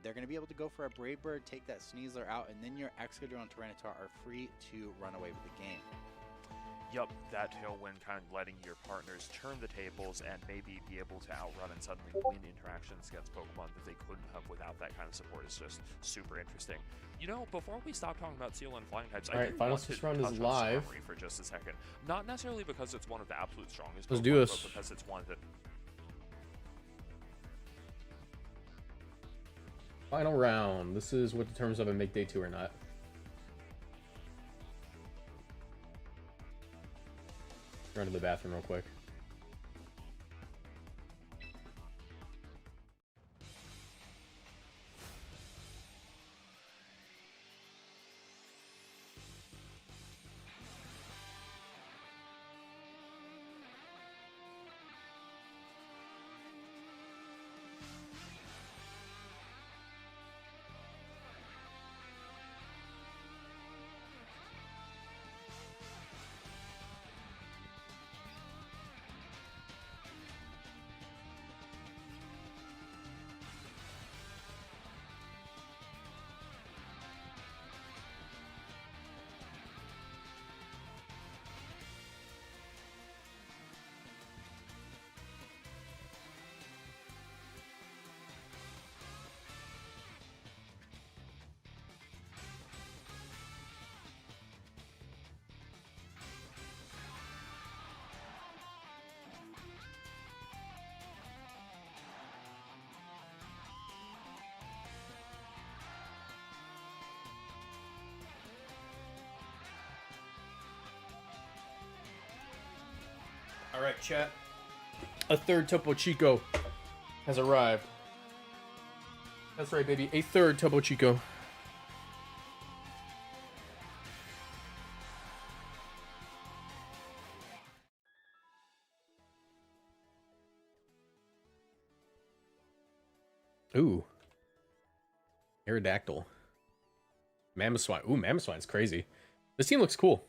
they're going to be able to go for a Brave Bird, take that Sneasler out, and then your Excadrill and Tyranitar are free to run away with the game. Yup, that Tailwind kind of letting your partners turn the tables and maybe be able to outrun and suddenly win interactions against Pokemon that they couldn't have without that kind of support is just super interesting. You know, before we stop talking about Seal and Flying types, Alright, final switch round is live. For just a second. Not necessarily because it's one of the absolute strongest Let's Pokemon, do this. but because it's one that... Final round. This is what determines if I make day 2 or not. Run to the bathroom real quick. All right, chat. A third Topo Chico has arrived. That's right, baby. A third Topo Chico. Ooh. Aerodactyl. Mamoswine. Ooh, Mamoswine's crazy. This team looks cool.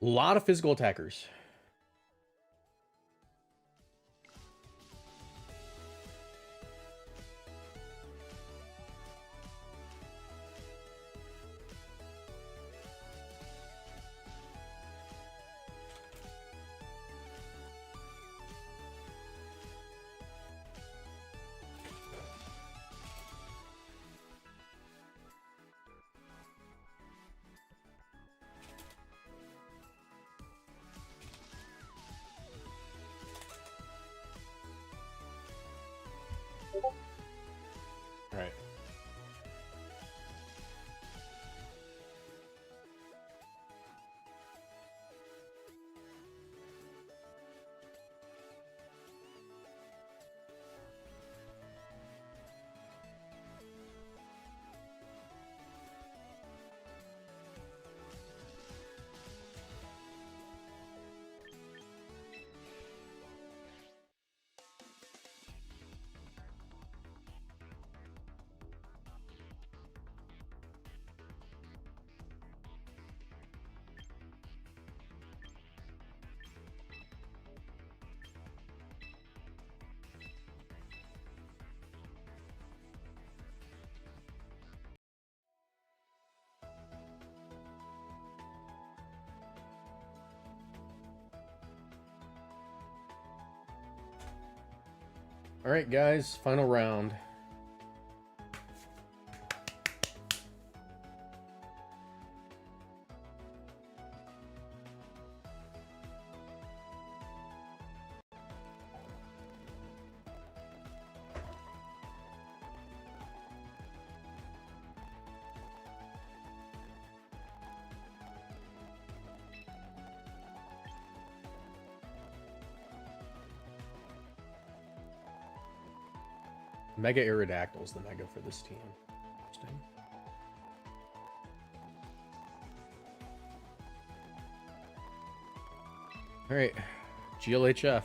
A lot of physical attackers. All right. All right, guys, final round. Mega Aerodactyl is the mega for this team. Interesting. All right, GLHF.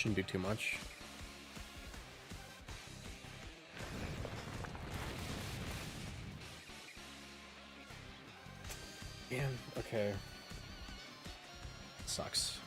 Shouldn't do too much. Damn, okay. Sucks.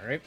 All right.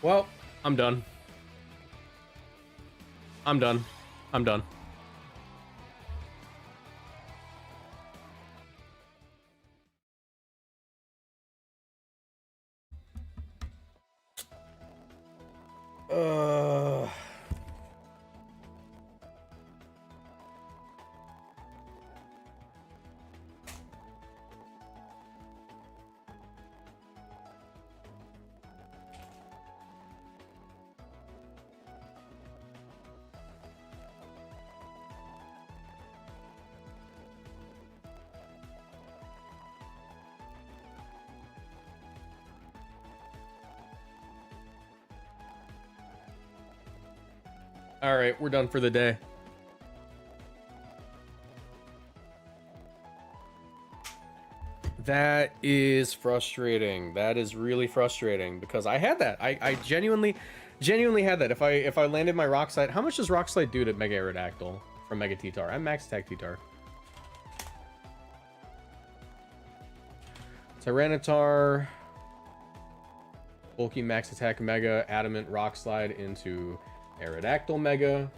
Well, I'm done. I'm done. I'm done. All right, we're done for the day. That is frustrating. That is really frustrating because I had that. I genuinely had that. If I landed my Rock Slide, how much does Rock Slide do to Mega Aerodactyl from Mega T-Tar? I'm max attack T-Tar. Tyranitar, bulky max attack Mega, adamant Rock Slide into Aerodactyl Mega.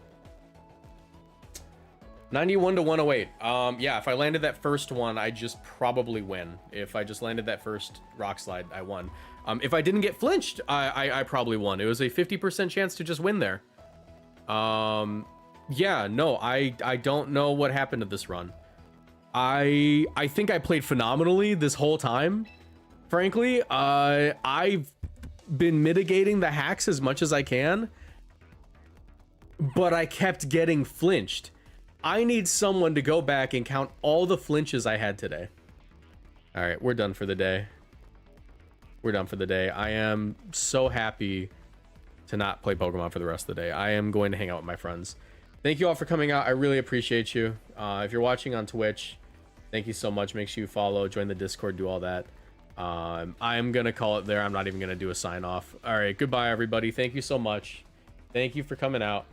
91 to 108. Yeah, if I landed that first one, I just probably win. If I just landed that first Rock Slide, I won. If I didn't get flinched, I probably won. It was a 50% chance to just win there. Yeah, no, I don't know what happened to this run. I think I played phenomenally this whole time. Frankly, I've been mitigating the hacks as much as I can, but I kept getting flinched. I need someone to go back and count all the flinches I had today. All right, we're done for the day. We're done for the day. I am so happy to not play Pokemon for the rest of the day. I am going to hang out with my friends. Thank you all for coming out. I really appreciate you. If you're watching on Twitch, thank you so much. Make sure you follow, join the Discord, do all that. I'm going to call it there. I'm not even going to do a sign off. All right, goodbye, everybody. Thank you so much. Thank you for coming out.